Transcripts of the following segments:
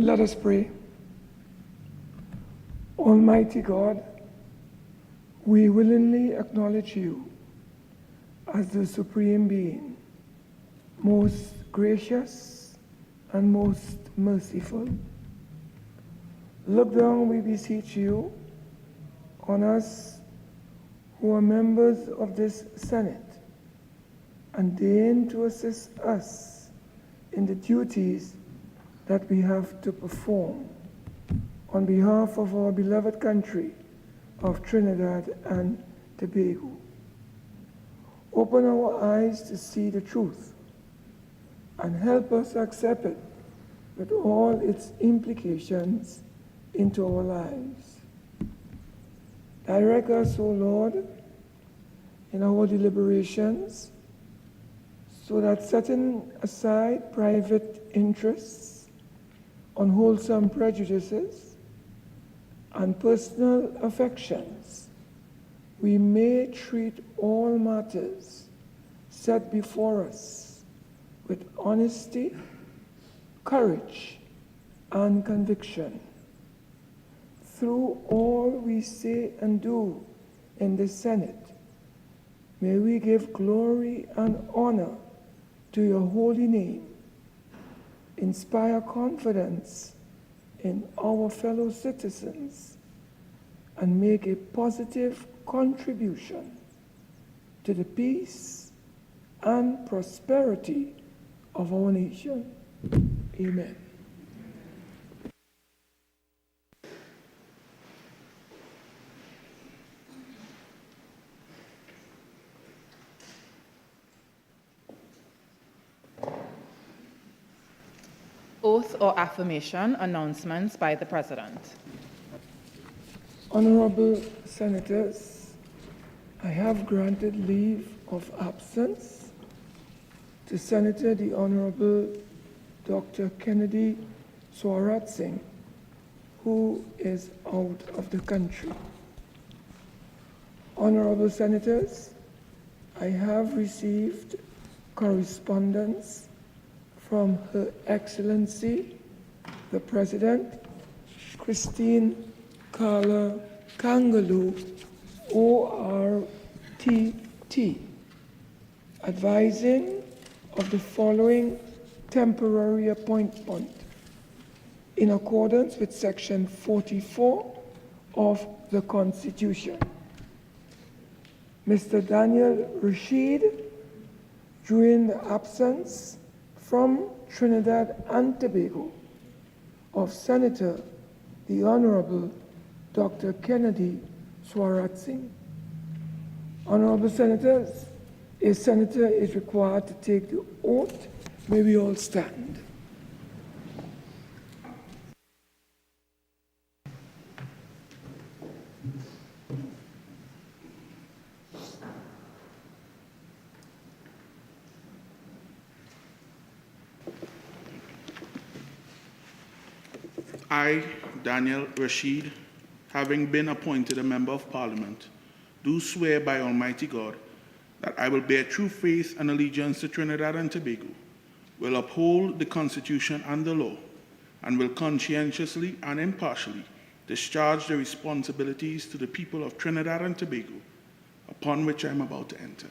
Let us pray. Almighty God, we willingly acknowledge you as the Supreme Being, most gracious and most merciful. Look down, we beseech you, on us who are members of this Senate, and deign to assist us in the duties that we have to perform on behalf of our beloved country of Trinidad and Tobago. Open our eyes to see the truth and help us accept it with all its implications into our lives. Direct us, O Lord, in our deliberations so that setting aside private interests, unwholesome prejudices, and personal affections, we may treat all matters set before us with honesty, courage, and conviction. Through all we say and do in the Senate, may we give glory and honor to your holy name, inspire confidence in our fellow citizens, and make a positive contribution to the peace and prosperity of our nation. Amen. Oath or affirmation announcements by the President. Honorable Senators, I have granted leave of absence to Senator the Honorable Dr. Kennedy Swarat Singh, who is out of the country. Honorable Senators, I have received correspondence from Her Excellency, the President, Christine Carla Kangaloo, ORTT, advising of the following temporary appointment in accordance with Section 44 of the Constitution. Mr. Daniel Rashid, during the absence from Trinidad and Tobago of Senator the Honorable Dr. Kennedy Swarat Singh. Honorable Senators, a senator is required to take the oath. May we all stand. I, Daniel Rashid, having been appointed a Member of Parliament, do swear by Almighty God that I will bear true faith and allegiance to Trinidad and Tobago, will uphold the Constitution and the law, and will conscientiously and impartially discharge the responsibilities to the people of Trinidad and Tobago upon which I am about to enter.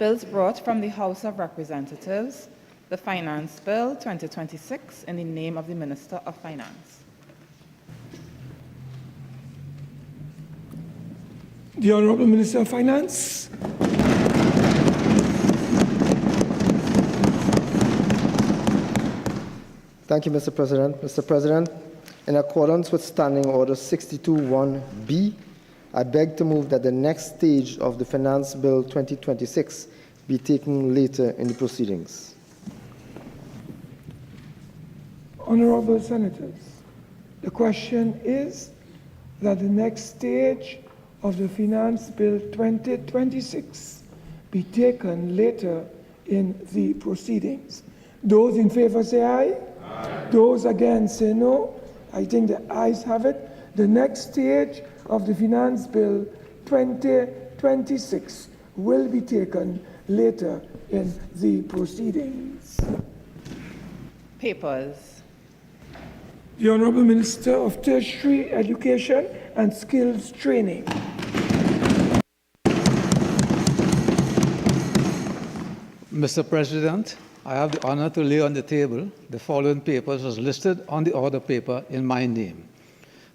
Bills brought from the House of Representatives, the Finance Bill 2026 in the name of the Minister of Finance. The Honourable Minister of Finance. Thank you, Mr. President. Mr. President, in accordance with Standing Order 62(1)B, I beg to move that the next stage of the Finance Bill 2026 be taken later in the proceedings. Honourable Senators, the question is that the next stage of the Finance Bill 2026 be taken later in the proceedings. Those in favour say aye. Aye. Those against say no. I think the ayes have it. The next stage of the Finance Bill 2026 will be taken later in the proceedings. Papers. The Honourable Minister of Tertiary Education and Skills Training. Mr. President, I have the honor to lay on the table the following papers as listed on the order paper in my name.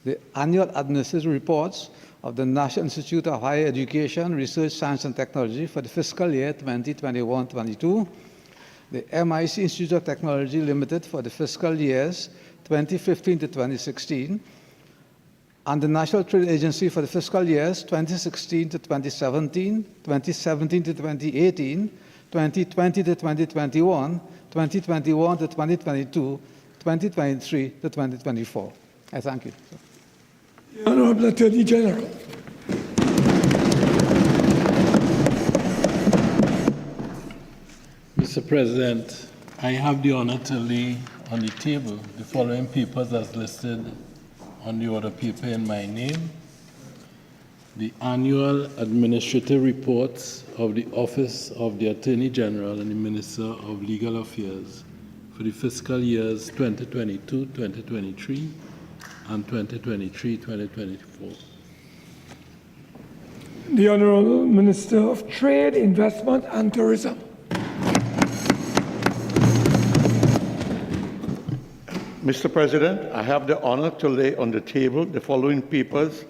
The annual administrative reports of the National Institute of Higher Education, Research, Science and Technology for the fiscal year 2021-22, the MIC Institute of Technology Limited for the fiscal years 2015 to 2016, and the National Trade Agency for the fiscal years 2016 to 2017, 2017 to 2018, 2020 to 2021, 2021 to 2022, 2023 to 2024. I thank you. The Honourable Attorney General. Mr. President, I have the honor to lay on the table the following papers as listed on the order paper in my name. The annual administrative reports of the Office of the Attorney General and the Minister of Legal Affairs for the fiscal years 2022, 2023, and 2023, 2024. The Honourable Minister of Trade, Investment and Tourism. Mr. President, I have the honor to lay on the table the following papers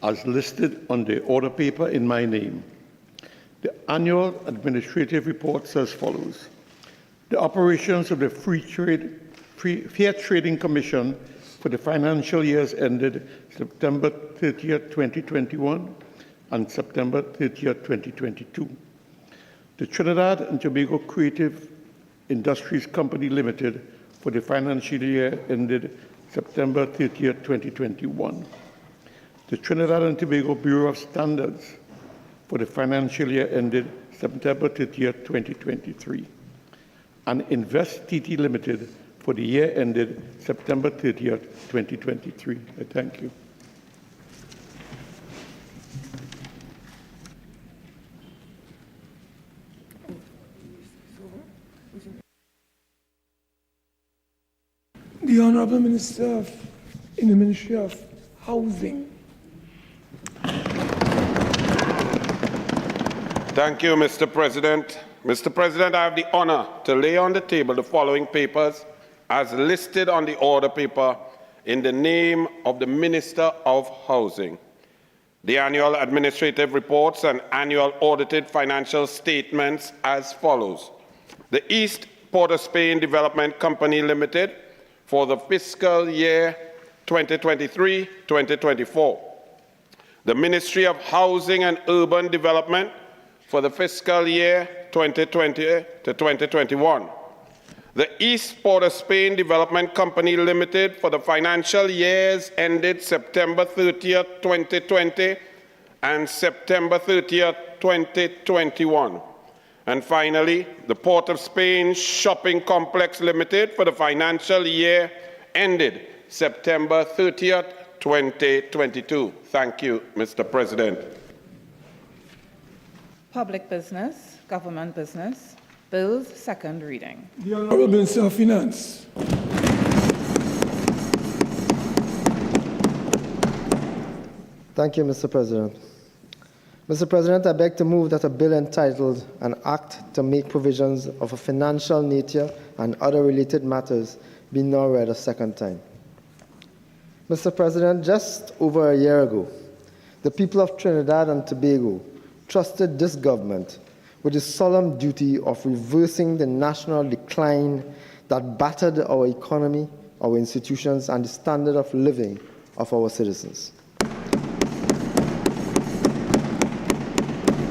as listed on the order paper in my name. The annual administrative reports as follows. The operations of the Fair Trading Commission for the financial years ended September 30th, 2021 and September 30th, 2022. The Trinidad and Tobago Creative Industries Company Limited for the financial year ended September 30th, 2021. The Trinidad and Tobago Bureau of Standards for the financial year ended September 30th, 2023. And Invest TT Limited for the year ended September 30th, 2023. I thank you. The Honourable Minister in the Ministry of Housing. Thank you, Mr. President. Mr. President, I have the honor to lay on the table the following papers as listed on the order paper in the name of the Minister of Housing. The annual administrative reports and annual audited financial statements as follows. The East Port of Spain Development Company Limited for the fiscal year 2023-2024. The Ministry of Housing and Urban Development for the fiscal year 2020 to 2021. The East Port of Spain Development Company Limited for the financial years ended September 30th, 2020 and September 30th, 2021. And finally, the Port of Spain Shopping Complex Limited for the financial year ended September 30th, 2022. Thank you, Mr. President. Public business, government business, bills, second reading. The Honourable Minister of Finance. Thank you, Mr. President. Mr. President, I beg to move that a bill entitled An Act to Make Provisions of a Financial Nature and Other Related Matters be now read a second time. Mr. President, just over a year ago, the people of Trinidad and Tobago trusted this government with the solemn duty of reversing the national decline that battered our economy, our institutions, and the standard of living of our citizens.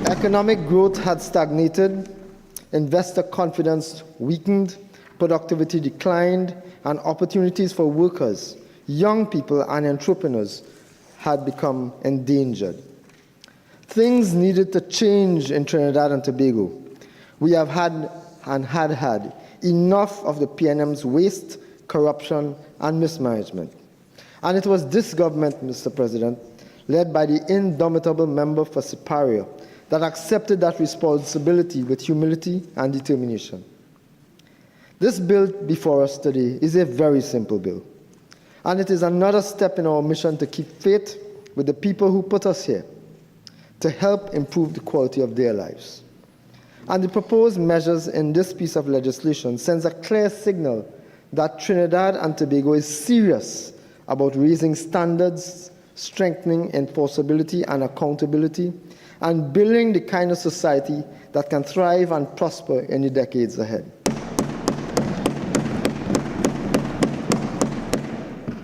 Economic growth had stagnated, investor confidence weakened, productivity declined, and opportunities for workers, young people, and entrepreneurs had become endangered. Things needed to change in Trinidad and Tobago. We have had enough of the PNM's waste, corruption, and mismanagement. And it was this government, Mr. President, led by the indomitable member for Superior, that accepted that responsibility with humility and determination. This bill before us today is a very simple bill, and it is another step in our mission to keep faith with the people who put us here, to help improve the quality of their lives. And the proposed measures in this piece of legislation sends a clear signal that Trinidad and Tobago is serious about raising standards, strengthening enforceability and accountability, and building the kind of society that can thrive and prosper in the decades ahead.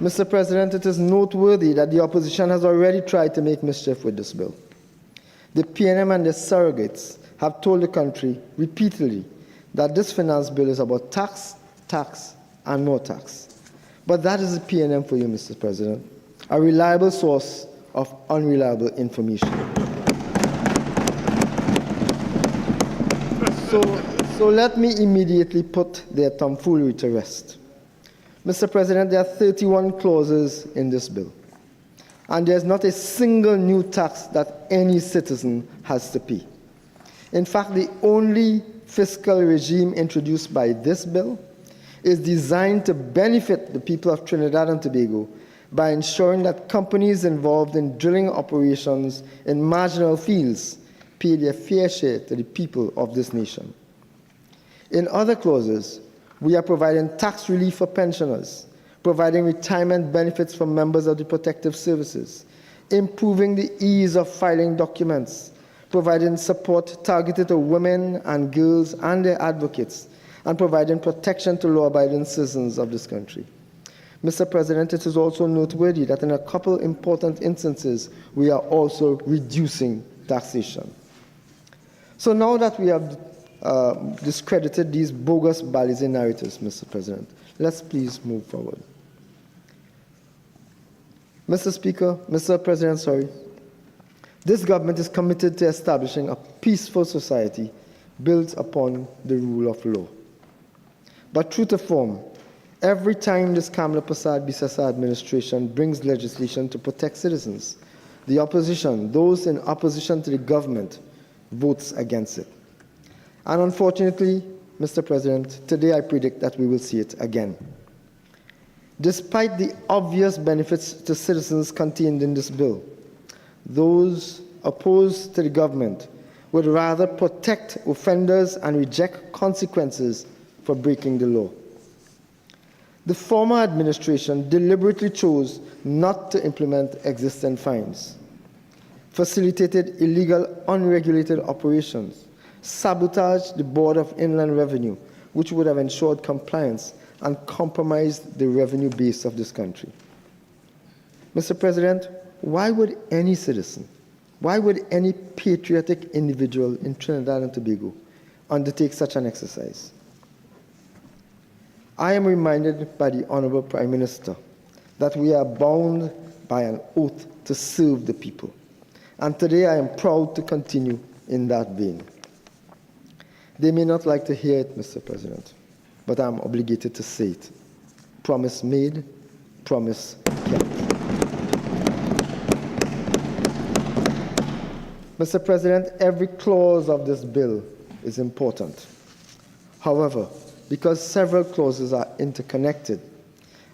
Mr. President, it is noteworthy that the opposition has already tried to make mischief with this bill. The PNM and their surrogates have told the country repeatedly that this finance bill is about tax, tax, and more tax. But that is the PNM for you, Mr. President, a reliable source of unreliable information. So let me immediately put their tomfoolery to rest. Mr. President, there are 31 clauses in this bill, and there's not a single new tax that any citizen has to pay. In fact, the only fiscal regime introduced by this bill is designed to benefit the people of Trinidad and Tobago by ensuring that companies involved in drilling operations in marginal fields pay their fair share to the people of this nation. In other clauses, we are providing tax relief for pensioners, providing retirement benefits for members of the protective services, improving the ease of filing documents, providing support targeted to women and girls and their advocates, and providing protection to law-abiding citizens of this country. Mr. President, it is also noteworthy that in a couple important instances, we are also reducing taxation. So now that we have discredited these bogus Balize narratives, Mr. President, let's please move forward. Mr. President, this government is committed to establishing a peaceful society built upon the rule of law. But true to form, every time this Kamla Prasad-Bisesa administration brings legislation to protect citizens, the opposition, those in opposition to the government, votes against it. And unfortunately, Mr. President, today I predict that we will see it again. Despite the obvious benefits to citizens contained in this bill, those opposed to the government would rather protect offenders and reject consequences for breaking the law. The former administration deliberately chose not to implement existing fines, facilitated illegal, unregulated operations, sabotaged the Board of Inland Revenue, which would have ensured compliance, and compromised the revenue base of this country. Mr. President, why would any citizen, why would any patriotic individual in Trinidad and Tobago undertake such an exercise? I am reminded by the Honorable Prime Minister that we are bound by an oath to serve the people. And today I am proud to continue in that vein. They may not like to hear it, Mr. President, but I'm obligated to say it. Promise made, promise kept. Mr. President, every clause of this bill is important. However, because several clauses are interconnected,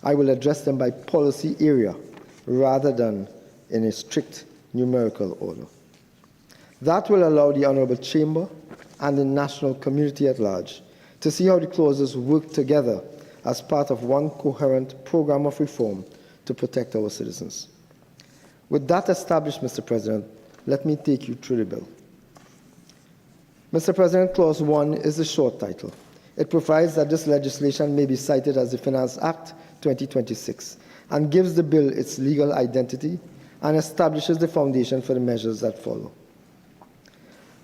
I will address them by policy area rather than in a strict numerical order. That will allow the Honorable Chamber and the national community at large to see how the clauses work together as part of one coherent program of reform to protect our citizens. With that established, Mr. President, let me take you through the bill. Mr. President, Clause 1 is the short title. It provides that this legislation may be cited as the Finance Act 2026 and gives the bill its legal identity and establishes the foundation for the measures that follow.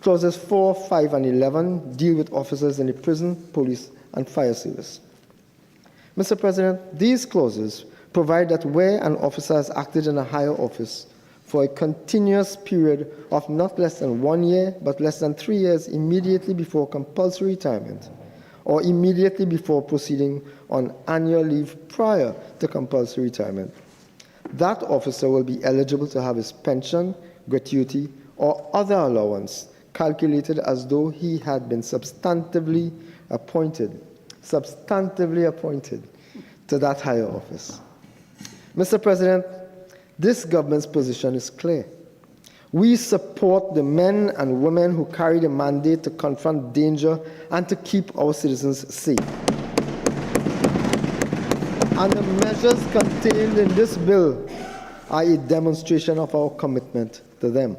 Clauses 4, 5, and 11 deal with officers in the prison, police, and fire service. Mr. President, these clauses provide that where an officer has acted in a higher office for a continuous period of not less than 1 year, but less than 3 years immediately before compulsory retirement, or immediately before proceeding on annual leave prior to compulsory retirement, that officer will be eligible to have his pension, gratuity, or other allowance calculated as though he had been substantively appointed to that higher office. Mr. President, this government's position is clear. We support the men and women who carry the mandate to confront danger and to keep our citizens safe. And the measures contained in this bill are a demonstration of our commitment to them.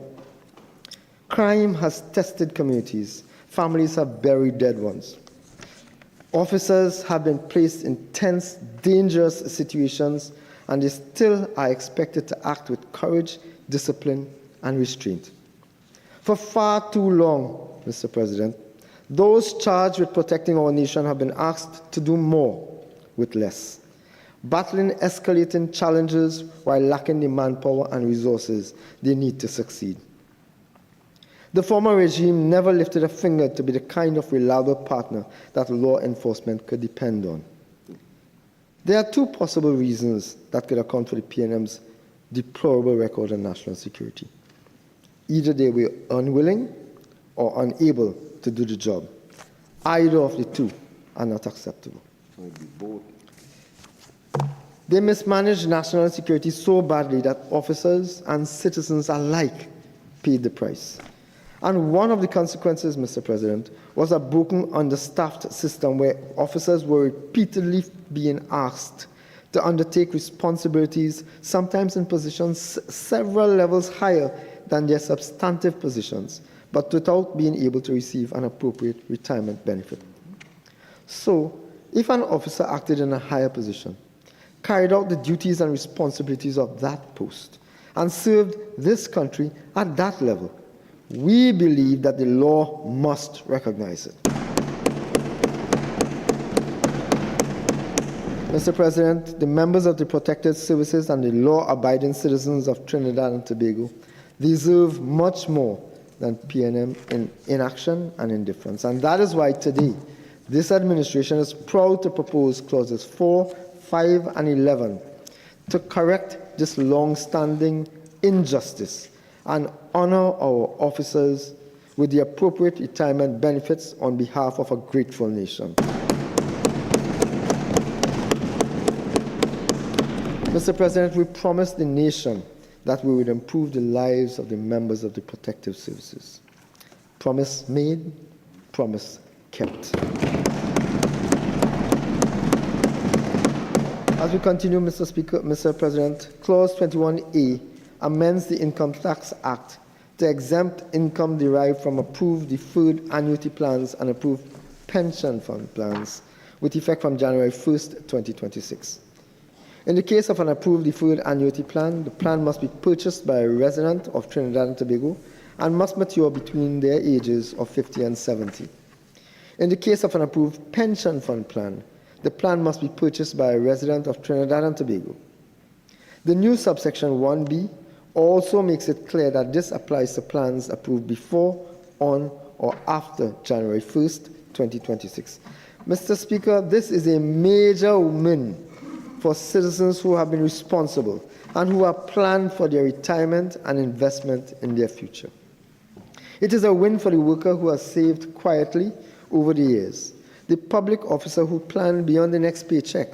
Crime has tested communities. Families have buried dead ones. Officers have been placed in tense, dangerous situations, and they still are expected to act with courage, discipline, and restraint. For far too long, Mr. President, those charged with protecting our nation have been asked to do more with less, battling escalating challenges while lacking the manpower and resources they need to succeed. The former regime never lifted a finger to be the kind of reliable partner that law enforcement could depend on. There are two possible reasons that could account for the PNM's deplorable record on national security. Either they were unwilling or unable to do the job. Either of the two are not acceptable. They mismanaged national security so badly that officers and citizens alike paid the price. And one of the consequences, Mr. President, was a broken, understaffed system where officers were repeatedly being asked to undertake responsibilities, sometimes in positions several levels higher than their substantive positions, but without being able to receive an appropriate retirement benefit. So, if an officer acted in a higher position, carried out the duties and responsibilities of that post, and served this country at that level, we believe that the law must recognize it. Mr. President, the members of the protected services and the law-abiding citizens of Trinidad and Tobago deserve much more than PNM in inaction and indifference. And that is why today, this administration is proud to propose clauses 4, 5, and 11 to correct this long-standing injustice and honor our officers with the appropriate retirement benefits on behalf of a grateful nation. Mr. President, we promised the nation that we would improve the lives of the members of the protective services. Promise made, promise kept. As we continue, Mr. President, Clause 21A amends the Income Tax Act to exempt income derived from approved deferred annuity plans and approved pension fund plans with effect from January 1st, 2026. In the case of an approved deferred annuity plan, the plan must be purchased by a resident of Trinidad and Tobago and must mature between their ages of 50 and 70. In the case of an approved pension fund plan, the plan must be purchased by a resident of Trinidad and Tobago. The new subsection 1B also makes it clear that this applies to plans approved before, on, or after January 1st, 2026. Mr. Speaker, this is a major win for citizens who have been responsible and who have planned for their retirement and investment in their future. It is a win for the worker who has saved quietly over the years, the public officer who planned beyond the next paycheck,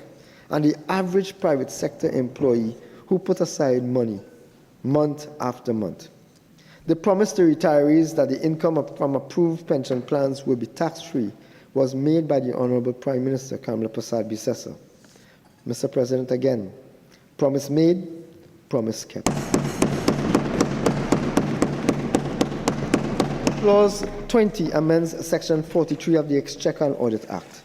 and the average private sector employee who put aside money month after month. The promise to retirees that the income from approved pension plans will be tax-free was made by the Honorable Prime Minister Kamala Prasad Bisesa. Mr. President, again, promise made, promise kept. Clause 20 amends Section 43 of the Exchequer and Audit Act.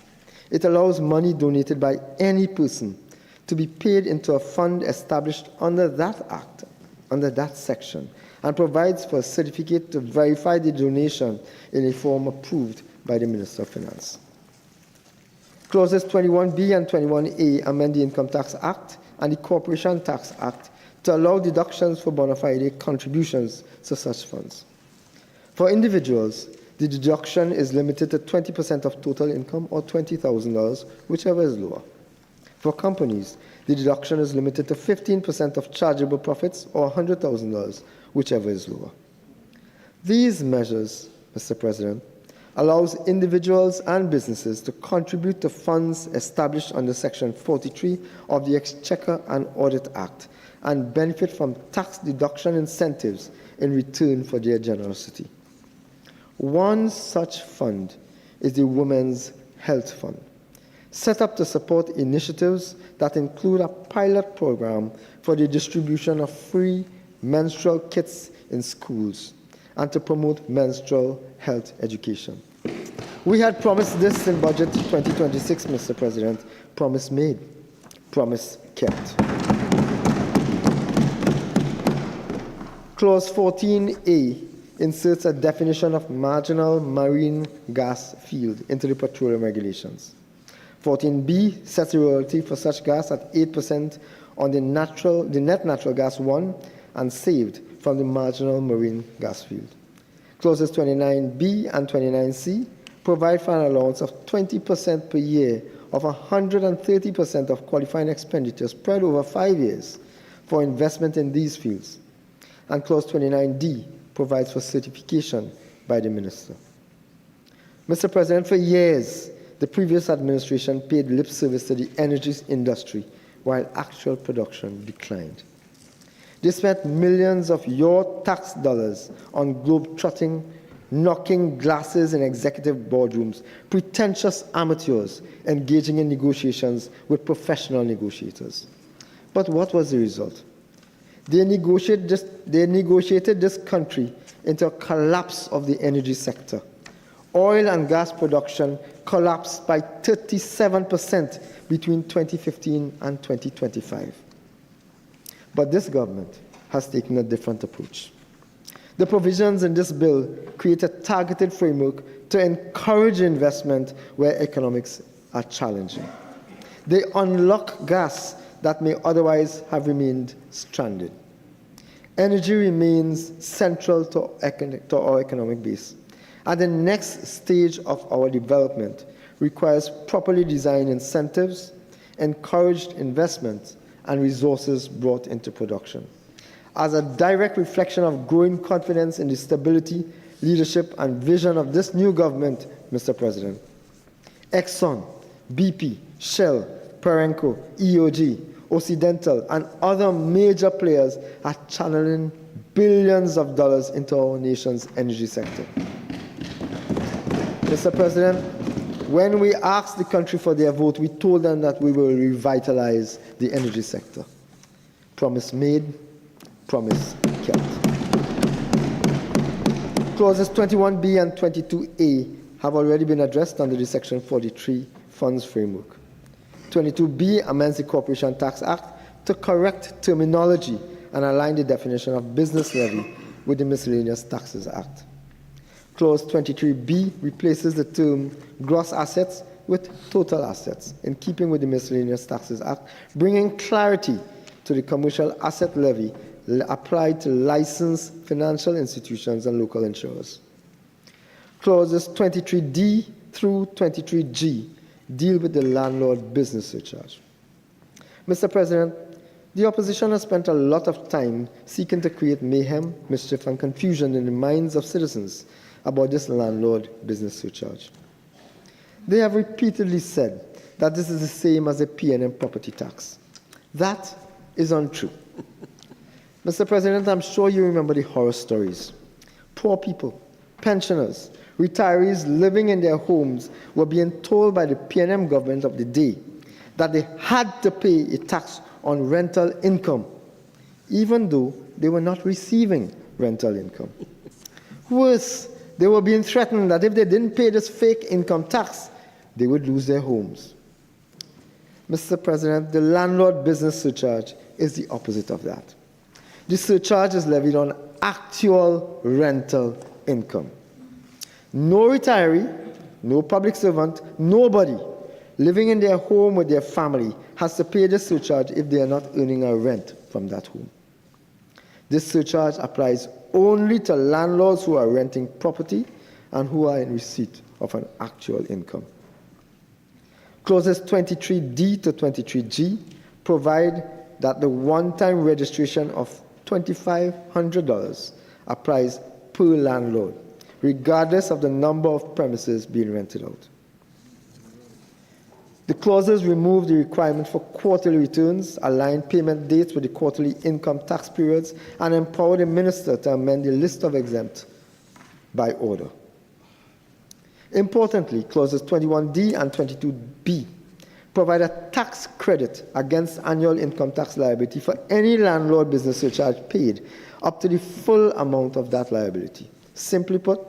It allows money donated by any person to be paid into a fund established under that act, under that section, and provides for a certificate to verify the donation in a form approved by the Minister of Finance. Clauses 21B and 21A amend the Income Tax Act and the Corporation Tax Act to allow deductions for bona fide contributions to such funds. For individuals, the deduction is limited to 20% of total income or $20,000, whichever is lower. For companies, the deduction is limited to 15% of chargeable profits or $100,000, whichever is lower. These measures, Mr. President, allows individuals and businesses to contribute to funds established under Section 43 of the Exchequer and Audit Act and benefit from tax deduction incentives in return for their generosity. One such fund is the Women's Health Fund, set up to support initiatives that include a pilot program for the distribution of free menstrual kits in schools and to promote menstrual health education. We had promised this in Budget 2026, Mr. President. Promise made, promise kept. Clause 14A inserts a definition of marginal marine gas field into the petroleum regulations. 14B sets a royalty for such gas at 8% on the net natural gas won and saved from the marginal marine gas field. Clauses 29B and 29C provide for an allowance of 20% per year of 130% of qualifying expenditure spread over 5 years for investment in these fields. And Clause 29D provides for certification by the Minister. Mr. President, for years, the previous administration paid lip service to the energy industry while actual production declined. They spent millions of your tax dollars on globe-trotting, knocking glasses in executive boardrooms, pretentious amateurs engaging in negotiations with professional negotiators. But what was the result? They negotiated this country into a collapse of the energy sector. Oil and gas production collapsed by 37% between 2015 and 2025. But this government has taken a different approach. The provisions in this bill create a targeted framework to encourage investment where economics are challenging. They unlock gas that may otherwise have remained stranded. Energy remains central to our economic base, and the next stage of our development requires properly designed incentives, encouraged investment, and resources brought into production. As a direct reflection of growing confidence in the stability, leadership, and vision of this new government, Mr. President, Exxon, BP, Shell, Perenco, EOG, Occidental, and other major players are channeling billions of dollars into our nation's energy sector. Mr. President, when we asked the country for their vote, we told them that we will revitalize the energy sector. Promise made, promise kept. Clauses 21B and 22A have already been addressed under the Section 43 funds framework. 22B amends the Corporation Tax Act to correct terminology and align the definition of business levy with the Miscellaneous Taxes Act. Clause 23B replaces the term gross assets with total assets, in keeping with the Miscellaneous Taxes Act, bringing clarity to the commercial asset levy applied to licensed financial institutions and local insurers. Clauses 23D through 23G deal with the landlord business surcharge. Mr. President, the opposition has spent a lot of time seeking to create mayhem, mischief, and confusion in the minds of citizens about this landlord business surcharge. They have repeatedly said that this is the same as a P&M property tax. That is untrue. Mr. President, I'm sure you remember the horror stories poor people, pensioners, retirees living in their homes were being told by the PNM government of the day that they had to pay a tax on rental income, even though they were not receiving rental income. Worse, they were being threatened that if they didn't pay this fake income tax, they would lose their homes. Mr. President, the landlord business surcharge is the opposite of that. The surcharge is levied on actual rental income. No retiree, no public servant, nobody living in their home with their family has to pay this surcharge if they are not earning a rent from that home. This surcharge applies only to landlords who are renting property and who are in receipt of an actual income. Clauses 23D to 23G provide that the one-time registration of $2,500 applies per landlord, regardless of the number of premises being rented out. The clauses remove the requirement for quarterly returns, align payment dates with the quarterly income tax periods, and empower the minister to amend the list of exempt by order. Importantly, clauses 21D and 22B provide a tax credit against annual income tax liability for any landlord business surcharge paid up to the full amount of that liability. Simply put,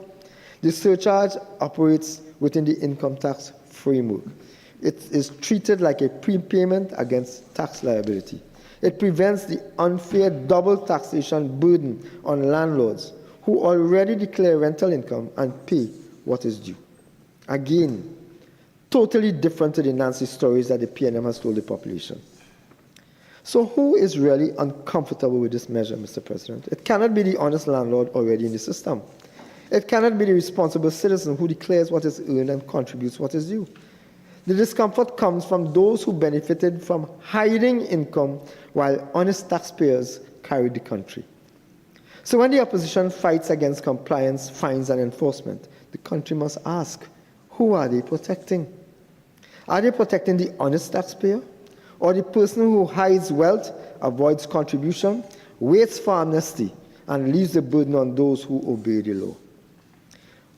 the surcharge operates within the income tax framework. It is treated like a prepayment against tax liability. It prevents the unfair double taxation burden on landlords who already declare rental income and pay what is due. Again, totally different to the Nancy stories that the PNM has told the population. So who is really uncomfortable with this measure, Mr. President? It cannot be the honest landlord already in the system. It cannot be the responsible citizen who declares what is earned and contributes what is due. The discomfort comes from those who benefited from hiding income while honest taxpayers carried the country. So when the opposition fights against compliance, fines, and enforcement, the country must ask, who are they protecting? Are they protecting the honest taxpayer? Or the person who hides wealth, avoids contribution, waits for amnesty, and leaves the burden on those who obey the law?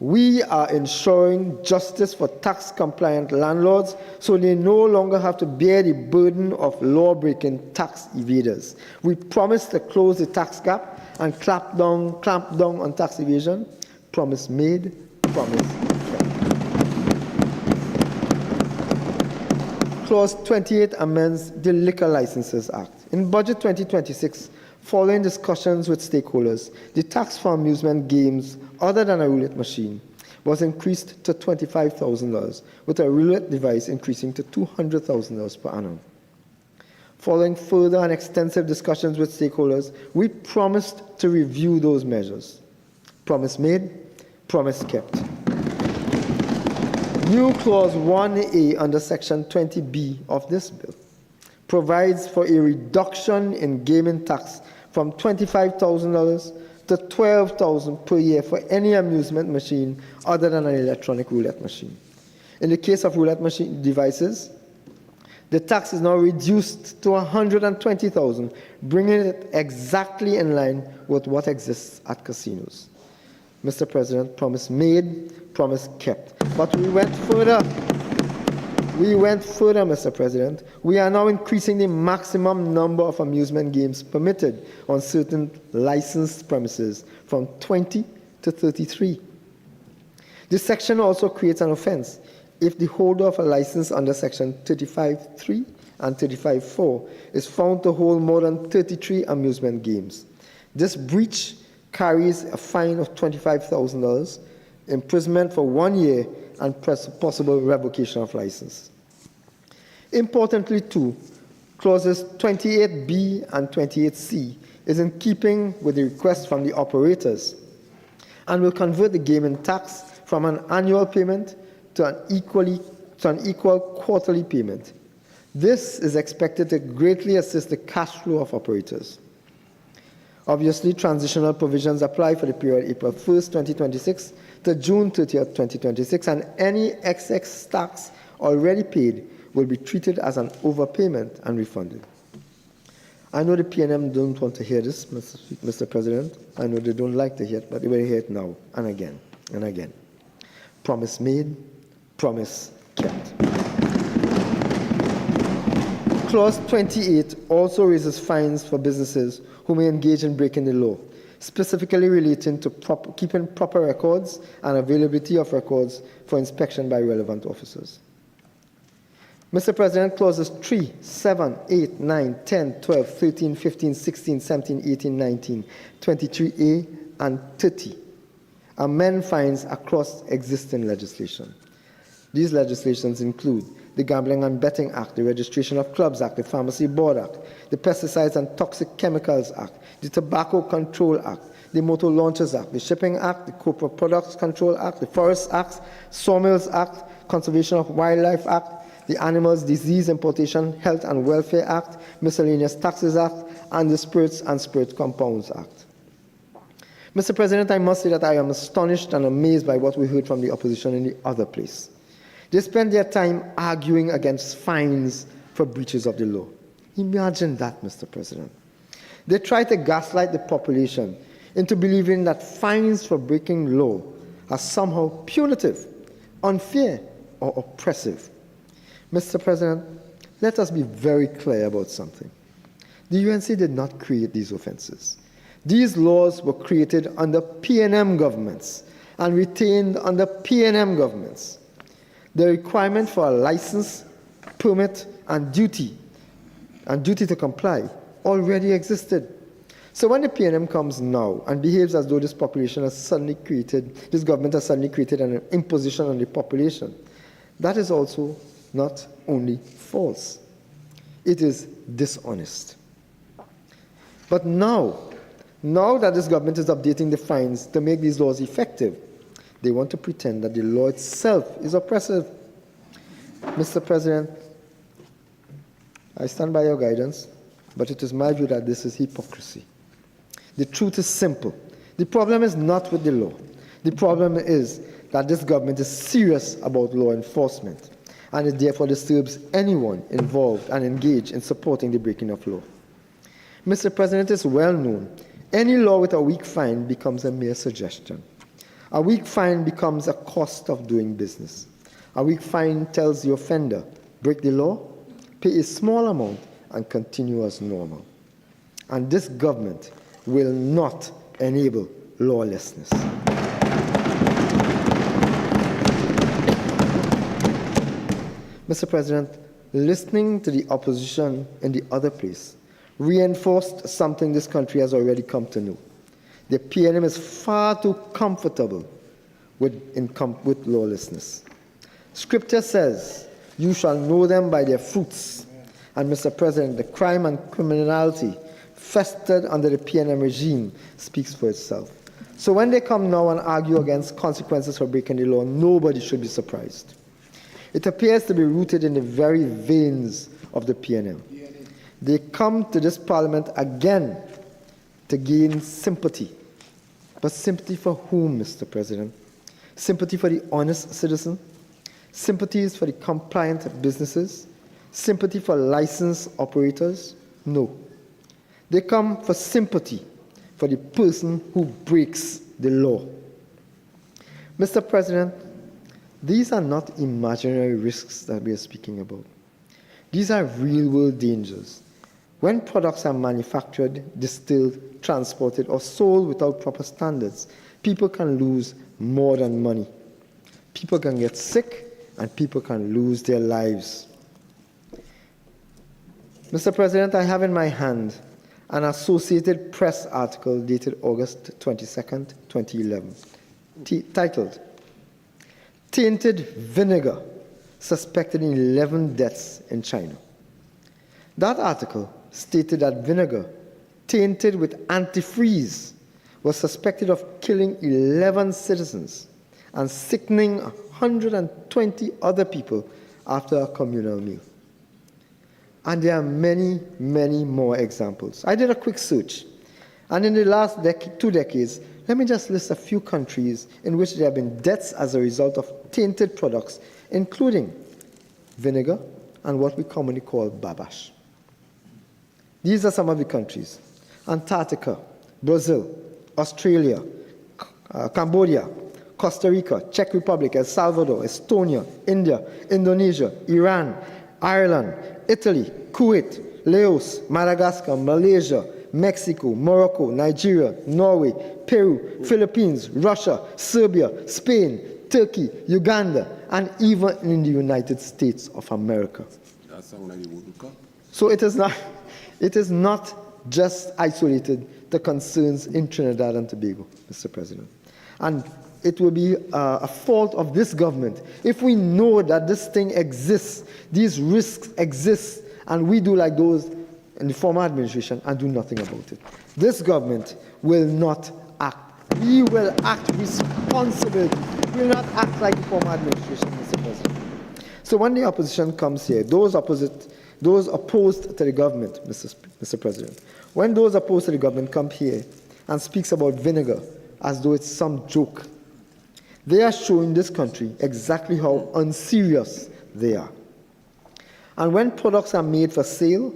We are ensuring justice for tax-compliant landlords so they no longer have to bear the burden of law-breaking tax evaders. We promise to close the tax gap and clamp down on tax evasion. Promise made, promise kept. Clause 28 amends the Liquor Licenses Act. In Budget 2026, following discussions with stakeholders, the tax for amusement games other than a roulette machine was increased to $25,000, with a roulette device increasing to $200,000 per annum. Following further and extensive discussions with stakeholders, we promised to review those measures. Promise made, promise kept. New Clause 1A under Section 20B of this bill provides for a reduction in gaming tax from $25,000 to $12,000 per year for any amusement machine other than an electronic roulette machine. In the case of roulette machine devices, the tax is now reduced to $120,000, bringing it exactly in line with what exists at casinos. Mr. President, promise made, promise kept. But we went further. Mr. President. We are now increasing the maximum number of amusement games permitted on certain licensed premises from 20 to 33. This section also creates an offense if the holder of a license under Section 35.3 and 35.4 is found to hold more than 33 amusement games. This breach carries a fine of $25,000, imprisonment for 1 year, and possible revocation of license. Importantly, too, clauses 28B and 28C is in keeping with the request from the operators and will convert the gaming tax from an annual payment to an equal quarterly payment. This is expected to greatly assist the cash flow of operators. Obviously, transitional provisions apply for the period April 1st, 2026 to June 30th, 2026, and any excess tax already paid will be treated as an overpayment and refunded. I know the PNM don't want to hear this, Mr. President. I know they don't like to hear it, but they will hear it now and again and again. Promise made, promise kept. Clause 28 also raises fines for businesses who may engage in breaking the law, specifically relating to keeping proper records and availability of records for inspection by relevant officers. Mr. President, clauses 3, 7, 8, 9, 10, 12, 13, 15, 16, 17, 18, 19, 23A, and 30 amend fines across existing legislation. These legislations include the Gambling and Betting Act, the Registration of Clubs Act, the Pharmacy Board Act, the Pesticides and Toxic Chemicals Act, the Tobacco Control Act, the Motor Launchers Act, the Shipping Act, the Copra Products Control Act, the Forest Act, Sawmills Act, Conservation of Wildlife Act, the Animals Disease Importation, Health and Welfare Act, Miscellaneous Taxes Act, and the Spirits and Spirit Compounds Act. Mr. President, I must say that I am astonished and amazed by what we heard from the opposition in the other place. They spend their time arguing against fines for breaches of the law. Imagine that, Mr. President. They try to gaslight the population into believing that fines for breaking law are somehow punitive, unfair, or oppressive. Mr. President, let us be very clear about something. The UNC did not create these offenses. These laws were created under PNM governments and retained under PNM governments. The requirement for a license, permit, and duty to comply already existed. So when the PNM comes now and behaves as though this government has suddenly created an imposition on the population, that is also not only false, it is dishonest. But now that this government is updating the fines to make these laws effective, they want to pretend that the law itself is oppressive. Mr. President, I stand by your guidance, but it is my view that this is hypocrisy. The truth is simple. The problem is not with the law. The problem is that this government is serious about law enforcement, and it therefore disturbs anyone involved and engaged in supporting the breaking of law. Mr. President, it is well known, any law with a weak fine becomes a mere suggestion. A weak fine becomes a cost of doing business. A weak fine tells the offender, break the law, pay a small amount, and continue as normal. And this government will not enable lawlessness. Mr. President, listening to the opposition in the other place reinforced something this country has already come to know. The PNM is far too comfortable with lawlessness. Scripture says, you shall know them by their fruits. And Mr. President, the crime and criminality festered under the PNM regime speaks for itself. So when they come now and argue against consequences for breaking the law, nobody should be surprised. It appears to be rooted in the very veins of the PNM. They come to this parliament again to gain sympathy. But sympathy for whom, Mr. President? Sympathy for the honest citizen? Sympathies for the compliant businesses? Sympathy for licensed operators? No. They come for sympathy for the person who breaks the law. Mr. President, these are not imaginary risks that we are speaking about. These are real-world dangers. When products are manufactured, distilled, transported, or sold without proper standards, people can lose more than money. People can get sick, and people can lose their lives. Mr. President, I have in my hand an Associated Press article dated August 22nd, 2011, titled, Tainted Vinegar Suspected in 11 Deaths in China. That article stated that vinegar tainted with antifreeze was suspected of killing 11 citizens and sickening 120 other people after a communal meal. And there are many, many more examples. I did a quick search, and in the last 2 decades, let me just list a few countries in which there have been deaths as a result of tainted products, including vinegar and what we commonly call babash. These are some of the countries: Antarctica, Brazil, Australia, Cambodia, Costa Rica, Czech Republic, El Salvador, Estonia, India, Indonesia, Iran, Ireland, Italy, Kuwait, Laos, Madagascar, Malaysia, Mexico, Morocco, Nigeria, Norway, Peru, Philippines, Russia, Serbia, Spain, Turkey, Uganda, and even in the United States of America. So it is not just isolated to concerns in Trinidad and Tobago, Mr. President. And it will be a fault of this government if we know that this thing exists, these risks exist, and we do like those in the former administration and do nothing about it. This government will not act. We will act responsibly. We will not act like the former administration, Mr. President. So when the opposition comes here, those opposed to the government, Mr. President, when those opposed to the government come here and speaks about vinegar as though it's some joke, they are showing this country exactly how unserious they are. And when products are made for sale,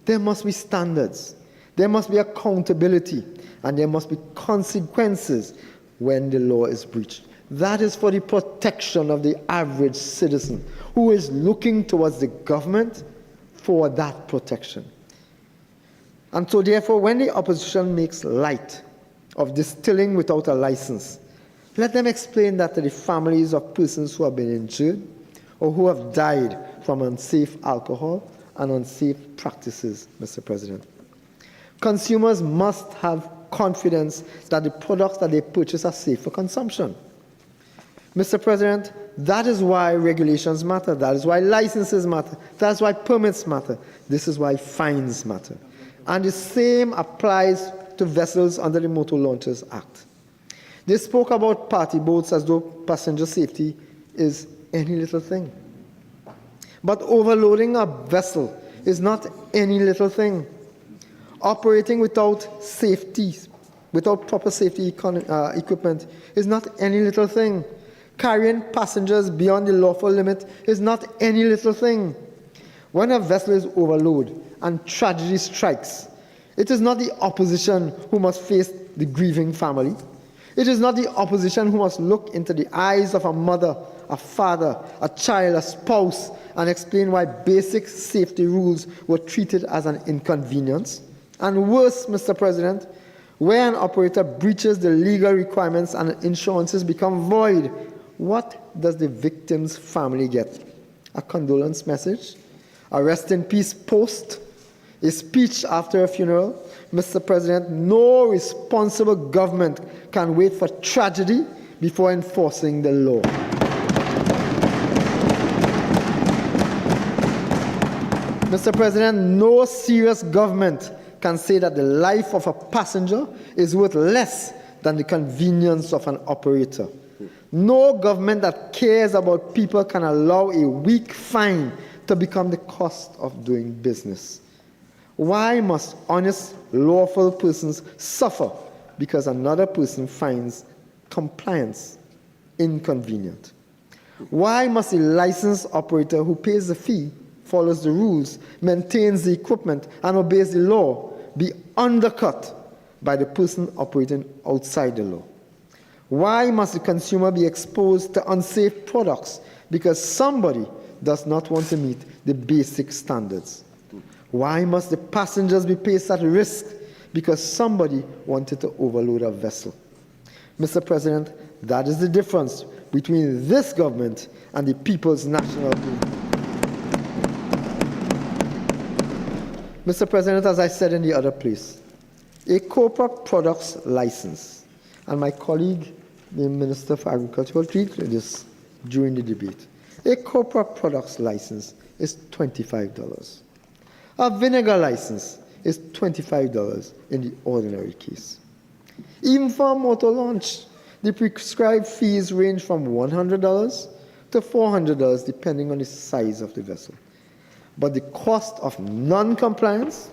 there must be standards, there must be accountability, and there must be consequences when the law is breached. That is for the protection of the average citizen who is looking towards the government for that protection. And so therefore, when the opposition makes light of distilling without a license, let them explain that to the families of persons who have been injured or who have died from unsafe alcohol and unsafe practices, Mr. President. Consumers must have confidence that the products that they purchase are safe for consumption. Mr. President, that is why regulations matter. That is why licenses matter. That's why permits matter. This is why fines matter. And the same applies to vessels under the Motor Launchers Act. They spoke about party boats as though passenger safety is any little thing. But overloading a vessel is not any little thing. Operating without safety, without proper safety equipment is not any little thing. Carrying passengers beyond the lawful limit is not any little thing. When a vessel is overloaded and tragedy strikes, it is not the opposition who must face the grieving family. It is not the opposition who must look into the eyes of a mother, a father, a child, a spouse, and explain why basic safety rules were treated as an inconvenience. And worse, Mr. President, where an operator breaches the legal requirements and insurances become void, what does the victim's family get? A condolence message? A rest in peace post? A speech after a funeral? Mr. President, no responsible government can wait for tragedy before enforcing the law. Mr. President, no serious government can say that the life of a passenger is worth less than the convenience of an operator. No government that cares about people can allow a weak fine to become the cost of doing business. Why must honest, lawful persons suffer because another person finds compliance inconvenient? Why must a licensed operator who pays the fee, follows the rules, maintains the equipment, and obeys the law be undercut by the person operating outside the law? Why must the consumer be exposed to unsafe products because somebody does not want to meet the basic standards? Why must the passengers be placed at risk because somebody wanted to overload a vessel? Mr. President, that is the difference between this government and the People's National Movement. Mr. President, as I said in the other place, a corporate products license, and my colleague, the Minister for Agriculture, will treat this during the debate. A corporate products license is $25. A vinegar license is $25 in the ordinary case. Even for a motor launch, the prescribed fees range from $100 to $400 depending on the size of the vessel. But the cost of non-compliance,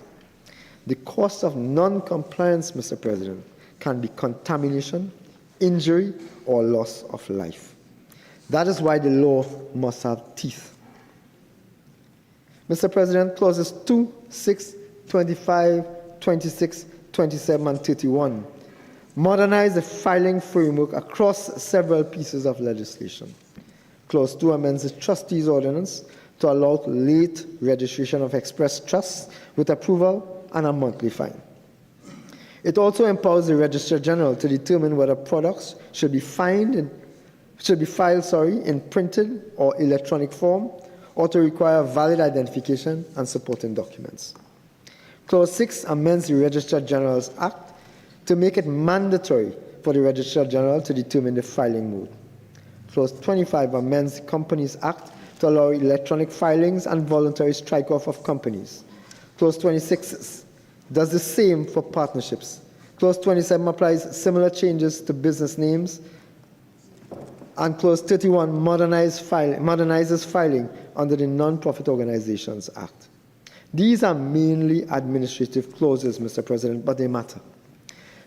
Mr. President, can be contamination, injury, or loss of life. That is why the law must have teeth. Mr. President, clauses 2, 6, 25, 26, 27, and 31 modernize the filing framework across several pieces of legislation. Clause 2 amends the Trustees Ordinance to allow late registration of express trusts with approval and a monthly fine. It also empowers the Registrar General to determine whether products should be filed in printed or electronic form, or to require valid identification and supporting documents. Clause 6 amends the Registrar General's Act to make it mandatory for the Registrar General to determine the filing mode. Clause 25 amends the Companies Act to allow electronic filings and voluntary strike-off of companies. Clause 26 does the same for partnerships. Clause 27 applies similar changes to business names. And Clause 31 modernizes filing under the Non-Profit Organizations Act. These are mainly administrative clauses, Mr. President, but they matter.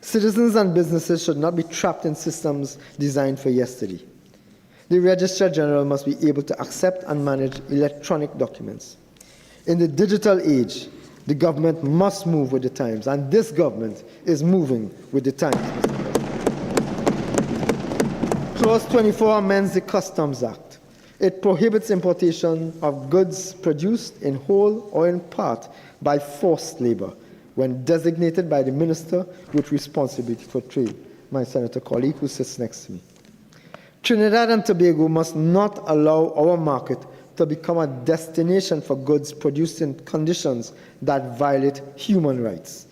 Citizens and businesses should not be trapped in systems designed for yesterday. The Registrar General must be able to accept and manage electronic documents. In the digital age, the government must move with the times, and this government is moving with the times, Mr. President. Clause 24 amends the Customs Act. It prohibits importation of goods produced in whole or in part by forced labor when designated by the minister with responsibility for trade, my senator colleague who sits next to me. Trinidad and Tobago must not allow our market to become a destination for goods produced in conditions that violate human rights.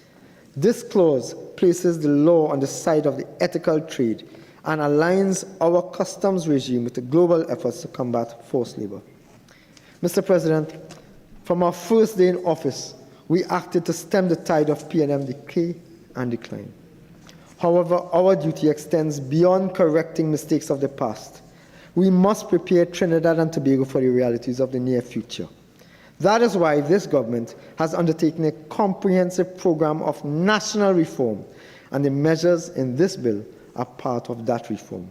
This clause places the law on the side of the ethical trade and aligns our customs regime with the global efforts to combat forced labor. Mr. President, from our first day in office, we acted to stem the tide of P&M decay and decline. However, our duty extends beyond correcting mistakes of the past. We must prepare Trinidad and Tobago for the realities of the near future. That is why this government has undertaken a comprehensive program of national reform, and the measures in this bill are part of that reform.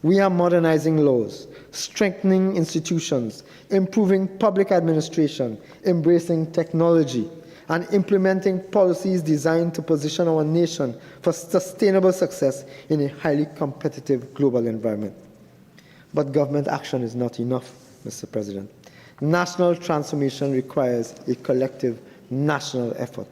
We are modernizing laws, strengthening institutions, improving public administration, embracing technology, and implementing policies designed to position our nation for sustainable success in a highly competitive global environment. But government action is not enough, Mr. President. National transformation requires a collective national effort.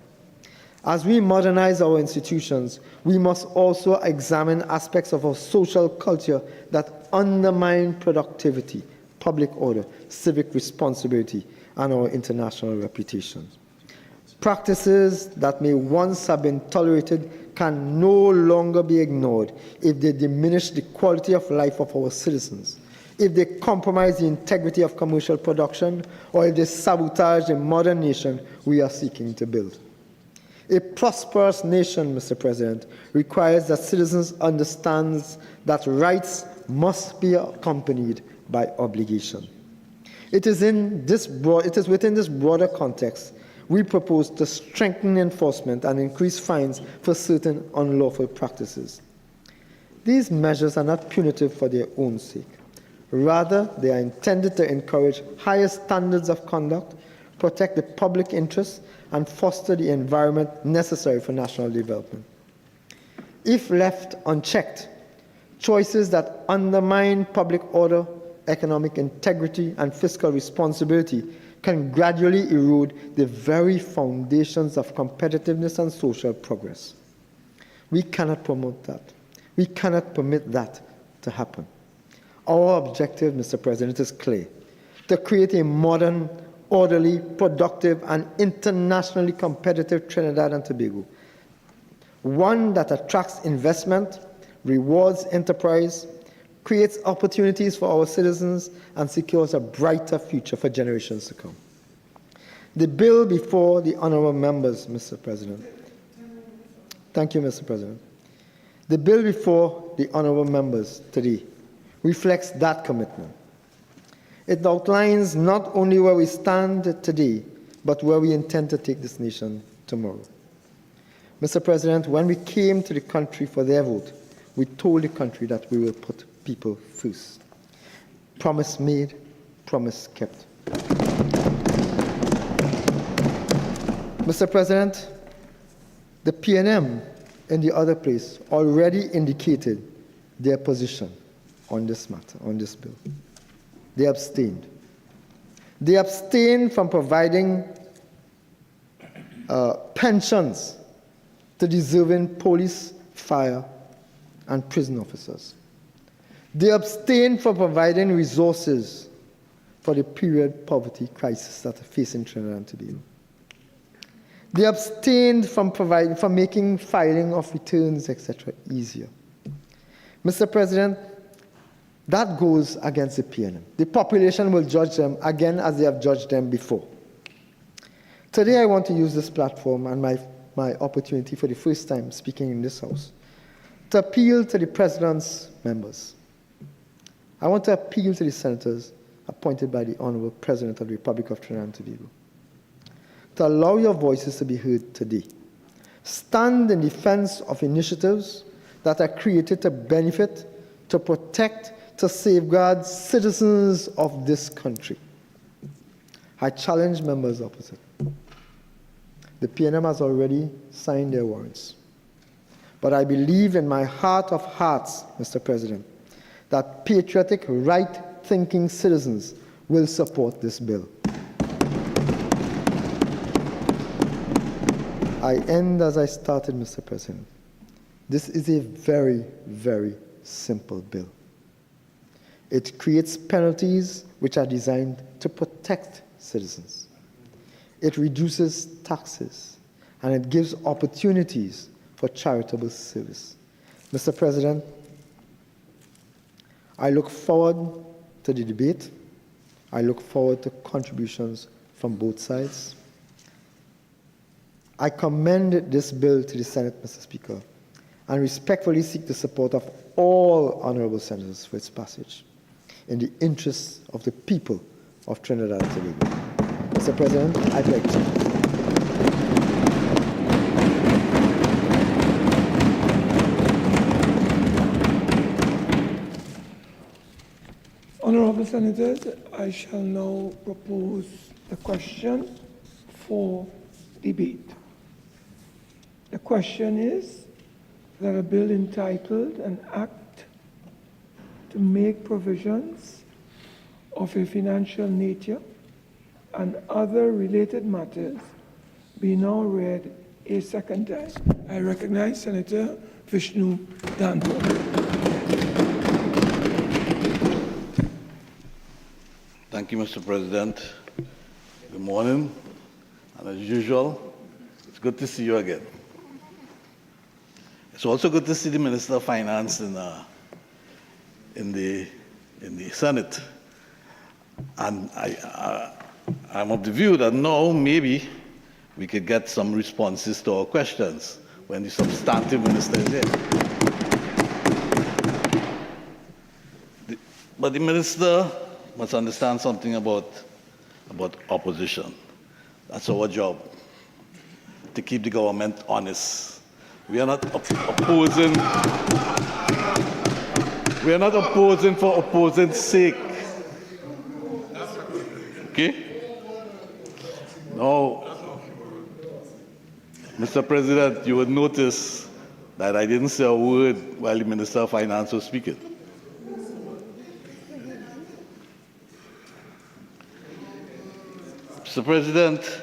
As we modernize our institutions, we must also examine aspects of our social culture that undermine productivity, public order, civic responsibility, and our international reputation. Practices that may once have been tolerated can no longer be ignored if they diminish the quality of life of our citizens, if they compromise the integrity of commercial production, or if they sabotage the modern nation we are seeking to build. A prosperous nation, Mr. President, requires that citizens understand that rights must be accompanied by obligation. It is within this broader context we propose to strengthen enforcement and increase fines for certain unlawful practices. These measures are not punitive for their own sake. Rather, they are intended to encourage higher standards of conduct, protect the public interest, and foster the environment necessary for national development. If left unchecked, choices that undermine public order, economic integrity, and fiscal responsibility can gradually erode the very foundations of competitiveness and social progress. We cannot promote that. We cannot permit that to happen. Our objective, Mr. President, is clear: to create a modern, orderly, productive, and internationally competitive Trinidad and Tobago, one that attracts investment, rewards enterprise, creates opportunities for our citizens, and secures a brighter future for generations to come. The bill before the honourable members, Mr. President. Thank you, Mr. President. The bill before the honourable members today reflects that commitment. It outlines not only where we stand today, but where we intend to take this nation tomorrow. Mr. President, when we came to the country for their vote, we told the country that we will put people first. Promise made, promise kept. Mr. President, the PNM in the other place already indicated their position on this matter, on this bill. They abstained. They abstained from providing pensions to deserving police, fire, and prison officers. They abstained from providing resources for the period poverty crisis that are facing Trinidad and Tobago. They abstained from making filing of returns, etc., easier. Mr. President, that goes against the PNM. The population will judge them again as they have judged them before. Today, I want to use this platform and my opportunity for the first time speaking in this House to appeal to the President's members. I want to appeal to the senators appointed by the Honorable President of the Republic of Trinidad and Tobago to allow your voices to be heard today. Stand in defense of initiatives that are created to benefit, to protect, to safeguard citizens of this country. I challenge members opposite. The PNM has already signed their warrants. But I believe in my heart of hearts, Mr. President, that patriotic, right-thinking citizens will support this bill. I end as I started, Mr. President. This is a very, very simple bill. It creates penalties which are designed to protect citizens. It reduces taxes, and it gives opportunities for charitable service. Mr. President, I look forward to the debate. I look forward to contributions from both sides. I commend this bill to the Senate, Mr. Speaker, and respectfully seek the support of all honorable senators for its passage in the interests of the people of Trinidad and Tobago. Mr. President, I beg to. Honorable Senators, I shall now propose the question for debate. The question is that a bill entitled An Act to Make Provisions of a Financial Nature and Other Related Matters be now read a second time. I recognize Senator Vishnu Danto. Thank you, Mr. President. Good morning. And as usual, it's good to see you again. It's also good to see the Minister of Finance in the Senate. And I'm of the view that now maybe we could get some responses to our questions when the substantive minister is here. But the minister must understand something about opposition. That's our job, to keep the government honest. We are not opposing. We are not opposing for opposing's sake. Okay? Now, Mr. President, you would notice that I didn't say a word while the Minister of Finance was speaking. Mr. President,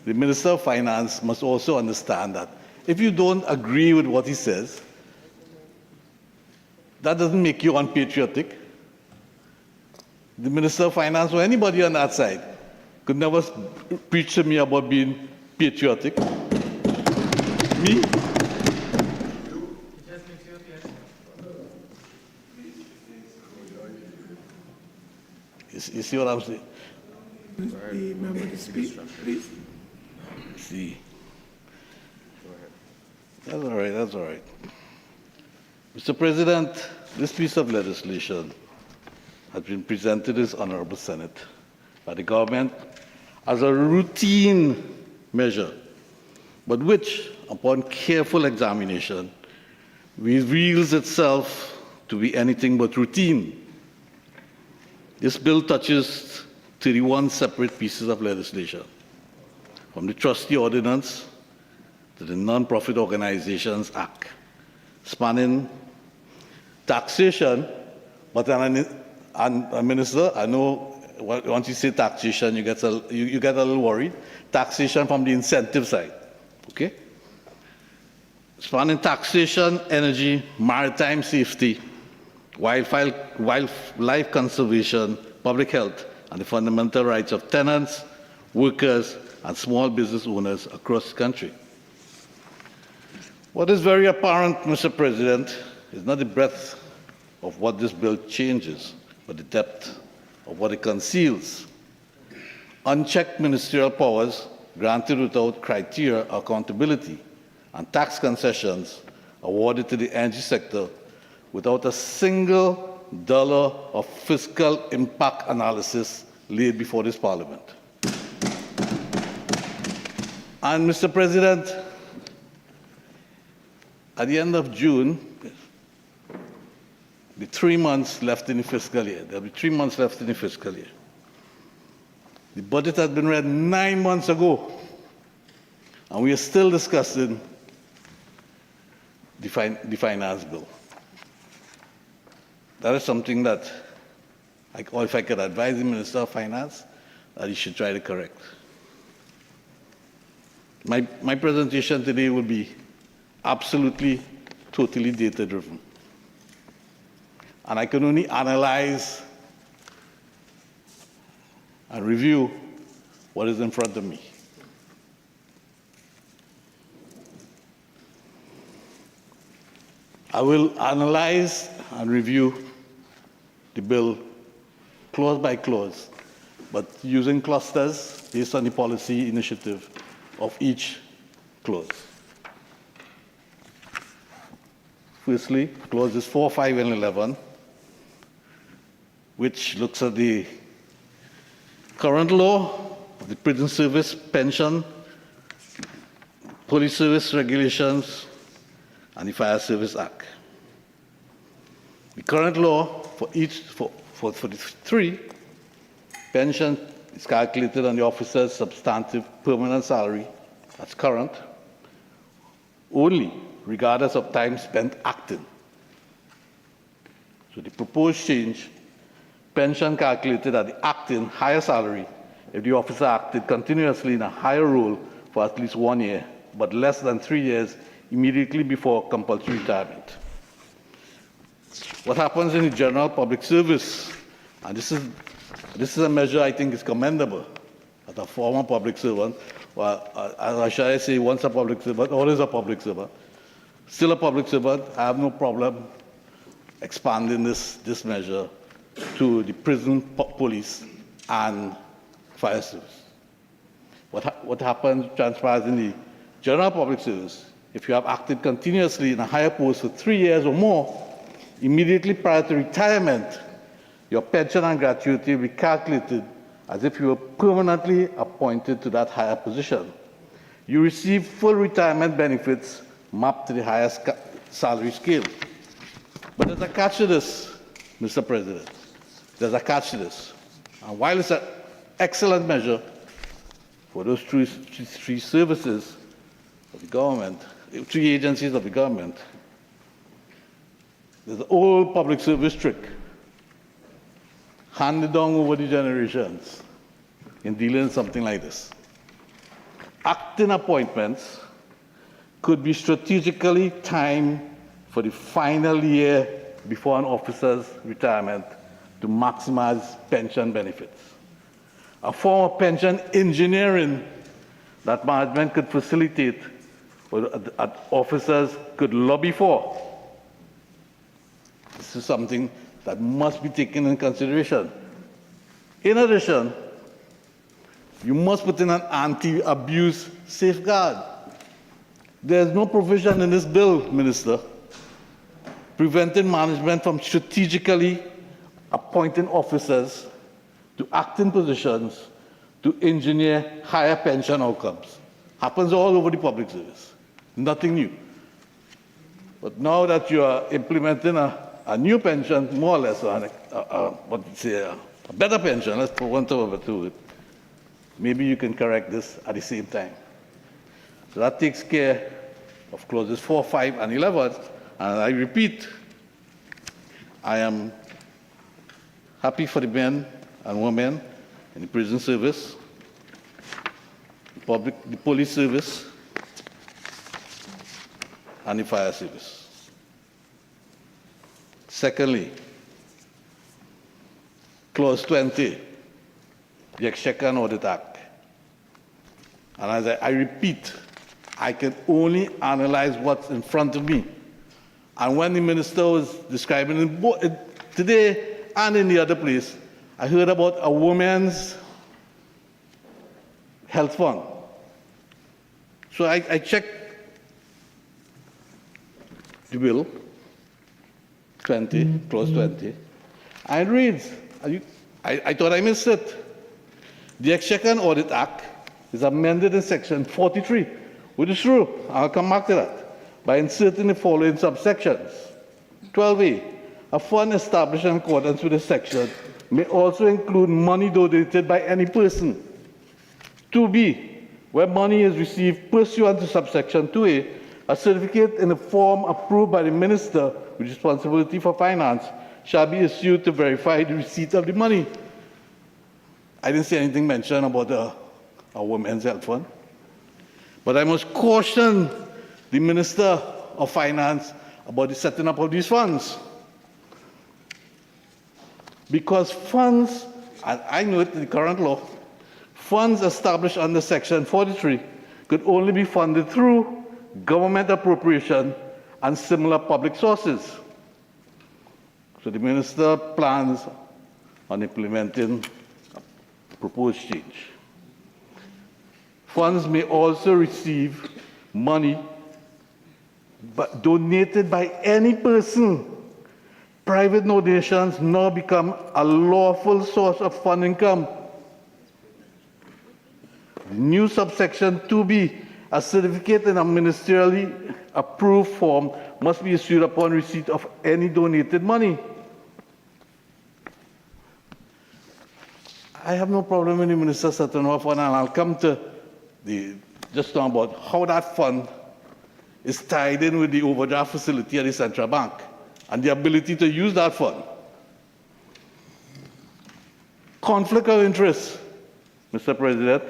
the Minister of Finance must also understand that if you don't agree with what he says, that doesn't make you unpatriotic. The Minister of Finance or anybody on that side could never preach to me about being patriotic. Me? You see what I'm saying? The member to speak, please. See. That's all right, that's all right. Mr. President, this piece of legislation has been presented to this Honorable Senate by the government as a routine measure, but which, upon careful examination, reveals itself to be anything but routine. This bill touches 31 separate pieces of legislation. from the Trustee Ordinance to the Non-Profit Organizations Act, spanning taxation, but Minister, I know once you say taxation, you get a little worried. Taxation from the incentive side, okay? Spanning taxation, energy, maritime safety, wildlife conservation, public health, and the fundamental rights of tenants, workers, and small business owners across the country. What is very apparent, Mr. President, is not the breadth of what this bill changes, but the depth of what it conceals. Unchecked ministerial powers granted without criteria or accountability, and tax concessions awarded to the energy sector without a single dollar of fiscal impact analysis laid before this Parliament. And Mr. President, at the end of June, the 3 months left in the fiscal year, there'll be 3 months left in the fiscal year. The budget had been read 9 months ago, and we are still discussing the finance bill. That is something that, or if I could advise the Minister of Finance, that he should try to correct. My presentation today will be absolutely, totally data-driven. And I can only analyze and review what is in front of me. I will analyze and review the bill clause by clause, but using clusters based on the policy initiative of each clause. Firstly, clauses 4, 5, and 11, which looks at the current law of the prison service, pension, police service regulations, and the Fire Service Act. The current law for the three, pension is calculated on the officer's substantive permanent salary, that's current, only regardless of time spent acting. So the proposed change, pension calculated at the acting higher salary if the officer acted continuously in a higher role for at least 1 year, but less than 3 years immediately before compulsory retirement. What happens in the general public service, and this is a measure I think is commendable as a former public servant, or shall I say once a public servant, always a public servant, still a public servant. I have no problem expanding this measure to the prison, police, and fire service. What happens, transpires in the general public service, if you have acted continuously in a higher post for 3 years or more, immediately prior to retirement, your pension and gratuity will be calculated as if you were permanently appointed to that higher position. You receive full retirement benefits mapped to the highest salary scale. But there's a catch to this, Mr. President. There's a catch to this. And while it's an excellent measure for those three services of the government, 3 agencies of the government, there's an old public service trick handed down over the generations in dealing with something like this. Acting appointments could be strategically timed for the final year before an officer's retirement to maximize pension benefits. A form of pension engineering that management could facilitate or that officers could lobby for. This is something that must be taken in consideration. In addition, you must put in an anti-abuse safeguard. There's no provision in this bill, Minister, preventing management from strategically appointing officers to acting positions to engineer higher pension outcomes. Happens all over the public service. Nothing new. But now that you are implementing a new pension, more or less, a better pension, let's put one to it, Maybe you can correct this at the same time. So that takes care of clauses 4, 5, and 11. And I repeat, I am happy for the men and women in the prison service, the police service, and the fire service. Secondly, clause 20, the Exchequer and Audit Act. And as I repeat, I can only analyze what's in front of me. And when the minister was describing it today and in the other place, I heard about a women's health fund. So I checked the bill, 20, clause 20, and it reads, I thought I missed it. The Exchequer and Audit Act is amended in section 43, which is true, I'll come back to that, by inserting the following subsections. 12A, a fund established in accordance with this section may also include money donated by any person. 2B, where money is received pursuant to subsection 2A, a certificate in the form approved by the minister with responsibility for finance shall be issued to verify the receipt of the money. I didn't see anything mentioned about a women's health fund. But I must caution the Minister of Finance about the setting up of these funds. Because funds, and I know it in the current law, funds established under Section 43 could only be funded through government appropriation and similar public sources. So the Minister plans on implementing a proposed change. Funds may also receive money but donated by any person. Private donations now become a lawful source of fund income. New subsection 2B, a certificate in a ministerially approved form must be issued upon receipt of any donated money. I have no problem with the minister setting up one, and I'll come to just now about how that fund is tied in with the overdraft facility at the central bank and the ability to use that fund. Conflict of interest, Mr. President.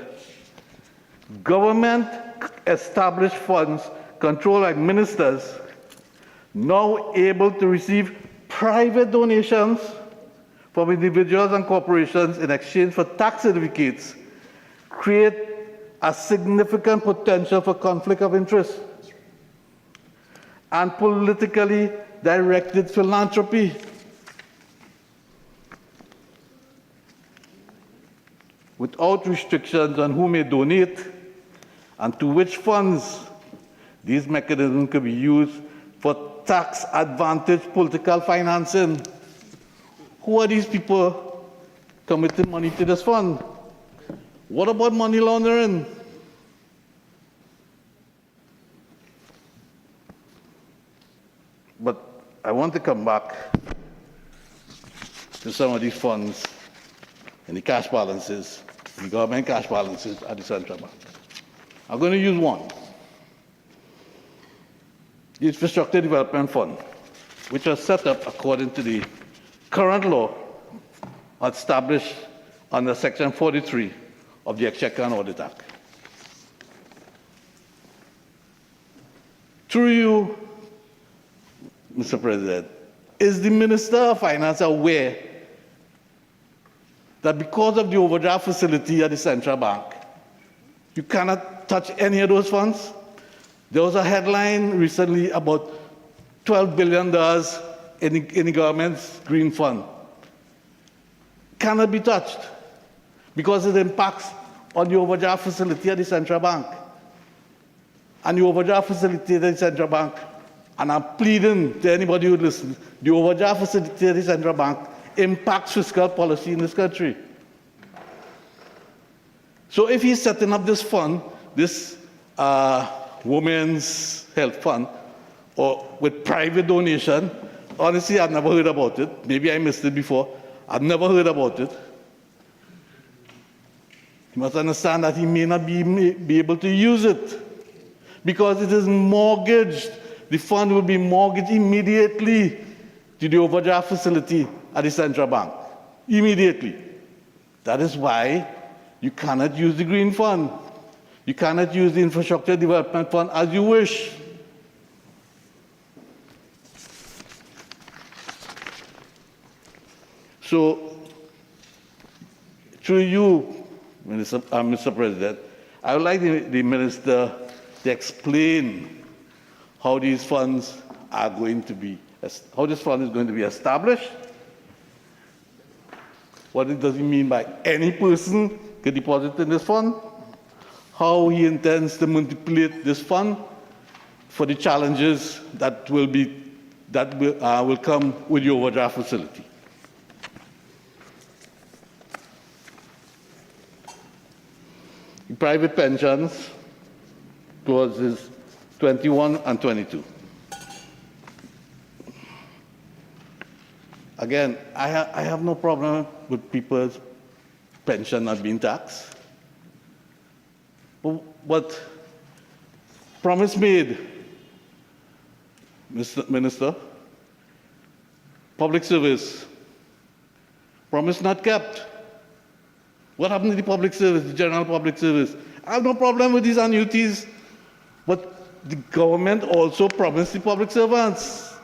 Government established funds controlled by ministers now able to receive private donations from individuals and corporations in exchange for tax certificates create a significant potential for conflict of interest and politically directed philanthropy. Without restrictions on who may donate and to which funds, these mechanisms could be used for tax advantage political financing. Who are these people committing money to this fund? What about money laundering? But I want to come back to some of these funds and the cash balances, the government cash balances at the central bank. I'm going to use one. The Infrastructure Development Fund, which was set up according to the current law established under Section 43 of the Exchequer and Audit Act. Through you, Mr. President, is the Minister of Finance aware that because of the overdraft facility at the central bank, you cannot touch any of those funds? There was a headline recently about $12 billion in the government's green fund. Cannot be touched because it impacts on the overdraft facility at the central bank. And the overdraft facility at the central bank, and I'm pleading to anybody who listens, the overdraft facility at the central bank impacts fiscal policy in this country. So if he's setting up this fund, this women's health fund, or with private donation, honestly, I've never heard about it. Maybe I missed it before. I've never heard about it. he must understand that he may not be able to use it because it is mortgaged. The fund will be mortgaged immediately to the overdraft facility at the central bank. Immediately. That is why you cannot use the green fund. You cannot use the infrastructure development fund as you wish. So, through you, Mr. President, I would like the Minister to explain how these funds are going to be, how this fund is going to be established. What does he mean by any person can deposit in this fund? How he intends to manipulate this fund for the challenges that will come with the overdraft facility. Private pensions, clauses 21 and 22. Again, I have no problem with people's pension not being taxed. But promise made, Mr. Minister, public service, promise not kept. What happened to the public service, the general public service? I have no problem with these annuities, but the government also promised the public servants.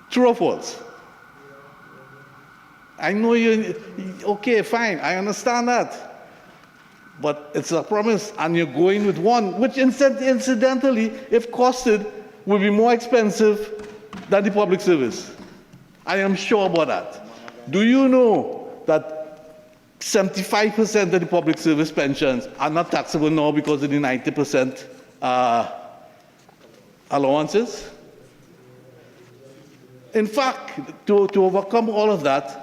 True or false? I know you, okay, fine, I understand that. But it's a promise, and you're going with one, which incidentally, if costed, will be more expensive than the public service. I am sure about that. Do you know that 75% of the public service pensions are not taxable now because of the 90% allowances? In fact, to overcome all of that,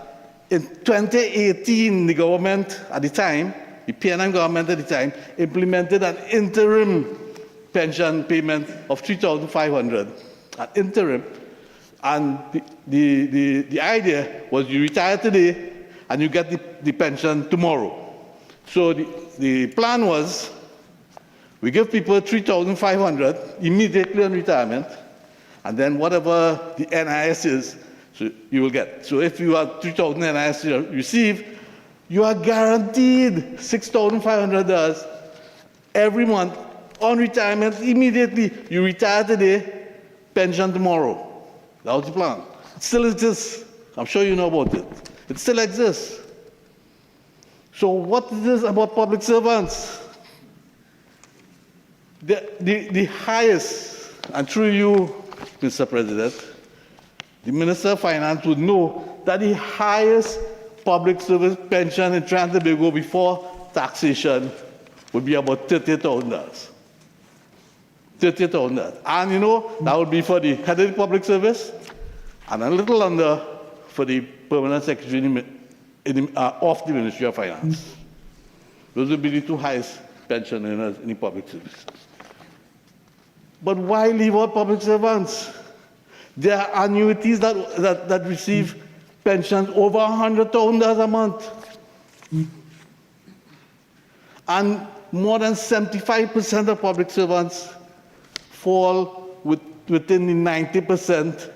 in 2018, the government at the time, the PNM government at the time, implemented an interim pension payment of $3,500, an interim. And the idea was you retire today and you get the pension tomorrow. So the plan was we give people $3,500 immediately on retirement, and then whatever the NIS is, so you will get. So if you have $3,000 NIS to receive, you are guaranteed $6,500 every month on retirement immediately. You retire today, pension tomorrow. That was the plan. It still exists. I'm sure you know about it. It still exists. So what is this about public servants? The highest, and through you, Mr. President, the Minister of Finance would know that the highest public service pension in Trinidad and Tobago before taxation would be about $30,000. $30,000. And you know, that would be for the head of the public service and a little under for the permanent secretary of the Ministry of Finance. Those would be the two highest pension earners in the public service. But why leave out public servants? There are annuities that receive pensions over $100,000 a month. And more than 75% of public servants fall within the 90%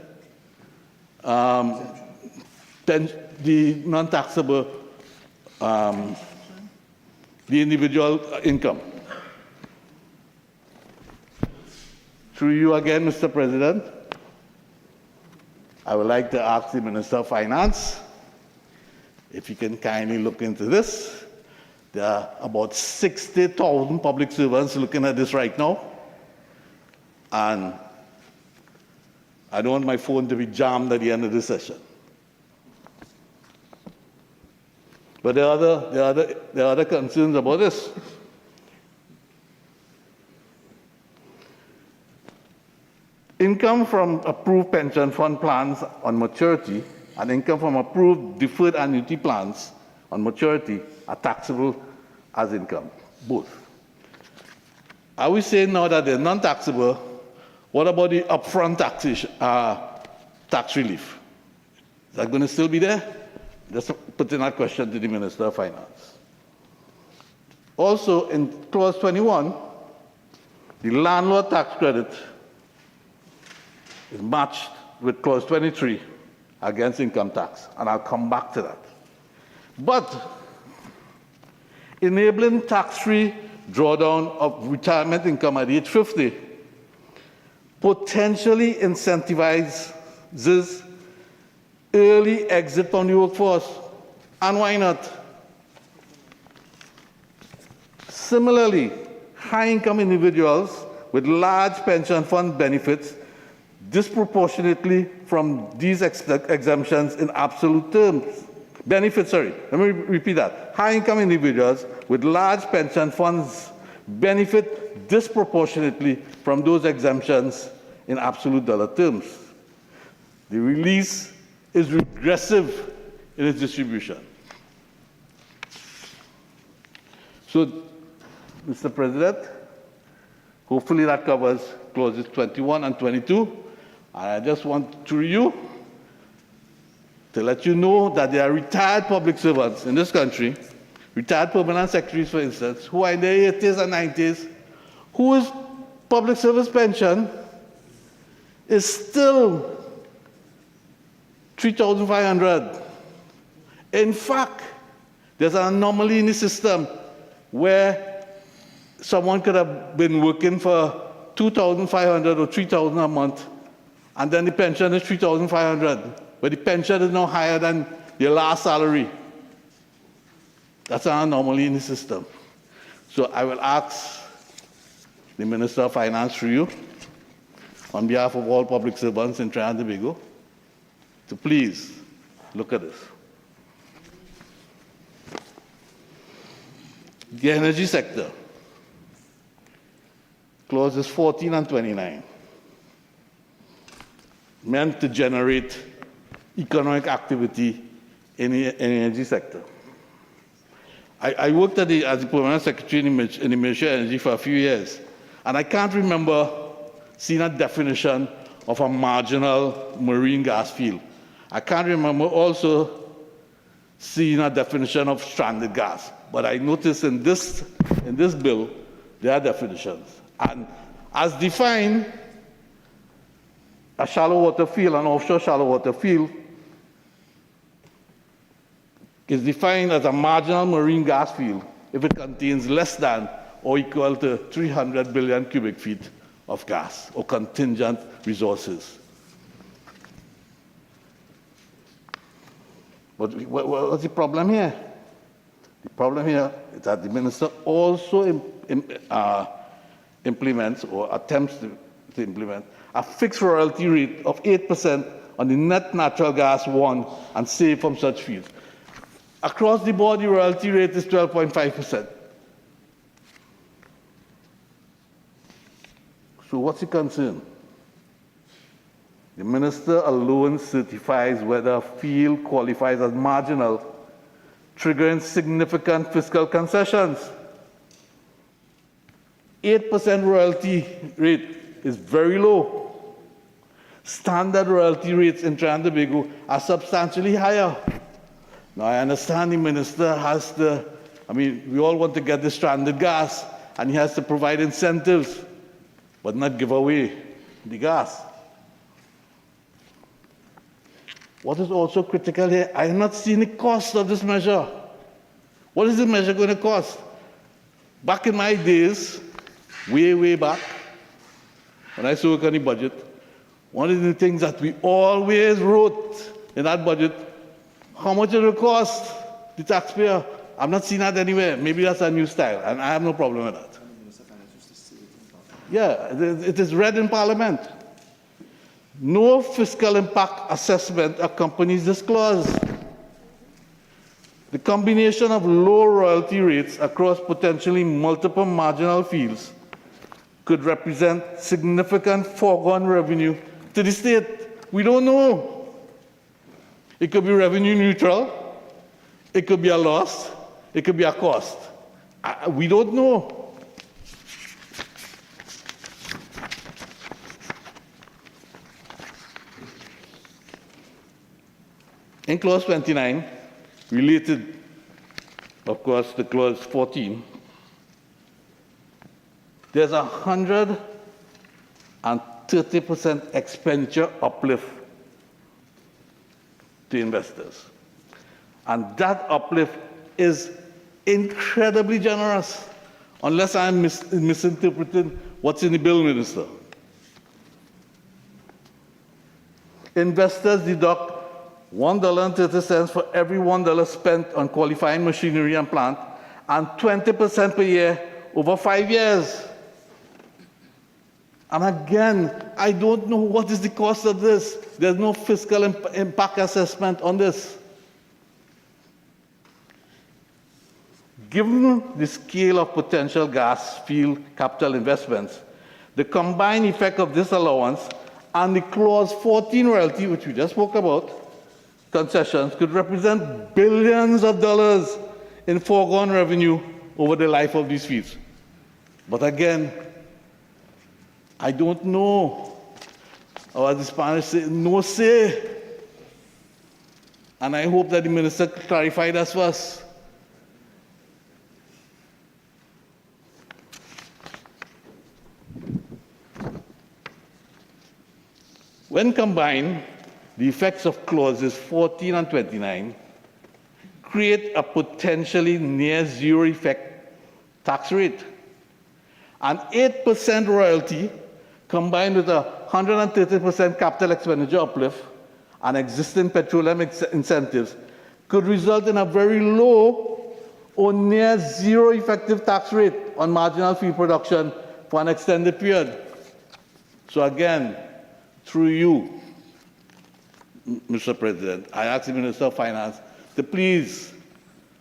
the non-taxable, the individual income. Through you again, Mr. President, I would like to ask the Minister of Finance if he can kindly look into this. There are about 60,000 public servants looking at this right now. And I don't want my phone to be jammed at the end of the session. But there are other concerns about this. Income from approved pension fund plans on maturity and income from approved deferred annuity plans on maturity are taxable as income, both. Are we saying now that they're non-taxable? What about the upfront taxation, tax relief? Is that going to still be there? Just putting that question to the Minister of Finance. Also, in clause 21, the landlord tax credit is matched with clause 23 against income tax, and I'll come back to that. But enabling tax-free drawdown of retirement income at age 50 potentially incentivizes early exit from the workforce. And why not? Similarly, high-income individuals with large pension fund benefits disproportionately from these exemptions in absolute terms. Benefits, sorry, let me repeat that. High-income individuals with large pension funds benefit disproportionately from those exemptions in absolute dollar terms. The release is regressive in its distribution. So, Mr. President, hopefully that covers clauses 21 and 22. And I just want through you to let you know that there are retired public servants in this country, retired permanent secretaries, for instance, who are in their 80s and 90s, whose public service pension is still $3,500. In fact, there's an anomaly in the system where someone could have been working for $2,500 or $3,000 a month, and then the pension is $3,500, but the pension is now higher than your last salary. That's an anomaly in the system. So I will ask the Minister of Finance through you, on behalf of all public servants in Trinidad and Tobago, to please look at this. The energy sector, clauses 14 and 29, meant to generate economic activity in the energy sector. I worked as the permanent secretary in the Ministry of Energy for a few years, and I can't remember seeing a definition of a marginal marine gas field. I can't remember also seeing a definition of stranded gas. But I noticed in this bill, there are definitions. And as defined, a shallow water field, an offshore shallow water field, is defined as a marginal marine gas field if it contains less than or equal to 300 billion cubic feet of gas or contingent resources. But what's the problem here? The problem here is that the minister also implements or attempts to implement a fixed royalty rate of 8% on the net natural gas won and saved from such fields. Across the board, the royalty rate is 12.5%. So what's the concern? The minister alone certifies whether a field qualifies as marginal, triggering significant fiscal concessions. 8% royalty rate is very low. Standard royalty rates in Trinidad and Tobago are substantially higher. Now, I understand the minister has to, we all want to get the stranded gas, and he has to provide incentives, but not give away the gas. What is also critical here, I have not seen the cost of this measure. What is the measure going to cost? Back in my days, way back, when I used to work on the budget, one of the things that we always wrote in that budget, how much it will cost the taxpayer. I've not seen that anywhere. Maybe that's a new style, and I have no problem with that. Yeah, it is read in Parliament. No fiscal impact assessment accompanies this clause. The combination of low royalty rates across potentially multiple marginal fields could represent significant foregone revenue to the state. We don't know. It could be revenue neutral, it could be a loss, it could be a cost. We don't know. In clause 29, related, of course, to clause 14, there's 130% expenditure uplift to investors. And that uplift is incredibly generous, unless I'm misinterpreting what's in the bill, Minister. Investors deduct $1.30 for every $1 spent on qualifying machinery and plant, and 20% per year over 5 years. And again, I don't know what is the cost of this. There's no fiscal impact assessment on this. Given the scale of potential gas field capital investments, the combined effect of this allowance and the Clause 14 royalty, which we just spoke about, concessions, could represent billions of dollars in foregone revenue over the life of these fields. But again, I don't know. Or as the Spanish say, no say. And I hope that the minister clarified that for us. When combined, the effects of clauses 14 and 29 create a potentially near zero effect tax rate. An 8% royalty combined with a 130% capital expenditure uplift and existing petroleum incentives could result in a very low or near zero effective tax rate on marginal fuel production for an extended period. So again, through you, Mr. President, I ask the Minister of Finance to please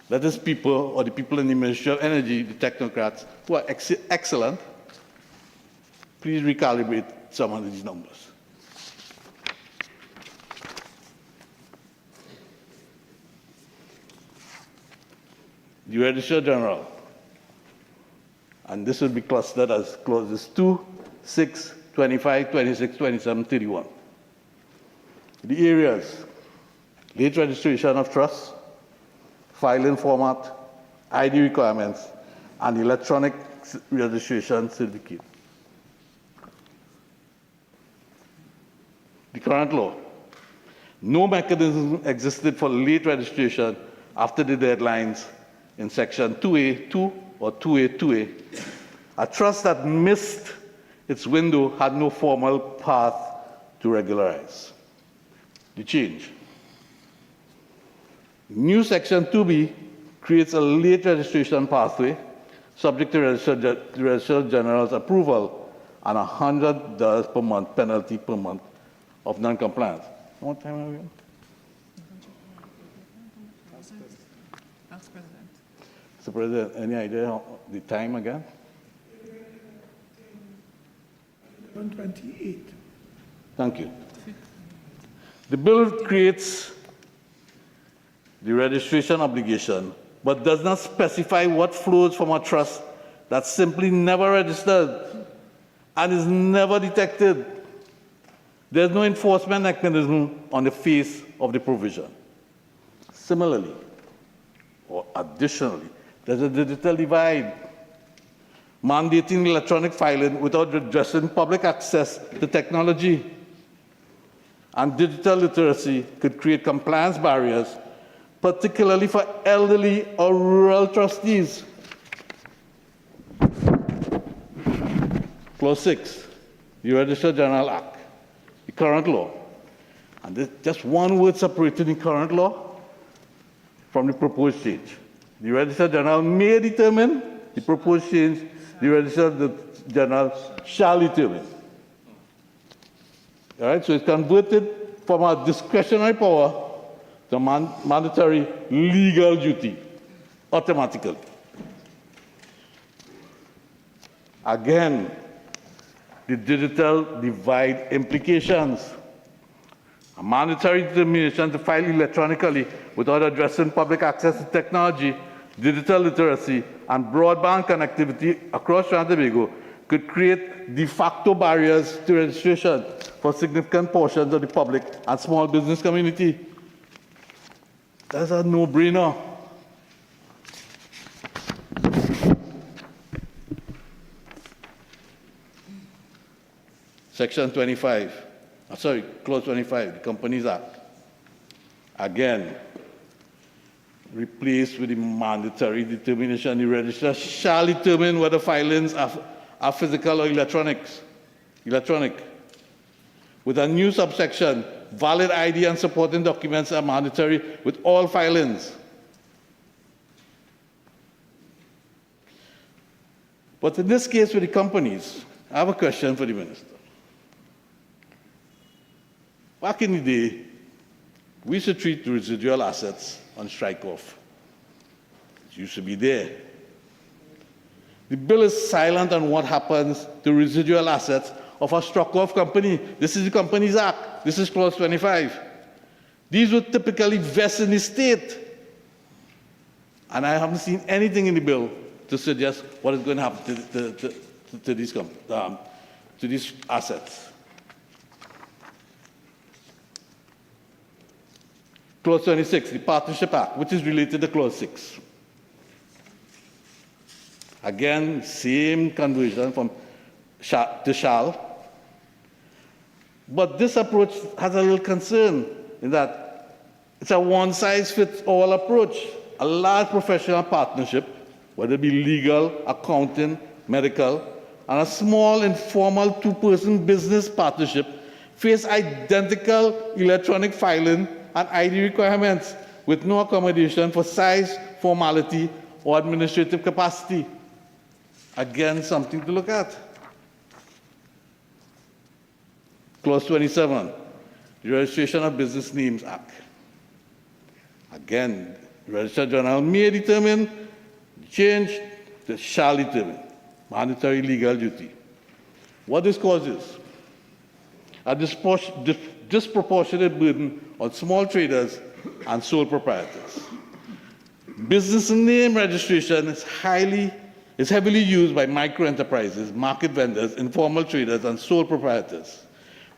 let his people, or the people in the Ministry of Energy, the technocrats, who are excellent, please recalibrate some of these numbers. The Registrar General, and this will be clustered as clauses 2, 6, 25, 26, 27, 31. The areas: late registration of trusts, filing format, ID requirements, and electronic registration certificate. The current law: no mechanism existed for late registration after the deadlines in Section 2A2 or 2A2A. A trust that missed its window had no formal path to regularize. The change: new Section 2B creates a late registration pathway subject to Registrar General's approval and a $100 per month penalty per month of non-compliance. What time are we on? Mr. President, any idea how the time again? 128. Thank you. The bill creates the registration obligation, but does not specify what flows from a trust that's simply never registered and is never detected. There's no enforcement mechanism on the face of the provision. Similarly, or additionally, there's a digital divide, mandating electronic filing without addressing public access to technology. And digital literacy could create compliance barriers, particularly for elderly or rural trustees. Clause 6, the Registrar General Act, the current law. And there's just one word separating the current law from the proposed change. The Registrar General may determine the proposed change. The Registrar General shall determine. All right, so it's converted from a discretionary power to mandatory legal duty automatically. Again, the digital divide implications. A mandatory determination to file electronically without addressing public access to technology, digital literacy, and broadband connectivity across Trinidad and Tobago could create de facto barriers to registration for significant portions of the public and small business community. That's a no-brainer. Section 25, Clause 25, the Companies Act, again, replaced with the mandatory determination. The registrar shall determine whether filings are physical or electronic. With a new subsection, valid ID and supporting documents are mandatory with all filings. But in this case with the companies, I have a question for the minister. Back in the day, we used to treat the residual assets on strike-off. It used to be there. The bill is silent on what happens to residual assets of a struck-off company. This is the Companies Act. This is Clause 25. These would typically vest in the state. And I haven't seen anything in the bill to suggest what is going to happen to these assets. Clause 26, the Partnership Act, which is related to Clause 6. Again, same conversion from to shall. But this approach has a little concern in that it's a one-size-fits-all approach. A large professional partnership, whether it be legal, accounting, medical, and a small informal two-person business partnership face identical electronic filing and ID requirements with no accommodation for size, formality, or administrative capacity. Again, something to look at. Clause 27, the Registration of Business Names Act. Again, the Registrar General may determine the change to shall determine, mandatory legal duty. What this causes? A disproportionate burden on small traders and sole proprietors. Business name registration is heavily used by micro-enterprises, market vendors, informal traders, and sole proprietors.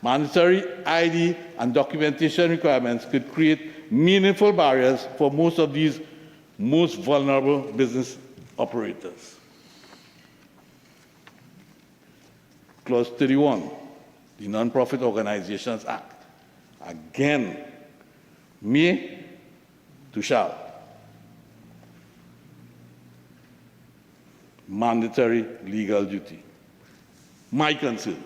Mandatory ID and documentation requirements could create meaningful barriers for most of these most vulnerable business operators. Clause 31, the Non-Profit Organizations Act. Again, may to shall. Mandatory legal duty. My concern,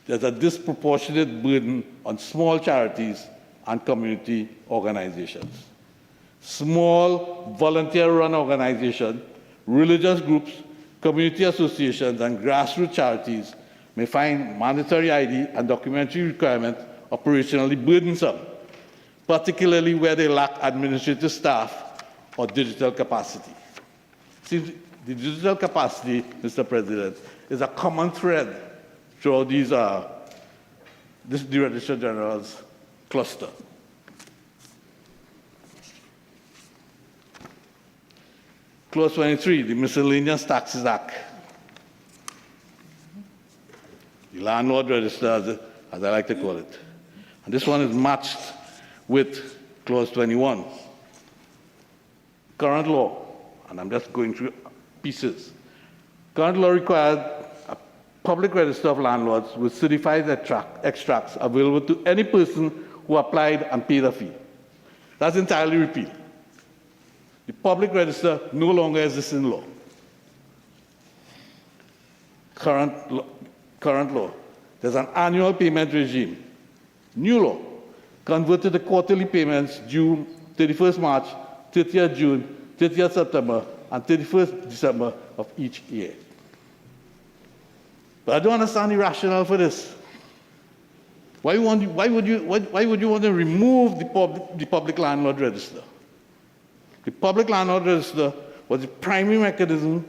there's a disproportionate burden on small charities and community organizations. Small volunteer-run organizations, religious groups, community associations, and grassroots charities may find mandatory ID and documentary requirements operationally burdensome, particularly where they lack administrative staff or digital capacity. See, the digital capacity, Mr. President, is a common thread throughout the Registrar General's cluster. Clause 23, the Miscellaneous Taxes Act. The landlord register, as I like to call it. And this one is matched with Clause 21. Current law, and I'm just going through pieces. Current law requires a public register of landlords with certified extracts available to any person who applied and paid a fee. That's entirely repealed. The public register no longer exists in law. Current law. There's an annual payment regime. New law. Converted to quarterly payments due 31st March, 30th June, 30th September, and 31st December of each year. But I don't understand the rationale for this. Why would you want to remove the public landlord register? The public landlord register was the primary mechanism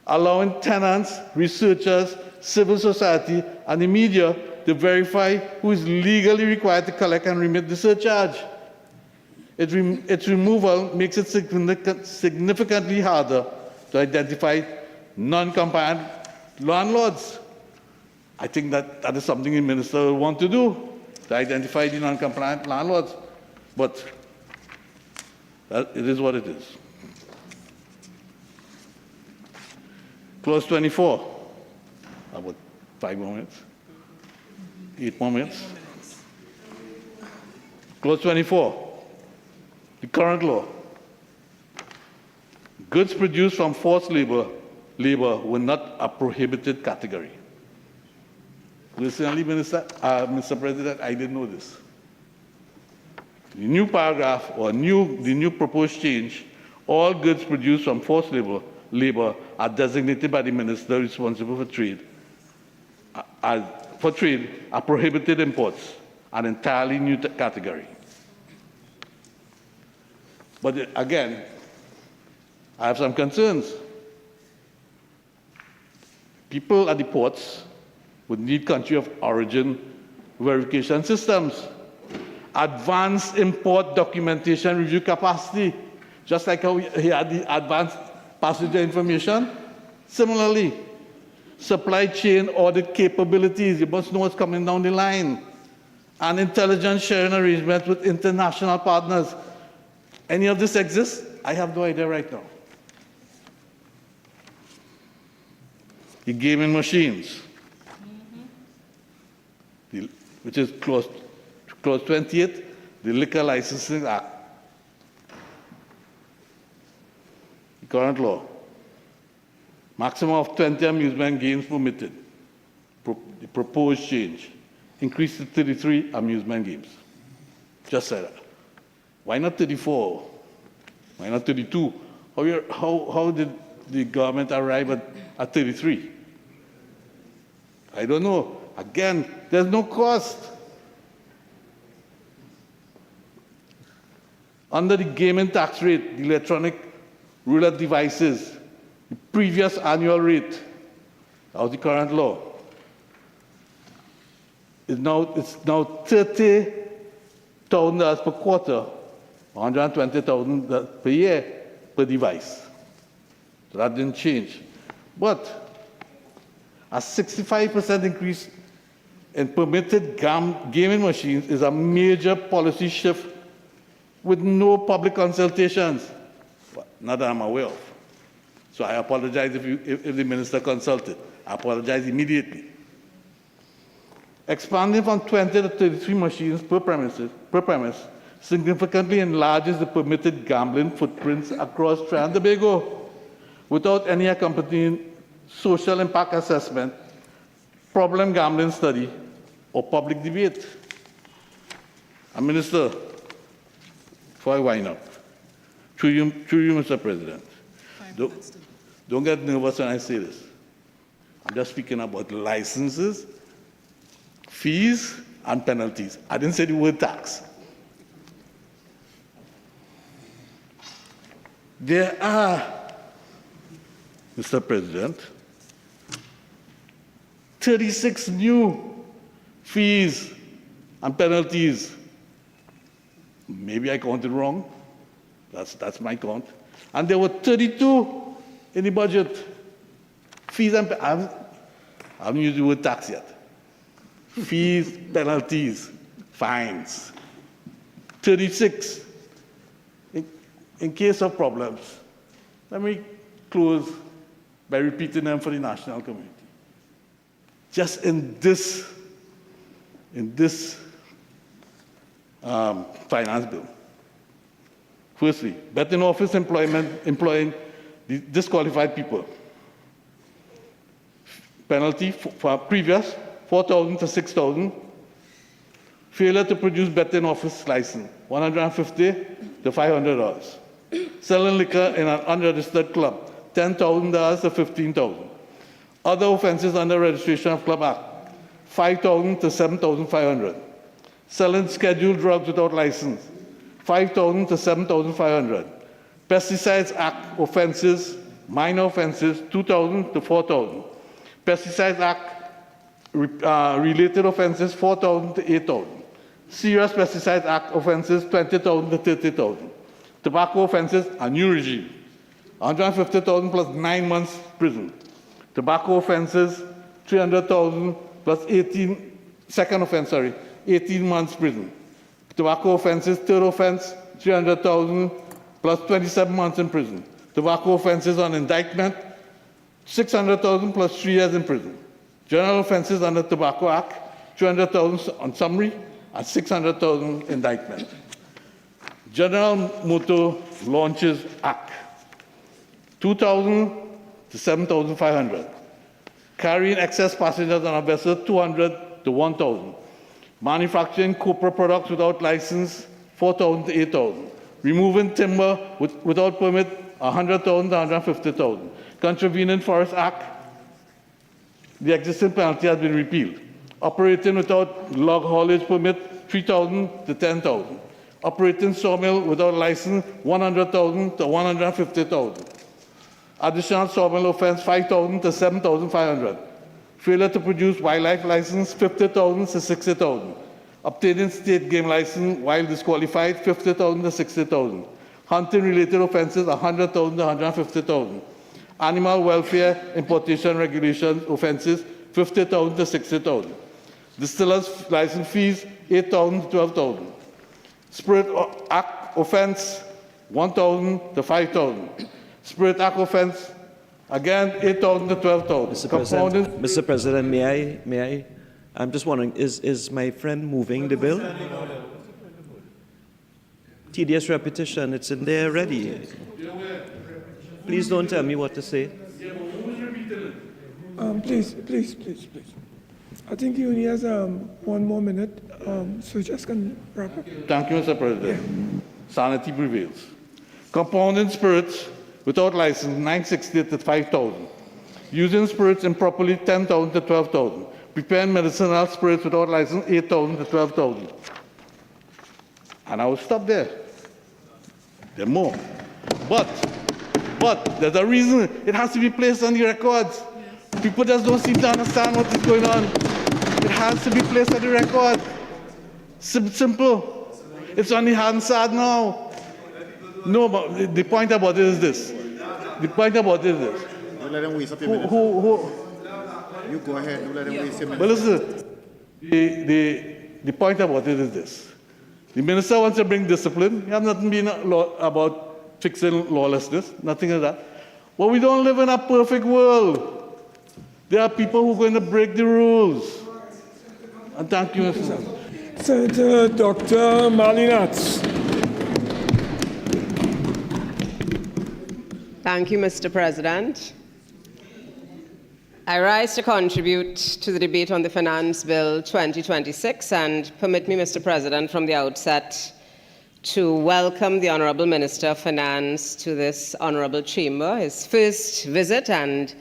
allowing tenants, researchers, civil society, and the media to verify who is legally required to collect and remit the surcharge. Its removal makes it significantly harder to identify non-compliant landlords. I think that is something the minister will want to do, to identify the non-compliant landlords. But it is what it is. Clause 24, about 5 more minutes? 8 more minutes? Clause 24, the current law. Goods produced from forced labor were not a prohibited category. Personally, Mr. President, I didn't know this. The new paragraph or the new proposed change, all goods produced from forced labor are designated by the minister responsible for trade are prohibited imports, an entirely new category. But again, I have some concerns. People at the ports would need country of origin verification systems, advanced import documentation review capacity, just like how he had the advanced passenger information. Similarly, supply chain audit capabilities, you must know what's coming down the line, and intelligence sharing arrangements with international partners. Any of this exists? I have no idea right now. The gaming machines, which is clause 28, the Liquor Licensing Act. The current law, maximum of 20 amusement games permitted. The proposed change, increased to 33 amusement games. Just like that. Why not 34? Why not 32? How did the government arrive at 33? I don't know. Again, there's no cost. Under the gaming tax rate, the electronic roulette devices, the previous annual rate of the current law is now $30,000 per quarter, $120,000 per year per device. So that didn't change. But a 65% increase in permitted gaming machines is a major policy shift with no public consultations, not that I'm aware of. So I apologize if the minister consulted. I apologize immediately. Expanding from 20 to 33 machines per premise significantly enlarges the permitted gambling footprints across Trinidad and Tobago without any accompanying social impact assessment, problem gambling study, or public debate. And Minister, before I wind up, through you, Mr. President, don't get nervous when I say this. I'm just speaking about licenses, fees, and penalties. I didn't say the word tax. There are, Mr. President, 36 new fees and penalties. Maybe I counted wrong. That's my count. And there were 32 in the budget. Fees and I haven't used the word tax yet. Fees, penalties, fines. 36. In case of problems, let me close by repeating them for the national community. Just in this finance bill. Firstly, betting office employing the disqualified people. Penalty for previous, 4,000 to 6,000. Failure to produce betting office license, $150 to $500. Selling liquor in an unregistered club, $10,000 to $15,000. Other offenses under Registration of Club Act, $5,000 to $7,500. Selling scheduled drugs without license, $5,000 to $7,500. Pesticides Act offenses, minor offenses, $2,000 to $4,000. Pesticides Act related offenses, $4,000 to $8,000. Serious Pesticides Act offenses, $20,000 to $30,000. Tobacco offenses, a new regime, $150,000 plus 9 months prison. Tobacco offenses, $300,000 plus 18 months prison. Tobacco offenses, third offense, $300,000 plus 27 months in prison. Tobacco offenses on indictment, $600,000 plus 3 years in prison. General offences under Tobacco Act, 300,000 on summary and 600,000 indictment. General Motor Launches Act, 2,000 to 7,500. Carrying excess passengers on a vessel, 200 to 1,000. Manufacturing copra products without license, 4,000 to 8,000. Removing timber without permit, 100,000 to 150,000. Contravening Forest Act, the existing penalty has been repealed. Operating without log haulage permit, 3,000 to 10,000. Operating sawmill without license, 100,000 to 150,000. Additional sawmill offense, 5,000 to 7,500. Failure to produce wildlife license, 50,000 to 60,000. Obtaining state game license while disqualified, 50,000 to 60,000. Hunting-related offences, 100,000 to 150,000. Animal welfare importation regulation offences, 50,000 to 60,000. Distillers license fees, 8,000 to 12,000. Spirit Act offence, 1,000 to 5,000. Spirit Act offence, again, 8,000 to 12,000. Mr. President, may I? I'm just wondering, is my friend moving the bill? Tedious repetition, it's in there already. Please don't tell me what to say. Please. I think he only has 1 more minute, so just can wrap up. Thank you, Mr. President. Sanity prevails. Compounding spirits without license, 960 to 5,000. Using spirits improperly, 10,000 to 12,000. Preparing medicinal spirits without license, 8,000 to 12,000. And I will stop there. There are more. But there's a reason it has to be placed on the records. People just don't seem to understand what is going on. It has to be placed on the record. Simple. It's on the Hansard now. No, but the point about it is this. Don't let them waste up your minute. You go ahead. Don't let them waste your minute. But listen, the point about it is this. The minister wants to bring discipline. He has nothing been about fixing lawlessness, nothing like that. But we don't live in a perfect world. There are people who are going to break the rules. And thank you, Mr. Senator Dr. Malinats. Thank you, Mr. President. I rise to contribute to the debate on the Finance Bill 2026 and permit me, Mr. President, from the outset to welcome the Honourable Minister of Finance to this Honourable Chamber, his first visit, and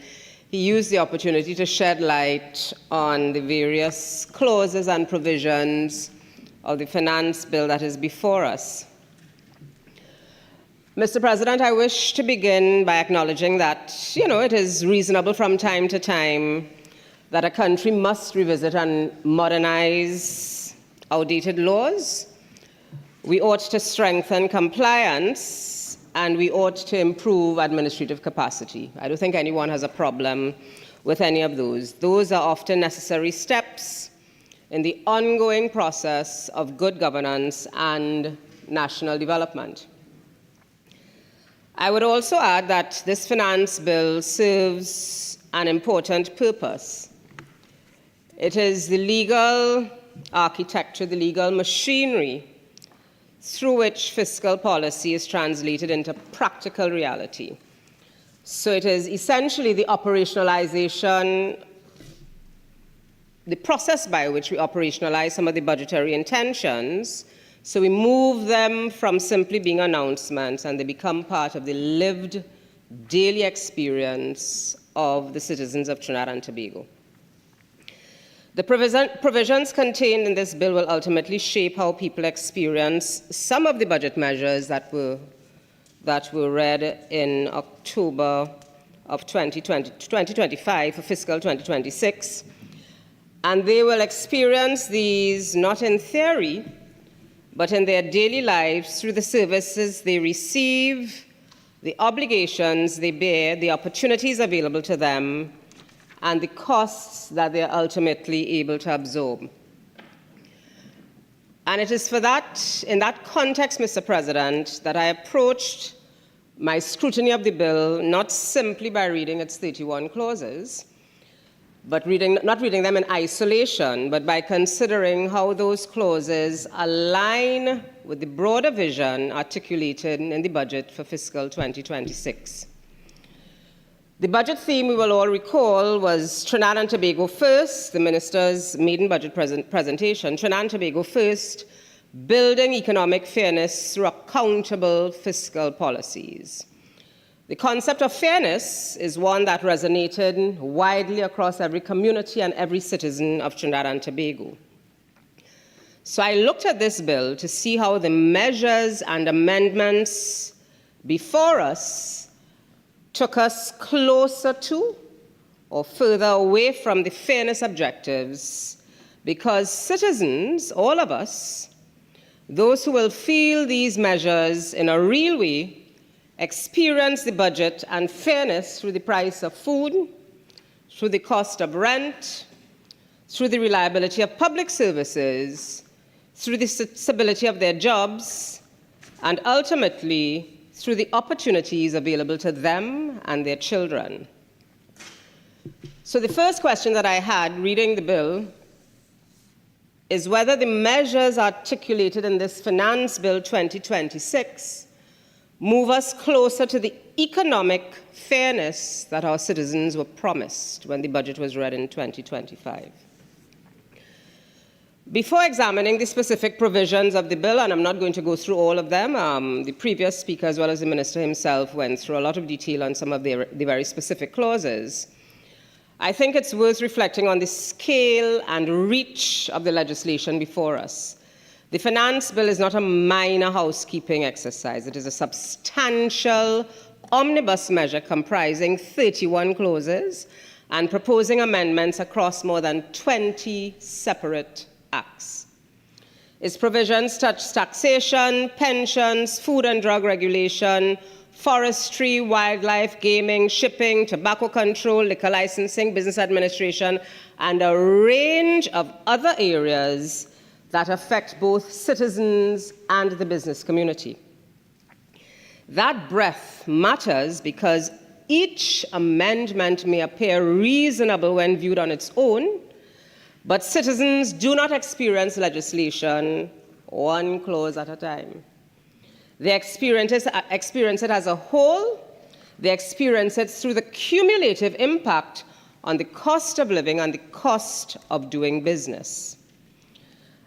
he used the opportunity to shed light on the various clauses and provisions of the Finance Bill that is before us. Mr. President, I wish to begin by acknowledging that, it is reasonable from time to time that a country must revisit and modernize outdated laws. We ought to strengthen compliance, and we ought to improve administrative capacity. I don't think anyone has a problem with any of those. Those are often necessary steps in the ongoing process of good governance and national development. I would also add that this finance bill serves an important purpose. It is the legal architecture, the legal machinery through which fiscal policy is translated into practical reality. So it is essentially the operationalization, the process by which we operationalize some of the budgetary intentions. So we move them from simply being announcements and they become part of the lived daily experience of the citizens of Trinidad and Tobago. The provisions contained in this bill will ultimately shape how people experience some of the budget measures that were read in October of 2025 for fiscal 2026. And they will experience these not in theory, but in their daily lives through the services they receive, the obligations they bear, the opportunities available to them, and the costs that they are ultimately able to absorb. And it is for that, in that context, Mr. President, that I approached my scrutiny of the bill not simply by reading its 31 clauses, but not reading them in isolation, but by considering how those clauses align with the broader vision articulated in the budget for fiscal 2026. The budget theme, we will all recall, was Trinidad and Tobago first, the minister's maiden budget presentation. Trinidad and Tobago first, building economic fairness through accountable fiscal policies. The concept of fairness is one that resonated widely across every community and every citizen of Trinidad and Tobago. So I looked at this bill to see how the measures and amendments before us took us closer to or further away from the fairness objectives, because citizens, all of us, those who will feel these measures in a real way, experience the budget and fairness through the price of food, through the cost of rent, through the reliability of public services, through the stability of their jobs, and ultimately through the opportunities available to them and their children. So the first question that I had reading the bill is whether the measures articulated in this Finance Bill 2026 move us closer to the economic fairness that our citizens were promised when the budget was read in 2025. Before examining the specific provisions of the bill, and I'm not going to go through all of them, the previous speaker as well as the minister himself went through a lot of detail on some of the very specific clauses, I think it's worth reflecting on the scale and reach of the legislation before us. The Finance Bill is not a minor housekeeping exercise. It is a substantial omnibus measure comprising 31 clauses and proposing amendments across more than 20 separate acts. Its provisions touch taxation, pensions, food and drug regulation, forestry, wildlife, gaming, shipping, tobacco control, liquor licensing, business administration, and a range of other areas that affect both citizens and the business community. That breadth matters because each amendment may appear reasonable when viewed on its own, but citizens do not experience legislation one clause at a time. They experience it as a whole. They experience it through the cumulative impact on the cost of living and the cost of doing business.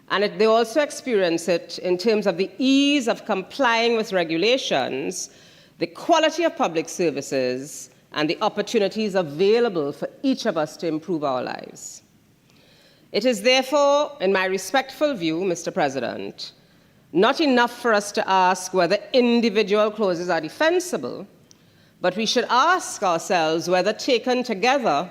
And they also experience it in terms of the ease of complying with regulations, the quality of public services, and the opportunities available for each of us to improve our lives. It is therefore, in my respectful view, Mr. President, not enough for us to ask whether individual clauses are defensible, but we should ask ourselves whether taken together,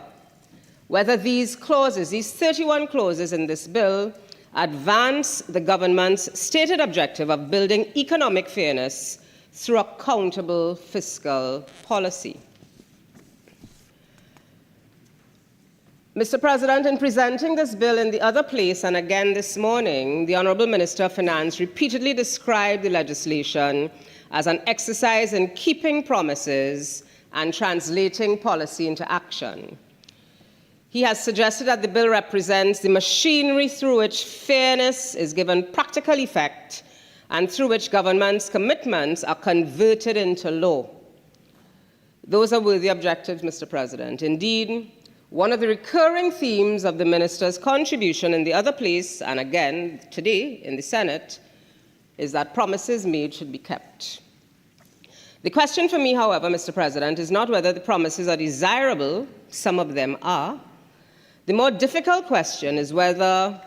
whether these clauses, these 31 clauses in this bill, advance the government's stated objective of building economic fairness through accountable fiscal policy. Mr. President, in presenting this bill in the other place and again this morning, the Honourable Minister of Finance repeatedly described the legislation as an exercise in keeping promises and translating policy into action. He has suggested that the bill represents the machinery through which fairness is given practical effect and through which government's commitments are converted into law. Those are worthy objectives, Mr. President. Indeed, one of the recurring themes of the minister's contribution in the other place, and again today in the Senate, is that promises made should be kept. The question for me, however, Mr. President, is not whether the promises are desirable. Some of them are. The more difficult question is whether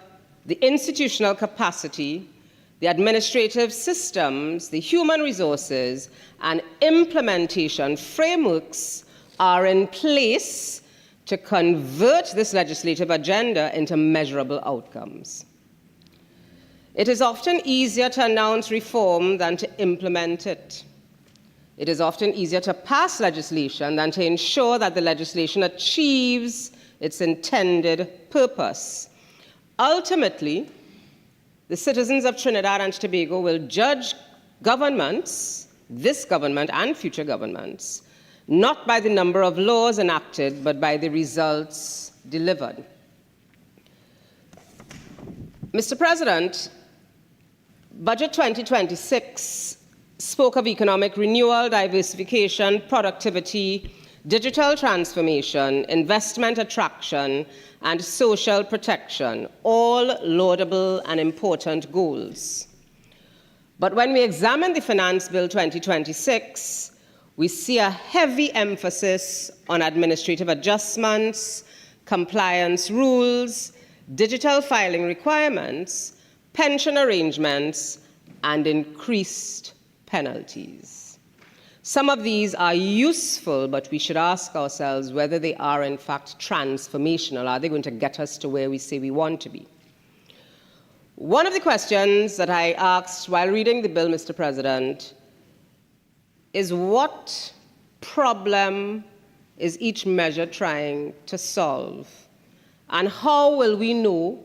the institutional capacity, the administrative systems, the human resources, and implementation frameworks are in place to convert this legislative agenda into measurable outcomes. It is often easier to announce reform than to implement it. It is often easier to pass legislation than to ensure that the legislation achieves its intended purpose. Ultimately, the citizens of Trinidad and Tobago will judge governments, this government and future governments, not by the number of laws enacted, but by the results delivered. Mr. President, Budget 2026 spoke of economic renewal, diversification, productivity, digital transformation, investment attraction, and social protection, all laudable and important goals. But when we examine the Finance Bill 2026, we see a heavy emphasis on administrative adjustments, compliance rules, digital filing requirements, pension arrangements, and increased penalties. Some of these are useful, but we should ask ourselves whether they are in fact transformational. Are they going to get us to where we say we want to be? One of the questions that I asked while reading the bill, Mr. President, is what problem is each measure trying to solve? And how will we know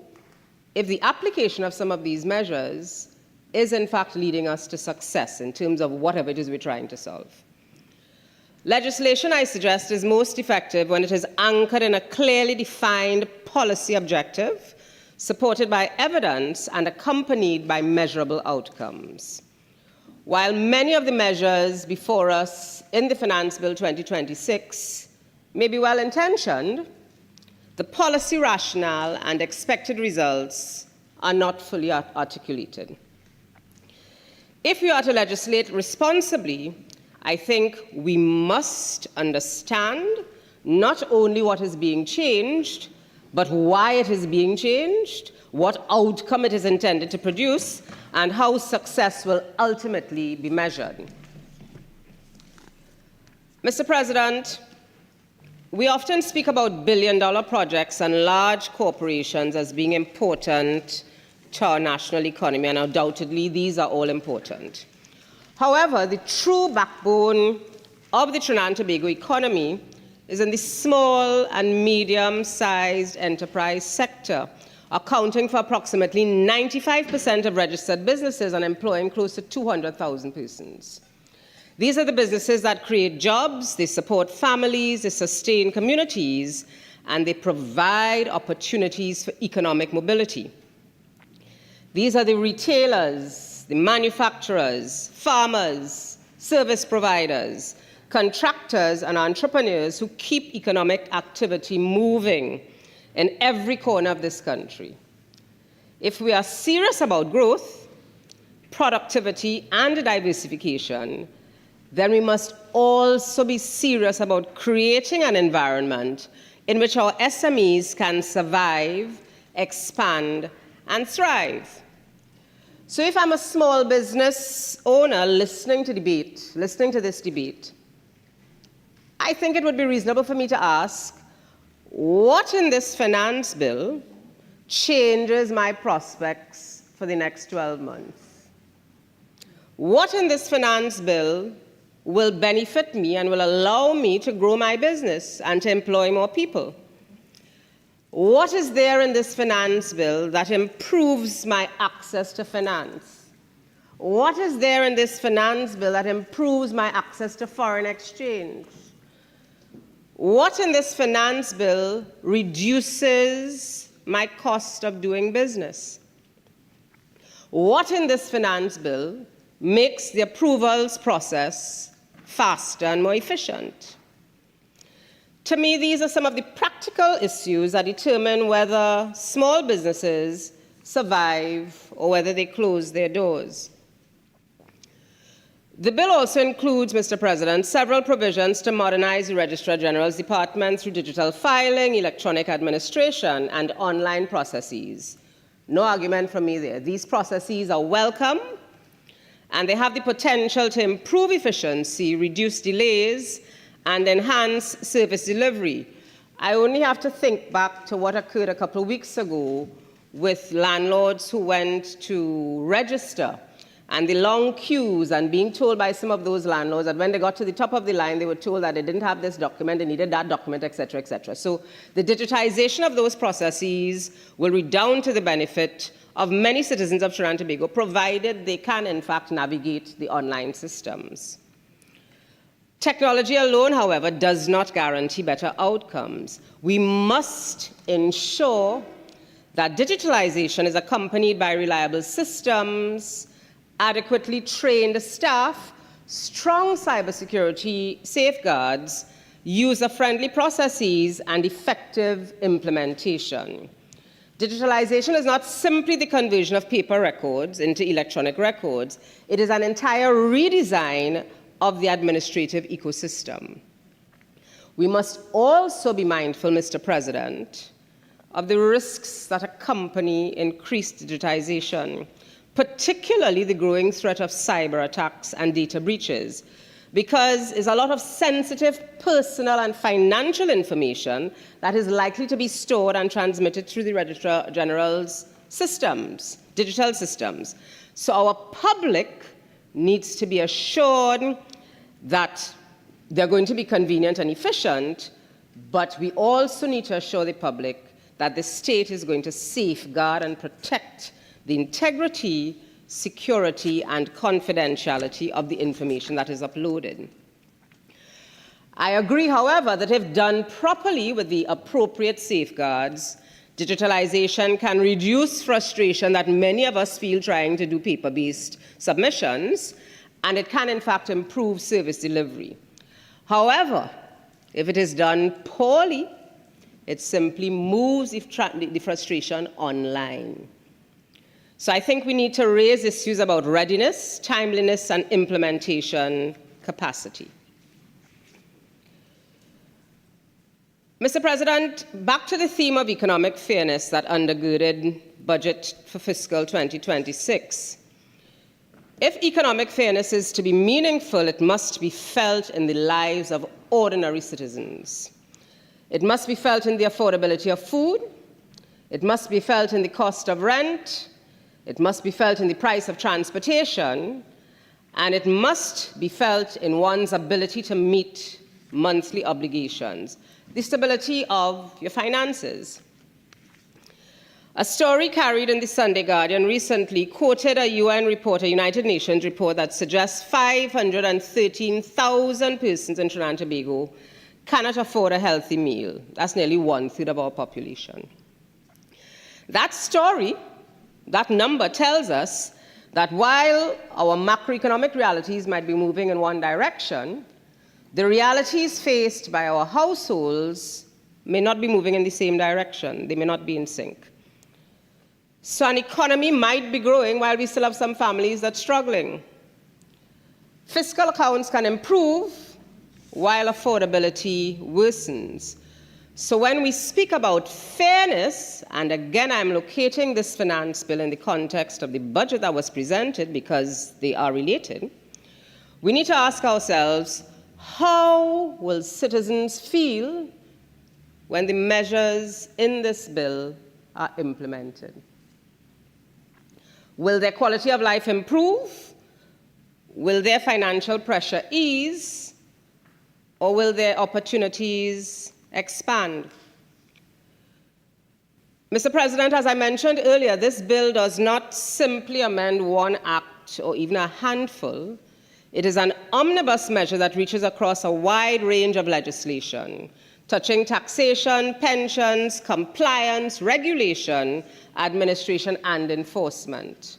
if the application of some of these measures is in fact leading us to success in terms of whatever it is we're trying to solve? Legislation, I suggest, is most effective when it is anchored in a clearly defined policy objective, supported by evidence and accompanied by measurable outcomes. While many of the measures before us in the Finance Bill 2026 may be well-intentioned, the policy rationale and expected results are not fully articulated. If we are to legislate responsibly, I think we must understand not only what is being changed, but why it is being changed, what outcome it is intended to produce, and how success will ultimately be measured. Mr. President, we often speak about billion-dollar projects and large corporations as being important to our national economy, and undoubtedly these are all important. However, the true backbone of the Trinidad and Tobago economy is in the small and medium-sized enterprise sector, accounting for approximately 95% of registered businesses and employing close to 200,000 persons. These are the businesses that create jobs, they support families, they sustain communities, and they provide opportunities for economic mobility. These are the retailers, the manufacturers, farmers, service providers, contractors, and entrepreneurs who keep economic activity moving in every corner of this country. If we are serious about growth, productivity, and diversification, then we must also be serious about creating an environment in which our SMEs can survive, expand, and thrive. So if I'm a small business owner listening to this debate, I think it would be reasonable for me to ask, what in this finance bill changes my prospects for the next 12 months? What in this finance bill will benefit me and will allow me to grow my business and to employ more people? What is there in this finance bill that improves my access to finance? What is there in this finance bill that improves my access to foreign exchange? What in this finance bill reduces my cost of doing business? What in this finance bill makes the approvals process faster and more efficient? To me, these are some of the practical issues that determine whether small businesses survive or whether they close their doors. The bill also includes, Mr. President, several provisions to modernize the Registrar General's Department through digital filing, electronic administration, and online processes. No argument from me there. These processes are welcome, and they have the potential to improve efficiency, reduce delays, and enhance service delivery. I only have to think back to what occurred a couple of weeks ago with landlords who went to register, and the long queues, and being told by some of those landlords that when they got to the top of the line, they were told that they didn't have this document, they needed that document, etc., etc. So the digitization of those processes will redound to the benefit of many citizens of Trinidad and Tobago, provided they can, in fact, navigate the online systems. Technology alone, however, does not guarantee better outcomes. We must ensure that digitalization is accompanied by reliable systems, adequately trained staff, strong cybersecurity safeguards, user-friendly processes, and effective implementation. Digitalization is not simply the conversion of paper records into electronic records. It is an entire redesign of the administrative ecosystem. We must also be mindful, Mr. President, of the risks that accompany increased digitization, particularly the growing threat of cyber attacks and data breaches, because there's a lot of sensitive personal and financial information that is likely to be stored and transmitted through the Registrar General's systems, digital systems. So our public needs to be assured that they're going to be convenient and efficient, but we also need to assure the public that the state is going to safeguard and protect the integrity, security, and confidentiality of the information that is uploaded. I agree, however, that if done properly with the appropriate safeguards, digitalization can reduce frustration that many of us feel trying to do paper-based submissions, and it can, in fact, improve service delivery. However, if it is done poorly, it simply moves the frustration online. So I think we need to raise issues about readiness, timeliness, and implementation capacity. Mr. President, back to the theme of economic fairness that undergirded budget for fiscal 2026. If economic fairness is to be meaningful, it must be felt in the lives of ordinary citizens. It must be felt in the affordability of food. It must be felt in the cost of rent. It must be felt in the price of transportation. And it must be felt in one's ability to meet monthly obligations, the stability of your finances. A story carried in the Sunday Guardian recently quoted a UN report, a United Nations report, that suggests 513,000 persons in Trinidad and Tobago cannot afford a healthy meal. That's nearly 1/3 of our population. That story, that number tells us that while our macroeconomic realities might be moving in one direction, the realities faced by our households may not be moving in the same direction. They may not be in sync. So an economy might be growing while we still have some families that are struggling. Fiscal accounts can improve while affordability worsens. So when we speak about fairness, and again I'm locating this finance bill in the context of the budget that was presented because they are related, we need to ask ourselves, how will citizens feel when the measures in this bill are implemented? Will their quality of life improve? Will their financial pressure ease? Or will their opportunities expand? Mr. President, as I mentioned earlier, this bill does not simply amend one act or even a handful. It is an omnibus measure that reaches across a wide range of legislation, touching taxation, pensions, compliance, regulation, administration, and enforcement.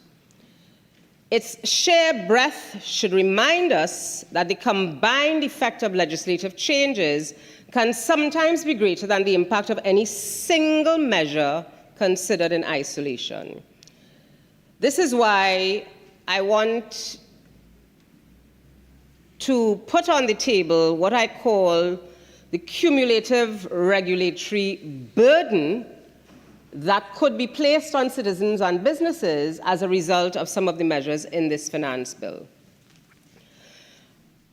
Its sheer breadth should remind us that the combined effect of legislative changes can sometimes be greater than the impact of any single measure considered in isolation. This is why I want to put on the table what I call the cumulative regulatory burden that could be placed on citizens and businesses as a result of some of the measures in this finance bill.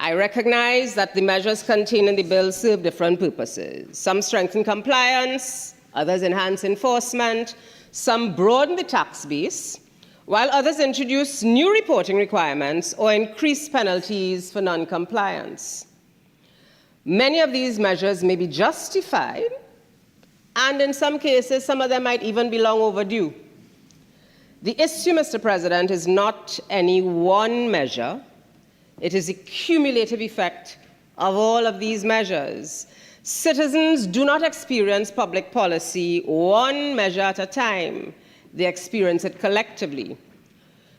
I recognize that the measures contained in the bill serve different purposes. Some strengthen compliance, others enhance enforcement, some broaden the tax base, while others introduce new reporting requirements or increase penalties for non-compliance. Many of these measures may be justified, and in some cases, some of them might even be long overdue. The issue, Mr. President, is not any one measure. It is the cumulative effect of all of these measures. Citizens do not experience public policy one measure at a time. They experience it collectively.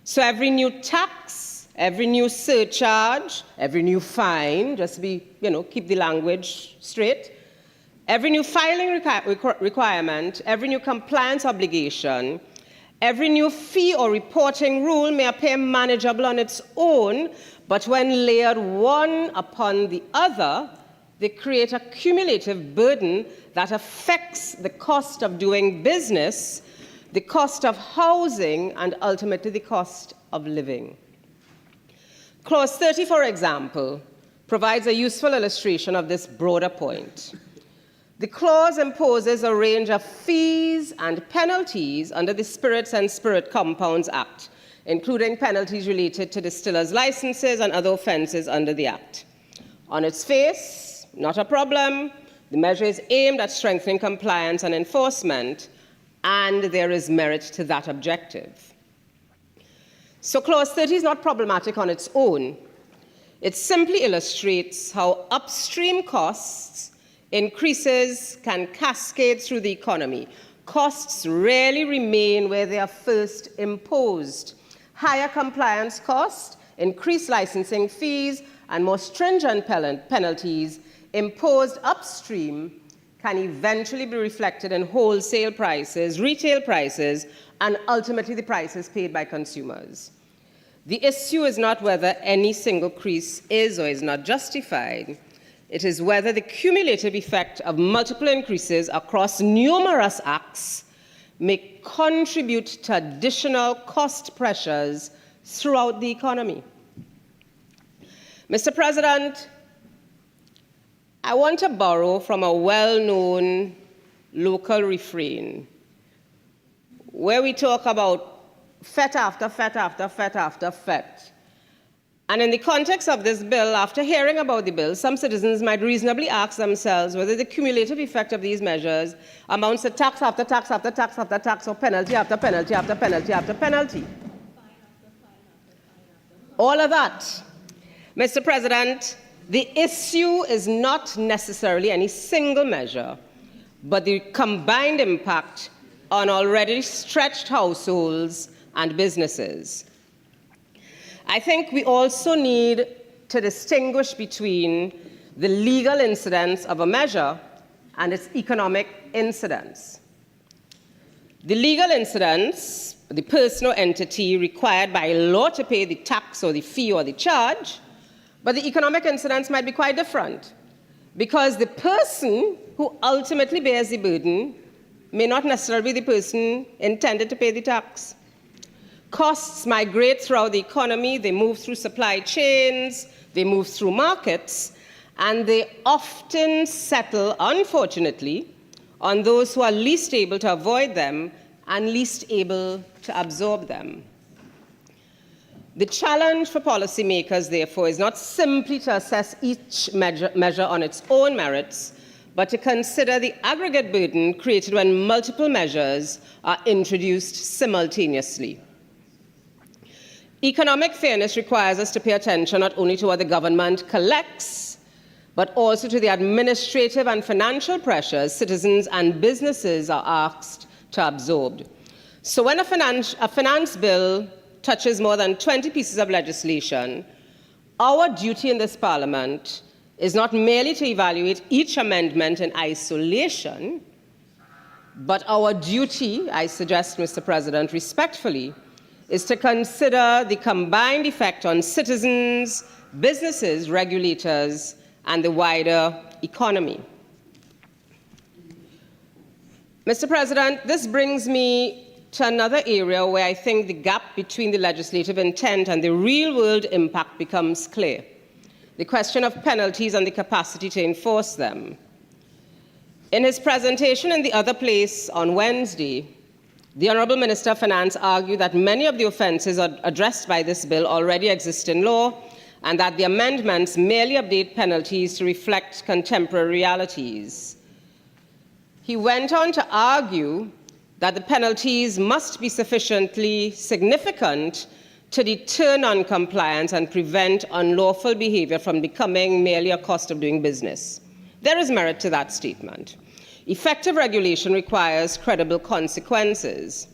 So every new tax, every new surcharge, every new fine, just to be, keep the language straight, every new filing requirement, every new compliance obligation, every new fee or reporting rule may appear manageable on its own, but when layered one upon the other, they create a cumulative burden that affects the cost of doing business, the cost of housing, and ultimately the cost of living. Clause 30, for example, provides a useful illustration of this broader point. The clause imposes a range of fees and penalties under the Spirits and Spirit Compounds Act, including penalties related to distillers' licenses and other offenses under the Act. On its face, not a problem. The measure is aimed at strengthening compliance and enforcement, and there is merit to that objective. So Clause 30 is not problematic on its own. It simply illustrates how upstream costs increases can cascade through the economy. Costs rarely remain where they are first imposed. Higher compliance costs, increased licensing fees, and more stringent penalties imposed upstream can eventually be reflected in wholesale prices, retail prices, and ultimately the prices paid by consumers. The issue is not whether any single increase is or is not justified. It is whether the cumulative effect of multiple increases across numerous acts may contribute to additional cost pressures throughout the economy. Mr. President, I want to borrow from a well-known local refrain where we talk about fet after fet after fet after fet. And in the context of this bill, after hearing about the bill, some citizens might reasonably ask themselves whether the cumulative effect of these measures amounts to tax after tax after tax after tax, or penalty after penalty after penalty after penalty. All of that. Mr. President, the issue is not necessarily any single measure, but the combined impact on already stretched households and businesses. I think we also need to distinguish between the legal incidence of a measure and its economic incidence. The legal incidence, the person or entity required by law to pay the tax or the fee or the charge, but the economic incidence might be quite different, because the person who ultimately bears the burden may not necessarily be the person intended to pay the tax. Costs migrate throughout the economy, they move through supply chains, they move through markets, and they often settle, unfortunately, on those who are least able to avoid them and least able to absorb them. The challenge for policymakers, therefore, is not simply to assess each measure on its own merits, but to consider the aggregate burden created when multiple measures are introduced simultaneously. Economic fairness requires us to pay attention not only to what the government collects, but also to the administrative and financial pressures citizens and businesses are asked to absorb. So when a finance bill touches more than 20 pieces of legislation, our duty in this Parliament is not merely to evaluate each amendment in isolation, but our duty, I suggest, Mr. President, respectfully, is to consider the combined effect on citizens, businesses, regulators, and the wider economy. Mr. President, this brings me to another area where I think the gap between the legislative intent and the real-world impact becomes clear: the question of penalties and the capacity to enforce them. In his presentation in the other place on Wednesday, the Honourable Minister of Finance argued that many of the offences addressed by this bill already exist in law, and that the amendments merely update penalties to reflect contemporary realities. He went on to argue that the penalties must be sufficiently significant to deter non-compliance and prevent unlawful behavior from becoming merely a cost of doing business. There is merit to that statement. Effective regulation requires credible consequences.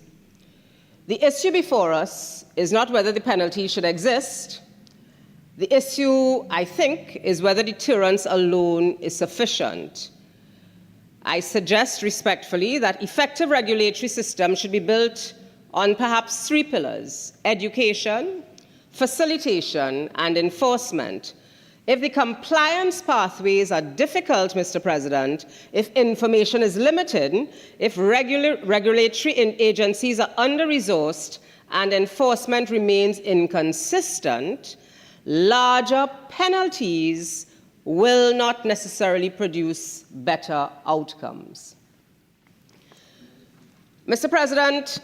The issue before us is not whether the penalty should exist. The issue, I think, is whether deterrence alone is sufficient. I suggest respectfully that effective regulatory systems should be built on perhaps 3 pillars: education, facilitation, and enforcement. If the compliance pathways are difficult, Mr. President, if information is limited, if regulatory agencies are under-resourced and enforcement remains inconsistent, larger penalties will not necessarily produce better outcomes. Mr. President,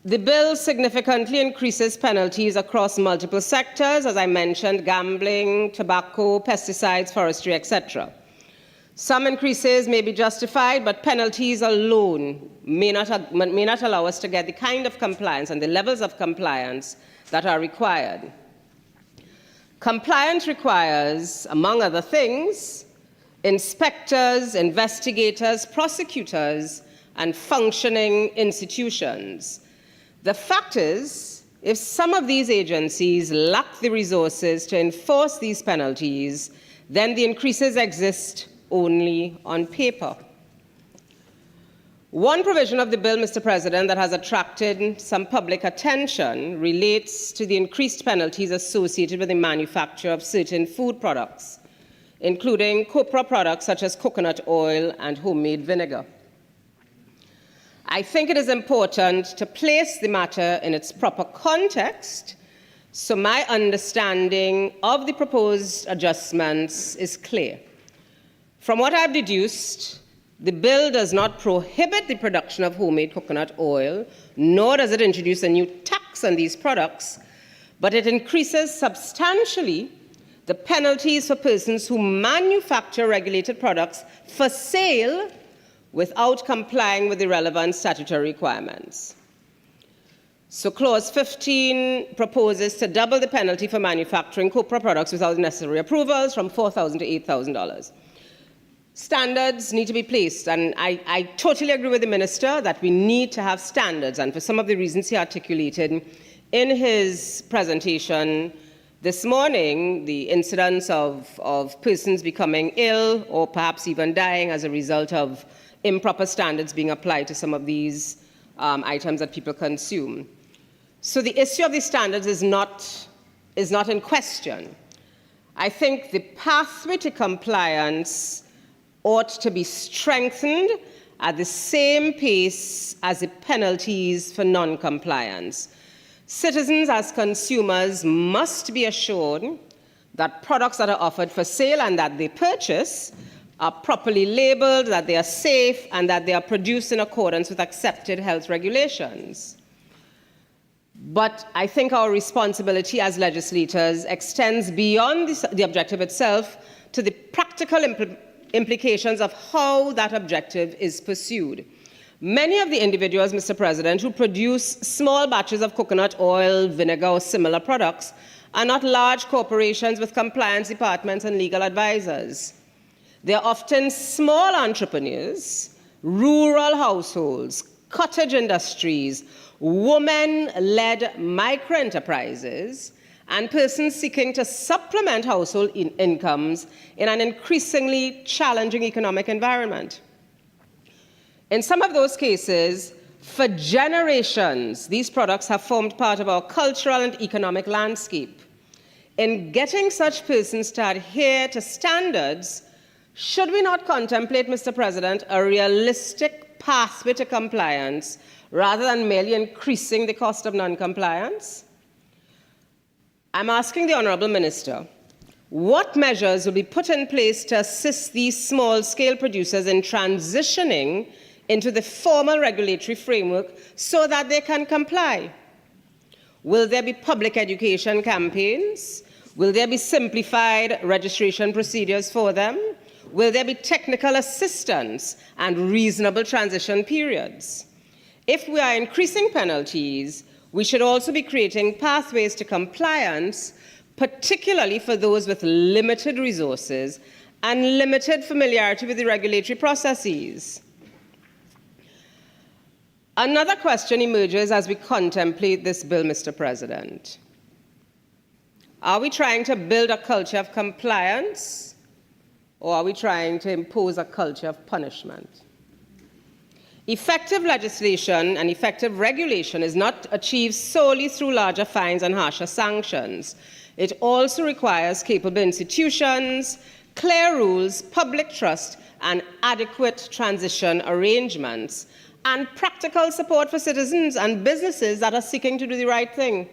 the bill significantly increases penalties across multiple sectors, as I mentioned: gambling, tobacco, pesticides, forestry, etc. Some increases may be justified, but penalties alone may not allow us to get the kind of compliance and the levels of compliance that are required. Compliance requires, among other things, inspectors, investigators, prosecutors, and functioning institutions. The fact is, if some of these agencies lack the resources to enforce these penalties, then the increases exist only on paper. One provision of the bill, Mr. President, that has attracted some public attention relates to the increased penalties associated with the manufacture of certain food products, including copra products such as coconut oil and homemade vinegar. I think it is important to place the matter in its proper context, so my understanding of the proposed adjustments is clear. From what I've deduced, the bill does not prohibit the production of homemade coconut oil, nor does it introduce a new tax on these products, but it increases substantially the penalties for persons who manufacture regulated products for sale without complying with the relevant statutory requirements. So Clause 15 proposes to double the penalty for manufacturing copra products without necessary approvals from $4,000 to $8,000. Standards need to be placed, and I totally agree with the Minister that we need to have standards, and for some of the reasons he articulated in his presentation this morning, the incidence of persons becoming ill or perhaps even dying as a result of improper standards being applied to some of these items that people consume. So the issue of the standards is not in question. I think the pathway to compliance ought to be strengthened at the same pace as the penalties for non-compliance. Citizens as consumers must be assured that products that are offered for sale and that they purchase are properly labeled, that they are safe, and that they are produced in accordance with accepted health regulations. But I think our responsibility as legislators extends beyond the objective itself to the practical implications of how that objective is pursued. Many of the individuals, Mr. President, who produce small batches of coconut oil, vinegar, or similar products are not large corporations with compliance departments and legal advisors. They are often small entrepreneurs, rural households, cottage industries, women-led micro-enterprises, and persons seeking to supplement household incomes in an increasingly challenging economic environment. In some of those cases, for generations, these products have formed part of our cultural and economic landscape. In getting such persons to adhere to standards, should we not contemplate, Mr. President, a realistic pathway to compliance rather than merely increasing the cost of non-compliance? I'm asking the Honourable Minister, what measures will be put in place to assist these small-scale producers in transitioning into the formal regulatory framework so that they can comply? Will there be public education campaigns? Will there be simplified registration procedures for them? Will there be technical assistance and reasonable transition periods? If we are increasing penalties, We should also be creating pathways to compliance, particularly for those with limited resources and limited familiarity with the regulatory processes. Another question emerges as we contemplate this bill, Mr. President. Are we trying to build a culture of compliance, or are we trying to impose a culture of punishment? Effective legislation and effective regulation is not achieved solely through larger fines and harsher sanctions. It also requires capable institutions, clear rules, public trust, and adequate transition arrangements, and practical support for citizens and businesses that are seeking to do the right thing.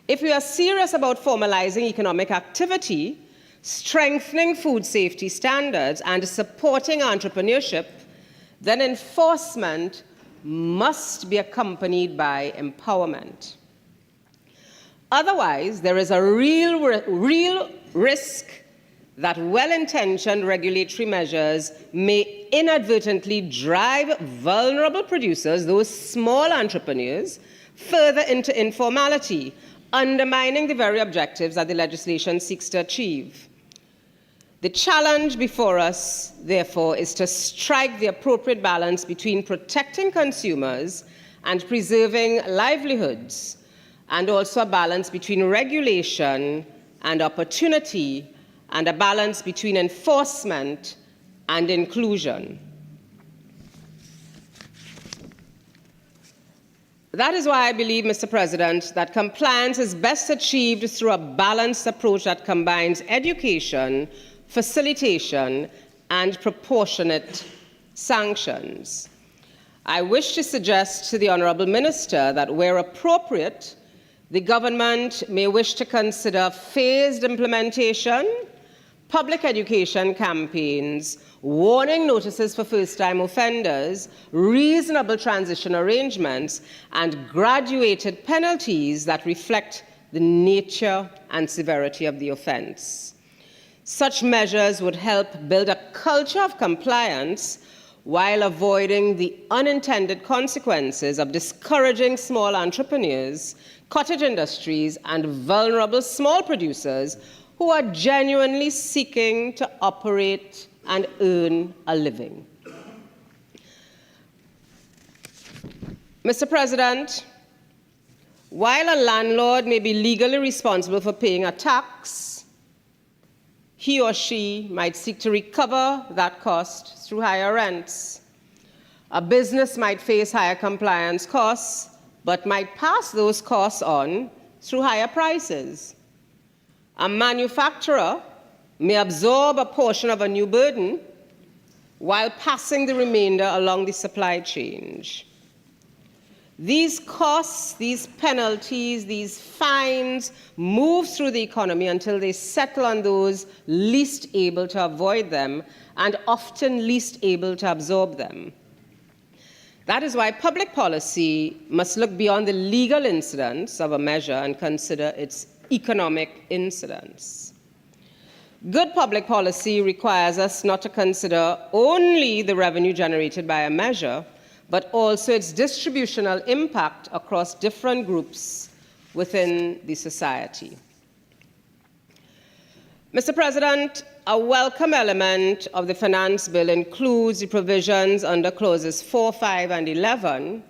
If we are serious about formalizing economic activity, strengthening food safety standards, and supporting entrepreneurship, then enforcement must be accompanied by empowerment. Otherwise, there is a real risk that well-intentioned regulatory measures may inadvertently drive vulnerable producers, those small entrepreneurs, further into informality, undermining the very objectives that the legislation seeks to achieve. The challenge before us, therefore, is to strike the appropriate balance between protecting consumers and preserving livelihoods, and also a balance between regulation and opportunity, and a balance between enforcement and inclusion. That is why I believe, Mr. President, that compliance is best achieved through a balanced approach that combines education, facilitation, and proportionate sanctions. I wish to suggest to the Honourable Minister that where appropriate, the government may wish to consider phased implementation, public education campaigns, warning notices for first-time offenders, reasonable transition arrangements, and graduated penalties that reflect the nature and severity of the offence. Such measures would help build a culture of compliance while avoiding the unintended consequences of discouraging small entrepreneurs, cottage industries, and vulnerable small producers who are genuinely seeking to operate and earn a living. Mr. President, while a landlord may be legally responsible for paying a tax, he or she might seek to recover that cost through higher rents. A business might face higher compliance costs, but might pass those costs on through higher prices. A manufacturer may absorb a portion of a new burden while passing the remainder along the supply chain. These costs, these penalties, these fines move through the economy until they settle on those least able to avoid them and often least able to absorb them. That is why public policy must look beyond the legal incidence of a measure and consider its economic incidence. Good public policy requires us not to consider only the revenue generated by a measure, but also its distributional impact across different groups within the society. Mr. President, a welcome element of the finance bill includes the provisions under clauses 4, 5, and 11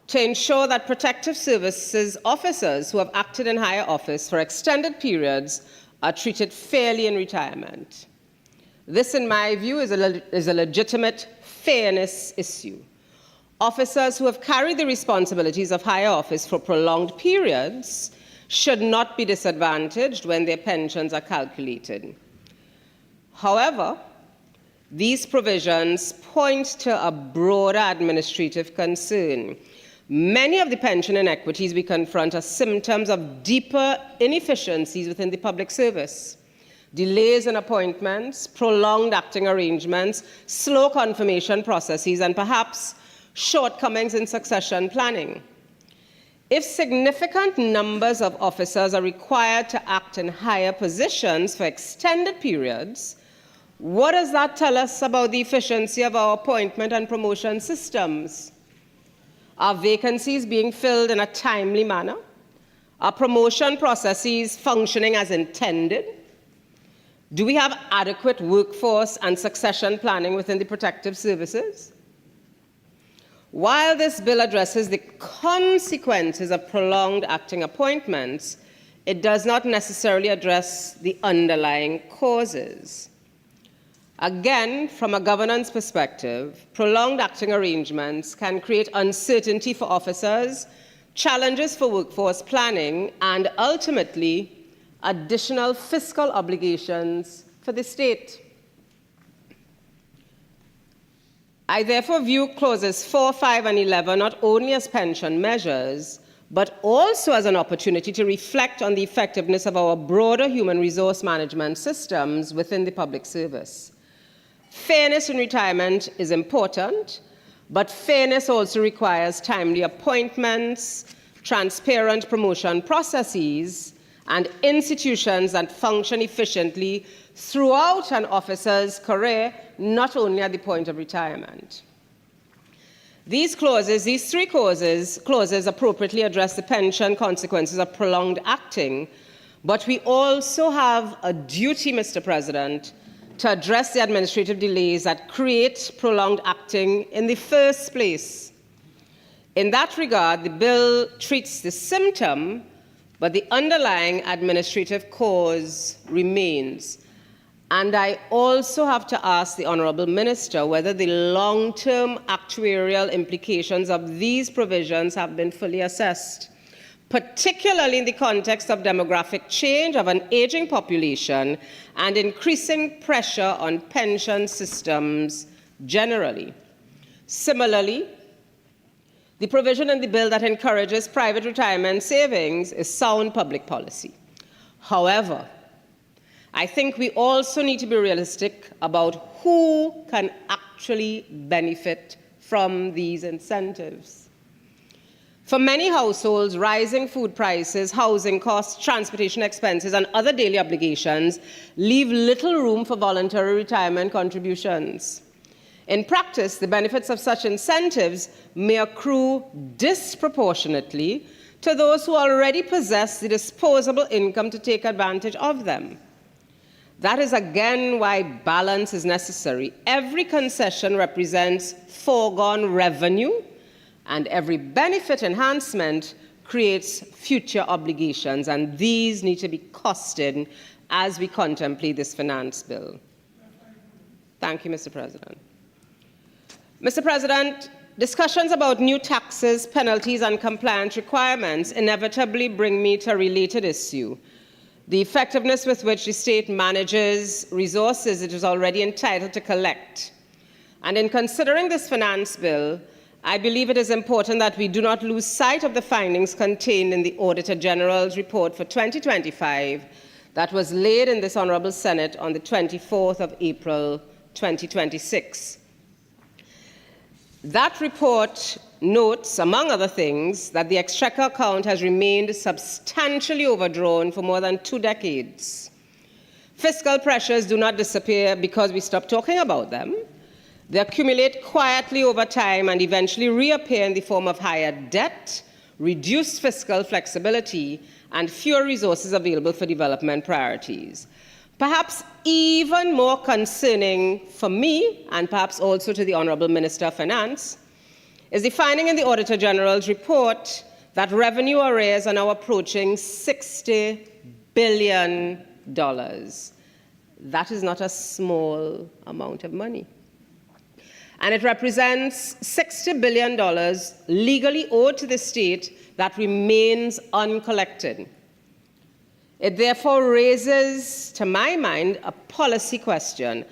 to ensure that protective services officers who have acted in higher office for extended periods are treated fairly in retirement. This, in my view, is a legitimate fairness issue. Officers who have carried the responsibilities of higher office for prolonged periods should not be disadvantaged when their pensions are calculated. However, these provisions point to a broader administrative concern. Many of the pension inequities we confront are symptoms of deeper inefficiencies within the public service. Delays in appointments, prolonged acting arrangements, slow confirmation processes, and perhaps shortcomings in succession planning. If significant numbers of officers are required to act in higher positions for extended periods, what does that tell us about the efficiency of our appointment and promotion systems? Are vacancies being filled in a timely manner? Are promotion processes functioning as intended? Do we have adequate workforce and succession planning within the protective services? While this bill addresses the consequences of prolonged acting appointments, it does not necessarily address the underlying causes. Again, from a governance perspective, prolonged acting arrangements can create uncertainty for officers, challenges for workforce planning, and ultimately, additional fiscal obligations for the state. I therefore view clauses 4, 5, and 11 not only as pension measures, but also as an opportunity to reflect on the effectiveness of our broader human resource management systems within the public service. Fairness in retirement is important, but fairness also requires timely appointments, transparent promotion processes, and institutions that function efficiently throughout an officer's career, not only at the point of retirement. These three clauses appropriately address the pension consequences of prolonged acting, but we also have a duty, Mr. President, to address the administrative delays that create prolonged acting in the first place. In that regard, the bill treats the symptom, but the underlying administrative cause remains. And I also have to ask the Honourable Minister whether the long-term actuarial implications of these provisions have been fully assessed, particularly in the context of demographic change, of an aging population, and increasing pressure on pension systems generally. Similarly, the provision in the bill that encourages private retirement savings is sound public policy. However, I think we also need to be realistic about who can actually benefit from these incentives. For many households, rising food prices, housing costs, transportation expenses, and other daily obligations leave little room for voluntary retirement contributions. In practice, the benefits of such incentives may accrue disproportionately to those who already possess the disposable income to take advantage of them. That is again why balance is necessary. Every concession represents foregone revenue, and every benefit enhancement creates future obligations, and these need to be costed as we contemplate this finance bill. Thank you, Mr. President. Mr. President, discussions about new taxes, penalties, and compliance requirements inevitably bring me to a related issue: the effectiveness with which the state manages resources it is already entitled to collect. And in considering this finance bill, I believe it is important that we do not lose sight of the findings contained in the Auditor General's report for 2025 that was laid in this Honourable Senate on the 24th of April 2026. That report notes, among other things, that the Exchequer account has remained substantially overdrawn for more than 2 decades. Fiscal pressures do not disappear because we stop talking about them. They accumulate quietly over time and eventually reappear in the form of higher debt, reduced fiscal flexibility, and fewer resources available for development priorities. Perhaps even more concerning for me, and perhaps also to the Honourable Minister of Finance, is the finding in the Auditor General's report that revenue arrears are now approaching $60 billion. That is not a small amount of money. And it represents $60 billion legally owed to the state that remains uncollected. It therefore raises, to my mind, a policy question.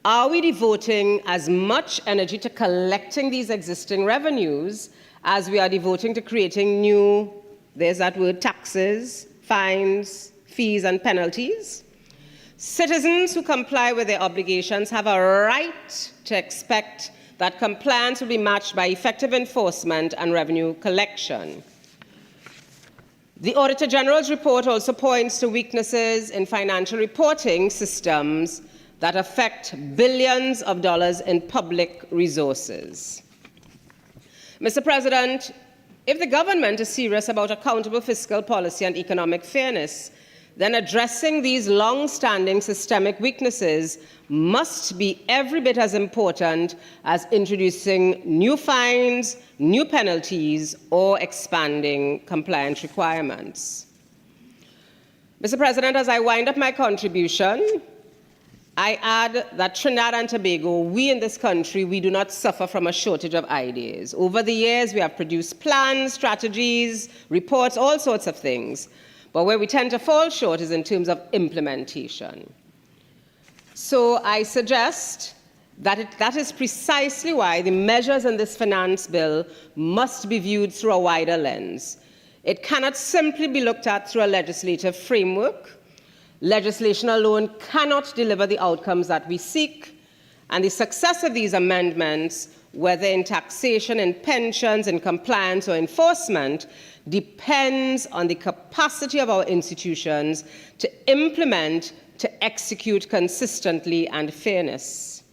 Are we devoting as much energy to collecting these existing revenues as we are devoting to creating new, there's that word, taxes, fines, fees, and penalties? Citizens who comply with their obligations have a right to expect that compliance will be matched by effective enforcement and revenue collection. The Auditor General's report also points to weaknesses in financial reporting systems that affect billions of dollars in public resources. Mr. President, if the government is serious about accountable fiscal policy and economic fairness, then addressing these long-standing systemic weaknesses must be every bit as important as introducing new fines, new penalties, or expanding compliance requirements. Mr. President, as I wind up my contribution, I add that Trinidad and Tobago, we in this country, we do not suffer from a shortage of ideas. Over the years, we have produced plans, strategies, reports, all sorts of things. But where we tend to fall short is in terms of implementation. So I suggest that that is precisely why the measures in this finance bill must be viewed through a wider lens. It cannot simply be looked at through a legislative framework. Legislation alone cannot deliver the outcomes that we seek, and the success of these amendments, whether in taxation, in pensions, in compliance, or enforcement, depends on the capacity of our institutions to implement, to execute consistently and fairness.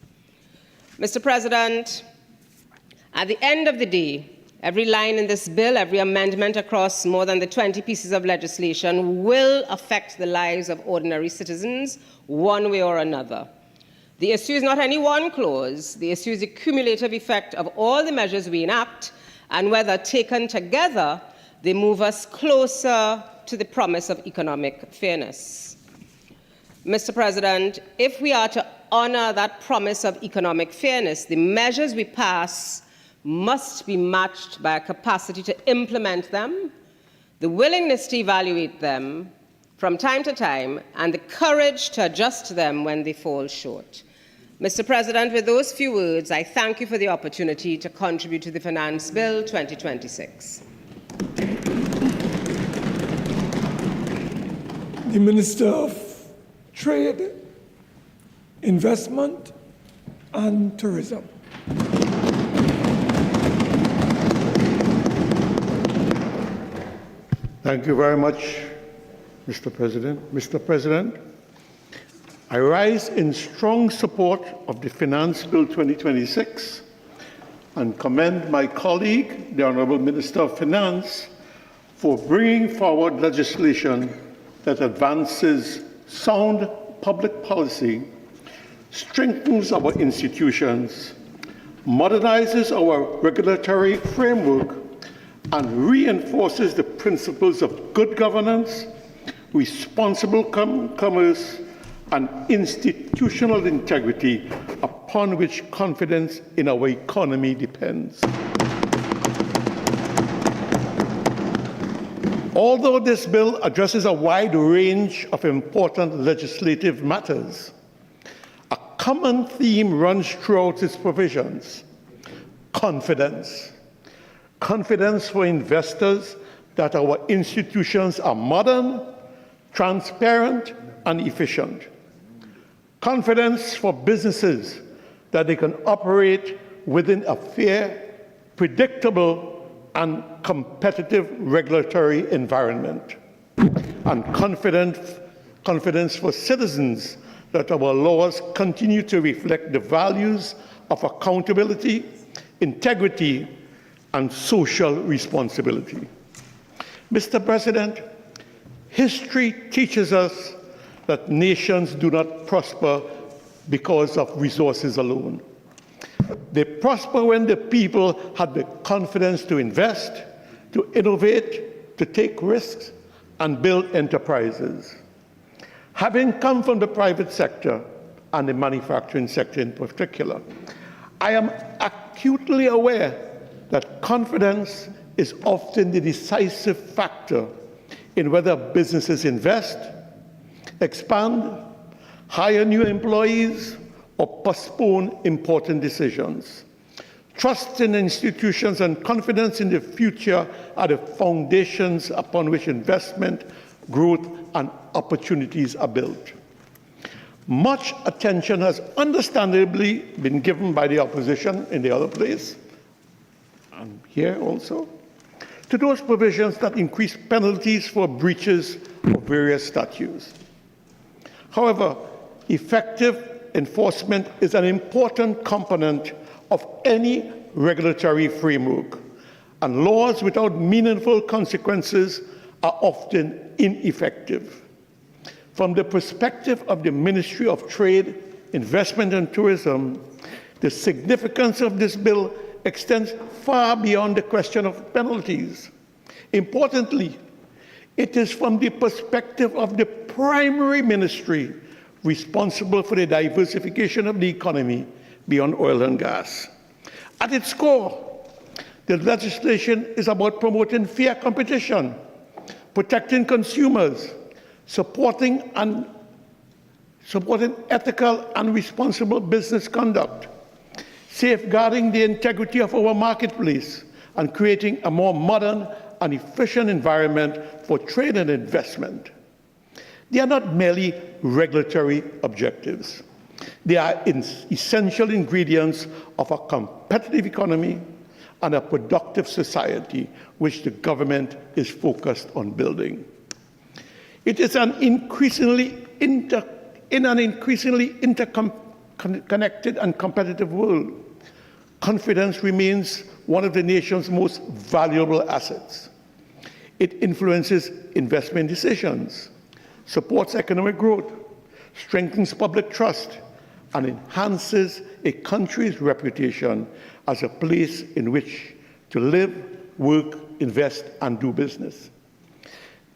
Mr. President, at the end of the day, every line in this bill, every amendment across more than the 20 pieces of legislation will affect the lives of ordinary citizens one way or another. The issue is not any one clause. The issue is the cumulative effect of all the measures we enact, and whether taken together, they move us closer to the promise of economic fairness. Mr. President, if we are to honor that promise of economic fairness, the measures we pass must be matched by a capacity to implement them, the willingness to evaluate them from time to time, and the courage to adjust them when they fall short. Mr. President, with those few words, I thank you for the opportunity to contribute to the Finance Bill 2026. The Minister of Trade, Investment and Tourism. Thank you very much, Mr. President. Mr. President, I rise in strong support of the Finance Bill 2026 and commend my colleague, the Honourable Minister of Finance, for bringing forward legislation that advances sound public policy, strengthens our institutions, modernizes our regulatory framework, and reinforces the principles of good governance, responsible commerce, and institutional integrity upon which confidence in our economy depends. Although this bill addresses a wide range of important legislative matters, a common theme runs throughout its provisions: confidence. Confidence for investors that our institutions are modern, transparent, and efficient. Confidence for businesses that they can operate within a fair, predictable, and competitive regulatory environment. And confidence for citizens that our laws continue to reflect the values of accountability, integrity, and social responsibility. Mr. President, history teaches us that nations do not prosper because of resources alone. They prosper when the people have the confidence to invest, to innovate, to take risks, and build enterprises. Having come from the private sector and the manufacturing sector in particular, I am acutely aware that confidence is often the decisive factor in whether businesses invest, expand, hire new employees, or postpone important decisions. Trust in institutions and confidence in the future are the foundations upon which investment, growth, and opportunities are built. Much attention has understandably been given by the opposition in the other place, and here also, to those provisions that increase penalties for breaches of various statutes. However, effective enforcement is an important component of any regulatory framework, and laws without meaningful consequences are often ineffective. From the perspective of the Ministry of Trade, Investment and Tourism, the significance of this bill extends far beyond the question of penalties. Importantly, it is from the perspective of the primary ministry responsible for the diversification of the economy beyond oil and gas. At its core, the legislation is about promoting fair competition, protecting consumers, supporting ethical and responsible business conduct, safeguarding the integrity of our marketplace, and creating a more modern and efficient environment for trade and investment. They are not merely regulatory objectives. They are essential ingredients of a competitive economy and a productive society which the government is focused on building. It is in an increasingly interconnected and competitive world. Confidence remains one of the nation's most valuable assets. It influences investment decisions, supports economic growth, strengthens public trust, and enhances a country's reputation as a place in which to live, work, invest, and do business.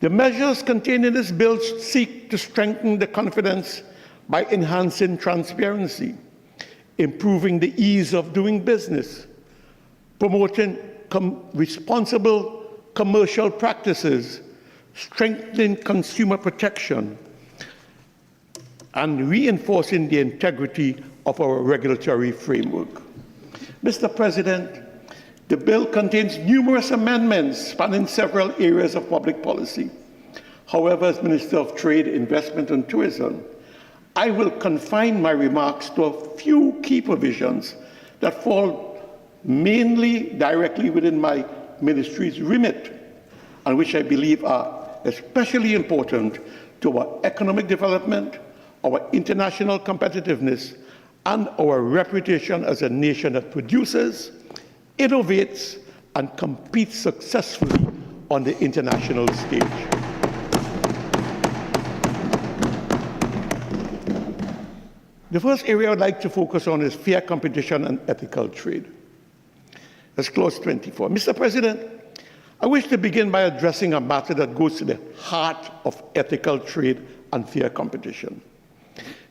The measures contained in this bill seek to strengthen the confidence by enhancing transparency, improving the ease of doing business, promoting responsible commercial practices, strengthening consumer protection, and reinforcing the integrity of our regulatory framework. Mr. President, the bill contains numerous amendments spanning several areas of public policy. However, as Minister of Trade, Investment and Tourism, I will confine my remarks to a few key provisions that fall mainly directly within my ministry's remit, and which I believe are especially important to our economic development, our international competitiveness, and our reputation as a nation that produces, innovates, and competes successfully on the international stage. The first area I'd like to focus on is fair competition and ethical trade. That's clause 24. Mr. President, I wish to begin by addressing a matter that goes to the heart of ethical trade and fair competition: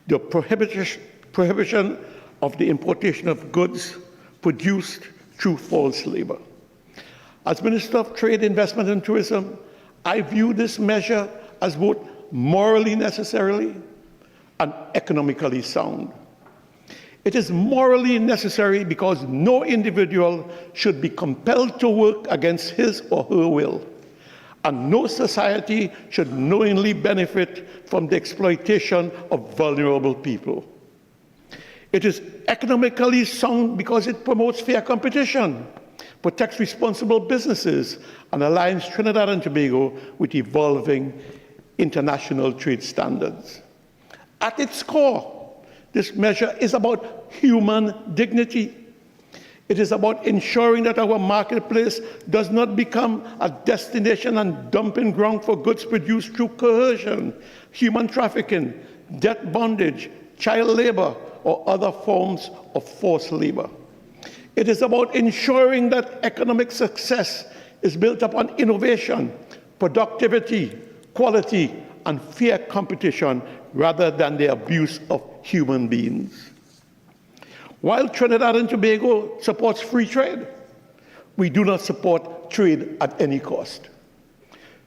the prohibition of the importation of goods produced through false labor. As Minister of Trade, Investment and Tourism, I view this measure as both morally necessary and economically sound. It is morally necessary because no individual should be compelled to work against his or her will, and no society should knowingly benefit from the exploitation of vulnerable people. It is economically sound because it promotes fair competition, protects responsible businesses, and aligns Trinidad and Tobago with evolving international trade standards. At its core, this measure is about human dignity. It is about ensuring that our marketplace does not become a destination and dumping ground for goods produced through coercion, human trafficking, debt bondage, child labor, or other forms of forced labor. It is about ensuring that economic success is built upon innovation, productivity, quality, and fair competition rather than the abuse of human beings. While Trinidad and Tobago supports free trade, we do not support trade at any cost.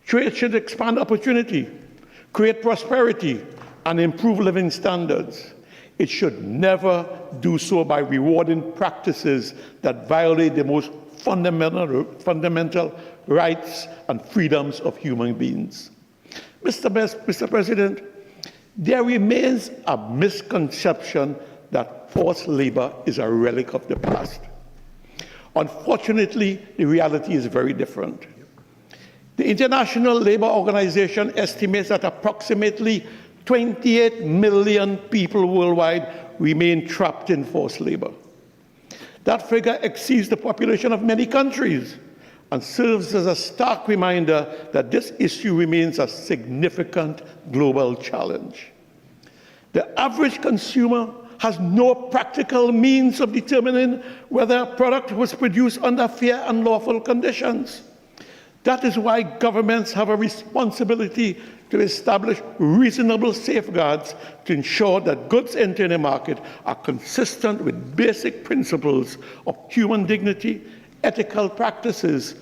Trade should expand opportunity, create prosperity, and improve living standards. It should never do so by rewarding practices that violate the most fundamental rights and freedoms of human beings. Mr. President, there remains a misconception that forced labor is a relic of the past. Unfortunately, the reality is very different. The International Labour Organization estimates that approximately 28 million people worldwide remain trapped in forced labor. That figure exceeds the population of many countries and serves as a stark reminder that this issue remains a significant global challenge. The average consumer has no practical means of determining whether a product was produced under fair and lawful conditions. That is why governments have a responsibility to establish reasonable safeguards to ensure that goods entering the market are consistent with basic principles of human dignity, ethical practices,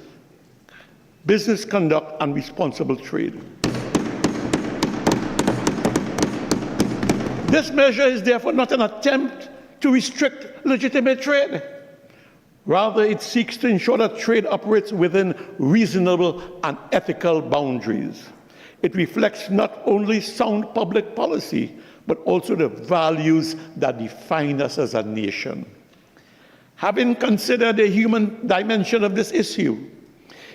business conduct, and responsible trade. This measure is therefore not an attempt to restrict legitimate trade. Rather, it seeks to ensure that trade operates within reasonable and ethical boundaries. It reflects not only sound public policy, but also the values that define us as a nation. Having considered the human dimension of this issue,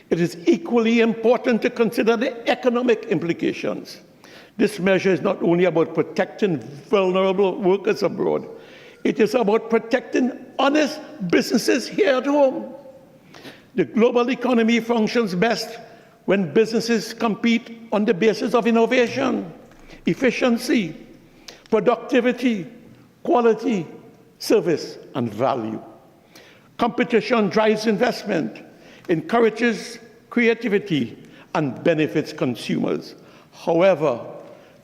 it is equally important to consider the economic implications. This measure is not only about protecting vulnerable workers abroad, it is about protecting honest businesses here at home. The global economy functions best when businesses compete on the basis of innovation, efficiency, productivity, quality, service, and value. Competition drives investment, encourages creativity, and benefits consumers. However,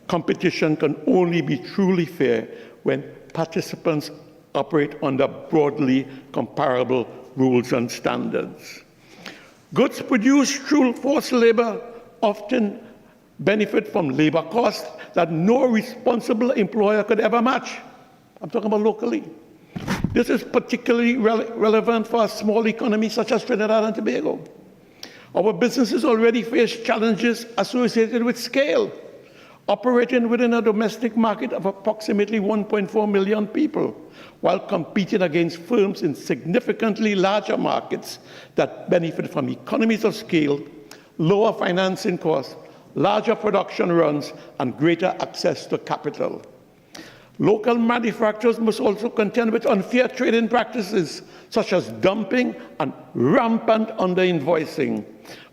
competition can only be truly fair when participants operate under broadly comparable rules and standards. Goods produced through forced labor often benefit from labor costs that no responsible employer could ever match. I'm talking about locally. This is particularly relevant for a small economy such as Trinidad and Tobago. Our businesses already face challenges associated with scale, operating within a domestic market of approximately 1.4 million people, while competing against firms in significantly larger markets that benefit from economies of scale, lower financing costs, larger production runs, and greater access to capital. Local manufacturers must also contend with unfair trading practices, such as dumping and rampant underinvoicing,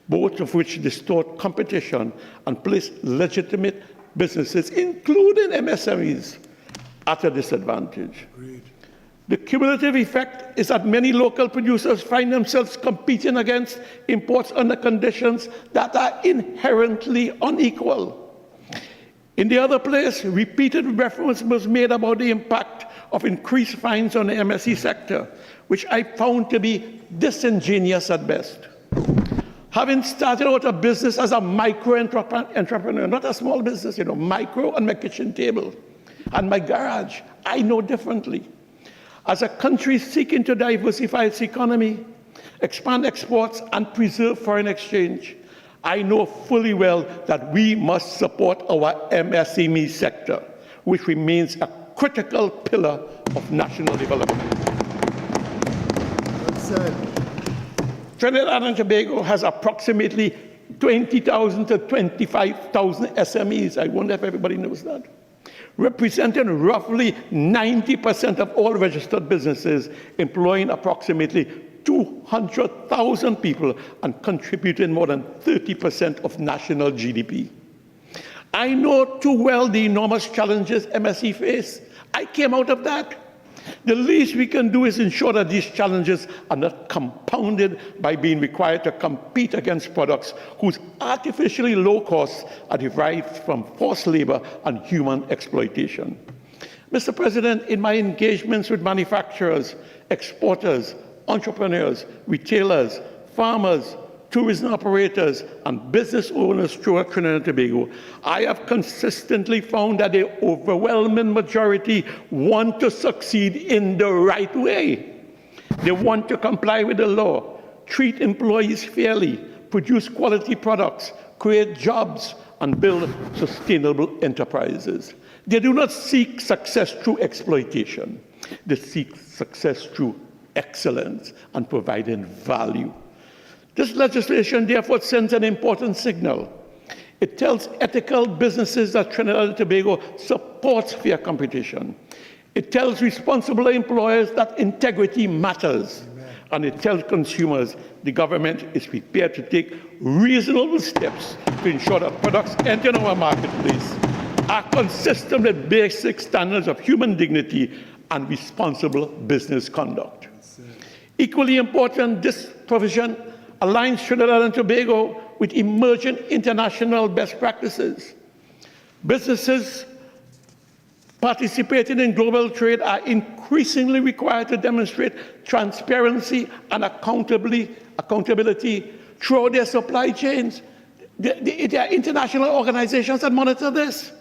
both of which distort competition and place legitimate businesses, including MSMEs, at a disadvantage. Agreed. The cumulative effect is that many local producers find themselves competing against imports under conditions that are inherently unequal. In the other place, repeated reference was made about the impact of increased fines on the MSE sector, which I found to be disingenuous at best. Having started out a business as a micro-entrepreneur, not a small business, micro on my kitchen table and my garage, I know differently. As a country seeking to diversify its economy, expand exports, and preserve foreign exchange, I know fully well that we must support our MSME sector, which remains a critical pillar of national development. Trinidad and Tobago has approximately 20,000 to 25,000 SMEs. I wonder if everybody knows that. Representing roughly 90% of all registered businesses, employing approximately 200,000 people and contributing more than 30% of national GDP. I know too well the enormous challenges MSE face. I came out of that. The least we can do is ensure that these challenges are not compounded by being required to compete against products whose artificially low costs are derived from forced labor and human exploitation. Mr. President, in my engagements with manufacturers, exporters, entrepreneurs, retailers, farmers, tourism operators, and business owners throughout Trinidad and Tobago, I have consistently found that the overwhelming majority want to succeed in the right way. They want to comply with the law, treat employees fairly, produce quality products, create jobs, and build sustainable enterprises. They do not seek success through exploitation. They seek success through excellence and providing value. This legislation, therefore, sends an important signal. It tells ethical businesses that Trinidad and Tobago supports fair competition. It tells responsible employers that integrity matters. Amen. and it tells consumers the government is prepared to take reasonable steps to ensure that products entering our marketplace are consistent with basic standards of human dignity and responsible business conduct. Equally important, this provision aligns Trinidad and Tobago with emerging international best practices. Businesses participating in global trade are increasingly required to demonstrate transparency and accountability throughout their supply chains. There are international organizations that monitor this.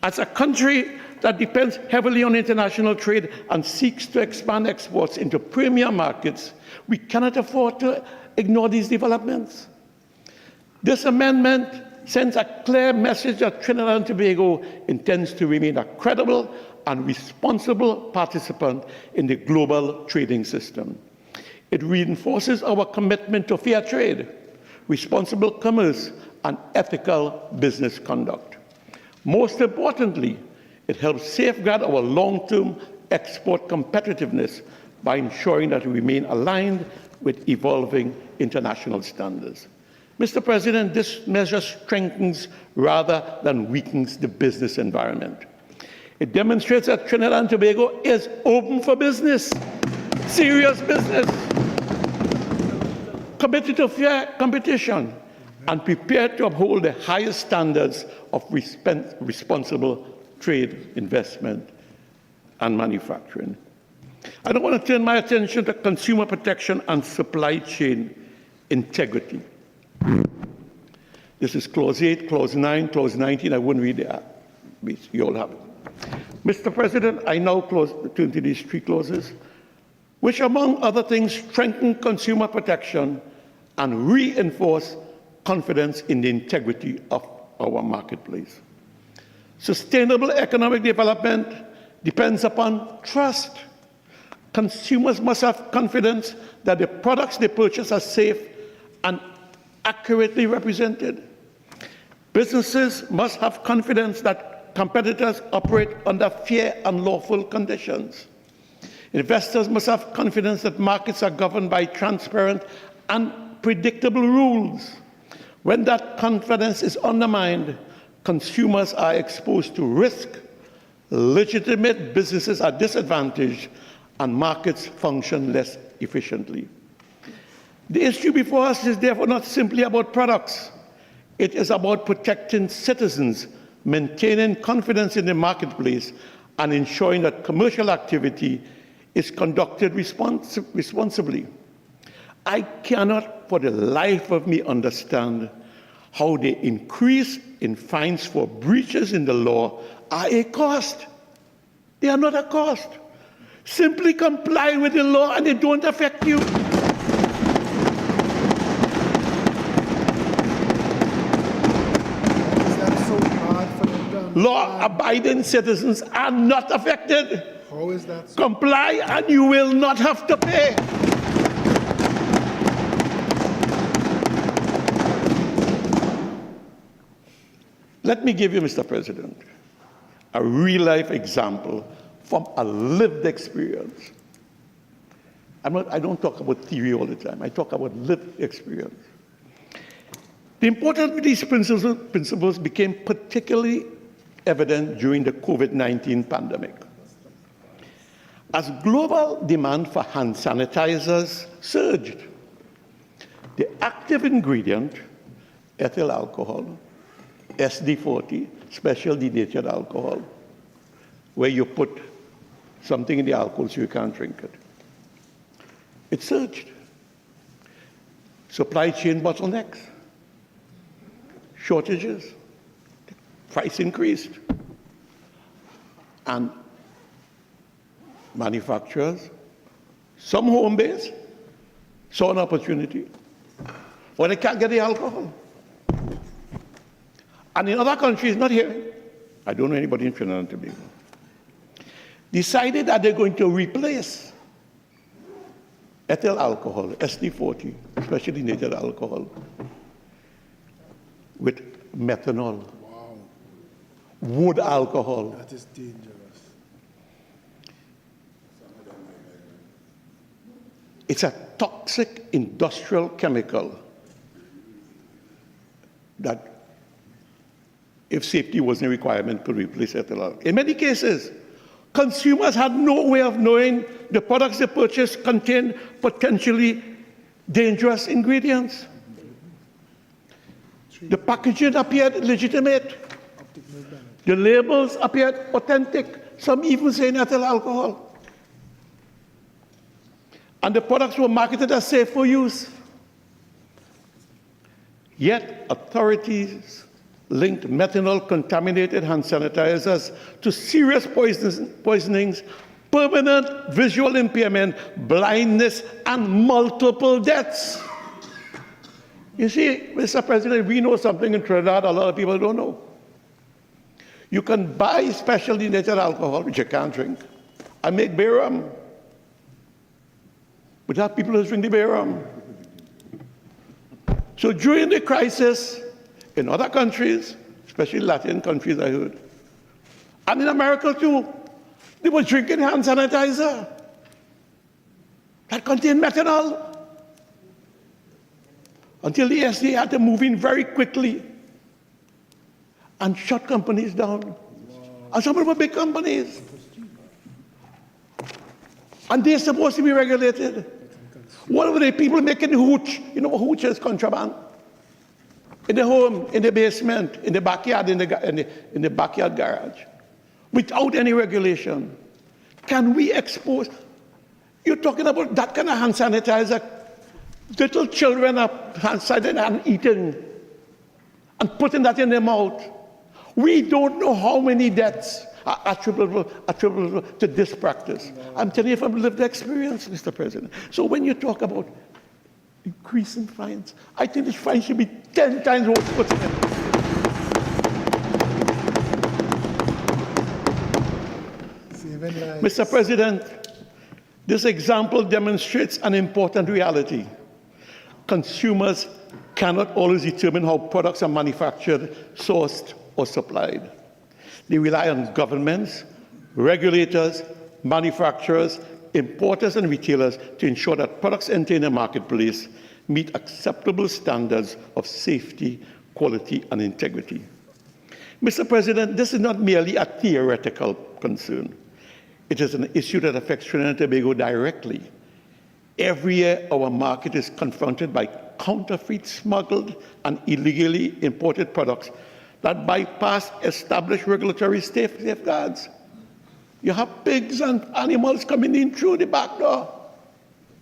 As a country that depends heavily on international trade and seeks to expand exports into premier markets, we cannot afford to ignore these developments. This amendment sends a clear message that Trinidad and Tobago intends to remain a credible and responsible participant in the global trading system. It reinforces our commitment to fair trade, responsible commerce, and ethical business conduct. Most importantly, it helps safeguard our long-term export competitiveness by ensuring that we remain aligned with evolving international standards. Mr. President, this measure strengthens rather than weakens the business environment. It demonstrates that Trinidad and Tobago is open for business, serious business, committed to fair competition, and prepared to uphold the highest standards of responsible trade, investment, and manufacturing. I don't want to turn my attention to consumer protection and supply chain integrity. This is Clause 8, Clause 9, Clause 19. I wouldn't read that. You all have it. Mr. President, I now turn to these three clauses, which, among other things, strengthen consumer protection and reinforce confidence in the integrity of our marketplace. Sustainable economic development depends upon trust. Consumers must have confidence that the products they purchase are safe and accurately represented. Businesses must have confidence that competitors operate under fair and lawful conditions. Investors must have confidence that markets are governed by transparent and predictable rules. When that confidence is undermined, consumers are exposed to risk, legitimate businesses are disadvantaged, and markets function less efficiently. The issue before us is therefore not simply about products. It is about protecting citizens, maintaining confidence in the marketplace, and ensuring that commercial activity is conducted responsibly. I cannot for the life of me understand how the increase in fines for breaches in the law are a cost. They are not a cost. Simply comply with the law and they don't affect you. Law-abiding citizens are not affected. How is that so? Comply and you will not have to pay. Let me give you, Mr. President, a real-life example from a lived experience. I don't talk about theory all the time. I talk about lived experience. The importance of these principles became particularly evident during the COVID-19 pandemic. As global demand for hand sanitizers surged, the active ingredient, ethyl alcohol, SD40, special denatured alcohol, where you put something in the alcohol so you can't drink it, it surged. Supply chain bottlenecks, shortages, price increased, and manufacturers, some home-based, saw an opportunity when they can't get the alcohol. And in other countries, not here, I don't know anybody in Trinidad and Tobago, decided that they're going to replace ethyl alcohol, SD40, especially denatured alcohol, with methanol. Wow. Wood alcohol. That is dangerous. It's a toxic industrial chemical that, if safety wasn't a requirement, could replace ethanol. In many cases, consumers had no way of knowing the products they purchased contained potentially dangerous ingredients. The packaging appeared legitimate. The labels appeared authentic, some even saying ethyl alcohol. And the products were marketed as safe for use. Yet authorities linked methanol-contaminated hand sanitizers to serious poisonings, permanent visual impairment, blindness, and multiple deaths. You see, Mr. President, we know something in Trinidad a lot of people don't know. You can buy specially nature alcohol, which you can't drink, and make beer rum. But have people who drink the beer rum. So during the crisis, in other countries, especially Latin countries, I heard, and in America too, they were drinking hand sanitizer that contained methanol. Until the FDA had to move in very quickly and shut companies down. And some of them were big companies. And they're supposed to be regulated. What were the people making hooch? You know what hooch is? Contraband. In the home, in the basement, in the backyard, in the backyard garage, without any regulation. Can we expose? You're talking about that kind of hand sanitizer. Little children are hand sanitizing and eating and putting that in their mouth. We don't know how many deaths are attributable to this practice. I'm telling you from lived experience, Mr. President. So when you talk about increasing fines, I think this fine should be 10 times what it's putting in. Mr. President, this example demonstrates an important reality. Consumers cannot always determine how products are manufactured, sourced, or supplied. They rely on governments, regulators, manufacturers, importers, and retailers to ensure that products entering the marketplace meet acceptable standards of safety, quality, and integrity. Mr. President, this is not merely a theoretical concern. It is an issue that affects Trinidad and Tobago directly. Every year, our market is confronted by counterfeit, smuggled, and illegally imported products that bypass established regulatory safeguards. You have pigs and animals coming in through the back door.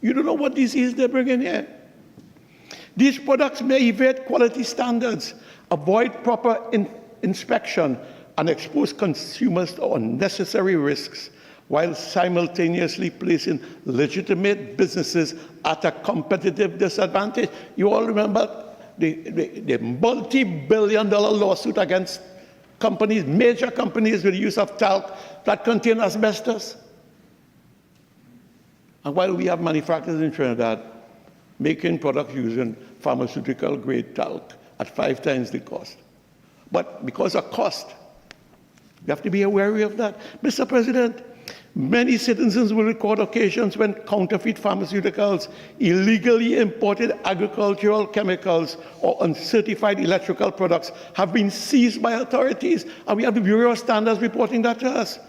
You don't know what disease they bring in here. These products may evade quality standards, avoid proper inspection, and expose consumers to unnecessary risks, while simultaneously placing legitimate businesses at a competitive disadvantage. You all remember the multi-billion-dollar lawsuit against companies, major companies with the use of talc that contain asbestos. And while we have manufacturers in Trinidad making products using pharmaceutical-grade talc at 5 times the cost. But because of cost, we have to be wary of that. Mr. President, many citizens will record occasions when counterfeit pharmaceuticals, illegally imported agricultural chemicals, or uncertified electrical products have been seized by authorities, and we have the Bureau of Standards reporting that to us.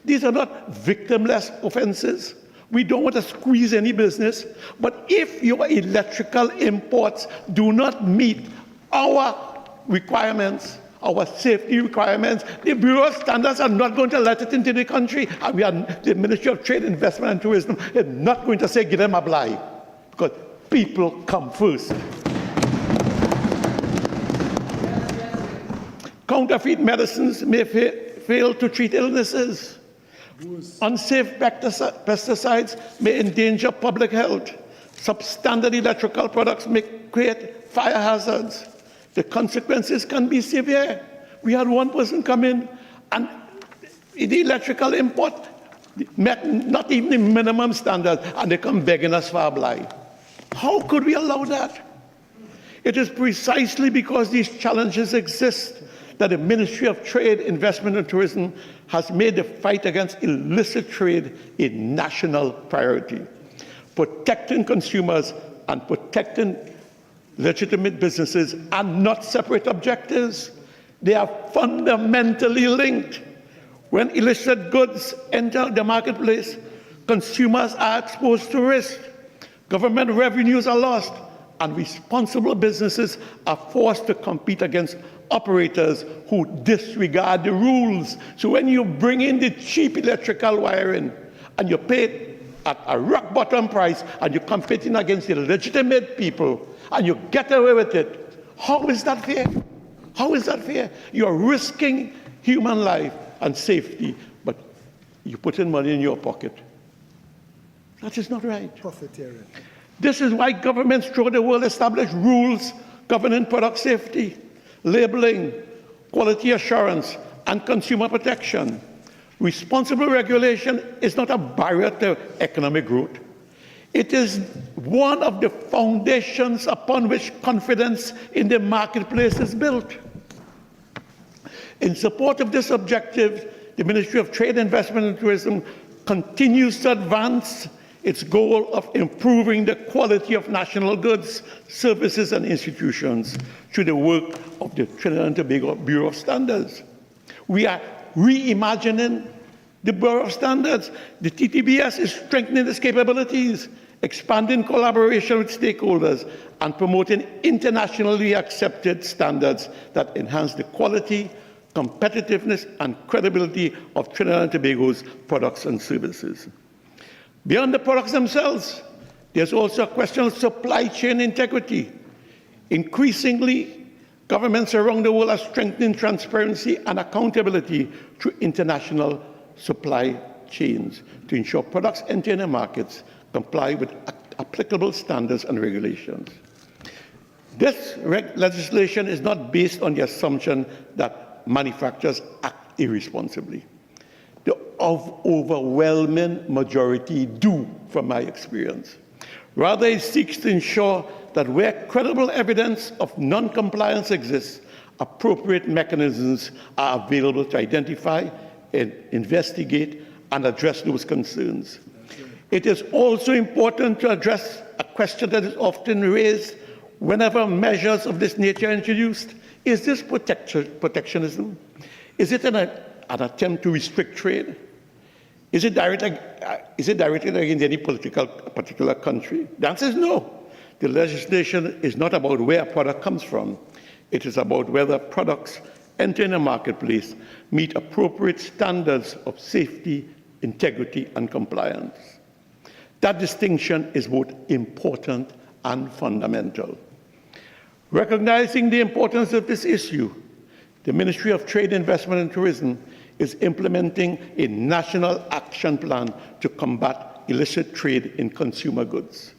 These are not victimless offenses. We don't want to squeeze any business, but if your electrical imports do not meet our requirements, our safety requirements, the Bureau of Standards are not going to let it into the country. And the Ministry of Trade, Investment and Tourism is not going to say, give them a blight, because people come first. Counterfeit medicines may fail to treat illnesses. Unsafe pesticides may endanger public health. Substandard electrical products may create fire hazards. The consequences can be severe. We had one person come in and the electrical import met not even the minimum standard, and they come begging us for a blight. How could we allow that? It is precisely because these challenges exist that the Ministry of Trade, Investment and Tourism has made the fight against illicit trade a national priority. protecting consumers and protecting legitimate businesses are not separate objectives. They are fundamentally linked. When illicit goods enter the marketplace, consumers are exposed to risk, government revenues are lost, and responsible businesses are forced to compete against operators who disregard the rules. So when you bring in the cheap electrical wiring and you pay it at a rock bottom price and you're competing against the legitimate people and you get away with it, how is that fair? How is that fair? You're risking human life and safety, but you put in money in your pocket. That is not right. Profiteering. This is why governments throughout the world establish rules governing product safety, labeling, quality assurance, and consumer protection. Responsible regulation is not a barrier to economic growth. It is one of the foundations upon which confidence in the marketplace is built. In support of this objective, the Ministry of Trade, Investment and Tourism continues to advance its goal of improving the quality of national goods, services, and institutions through the work of the Trinidad and Tobago Bureau of Standards. We are reimagining the Bureau of Standards. The TTBS is strengthening its capabilities, expanding collaboration with stakeholders, and promoting internationally accepted standards that enhance the quality, competitiveness, and credibility of Trinidad and Tobago's products and services. Beyond the products themselves, there's also a question of supply chain integrity. Increasingly, governments around the world are strengthening transparency and accountability through international supply chains to ensure products entering the markets comply with applicable standards and regulations. This legislation is not based on the assumption that manufacturers act irresponsibly. The overwhelming majority do, from my experience. Rather, it seeks to ensure that where credible evidence of non-compliance exists, appropriate mechanisms are available to identify and investigate and address those concerns. It is also important to address a question that is often raised whenever measures of this nature are introduced. Is this protectionism? Is it an attempt to restrict trade? Is it directed against any particular country? The answer is no. The legislation is not about where a product comes from. It is about whether products entering a marketplace meet appropriate standards of safety, integrity, and compliance. That distinction is both important and fundamental. Recognizing the importance of this issue, the Ministry of Trade, Investment and Tourism is implementing a national action plan to combat illicit trade in consumer goods.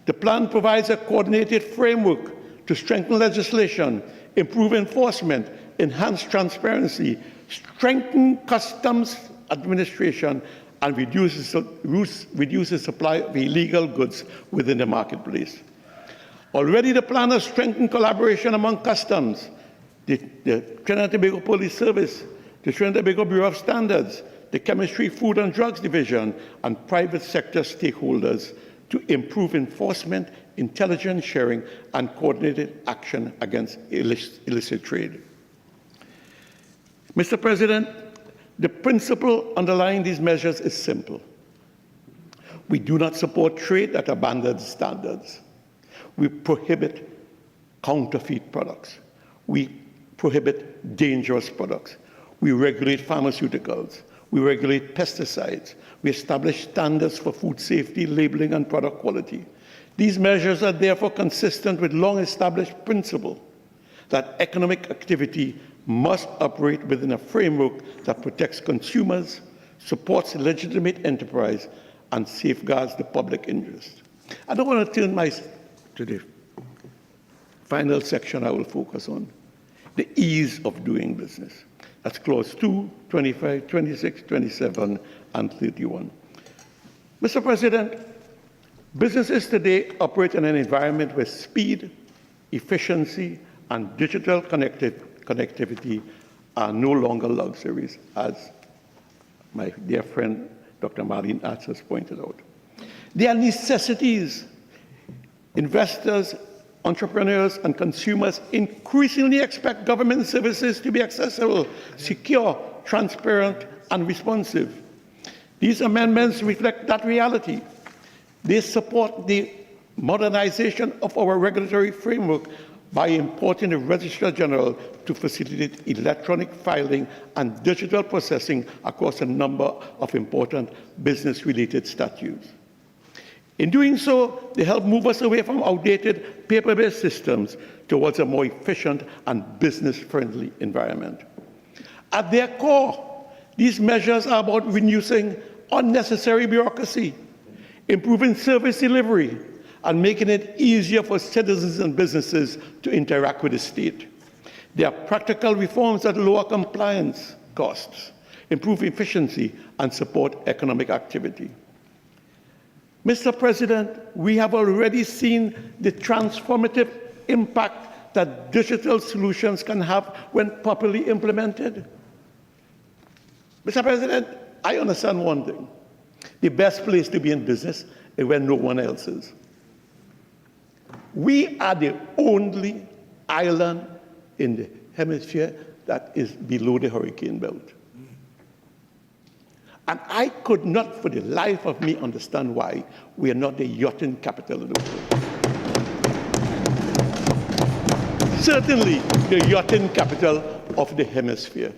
The plan provides a coordinated framework to strengthen legislation, improve enforcement, enhance transparency, strengthen customs administration, and reduce the supply of illegal goods within the marketplace. Already the plan has strengthened collaboration among customs, the Trinidad and Tobago Police Service, the Trinidad and Tobago Bureau of Standards, the Chemistry, Food and Drugs Division, and private sector stakeholders to improve enforcement, intelligence sharing, and coordinated action against illicit trade. Mr. President, the principle underlying these measures is simple. We do not support trade that abandons standards. We prohibit counterfeit products. We prohibit dangerous products. We regulate pharmaceuticals. We regulate pesticides. We establish standards for food safety, labeling, and product quality. These measures are therefore consistent with long-established principle that economic activity must operate within a framework that protects consumers, supports legitimate enterprise, and safeguards the public interest. I don't want to turn to the final section I will focus on, the ease of doing business. That's clause 2, 25, 26, 27, and 31. Mr. President, businesses today operate in an environment where speed, efficiency, and digital connectivity are no longer luxuries, as my dear friend Dr. Marlene Atz has pointed out. They are necessities. Investors, entrepreneurs, and consumers increasingly expect government services to be accessible, secure, transparent, and responsive. These amendments reflect that reality. They support the modernization of our regulatory framework by importing the Registrar General to facilitate electronic filing and digital processing across a number of important business-related statutes. In doing so, they help move us away from outdated paper-based systems towards a more efficient and business-friendly environment. At their core, these measures are about reducing unnecessary bureaucracy, improving service delivery, and making it easier for citizens and businesses to interact with the state. They are practical reforms that lower compliance costs, improve efficiency, and support economic activity. Mr. President, we have already seen the transformative impact that digital solutions can have when properly implemented. Mr. President, I understand one thing. The best place to be in business is when no one else is. We are the only island in the hemisphere that is below the hurricane belt. And I could not for the life of me understand why we are not the yachting capital of the world. Certainly the yachting capital of the hemisphere.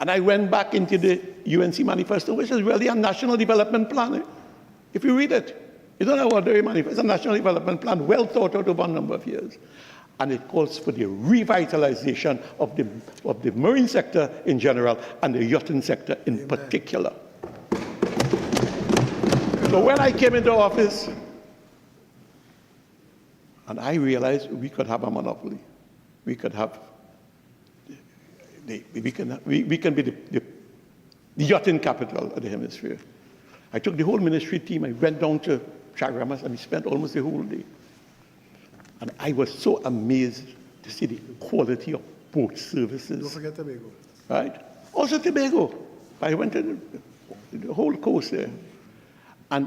And I went back into the UNC manifesto, which is really a national development plan. If you read it, it's not an ordinary manifesto, it's a national development plan, well thought out over a number of years. And it calls for the revitalization of the marine sector in general and the yachting sector in particular. So when I came into office, and I realized we could have a monopoly. We could have, we can be the yachting capital of the hemisphere. I took the whole ministry team, I went down to Chaguaramas, and we spent almost the whole day. And I was so amazed to see the quality of boat services. Don't forget Tobago. Right? Also Tobago. I went to the whole coast there. And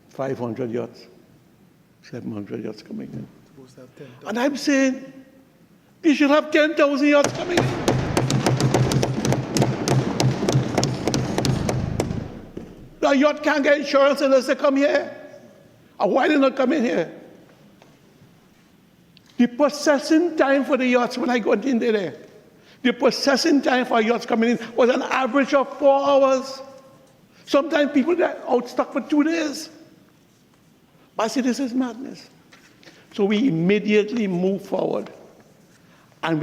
500 yachts, 700 yachts coming in. And I'm saying, you should have 10,000 yachts coming in. The yacht can't get insurance unless they come here. And why they not come in here? The processing time for the yachts when I got in there, the processing time for yachts coming in was an average of 4 hours. Sometimes people get out stuck for 2 days. But I say this is madness. So we immediately move forward and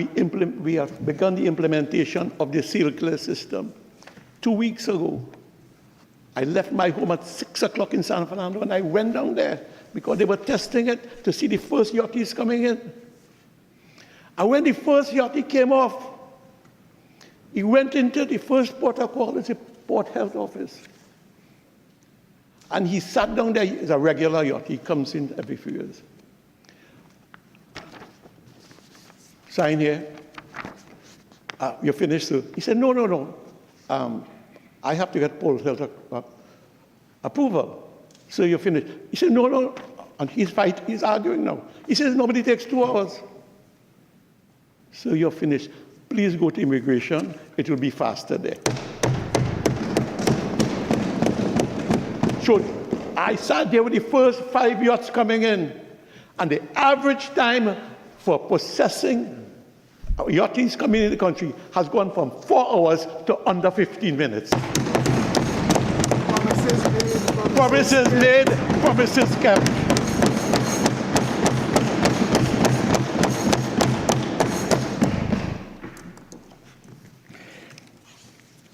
we have begun the implementation of the Sail Clear system. 2 weeks ago, I left my home at 6 o'clock in San Fernando and I went down there because they were testing it to see the first yachties coming in. And when the first yachtie came off, he went into the first port of call, it's a port health office. And he sat down there, he's a regular yacht, he comes in every few years. Sign here. You're finished, sir. He said, no. I have to get port health approval. So you're finished. He said, no. And he's arguing now. He says, nobody takes 2 hours. So you're finished. Please go to immigration. It will be faster there. So I sat there with the first 5 yachts coming in, and the average time for processing yachties coming in the country has gone from 4 hours to under 15 minutes. Promises made, promises kept.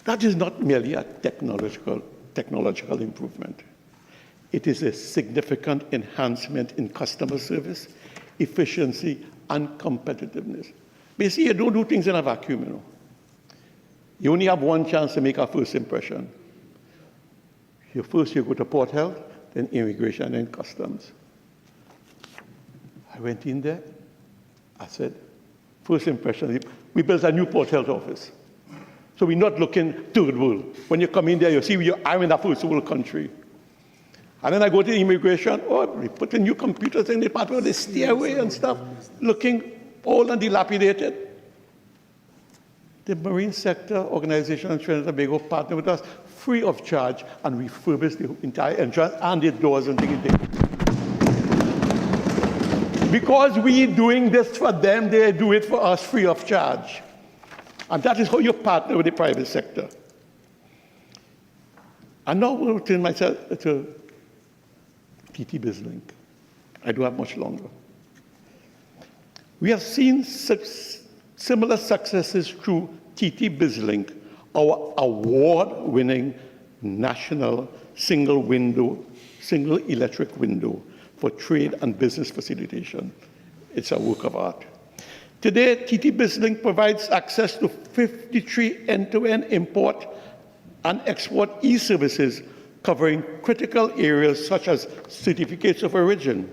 That is not merely a technological improvement. It is a significant enhancement in customer service, efficiency, and competitiveness. Basically, you don't do things in a vacuum, you know. You only have one chance to make a first impression. First you go to Port Health, then immigration, then customs. I went in there, I said, first impression, we built a new Port Health office. So we're not looking third world. When you come in there, you see I'm in a first world country. And then I go to immigration, oh, we put in new computers in the department, they stay away and stuff, looking old and dilapidated. The marine sector organization in Trinidad and Tobago partnered with us free of charge and refurbished the entire entrance and the doors and things. Because we doing this for them, they do it for us free of charge. And that is how you partner with the private sector. I now will turn myself to TT BizLink. I don't have much longer. We have seen similar successes through TT BizLink, our award-winning national single electric window for trade and business facilitation. It's a work of art. Today, TT BizLink provides access to 53 end-to-end import and export e-services covering critical areas such as certificates of origin,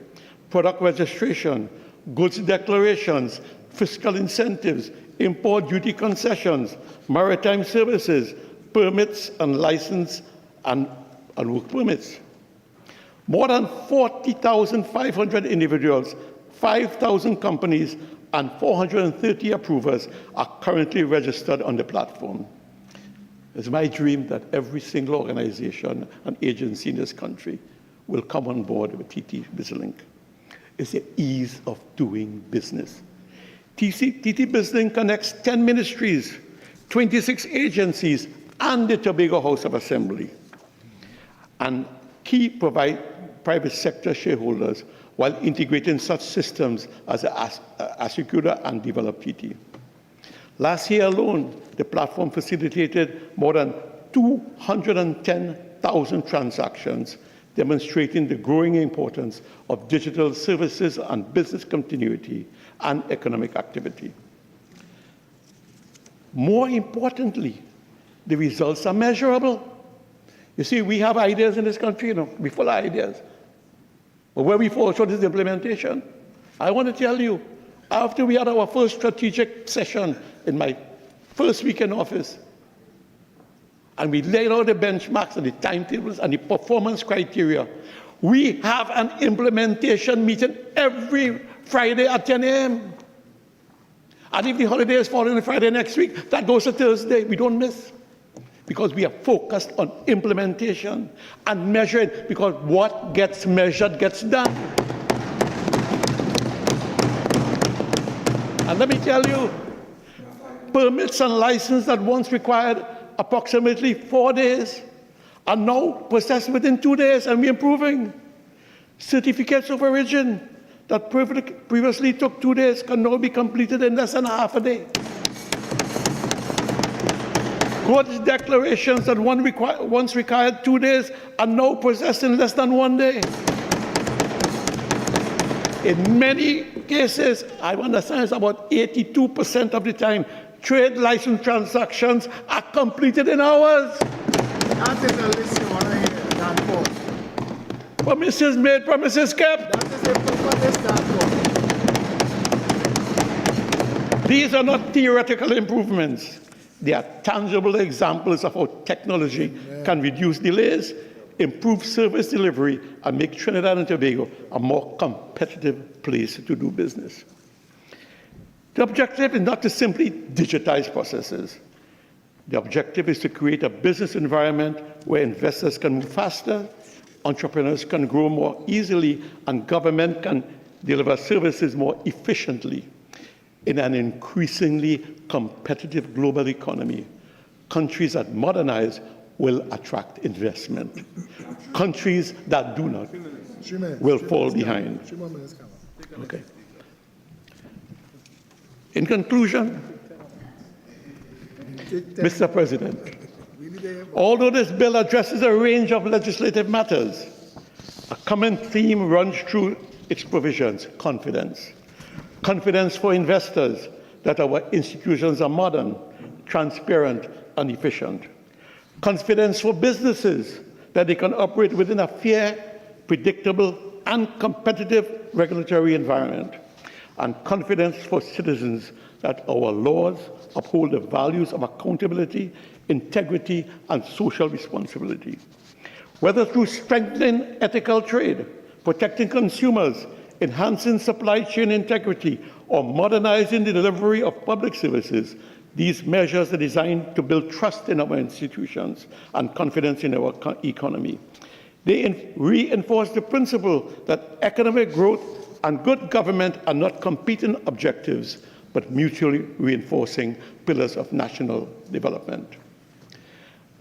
product registration, goods declarations, fiscal incentives, import duty concessions, maritime services, permits and license and work permits. More than 40,500 individuals, 5,000 companies, and 430 approvers are currently registered on the platform. It's my dream that every single organization and agency in this country will come on board with TT BizLink. It's the ease of doing business. TT BizLink connects 10 ministries, 26 agencies, and the Tobago House of Assembly, and key private sector shareholders while integrating such systems as Assecuda and Develop TT. Last year alone, the platform facilitated more than 210,000 transactions, demonstrating the growing importance of digital services and business continuity and economic activity. More importantly, the results are measurable. You see, we have ideas in this country, we're full of ideas. But where we fall short is the implementation. I want to tell you, after we had our first strategic session in my first week in office, and we laid out the benchmarks and the timetables and the performance criteria, we have an implementation meeting every Friday at 10 a.m. And if the holiday is falling on Friday next week, that goes to Thursday. We don't miss. Because we are focused on implementation and measuring, because what gets measured gets done. And let me tell you, permits and licenses that once required approximately 4 days are now processed within 2 days, and we're improving. Certificates of origin that previously took 2 days can now be completed in less than half a day. Goods declarations that once required 2 days are now processed in less than 1 day. In many cases, I understand it's about 82% of the time, trade license transactions are completed in hours. That is a list you want to hear, Dan Paul. Promises made, promises kept. That is a proper list, Dan Paul. These are not theoretical improvements. They are tangible examples of how technology can reduce delays, improve service delivery, and make Trinidad and Tobago a more competitive place to do business. The objective is not to simply digitize processes. The objective is to create a business environment where investors can move faster, entrepreneurs can grow more easily, and government can deliver services more efficiently. In an increasingly competitive global economy, countries that modernize will attract investment. Countries that do not will fall behind. Okay. In conclusion, Mr. President, although this bill addresses a range of legislative matters, a common theme runs through its provisions: confidence. Confidence for investors that our institutions are modern, transparent, and efficient. Confidence for businesses that they can operate within a fair, predictable, and competitive regulatory environment. And confidence for citizens that our laws uphold the values of accountability, integrity, and social responsibility. Whether through strengthening ethical trade, protecting consumers, enhancing supply chain integrity, or modernizing the delivery of public services, these measures are designed to build trust in our institutions and confidence in our economy. They reinforce the principle that economic growth and good government are not competing objectives, but mutually reinforcing pillars of national development.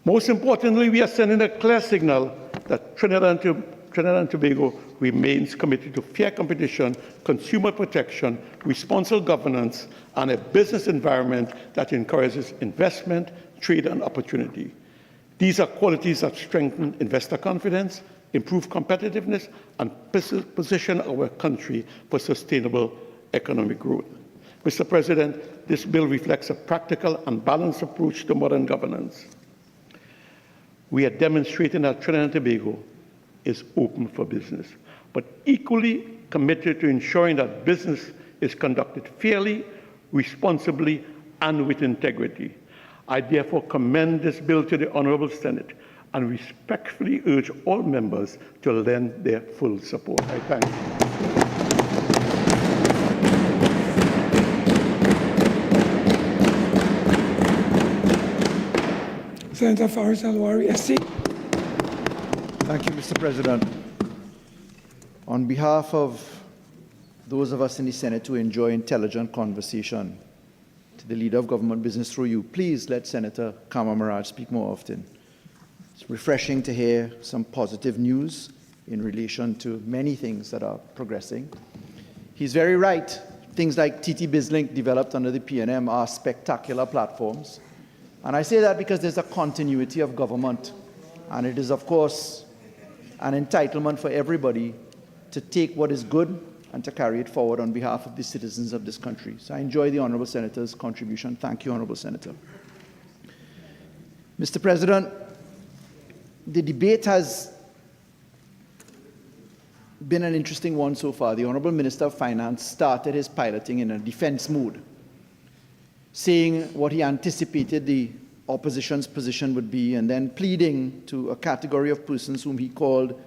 Most importantly, we are sending a clear signal that Trinidad and Tobago remains committed to fair competition, consumer protection, responsible governance, and a business environment that encourages investment, trade, and opportunity. These are qualities that strengthen investor confidence, improve competitiveness, and position our country for sustainable economic growth. Mr. President, this bill reflects a practical and balanced approach to modern governance. We are demonstrating that Trinidad and Tobago is open for business, but equally committed to ensuring that business is conducted fairly, responsibly, and with integrity. I therefore commend this bill to the Honourable Senate and respectfully urge all members to lend their full support. I thank you. Senator Faris Alwari, SC. Thank you, Mr. President. On behalf of those of us in the Senate who enjoy intelligent conversation, to the Leader of Government Business through you, please let Senator Kama Maraj speak more often. It's refreshing to hear some positive news in relation to many things that are progressing. He's very right. Things like TT BizLink developed under the PNM are spectacular platforms. And I say that because there's a continuity of government. And it is, of course, an entitlement for everybody to take what is good and to carry it forward on behalf of the citizens of this country. So I enjoy the Honourable Senator's contribution. Thank you, Honourable Senator. Mr. President, the debate has been an interesting one so far. The Honourable Minister of Finance started his piloting in a defence mood, saying what he anticipated the opposition's position would be, and then pleading to a category of persons whom he called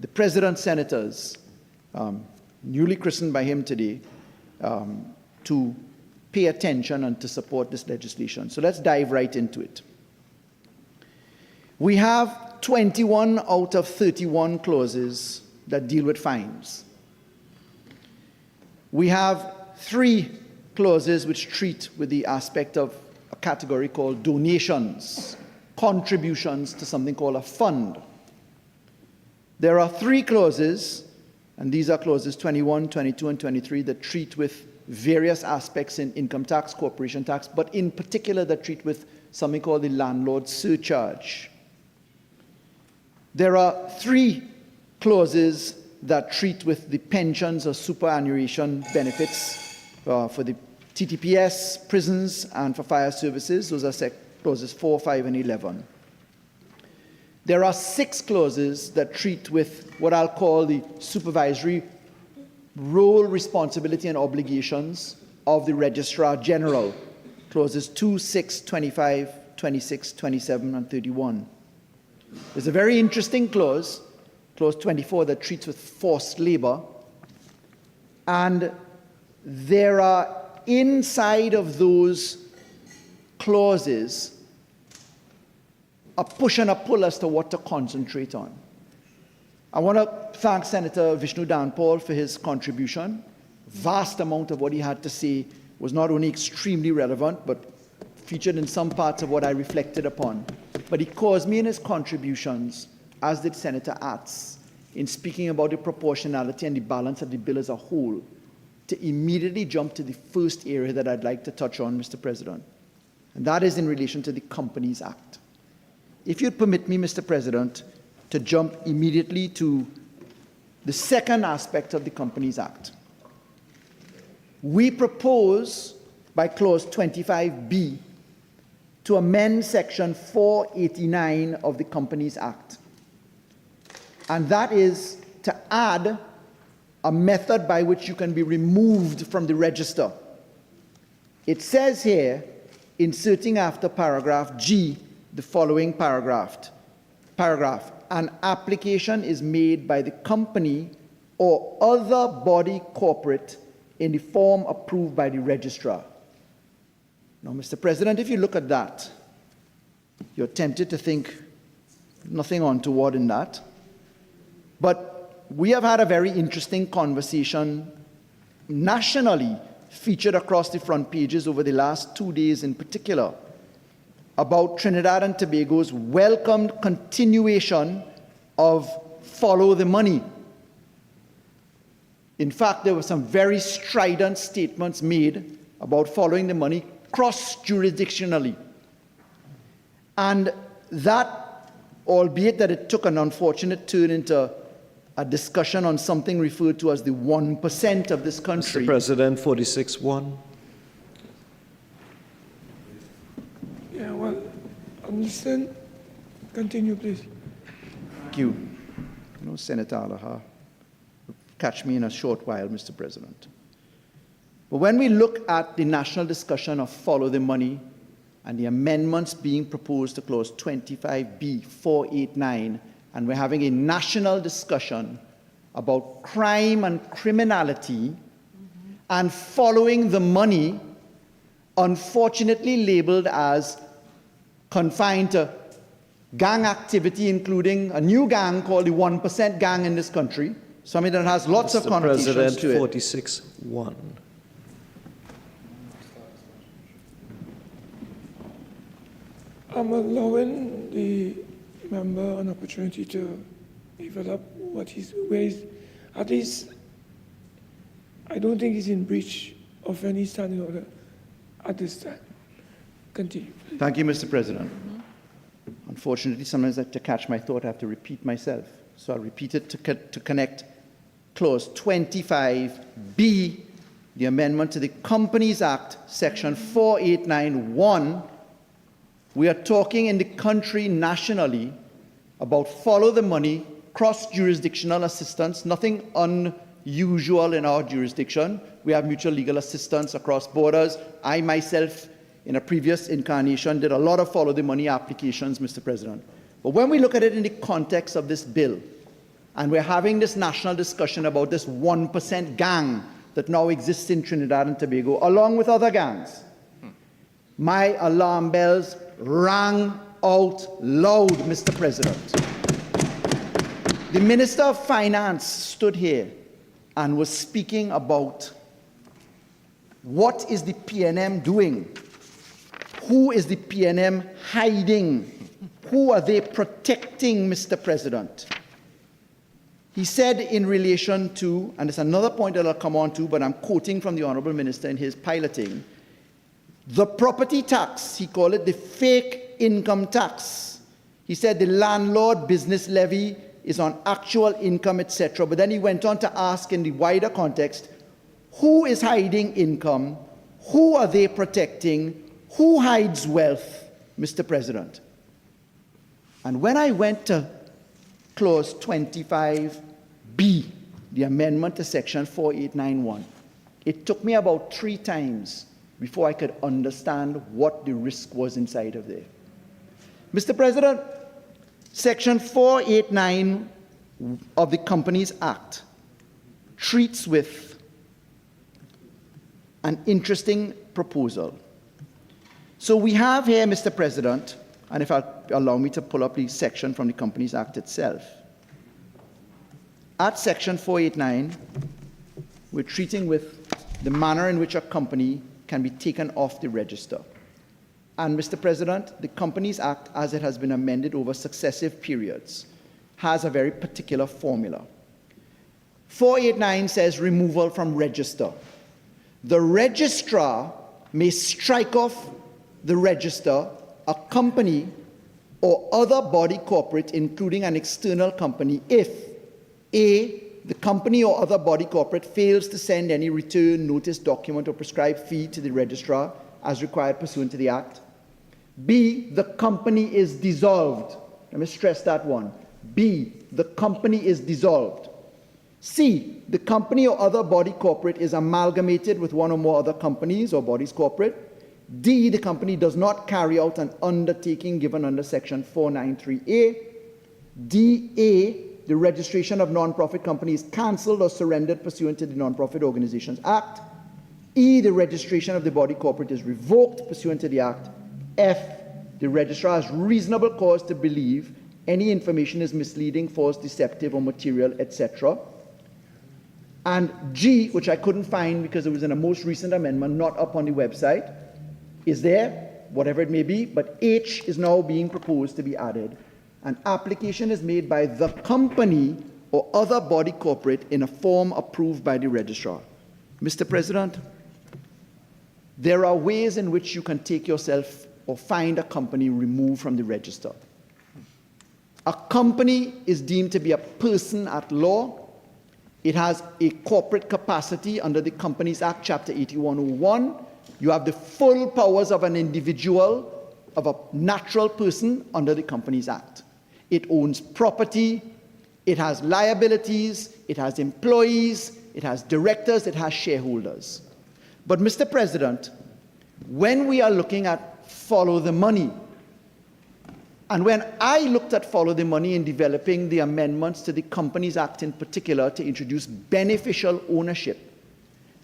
the President's Senators, newly christened by him today, to pay attention and to support this legislation. So let's dive right into it. We have 21 out of 31 clauses that deal with fines. We have 3 clauses which treat with the aspect of a category called donations, contributions to something called a fund. There are 3 clauses, and these are clauses 21, 22, and 23, that treat with various aspects in income tax, corporation tax, but in particular that treat with something called the landlord surcharge. There are 3 clauses that treat with the pensions or superannuation benefits for the TTPS, prisons, and for fire services. Those are clauses 4, 5, and 11. There are 6 clauses that treat with what I'll call the supervisory role, responsibility, and obligations of the Registrar General. Clauses 2, 6, 25, 26, 27, and 31. There's a very interesting clause, clause 24, that treats with forced labor. And there are inside of those clauses a push and a pull as to what to concentrate on. I want to thank Senator Vishnu Danpal for his contribution. Vast amount of what he had to say was not only extremely relevant, but featured in some parts of what I reflected upon. But he caused me in his contributions, as did Senator Atz, in speaking about the proportionality and the balance of the bill as a whole, to immediately jump to the first area that I'd like to touch on, Mr. President, and that is in relation to the Companies Act. If you'd permit me, Mr. President, to jump immediately to the second aspect of the Companies Act. We propose, by clause 25B, to amend section 489 of the Companies Act, and that is to add a method by which you can be removed from the register. It says here, inserting after paragraph G, the following paragraph. an application is made by the company or other body corporate in the form approved by the registrar. Now, Mr. President, if you look at that, you're tempted to think nothing untoward in that. But we have had a very interesting conversation nationally, featured across the front pages over the last 2 days in particular, about Trinidad and Tobago's welcomed continuation of follow the money. In fact, there were some very strident statements made about following the money cross-jurisdictionally. And that, albeit that it took an unfortunate turn into a discussion on something referred to as the 1% of this country. Mr. President, 46-1. Yeah, well, understand. Continue, please. Thank you. No, Senator Alaha. Catch me in a short while, Mr. President. But when we look at the national discussion of follow the money and the amendments being proposed to clause 25B 489, and we're having a national discussion about crime and criminality and following the money, unfortunately labeled as confined to gang activity, including a new gang called the 1% gang in this country, something that has lots of connotations President, to it. 46-1. I'm allowing the member an opportunity to develop what he's, where he's, at least, I don't think he's in breach of any standing order at this time. Continue. Thank you, Mr. President. Unfortunately, sometimes to catch my thought, I have to repeat myself. So I'll repeat it to connect clause 25B, the amendment to the Companies Act, section 4891. We are talking in the country nationally about follow the money, cross-jurisdictional assistance, nothing unusual in our jurisdiction. We have mutual legal assistance across borders. I myself, in a previous incarnation, did a lot of follow the money applications, Mr. President. But when we look at it in the context of this bill, and we're having this national discussion about this 1% gang that now exists in Trinidad and Tobago, along with other gangs, my alarm bells rang out loud, Mr. President. The Minister of Finance stood here and was speaking about what is the PNM doing? Who is the PNM hiding? Who are they protecting, Mr. President? He said in relation to, and it's another point that I'll come on to, but I'm quoting from the Honourable Minister in his piloting, the property tax, he called it the fake income tax. He said the landlord business levy is on actual income, etc. But then he went on to ask in the wider context, who is hiding income? Who are they protecting? Who hides wealth, Mr. President? And when I went to clause 25B, the amendment to section 4891, it took me about 3 times before I could understand what the risk was inside of there. Mr. President, section 489 of the Companies Act treats with an interesting proposal. So we have here, Mr. President, and if I'll allow me to pull up the section from the Companies Act itself. At section 489, we're treating with the manner in which a company can be taken off the register. And Mr. President, the Companies Act, as it has been amended over successive periods, has a very particular formula. 489 says removal from register. The registrar may strike off the register a company or other body corporate, including an external company, if A, the company or other body corporate fails to send any return, notice, document, or prescribed fee to the registrar as required pursuant to the Act. B, the company is dissolved. Let me stress that one. B, the company is dissolved. C, the company or other body corporate is amalgamated with one or more other companies or bodies corporate. D, the company does not carry out an undertaking given under section 493A. D.A., the registration of non-profit companies cancelled or surrendered pursuant to the Non-Profit Organizations Act. E, the registration of the body corporate is revoked pursuant to the Act. F, the registrar has reasonable cause to believe any information is misleading, false, deceptive, or material, etc. And G, which I couldn't find because it was in a most recent amendment, not up on the website, is there, whatever it may be, but H is now being proposed to be added. An application is made by the company or other body corporate in a form approved by the registrar. Mr. President, there are ways in which you can take yourself or find a company removed from the register. A company is deemed to be a person at law. It has a corporate capacity under the Companies Act, Chapter 8101. You have the full powers of an individual, of a natural person under the Companies Act. It owns property, it has liabilities, it has employees, it has directors, it has shareholders. But Mr. President, when we are looking at follow the money, and when I looked at follow the money in developing the amendments to the Companies Act in particular to introduce beneficial ownership,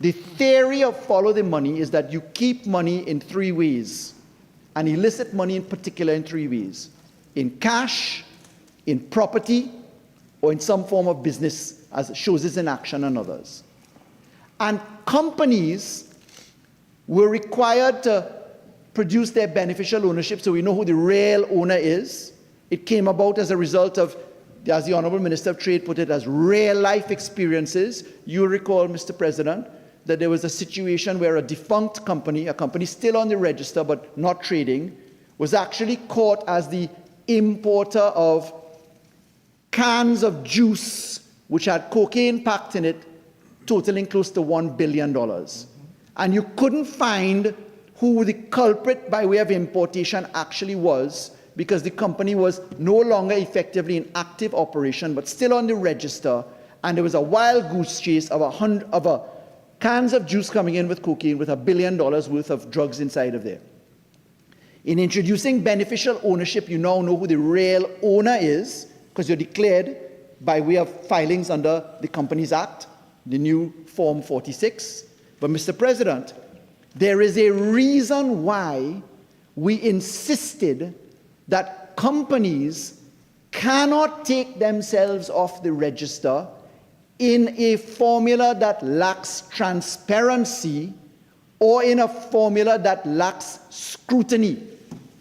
the theory of follow the money is that you keep money in three ways, and illicit money in particular in three ways: in cash, in property, or in some form of business, as shows is in action and others. And companies were required to produce their beneficial ownership so we know who the real owner is. It came about as a result of, as the Honorable Minister of Trade put it, as real-life experiences. You'll recall, Mr. President, that there was a situation where a defunct company, a company still on the register but not trading, was actually caught as the importer of cans of juice which had cocaine packed in it, totaling close to $1 billion. And you couldn't find who the culprit by way of importation actually was, because the company was no longer effectively in active operation but still on the register, and there was a wild goose chase of cans of juice coming in with cocaine with $1 billion worth of drugs inside of there. In introducing beneficial ownership, you now know who the real owner is, because you're declared by way of filings under the Companies Act, the new Form 46. But Mr. President, there is a reason why we insisted that companies cannot take themselves off the register in a formula that lacks transparency or in a formula that lacks scrutiny.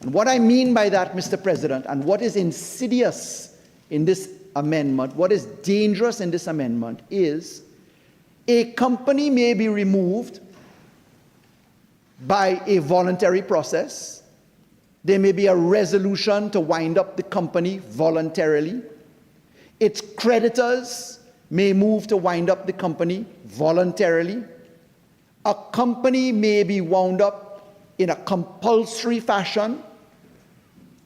And what I mean by that, Mr. President, and what is insidious in this amendment, what is dangerous in this amendment, is a company may be removed by a voluntary process. There may be a resolution to wind up the company voluntarily. Its creditors may move to wind up the company voluntarily. A company may be wound up in a compulsory fashion.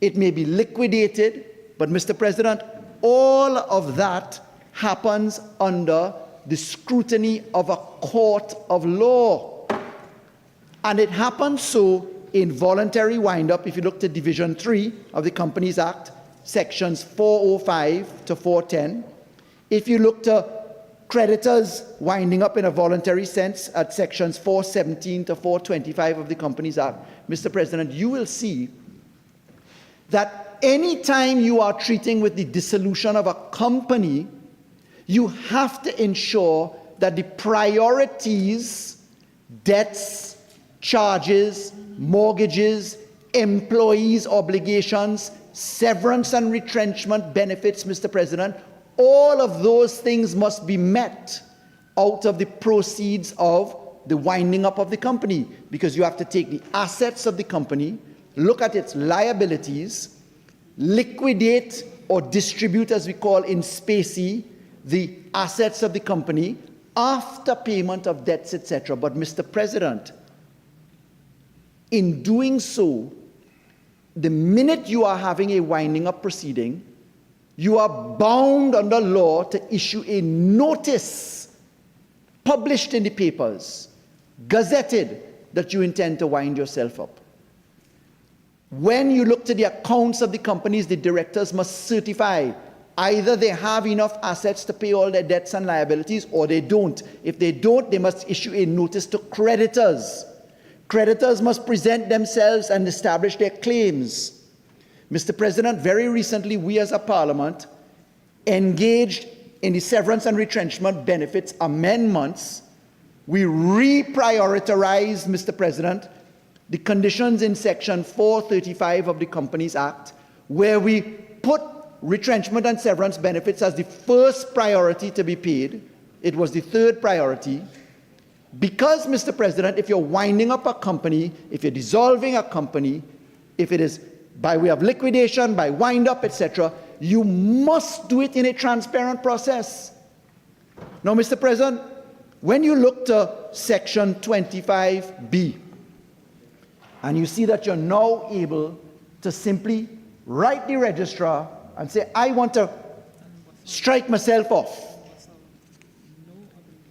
It may be liquidated. But, Mr. President, all of that happens under the scrutiny of a court of law. And it happens so in voluntary wind-up. If you look to Division 3 of the Companies Act, sections 405 to 410. If you look to creditors winding up in a voluntary sense at sections 417 to 425 of the Companies Act, Mr. President, you will see that anytime you are treating with the dissolution of a company, you have to ensure that the priorities, debts, charges, mortgages, employees' obligations, severance and retrenchment benefits, Mr. President, all of those things must be met out of the proceeds of the winding up of the company, because you have to take the assets of the company, look at its liabilities, liquidate or distribute, as we call in specie, the assets of the company after payment of debts, etc. But, Mr. President, in doing so, the minute you are having a winding up proceeding, you are bound under law to issue a notice published in the papers, gazetted, that you intend to wind yourself up. When you look to the accounts of the companies, the directors must certify Either they have enough assets to pay all their debts and liabilities, or they don't. If they don't, they must issue a notice to creditors. Creditors must present themselves and establish their claims. Mr. President, very recently, we as a parliament engaged in the severance and retrenchment benefits amendments. We reprioritized, Mr. President, the conditions in Section 435 of the Companies Act, where we put retrenchment and severance benefits as the first priority to be paid. It was the third priority. Because, Mr. President, if you're winding up a company, if you're dissolving a company, if it is by way of liquidation, by wind up, etc., you must do it in a transparent process. Now, Mr. President, when you look to Section 25B, and you see that you're now able to simply write the registrar and say, I want to strike myself off.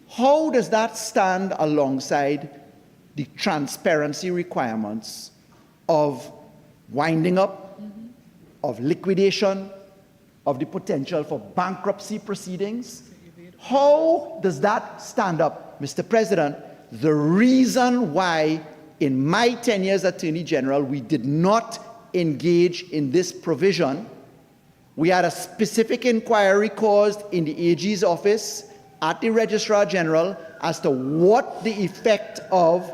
How does that stand alongside the transparency requirements of winding up, of liquidation, of the potential for bankruptcy proceedings? How does that stand up, Mr. President? The reason why in my tenure as Attorney General we did not engage in this provision, we had a specific inquiry caused in the AG's office at the Registrar General as to what the effect of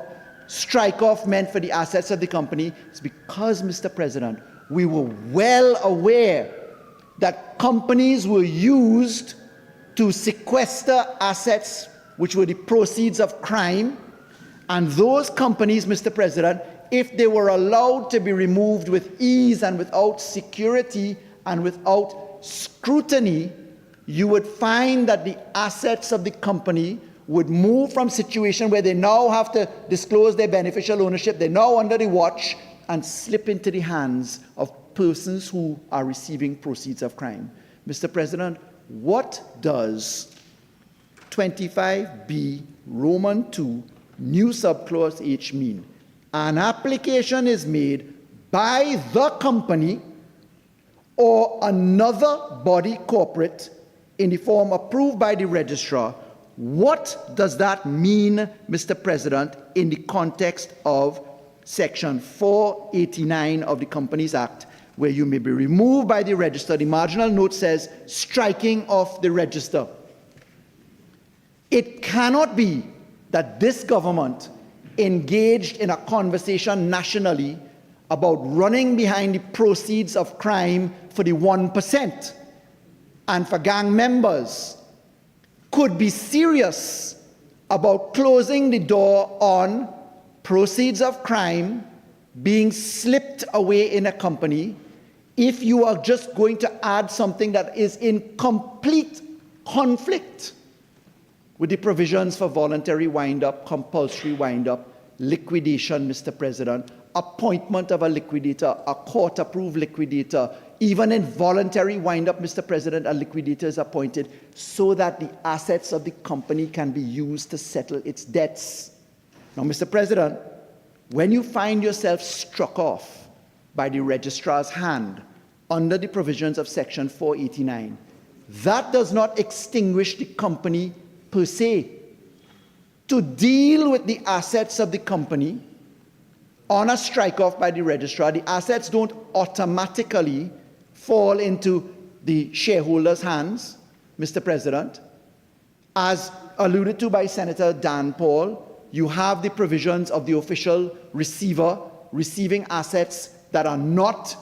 strike-off meant for the assets of the company. It's because, Mr. President, we were well aware that companies were used to sequester assets which were the proceeds of crime, and those companies, Mr. President, if they were allowed to be removed with ease and without security and without scrutiny, you would find that the assets of the company would move from a situation where they now have to disclose their beneficial ownership, they're now under the watch, and slip into the hands of persons who are receiving proceeds of crime. Mr. President, what does 25B Roman 2 new subclause H mean? An application is made by the company or another body corporate in the form approved by the registrar. What does that mean, Mr. President, in the context of Section 489 of the Companies Act, where you may be removed by the register? The marginal note says striking off the register. It cannot be that this government engaged in a conversation nationally about running behind the proceeds of crime for the 1% and for gang members could be serious about closing the door on proceeds of crime being slipped away in a company if you are just going to add something that is in complete conflict with the provisions for voluntary wind-up, compulsory wind-up, liquidation, Mr. President, appointment of a liquidator, a court-approved liquidator. Even in voluntary wind-up, Mr. President, a liquidator is appointed so that the assets of the company can be used to settle its debts. Now, Mr. President, when you find yourself struck off by the registrar's hand under the provisions of Section 489, that does not extinguish the company per se. To deal with the assets of the company on a strike-off by the registrar, the assets don't automatically fall into the shareholders' hands, Mr. President. As alluded to by Senator Dan Paul, you have the provisions of the official receiver receiving assets that are not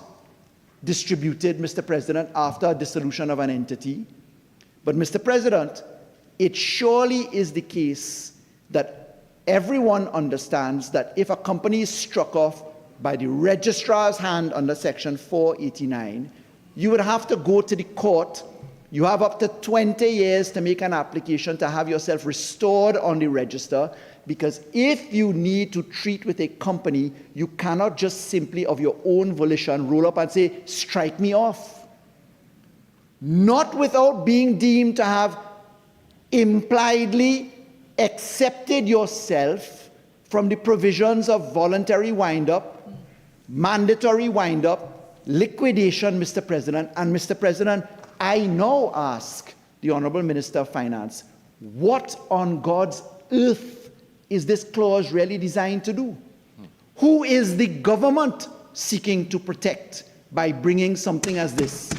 distributed, Mr. President, after dissolution of an entity. But, Mr. President, it surely is the case that everyone understands that if a company is struck off by the registrar's hand under Section 489, you would have to go to the court. You have up to 20 years to make an application to have yourself restored on the register, because if you need to treat with a company, you cannot just simply of your own volition roll up and say, strike me off. Not without being deemed to have impliedly accepted yourself from the provisions of voluntary wind-up, mandatory wind-up, liquidation, Mr. President. And, Mr. President, I now ask the Honourable Minister of Finance, what on God's earth is this clause really designed to do? Who is the government seeking to protect by bringing something as this?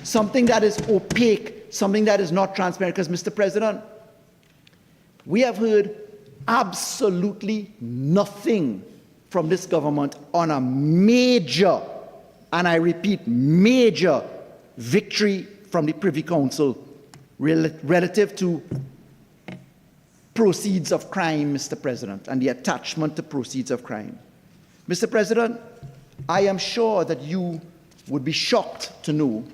Something that is opaque, something that is not transparent. Because, Mr. President, we have heard absolutely nothing from this government on a major, and I repeat, major victory from the Privy Council relative to proceeds of crime, Mr. President, and the attachment to proceeds of crime. Mr. President, I am sure that you would be shocked to know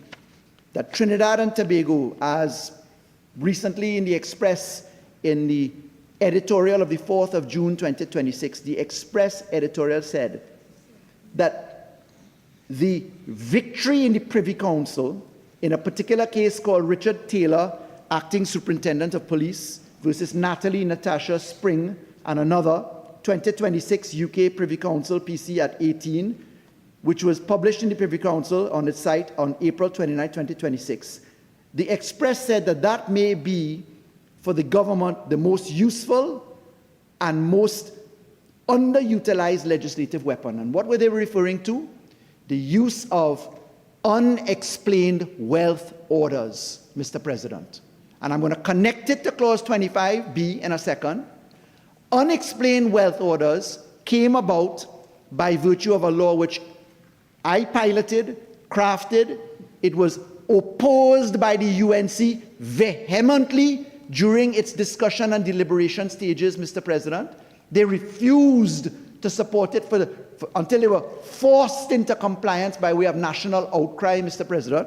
that Trinidad and Tobago, as recently in the Express, in the editorial of the 4th of June 2026, the Express editorial said that the victory in the Privy Council in a particular case called Richard Taylor, Acting Superintendent of Police, versus Natalie Natasha Spring and another, 2026 UK Privy Council PC at 18, which was published in the Privy Council on its site on April 29, 2026. The Express said that that may be, for the government, the most useful and most underutilized legislative weapon. And what were they referring to? The use of unexplained wealth orders, Mr. President. And I'm going to connect it to Clause 25B in a second. Unexplained wealth orders came about by virtue of a law which I piloted, crafted. It was opposed by the UNC vehemently during its discussion and deliberation stages, Mr. President. They refused to support it until they were forced into compliance by way of national outcry, Mr. President.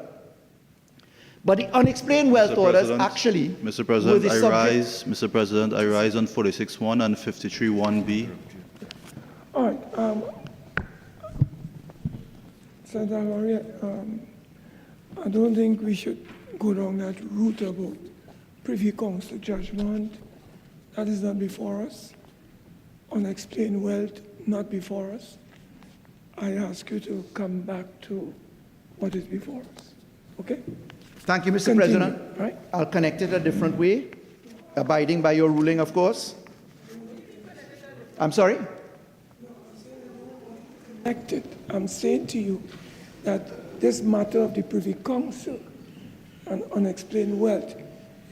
But the unexplained wealth orders actually Mr. President, Mr. President, I rise on 46.1 and 53.1b. All right. Senator Laurie, I don't think we should go down that route about Privy Council judgment. That is not before us. Unexplained wealth, not before us. I ask you to come back to what is before us. Okay? Thank you, Mr. President. Right. I'll connect it a different way, abiding by your ruling, of course. I'm sorry? I'm saying to you that this matter of the Privy Council and unexplained wealth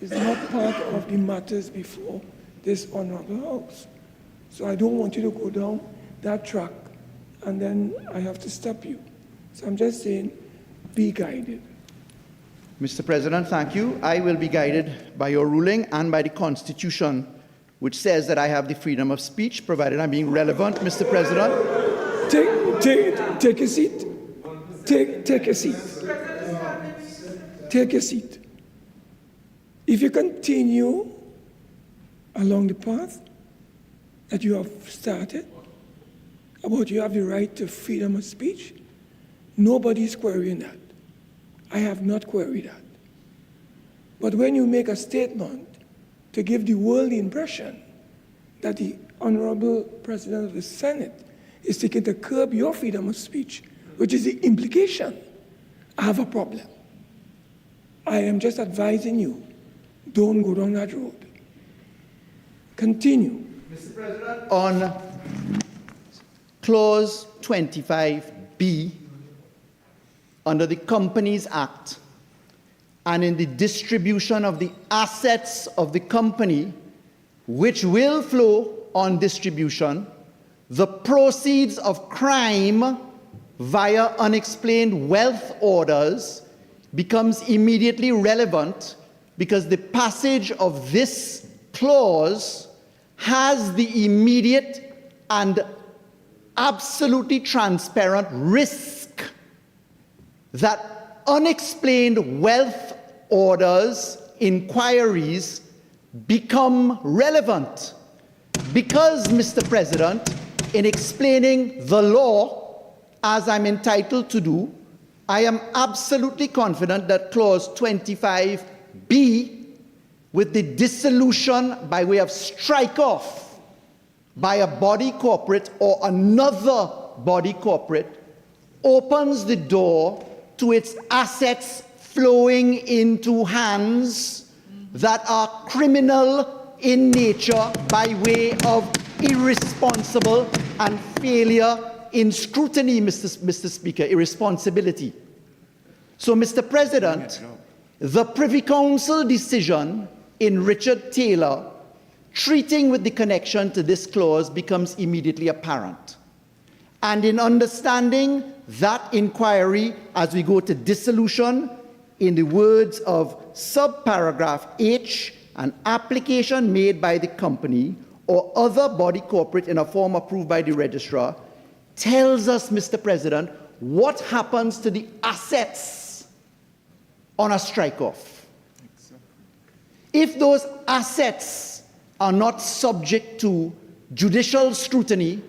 is not part of the matters before this honorable House. So I don't want you to go down that track and then I have to stop you. So I'm just saying, be guided. Mr. President, thank you. I will be guided by your ruling and by the Constitution, which says that I have the freedom of speech, provided I'm being relevant, Mr. President. Take a seat. Take a seat. Take a seat. If you continue along the path that you have started, about you have the right to freedom of speech, nobody is querying that. I have not queried that. But when you make a statement to give the world the impression that the Honorable President of the Senate is seeking to curb your freedom of speech, which is the implication, I have a problem. I am just advising you, don't go down that road. Continue. Mr. President, on Clause 25B, under the Companies Act, and in the distribution of the assets of the company, which will flow on distribution, the proceeds of crime via unexplained wealth orders becomes immediately relevant because the passage of this clause has the immediate and absolutely transparent risk that unexplained wealth orders, inquiries, become relevant. Because, Mr. President, in explaining the law, as I'm entitled to do, I am absolutely confident that Clause 25B, with the dissolution by way of strike-off by a body corporate or another body corporate, opens the door to its assets flowing into hands that are criminal in nature by way of irresponsible and failure in scrutiny, Mr. Speaker, irresponsibility. So, Mr. President, the Privy Council decision in Richard Taylor treating with the connection to this clause becomes immediately apparent. And in understanding that inquiry as we go to dissolution, in the words of subparagraph H, an application made by the company or other body corporate in a form approved by the registrar tells us, Mr. President, what happens to the assets on a strike-off. If those assets are not subject to judicial scrutiny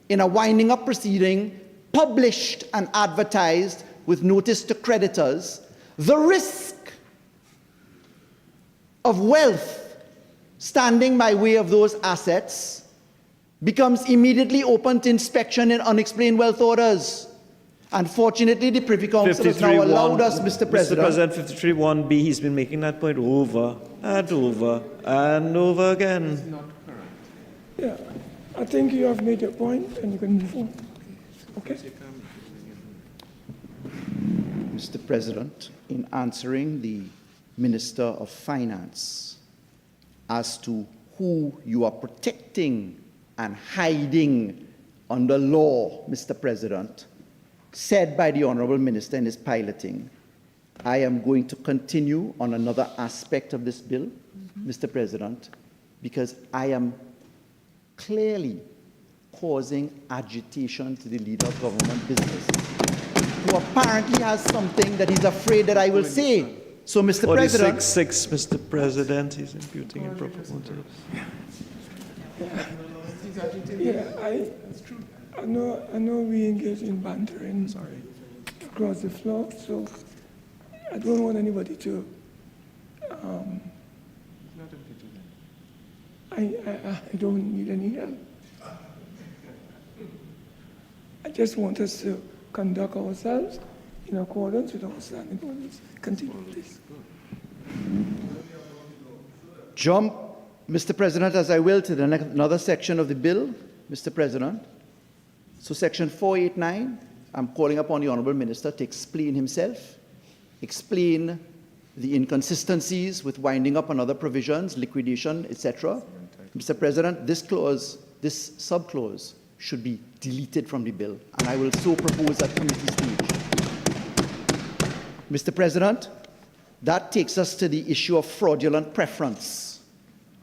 in a winding up proceeding, published and advertised with notice to creditors, the risk of wealth standing by way of those assets becomes immediately open to inspection in unexplained wealth orders. Unfortunately, the Privy Council has now allowed us, Mr. President. Mr. President, 53(1)B, he's been making that point over and over and over again. It's not correct. Yeah, I think you have made your point and you can move on. Okay? Mr. President, in answering the Minister of Finance as to who you are protecting and hiding under law, Mr. President, said by the Honourable Minister in his piloting, I am going to continue on another aspect of this bill, Mr. President, because I am clearly causing agitation to the leader of government business, who apparently has something that he's afraid that I will say. So, Mr. President... 46.6, Mr. President, he's imputing improper motives. I know we engage in bantering across the floor, so I don't want anybody to. I don't need any help. I just want us to conduct ourselves in accordance with our standing orders. Continue, please. Jump, Mr. President, as I will, to another section of the bill, Mr. President. So section 489, I'm calling upon the Honourable Minister to explain himself, explain the inconsistencies with winding up on other provisions, liquidation, etc. Mr. President, this clause, this subclause, should be deleted from the bill, and I will so propose at committee stage. Mr. President, that takes us to the issue of fraudulent preference.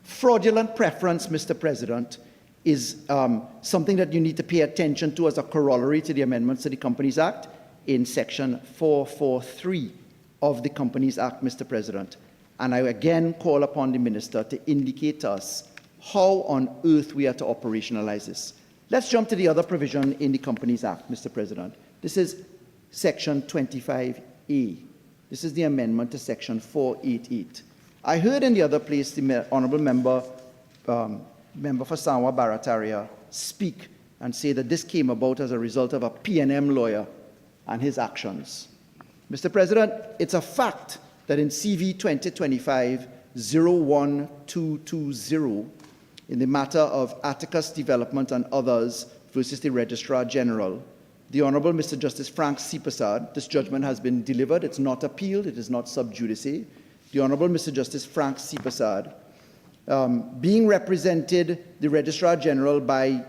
Fraudulent preference, Mr. President, is something that you need to pay attention to as a corollary to the amendments to the Companies Act in section 443 of the Companies Act, Mr. President. And I again call upon the Minister to indicate to us how on earth we are to operationalize this. Let's jump to the other provision in the Companies Act, Mr. President. This is section 25A. This is the amendment to section 488. I heard in the other place the Honourable Member for Sanwa Barataria speak and say that this came about as a result of a P&M lawyer and his actions. Mr. President, it's a fact that in CV 2025-01220, in the matter of Atticus Development and others versus the Registrar General, the Honourable Mr. Justice Frank C. Prasad, this judgment has been delivered, it's not appealed, it is not sub judice. The Honourable Mr. Justice Frank C. Prasad, being represented the Registrar General by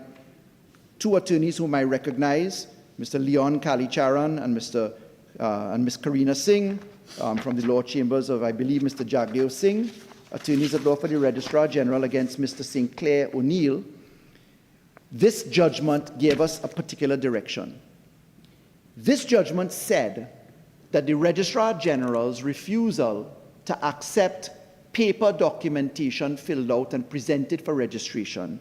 two attorneys whom I recognize, Mr. Leon Kalicharan and Ms. Karina Singh, from the law chambers of, I believe, Mr. Jagdev Singh, attorneys at law for the Registrar General against Mr. Sinclair O'Neill. This judgment gave us a particular direction. This judgment said that the Registrar General's refusal to accept paper documentation filled out and presented for registration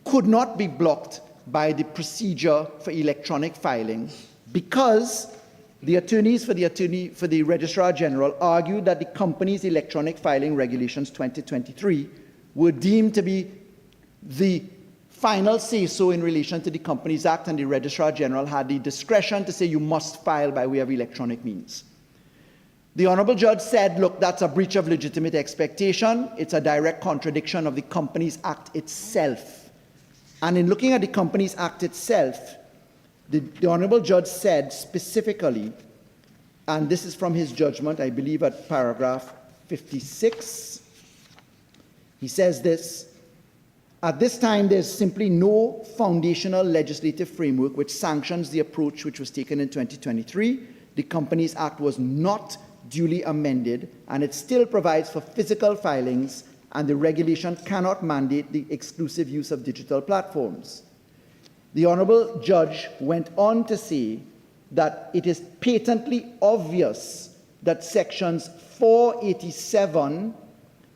could not be blocked by the procedure for electronic filing because the attorneys for the Registrar General argued that the company's electronic filing regulations 2023 were deemed to be the final say-so in relation to the Companies Act, and the Registrar General had the discretion to say you must file by way of electronic means. The Honorable Judge said, look, that's a breach of legitimate expectation. It's a direct contradiction of the Companies Act itself. And in looking at the Companies Act itself, the Honorable Judge said specifically, and this is from his judgment, I believe at paragraph 56, he says this: at this time, there's simply no foundational legislative framework which sanctions the approach which was taken in 2023. The Companies Act was not duly amended, and it still provides for physical filings, and the regulation cannot mandate the exclusive use of digital platforms. The Honourable Judge went on to say that it is patently obvious that sections 487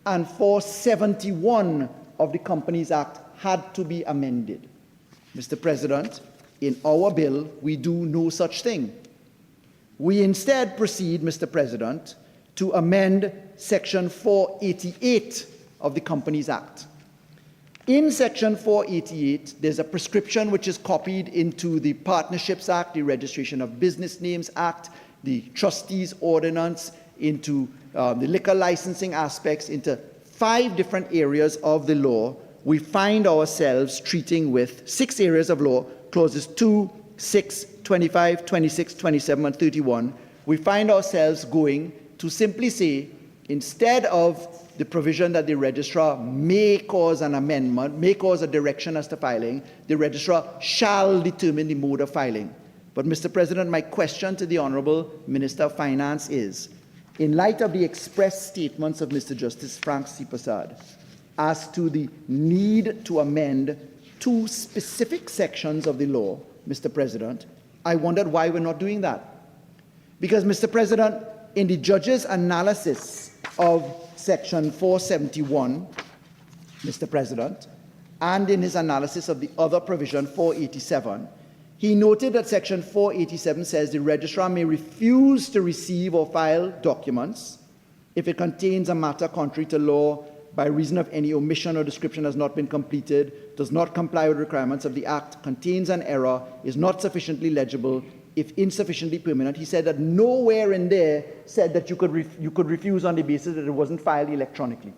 and 471 of the Companies Act had to be amended. Mr. President, in our bill, we do no such thing. We instead proceed, Mr. President, to amend section 488 of the Companies Act. In section 488, there's a prescription which is copied into the Partnerships Act, the Registration of Business Names Act, the Trustees Ordinance, into the liquor licensing aspects, into 5 different areas of the law. We find ourselves treating with 6 areas of law, clauses 2, 6, 25, 26, 27, and 31. We find ourselves going to simply say, instead of the provision that the registrar may cause an amendment, may cause a direction as to filing, the registrar shall determine the mode of filing. But, Mr. President, my question to the Honourable Minister of Finance is, in light of the express statements of Mr. Justice Frank C. Prasad as to the need to amend 2 specific sections of the law, Mr. President, I wondered why we're not doing that. Because, Mr. President, in the judge's analysis of section 471, Mr. President, and in his analysis of the other provision, 487, he noted that section 487 says the registrar may refuse to receive or file documents if it contains a matter contrary to law by reason of any omission or description has not been completed, does not comply with requirements of the Act, contains an error, is not sufficiently legible, if insufficiently permanent. He said that nowhere in there said that you could refuse on the basis that it wasn't filed electronically.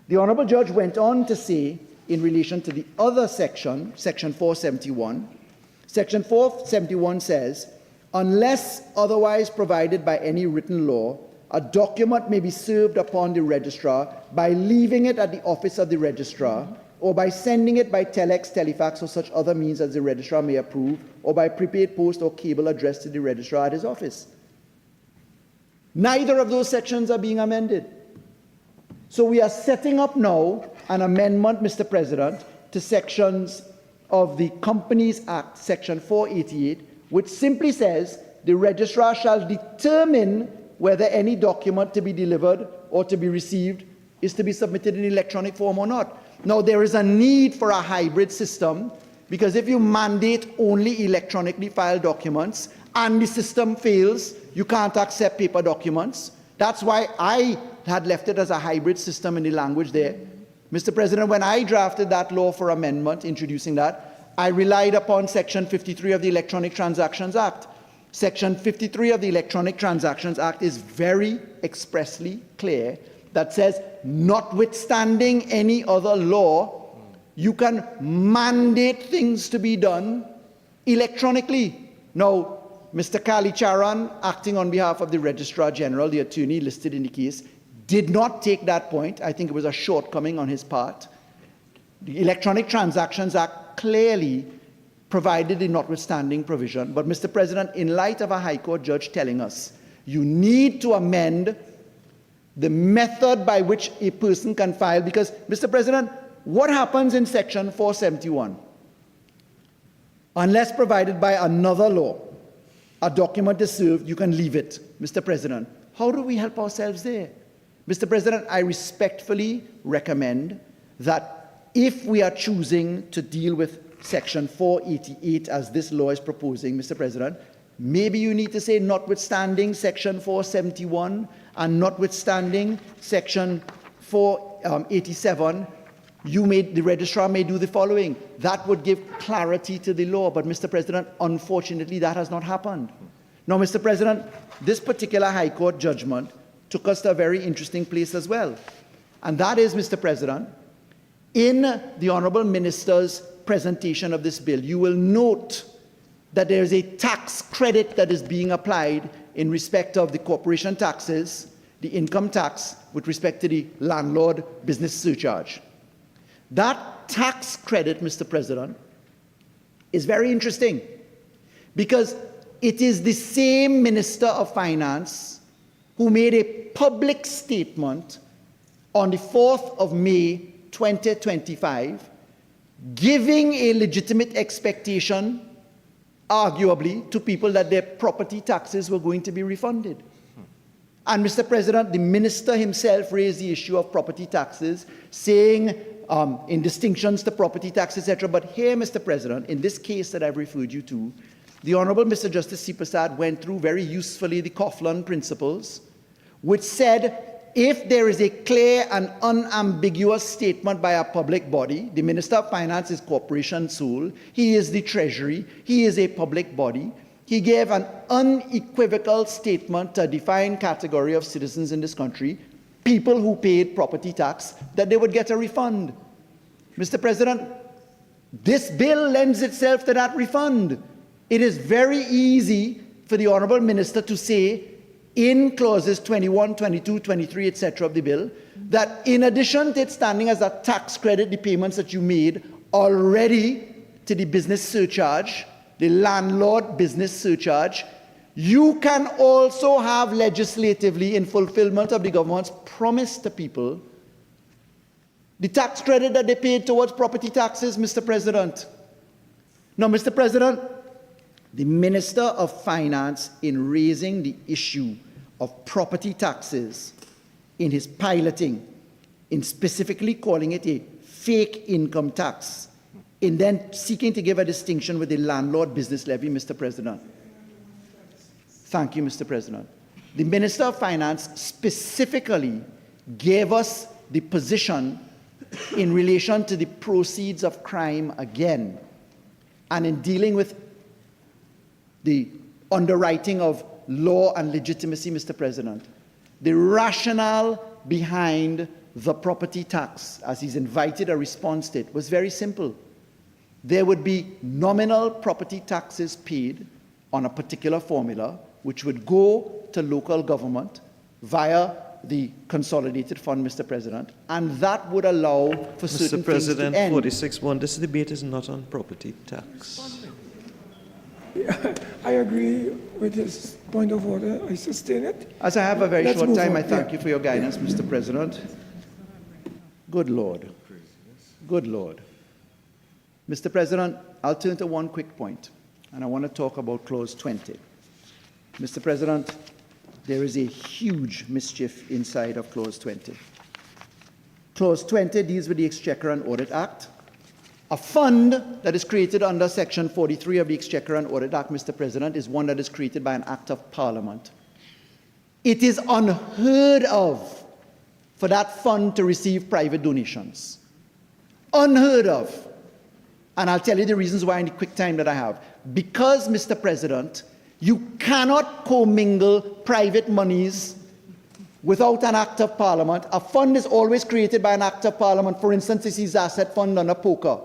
The Honourable Judge went on to say, in relation to the other section, section 471, section 471 says, unless otherwise provided by any written law, a document may be served upon the registrar by leaving it at the office of the registrar, or by sending it by telex, telefax, or such other means as the registrar may approve, or by prepaid post or cable addressed to the registrar at his office. Neither of those sections are being amended. So we are setting up now an amendment, Mr. President, to sections of the Companies Act, section 488, which simply says the registrar shall determine whether any document to be delivered or to be received is to be submitted in electronic form or not. Now, there is a need for a hybrid system, because if you mandate only electronically filed documents and the system fails, you can't accept paper documents. That's why I had left it as a hybrid system in the language there. Mr. President, when I drafted that law for amendment, introducing that, I relied upon Section 53 of the Electronic Transactions Act. Section 53 of the Electronic Transactions Act is very expressly clear that says, notwithstanding any other law, you can mandate things to be done electronically. Now, Mr. Kali Charan, acting on behalf of the Registrar General, the attorney listed in the case, did not take that point. I think it was a shortcoming on his part. The Electronic Transactions Act clearly provided the notwithstanding provision. But, Mr. President, in light of a High Court judge telling us you need to amend the method by which a person can file, because, Mr. President, what happens in section 471? Unless provided by another law, a document is served, you can leave it. Mr. President, how do we help ourselves there? Mr. President, I respectfully recommend that if we are choosing to deal with section 488 as this law is proposing, Mr. President, maybe you need to say notwithstanding section 471 and notwithstanding section 487, the registrar may do the following. That would give clarity to the law. But, Mr. President, unfortunately, that has not happened. Now, Mr. President, this particular High Court judgment took us to a very interesting place as well. And that is, Mr. President, in the Honourable Minister's presentation of this bill, you will note that there is a tax credit that is being applied in respect of the corporation taxes, the income tax, with respect to the landlord business surcharge. That tax credit, Mr. President, is very interesting because it is the same Minister of Finance who made a public statement on the 4th of May 2025, giving a legitimate expectation, arguably, to people that their property taxes were going to be refunded. And Mr. President, the minister himself raised the issue of property taxes, saying in distinctions to property tax, etc. But here, Mr. President, in this case that I've referred you to, the Honourable Mr. Justice C. Prasad went through very usefully the Coughlin principles, which said if there is a clear and unambiguous statement by a public body, the Minister of Finance is corporation sole, he is the Treasury, he is a public body, he gave an unequivocal statement to a defined category of citizens in this country, people who paid property tax, that they would get a refund. Mr. President, this bill lends itself to that refund. It is very easy for the Honourable Minister to say in clauses 21, 22, 23, etc. of the bill, that in addition to it standing as a tax credit, the payments that you made already to the business surcharge, the landlord business surcharge, you can also have legislatively, in fulfillment of the government's promise to people, the tax credit that they paid towards property taxes, Mr. President. Now, Mr. President, the Minister of Finance, in raising the issue of property taxes in his piloting, in specifically calling it a fake income tax, in then seeking to give a distinction with the landlord business levy, Mr. President. Thank you, Mr. President. The Minister of Finance specifically gave us the position in relation to the proceeds of crime again, and in dealing with the underwriting of law and legitimacy, Mr. President. The rationale behind the property tax, as he's invited a response to it, was very simple. There would be nominal property taxes paid on a particular formula, which would go to local government via the consolidated fund, Mr. President, and that would allow for certain Mr. President, things to end. 46.1, this debate is not on property tax. I agree with his point of order. I sustain it. As I have a very Let's short move time, on. I thank you for your guidance, Mr. President. Good Lord. Good Lord. Mr. President, I'll turn to one quick point, and I want to talk about Clause 20. Mr. President, there is a huge mischief inside of Clause 20. Clause 20 deals with the Exchequer and Audit Act. A fund that is created under Section 43 of the Exchequer and Audit Act, Mr. President, is one that is created by an Act of Parliament. It is unheard of for that fund to receive private donations. Unheard of. And I'll tell you the reasons why in the quick time that I have. Because, Mr. President, you cannot commingle private monies without an Act of Parliament. A fund is always created by an Act of Parliament. For instance, this is asset fund under POCA.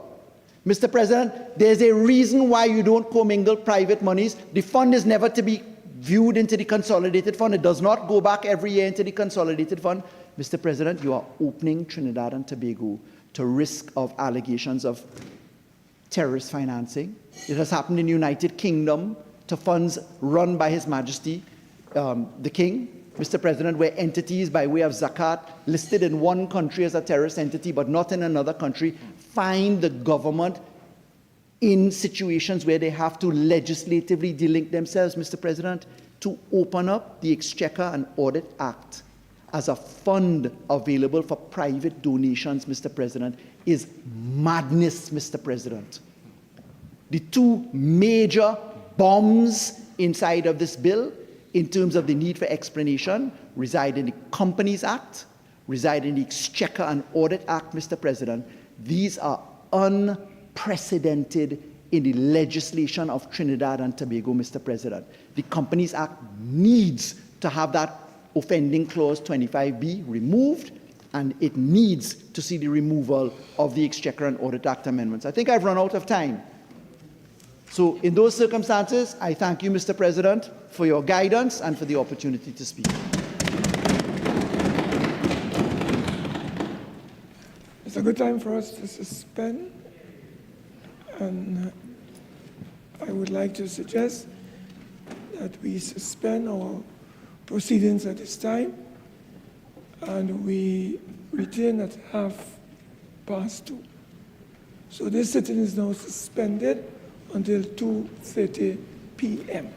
Mr. President, there's a reason why you don't commingle private monies. The fund is never to be viewed into the consolidated fund. It does not go back every year into the consolidated fund. Mr. President, you are opening Trinidad and Tobago to risk of allegations of terrorist financing. It has happened in the United Kingdom to funds run by His Majesty the King, Mr. President, where entities by way of zakat listed in one country as a terrorist entity but not in another country find the government in situations where they have to legislatively delink themselves, Mr. President, to open up the Exchequer and Audit Act as a fund available for private donations, Mr. President, is madness, Mr. President. The two major bombs inside of this bill, in terms of the need for explanation, reside in the Companies Act, reside in the Exchequer and Audit Act, Mr. President. These are unprecedented in the legislation of Trinidad and Tobago, Mr. President. The Companies Act needs to have that offending clause 25B removed, and it needs to see the removal of the Exchequer and Audit Act amendments. I think I've run out of time. So in those circumstances, I thank you, Mr. President, for your guidance and for the opportunity to speak. It's a good time for us to suspend, and I would like to suggest that we suspend our proceedings at this time, and we return at 2:30. So this sitting is now suspended until 2:30 p.m.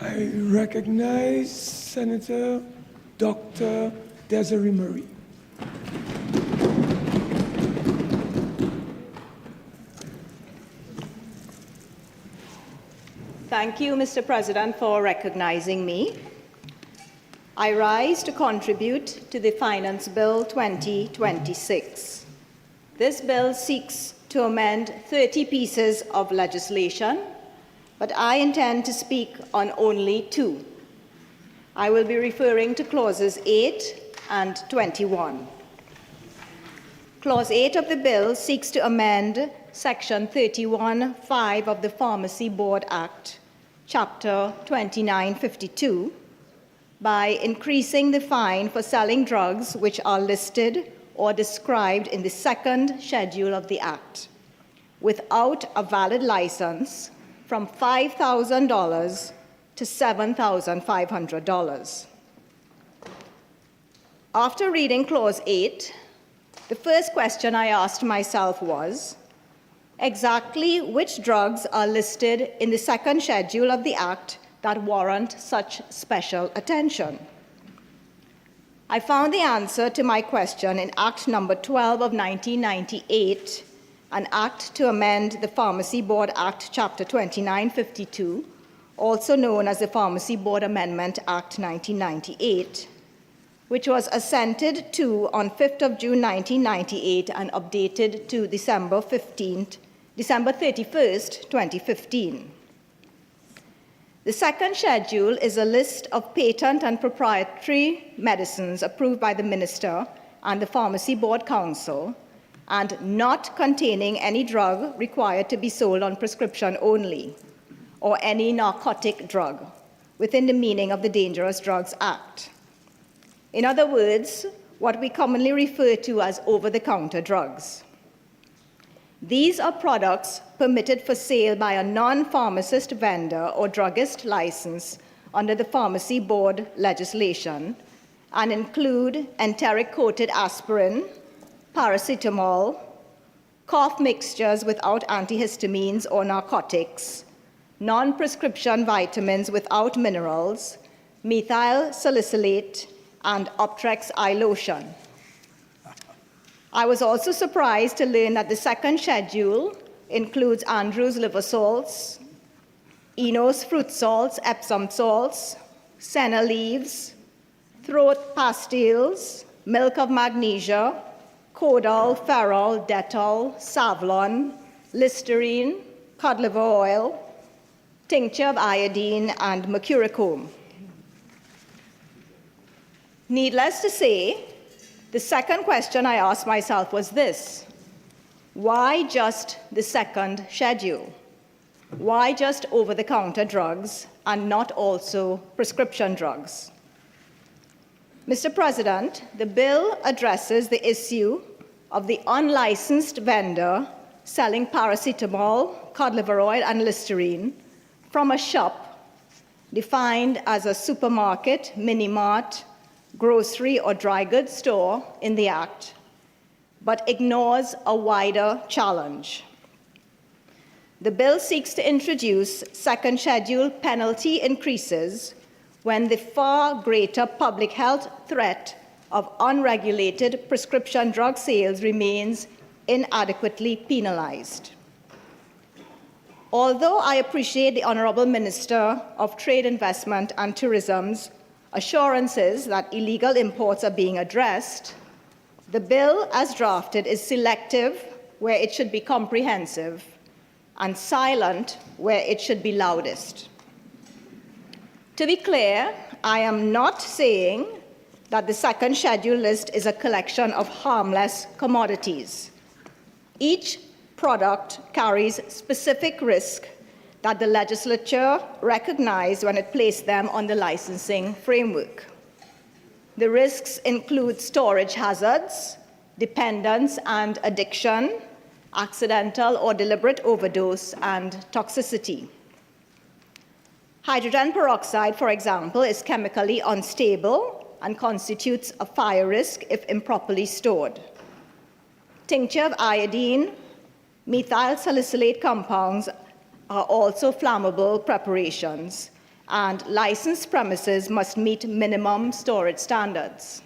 I recognize Senator Dr. Desiree Murray. Thank you, Mr. President, for recognizing me. I rise to contribute to the Finance Bill 2026. This bill seeks to amend 30 pieces of legislation, but I intend to speak on only 2. I will be referring to clauses 8 and 21. Clause 8 of the bill seeks to amend Section 31(5) of the Pharmacy Board Act, Chapter 2952, by increasing the fine for selling drugs which are listed or described in the second schedule of the Act without a valid license from $5,000 to $7,500. After reading Clause 8, the first question I asked myself was, exactly which drugs are listed in the second schedule of the Act that warrant such special attention? I found the answer to my question in Act Number 12 of 1998, an act to amend the Pharmacy Board Act, Chapter 2952, also known as the Pharmacy Board Amendment Act 1998, which was assented to on 5th of June 1998 and updated to December 31st, 2015. The second schedule is a list of patent and proprietary medicines approved by the Minister and the Pharmacy Board Council, and not containing any drug required to be sold on prescription only, or any narcotic drug, within the meaning of the Dangerous Drugs Act. In other words, what we commonly refer to as over-the-counter drugs. These are products permitted for sale by a non-pharmacist vendor or druggist license under the Pharmacy Board legislation, and include enteric-coated aspirin, paracetamol, cough mixtures without antihistamines or narcotics, non-prescription vitamins without minerals, methyl salicylate, and Optrex eye lotion. I was also surprised to learn that the second schedule includes Andrew's liver salts, Enos fruit salts, Epsom salts, senna leaves, throat pastilles, milk of magnesia, Codal, Ferrol, Dettol, Savlon, Listerine, cod liver oil, tincture of iodine, and mercurochrome. Needless to say, the second question I asked myself was this: why just the second schedule? Why just over-the-counter drugs and not also prescription drugs? Mr. President, the bill addresses the issue of the unlicensed vendor selling paracetamol, cod liver oil, and Listerine from a shop defined as a supermarket, mini-mart, grocery, or dry goods store in the Act, but ignores a wider challenge. The bill seeks to introduce second schedule penalty increases when the far greater public health threat of unregulated prescription drug sales remains inadequately penalized. Although I appreciate the Honourable Minister of Trade, Investment and Tourism's assurances that illegal imports are being addressed, the bill as drafted is selective where it should be comprehensive and silent where it should be loudest. To be clear, I am not saying that the second schedule list is a collection of harmless commodities. Each product carries specific risk that the legislature recognized when it placed them on the licensing framework. The risks include storage hazards, dependence and addiction, accidental or deliberate overdose, and toxicity. Hydrogen peroxide, for example, is chemically unstable and constitutes a fire risk if improperly stored. Tincture of iodine, methyl salicylate compounds are also flammable preparations, and licensed premises must meet minimum storage standards.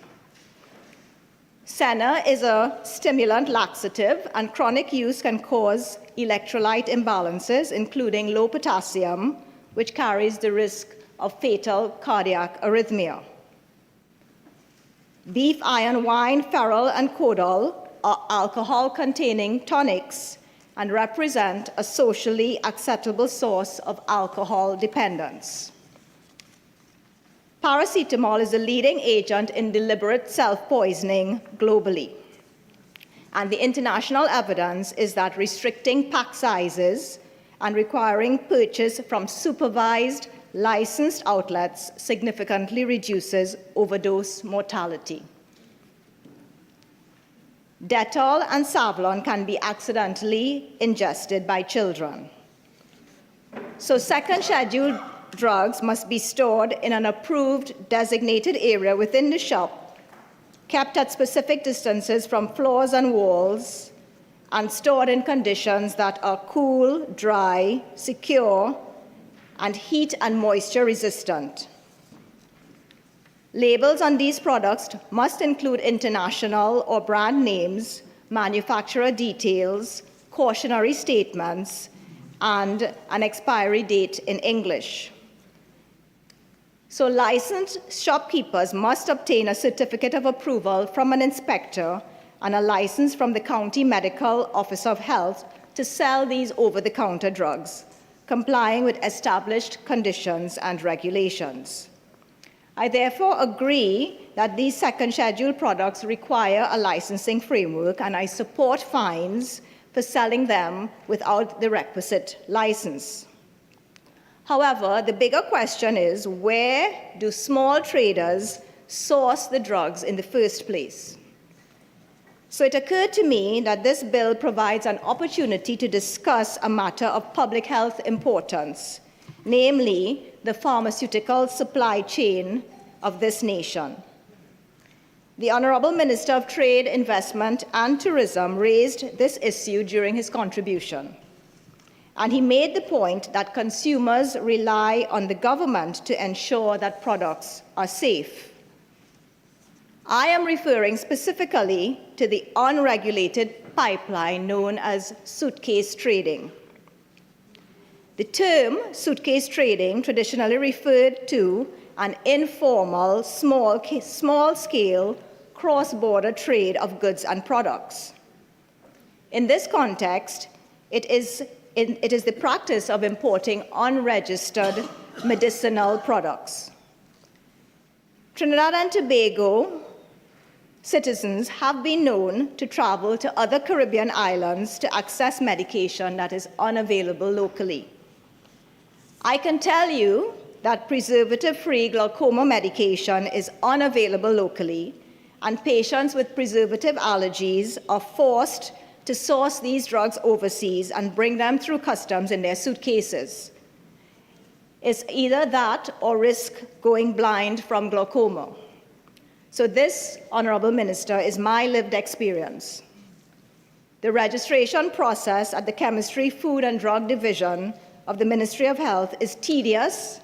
Senna is a stimulant laxative, and chronic use can cause electrolyte imbalances, including low potassium, which carries the risk of fatal cardiac arrhythmia. Beef iron wine, ferrol, and codal are alcohol-containing tonics and represent a socially acceptable source of alcohol dependence. Paracetamol is the leading agent in deliberate self-poisoning globally. And the international evidence is that restricting pack sizes and requiring purchase from supervised, licensed outlets significantly reduces overdose mortality. Dettol and Savlon can be accidentally ingested by children. So second schedule drugs must be stored in an approved designated area within the shop, kept at specific distances from floors and walls, and stored in conditions that are cool, dry, secure, and heat and moisture resistant. Labels on these products must include international or brand names, manufacturer details, cautionary statements, and an expiry date in English. So licensed shopkeepers must obtain a certificate of approval from an inspector and a license from the County Medical Officer of Health to sell these over-the-counter drugs, complying with established conditions and regulations. I therefore agree that these second schedule products require a licensing framework, and I support fines for selling them without the requisite license. However, the bigger question is, where do small traders source the drugs in the first place? So it occurred to me that this bill provides an opportunity to discuss a matter of public health importance, namely the pharmaceutical supply chain of this nation. The Honourable Minister of Trade, Investment and Tourism raised this issue during his contribution. And he made the point that consumers rely on the government to ensure that products are safe. I am referring specifically to the unregulated pipeline known as suitcase trading. The term suitcase trading traditionally referred to an informal, small-scale, cross-border trade of goods and products. In this context, it is it is the practice of importing unregistered medicinal products. Trinidad and Tobago citizens have been known to travel to other Caribbean islands to access medication that is unavailable locally. I can tell you that preservative-free glaucoma medication is unavailable locally, and patients with preservative allergies are forced to source these drugs overseas and bring them through customs in their suitcases. It's either that or risk going blind from glaucoma. So this, Honorable Minister, is my lived experience. The registration process at the Chemistry, Food and Drug Division of the Ministry of Health is tedious,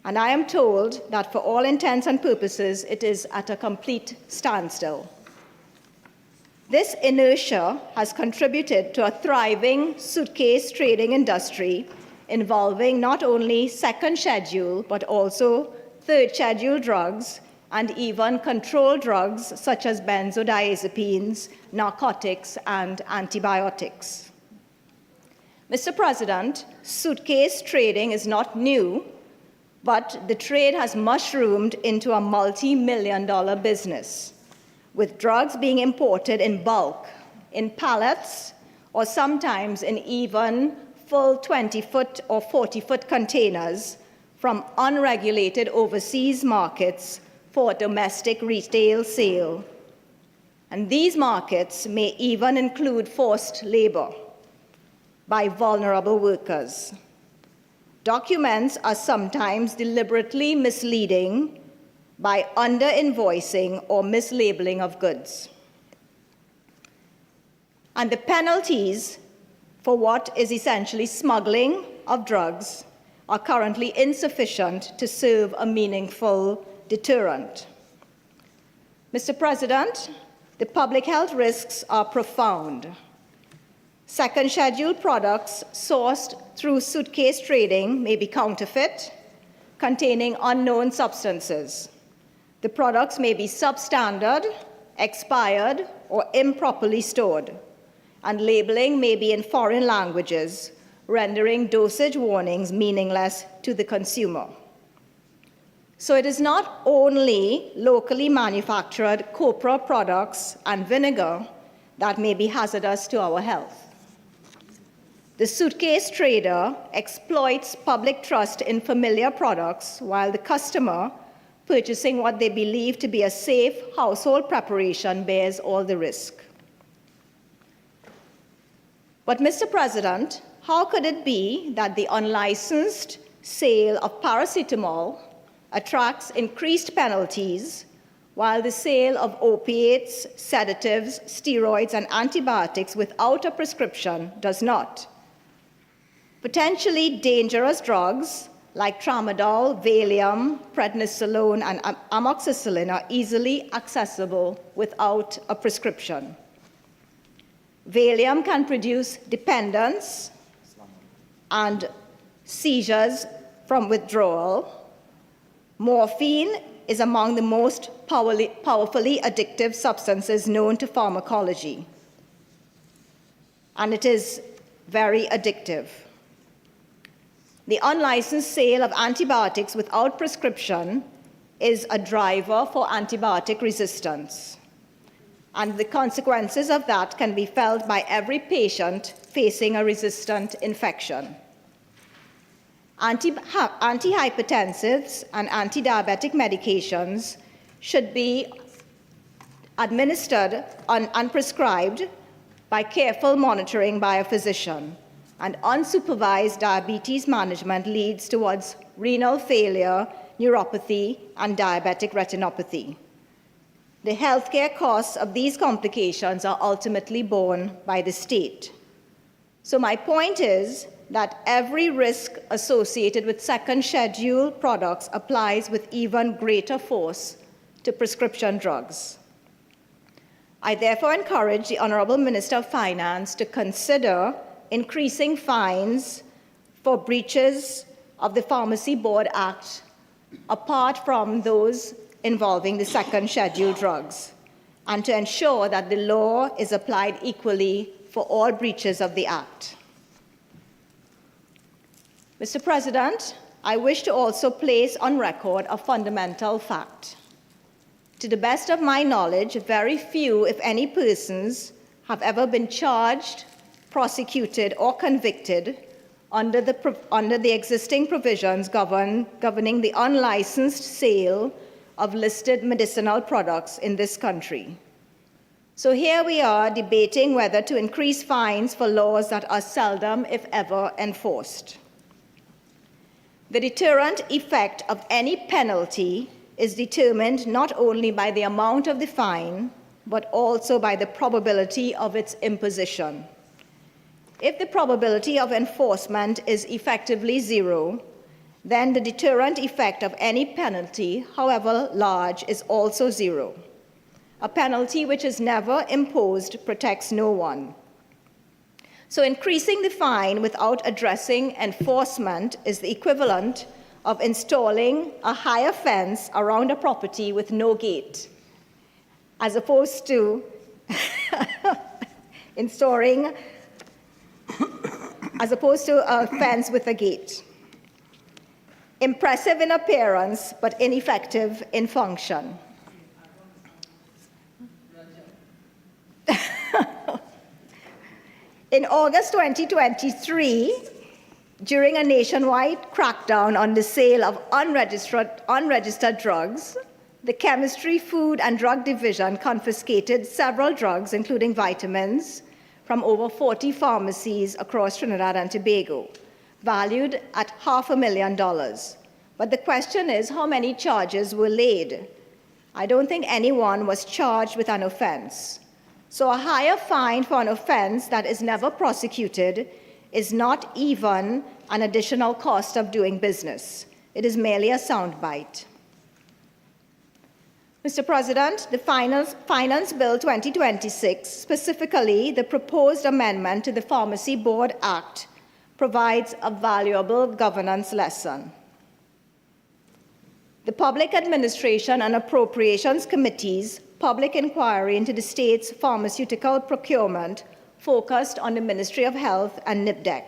and I am told that for all intents and purposes, it is at a complete standstill. This inertia has contributed to a thriving suitcase trading industry involving not only second schedule, but also third schedule drugs and even controlled drugs such as benzodiazepines, narcotics, and antibiotics. Mr. President, suitcase trading is not new, but the trade has mushroomed into a multi-million-dollar business, with drugs being imported in bulk, in pallets, or sometimes in even full 20-foot or 40-foot containers from unregulated overseas markets for domestic retail sale. And these markets may even include forced labor by vulnerable workers. Documents are sometimes deliberately misleading by under-invoicing or mislabeling of goods. And the penalties for what is essentially smuggling of drugs are currently insufficient to serve a meaningful deterrent. Mr. President, the public health risks are profound. Second schedule products sourced through suitcase trading may be counterfeit, containing unknown substances. The products may be substandard, expired, or improperly stored, and labeling may be in foreign languages, rendering dosage warnings meaningless to the consumer. So it is not only locally manufactured copra products and vinegar that may be hazardous to our health. The suitcase trader exploits public trust in familiar products while the customer, purchasing what they believe to be a safe household preparation, bears all the risk. But, Mr. President, how could it be that the unlicensed sale of paracetamol attracts increased penalties, while the sale of opiates, sedatives, steroids, and antibiotics without a prescription does not? Potentially dangerous drugs like tramadol, Valium, prednisolone, and amoxicillin are easily accessible without a prescription. Valium can produce dependence and seizures from withdrawal. Morphine is among the most powerfully addictive substances known to pharmacology, and it is very addictive. The unlicensed sale of antibiotics without prescription is a driver for antibiotic resistance, and the consequences of that can be felt by every patient facing a resistant infection. Antihypertensives and antidiabetic medications should be administered and prescribed by careful monitoring by a physician. And unsupervised diabetes management leads towards renal failure, neuropathy, and diabetic retinopathy. The healthcare costs of these complications are ultimately borne by the state. So my point is that every risk associated with second schedule products applies with even greater force to prescription drugs. I therefore encourage the Honourable Minister of Finance to consider increasing fines for breaches of the Pharmacy Board Act, apart from those involving the second schedule drugs, and to ensure that the law is applied equally for all breaches of the Act. Mr. President, I wish to also place on record a fundamental fact. To the best of my knowledge, very few, if any, persons have ever been charged, prosecuted, or convicted under the existing provisions governing the unlicensed sale of listed medicinal products in this country. So here we are debating whether to increase fines for laws that are seldom, if ever, enforced. The deterrent effect of any penalty is determined not only by the amount of the fine, but also by the probability of its imposition. If the probability of enforcement is effectively zero, then the deterrent effect of any penalty, however large, is also zero. A penalty which is never imposed protects no one. So increasing the fine without addressing enforcement is the equivalent of installing a higher fence around a property with no gate, as opposed to installing a fence with a gate. Impressive in appearance, but ineffective in function. In August 2023, during a nationwide crackdown on the sale of unregistered drugs, the Chemistry, Food and Drug Division confiscated several drugs, including vitamins, from over 40 pharmacies across Trinidad and Tobago, valued at $500,000. But the question is, how many charges were laid? I don't think anyone was charged with an offense. So a higher fine for an offense that is never prosecuted is not even an additional cost of doing business. It is merely a soundbite. Mr. President, the Finance Bill 2026, specifically the proposed amendment to the Pharmacy Board Act, provides a valuable governance lesson. The Public Administration and Appropriations Committee's public inquiry into the state's pharmaceutical procurement focused on the Ministry of Health and NIPDEC,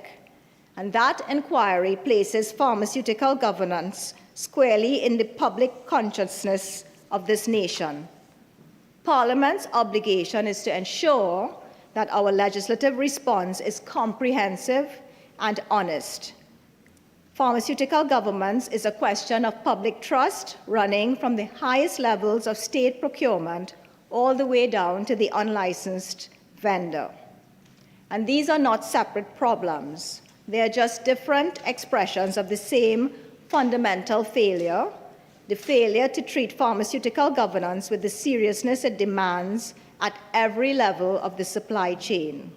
and that inquiry places pharmaceutical governance squarely in the public consciousness of this nation. Parliament's obligation is to ensure that our legislative response is comprehensive and honest. Pharmaceutical governance is a question of public trust, running from the highest levels of state procurement all the way down to the unlicensed vendor. And these are not separate problems. They are just different expressions of the same fundamental failure, the failure to treat pharmaceutical governance with the seriousness it demands at every level of the supply chain.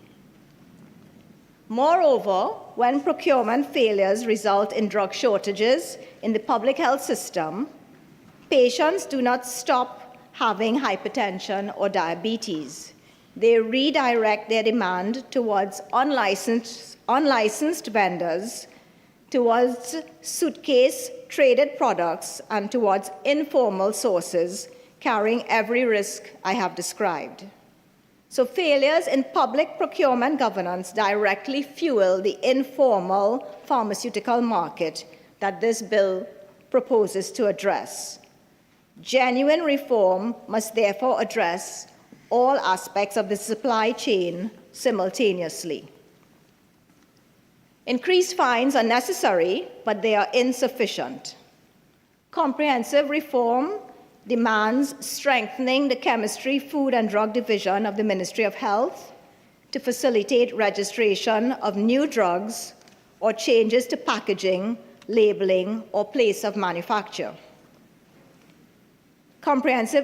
Moreover, when procurement failures result in drug shortages in the public health system, patients do not stop having hypertension or diabetes. They redirect their demand towards unlicensed vendors, towards suitcase-traded products, and towards informal sources carrying every risk I have described. So failures in public procurement governance directly fuel the informal pharmaceutical market that this bill proposes to address. Genuine reform must therefore address all aspects of the supply chain simultaneously. Increased fines are necessary, but they are insufficient. Comprehensive reform demands strengthening the Chemistry, Food and Drug Division of the Ministry of Health to facilitate registration of new drugs or changes to packaging, labeling, or place of manufacture. Comprehensive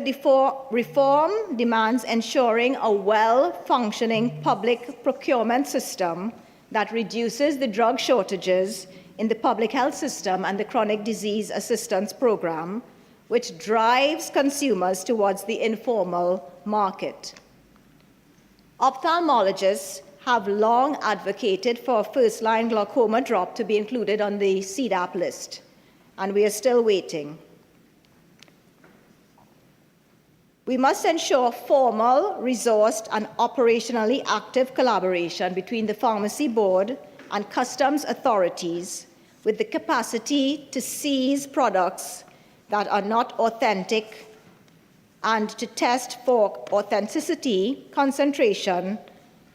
reform demands ensuring a well-functioning public procurement system that reduces the drug shortages in the public health system and the Chronic Disease Assistance Program, which drives consumers towards the informal market. Ophthalmologists have long advocated for a first-line glaucoma drop to be included on the CDAP list, and we are still waiting. We must ensure formal, resourced, and operationally active collaboration between the Pharmacy Board and customs authorities with the capacity to seize products that are not authentic and to test for authenticity, concentration,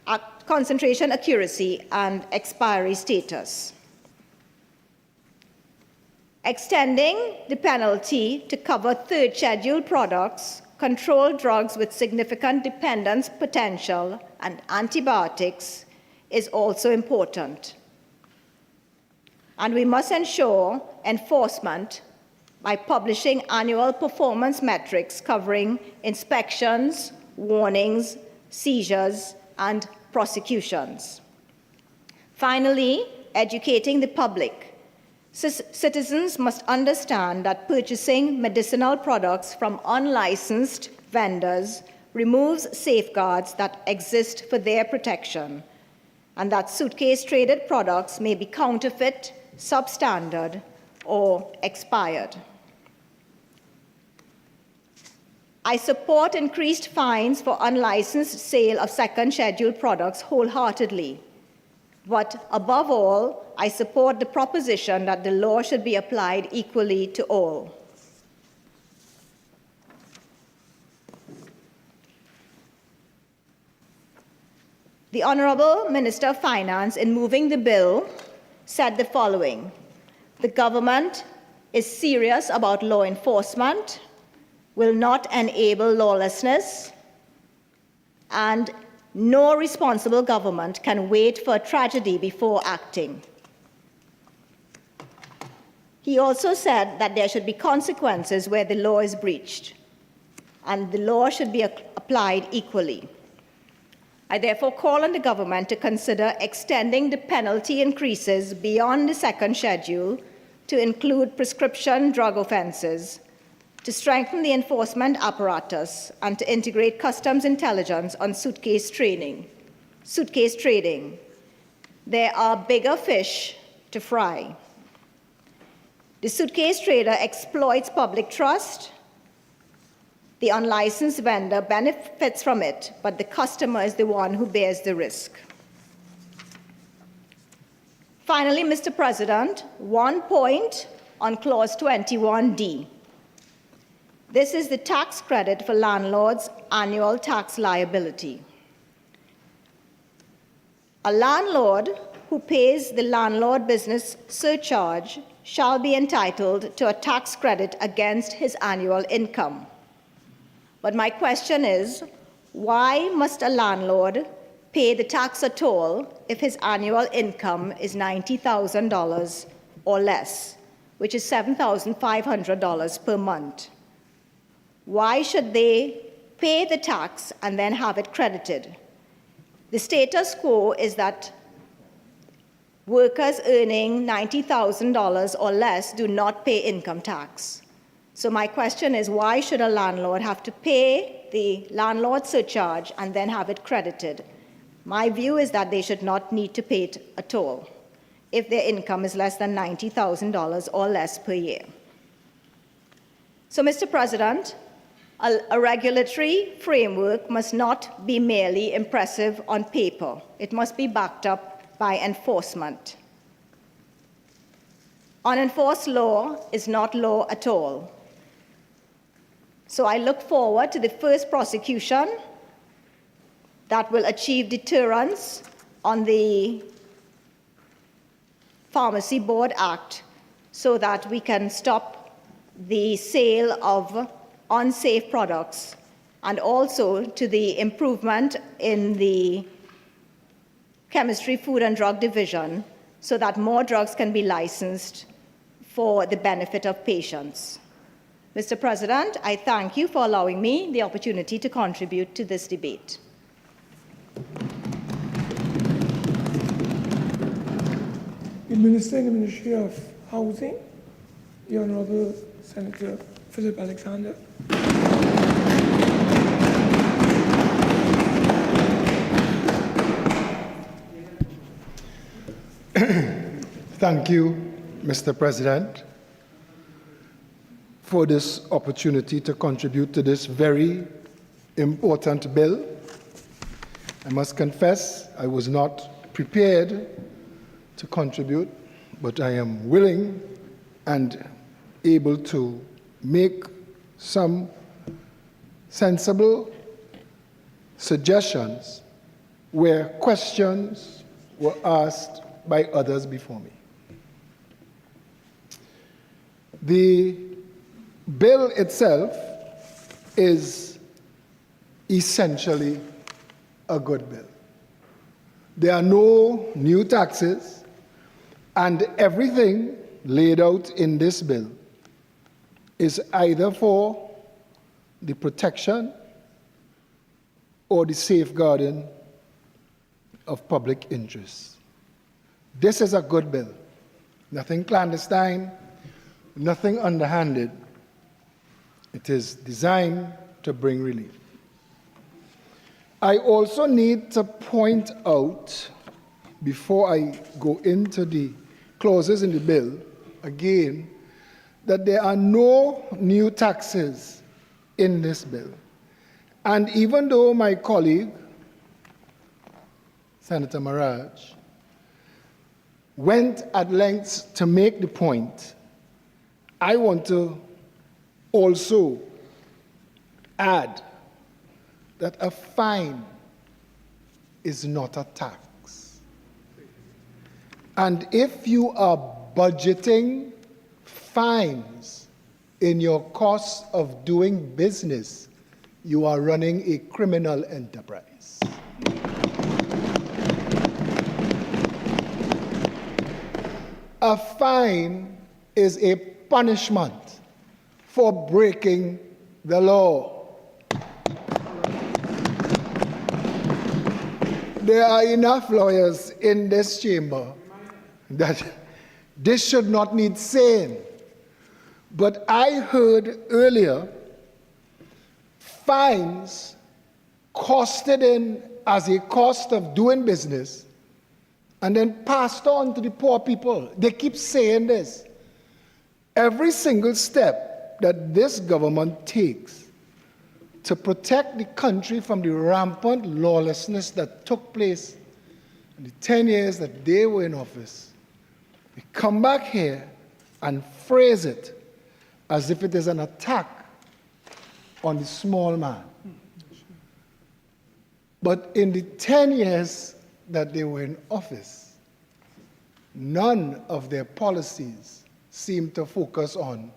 accuracy, and expiry status. Extending the penalty to cover third schedule products, controlled drugs with significant dependence potential, and antibiotics is also important. And we must ensure enforcement by publishing annual performance metrics covering inspections, warnings, seizures, and prosecutions. Finally, educating the public. Citizens must understand that purchasing medicinal products from unlicensed vendors removes safeguards that exist for their protection, and that suitcase-traded products may be counterfeit, substandard, or expired. I support increased fines for unlicensed sale of second schedule products wholeheartedly. But above all, I support the proposition that the law should be applied equally to all. The Honourable Minister of Finance, in moving the bill, said the following: the government is serious about law enforcement, will not enable lawlessness, and no responsible government can wait for a tragedy before acting. He also said that there should be consequences where the law is breached, and the law should be applied equally. I therefore call on the government to consider extending the penalty increases beyond the second schedule to include prescription drug offences, to strengthen the enforcement apparatus, and to integrate customs intelligence on suitcase trading. There are bigger fish to fry. The suitcase trader exploits public trust. The unlicensed vendor benefits from it, but the customer is the one who bears the risk. Finally, Mr. President, one point on Clause 21D. This is the tax credit for landlords' annual tax liability. A landlord who pays the landlord business surcharge shall be entitled to a tax credit against his annual income. But my question is, why must a landlord pay the tax at all if his annual income is $90,000 or less, which is $7,500 per month? Why should they pay the tax and then have it credited? The status quo is that workers earning $90,000 or less do not pay income tax. So my question is, why should a landlord have to pay the landlord surcharge and then have it credited? My view is that they should not need to pay it at all if their income is less than $90,000 or less per year. So, Mr. President, a regulatory framework must not be merely impressive on paper. It must be backed up by enforcement. Unenforced law is not law at all. So I look forward to the first prosecution that will achieve deterrence on the Pharmacy Board Act so that we can stop the sale of unsafe products, and also to the improvement in the Chemistry, Food and Drug Division so that more drugs can be licensed for the benefit of patients. Mr. President, I thank you for allowing me the opportunity to contribute to this debate. The Minister in the Ministry of Housing, the Honourable Senator Philip Alexander. Thank you, Mr. President, for this opportunity to contribute to this very important bill. I must confess I was not prepared to contribute but I am willing and able to make some sensible suggestions where questions were asked by others before me. The bill itself is essentially a good bill. There are no new taxes, and everything laid out in this bill is either for the protection or the safeguarding of public interests. This is a good bill. Nothing clandestine, nothing underhanded. It is designed to bring relief. I also need to point out, before I go into the clauses in the bill, again, that there are no new taxes in this bill. And even though my colleague, Senator Maraj, went at lengths to make the point, I want to also add that a fine is not a tax. And if you are budgeting fines in your cost of doing business, you are running a criminal enterprise. A fine is a punishment for breaking the law. There are enough lawyers in this chamber that this should not need saying. But I heard earlier fines costed in as a cost of doing business and then passed on to the poor people. They keep saying this. Every single step that this government takes to protect the country from the rampant lawlessness that took place in the 10 years that they were in office, we come back here and phrase it as if it is an attack on the small man. But in the 10 years that they were in office, none of their policies seemed to focus on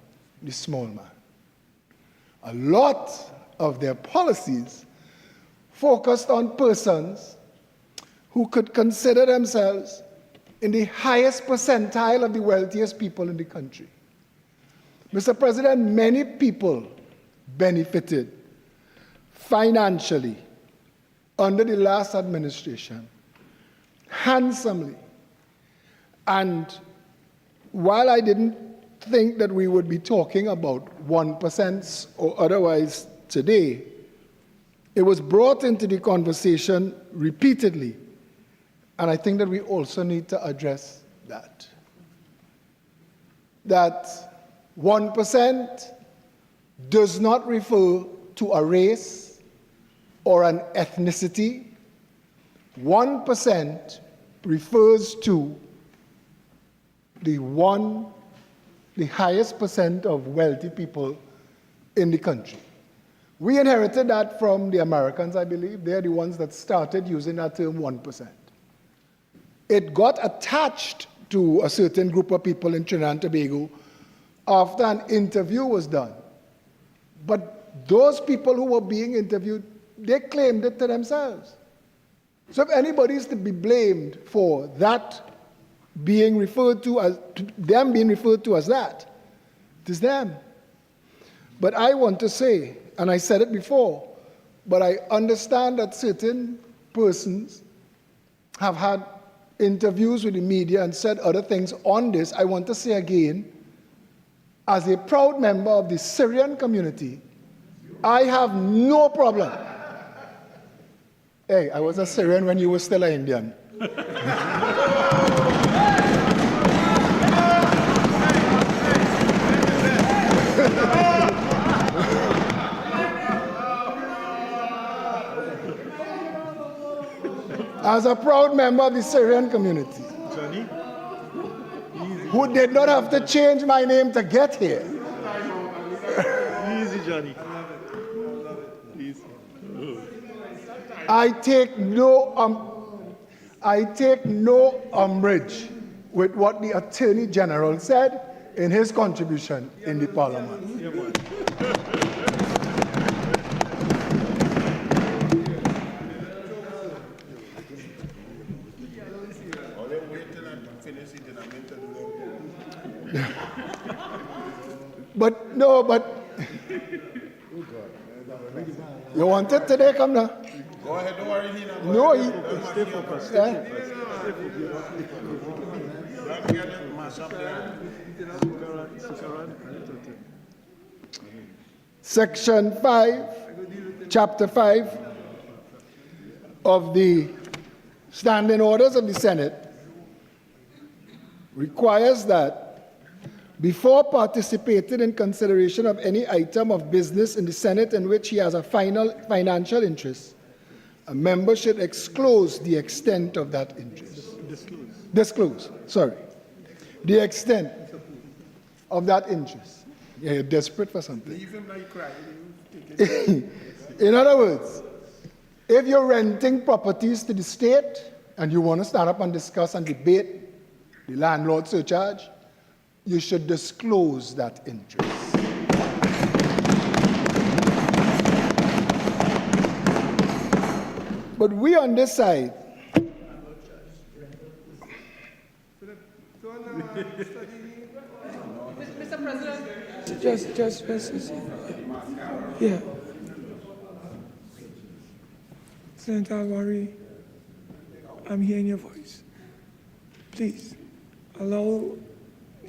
the small man. A lot of their policies focused on persons who could consider themselves in the highest percentile of the wealthiest people in the country. Mr. President, many people benefited financially under the last administration handsomely. And while I didn't think that we would be talking about 1% or otherwise today, it was brought into the conversation repeatedly. And I think that we also need to address that. That 1% does not refer to a race or an ethnicity. 1% refers to the highest percent of wealthy people in the country. We inherited that from the Americans, I believe. They're the ones that started using that term 1%. It got attached to a certain group of people in Trinidad and Tobago after an interview was done. But those people who were being interviewed, they claimed it to themselves. So if anybody is to be blamed for that being referred to as, them being referred to as that, it is them. But I want to say, and I said it before, but I understand that certain persons have had interviews with the media and said other things on this. I want to say again, as a proud member of the Syrian community, I have no problem. Hey, I was a Syrian when you were still an Indian. As a proud member of the Syrian community, who did not have to change my name to get here. Easy, Johnny. Easy. I take no umbrage with what the Attorney General said in his contribution in the Parliament. Yeah, man. But no, you want it today? Come now. Go ahead, don't worry, Nina. No, Stay focused. Section 5, Chapter 5 of the Standing Orders of the Senate requires that before participating in consideration of any item of business in the Senate in which he has a financial interest, a member should disclose the extent of that interest. Disclose, sorry. The extent of that interest. Yeah, you're desperate for something. Leave him like crying. In other words, if you're renting properties to the state and you want to stand up and discuss and debate the landlord surcharge, you should disclose that interest. But we on this side, Mr. President. Just, yeah. Senator Alwari, I'm hearing your voice. Please, allow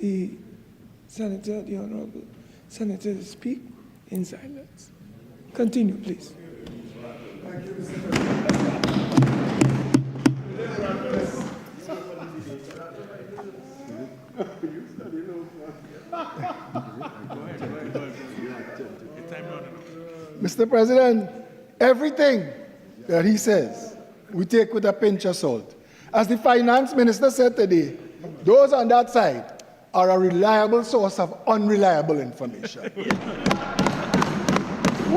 the senator, the honorable senator, to speak in silence. Continue, please. Thank you, Mr. President. Mr. President, everything that he says, we take with a pinch of salt. As the finance minister said today, those on that side are a reliable source of unreliable information. We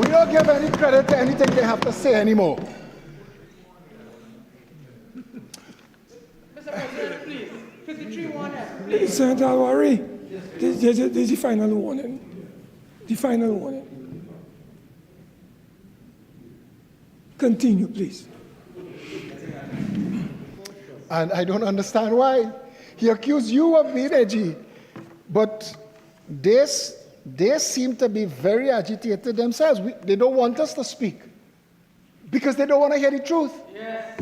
don't give any credit to anything they have to say anymore. Mr. President, please. 53-1. Senator Alwari, this is the final warning. The final warning. Continue, please. And I don't understand why. He accused you of being edgy, but they seem to be very agitated themselves. They don't want us to speak because they don't want to hear the truth. Yes.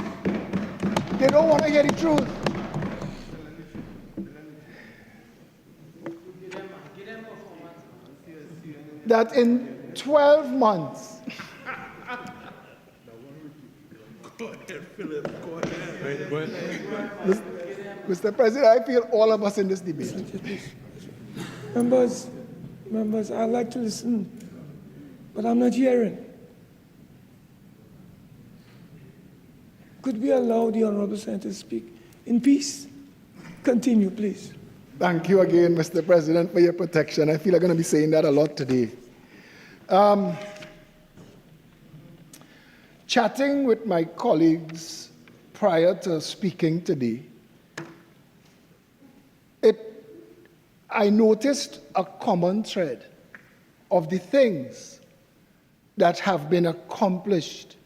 They don't want to hear the truth. That in 12 months, Go ahead, Philip. Go ahead. Mr. President, I feel all of us in this debate. Members, I'd like to listen, but I'm not hearing. Could we allow the honorable senator to speak in peace? Continue, please. Thank you again, Mr. President, for your protection. I feel I'm going to be saying that a lot today. Chatting with my colleagues prior to speaking today, I noticed a common thread of the things that have been accomplished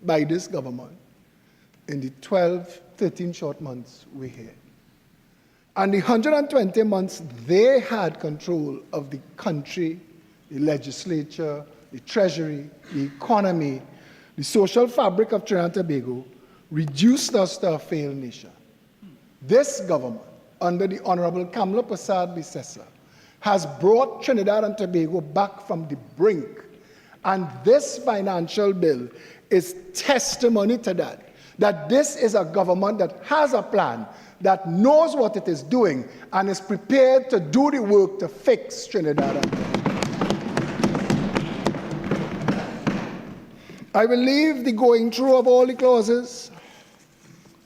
by this government in the 12, 13 short months we're here. And the 120 months they had control of the country, the legislature, the treasury, the economy, the social fabric of Trinidad and Tobago, reduced us to a failed nation. This government, under the Honorable Kamla Persad-Bissessar, has brought Trinidad and Tobago back from the brink. And this financial bill is testimony to that this is a government that has a plan, that knows what it is doing, and is prepared to do the work to fix Trinidad and Tobago. I will leave the going through of all the clauses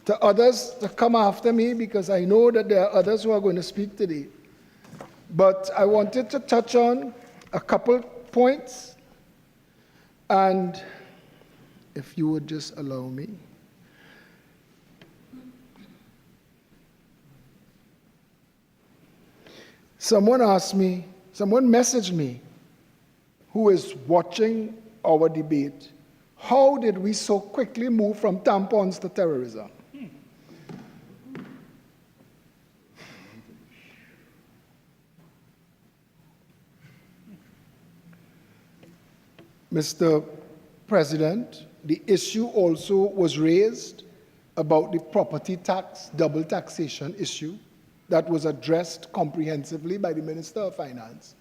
to others to come after me because I know that there are others who are going to speak today. But I wanted to touch on a couple points, and if you would just allow me. Someone messaged me who is watching our debate, how did we so quickly move from tampons to terrorism? Mr. President, the issue also was raised about the property tax, double taxation issue that was addressed comprehensively by the Minister of Finance,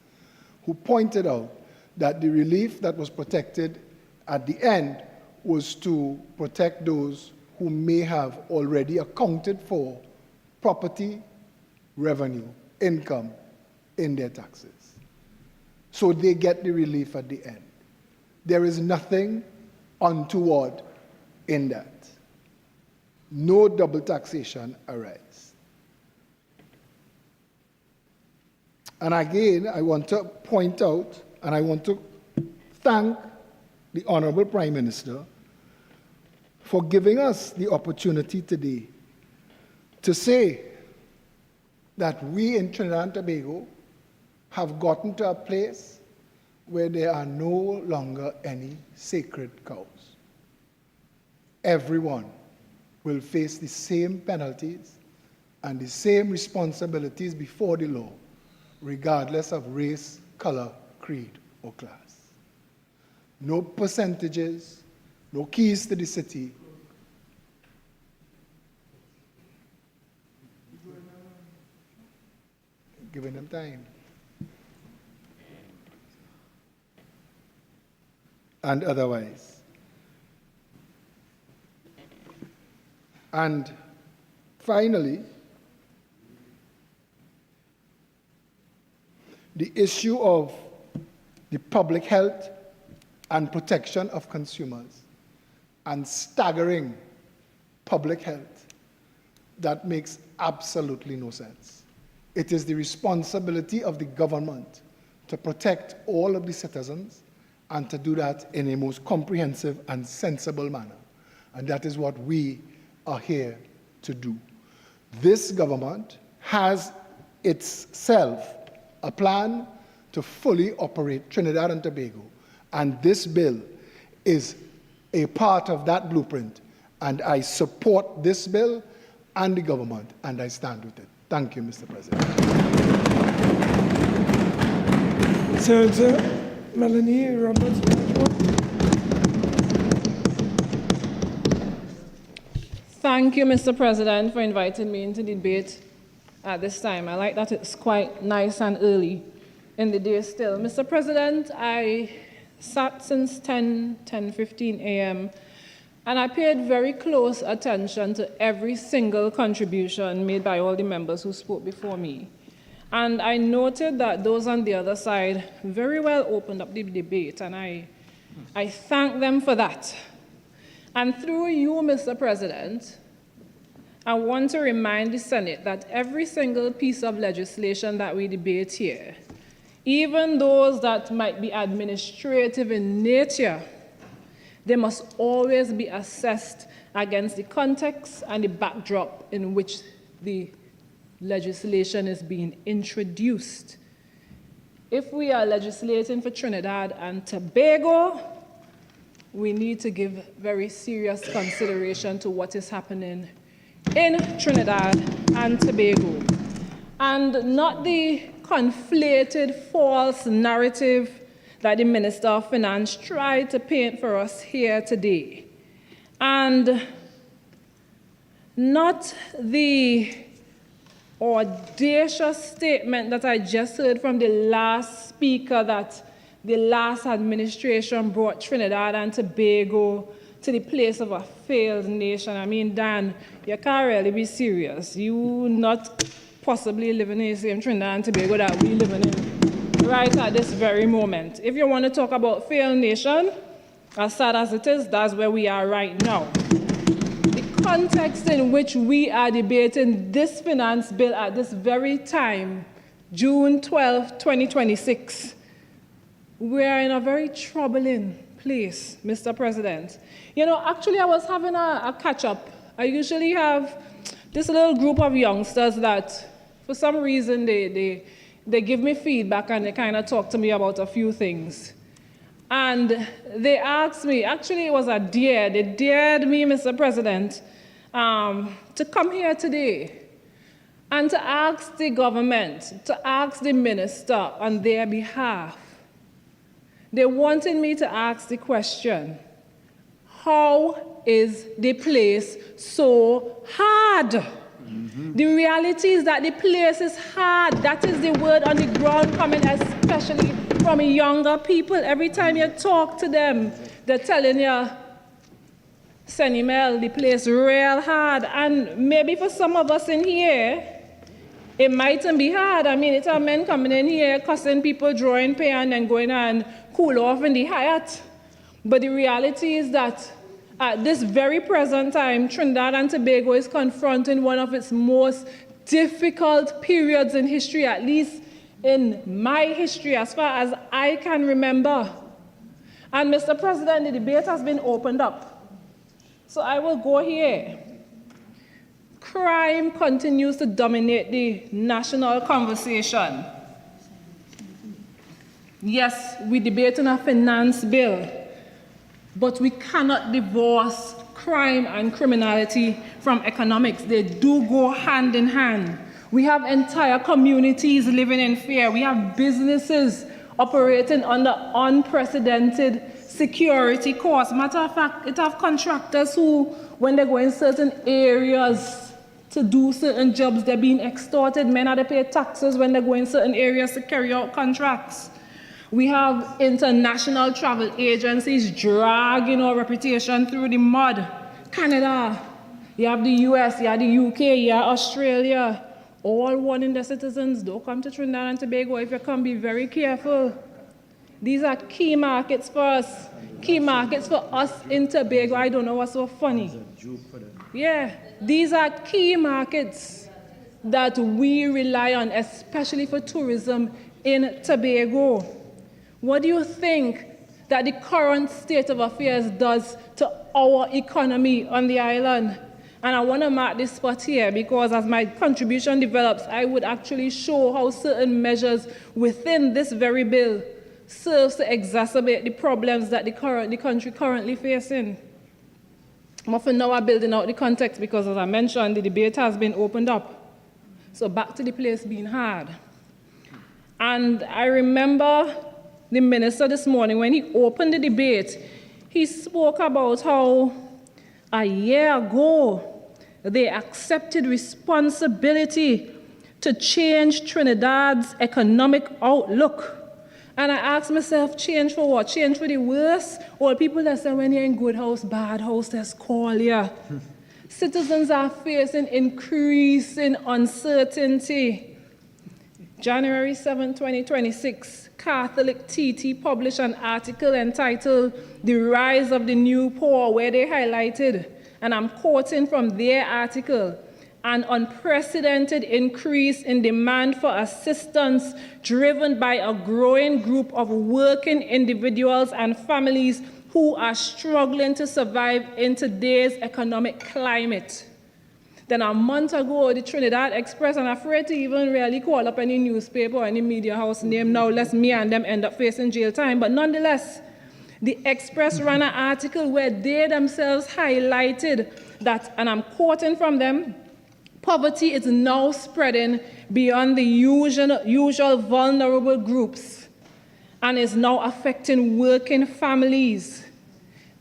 who pointed out that the relief that was protected at the end was to protect those who may have already accounted for property revenue, income in their taxes. So they get the relief at the end. There is nothing untoward in that. No double taxation arise. And again, I want to point out, and I want to thank the Honorable Prime Minister for giving us the opportunity today to say that we in Trinidad and Tobago have gotten to a place where there are no longer any sacred cows. Everyone will face the same penalties and the same responsibilities before the law, regardless of race, color, creed, or class. No percentages, no keys to the city. Giving them time. And otherwise. And finally, the issue of the public health and protection of consumers and staggering public health, that makes absolutely no sense. It is the responsibility of the government to protect all of the citizens and to do that in a most comprehensive and sensible manner. And that is what we are here to do. This government has itself a plan to fully operate Trinidad and Tobago, and this bill is a part of that blueprint, and I support this bill and the government, and I stand with it. Thank you, Mr. President. Senator Melanie Roberts. Thank you, Mr. President, for inviting me into debate at this time. I like that it's quite nice and early in the day still. Mr. President, I sat since 10:15 a.m., and I paid very close attention to every single contribution made by all the members who spoke before me. And I noted that those on the other side very well opened up the debate, and I thank them for that. And through you, Mr. President, I want to remind the Senate that every single piece of legislation that we debate here, even those that might be administrative in nature, they must always be assessed against the context and the backdrop in which the legislation is being introduced. If we are legislating for Trinidad and Tobago, we need to give very serious consideration to what is happening in Trinidad and Tobago, and not the conflated false narrative that the Minister of Finance tried to paint for us here today, and not the audacious statement that I just heard from the last speaker that the last administration brought Trinidad and Tobago to the place of a failed nation. I mean, Dan, you can't really be serious. You not possibly living in the same Trinidad and Tobago that we living in right at this very moment. If you want to talk about failed nation, as sad as it is, that's where we are right now. The context in which we are debating this finance bill at this very time, June 12, 2026, we are in a very troubling place, Mr. President. You know, actually, I was having a catch-up. I usually have this little group of youngsters that, for some reason, they give me feedback and they kind of talk to me about a few things. And they asked me, actually it was a dare, they dared me, Mr. President, to come here today and to ask the government, to ask the minister on their behalf. They wanted me to ask the question, how is the place so hard? The reality is that the place is hard. That is the word on the ground coming, especially from younger people. Every time you talk to them, they're telling you, Senimel, the place real hard. And maybe for some of us in here, it mightn't be hard. I mean, it's our men coming in here, cussing people, drawing pay, and then going and cool off in the Hyatt. But the reality is that at this very present time, Trinidad and Tobago is confronting one of its most difficult periods in history, at least in my history, as far as I can remember. And Mr. President, the debate has been opened up. So I will go here. Crime continues to dominate the national conversation. Yes, we're debating a finance bill, but we cannot divorce crime and criminality from economics. They do go hand in hand. We have entire communities living in fear. We have businesses operating under unprecedented security costs. Matter of fact, it have contractors who, when they go in certain areas to do certain jobs, they're being extorted. Men have to pay taxes when they go in certain areas to carry out contracts. We have international travel agencies dragging our reputation through the mud. Canada, you have the US, you have the UK, you have Australia, all warning their citizens, don't come to Trinidad and Tobago. If you come, be very careful. These are key markets for us, key markets for us in Tobago. I don't know what's so funny. Yeah, these are key markets that we rely on, especially for tourism in Tobago. What do you think that the current state of affairs does to our economy on the island? And I want to mark this spot here because as my contribution develops, I would actually show how certain measures within this very bill serves to exacerbate the problems that the country currently facing. But for now, I'm building out the context because, as I mentioned, the debate has been opened up. So back to the place being hard. And I remember the minister this morning, when he opened the debate, he spoke about how a year ago they accepted responsibility to change Trinidad's economic outlook. And I asked myself, change for what? Change for the worse? Or people that say when you're in good house, bad house, that's call you. Citizens are facing increasing uncertainty. January 7, 2026, Catholic TT published an article entitled The Rise of the New Poor, where they highlighted, and I'm quoting from their article, an unprecedented increase in demand for assistance driven by a growing group of working individuals and families who are struggling to survive in today's economic climate. Then a month ago, the Trinidad Express, and I'm afraid to even really call up any newspaper or any media house name now, lest me and them end up facing jail time. But nonetheless, the Express ran an article where they themselves highlighted that, and I'm quoting from them, poverty is now spreading beyond the usual vulnerable groups and is now affecting working families.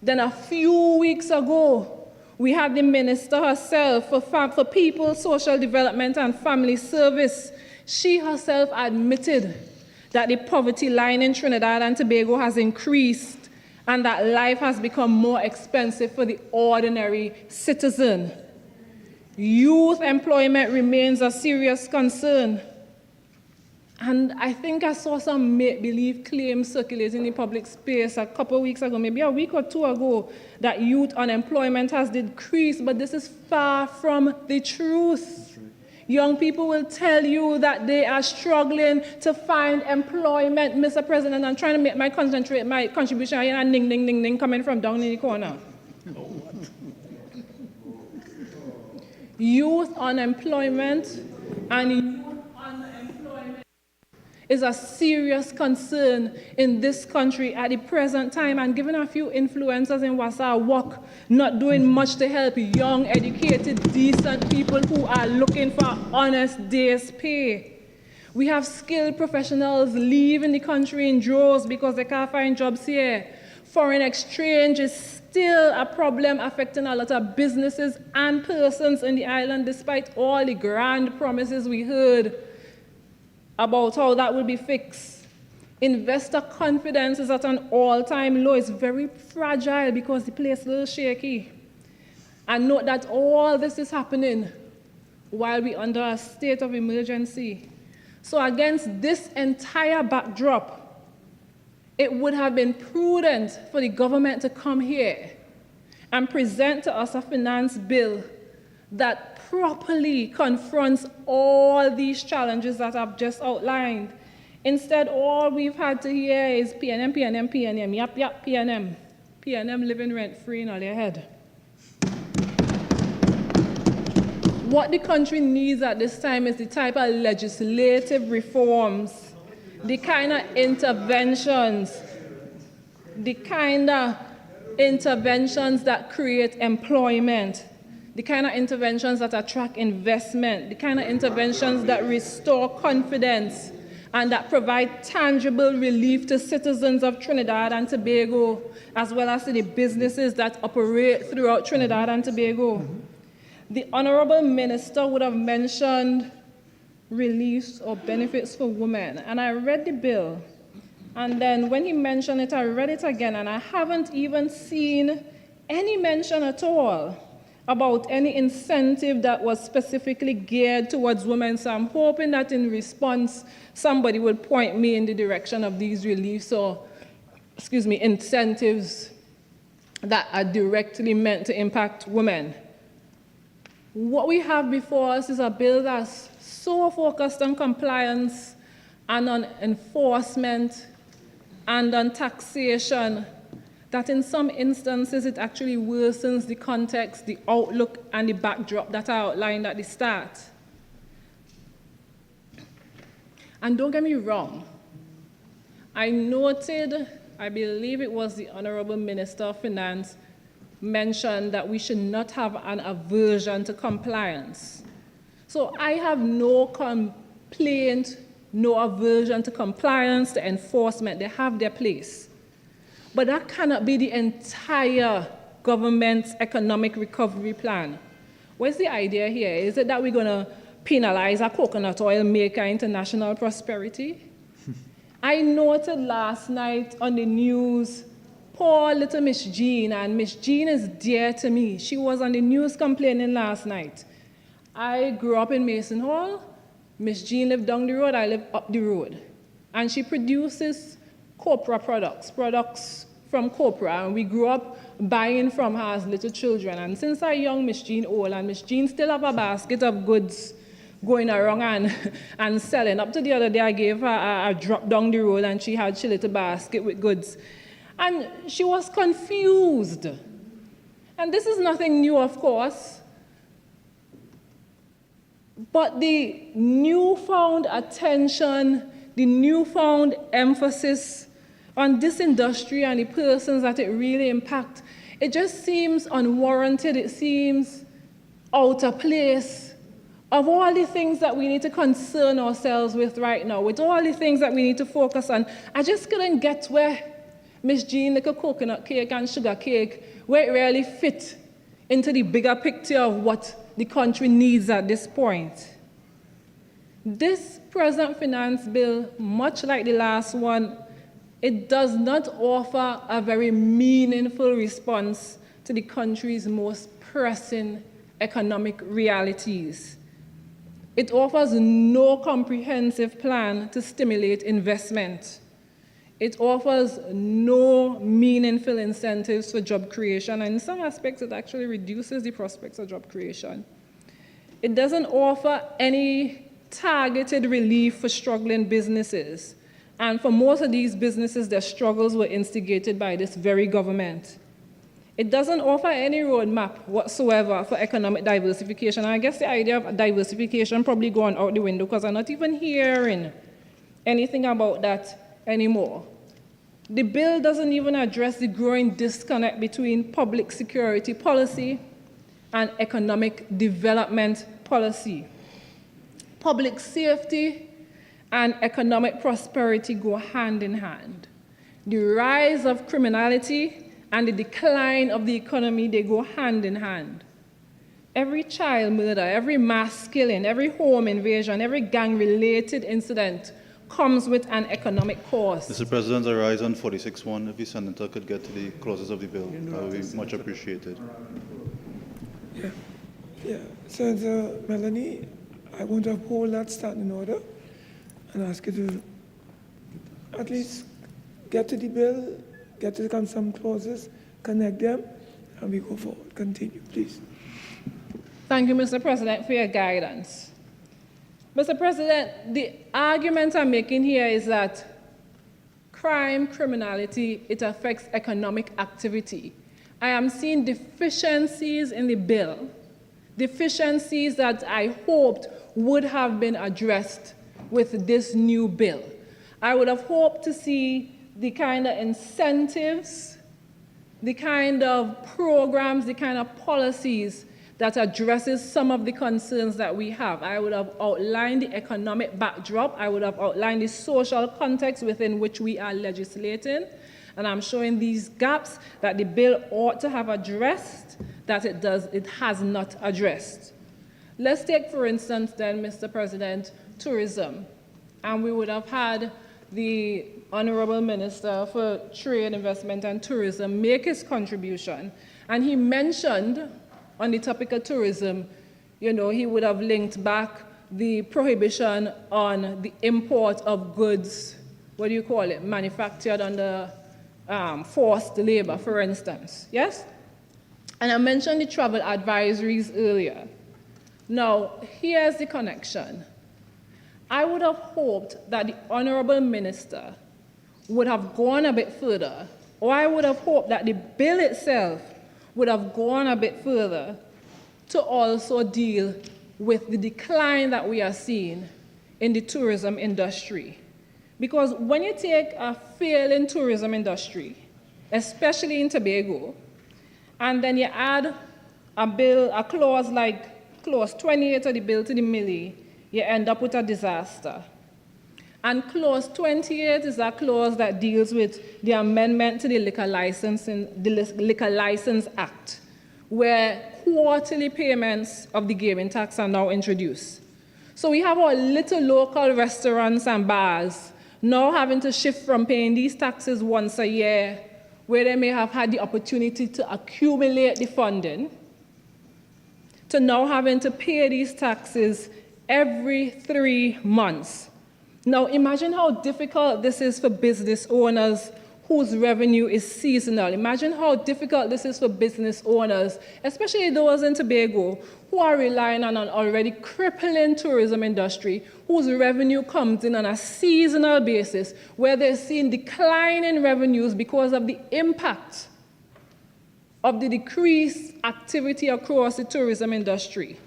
Then a few weeks ago, we had the minister herself for People, Social Development and Family Service. She herself admitted that the poverty line in Trinidad and Tobago has increased and that life has become more expensive for the ordinary citizen. Youth employment remains a serious concern. And I think I saw some make-believe claims circulating in public space a couple of weeks ago, maybe a week or two ago, that youth unemployment has decreased, but this is far from the truth. Young people will tell you that they are struggling to find employment, Mr. President. I'm trying to make my contribution here, and ding, ding, ding, ding, coming from down in the corner. Youth unemployment and youth underemployment is a serious concern in this country at the present time, and given a few influencers in Wassa work, not doing much to help young, educated, decent people who are looking for honest day's pay. We have skilled professionals leaving the country in droves because they can't find jobs here. Foreign exchange is still a problem affecting a lot of businesses and persons in the island, despite all the grand promises we heard about how that will be fixed. Investor confidence is at an all-time low. It's very fragile because the place is a little shaky. And note that all this is happening while we're under a state of emergency. So against this entire backdrop, it would have been prudent for the government to come here and present to us a finance bill that properly confronts all these challenges that I've just outlined. Instead, all we've had to hear is PNM, PNM, PNM, yap, PNM. PNM living rent-free in all their head. What the country needs at this time is the type of legislative reforms, the kind of interventions that create employment, the kind of interventions that attract investment, the kind of interventions that restore confidence and that provide tangible relief to citizens of Trinidad and Tobago, as well as to the businesses that operate throughout Trinidad and Tobago. The Honorable Minister would have mentioned reliefs or benefits for women, and I read the bill, and then when he mentioned it, I read it again, and I haven't even seen any mention at all about any incentive that was specifically geared towards women. So I'm hoping that in response, somebody will point me in the direction of these reliefs or, incentives that are directly meant to impact women. What we have before us is a bill that's so focused on compliance and on enforcement and on taxation that in some instances it actually worsens the context, the outlook, and the backdrop that I outlined at the start. And don't get me wrong, I noted, I believe it was the Honorable Minister of Finance, mentioned that we should not have an aversion to compliance. So I have no complaint, no aversion to compliance, to enforcement. They have their place. But that cannot be the entire government's economic recovery plan. What's the idea here? Is it that we're going to penalize a coconut oil maker into national prosperity? I noted last night on the news, poor little Miss Jean, and Miss Jean is dear to me. She was on the news complaining last night. I grew up in Mason Hall. Miss Jean lived down the road, I live up the road. And she produces Copra products from Copra, and we grew up buying from her as little children. And since our young Miss Jean old, and Miss Jean still have a basket of goods going around and selling. Up to the other day, I gave her a drop down the road, and she had a little basket with goods. And she was confused. And this is nothing new, of course. But the newfound attention, the newfound emphasis on this industry and the persons that it really impacts, it just seems unwarranted. It seems out of place. Of all the things that we need to concern ourselves with right now, with all the things that we need to focus on, I just couldn't get where Miss Jean, like a coconut cake and sugar cake, where it really fit into the bigger picture of what the country needs at this point. This present finance bill, much like the last one, it does not offer a very meaningful response to the country's most pressing economic realities. It offers no comprehensive plan to stimulate investment. It offers no meaningful incentives for job creation, and in some aspects, it actually reduces the prospects of job creation. It doesn't offer any targeted relief for struggling businesses. And for most of these businesses, their struggles were instigated by this very government. It doesn't offer any roadmap whatsoever for economic diversification. And I guess the idea of diversification probably gone out the window because I'm not even hearing anything about that anymore. The bill doesn't even address the growing disconnect between public security policy and economic development policy. Public safety and economic prosperity go hand in hand. The rise of criminality and the decline of the economy, they go hand in hand. Every child murder, every mass killing, every home invasion, every gang-related incident comes with an economic cost. Mr. President, I rise on 46-1. If the Senator could get to the clauses of the bill, that would be much appreciated. Yeah. Senator Melanie, I want to uphold that standing order and ask you to at least get to the bill, get to some clauses, connect them, and we go forward. Continue, please. Thank you, Mr. President, for your guidance. Mr. President, the argument I'm making here is that crime, criminality, it affects economic activity. I am seeing deficiencies in the bill, deficiencies that I hoped would have been addressed with this new bill. I would have hoped to see the kind of incentives, the kind of programs, the kind of policies that addresses some of the concerns that we have. I would have outlined the economic backdrop. I would have outlined the social context within which we are legislating. And I'm showing these gaps that the bill ought to have addressed, that it has not addressed. Let's take, for instance, then, Mr. President, tourism. And we would have had the Honorable Minister for Trade, Investment, and Tourism make his contribution. And he mentioned, on the topic of tourism, you know, he would have linked back the prohibition on the import of goods, what do you call it, manufactured under forced labor, for instance, yes? And I mentioned the travel advisories earlier. Now, here's the connection. I would have hoped that the Honorable Minister would have gone a bit further, or I would have hoped that the bill itself would have gone a bit further to also deal with the decline that we are seeing in the tourism industry. Because when you take a failing tourism industry, especially in Tobago, and then you add a clause like clause 28 of the bill to the millie, you end up with a disaster. And clause 28 is a clause that deals with the amendment to the Liquor License Act, where quarterly payments of the gaming tax are now introduced. So we have our little local restaurants and bars now having to shift from paying these taxes once a year, where they may have had the opportunity to accumulate the funding, to now having to pay these taxes every 3 months. Now, imagine how difficult this is for business owners whose revenue is seasonal. Imagine how difficult this is for business owners, especially those in Tobago who are relying on an already crippling tourism industry, whose revenue comes in on a seasonal basis, where they're seeing declining revenues because of the impact of the decreased activity across the tourism industry.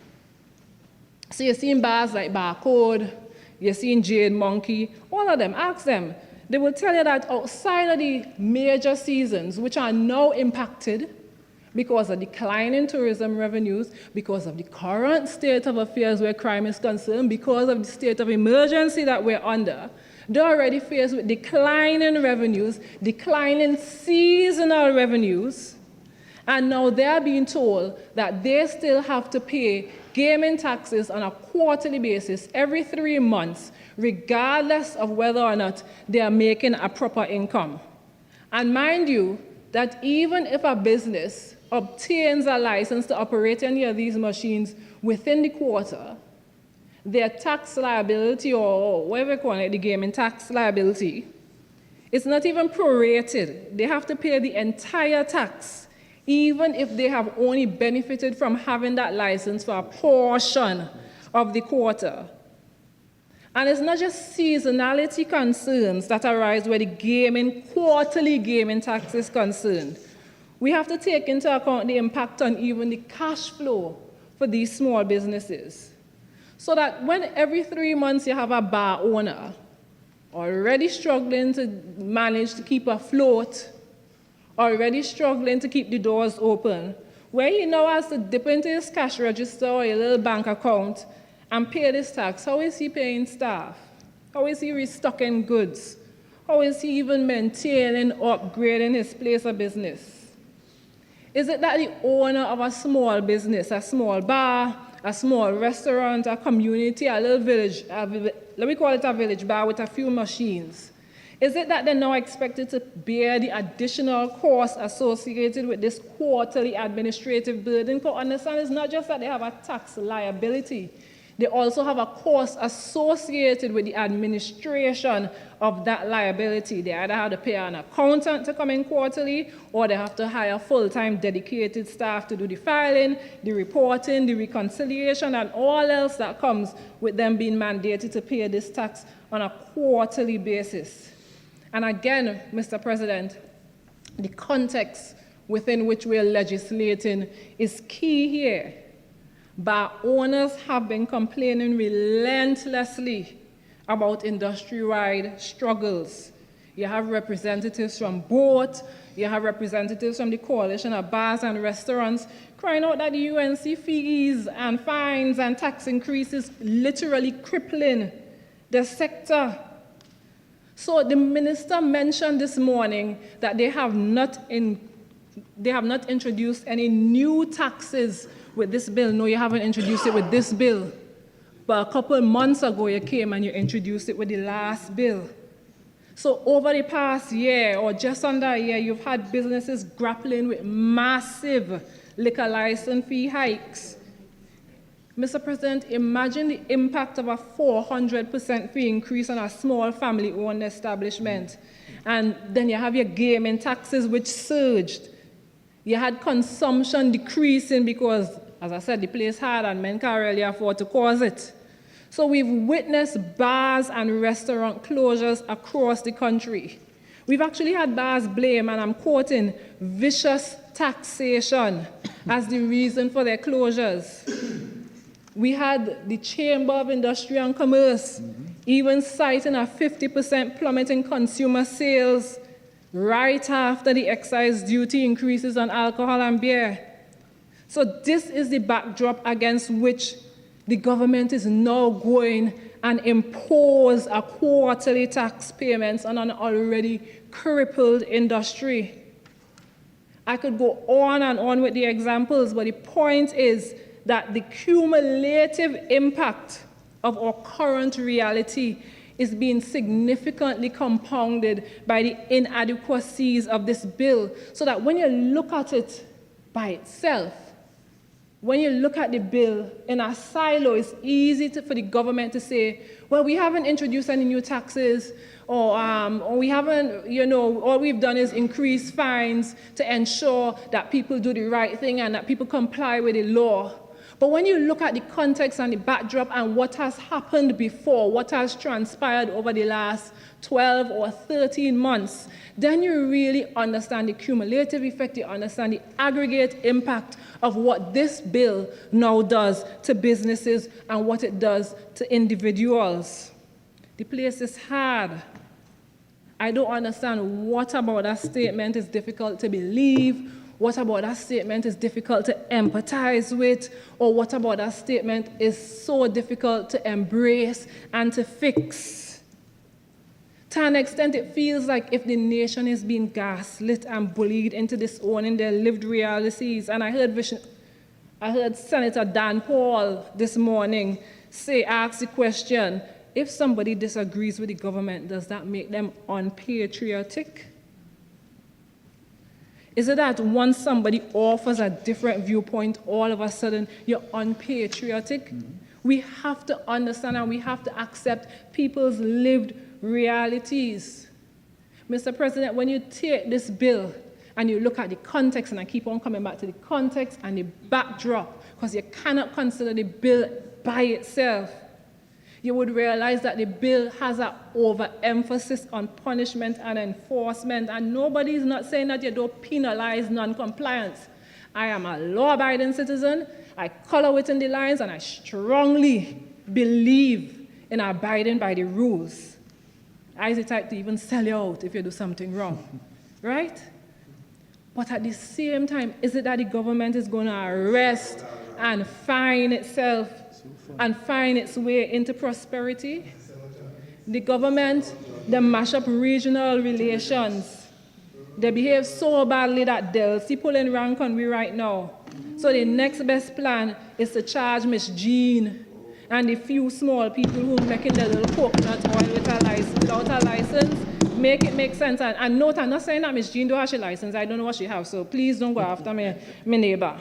So you're seeing bars like Barcode, you're seeing Jade Monkey, all of them, ask them. They will tell you that outside of the major seasons, which are now impacted because of declining tourism revenues, because of the current state of affairs where crime is concerned, because of the state of emergency that we're under, they're already faced with declining revenues, declining seasonal revenues, and now they're being told that they still have to pay gaming taxes on a quarterly basis every 3 months, regardless of whether or not they are making a proper income. And mind you, that even if a business obtains a license to operate any of these machines within the quarter, their tax liability, or whatever you call it, the gaming tax liability, it's not even prorated. They have to pay the entire tax, even if they have only benefited from having that license for a portion of the quarter. And it's not just seasonality concerns that arise where the quarterly gaming tax is concerned. We have to take into account the impact on even the cash flow for these small businesses. So that when every 3 months you have a bar owner already struggling to manage to keep afloat, already struggling to keep the doors open, where he now has to dip into his cash register or a little bank account and pay this tax, how is he paying staff? How is he restocking goods? How is he even maintaining or upgrading his place of business? Is it that the owner of a small business, a small bar, a small restaurant, a community, a little village, let me call it a village bar with a few machines, is it that they're now expected to bear the additional costs associated with this quarterly administrative burden? Because understand, it's not just that they have a tax liability, they also have a cost associated with the administration of that liability. They either have to pay an accountant to come in quarterly, or they have to hire full-time dedicated staff to do the filing, the reporting, the reconciliation, and all else that comes with them being mandated to pay this tax on a quarterly basis. And again, Mr. President, the context within which we're legislating is key here. Bar owners have been complaining relentlessly about industry-wide struggles. You have representatives from both, you have representatives from the Coalition of Bars and Restaurants crying out that the UNC fees and fines and tax increases literally crippling the sector. So the minister mentioned this morning that they have not introduced any new taxes with this bill. No, you haven't introduced it with this bill. But a couple of months ago, you came and you introduced it with the last bill. So over the past year, or just under a year, you've had businesses grappling with massive liquor license fee hikes. Mr. President, imagine the impact of a 400% fee increase on a small family-owned establishment. And then you have your gaming taxes, which surged. You had consumption decreasing because, as I said, the place had and men can't really afford to cause it. So we've witnessed bars and restaurant closures across the country. We've actually had bars blame, and I'm quoting, vicious taxation as the reason for their closures. We had the Chamber of Industry and Commerce even citing a 50% plummet in consumer sales right after the excise duty increases on alcohol and beer. So this is the backdrop against which the government is now going and impose a quarterly tax payments on an already crippled industry. I could go on and on with the examples, but the point is that the cumulative impact of our current reality is being significantly compounded by the inadequacies of this bill, so that when you look at it by itself, when you look at the bill in a silo, it's easy for the government to say, well, we haven't introduced any new taxes, or we haven't, all we've done is increase fines to ensure that people do the right thing and that people comply with the law. But when you look at the context and the backdrop and what has happened before, what has transpired over the last 12 or 13 months, then you really understand the cumulative effect, you understand the aggregate impact of what this bill now does to businesses and what it does to individuals. The place is hard. I don't understand what about that statement is difficult to believe. What about that statement is difficult to empathize with? Or what about that statement is so difficult to embrace and to fix? To an extent, it feels like if the nation is being gaslit and bullied into disowning their lived realities. And I heard Senator Dan Paul this morning ask the question, if somebody disagrees with the government, does that make them unpatriotic? Is it that once somebody offers a different viewpoint, all of a sudden you're unpatriotic? We have to understand and we have to accept people's lived realities. Mr. President, when you take this bill and you look at the context, and I keep on coming back to the context and the backdrop, because you cannot consider the bill by itself, you would realize that the bill has an overemphasis on punishment and enforcement, and nobody is not saying that you don't penalize non-compliance. I am a law-abiding citizen, I color within the lines, and I strongly believe in abiding by the rules. I is the type to even sell you out if you do something wrong, right? But at the same time, is it that the government is going to arrest and fine itself and find its way into prosperity? The government, they mash up regional relations. They behave so badly that they'll see pulling rank on we right now. So the next best plan is to charge Miss Jean and the few small people who are making their little coconut oil without a license, make it make sense. And note, I'm not saying that Miss Jean don't have a license. I don't know what she has, so please don't go after my neighbor.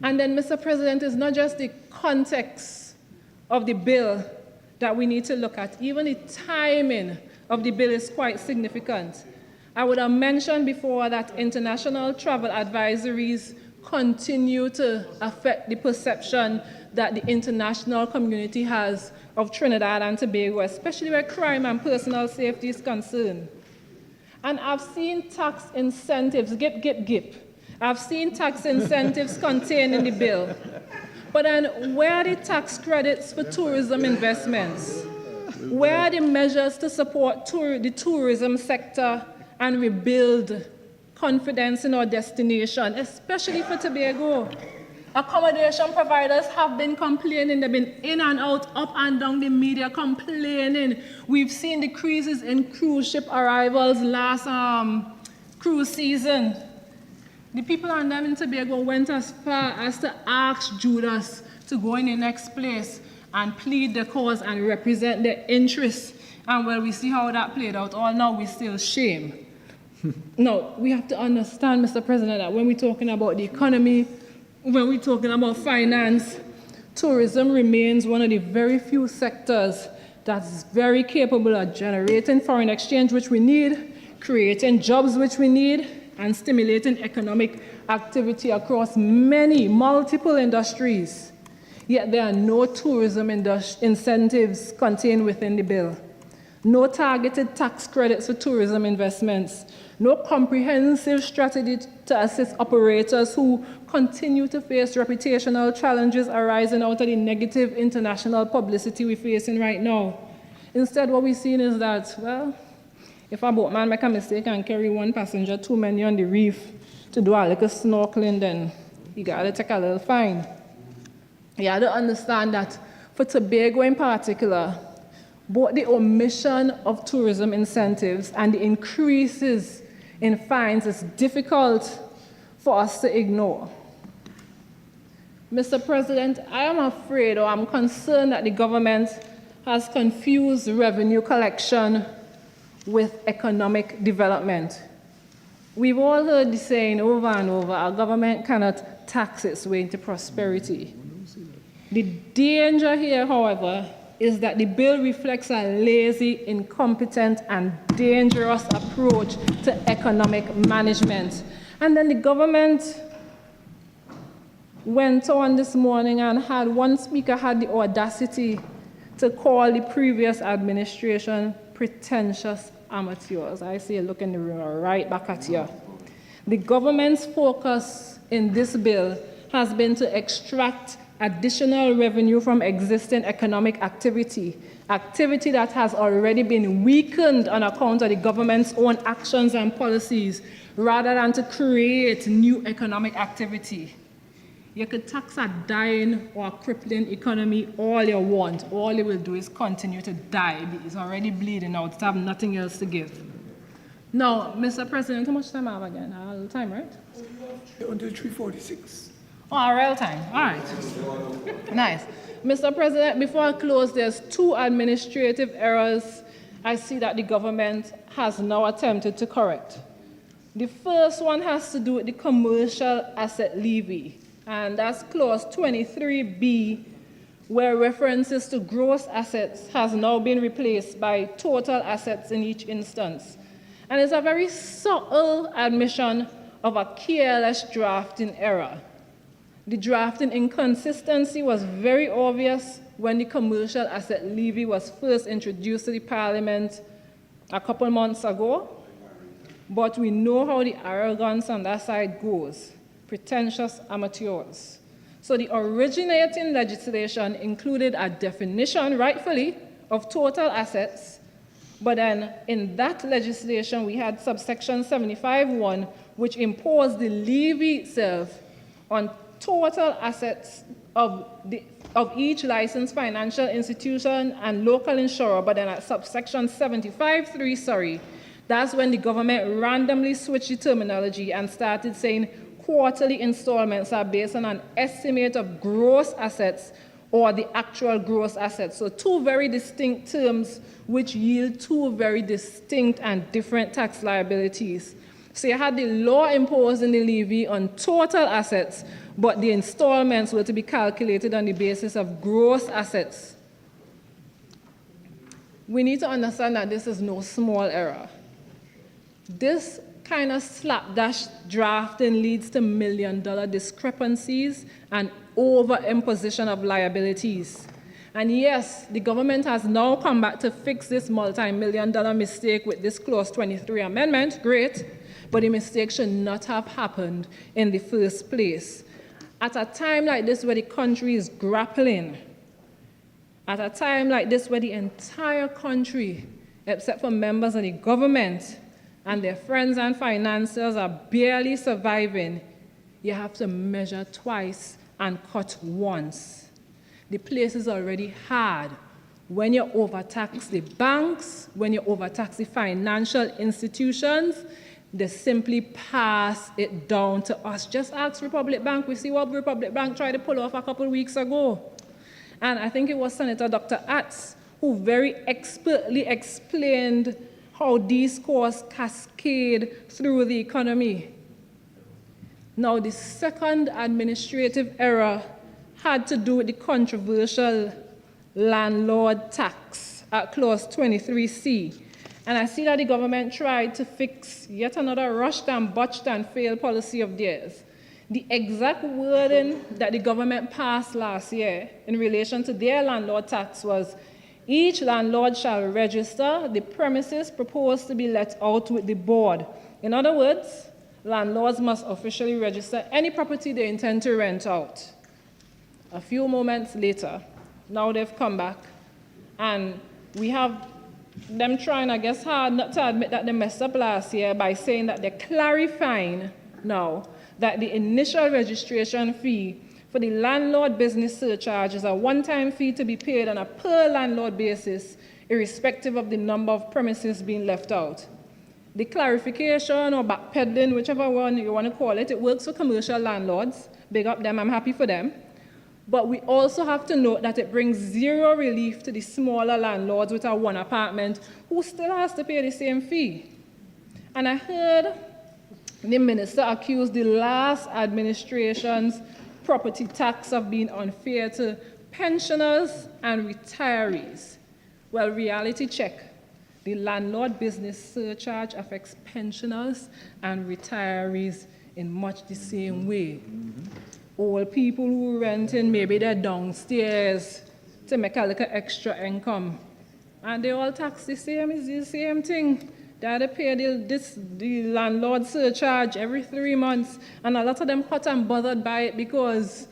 And then, Mr. President, it's not just the context of the bill that we need to look at. Even the timing of the bill is quite significant. I would have mentioned before that international travel advisories continue to affect the perception that the international community has of Trinidad and Tobago, especially where crime and personal safety is concerned. And I've seen tax incentives, gip. I've seen tax incentives contained in the bill. But then where are the tax credits for tourism investments? Where are the measures to support the tourism sector and rebuild confidence in our destination, especially for Tobago? Accommodation providers have been complaining. They've been in and out, up and down the media complaining. We've seen decreases in cruise ship arrivals last cruise season. The people on them in Tobago went as far as to ask Judas to go in the next place and plead the cause and represent their interests. And well, we see how that played out. All now we still shame. Now, we have to understand, Mr. President, that when we're talking about the economy, when we're talking about finance, tourism remains one of the very few sectors that's very capable of generating foreign exchange, which we need, creating jobs, which we need, and stimulating economic activity across multiple industries. Yet there are no tourism incentives contained within the bill. No targeted tax credits for tourism investments. No comprehensive strategy to assist operators who continue to face reputational challenges arising out of the negative international publicity we're facing right now. Instead, what we're seeing is that, well, if a boatman make a mistake and carry one passenger too many on the reef to do a little snorkeling, then you gotta take a little fine. You have to understand that for Tobago in particular, both the omission of tourism incentives and the increases in fines is difficult for us to ignore. Mr. President, I am afraid, or I'm concerned, that the government has confused revenue collection with economic development. We've all heard the saying over and over, our government cannot tax its way into prosperity. The danger here, however, is that the bill reflects a lazy, incompetent, and dangerous approach to economic management. And then the government went on this morning and one speaker had the audacity to call the previous administration pretentious amateurs. I see you look in the room right back at you. The government's focus in this bill has been to extract additional revenue from existing economic activity that has already been weakened on account of the government's own actions and policies, rather than to create new economic activity. You could tax a dying or a crippling economy all you want. All it will do is continue to die. It's already bleeding out. It have nothing else to give. Now, Mr. President, how much time I have again? A little time, right? Until 3:46. Oh, real time. All right. Nice. Mr. President, before I close, there's two administrative errors I see that the government has now attempted to correct. The first one has to do with the commercial asset levy, and that's clause 23B where references to gross assets has now been replaced by total assets in each instance. And it's a very subtle admission of a careless drafting error. The drafting inconsistency was very obvious when the commercial asset levy was first introduced to the Parliament a couple months ago. But we know how the arrogance on that side goes. Pretentious amateurs. So the originating legislation included a definition, rightfully, of total assets, but then in that legislation we had subsection 75(1), which imposed the levy itself on total assets of each licensed financial institution and local insurer, but then at subsection 75(3), that's when the government randomly switched the terminology and started saying quarterly installments are based on an estimate of gross assets or the actual gross assets. So two very distinct terms which yield two very distinct and different tax liabilities. So you had the law imposing the levy on total assets, but the installments were to be calculated on the basis of gross assets. We need to understand that this is no small error. This kind of slapdash drafting leads to million-dollar discrepancies and over-imposition of liabilities. And yes, the government has now come back to fix this multi-million-dollar mistake with this Clause 23 amendment, great, but the mistake should not have happened in the first place. At a time like this where the country is grappling, at a time like this where the entire country, except for members of the government, and their friends and financiers are barely surviving, you have to measure twice and cut once. The place is already hard. When you overtax the banks, when you overtax the financial institutions, they simply pass it down to us. Just ask Republic Bank. We see what Republic Bank tried to pull off a couple of weeks ago. And I think it was Senator Dr. Atz who very expertly explained how these costs cascade through the economy. Now, the second administrative error had to do with the controversial landlord tax at Clause 23C. And I see that the government tried to fix yet another rushed and botched and failed policy of theirs. The exact wording that the government passed last year in relation to their landlord tax was, each landlord shall register the premises proposed to be let out with the board. In other words, landlords must officially register any property they intend to rent out. A few moments later, now they've come back, and we have them trying, I guess, hard not to admit that they messed up last year by saying that they're clarifying now that the initial registration fee for the landlord business surcharge is a one-time fee to be paid on a per-landlord basis, irrespective of the number of premises being left out. The clarification or backpedaling, whichever one you want to call it, it works for commercial landlords. Big up them, I'm happy for them. But we also have to note that it brings zero relief to the smaller landlords with a one apartment who still has to pay the same fee. And I heard the minister accuse the last administration's property tax of being unfair to pensioners and retirees. Well, reality check. The landlord business surcharge affects pensioners and retirees in much the same way. Old people who renting, maybe they're downstairs to make a little extra income. And they all tax the same, it's the same thing. They have to pay the landlord surcharge every 3 months. And a lot of them hot and bothered by it because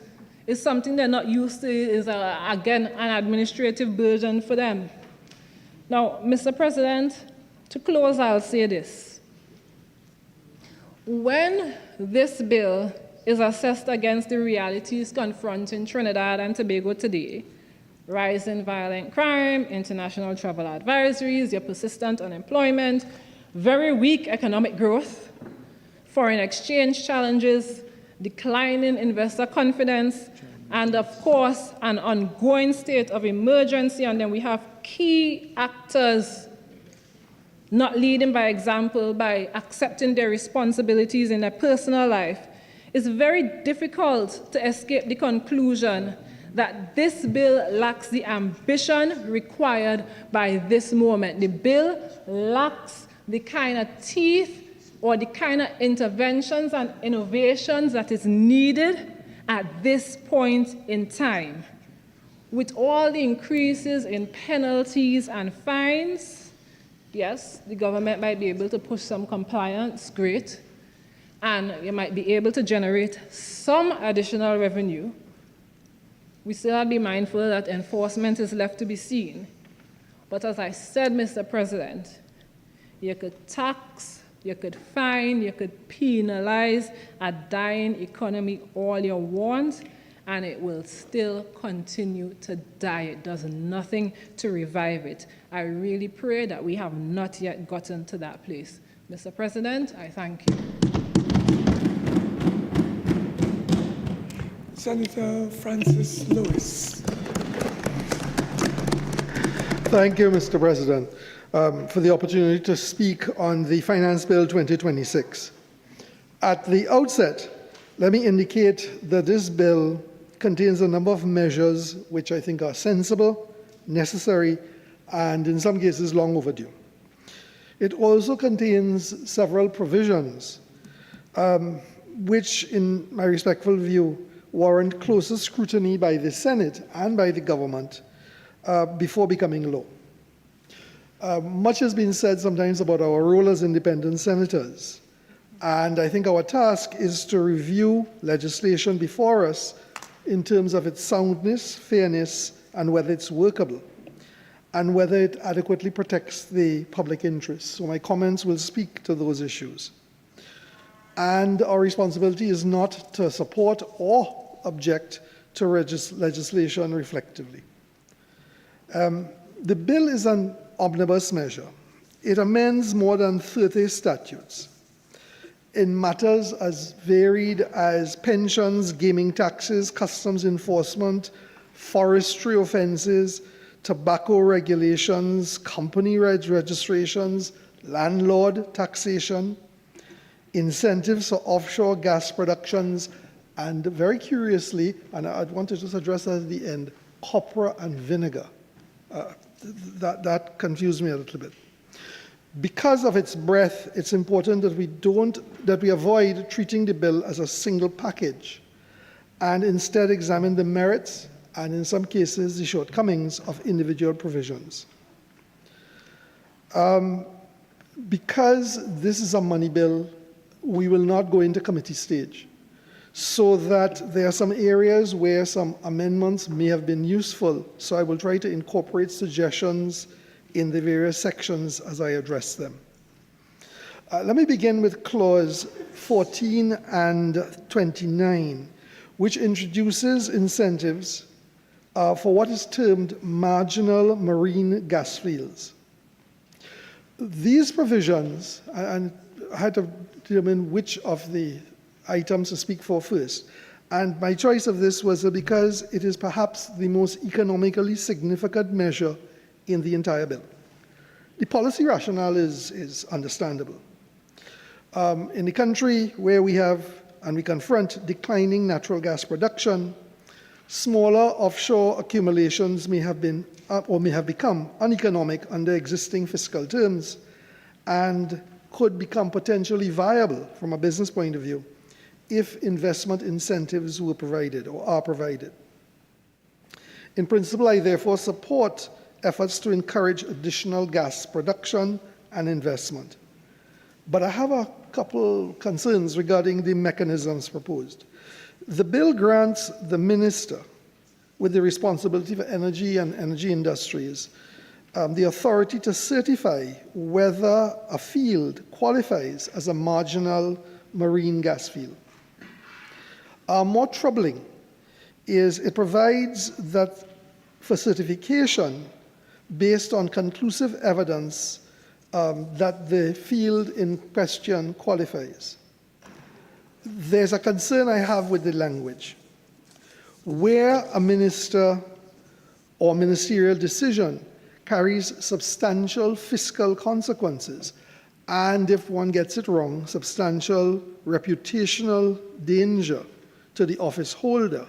it's something they're not used to. It's, again, an administrative burden for them. Now, Mr. President, to close, I'll say this. When this bill is assessed against the realities confronting Trinidad and Tobago today, rising violent crime, international travel advisories, your persistent unemployment, very weak economic growth, foreign exchange challenges, declining investor confidence, and of course, an ongoing state of emergency. And then we have key actors not leading by example, by accepting their responsibilities in their personal life. It's very difficult to escape the conclusion that this bill lacks the ambition required by this moment. The bill lacks the kind of teeth or the kind of interventions and innovations that is needed at this point in time. With all the increases in penalties and fines, yes, the government might be able to push some compliance, great, and you might be able to generate some additional revenue. We still have to be mindful that enforcement is left to be seen. But as I said, Mr. President, you could tax, you could fine, you could penalize a dying economy all you want, and it will still continue to die. It does nothing to revive it. I really pray that we have not yet gotten to that place. Mr. President, I thank you. Senator Francis Lewis. Thank you, Mr. President, for the opportunity to speak on the Finance Bill 2026. At the outset, let me indicate that this bill contains a number of measures which I think are sensible, necessary, and in some cases long overdue. It also contains several provisions which, in my respectful view, warrant closer scrutiny by the Senate and by the government before becoming law. Much has been said sometimes about our role as independent senators, and I think our task is to review legislation before us in terms of its soundness, fairness, and whether it's workable, and whether it adequately protects the public interest. So my comments will speak to those issues. And our responsibility is not to support or object to legislation reflectively. The bill is an omnibus measure. It amends more than 30 statutes in matters as varied as pensions, gaming taxes, customs enforcement, forestry offenses, tobacco regulations, company registrations, landlord taxation, incentives for offshore gas productions, and very curiously, and I want to just address that at the end, copra and vinegar. That confused me a little bit. Because of its breadth, it's important that we avoid treating the bill as a single package and instead examine the merits and, in some cases, the shortcomings of individual provisions. Because this is a money bill, we will not go into committee stage, so that there are some areas where some amendments may have been useful. So I will try to incorporate suggestions in the various sections as I address them. Let me begin with clause 14 and 29, which introduces incentives for what is termed marginal marine gas fields. These provisions, and I had to determine which of the items to speak for first, and my choice of this was because it is perhaps the most economically significant measure in the entire bill. The policy rationale is understandable. In the country where we have and we confront declining natural gas production, smaller offshore accumulations may have been or may have become uneconomic under existing fiscal terms and could become potentially viable from a business point of view if investment incentives were provided or are provided. In principle, I therefore support efforts to encourage additional gas production and investment. But I have a couple concerns regarding the mechanisms proposed. The bill grants the minister with the responsibility for energy and energy industries the authority to certify whether a field qualifies as a marginal marine gas field. More troubling is it provides that for certification based on conclusive evidence that the field in question qualifies. There's a concern I have with the language. Where a minister or ministerial decision carries substantial fiscal consequences, and if one gets it wrong, substantial reputational danger to the office holder,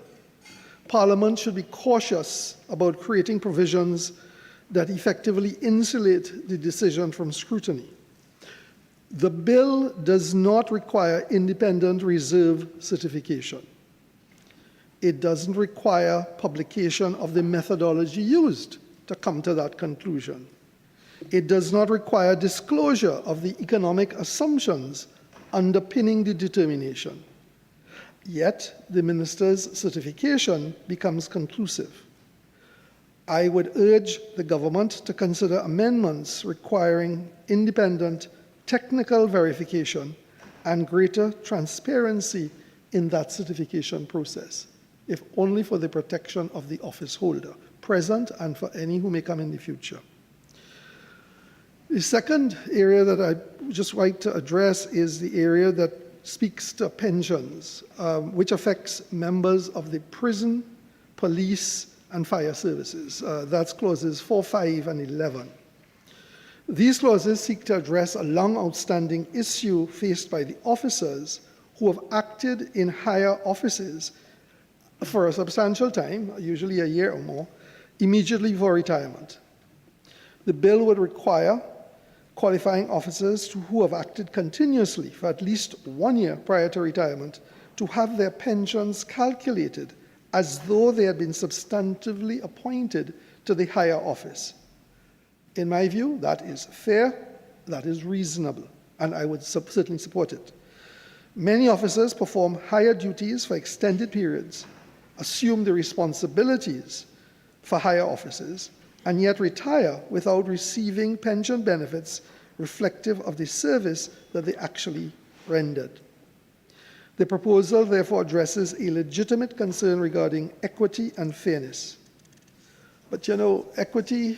Parliament should be cautious about creating provisions that effectively insulate the decision from scrutiny. The bill does not require independent reserve certification. It doesn't require publication of the methodology used to come to that conclusion. It does not require disclosure of the economic assumptions underpinning the determination. Yet, the minister's certification becomes conclusive. I would urge the government to consider amendments requiring independent technical verification and greater transparency in that certification process, if only for the protection of the office holder, present and for any who may come in the future. The second area that I just like to address is the area that speaks to pensions, which affects members of the prison, police, and fire services. That's clauses 4, 5, and 11. These clauses seek to address a long outstanding issue faced by the officers who have acted in higher offices for a substantial time, usually a year or more, immediately before retirement. The bill would require qualifying officers who have acted continuously for at least 1 year prior to retirement to have their pensions calculated as though they had been substantively appointed to the higher office. In my view, that is fair, that is reasonable, and I would certainly support it. Many officers perform higher duties for extended periods, assume the responsibilities for higher offices, and yet retire without receiving pension benefits reflective of the service that they actually rendered. The proposal therefore addresses a legitimate concern regarding equity and fairness. But you know, equity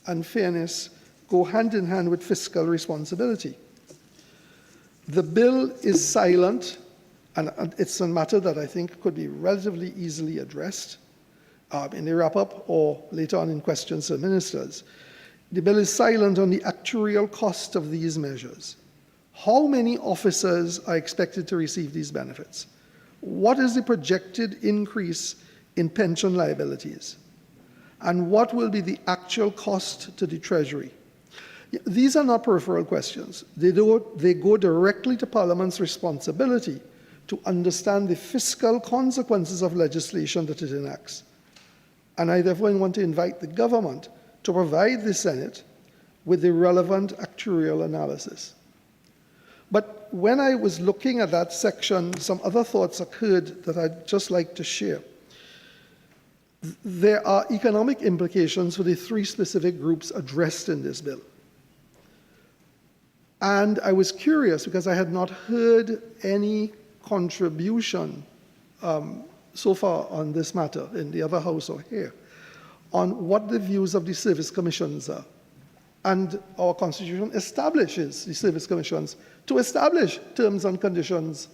and fairness go hand in hand with fiscal responsibility. The bill is silent, and it's a matter that I think could be relatively easily addressed in the wrap-up or later on in questions to ministers. The bill is silent on the actuarial cost of these measures. How many officers are expected to receive these benefits? What is the projected increase in pension liabilities? And what will be the actual cost to the Treasury? These are not peripheral questions. They go directly to Parliament's responsibility to understand the fiscal consequences of legislation that it enacts. And I therefore want to invite the government to provide the Senate with the relevant actuarial analysis. But when I was looking at that section, some other thoughts occurred that I'd just like to share. There are economic implications for the 3 specific groups addressed in this bill. And I was curious because I had not heard any contribution so far on this matter in the other house or here on what the views of the service commissions are. And our Constitution establishes the service commissions to establish terms and conditions,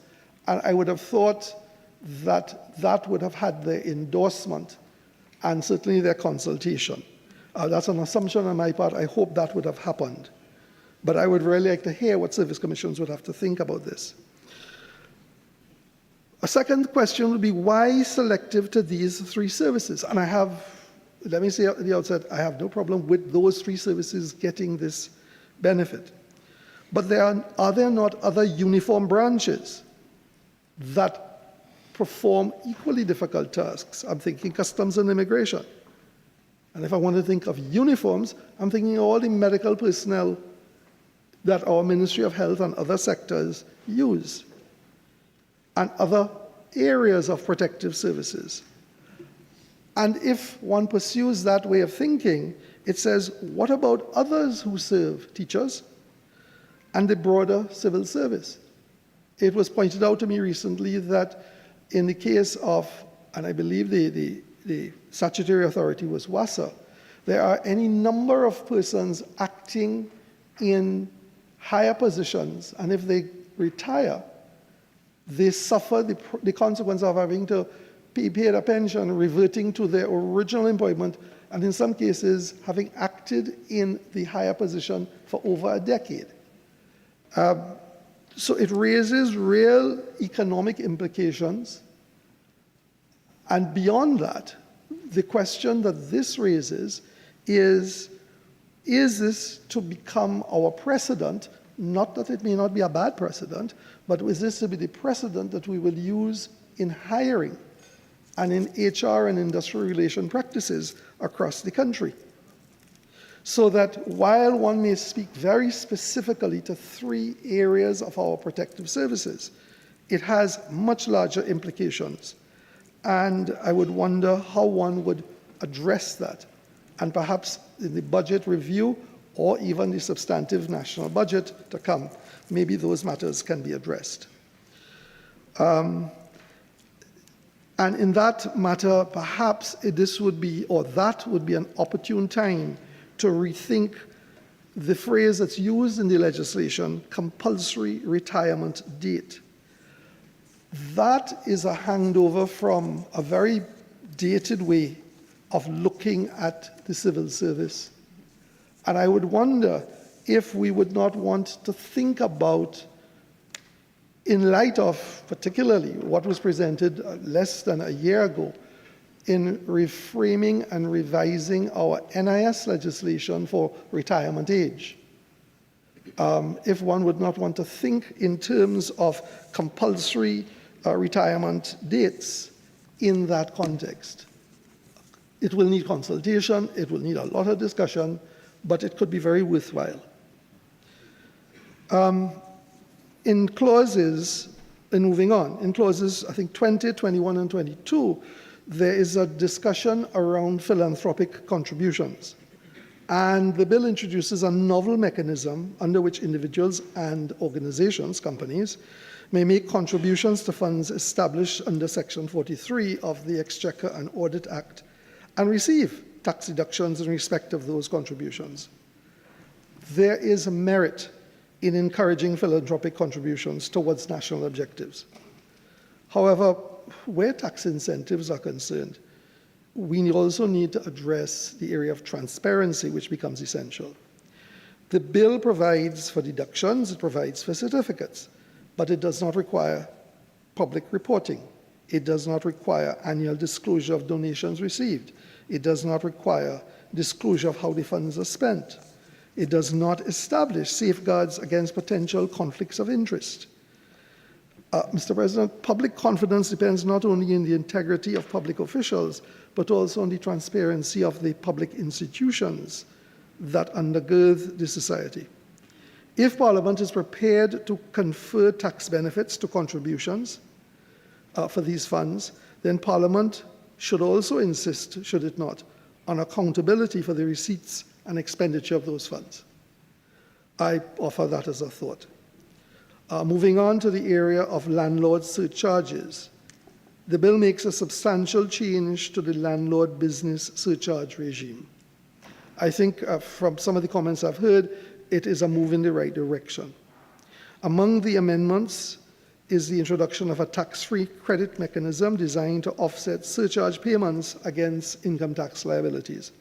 and I would have thought that that would have had their endorsement and certainly their consultation. That's an assumption on my part. I hope that would have happened. But I would really like to hear what service commissions would have to think about this. A second question would be, why selective to these 3 services? And I have, let me say at the outset, I have no problem with those 3 services getting this benefit. But are there not other uniform branches that perform equally difficult tasks? I'm thinking customs and immigration. And if I want to think of uniforms, I'm thinking of all the medical personnel that our Ministry of Health and other sectors use, and other areas of protective services. And if one pursues that way of thinking, it says, what about others who serve, teachers, and the broader civil service? It was pointed out to me recently that in the case of, and I believe the statutory authority was WASA, there are any number of persons acting in higher positions, and if they retire, they suffer the consequence of having to pay a pension, reverting to their original employment, and in some cases, having acted in the higher position for over a decade. So it raises real economic implications, And beyond that, the question that this raises is this to become our precedent? Not that it may not be a bad precedent, but is this to be the precedent that we will use in hiring and in HR and industrial relation practices across the country? So that while one may speak very specifically to 3 areas of our protective services, it has much larger implications. And I would wonder how one would address that. And perhaps in the budget review or even the substantive national budget to come, maybe those matters can be addressed. And in that matter, perhaps this would be, or that would be an opportune time to rethink the phrase that's used in the legislation, compulsory retirement date. That is a handover from a very dated way of looking at the civil service. And I would wonder if we would not want to think about, in light of particularly what was presented less than a year ago, in reframing and revising our NIS legislation for retirement age. If one would not want to think in terms of compulsory retirement dates in that context. It will need consultation, it will need a lot of discussion, but it could be very worthwhile. In clauses, and moving on, in clauses, I think 20, 21, and 22, there is a discussion around philanthropic contributions. And the bill introduces a novel mechanism under which individuals and organizations, companies, may make contributions to funds established under Section 43 of the Exchequer and Audit Act and receive tax deductions in respect of those contributions. There is a merit in encouraging philanthropic contributions towards national objectives. However, where tax incentives are concerned, we also need to address the area of transparency, which becomes essential. The bill provides for deductions, it provides for certificates, but it does not require public reporting. It does not require annual disclosure of donations received. It does not require disclosure of how the funds are spent. It does not establish safeguards against potential conflicts of interest. Mr. President, public confidence depends not only on the integrity of public officials, but also on the transparency of the public institutions that undergird the society. If Parliament is prepared to confer tax benefits to contributions for these funds, then Parliament should also insist, should it not, on accountability for the receipts and expenditure of those funds. I offer that as a thought. Moving on to the area of landlord surcharges. The bill makes a substantial change to the landlord business surcharge regime. I think from some of the comments I've heard, it is a move in the right direction. Among the amendments is the introduction of a tax-free credit mechanism designed to offset surcharge payments against income tax liabilities.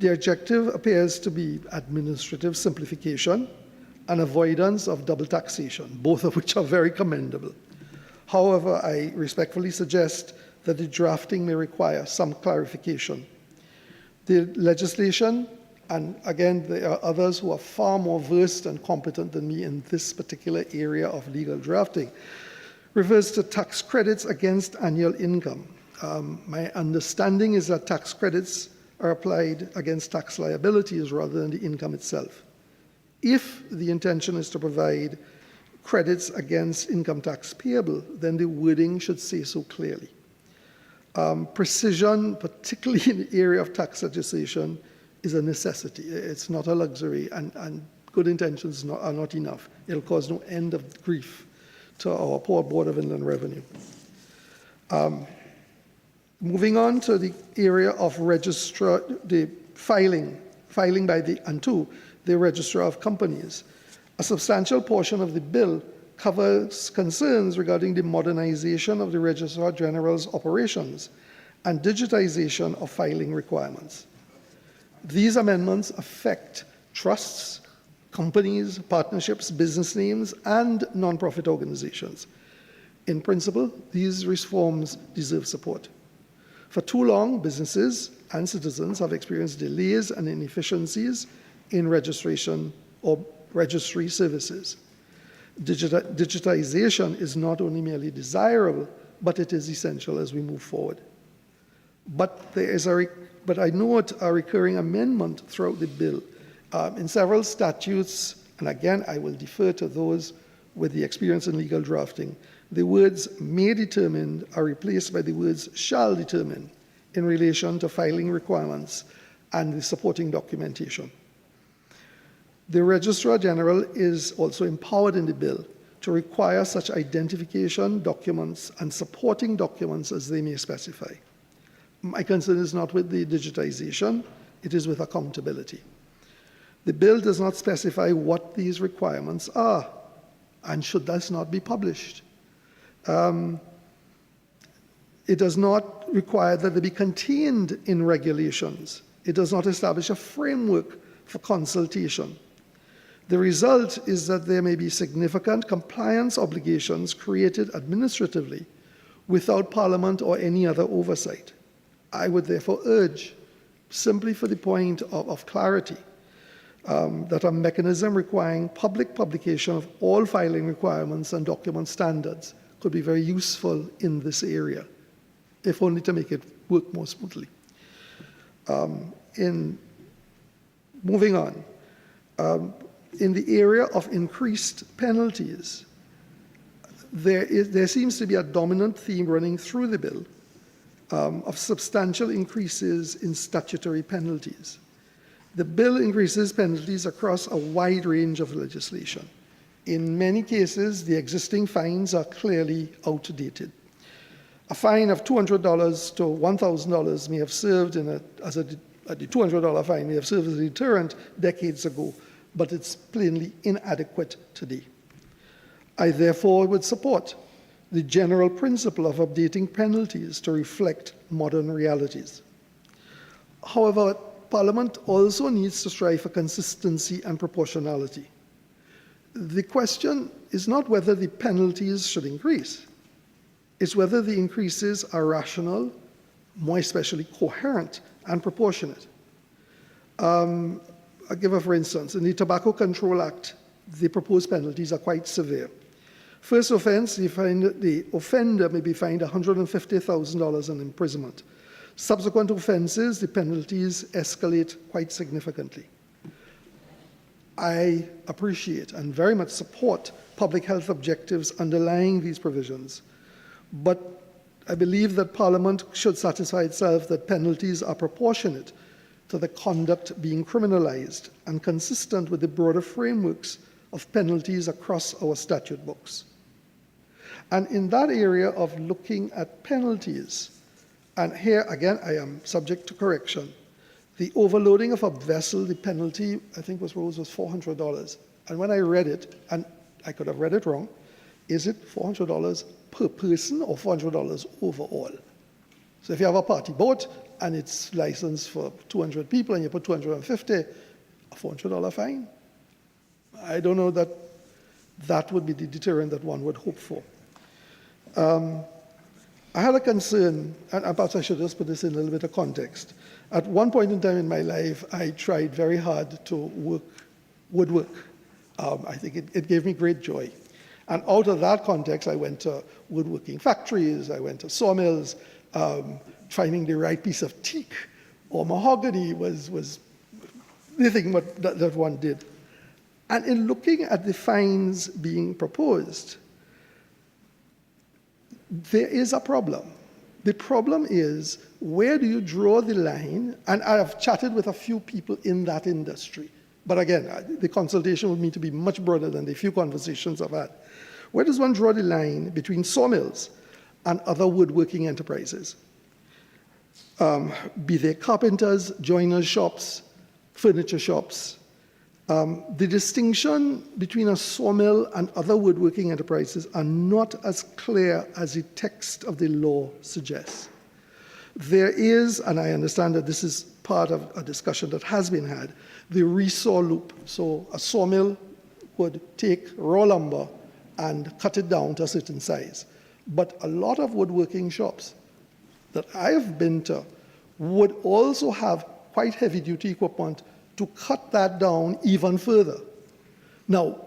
The objective appears to be administrative simplification and avoidance of double taxation, both of which are very commendable. However, I respectfully suggest that the drafting may require some clarification. The legislation, and again, there are others who are far more versed and competent than me in this particular area of legal drafting, refers to tax credits against annual income. My understanding is that tax credits are applied against tax liabilities rather than the income itself. If the intention is to provide credits against income tax payable, then the wording should say so clearly. Precision, particularly in the area of tax legislation, is a necessity. It's not a luxury, and good intentions are not enough. It'll cause no end of grief to our poor Board of Inland Revenue. Moving on to the area of the filing by the Registrar of Companies. A substantial portion of the bill covers concerns regarding the modernization of the Registrar General's operations and digitization of filing requirements. These amendments affect trusts, companies, partnerships, business names, and nonprofit organizations. In principle, these reforms deserve support. For too long, businesses and citizens have experienced delays and inefficiencies in registration or registry services. Digitization is not only merely desirable, but it is essential as we move forward. But I note a recurring amendment throughout the bill. In several statutes, and again, I will defer to those with the experience in legal drafting, the words may determine are replaced by the words shall determine in relation to filing requirements and the supporting documentation. The Registrar General is also empowered in the bill to require such identification documents and supporting documents as they may specify. My concern is not with the digitization, it is with accountability. The bill does not specify what these requirements are and should thus not be published. It does not require that they be contained in regulations. It does not establish a framework for consultation. The result is that there may be significant compliance obligations created administratively without Parliament or any other oversight. I would therefore urge, simply for the point of clarity, that a mechanism requiring public publication of all filing requirements and document standards could be very useful in this area, if only to make it work more smoothly. Moving on, in the area of increased penalties, there seems to be a dominant theme running through the bill of substantial increases in statutory penalties. The bill increases penalties across a wide range of legislation. In many cases, the existing fines are clearly outdated. A fine of $200 to $1,000 may have served the $200 fine may have served as a deterrent decades ago, but it's plainly inadequate today. I therefore would support the general principle of updating penalties to reflect modern realities. However, Parliament also needs to strive for consistency and proportionality. The question is not whether the penalties should increase. It's whether the increases are rational, more especially coherent and proportionate. I'll give a for instance. In the Tobacco Control Act, the proposed penalties are quite severe. First offense, the offender may be fined $150,000 in imprisonment. Subsequent offenses, the penalties escalate quite significantly. I appreciate and very much support public health objectives underlying these provisions, but I believe that Parliament should satisfy itself that penalties are proportionate to the conduct being criminalized and consistent with the broader frameworks of penalties across our statute books. And in that area of looking at penalties, and here again I am subject to correction, the overloading of a vessel, the penalty, I think was $400. And when I read it, and I could have read it wrong, is it $400 per person or $400 overall? So if you have a party boat and it's licensed for 200 people and you put 250, a $400 fine? I don't know that that would be the deterrent that one would hope for. I had a concern, and perhaps I should just put this in a little bit of context. At one point in time in my life, I tried very hard to woodwork. I think it gave me great joy. And out of that context, I went to woodworking factories, I went to sawmills. Finding the right piece of teak or mahogany was the thing that one did. And in looking at the fines being proposed, there is a problem. The problem is, where do you draw the line? And I have chatted with a few people in that industry. But again, the consultation would need to be much broader than the few conversations I've had. Where does one draw the line between sawmills and other woodworking enterprises? Be they carpenters, joiners shops, furniture shops. The distinction between a sawmill and other woodworking enterprises are not as clear as the text of the law suggests. There is, and I understand that this is part of a discussion that has been had, the resaw loop. So a sawmill would take raw lumber and cut it down to a certain size. But a lot of woodworking shops that I've been to would also have quite heavy-duty equipment to cut that down even further. Now,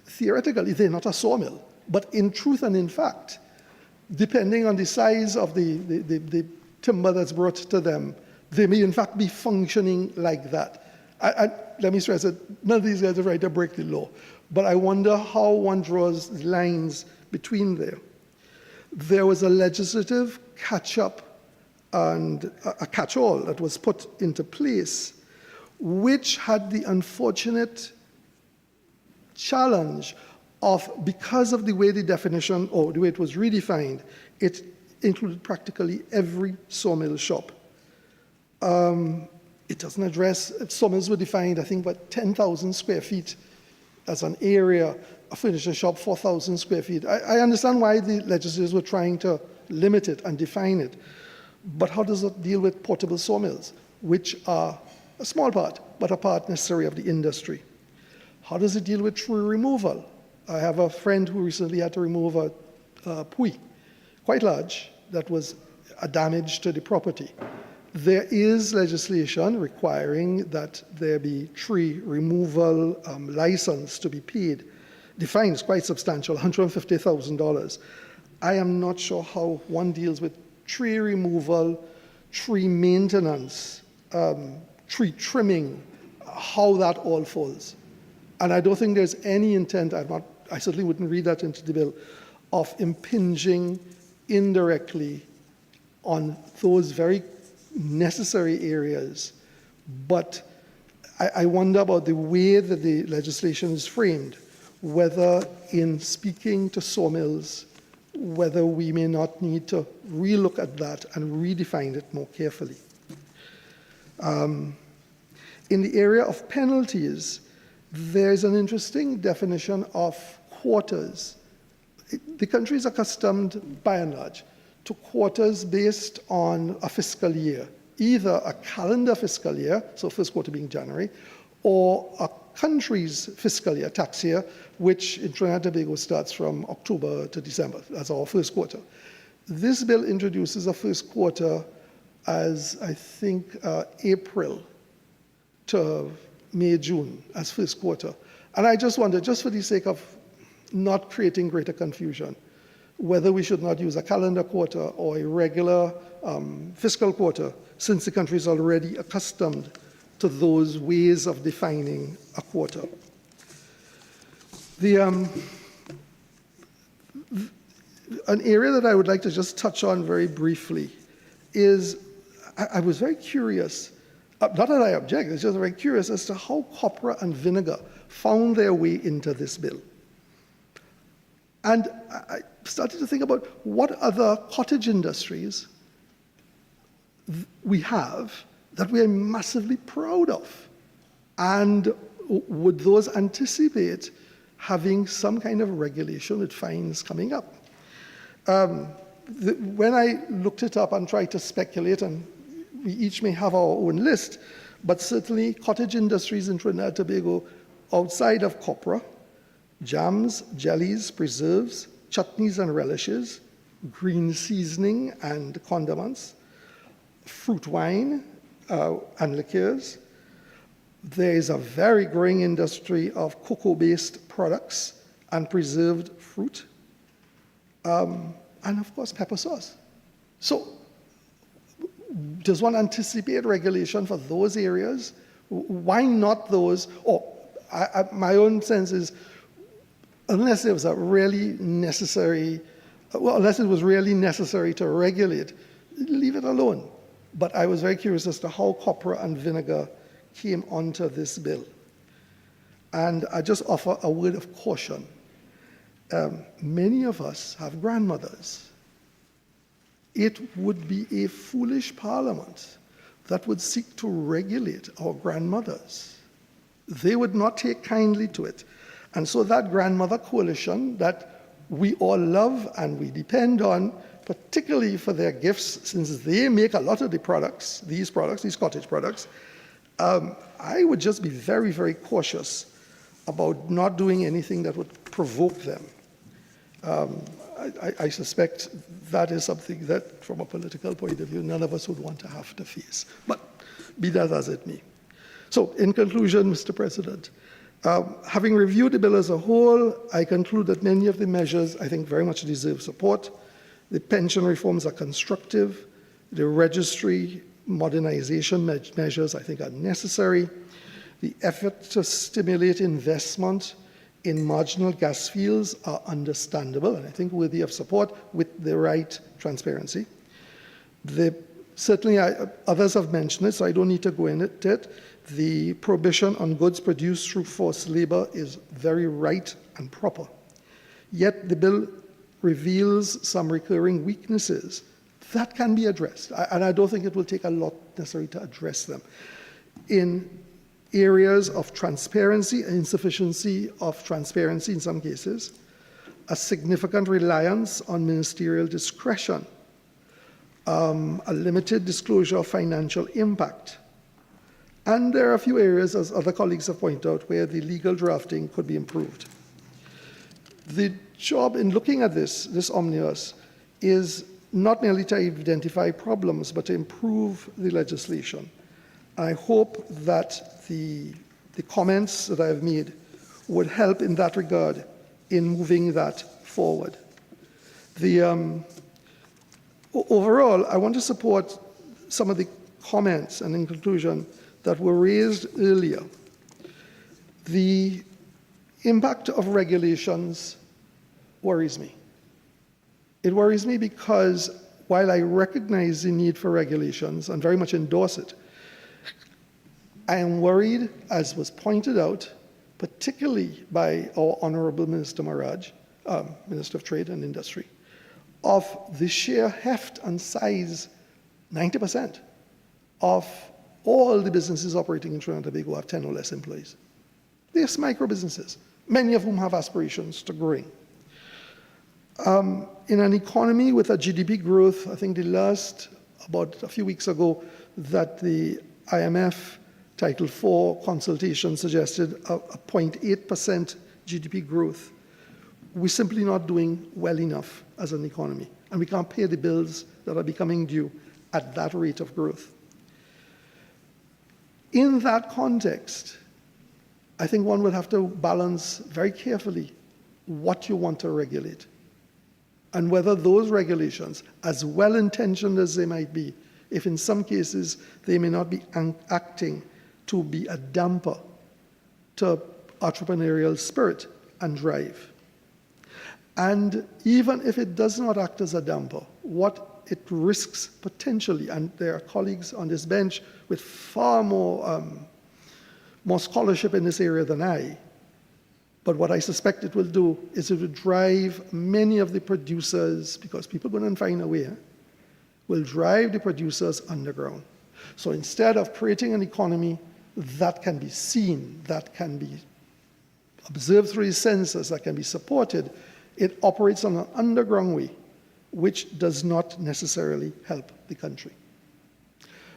theoretically, they're not a sawmill, but in truth and in fact, depending on the size of the timber that's brought to them, they may in fact be functioning like that. Let me stress that none of these guys are trying to break the law, but I wonder how one draws lines between there. There was a legislative catch-up and a catch-all that was put into place, which had the unfortunate challenge of, because of the way the definition, or the way it was redefined, it included practically every sawmill shop. It doesn't address, sawmills were defined, I think, about 10,000 square feet as an area, a furniture shop, 4,000 square feet. I understand why the legislators were trying to limit it and define it, but how does it deal with portable sawmills, which are a small part, but a part necessary of the industry? How does it deal with tree removal? I have a friend who recently had to remove a pui, quite large, that was a damage to the property. There is legislation requiring that there be tree removal license to be paid. The fine is quite substantial, $150,000. I am not sure how one deals with tree removal, tree maintenance, tree trimming, how that all falls. And I don't think there's any intent, I certainly wouldn't read that into the bill, of impinging indirectly on those very necessary areas. But I wonder about the way that the legislation is framed, whether in speaking to sawmills, whether we may not need to relook at that and redefine it more carefully. In the area of penalties, there's an interesting definition of quarters. The country is accustomed, by and large, to quarters based on a fiscal year, either a calendar fiscal year, so first quarter being January, or a country's fiscal year, tax year, which in Trinidad and Tobago starts from October to December. That's our first quarter. This bill introduces a first quarter as, I think, April to May, June as first quarter. And I just wonder, just for the sake of not creating greater confusion, whether we should not use a calendar quarter or a regular fiscal quarter, since the country is already accustomed to those ways of defining a quarter. An area that I would like to just touch on very briefly is, I was very curious, not that I object, it's just very curious as to how copra and vinegar found their way into this bill. And I started to think about what other cottage industries we have that we are massively proud of. And would those anticipate having some kind of regulation with fines coming up? When I looked it up and tried to speculate, and we each may have our own list, but certainly cottage industries in Trinidad and Tobago outside of copra, jams, jellies, preserves, chutneys and relishes, green seasoning and condiments, fruit wine and liqueurs. There is a very growing industry of cocoa-based products and preserved fruit, and of course pepper sauce. So does one anticipate regulation for those areas? Why not those? My own sense is, unless it was a really necessary, unless it was really necessary to regulate, leave it alone. But I was very curious as to how copra and vinegar came onto this bill. And I just offer a word of caution. Many of us have grandmothers. It would be a foolish parliament that would seek to regulate our grandmothers. They would not take kindly to it. And so that grandmother coalition that we all love and we depend on, particularly for their gifts, since they make a lot of the products, these cottage products, I would just be very, very cautious about not doing anything that would provoke them. I suspect that is something that, from a political point of view, none of us would want to have to face. But be that as it may. So, in conclusion, Mr. President, having reviewed the bill as a whole, I conclude that many of the measures, I think, very much deserve support. The pension reforms are constructive. The registry modernization measures, I think, are necessary. The effort to stimulate investment in marginal gas fields are understandable and I think worthy of support with the right transparency. Certainly, others have mentioned it, so I don't need to go into it. The prohibition on goods produced through forced labor is very right and proper. Yet the bill reveals some recurring weaknesses that can be addressed, and I don't think it will take a lot necessary to address them. In areas of transparency, insufficiency of transparency in some cases, a significant reliance on ministerial discretion, a limited disclosure of financial impact. And there are a few areas, as other colleagues have pointed out, where the legal drafting could be improved. The job in looking at this omnibus is not merely to identify problems, but to improve the legislation. I hope that the comments that I have made would help in that regard in moving that forward. Overall, I want to support some of the comments and in conclusion that were raised earlier. The impact of regulations worries me. It worries me because while I recognize the need for regulations and very much endorse it, I am worried, as was pointed out, particularly by our Honorable Minister Maraj, Minister of Trade and Industry, of the sheer heft and size. 90% of all the businesses operating in Trinidad and Tobago have 10 or less employees. They're micro businesses, many of whom have aspirations to growing. In an economy with a GDP growth, I think about a few weeks ago, that the IMF Title IV consultation suggested a 0.8% GDP growth. We're simply not doing well enough as an economy, and we can't pay the bills that are becoming due at that rate of growth. In that context, I think one will have to balance very carefully what you want to regulate and whether those regulations, as well-intentioned as they might be, if in some cases they may not be acting to be a damper to entrepreneurial spirit and drive. And even if it does not act as a damper, what it risks potentially, and there are colleagues on this bench with far more scholarship in this area than I, but what I suspect it will do is it will drive many of the producers, because people will not find a way, will drive the producers underground. So instead of creating an economy that can be seen, that can be observed through the census, that can be supported, it operates on an underground way, which does not necessarily help the country.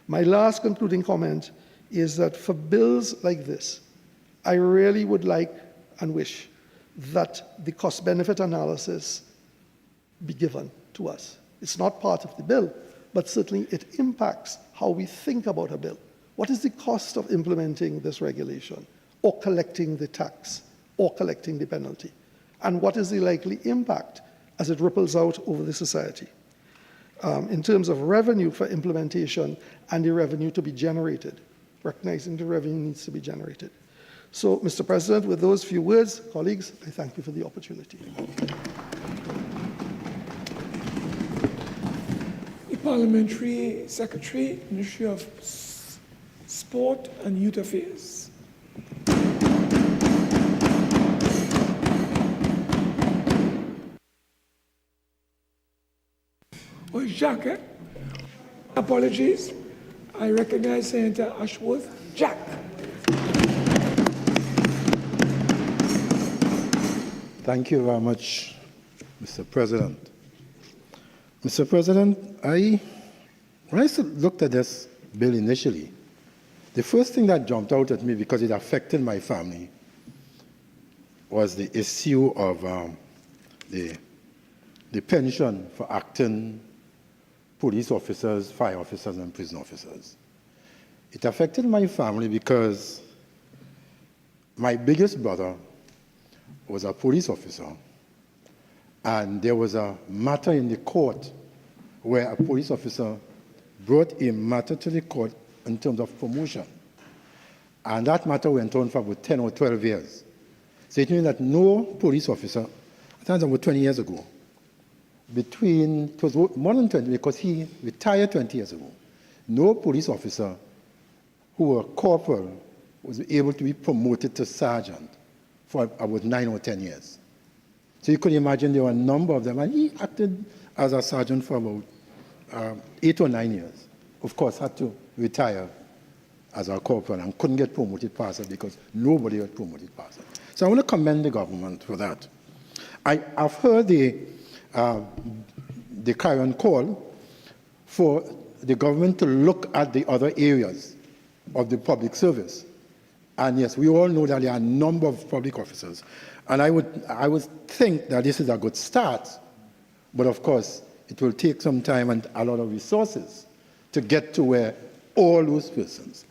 My last concluding comment is that for bills like this, I really would like and wish that the cost-benefit analysis be given to us. It's not part of the bill, but certainly it impacts how we think about a bill. What is the cost of implementing this regulation, or collecting the tax, or collecting the penalty? And what is the likely impact as it ripples out over the society? In terms of revenue for implementation and the revenue to be generated, recognizing the revenue needs to be generated. So, Mr. President, with those few words, colleagues, I thank you for the opportunity. The Parliamentary Secretary, Ministry of Sport and Youth Affairs. Oh, Jack, eh? Apologies. I recognize Senator Ashworth. Jack. Thank you very much, Mr. President. Mr. President, when I looked at this bill initially, the first thing that jumped out at me, because it affected my family, was the issue of the the pension for acting police officers, fire officers, and prison officers. It affected my family because my biggest brother was a police officer, and there was a matter in the court where a police officer brought a matter to the court in terms of promotion. And that matter went on for about 10 or 12 years. So it means that no police officer, I think it was about 20 years ago, it was more than 20 because he retired 20 years ago, no police officer who were corporal was able to be promoted to sergeant for about 9 or 10 years. So you could imagine there were a number of them, and he acted as a sergeant for about 8 or 9 years. Of course, had to retire as a corporal and couldn't get promoted past it because nobody got promoted past it. So I want to commend the government for that. I've heard the clarion call for the government to look at the other areas of the public service. And yes, we all know that there are a number of public officers. And I would think that this is a good start, but of course, it will take some time and a lot of resources to get to where all those persons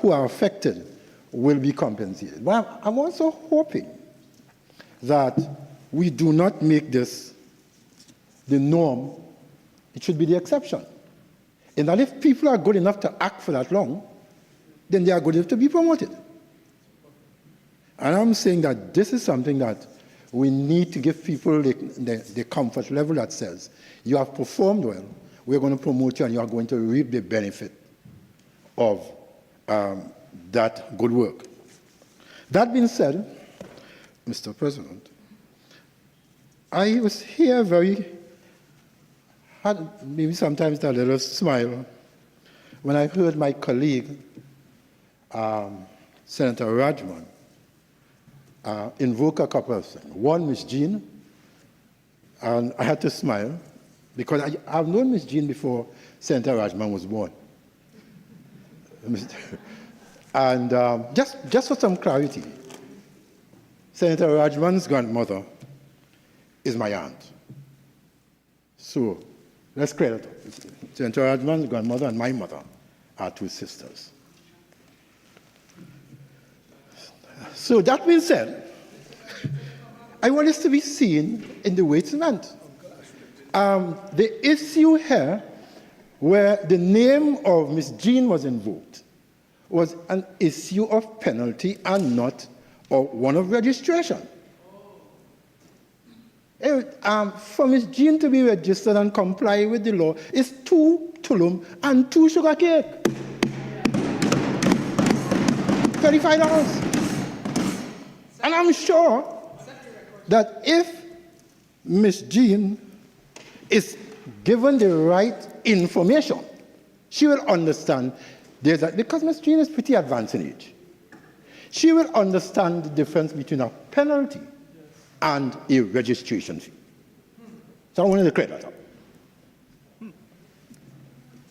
who are affected will be compensated. But I'm also hoping that we do not make this the norm. It should be the exception. And that if people are good enough to act for that long, then they are good enough to be promoted. And I'm saying that this is something that we need to give people the comfort level that says, you have performed well, we're going to promote you and you are going to reap the benefit of that good work. That being said, Mr. President, I was here had maybe sometimes a little smile when I heard my colleague, Senator Rajman, invoke a couple of things. One, Ms. Jean, and I had to smile because I've known Ms. Jean before Senator Rajman was born. And just for some clarity, Senator Rajman's grandmother is my aunt. So let's clear it up. Senator Rajman's grandmother and my mother are two sisters. So that being said, I want this to be seen in the way it's meant. The issue here where the name of Ms. Jean was invoked was an issue of penalty and not one of registration. For Ms. Jean to be registered and comply with the law is 2 tulum and 2 sugar cake. $35. And I'm sure that if Ms. Jean is given the right information, she will understand because Ms. Jean is pretty advanced in age. She will understand the difference between a penalty and a registration fee. So I wanted to clear that up.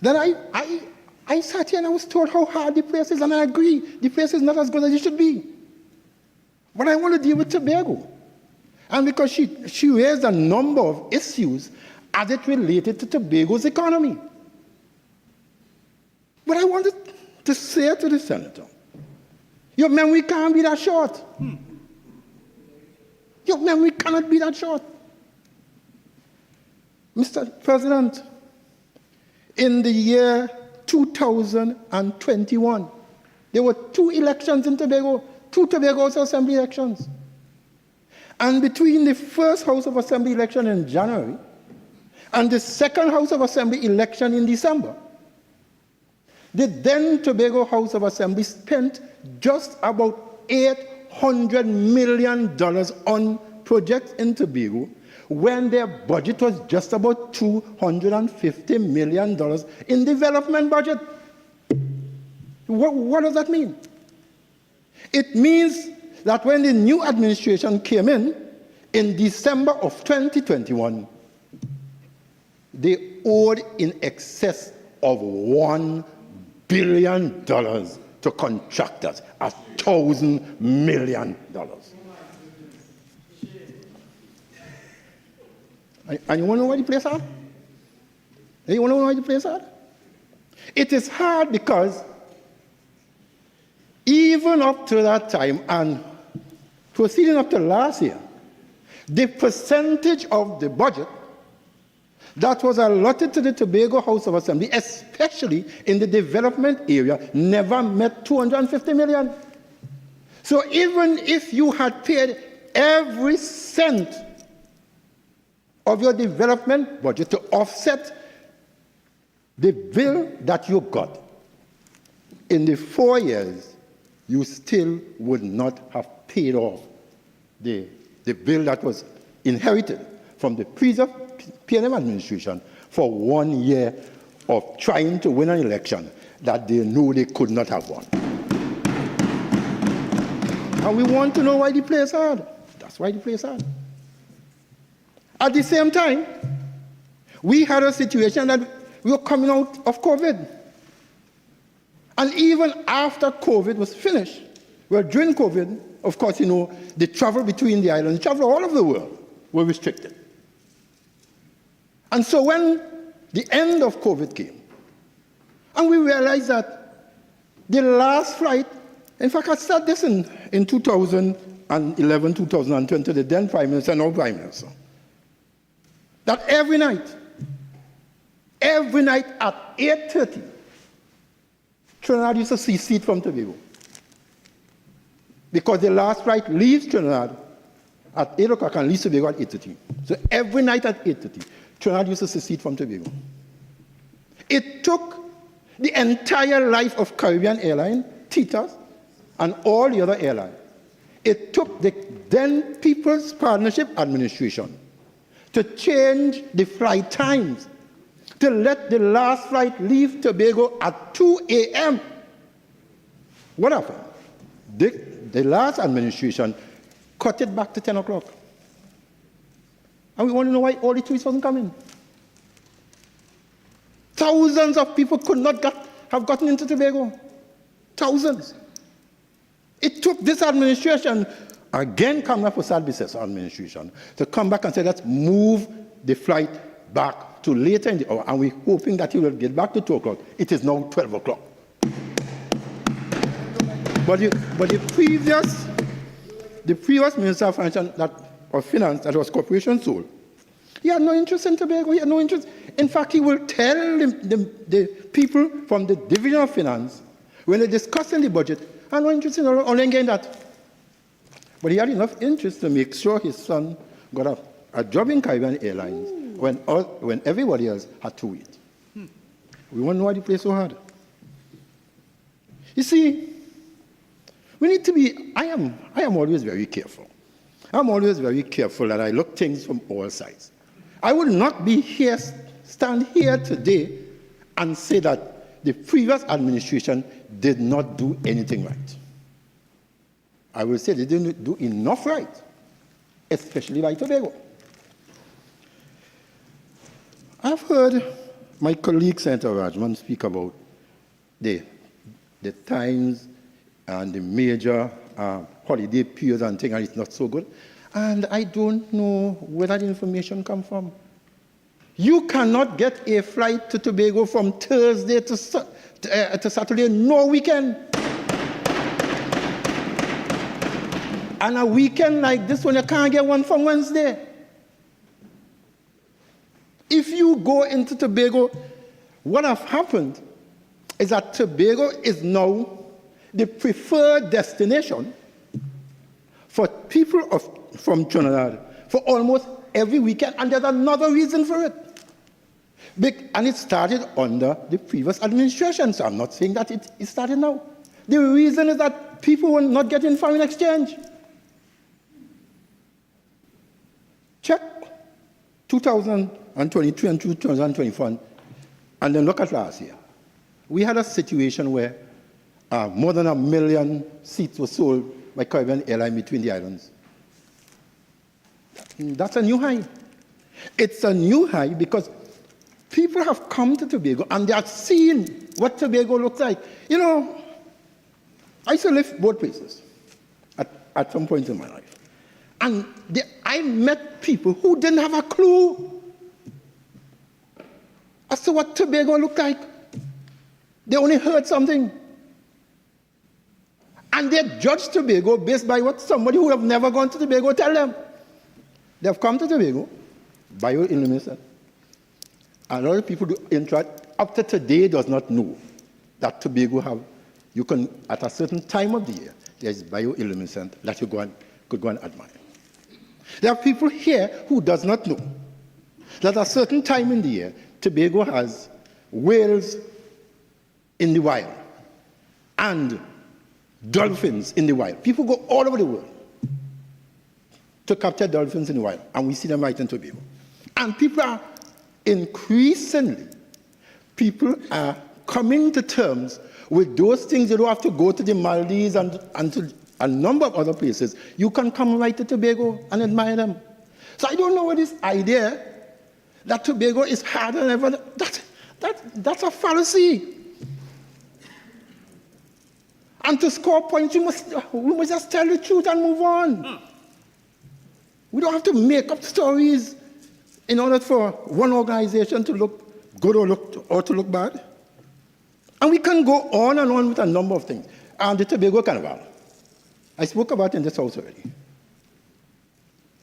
Then I sat here and I was told how hard the place is, and I agree, the place is not as good as it should be. But I want to deal with Tobago. And because she raised a number of issues as it related to Tobago's economy. But I wanted to say to the senator, your memory can't be that short. Your memory cannot be that short. Mr. President, in the year 2021, there were 2 elections in Tobago, 2 Tobago House of Assembly elections. And between the first House of Assembly election in January and the second House of Assembly election in December, the then Tobago House of Assembly spent just about $800 million on projects in Tobago when their budget was just about $250 million in development budget. What does that mean? It means that when the new administration came in December of 2021, they owed in excess of $1 billion to contractors, $1,000 million. And you want to know why the place hard? You want to know why the place hard? It is hard because even up to that time and proceeding up to last year, the percentage of the budget that was allotted to the Tobago House of Assembly, especially in the development area, never met 250 million. So even if you had paid every cent of your development budget to offset the bill that you got, in the 4 years, you still would not have paid off the bill that was inherited from the previous PNM administration for 1 year of trying to win an election that they knew they could not have won. And we want to know why the place hard. That's why the place hard. At the same time, we had a situation that we were coming out of COVID. And even after COVID was finished, well, during COVID, of course, you know, the travel between the islands, travel all over the world, were restricted. And so when the end of COVID came, and we realized that the last flight, in fact, I started this in 2011, 2020, the then Prime Minister, now Prime Minister, that every night at 8:30, Trinidad used to secede from Tobago. Because the last flight leaves Trinidad at 8 o'clock and leaves Tobago at 8:30. So every night at 8:30, Trinidad used to secede from Tobago. It took the entire life of Caribbean Airlines, Titas, and all the other airlines. It took the then People's Partnership Administration to change the flight times, to let the last flight leave Tobago at 2 a.m. What happened? The last administration cut it back to 10 o'clock. And we want to know why all the tourists wasn't coming. Thousands of people could not have gotten into Tobago. Thousands. It took this administration, again coming up with Salbice's administration, to come back and say, let's move the flight back to later in the hour. And we're hoping that it will get back to 2 o'clock. It is now 12 o'clock. But the previous Minister of Finance, that was Corporation Sole, he had no interest in Tobago. He had no interest. In fact, he will tell the people from the Division of Finance, when they're discussing the budget, I'm not interested in only getting that. But he had enough interest to make sure his son got a job in Caribbean Airlines when everybody else had to wait. We want to know why they play so hard. You see, we need to be, I am always very careful. I'm always very careful that I look things from all sides. I would not be here, stand here today and say that the previous administration did not do anything right. I will say they didn't do enough right, especially by Tobago. I've heard my colleague, Senator Rajman, speak about the times and the major holiday periods and things, and it's not so good. And I don't know where that information comes from. You cannot get a flight to Tobago from Thursday to Saturday, no weekend. And a weekend like this one, you can't get one from Wednesday. If you go into Tobago, what has happened is that Tobago is now the preferred destination for people from Trinidad for almost every weekend, and there's another reason for it. And it started under the previous administration, so I'm not saying that it started now. The reason is that people were not getting foreign exchange. Check 2023 and 2024, and then look at last year. We had a situation where more than 1 million seats were sold by Caribbean Airlines between the islands. That's a new high. It's a new high because people have come to Tobago and they have seen what Tobago looks like. You know, I used to live both places at some point in my life. And I met people who didn't have a clue as to what Tobago looked like. They only heard something. And they judge Tobago based by what somebody who have never gone to Tobago tell them. They have come to Tobago, bioluminescent. A lot of people do interact up to today does not know that Tobago have, you can, at a certain time of the year, there's bioluminescent that you could go and admire. There are people here who does not know that at a certain time in the year, Tobago has whales in the wild and dolphins in the wild. People go all over the world to capture dolphins in the wild, and we see them right in Tobago. And people are increasingly, coming to terms with those things. You don't have to go to the Maldives and to a number of other places. You can come right to Tobago and admire them. So I don't know what this idea that Tobago is harder than ever, that's a fallacy. And to score points, we must just tell the truth and move on. We don't have to make up stories in order for one organization to look good or to look bad. And we can go on and on with a number of things. And the Tobago Carnival, I spoke about it in this house already.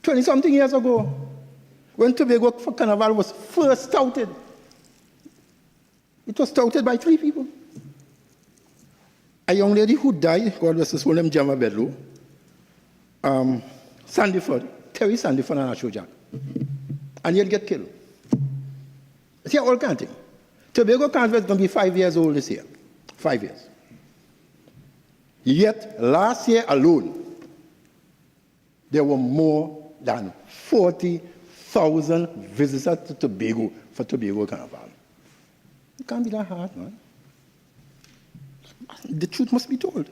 20-something years ago, when Tobago Carnival was first touted, it was touted by 3 people. A young lady who died, God rest her soul, named Gemma Bedlow, Sandyford, Terry Sandyford and Asho Jack. And he'll get killed. See, all kind of thing. Tobago Carnival is going to be 5 years old this year. 5 years. Yet, last year alone, there were more than 40,000 visitors to Tobago for Tobago Carnival. It can't be that hard, man. The truth must be told.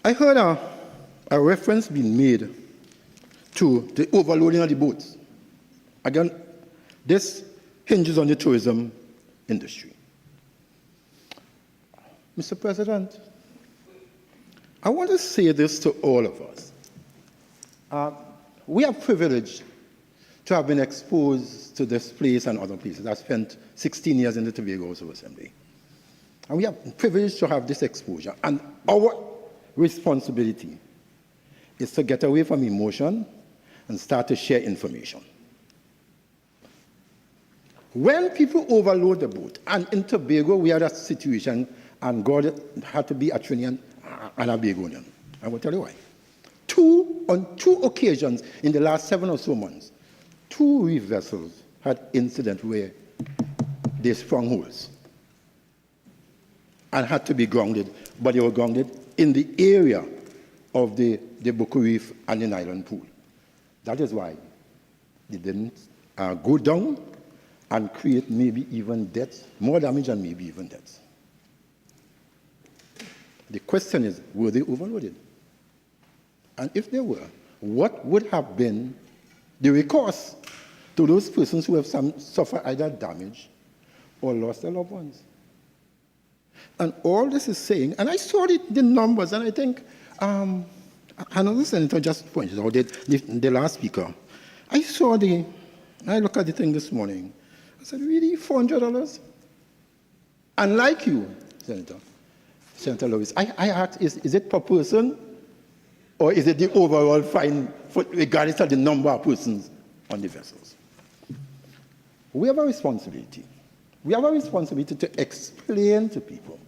I heard a reference being made to the overloading of the boats. Again, this hinges on the tourism industry. Mr. President, I want to say this to all of us. We are privileged to have been exposed to this place and other places. I spent 16 years in the Tobago House of Assembly. And we are privileged to have this exposure. And our responsibility is to get away from emotion and start to share information. When people overload the boat, and in Tobago we had a situation, and God had to be a Trinidadian and a Bagonian. I will tell you why. On two occasions in the last 7 or so months, 2 reef vessels had incidents where they sprung holes and had to be grounded, but they were grounded in the area of the Buku Reef and the Island Pool. That is why they didn't go down and create maybe even deaths, more damage and maybe even deaths. The question is, were they overloaded? And if they were, what would have been the recourse to those persons who have suffered either damage or lost their loved ones? And all this is saying, and I saw the numbers, and I think, another senator just pointed out, the last speaker, I looked at the thing this morning, I said, really, $400? And like you, Senator Lewis, I asked, is it per person, or is it the overall fine, regardless of the number of persons on the vessels? We have a responsibility. We have a responsibility to explain to people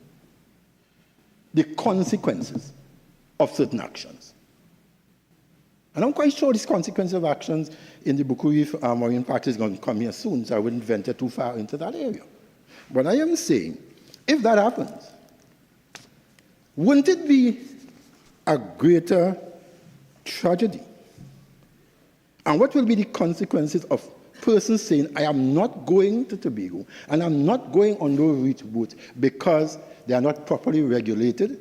the consequences of certain actions. And I'm quite sure these consequences of actions in the Buku Reef Marine Park is going to come here soon, so I wouldn't venture too far into that area. But I am saying, if that happens, wouldn't it be a greater tragedy? And what will be the consequences of persons saying, I am not going to Tobago and I'm not going on those reach boats because they are not properly regulated?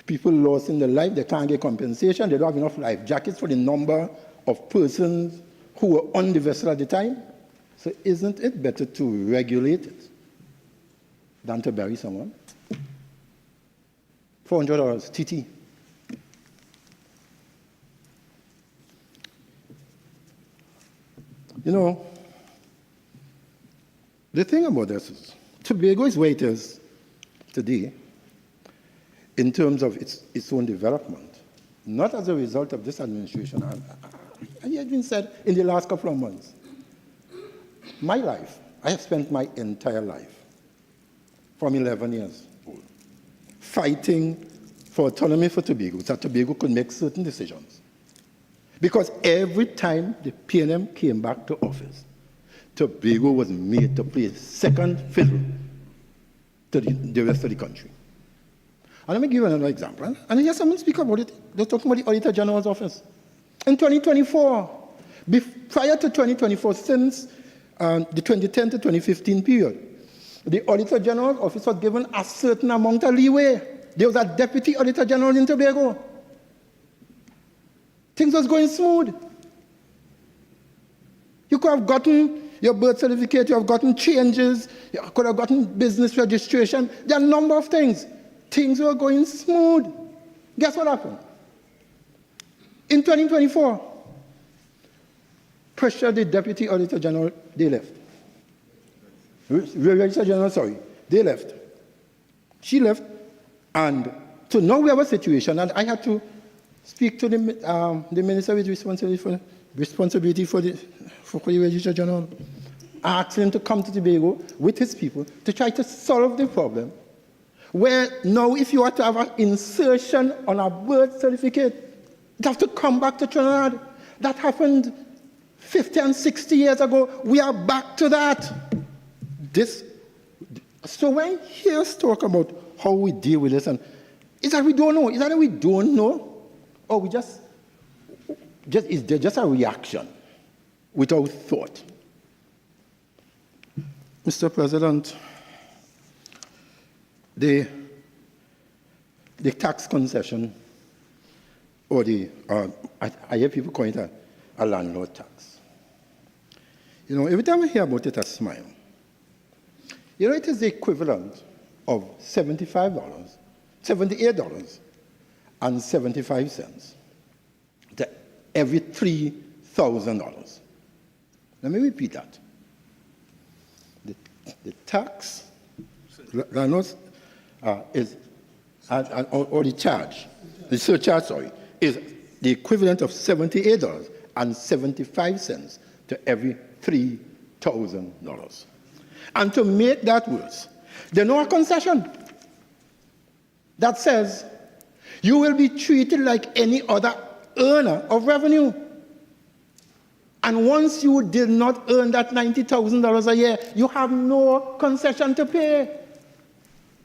People lost in their life, they can't get compensation, they don't have enough life jackets for the number of persons who were on the vessel at the time. So isn't it better to regulate it than to bury someone? $400, TT. You know, The thing about this is, Tobago is where it is today in terms of its own development, not as a result of this administration. And it has been said in the last couple of months. My life, I have spent my entire life, from 11 years old, fighting for autonomy for Tobago, so that Tobago could make certain decisions. Because every time the PNM came back to office, Tobago was made to play second fiddle to the rest of the country. And let me give you another example. And here's someone speak about it. They're talking about the Auditor General's office. In 2024, prior to 2024, since the 2010 to 2015 period, the Auditor General's office was given a certain amount of leeway. There was a Deputy Auditor General in Tobago. Things was going smooth. You could have gotten your birth certificate, you have gotten changes, you could have gotten business registration. There are a number of things. Things were going smooth. Guess what happened? In 2024, pressure the Deputy Auditor General, they left. Registrar General, sorry, they left. She left, and so now we have a situation, and I had to speak to the Minister with responsibility for the Registrar General, ask him to come to Tobago with his people to try to solve the problem, where now if you are to have an insertion on a birth certificate, you have to come back to Trinidad. That happened 50 and 60 years ago. We are back to that. So when I hear us talk about how we deal with this, and is that we don't know? Is that we don't know? Or we is there just a reaction without thought? Mr. President, the tax concession, or I hear people calling it a landlord tax. You know, every time I hear about it, I smile. You know, it is the equivalent of $78.75 to every $3,000. Let me repeat that. The tax, landlords, is, or the charge, the surcharge, sorry, is the equivalent of $78.75 to every $3,000. And to make that worse, there's no concession that says you will be treated like any other earner of revenue. And once you did not earn that $90,000 a year, you have no concession to pay.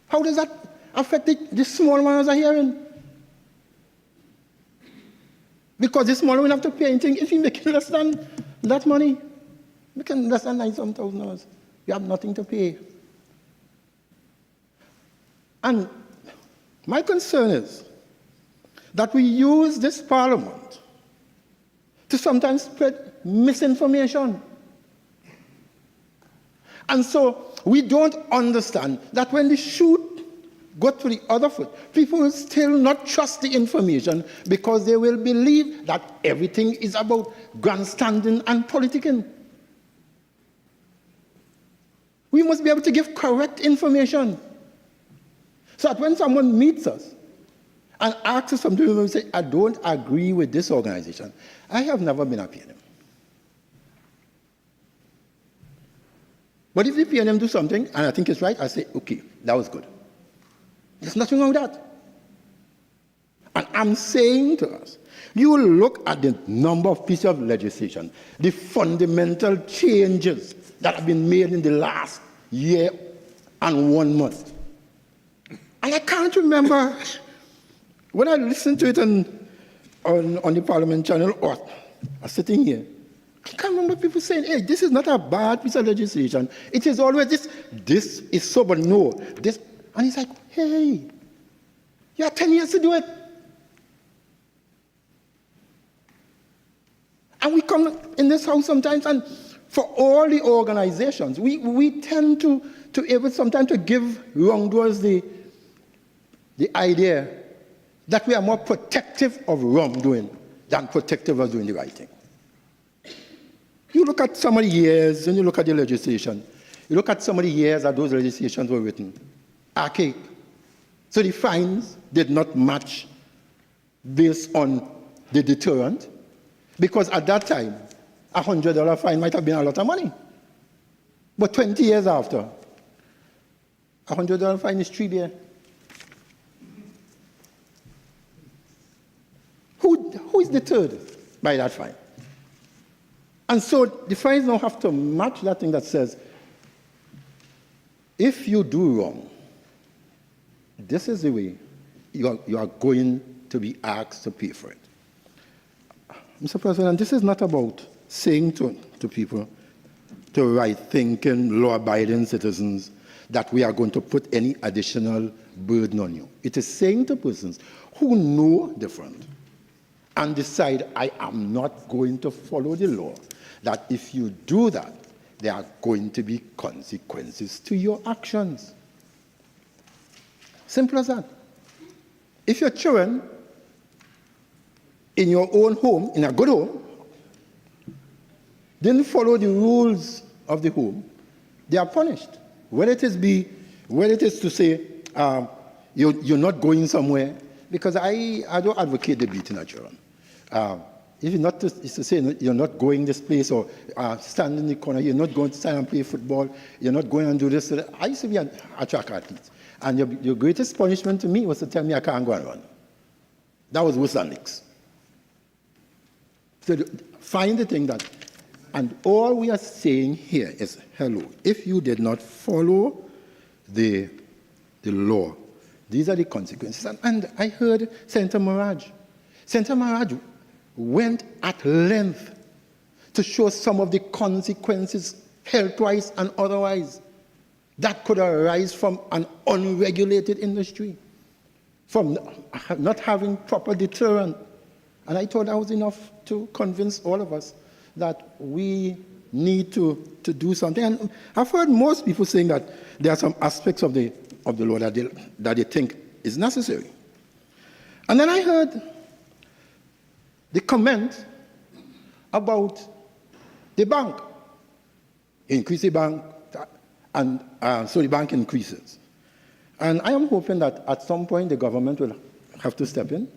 How does that affect the small ones are hearing? Because the small one have to pay anything if you make less than that money. Making less than $90,000. You have nothing to pay. And my concern is that we use this parliament to sometimes spread misinformation. And so we don't understand that when the shoe goes to the other foot, people will still not trust the information because they will believe that everything is about grandstanding and politicking. We must be able to give correct information so that when someone meets us and asks us something, we will say, I don't agree with this organization. I have never been a PNM. But if the PNM do something and I think it's right, I say, okay, that was good. There's nothing wrong with that. And I'm saying to us, you will look at the number of pieces of legislation, the fundamental changes that have been made in the last year and 1 month. And I can't remember when I listened to it on the Parliament channel or sitting here, I can't remember people saying, hey, this is not a bad piece of legislation. It is always this is so, but no. This. And it's like, hey, you have 10 years to do it. And we come in this house sometimes, and for all the organizations, we tend to able sometimes to give wrongdoers the idea that we are more protective of wrongdoing than protective of doing the right thing. You look at some of the years and you look at the legislation, You look at some of the years that those legislations were written, archaic. So the fines did not match based on the deterrent, because at that time, a $100 fine might have been a lot of money. But 20 years after, a $100 fine is 3 beer. Who is deterred by that fine? And so the fines now have to match that thing that says, if you do wrong, this is the way you are going to be asked to pay for it. Mr. President, this is not about saying to people, to right-thinking, law-abiding citizens, that we are going to put any additional burden on you. It is saying to persons who know different and decide, I am not going to follow the law, that if you do that, there are going to be consequences to your actions. Simple as that. If your children in your own home, in a good home, didn't follow the rules of the home, they are punished. Whether it is to say you're not going somewhere, because I don't advocate the beating of children. If you're not is to say you're not going this place, or stand in the corner, you're not going to stand and play football, you're not going and do this. I used to be a track athlete, and your greatest punishment to me was to tell me I can't go and run. That was worse than licks. So find the thing that, and all we are saying here is, hello, if you did not follow the law, these are the consequences. And I heard Senator Maraj. Senator Maraj went at length to show some of the consequences, health-wise and otherwise, that could arise from an unregulated industry, from not having proper deterrent. And I thought that was enough to convince all of us that we need to do something. And I've heard most people saying that there are some aspects of the law that they think is necessary. And then I heard the comment about the bank. Increase the bank, and so the bank increases. And I am hoping that at some point the government will have to step in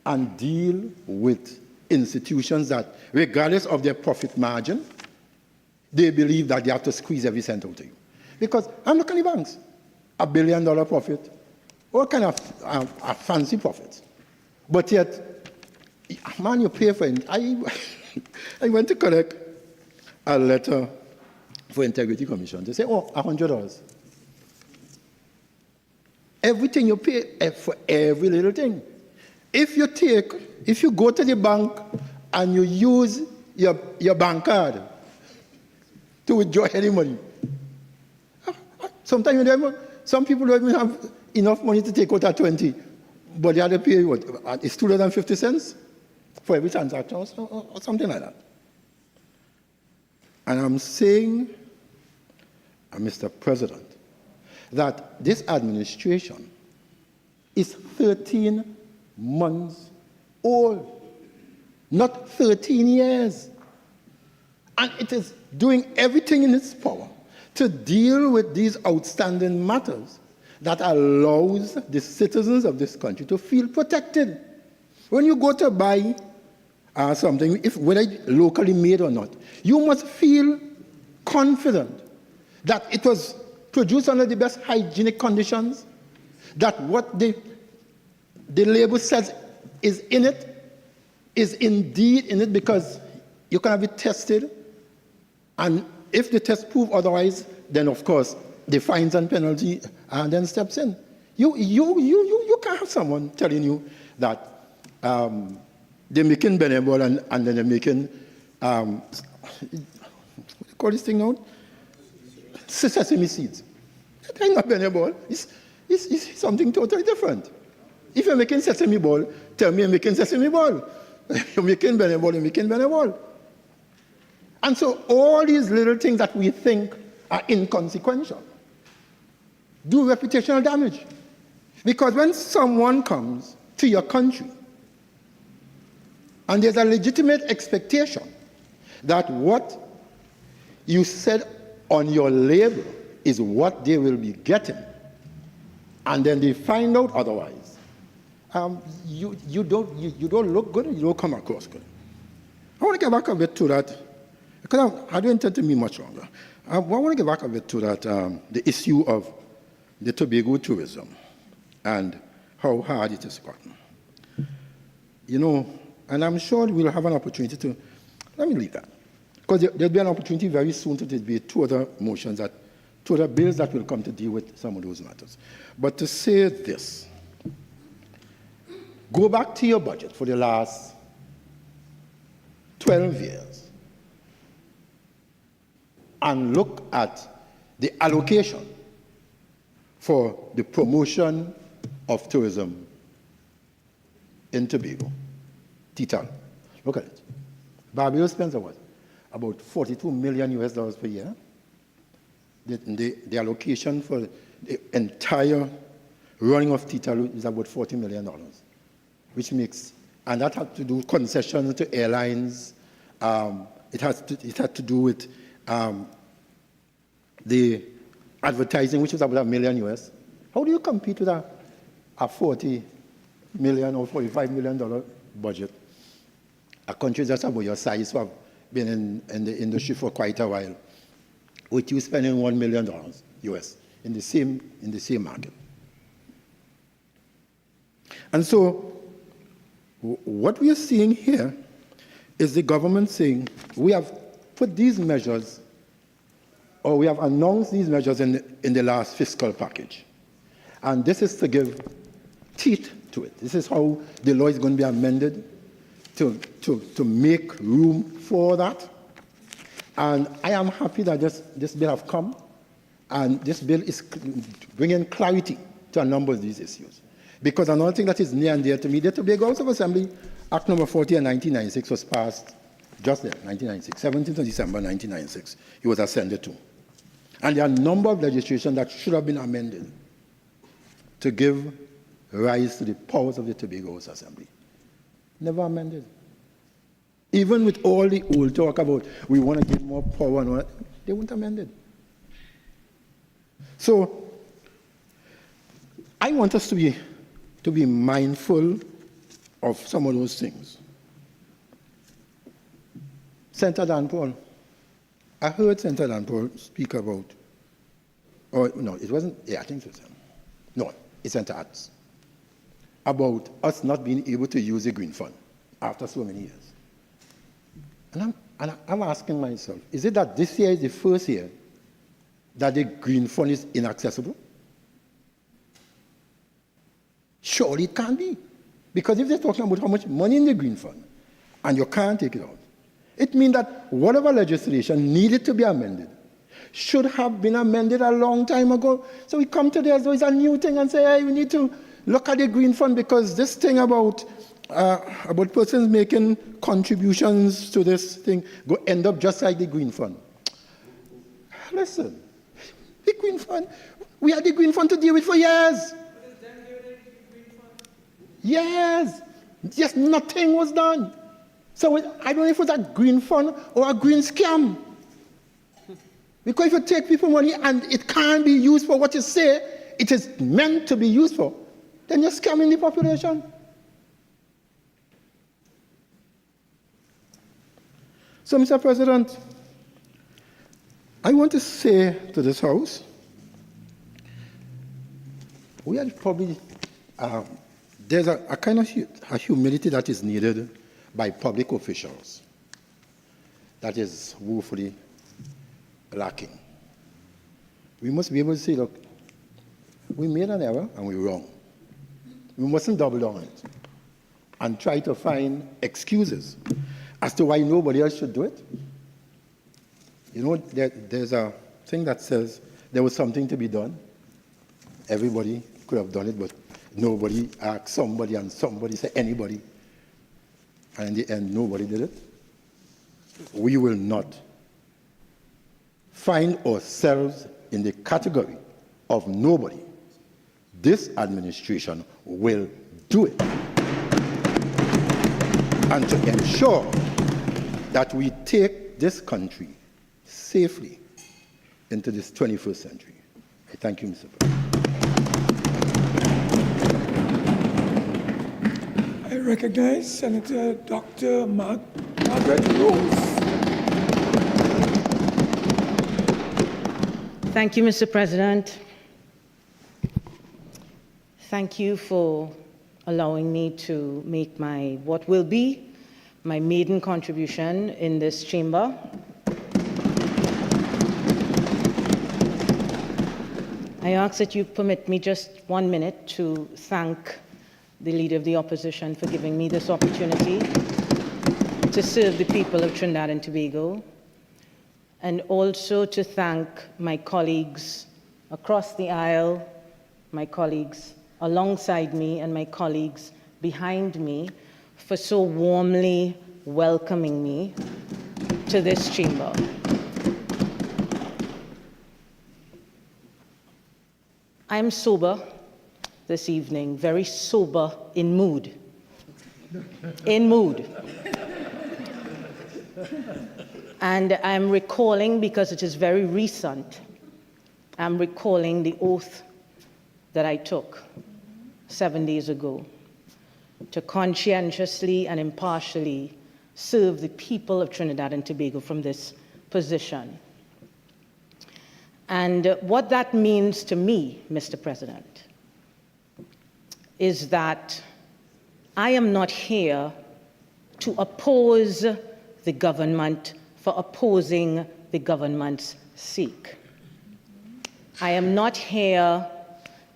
and deal with institutions that, regardless of their profit margin, they believe that they have to squeeze every cent out of you. Because I'm looking at the banks, $1 billion profit, all kind of fancy profits. But yet, man, you pay for it. I went to collect a letter for Integrity Commission. They say, oh, $100. Everything you pay for every little thing. If you go to the bank and you use your bank card to withdraw any money, sometimes some people don't even have enough money to take out at 20, but they have to pay what? It's $2.50 for every transaction or something like that. And I'm saying, Mr. President, that this administration is 13 months old, not 13 years. And it is doing everything in its power to deal with these outstanding matters that allows the citizens of this country to feel protected. When you go to buy something, whether locally made or not, you must feel confident that it was produced under the best hygienic conditions, that what the label says is in it is indeed in it, because you can have it tested, and if the test prove otherwise, then of course the fines and penalty then steps in. You can't have someone telling you that they're making benebol and then they're making what do you call this thing now? Sesame seeds. That's not benebol. It's something totally different. If you're making sesame ball, tell me you're making sesame ball. You're making benebol, you're making benebol. And so all these little things that we think are inconsequential do reputational damage. Because when someone comes to your country and there's a legitimate expectation that what you said on your label is what they will be getting, and then they find out otherwise, you don't look good and you don't come across good. I want to get back a bit to that, because I don't intend to be much longer. I want to get back a bit to that, the issue of the Tobago tourism and how hard it has gotten. You know, and I'm sure we'll have an opportunity to, let me leave that, because there'll be an opportunity very soon to debate two other motions, two other bills that will come to deal with some of those matters. But to say this, go back to your budget for the last 12 years and look at the allocation for the promotion of tourism in Tobago. Titan, look at it. Barbados spends what? About $42 million per year. The allocation for the entire running of Titan is about $40 million, which makes, and that had to do with concessions to airlines. It had to do with the advertising, which was about $1 million. How do you compete with a $40 million or $45 million budget? A country that's about your size, who have been in the industry for quite a while, with you spending $1 million US in the same market. And so what we are seeing here is the government saying, we have put these measures, or we have announced these measures in the last fiscal package. And this is to give teeth to it. This is how the law is going to be amended to make room for that. And I am happy that this bill has come, and this bill is bringing clarity to a number of these issues. Because another thing that is near and dear to me, the Tobago House of Assembly Act number 40 in 1996 was passed just there, 1996, 17th of December 1996. It was ascended to. And there are a number of legislation that should have been amended to give rise to the powers of the Tobago House Assembly. Never amended. Even with all the old talk about we want to give more power and all that, they weren't amended. So I want us to be mindful of some of those things. Senator Dan Paul, I heard Senator Dan Paul speak about, or no, it wasn't, yeah, I think it was him. No, it's Senator Atts, about us not being able to use the Green Fund after so many years. And I'm asking myself, is it that this year is the first year that the Green Fund is inaccessible? Surely it can't be. Because if they're talking about how much money in the Green Fund, and you can't take it out, it means that whatever legislation needed to be amended should have been amended a long time ago. So we come to this, it's a new thing, and say, hey, we need to look at the Green Fund, because this thing about persons making contributions to this thing go end up just like the Green Fund. Listen, the Green Fund, we had the Green Fund to deal with for years. Yes, just nothing was done. So I don't know if it was a Green Fund or a green scam. Because if you take people money and it can't be used for what you say it is meant to be used for, then you're scamming the population. So, Mr. President, I want to say to this House, we are probably, there's a kind of humility that is needed by public officials that is woefully lacking. We must be able to say, look, we made an error and we're wrong. We mustn't double down on it and try to find excuses as to why nobody else should do it. You know, there's a thing that says there was something to be done. Everybody could have done it, but nobody asked somebody, and somebody said anybody. And in the end, nobody did it. We will not find ourselves in the category of nobody. This administration will do it. And to ensure that we take this country safely into this 21st century. I thank you, Mr. President. I recognize Senator Dr. Margaret Rose. Thank you, Mr. President. Thank you for allowing me to make what will be my maiden contribution in this chamber. I ask that you permit me just 1 minute to thank the Leader of the Opposition for giving me this opportunity to serve the people of Trinidad and Tobago, and also to thank my colleagues across the aisle, my colleagues alongside me, and my colleagues behind me for so warmly welcoming me to this chamber. I'm sober this evening, very sober in mood. In mood. And I'm recalling, because it is very recent, I'm recalling the oath that I took 7 days ago to conscientiously and impartially serve the people of Trinidad and Tobago from this position. And what that means to me, Mr. President, is that I am not here to oppose the government for opposing the government's sake. I am not here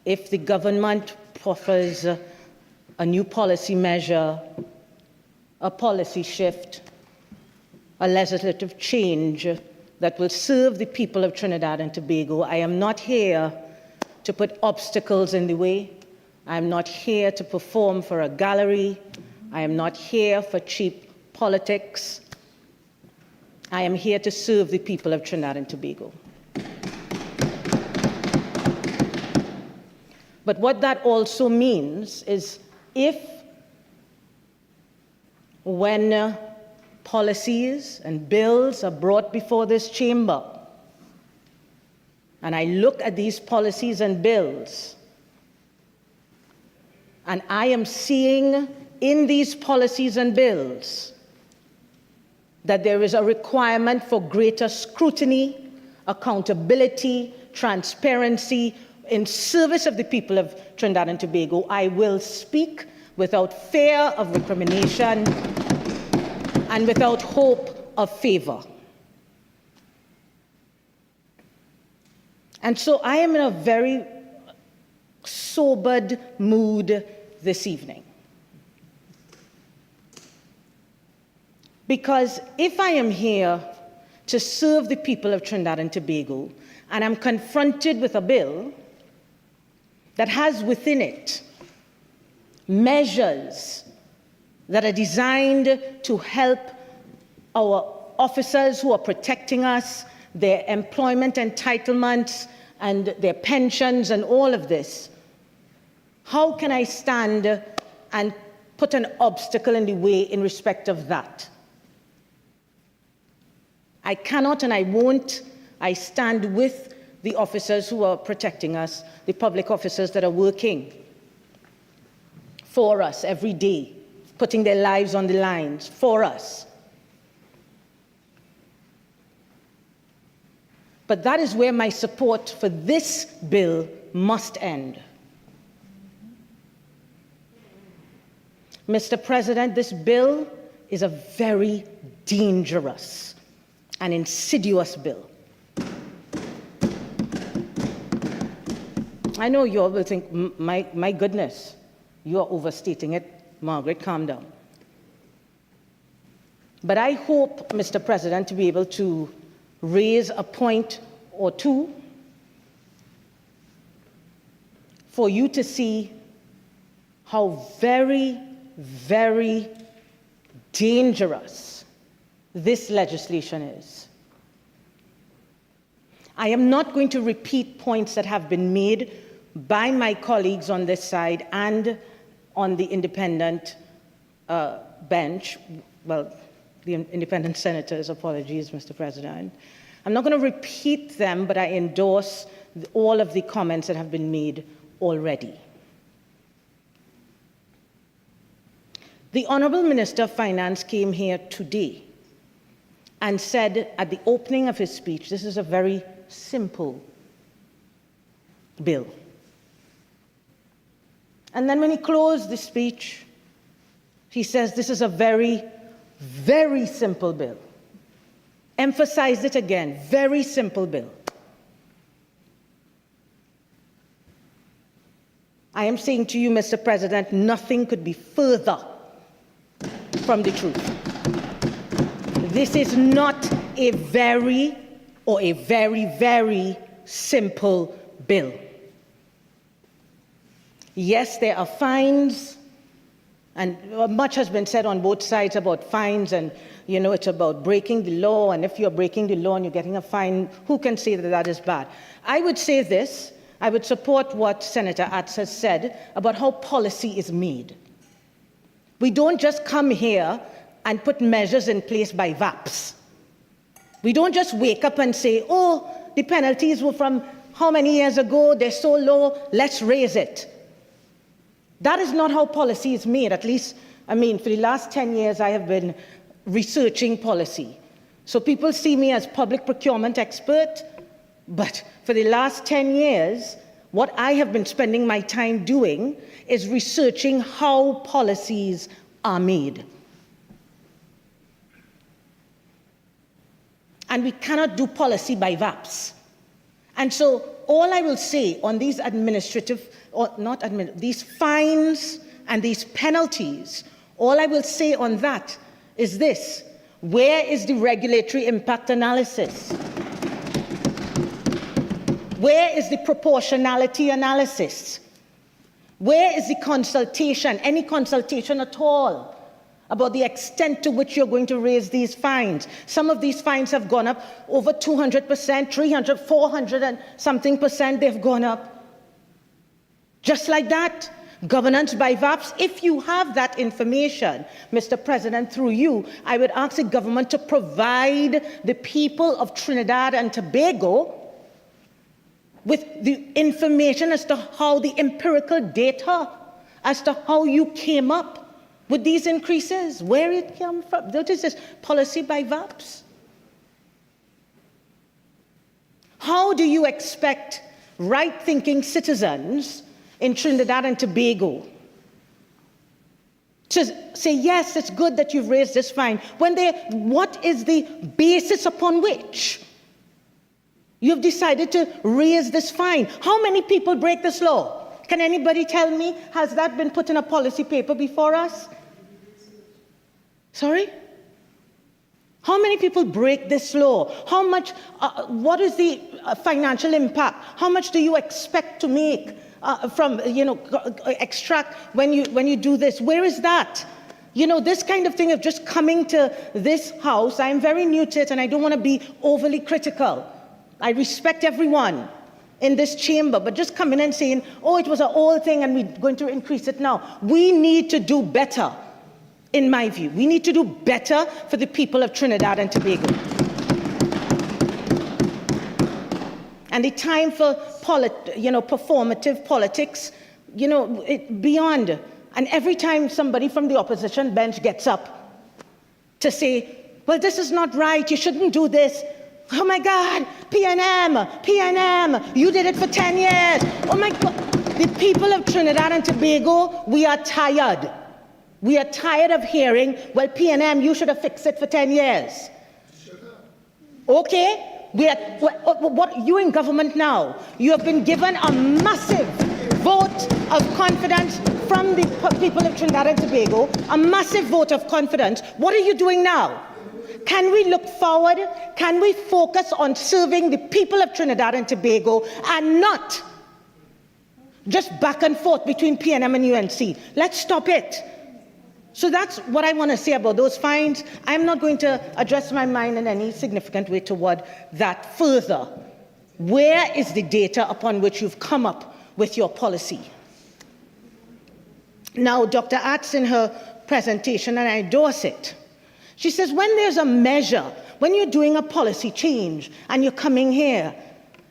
if the government proffers a new policy measure, a policy shift, a legislative change that will serve the people of Trinidad and Tobago. I am not here to put obstacles in the way. I am not here to perform for a gallery. I am not here for cheap politics. I am here to serve the people of Trinidad and Tobago. But what that also means is when policies and bills are brought before this chamber, and I look at these policies and bills, and I am seeing in these policies and bills that there is a requirement for greater scrutiny, accountability, transparency in service of the people of Trinidad and Tobago, I will speak without fear of recrimination and without hope of favor. And so I am in a very sobered mood this evening. Because if I am here to serve the people of Trinidad and Tobago, and I'm confronted with a bill that has within it measures that are designed to help our officers who are protecting us, their employment entitlements, and their pensions and all of this, how can I stand and put an obstacle in the way in respect of that? I cannot and I won't. I stand with the officers who are protecting us, the public officers that are working for us every day, putting their lives on the lines for us. But that is where my support for this bill must end. Mr. President, this bill is a very dangerous and insidious bill. I know you all will think, my goodness, you are overstating it. Margaret, calm down. But I hope, Mr. President, to be able to raise a point or two for you to see how very, very dangerous this legislation is. I am not going to repeat points that have been made by my colleagues on this side and on the independent bench, well, the independent senators, apologies, Mr. President. I'm not going to repeat them, but I endorse all of the comments that have been made already. The Honourable Minister of Finance came here today and said at the opening of his speech, this is a very simple bill. And then when he closed the speech, he says this is a very, very simple bill. Emphasized it again, very simple bill. I am saying to you, Mr. President, nothing could be further from the truth. This is not a very or a very, very simple bill. Yes, there are fines, and much has been said on both sides about fines, and it's about breaking the law, and if you're breaking the law and you're getting a fine, who can say that that is bad? I would say this, I would support what Senator Atz has said about how policy is made. We don't just come here and put measures in place by VAPs. We don't just wake up and say, oh, the penalties were from how many years ago, they're so low, let's raise it. That is not how policy is made. At least, for the last 10 years, I have been researching policy. So people see me as public procurement expert, but for the last 10 years, what I have been spending my time doing is researching how policies are made. And we cannot do policy by VAPs. And so all I will say on these these fines and these penalties, all I will say on that is this: where is the regulatory impact analysis? Where is the proportionality analysis? Where is the consultation, any consultation at all, about the extent to which you're going to raise these fines? Some of these fines have gone up over 200%, 300, 400 and something percent, they've gone up. Just like that, governance by VAPs. If you have that information, Mr. President, through you, I would ask the government to provide the people of Trinidad and Tobago with the information as to how the empirical data, as to how you came up with these increases, where it came from. Notice this, policy by VAPs. How do you expect right-thinking citizens in Trinidad and Tobago to say, yes, it's good that you've raised this fine, when what is the basis upon which you've decided to raise this fine? How many people break this law? Can anybody tell me? Has that been put in a policy paper before us? Sorry? How many people break this law? How much, what is the financial impact? How much do you expect to make extract when you do this? Where is that? This kind of thing of just coming to this house, I'm very new to it and I don't want to be overly critical. I respect everyone in this chamber, but just coming and saying, oh, it was an old thing and we're going to increase it now. We need to do better, in my view. We need to do better for the people of Trinidad and Tobago. And the time for performative politics, beyond. And every time somebody from the opposition bench gets up to say, well, this is not right, you shouldn't do this. Oh my God, PNM, you did it for 10 years. Oh my God. The people of Trinidad and Tobago, we are tired. We are tired of hearing, well, PNM, you should have fixed it for 10 years. Okay? What you in government now, you have been given a massive vote of confidence from the people of Trinidad and Tobago, a massive vote of confidence. What are you doing now? Can we look forward? Can we focus on serving the people of Trinidad and Tobago and not just back and forth between PNM and UNC? Let's stop it. So that's what I want to say about those fines. I'm not going to address my mind in any significant way toward that further. Where is the data upon which you've come up with your policy? Now, Dr. Atz in her presentation, and I endorse it, she says when there's a measure, when you're doing a policy change and you're coming here,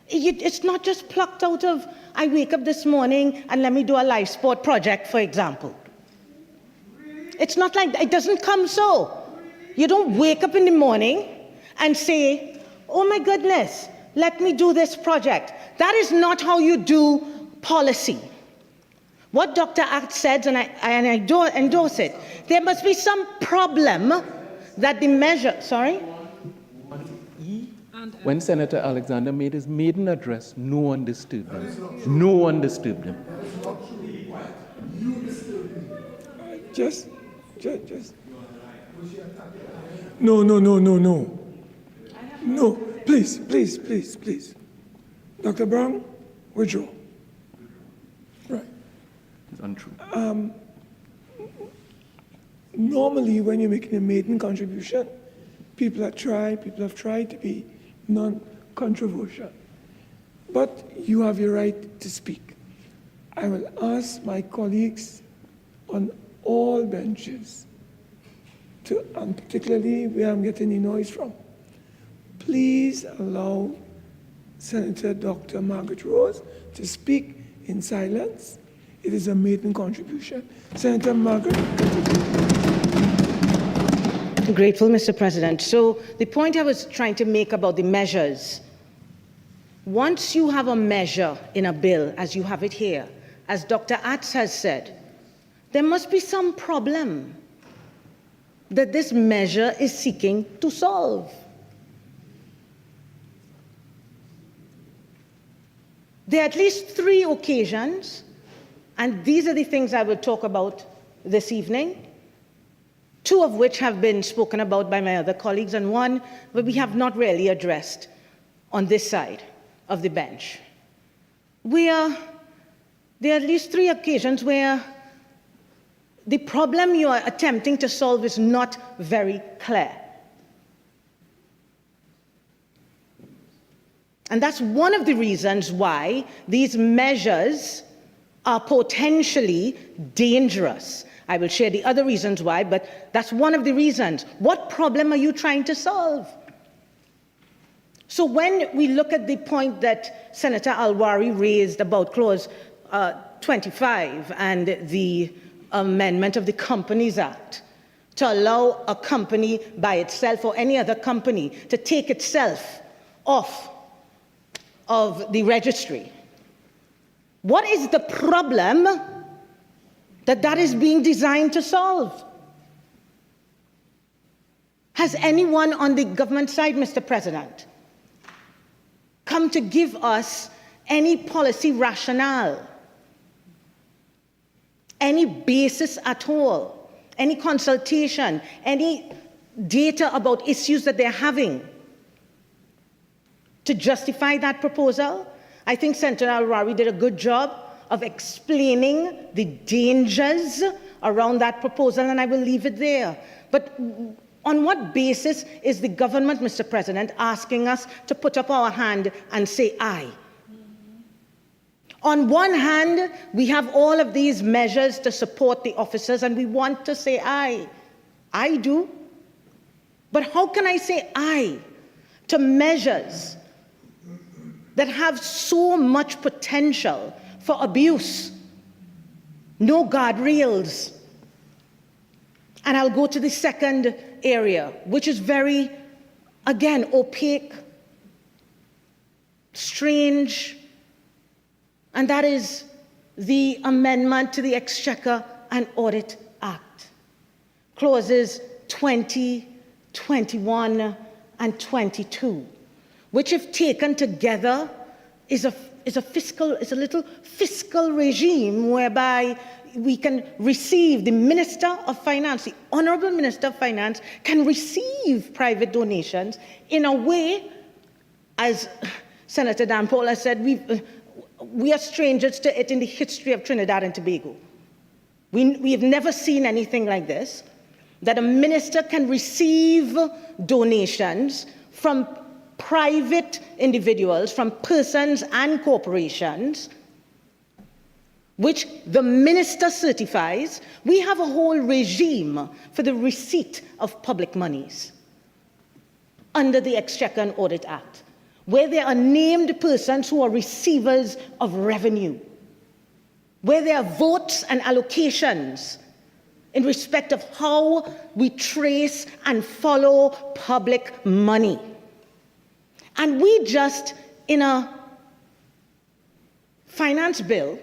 it's not just plucked out of, I wake up this morning and let me do a life sport project, for example. It's not like that. It doesn't come so. You don't wake up in the morning and say, oh my goodness, let me do this project. That is not how you do policy. What Dr. Act said, and I endorse it, there must be some problem that the measure, sorry? When Senator Alexander made his maiden address, no one disturbed him. No one disturbed him. Just. No. No, please. Dr. Brown, withdraw. Right. It's untrue. Normally, when you're making a maiden contribution, people have tried to be non-controversial. But you have your right to speak. I will ask my colleagues on all benches to, and particularly where I'm getting the noise from, please allow Senator Dr. Margaret Rose to speak in silence. It is a maiden contribution. Senator Margaret. Grateful, Mr. President. So the point I was trying to make about the measures, once you have a measure in a bill, as you have it here, as Dr. Atz has said, there must be some problem that this measure is seeking to solve. There are at least 3 occasions, and these are the things I will talk about this evening, 2 of which have been spoken about by my other colleagues, and 1 where we have not really addressed on this side of the bench. There are at least 3 occasions where the problem you are attempting to solve is not very clear. And that's one of the reasons why these measures are potentially dangerous. I will share the other reasons why, but that's one of the reasons. What problem are you trying to solve? So when we look at the point that Senator Alwari raised about Clause 25 and the amendment of the Companies Act to allow a company by itself or any other company to take itself off of the registry, what is the problem that is being designed to solve? Has anyone on the government side, Mr. President, come to give us any policy rationale, any basis at all, any consultation, any data about issues that they're having to justify that proposal? I think Senator Alwari did a good job of explaining the dangers around that proposal, and I will leave it there. But on what basis is the government, Mr. President, asking us to put up our hand and say aye? On one hand, we have all of these measures to support the officers, and we want to say aye. I do. But how can I say aye to measures that have so much potential for abuse? No guardrails. And I'll go to the second area, which is very, again, opaque, strange, and that is the amendment to the Exchequer and Audit Act. Clauses 20, 21, and 22, which, if taken together, is a little fiscal regime whereby we can receive, the Minister of Finance, the Honourable Minister of Finance, can receive private donations in a way, as Senator Dan Paul has said, we are strangers to it in the history of Trinidad and Tobago. We have never seen anything like this, that a minister can receive donations from private individuals, from persons and corporations, which the minister certifies. We have a whole regime for the receipt of public monies. under the Exchequer and Audit Act, where there are named persons who are receivers of revenue, where there are votes and allocations in respect of how we trace and follow public money. And we just, in a finance bill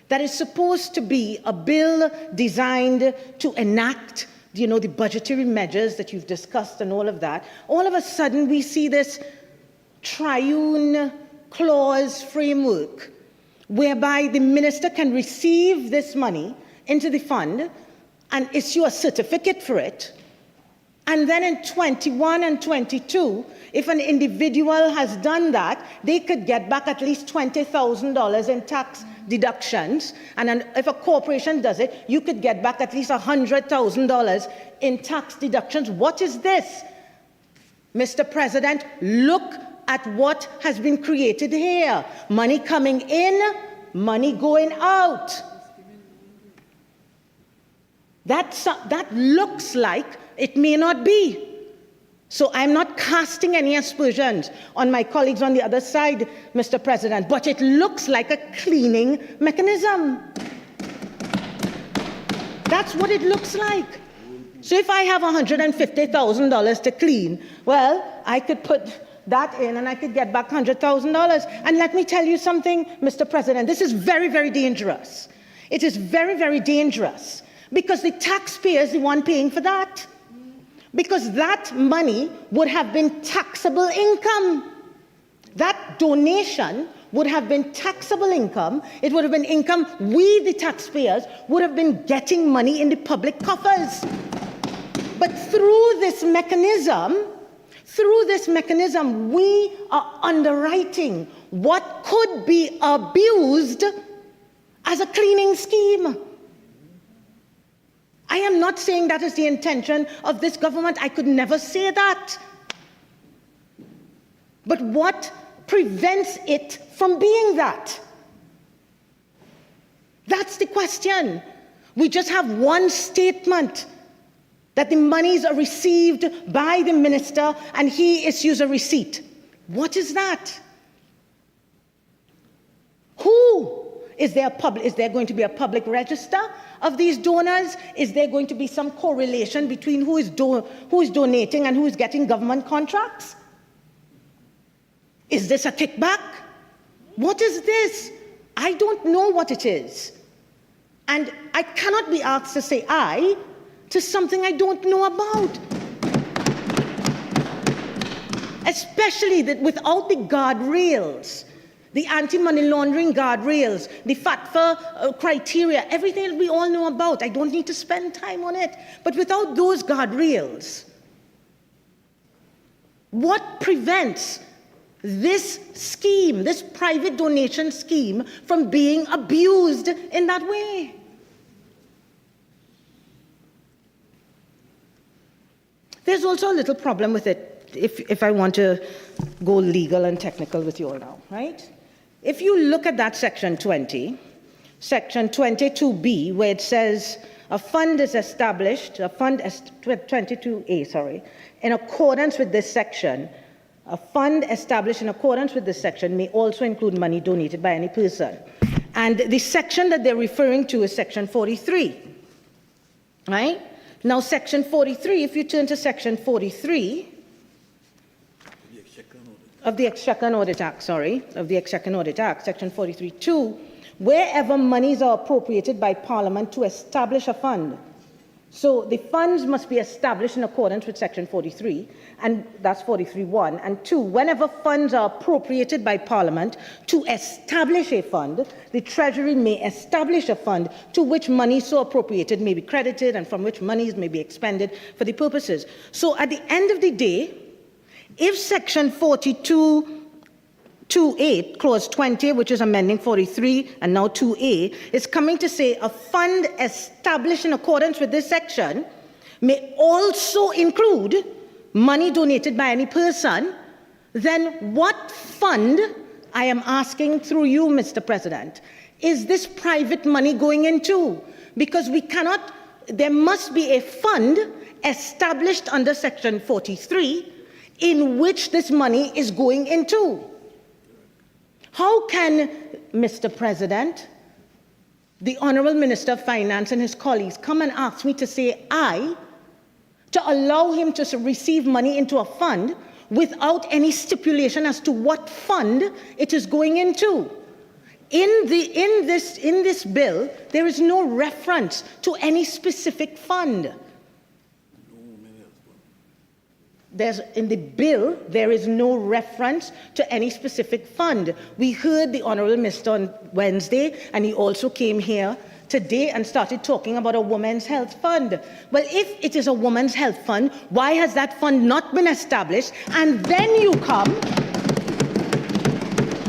that is supposed to be a bill designed to enact, the budgetary measures that you've discussed and all of that, all of a sudden we see this triune clause framework whereby the minister can receive this money into the fund and issue a certificate for it. And then in 21 and 22, if an individual has done that, they could get back at least $20,000 in tax deductions. And then if a corporation does it, you could get back at least $100,000 in tax deductions. What is this? Mr. President, look at what has been created here. Money coming in, money going out. That looks like it may not be. So I'm not casting any aspersions on my colleagues on the other side, Mr. President, but it looks like a cleaning mechanism. That's what it looks like. So if I have $150,000 to clean, well, I could put that in and I could get back $100,000. And let me tell you something, Mr. President, this is very, very dangerous. It is very, very dangerous because the taxpayer is the one paying for that. Because that money would have been taxable income. That donation would have been taxable income. It would have been income we, the taxpayers, would have been getting money in the public coffers. But through this mechanism, we are underwriting what could be abused as a cleaning scheme. I am not saying that is the intention of this government. I could never say that. But what prevents it from being that? That's the question. We just have one statement that the monies are received by the minister and he issues a receipt. What is that? Who? Is there going to be a public register of these donors? Is there going to be some correlation between who is donating and who is getting government contracts? Is this a kickback? What is this? I don't know what it is. And I cannot be asked to say aye to something I don't know about. Especially that without the guardrails, the anti-money laundering guardrails, the FATFA criteria, everything that we all know about. I don't need to spend time on it. But without those guardrails, what prevents this scheme, this private donation scheme, from being abused in that way? There's also a little problem with it, if I want to go legal and technical with you all now, right? If you look at that section 20, section 22B, where it says a fund is established, 22A, sorry, in accordance with this section, a fund established in accordance with this section may also include money donated by any person. And the section that they're referring to is section 43, right? Now, section 43, if you turn to section 43, of the Exchequer and Audit Act, section 43(2), wherever monies are appropriated by Parliament to establish a fund. So the funds must be established in accordance with section 43, and that's 43(1). And 2, whenever funds are appropriated by Parliament to establish a fund, the Treasury may establish a fund to which money so appropriated may be credited and from which monies may be expended for the purposes. So at the end of the day, if section 42(2)(8), clause 20, which is amending 43 and now 2A, is coming to say a fund established in accordance with this section may also include money donated by any person, then what fund, I am asking through you, Mr. President, is this private money going into? Because there must be a fund established under section 43 in which this money is going into. How can, Mr. President, the Honourable Minister of Finance and his colleagues come and ask me to say aye to allow him to receive money into a fund without any stipulation as to what fund it is going into? In this bill, there is no reference to any specific fund. In the bill, there is no reference to any specific fund. We heard the Honourable Minister on Wednesday, and he also came here today and started talking about a women's health fund. Well, if it is a women's health fund, why has that fund not been established? And then you come,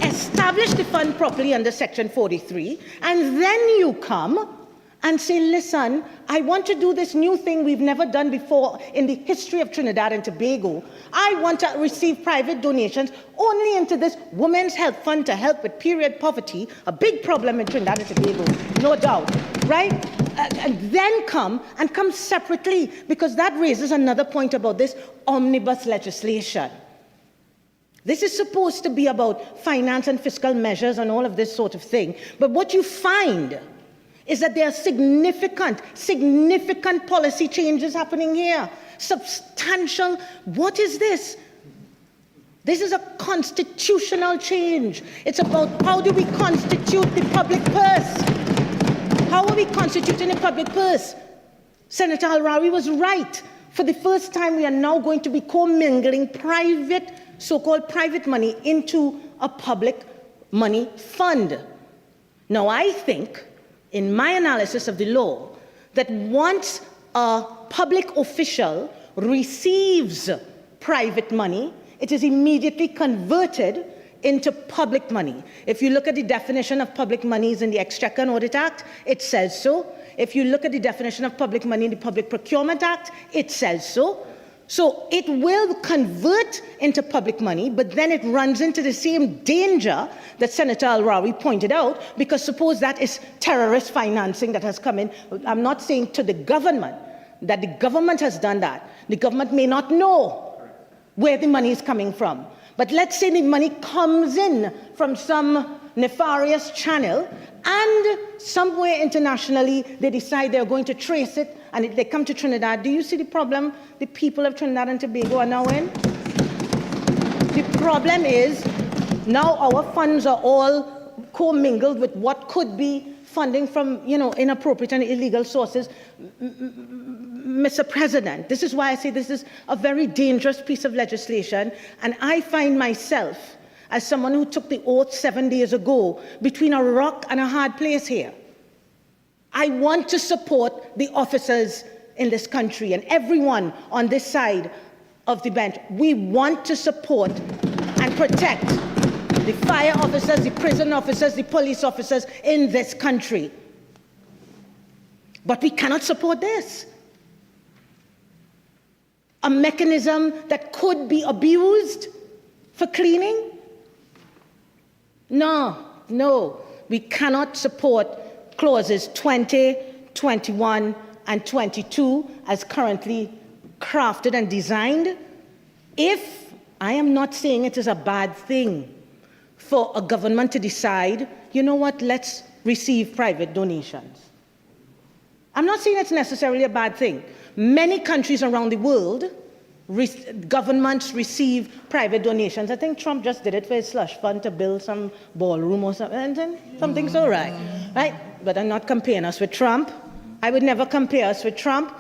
establish the fund properly under Section 43, and then you come and say, listen, I want to do this new thing we've never done before in the history of Trinidad and Tobago. I want to receive private donations only into this Women's Health Fund to help with period poverty, a big problem in Trinidad and Tobago, no doubt, right? And then come separately, because that raises another point about this omnibus legislation. This is supposed to be about finance and fiscal measures and all of this sort of thing. But what you find is that there are significant policy changes happening here. Substantial. What is this? This is a constitutional change. It's about how do we constitute the public purse? How are we constituting the public purse? Senator Al-Rawi was right. For the first time, we are now going to be commingling private, so-called private money into a public money fund. Now, I think, in my analysis of the law, that once a public official receives private money, it is immediately converted into public money. If you look at the definition of public monies in the Exchequer and Audit Act, it says so. If you look at the definition of public money in the Public Procurement Act, it says so. So it will convert into public money, but then it runs into the same danger that Senator Al-Rawi pointed out, because suppose that is terrorist financing that has come in. I'm not saying to the government that the government has done that. The government may not know where the money is coming from. But let's say the money comes in from some nefarious channel, and somewhere internationally they decide they're going to trace it, and they come to Trinidad. Do you see the problem the people of Trinidad and Tobago are now in? The problem is now our funds are all commingled with what could be funding from, inappropriate and illegal sources. Mr. President, this is why I say this is a very dangerous piece of legislation, and I find myself, as someone who took the oath 7 days ago, between a rock and a hard place here. I want to support the officers in this country and everyone on this side of the bench. We want to support and protect the fire officers, the prison officers, the police officers in this country. But we cannot support this. A mechanism that could be abused for cleaning? No, we cannot support clauses 20, 21, and 22 as currently crafted and designed. If I am not saying it is a bad thing for a government to decide, you know what, let's receive private donations. I'm not saying it's necessarily a bad thing. Many countries around the world, governments receive private donations. I think Trump just did it for his slush fund to build some ballroom or something, and something's all right? But I'm not comparing us with Trump. I would never compare us with Trump,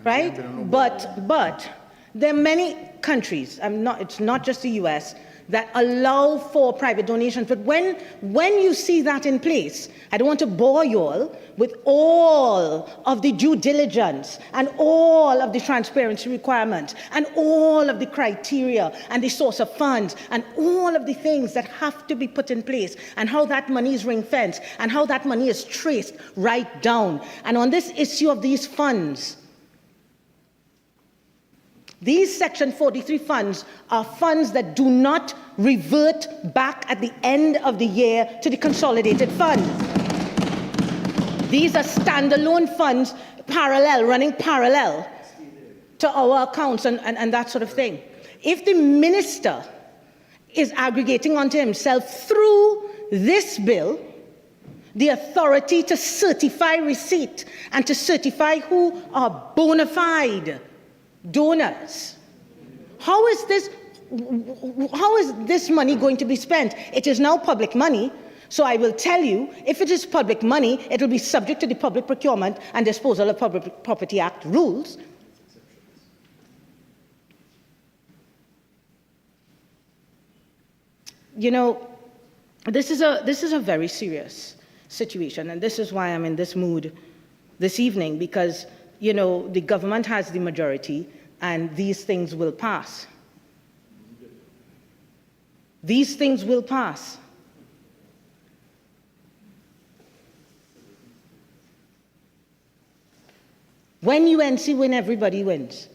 right? But there are many countries, it's not just the US, that allow for private donations. But when you see that in place, I don't want to bore you all with all of the due diligence and all of the transparency requirements and all of the criteria and the source of funds and all of the things that have to be put in place, and how that money is ring-fenced and how that money is traced right down. And on this issue of these funds, these Section 43 funds are funds that do not revert back at the end of the year to the consolidated fund. These are standalone funds, running parallel to our accounts and that sort of thing. If the minister is aggregating onto himself through this bill the authority to certify receipt and to certify who are bona fide donors, how is this money going to be spent? It is now public money. So I will tell you, if it is public money, it will be subject to the Public Procurement and Disposal of Public Property Act rules. You know, this is a very serious situation, and this is why I'm in this mood this evening, because, you know, the government has the majority, and these things will pass. These things will pass. When UNC win, everybody wins.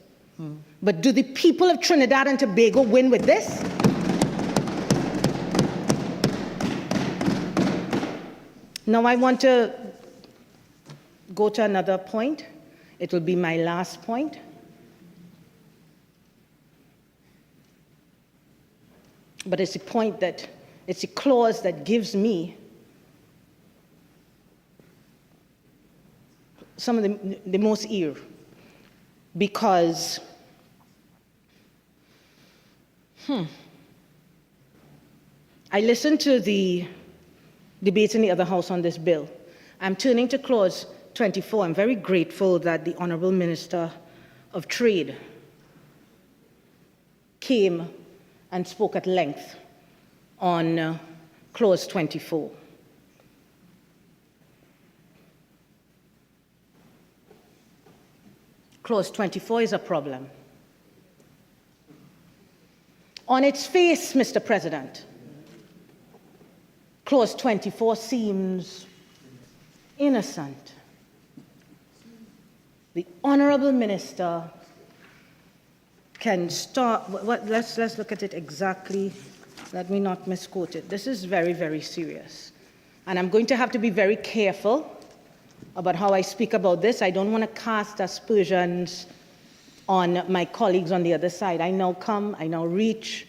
But do the people of Trinidad and Tobago win with this? Now I want to go to another point. It will be my last point. But it's a point that, it's a clause that gives me some of the most ear, because I listened to the debates in the other house on this bill. I'm turning to clause 24. I'm very grateful that the Honourable Minister of Trade came and spoke at length on clause 24. Clause 24 is a problem. On its face, Mr. President, clause 24 seems innocent. The Honourable Minister can start, let's look at it exactly. Let me not misquote it. This is very, very serious. And I'm going to have to be very careful about how I speak about this. I don't want to cast aspersions on my colleagues on the other side. I now come, I now reach.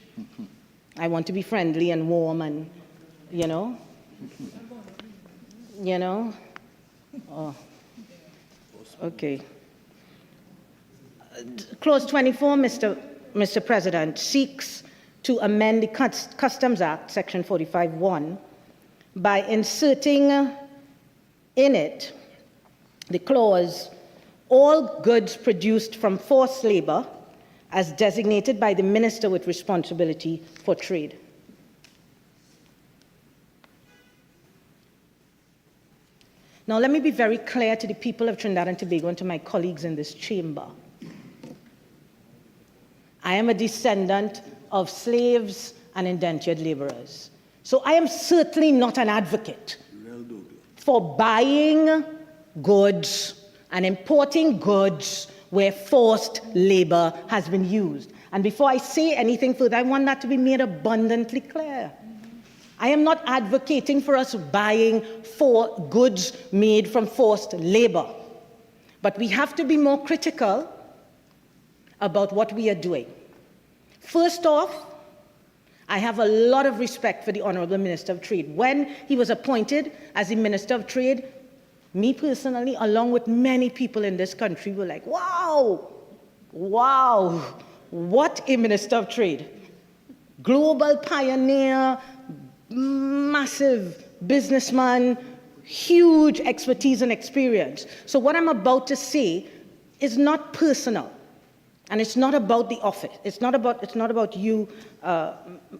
I want to be friendly and warm and, you know. Oh, okay. Clause 24, Mr. President, seeks to amend the Customs Act, Section 45(1), by inserting in it the clause, all goods produced from forced labor as designated by the minister with responsibility for trade. Now, let me be very clear to the people of Trinidad and Tobago and to my colleagues in this chamber. I am a descendant of slaves and indentured laborers. So I am certainly not an advocate for buying goods and importing goods where forced labor has been used. And before I say anything further, I want that to be made abundantly clear. I am not advocating for us buying for goods made from forced labor. But we have to be more critical about what we are doing. First off, I have a lot of respect for the Honourable Minister of Trade. When he was appointed as the Minister of Trade, me personally, along with many people in this country, were like, wow, what a Minister of Trade. Global pioneer, massive businessman, huge expertise and experience. So what I'm about to say is not personal, and it's not about the office. It's not about you,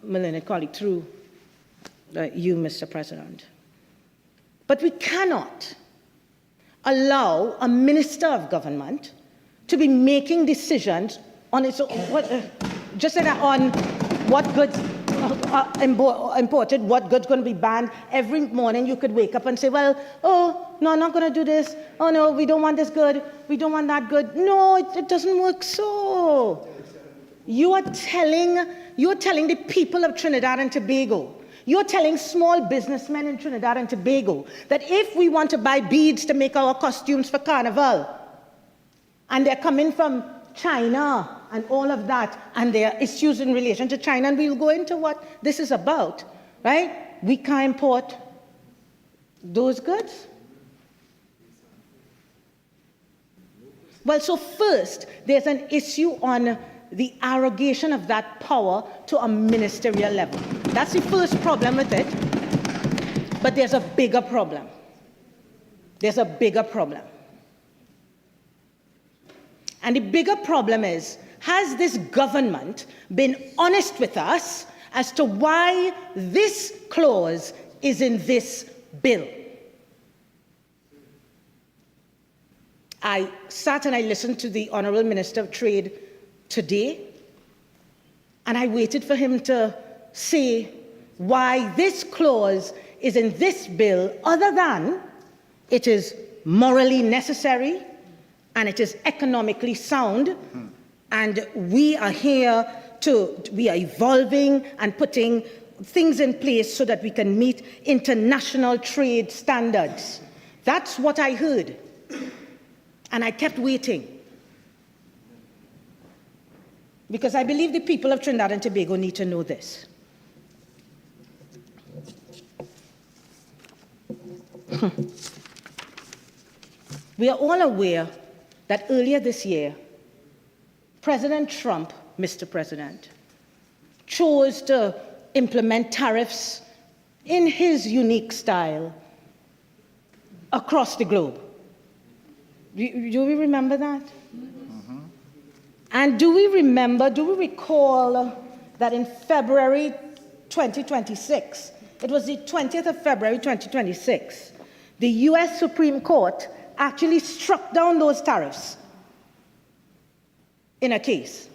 Melinda, colleague, through you, Mr. President. But we cannot allow a minister of government to be making decisions on its own, just on what goods are imported, what goods going to be banned. Every morning you could wake up and say, well, oh, no, I'm not going to do this. Oh, no, we don't want this good. We don't want that good. No, it doesn't work so. You are telling the people of Trinidad and Tobago, you're telling small businessmen in Trinidad and Tobago that if we want to buy beads to make our costumes for Carnival, and they're coming from China and all of that, and their issues in relation to China, and we'll go into what this is about, right? We can't import those goods. Well, so first, there's an issue on the arrogation of that power to a ministerial level. That's the first problem with it. But there's a bigger problem. There's a bigger problem. And the bigger problem is, has this government been honest with us as to why this clause is in this bill? I sat and I listened to the Honourable Minister of Trade today, and I waited for him to say why this clause is in this bill, other than it is morally necessary and it is economically sound, and we are we are evolving and putting things in place so that we can meet international trade standards. That's what I heard. And I kept waiting. Because I believe the people of Trinidad and Tobago need to know this. We are all aware that earlier this year, President Trump, Mr. President, chose to implement tariffs in his unique style across the globe. Do we remember that? And do we recall that in February 2026, it was the 20th of February 2026, the US Supreme Court actually struck down those tariffs in a case.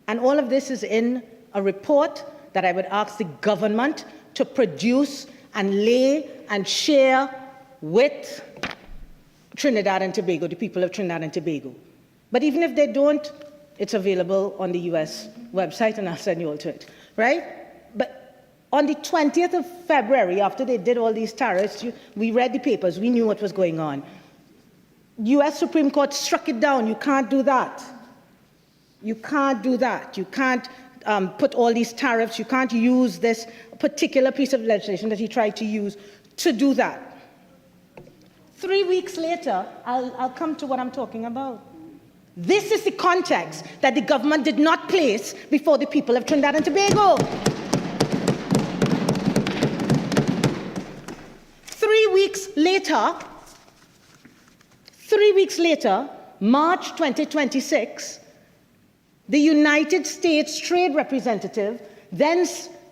And all of this is in a report that I would ask the government to produce and lay and share with Trinidad and Tobago, the people of Trinidad and Tobago. But even if they don't, it's available on the US website, and I'll send you all to it, right? But on the 20th of February, after they did all these tariffs, we read the papers, we knew what was going on. US Supreme Court struck it down. You can't do that. You can't do that. You can't put all these tariffs. You can't use this particular piece of legislation that he tried to use to do that. 3 weeks later, I'll come to what I'm talking about. This is the context that the government did not place before the people of Trinidad and Tobago. 3 weeks later, March 2026, the United States Trade Representative then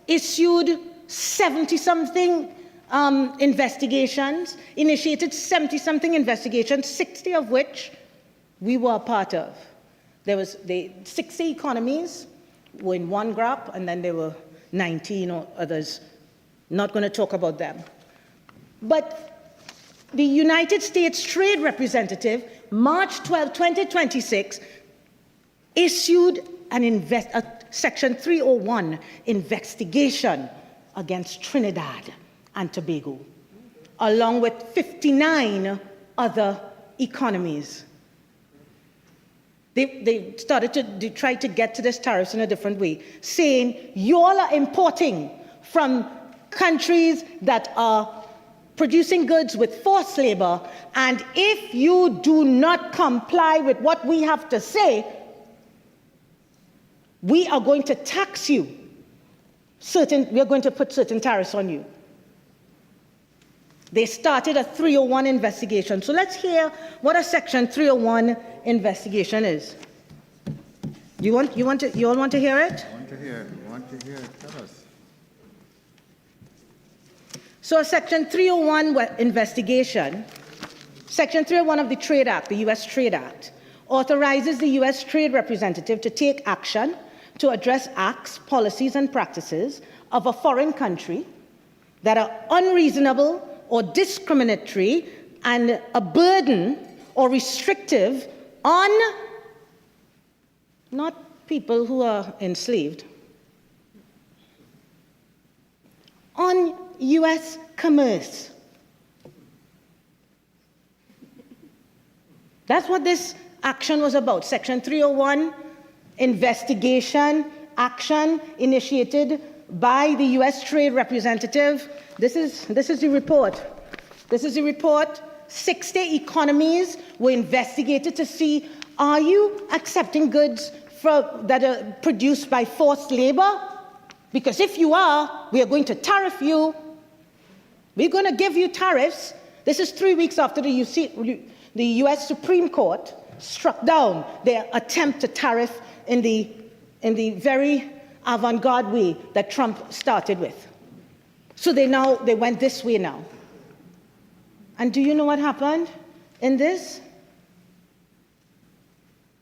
issued 70-something investigations, initiated 70-something investigations, 60 of which we were a part of. There was the 60 economies were in one graph, and then there were 19 or others. Not going to talk about them. But the United States Trade Representative, March 12, 2026, issued a Section 301 investigation against Trinidad and Tobago, along with 59 other economies. They tried to get to this tariffs in a different way, saying, you all are importing from countries that are producing goods with forced labor, and if you do not comply with what we have to say, we are going to tax you. We are going to put certain tariffs on you. They started a 301 investigation. So let's hear what a Section 301 investigation is. You all want to hear it? I want to hear it. I want to hear it. Tell us. So a Section 301 investigation, Section 301 of the Trade Act, the U.S. Trade Act, authorizes the U.S. Trade Representative to take action to address acts, policies, and practices of a foreign country that are unreasonable or discriminatory and a burden or restrictive on not people who are enslaved, on U.S. commerce. That's what this action was about. Section 301, investigation, action initiated by the U.S. Trade Representative. This is the report. This is the report. 60 economies were investigated to see, are you accepting goods that are produced by forced labor? Because if you are, we are going to tariff you. We're going to give you tariffs. This is 3 weeks after the U.S. Supreme Court struck down their attempt to tariff in the very avant-garde way that Trump started with. So they went this way now. And do you know what happened in this?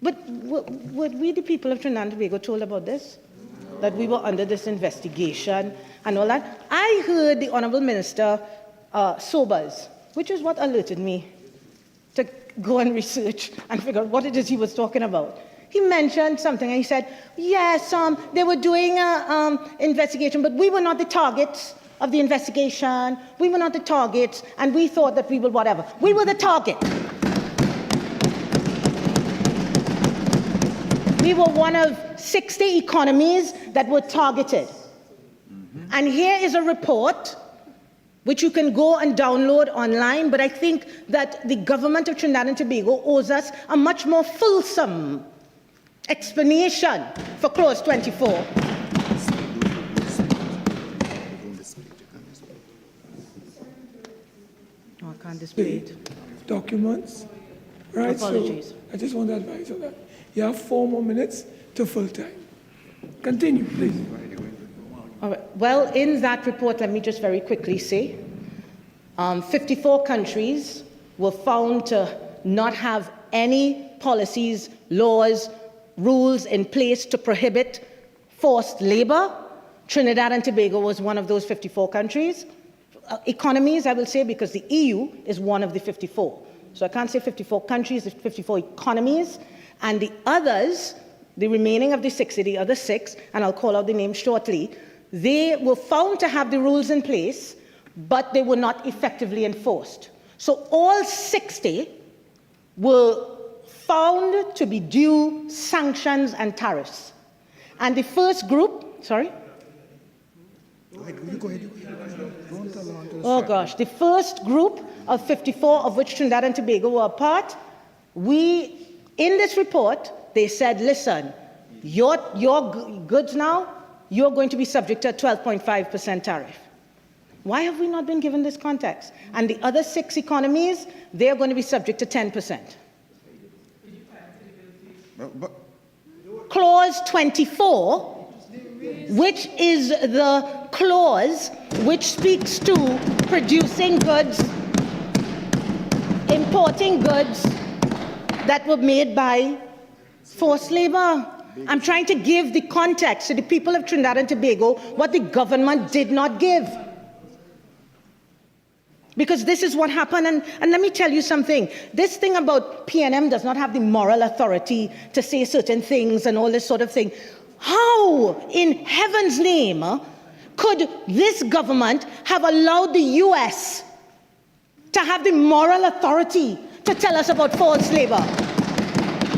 But were we, the people of Trinidad and Tobago, told about this? That we were under this investigation and all that? I heard the Honourable Minister Sobers, which is what alerted me to go and research and figure out what it is he was talking about. He mentioned something and he said, yes, they were doing an investigation, but we were not the targets of the investigation. We were not the targets, and we thought that we were whatever. We were the target. We were one of 60 economies that were targeted. And here is a report which you can go and download online, but I think that the government of Trinidad and Tobago owes us a much more fulsome explanation for Clause 24. No, I can't display it. Documents. Right, Apologies. So I just want to advise you that you have 4 more minutes to full time. Continue, please. All right. Well, in that report, let me just very quickly say, 54 countries were found to not have any policies, laws, rules in place to prohibit forced labor. Trinidad and Tobago was one of those 54 countries. Economies, I will say, because the EU is one of the 54. So I can't say 54 countries, it's 54 economies. And the others, the remaining of the 60, the other 6, and I'll call out the names shortly, they were found to have the rules in place, but they were not effectively enforced. So all 60 were found to be due sanctions and tariffs. And the first group, sorry? Oh gosh, the first group of 54, of which Trinidad and Tobago were a part, in this report, they said, listen, your goods now, you're going to be subject to a 12.5% tariff. Why have we not been given this context? And the other 6 economies, they're going to be subject to 10%. Clause 24, which is the clause which speaks to producing goods, importing goods that were made by forced labor. I'm trying to give the context to the people of Trinidad and Tobago what the government did not give. Because this is what happened, and let me tell you something. This thing about PNM does not have the moral authority to say certain things and all this sort of thing. How, in heaven's name, could this government have allowed the US to have the moral authority to tell us about forced labor?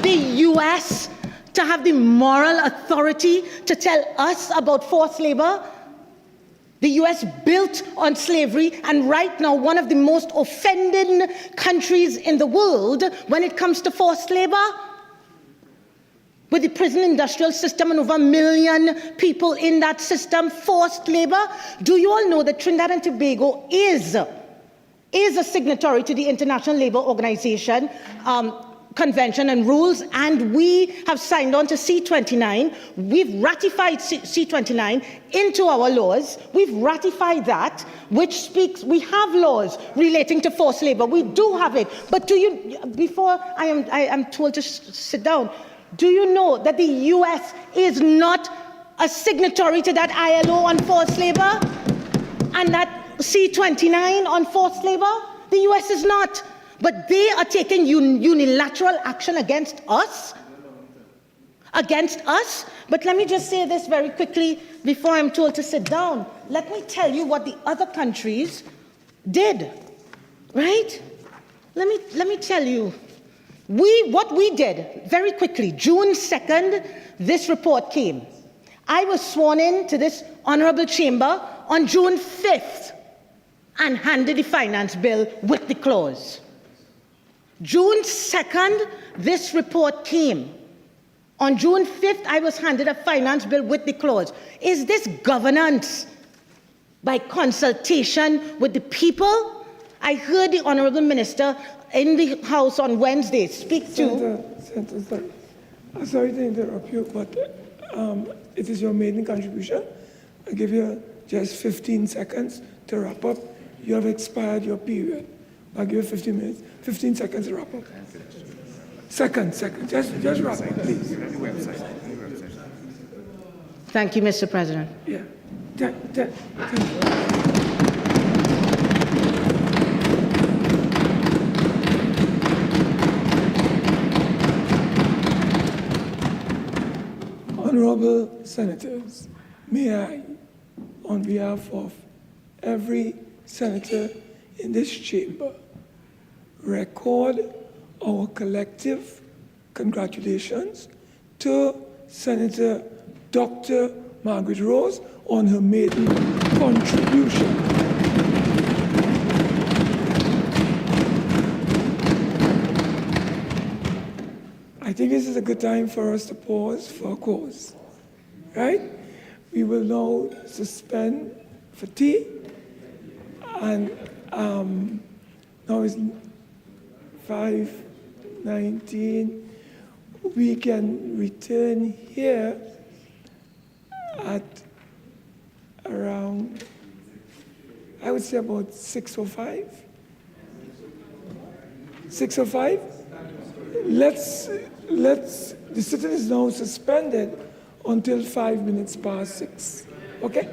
The US to have the moral authority to tell us about forced labor? The US built on slavery, and right now one of the most offending countries in the world when it comes to forced labor. With the prison industrial system and over 1 million people in that system, forced labor. Do you all know that Trinidad and Tobago is a signatory to the International Labour Organization Convention and rules, and we have signed on to C29. We've ratified C29 into our laws. We've ratified that, which speaks, we have laws relating to forced labor. We do have it. But do you, before I am told to sit down, do you know that the US is not a signatory to that ILO on forced labor and that C29 on forced labor? The US is not. But they are taking unilateral action against us. Against us. But let me just say this very quickly before I'm told to sit down. Let me tell you what the other countries did. Right? Let me tell you. What we did, very quickly, June 2nd, this report came. I was sworn in to this honorable chamber on June 5th and handed the finance bill with the clause. June 2nd, this report came. On June 5th, I was handed a finance bill with the clause. Is this governance by consultation with the people? I heard the honorable minister in the House on Wednesday speak to... Senator, I'm sorry to interrupt you, but it is your maiden contribution. I give you just 15 seconds to wrap up. You have expired your period. I'll give you 15 seconds to wrap up. Second, just wrap up, please. Thank you, Mr. President. Yeah. Thank you. Honorable Senators, may I, on behalf of every senator in this chamber, record our collective congratulations to Senator Dr. Margaret Rose on her maiden contribution. I think this is a good time for us to pause for a cause, right? We will now suspend for tea, and now it's 5:19. We can return here at around, I would say about 6:05. 6:05? The sitting is now suspended until 5 minutes past 6. Okay?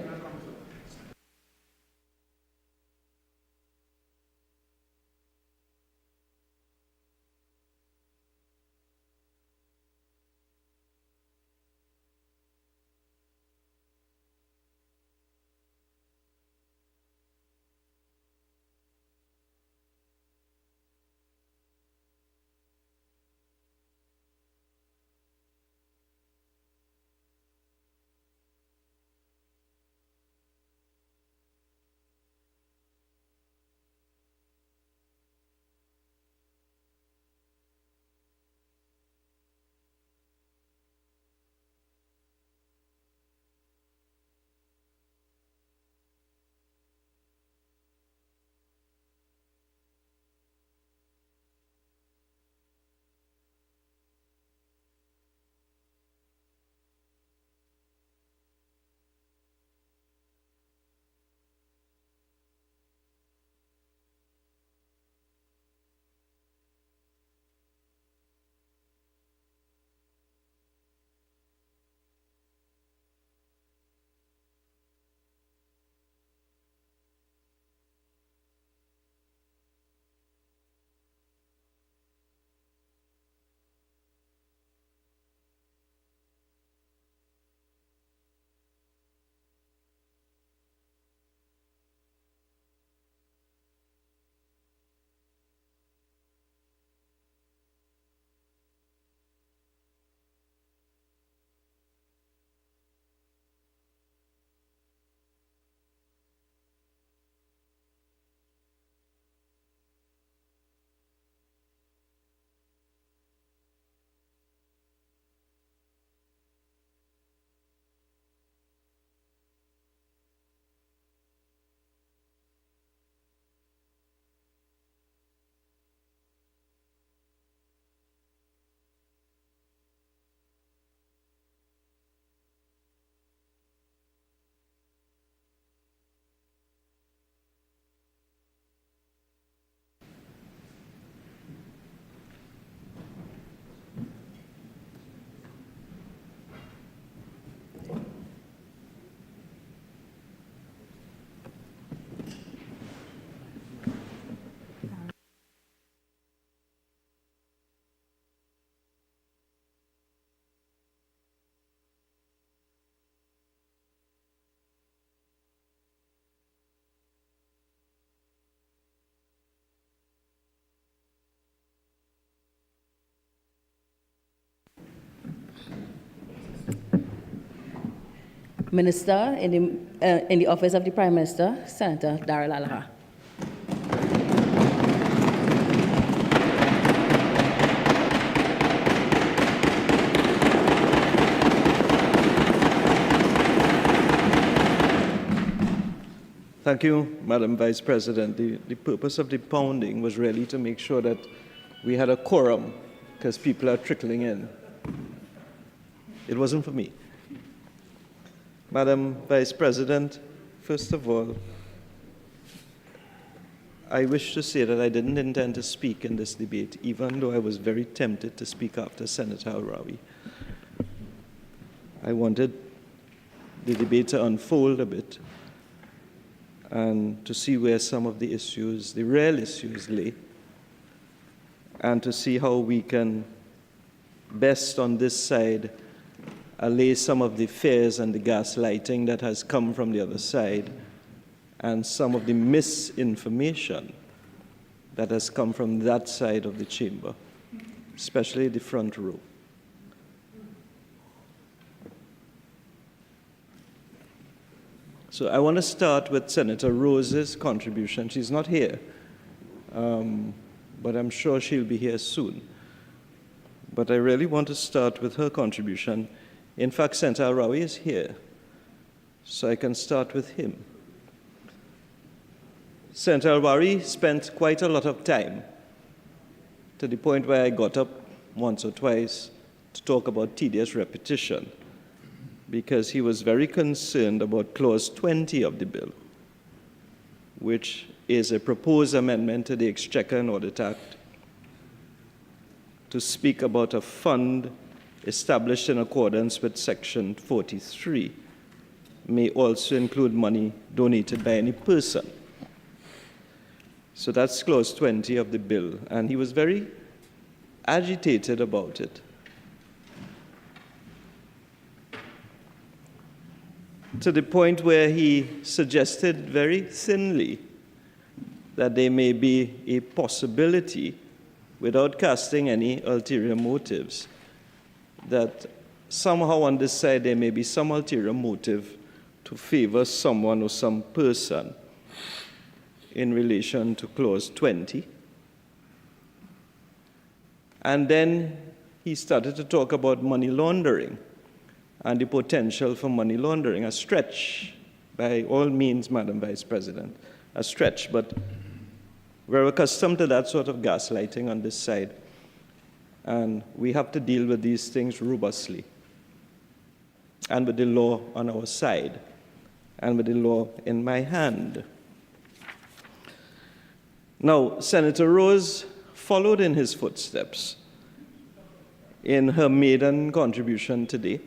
Minister in the Office of the Prime Minister, Senator Darrell Allaha. Thank you, Madam Vice President. The purpose of the pounding was really to make sure that we had a quorum, because people are trickling in. It wasn't for me. Madam Vice President, first of all, I wish to say that I didn't intend to speak in this debate, even though I was very tempted to speak after Senator Al-Rawi. I wanted the debate to unfold a bit and to see where some of the issues, the real issues, lay, and to see how we can best on this side allay some of the fears and the gaslighting that has come from the other side and some of the misinformation that has come from that side of the chamber, especially the front row. So I want to start with Senator Rose's contribution. She's not here, but I'm sure she'll be here soon. But I really want to start with her contribution. In fact, Senator Al-Rawi is here, so I can start with him. Senator Al-Rawi spent quite a lot of time, to the point where I got up once or twice to talk about tedious repetition, because he was very concerned about Clause 20 of the bill, which is a proposed amendment to the Exchequer and Audit Act to speak about a fund established in accordance with Section 43, may also include money donated by any person. So that's Clause 20 of the bill, and he was very agitated about it. To the point where he suggested very thinly that there may be a possibility, without casting any ulterior motives, that somehow on this side there may be some ulterior motive to favor someone or some person in relation to Clause 20. And then he started to talk about money laundering and the potential for money laundering, a stretch, by all means, Madam Vice President, a stretch, but we're accustomed to that sort of gaslighting on this side, and we have to deal with these things robustly, and with the law on our side, and with the law in my hand. Now, Senator Rose followed in his footsteps in her maiden contribution today,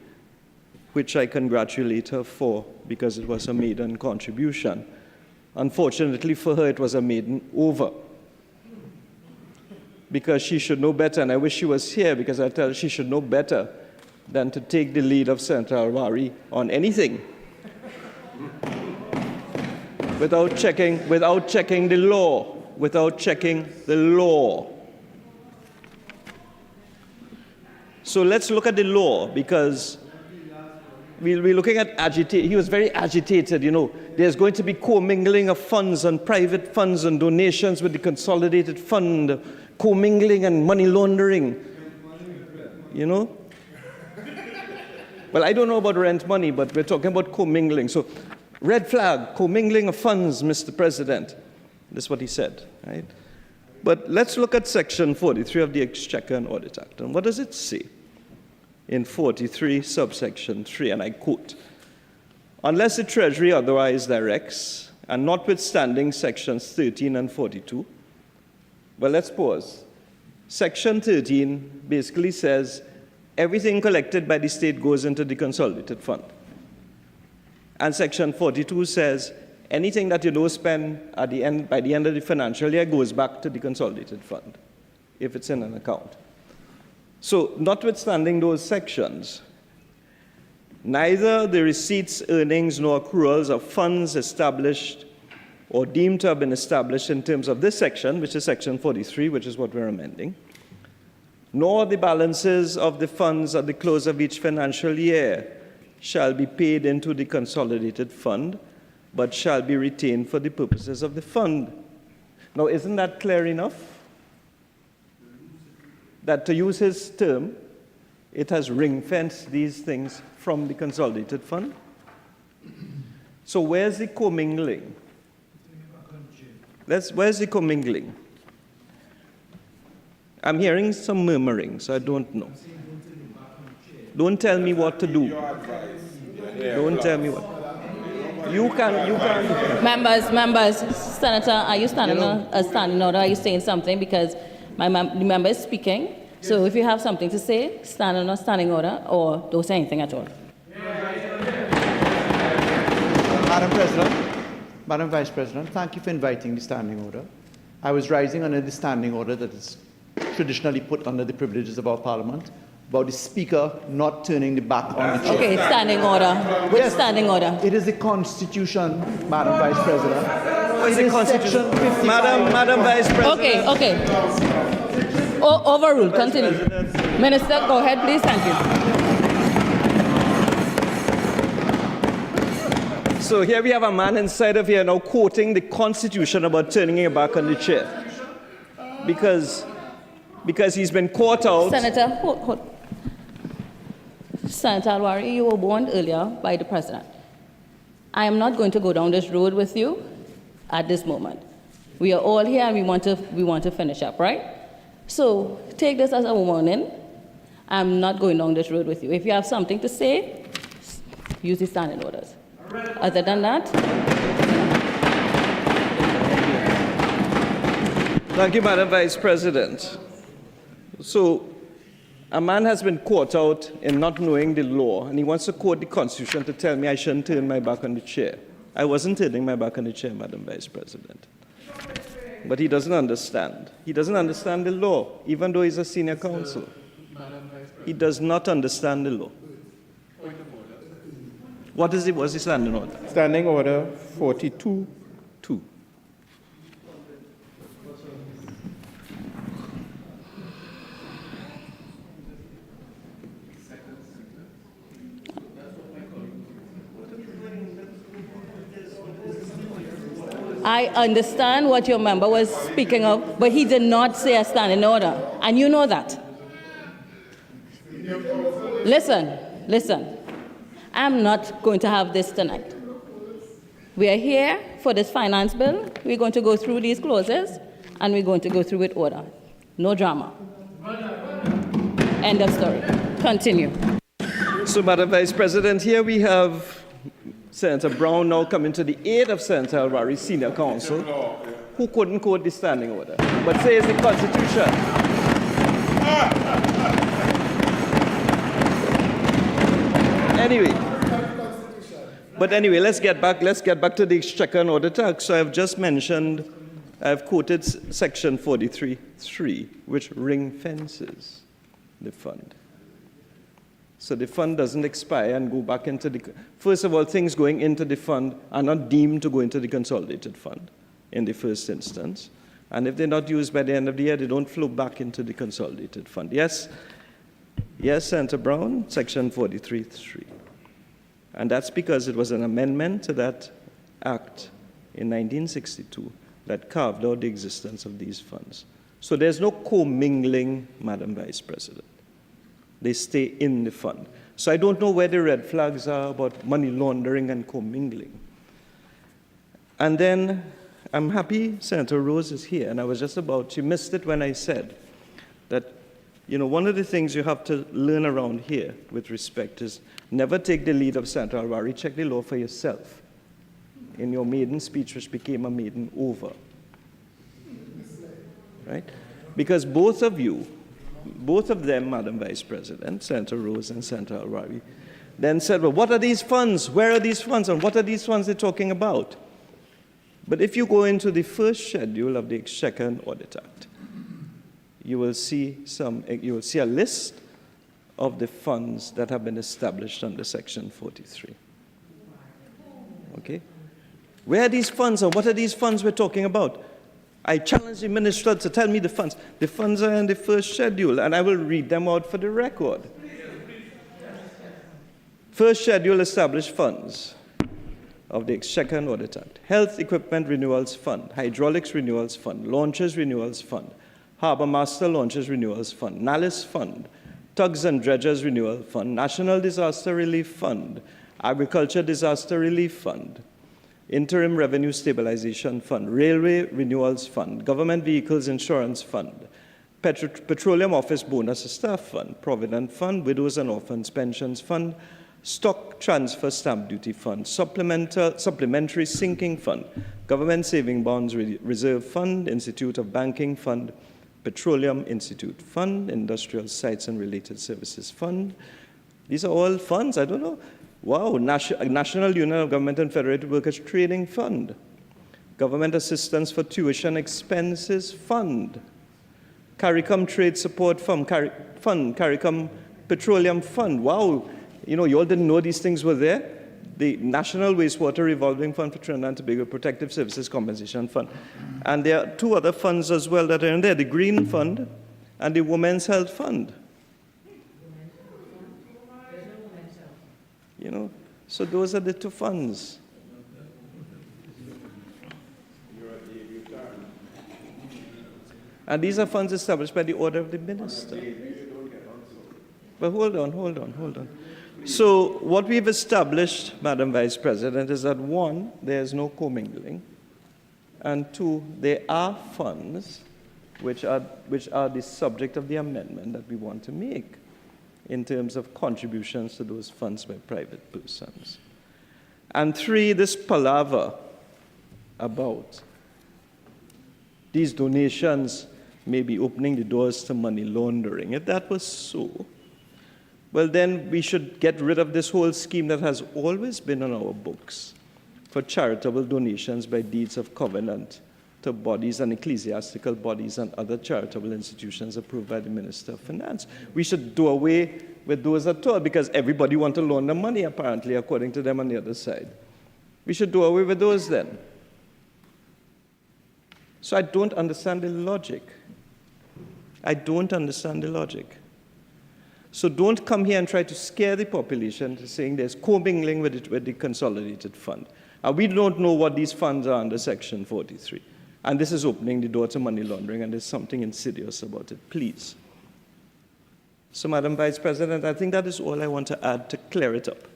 which I congratulate her for, because it was a maiden contribution. Unfortunately for her, it was a maiden over, because she should know better, and I wish she was here, because I tell her she should know better than to take the lead of Senator Al-Rawi on anything without checking the law. So let's look at the law, because we'll be looking at agitation. He was very agitated, you know. There's going to be commingling of funds and private funds and donations with the consolidated fund, commingling and money laundering, you know. Well, I don't know about rent money, but we're talking about commingling. So, red flag, commingling of funds, Mr. President. That's what he said, right? But let's look at Section 43 of the Exchequer and Audit Act. And what does it say? In 43, subsection 3, and I quote, "Unless the Treasury otherwise directs, and notwithstanding sections 13 and 42, well, let's pause. Section 13 basically says everything collected by the state goes into the consolidated fund. And Section 42 says anything that you don't spend at the end, by the end of the financial year goes back to the consolidated fund, if it's in an account. So, notwithstanding those sections, neither the receipts, earnings, nor accruals of funds established or deemed to have been established in terms of this section, which is Section 43, which is what we're amending, nor the balances of the funds at the close of each financial year shall be paid into the consolidated fund, but shall be retained for the purposes of the fund. Now, isn't that clear enough? That, to use his term, it has ring-fenced these things from the consolidated fund? So where's the commingling? Where's the commingling? I'm hearing some murmuring, so I don't know. Don't tell me what to do. Don't tell me what. You can. Members, Senator, are you standing on a standing order? Are you saying something? Because the member is speaking. So if you have something to say, stand on a standing order or don't say anything at all. Madam President, Madam Vice President, thank you for inviting the standing order. I was rising under the standing order that is traditionally put under the privileges of our Parliament about the Speaker not turning the back on the chair. Okay, standing order. Which standing order? It is the Constitution, Madam Vice President. It is Section 55. Madam Vice President. Okay. Overruled. Continue. Minister, go ahead, please. Thank you. So here we have a man inside of here now quoting the Constitution about turning your back on the chair. Because he's been caught out. Senator, hold. Senator Alwari, you were warned earlier by the President. I am not going to go down this road with you at this moment. We are all here and we want to finish up, right? So take this as a warning. I'm not going down this road with you. If you have something to say, use the standing orders. Other than that. Thank you, Madam Vice President. So a man has been caught out in not knowing the law, and he wants to quote the Constitution to tell me I shouldn't turn my back on the chair. I wasn't turning my back on the chair, Madam Vice President. But he doesn't understand. He doesn't understand the law, even though he's a senior counsel. He does not understand the law. What is it? What's the standing order? Standing order 42-2. I understand what your member was speaking of, but he did not say a standing order, and you know that. Listen. I'm not going to have this tonight. We are here for this finance bill. We're going to go through these clauses, and we're going to go through with order. No drama. End of story. Continue. So, Madam Vice President, here we have Senator Brown now coming to the aid of Senator Alwari, senior counsel, who couldn't quote the standing order, but says the Constitution. Anyway, let's get back to the Exchequer and Order Tax. So I've just mentioned, I've quoted Section 43(3), which ring fences the fund. So the fund doesn't expire and go back into the... First of all, things going into the fund are not deemed to go into the consolidated fund in the first instance. And if they're not used by the end of the year, they don't flow back into the consolidated fund. Yes, Senator Brown, Section 43(3). And that's because it was an amendment to that act in 1962 that carved out the existence of these funds. So there's no commingling, Madam Vice President. They stay in the fund. So I don't know where the red flags are about money laundering and commingling. And then I'm happy Senator Rose is here, and I was just about, she missed it when I said that, one of the things you have to learn around here with respect is never take the lead of Senator Alwari, check the law for yourself in your maiden speech, which became a maiden over. Right? Because both of them, Madam Vice President, Senator Rose and Senator Alwari, then said, well, what are these funds? Where are these funds? And what are these funds they're talking about? But if you go into the first schedule of the Exchequer and Audit Act, you will see a list of the funds that have been established under Section 43. Okay? Where are these funds and what are these funds we're talking about? I challenge the minister to tell me the funds. The funds are in the first schedule, and I will read them out for the record. First schedule established funds of the Exchequer and Audit Act. Health Equipment Renewals Fund, Hydraulics Renewals Fund, Launches Renewals Fund, Harbour Master Launches Renewals Fund, NALIS Fund, Tugs and Dredgers Renewal Fund, National Disaster Relief Fund, Agriculture Disaster Relief Fund, Interim Revenue Stabilization Fund, Railway Renewals Fund, Government Vehicles Insurance Fund, Petroleum Office Bonus Staff Fund, Provident Fund, Widows and Orphans Pensions Fund, Stock Transfer Stamp Duty Fund, Supplementary Sinking Fund, Government Saving Bonds Reserve Fund, Institute of Banking Fund, Petroleum Institute Fund, Industrial Sites and Related Services Fund. These are all funds, I don't know. Wow, National Union of Government and Federated Workers Trading Fund, Government Assistance for Tuition Expenses Fund, CARICOM Trade Support Fund, CARICOM Petroleum Fund. Wow, you all didn't know these things were there. The National Wastewater Revolving Fund for Trinidad and Tobago Protective Services Compensation Fund. And there are two other funds as well that are in there, the Green Fund and the Women's Health Fund. So those are the two funds. And these are funds established by the order of the minister. But hold on. So what we've established, Madam Vice President, is that one, there's no commingling, and two, there are funds which are the subject of the amendment that we want to make in terms of contributions to those funds by private persons. And three, this palaver about these donations may be opening the doors to money laundering. If that was so, well, then we should get rid of this whole scheme that has always been on our books for charitable donations by deeds of covenant to bodies and ecclesiastical bodies and other charitable institutions approved by the Minister of Finance. We should do away with those at all because everybody wants to launder money, apparently, according to them on the other side. We should do away with those then. So I don't understand the logic. So don't come here and try to scare the population to saying there's commingling with the consolidated fund. And we don't know what these funds are under Section 43. And this is opening the door to money laundering, and there's something insidious about it. Please. So, Madam Vice President, I think that is all I want to add to clear it up,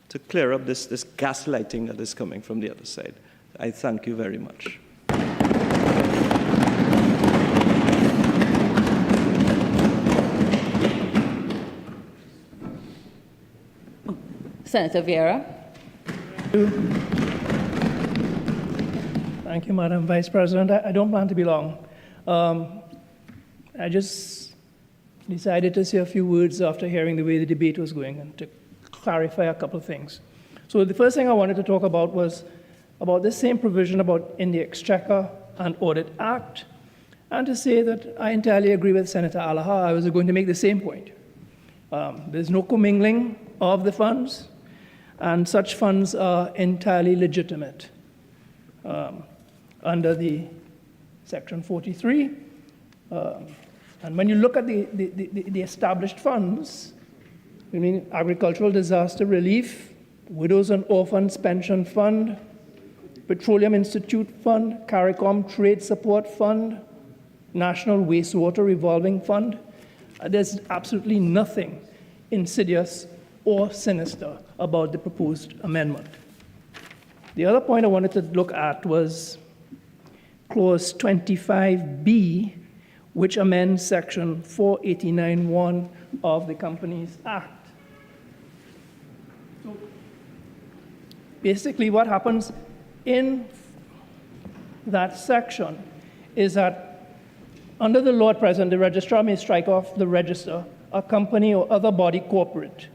to clear up this gaslighting that is coming from the other side. I thank you very much. Senator Vieira. Thank you, Madam Vice President. I don't plan to be long. I just decided to say a few words after hearing the way the debate was going and to clarify a couple of things. So the first thing I wanted to talk about was about this same provision in the Exchequer and Audit Act, and to say that I entirely agree with Senator Alaha. I was going to make the same point. There's no commingling of the funds, and such funds are entirely legitimate under the Section 43. And when you look at the established funds, I mean Agricultural Disaster Relief, Widows and Orphans Pension Fund, Petroleum Institute Fund, CARICOM Trade Support Fund, National Wastewater Revolving Fund, there's absolutely nothing insidious or sinister about the proposed amendment. The other point I wanted to look at was Clause 25B, which amends Section 489(1) of the Companies Act. So basically what happens in that section is that under the law at present, the registrar may strike off the register a company or other body corporate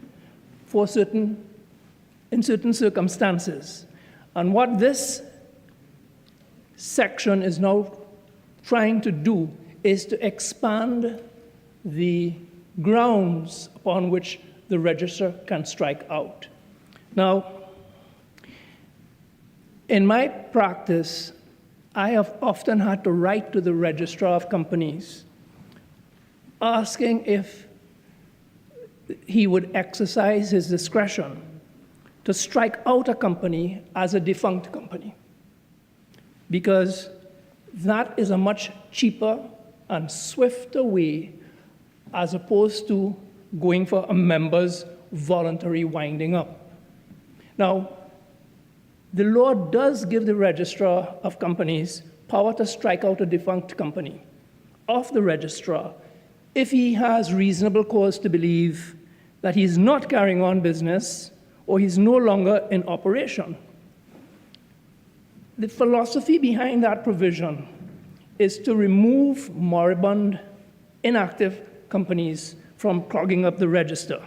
in certain circumstances. And what this section is now trying to do is to expand the grounds upon which the registrar can strike out. Now, in my practice, I have often had to write to the registrar of companies asking if he would exercise his discretion to strike out a company as a defunct company, because that is a much cheaper and swifter way as opposed to going for a member's voluntary winding up. Now, the law does give the registrar of companies power to strike out a defunct company of the registrar if he has reasonable cause to believe that he's not carrying on business or he's no longer in operation. The philosophy behind that provision is to remove moribund, inactive companies from clogging up the register.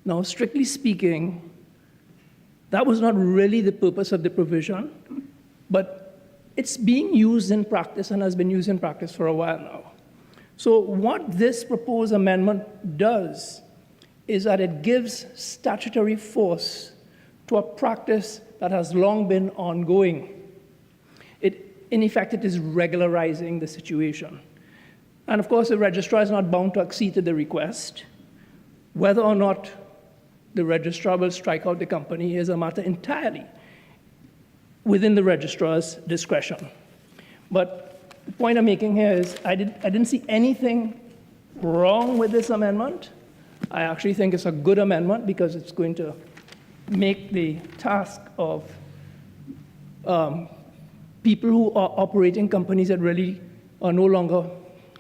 Now, strictly speaking, that was not really the purpose of the provision, but it's being used in practice and has been used in practice for a while now. So what this proposed amendment does is that it gives statutory force to a practice that has long been ongoing. In effect, it is regularizing the situation. And of course, the registrar is not bound to accede to the request. Whether or not the registrar will strike out the company is a matter entirely within the registrar's discretion. But the point I'm making here is I didn't see anything wrong with this amendment. I actually think it's a good amendment because it's going to make the task of people who are operating companies that really are no longer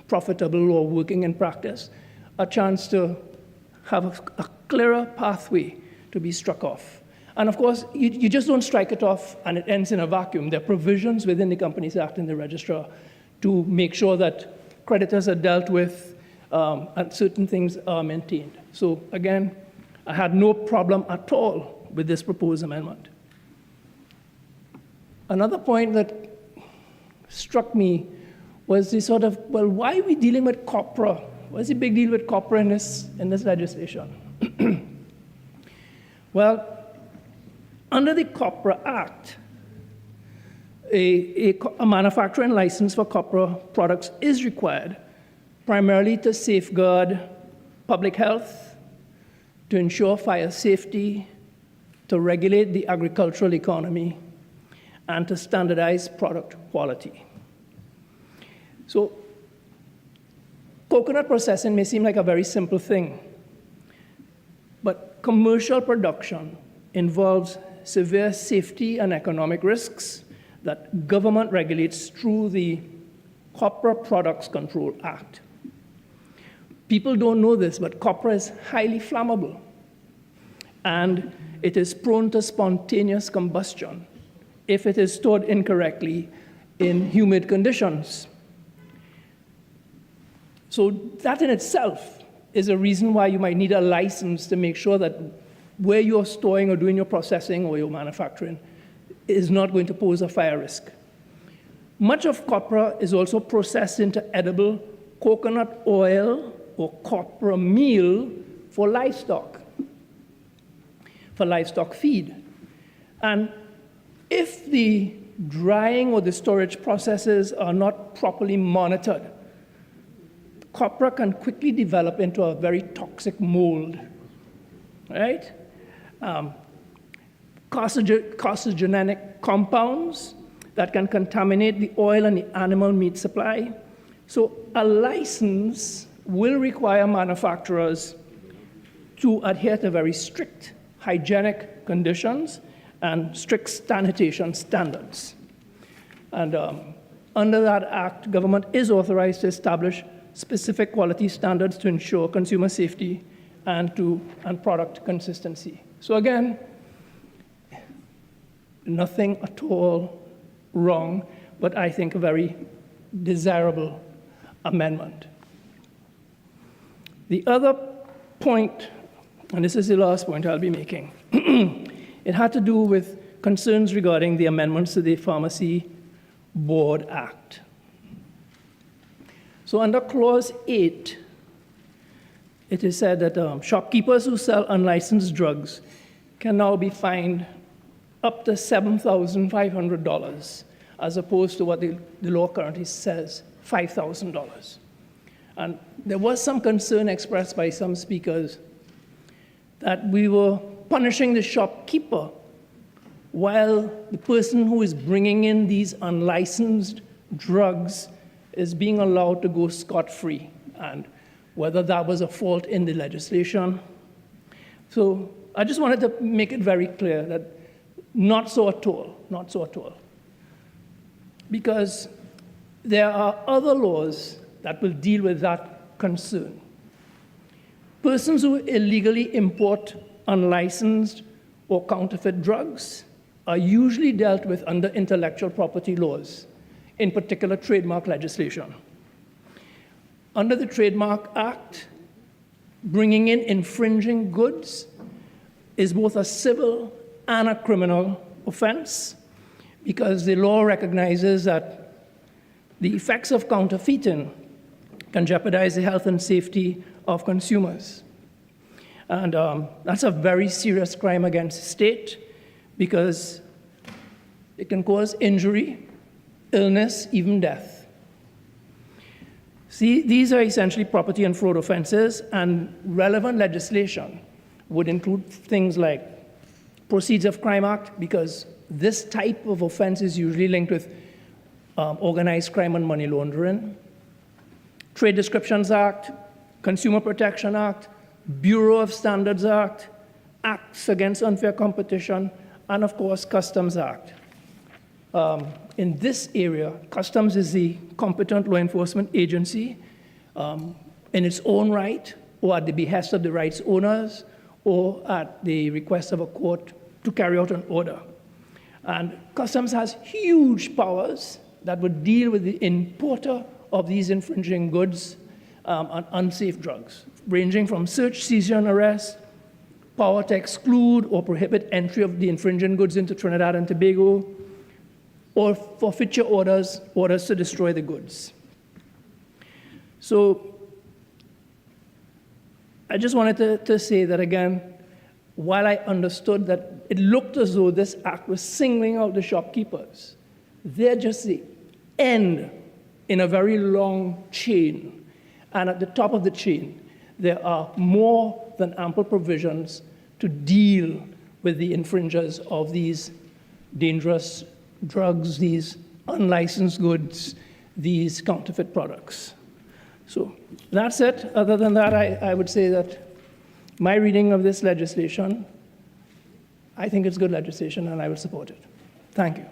profitable or working in practice a chance to have a clearer pathway to be struck off. And of course, you just don't strike it off and it ends in a vacuum. There are provisions within the Companies Act and the registrar to make sure that creditors are dealt with and certain things are maintained. So again, I had no problem at all with this proposed amendment. Another point that struck me was the sort of, well, why are we dealing with COPRA? What's the big deal with COPRA in this legislation? Well, under the COPRA Act, a manufacturing license for COPRA products is required, primarily to safeguard public health, to ensure fire safety, to regulate the agricultural economy, and to standardize product quality. So, coconut processing may seem like a very simple thing, but commercial production involves severe safety and economic risks that government regulates through the Copra Products Control Act. People don't know this, but copra is highly flammable, and it is prone to spontaneous combustion if it is stored incorrectly in humid conditions. So that in itself is a reason why you might need a license to make sure that where you're storing or doing your processing or your manufacturing is not going to pose a fire risk. Much of copra is also processed into edible coconut oil or copra meal for livestock feed. And if the drying or the storage processes are not properly monitored, copra can quickly develop into a very toxic mold, right? Carcinogenic compounds that can contaminate the oil and the animal meat supply. So a license will require manufacturers to adhere to very strict hygienic conditions and strict sanitation standards. And under that act, government is authorized to establish specific quality standards to ensure consumer safety and product consistency. So again, nothing at all wrong, but I think a very desirable amendment. The other point, and this is the last point I'll be making, it had to do with concerns regarding the amendments to the Pharmacy Board Act. So under Clause 8, it is said that shopkeepers who sell unlicensed drugs can now be fined up to $7,500, as opposed to what the law currently says, $5,000. And there was some concern expressed by some speakers that we were punishing the shopkeeper while the person who is bringing in these unlicensed drugs is being allowed to go scot-free, and whether that was a fault in the legislation. So I just wanted to make it very clear that not so at all, not so at all. Because there are other laws that will deal with that concern. Persons who illegally import unlicensed or counterfeit drugs are usually dealt with under intellectual property laws, in particular trademark legislation. Under the Trademark Act, bringing in infringing goods is both a civil and a criminal offense, because the law recognizes that the effects of counterfeiting can jeopardize the health and safety of consumers. And that's a very serious crime against the state, because it can cause injury, illness, even death. See, these are essentially property and fraud offenses, and relevant legislation would include things like Proceeds of Crime Act, because this type of offense is usually linked with organized crime and money laundering, Trade Descriptions Act, Consumer Protection Act, Bureau of Standards Act, Acts Against Unfair Competition, and of course, Customs Act. In this area, Customs is the competent law enforcement agency in its own right, or at the behest of the rights owners, or at the request of a court to carry out an order. And Customs has huge powers that would deal with the importer of these infringing goods and unsafe drugs, ranging from search, seizure, and arrest, power to exclude or prohibit entry of the infringing goods into Trinidad and Tobago, or forfeiture orders to destroy the goods. So I just wanted to say that again, while I understood that it looked as though this act was singling out the shopkeepers, they're just the end in a very long chain. And at the top of the chain, there are more than ample provisions to deal with the infringers of these dangerous drugs, these unlicensed goods, these counterfeit products. So that's it. Other than that, I would say that my reading of this legislation, I think it's good legislation and I will support it. Thank you.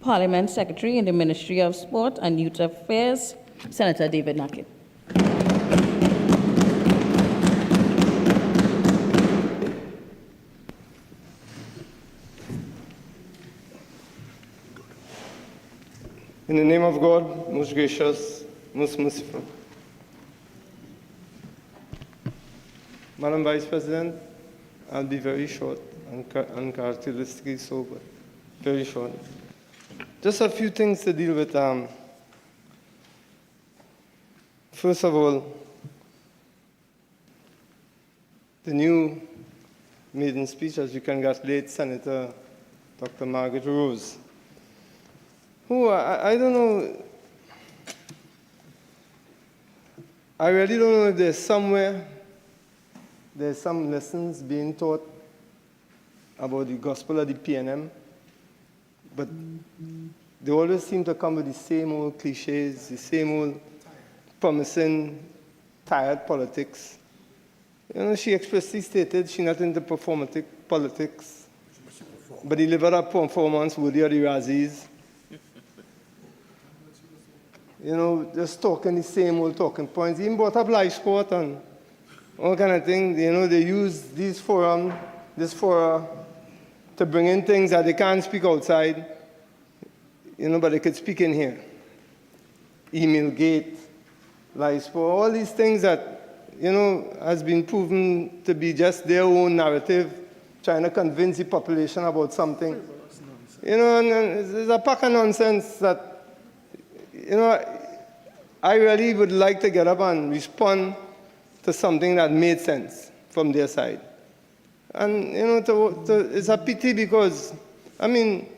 Parliament Secretary in the Ministry of Sport and Youth Affairs, Senator David Nackett. In the name of God, most gracious, most merciful. Madam Vice President, I'll be very short, uncharacteristically so, but very short. Just a few things to deal with. First of all, the new maiden speech, as you congratulate Senator Dr. Margaret Rose, who, I don't know, I really don't know if there's somewhere, there's some lessons being taught about the gospel of the PNM, but they always seem to come with the same old cliches, the same old promising, tired politics. You know, she expressly stated she's not into performative politics, but delivered a performance worthy of the Razzies. You know, just talking the same old talking points. Even brought up live sport and all kind of things. You know, they use this fora to bring in things that they can't speak outside, you know, but they could speak in here. Email gate, live sport, all these things that, you know, has been proven to be just their own narrative, trying to convince the population about something. You know, and it's a pack of nonsense that, you know, I really would like to get up and respond to something that made sense from their side. And, you know, it's a pity because, I mean,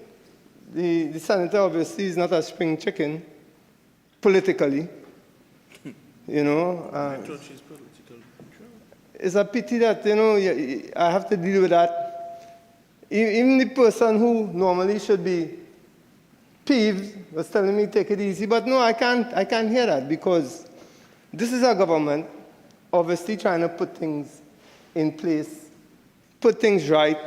the senator obviously is not a spring chicken, politically. You know, I thought she's political. it's a pity that, you know, I have to deal with that. Even the person who normally should be peeved was telling me take it easy, but no, I can't hear that, because this is our government obviously trying to put things in place, put things right,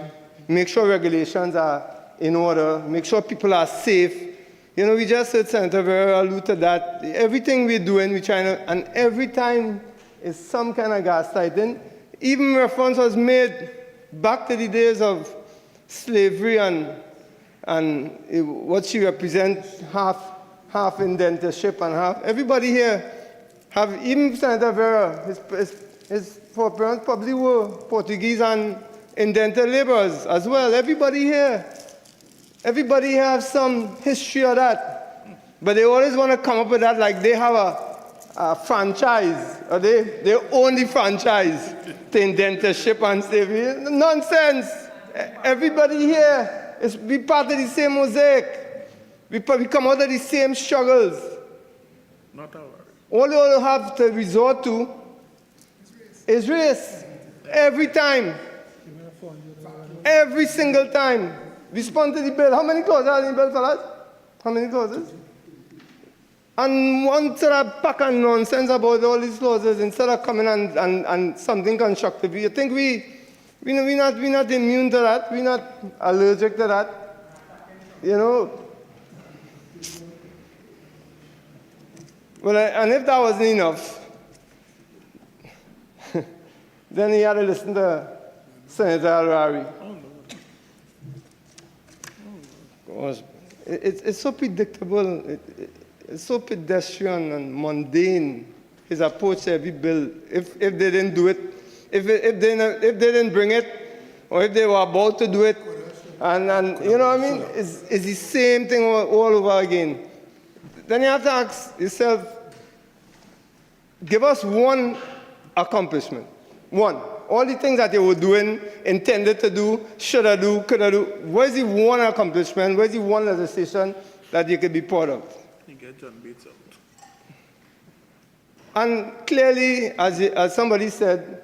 make sure regulations are in order, make sure people are safe. You know, we just heard Senator Vera allude to that. Everything we're doing, we're trying to, and every time is some kind of gaslighting. Even reference was made back to the days of slavery and what she represents, half indentureship and half. Everybody here have, even Senator Vera, his foreparents probably were Portuguese and indentured laborers as well. Everybody here have some history of that. But they always want to come up with that like they have a franchise, or they own the franchise to indentureship and slavery. Nonsense. Everybody here is we part of the same mosaic. We come out of the same struggles. Not our. All you have to resort to is race. Every time. Every single time. Respond to the bill. How many clauses are in the bill, fellas? How many clauses? And one sort of pack of nonsense about all these clauses instead of coming and something constructive. You think we're not immune to that? We're not allergic to that? You know? Well, and if that wasn't enough, then he had to listen to Senator Al-Rari. It's so predictable. It's so pedestrian and mundane, his approach to every bill. If they didn't do it, if they didn't bring it, or if they were about to do it, and you know what I mean? It's the same thing all over again. Then you have to ask yourself, give us one accomplishment. One. All the things that they were doing, intended to do, should I do, could I do. Where's the one accomplishment? Where's the one legislation that you could be proud of? You get John Bates out. And clearly, as somebody said,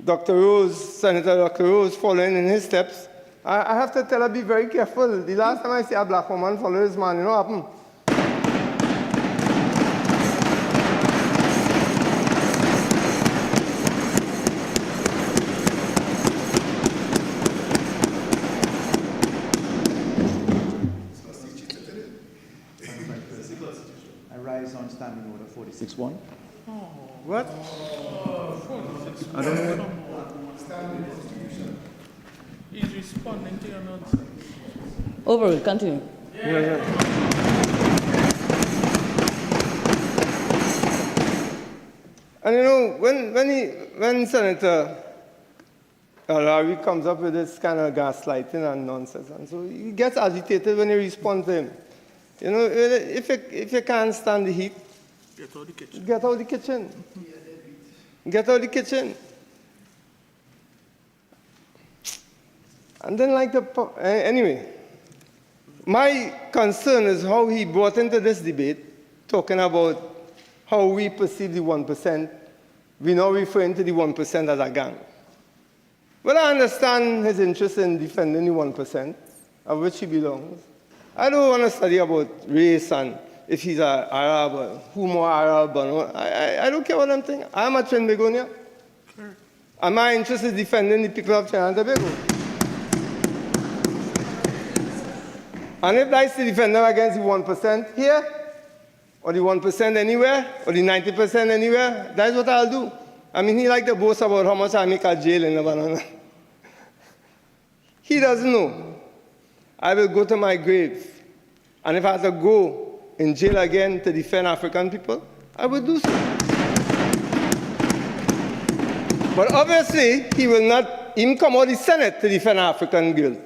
Dr. Rose, Senator Dr. Rose, following in his steps, I have to tell her, be very careful. The last time I see a black woman follow this man, you know what happened? On standing order 46-1. What? I don't know. He's responding to your nonsense. Overruled. Continue. Yeah. And you know, when Senator Al-Rari comes up with this kind of gaslighting and nonsense, and so he gets agitated when you respond to him. You know, if you can't stand the heat, get out of the kitchen. Get out of the kitchen. Get out of the kitchen. And then anyway, my concern is how he brought into this debate, talking about how we perceive the 1%. We're now referring to the 1% as a gang. Well, I understand his interest in defending the 1%, of which he belongs. I don't want to study about race and if he's an Arab or who more Arab. I don't care what I'm thinking. I'm a Trinbagonian. Sure. And my interest is defending the people of Trinidad and Tobago. And if I still defend them against the 1% here, or the 1% anywhere, or the 90% anywhere, that's what I'll do. I mean, he likes to boast about how much I make at jail in Lebanon. He doesn't know. I will go to my grave. And if I have to go in jail again to defend African people, I will do so. But obviously, he will not even come out of the Senate to defend African guilt.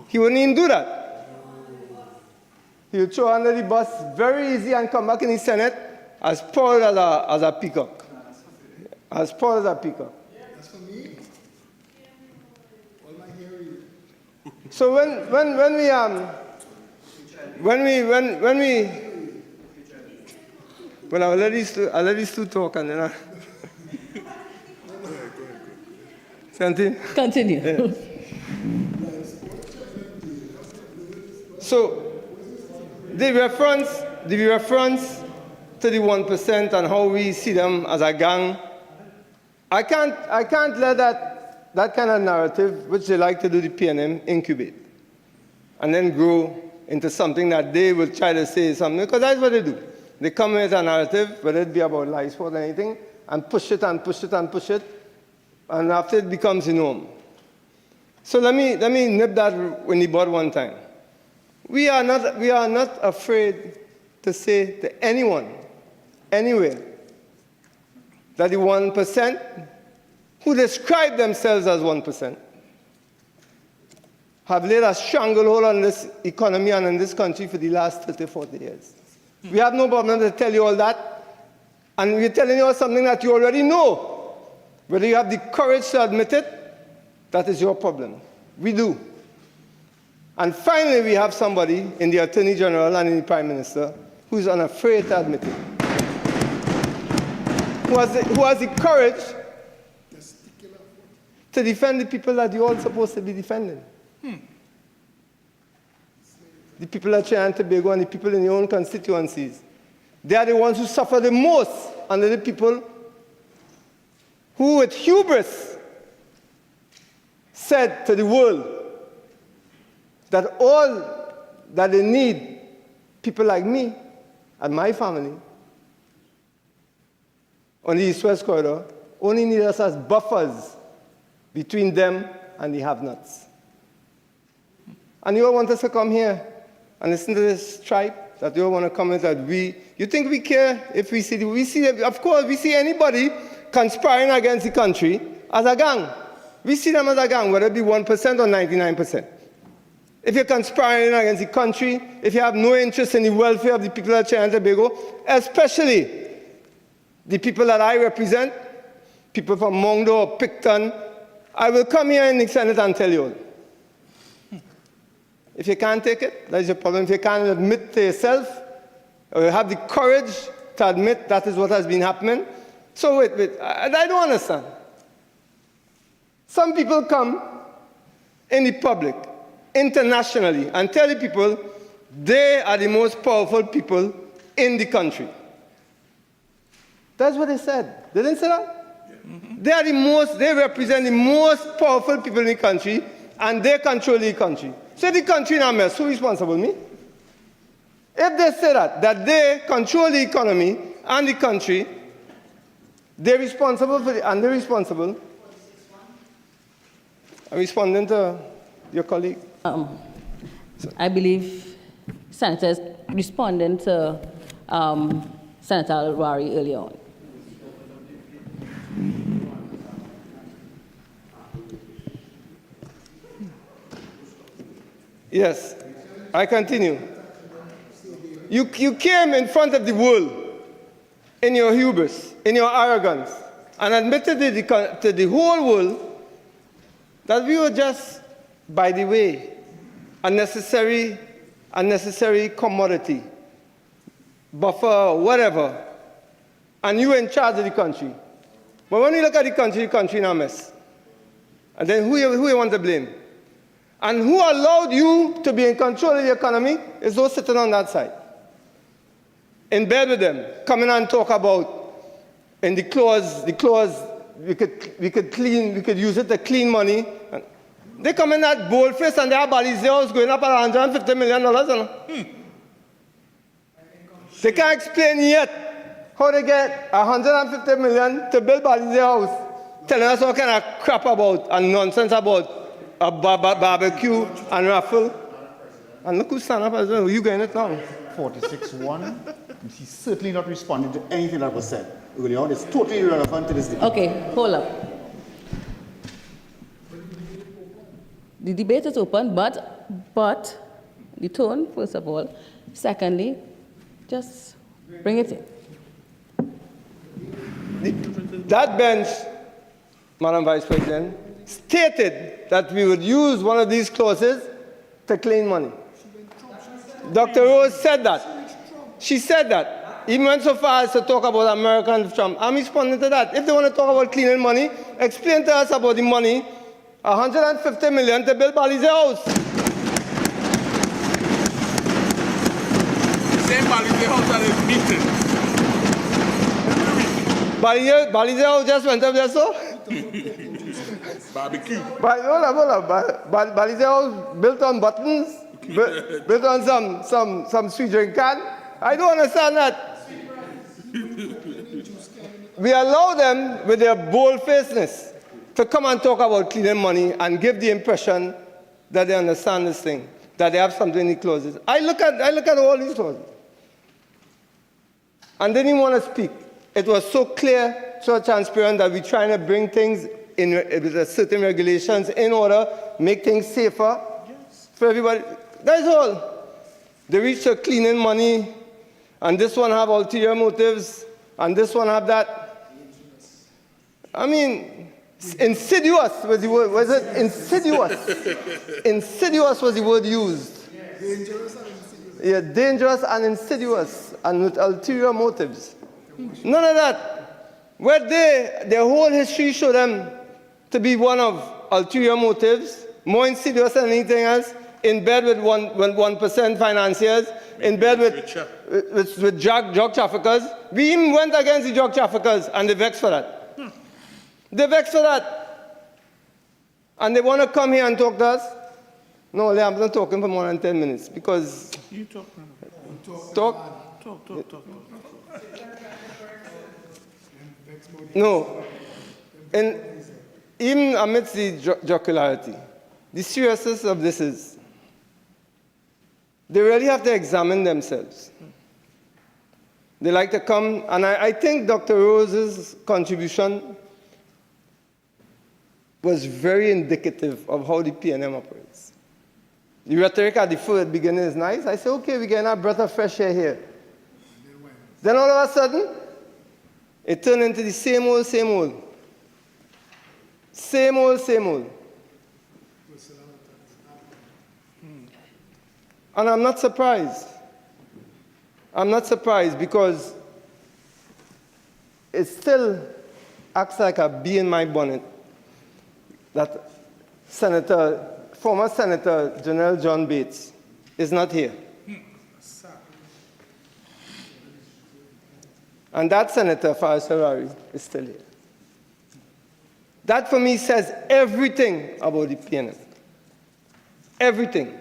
He wouldn't even do that. He would throw under the bus very easy and come back in the Senate as proud as a peacock. As proud as a peacock. That's for me. All my hearing. So when well, I'll let these two talk and then Continue. Yeah. So, the reference to the 1% and how we see them as a gang, I can't let that kind of narrative, which they like to do the PNM, incubate and then grow into something that they will try to say something, because that's what they do. They come with a narrative, whether it be about life, sport, or anything, and push it and push it and push it, and after it becomes the norm. So let me nip that in the bud one time. We are not afraid to say to anyone, anywhere, that the 1% who describe themselves as 1% have laid a stranglehold on this economy and in this country for the last 30, 40 years. We have no problem to tell you all that, and we're telling you something that you already know. Whether you have the courage to admit it, that is your problem. We do. And finally, we have somebody in the Attorney General and in the Prime Minister who is unafraid to admit it, who has the courage to defend the people that you're all supposed to be defending. The people of Trinidad and Tobago and the people in your own constituencies. They are the ones who suffer the most under the people who, with hubris, said to the world that all that they need, people like me and my family, on the East-West Corridor, only need us as buffers between them and the have-nots. And you all want us to come here and listen to this tribe that you all want to come in that you think we care if we see of course, we see anybody conspiring against the country as a gang. We see them as a gang, whether it be 1% or 99%. If you're conspiring against the country, if you have no interest in the welfare of the people of Trinidad and Tobago, especially the people that I represent, people from Mondo or Picton, I will come here in the Senate and tell you all. If you can't take it, that is your problem. If you can't admit to yourself, or you have the courage to admit that is what has been happening. So wait, I don't understand. Some people come in the public, internationally, and tell the people they are the most powerful people in the country. That's what they said. They didn't say that? Yeah. They represent the most powerful people in the country, and they control the country. So if the country in a mess, who is responsible? Me? If they say that they control the economy and the country, they're responsible for it, and they're responsible. I'm responding to your colleague. I believe Senator is responding to Senator Al-Wari earlier on. Yes, I continue. You came in front of the world in your hubris, in your arrogance, and admitted to the whole world that we were just, by the way, a necessary commodity, buffer, whatever, and you were in charge of the country. But when you look at the country in a mess. And then who you want to blame? And who allowed you to be in control of the economy is those sitting on that side. In bed with them, coming and talk about in the clause, we could use it to clean money. And they come in that boldface and their bodies there going up at $150 million. They can't explain yet how they get $150 million to build bodies house, telling us all kind of crap about and nonsense about a barbecue and raffle. And look who's standing up as well. You getting it now? 46-1. He's certainly not responding to anything that was said earlier on. It's totally irrelevant to this debate. Okay, hold up. The debate is open, but the tone, first of all. Secondly, just bring it in. That bench, Madam Vice President, stated that we would use one of these clauses to clean money. Dr. Rose said that. She said that. Even went so far as to talk about American Trump. I'm responding to that. If they want to talk about cleaning money, explain to us about the money, 150 million to build Balize House. Same Balize House that is meeting. Balize House just went up there, so? Barbecue. Hold on. Balize House built on buttons, built on some sweet drink can. I don't understand that. We allow them, with their bold-facedness, to come and talk about cleaning money and give the impression that they understand this thing, that they have something in the clauses. I look at all these clauses. And they didn't want to speak. It was so clear, so transparent that we're trying to bring things in with certain regulations in order, make things safer for everybody. That's all. They reached a cleaning money, and this one have ulterior motives, and this one have that. I mean, insidious was the word. Was it insidious? Insidious was the word used. Dangerous and insidious. Yeah, dangerous and insidious, and with ulterior motives. None of that. Where their whole history showed them to be one of ulterior motives, more insidious than anything else, in bed with 1% financiers, in bed with drug traffickers. We even went against the drug traffickers, and they vexed for that. They vexed for that. And they want to come here and talk to us? No, I'm not talking for more than 10 minutes, because... You talk. Talk? No. And even amidst the jocularity, the seriousness of this is, they really have to examine themselves. They like to come, and I think Dr. Rose's contribution was very indicative of how the PNM operates. The rhetoric at the beginning is nice. I say, okay, we're getting a breath of fresh air here. Then all of a sudden, it turned into the same old, same old. Same old, same old. And I'm not surprised. I'm not surprised, because it still acts like a bee in my bonnet that former Senator General John Bates is not here. And that Senator Faris Harari is still here. That for me says everything about the PNM. Everything.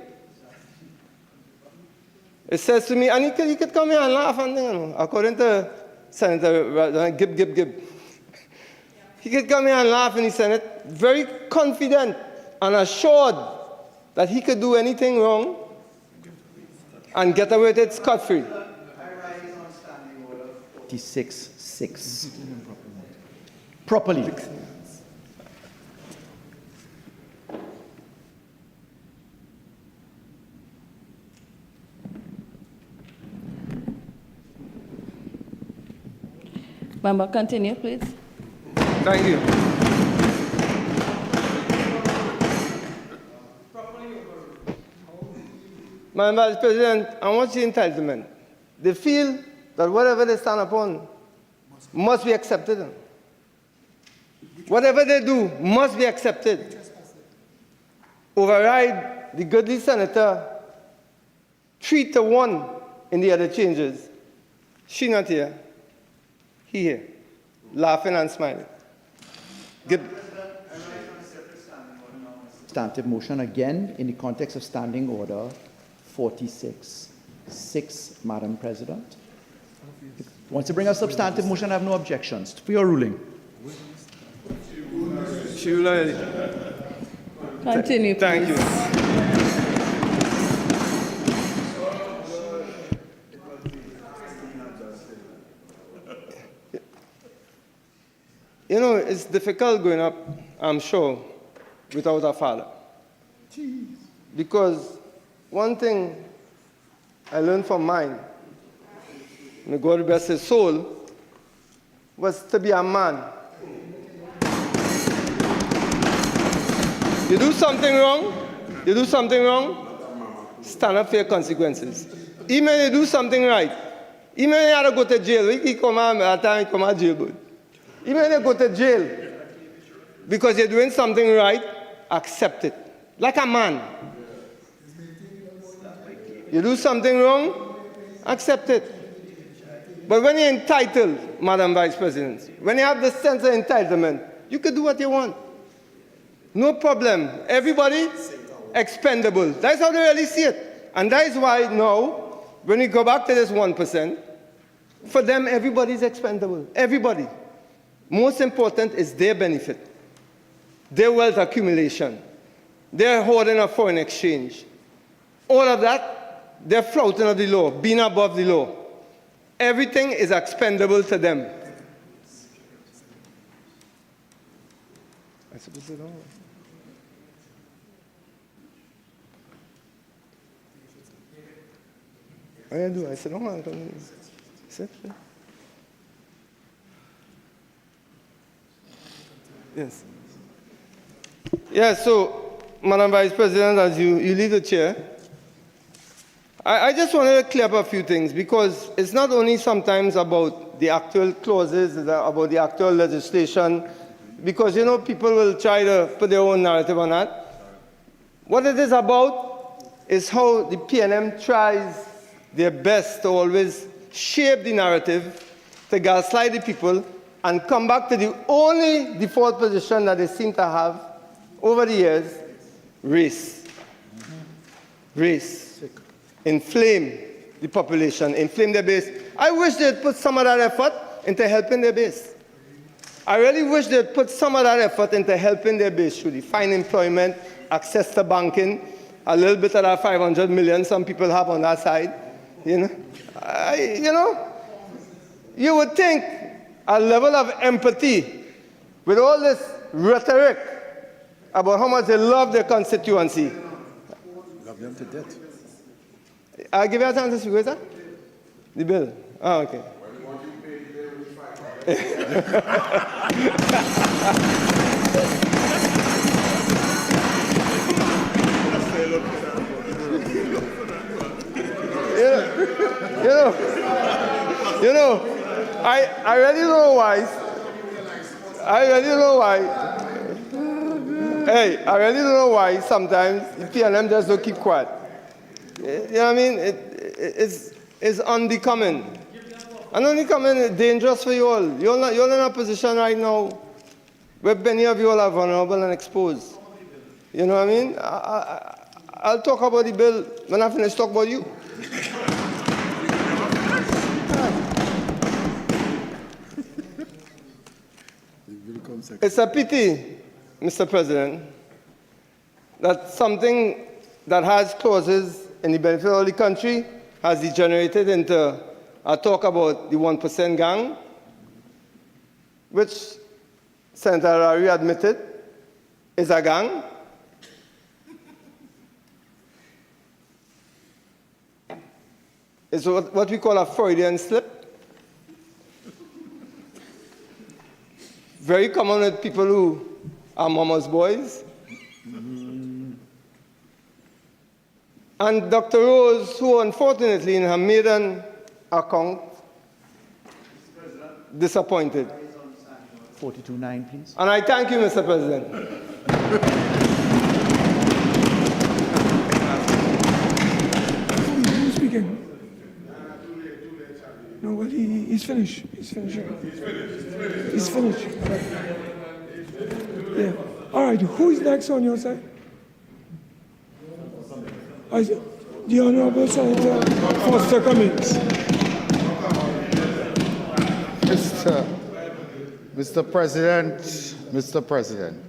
It says to me, and he could come here and laugh, and according to Senator Gibb. He could come here and laugh in the Senate, very confident and assured that he could do anything wrong and get away with it scot-free. 46.6. Properly. Member, continue, please. Thank you. Madam Vice President, and what's the entitlement? They feel that whatever they stand upon must be accepted. Whatever they do must be accepted. Override the goodly senator 3-1 in the other changes. She not here. He here. Laughing and smiling. Substantive motion again in the context of Standing Order 46.6, Madam President. Wants to bring a substantive motion, I have no objections. For your ruling. Continue, please. Thank you. You know, it's difficult growing up, I'm sure, without a father. Because one thing I learned from mine, may God bless his soul, was to be a man. You do something wrong, stand up for your consequences. Even when you do something right, even when you have to go to jail, we come out of jail, but even when you go to jail, because you're doing something right, accept it. Like a man. You do something wrong, accept it. But when you're entitled, Madam Vice President, when you have the sense of entitlement, you can do what you want. No problem. Everybody expendable. That's how they really see it. And that is why now, when we go back to this 1%, for them, everybody's expendable. Everybody. Most important is their benefit, their wealth accumulation, their hoarding of foreign exchange. All of that, they're flouting of the law, being above the law. Everything is expendable to them. I suppose it all. I do. I said, I don't sit. Yes. Yeah, so, Madam Vice President, as you leave the chair, I just wanted to clear up a few things, because it's not only sometimes about the actual clauses, about the actual legislation, because, you know, people will try to put their own narrative on that. What it is about is how the PNM tries their best to always shape the narrative, to gaslight the people, and come back to the only default position that they seem to have over the years: race. Race. Inflame the population, inflame their base. I wish they'd put some of that effort into helping their base. I really wish they'd put some of that effort into helping their base through the fine employment, access to banking, a little bit of that 500 million some people have on that side. You know, you would think a level of empathy with all this rhetoric about how much they love their constituency. Love them to death. I'll give you a chance to speak, sir. The bill. Oh, okay. You know, I really don't know why. I really don't know why. Hey, I really don't know why sometimes the PNM just don't keep quiet. You know what I mean? It's unbecoming. And unbecoming, dangerous for you all. You're in a position right now where many of you all are vulnerable and exposed. You know what I mean? I'll talk about the bill when I finish talking about you. It's a pity, Mr. President, that something that has clauses in the benefit of the country has degenerated into a talk about the 1% gang, which Senator Arari admitted is a gang. It's what we call a Freudian slip. Very common with people who are mama's boys. And Dr. Rose, who unfortunately in her maiden account, disappointed. 42.9, please. And I thank you, Mr. President. Who's speaking? No, well, he's finished. He's finished. He's finished. Yeah. All right, who is next on your side? The Honorable Senator Foster Cummings. Mr. President,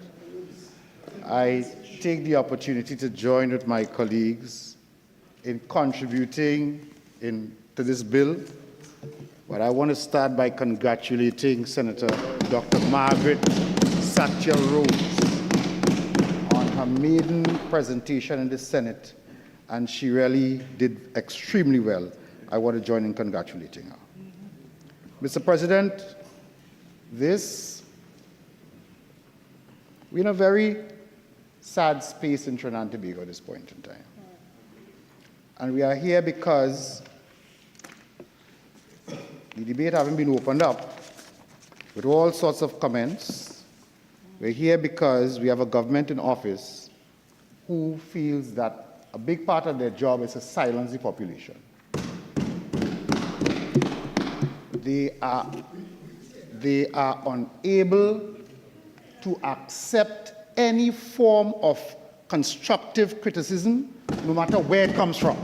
I take the opportunity to join with my colleagues in contributing to this bill. But I want to start by congratulating Senator Dr. Margaret Satchel Rhodes on her maiden presentation in the Senate, and she really did extremely well. I want to join in congratulating her. Mr. President, we're in a very sad space in Trinidad and Tobago at this point in time. And we are here because the debate having been opened up with all sorts of comments, we're here because we have a government in office who feels that a big part of their job is to silence the population. They are unable to accept any form of constructive criticism, no matter where it comes from.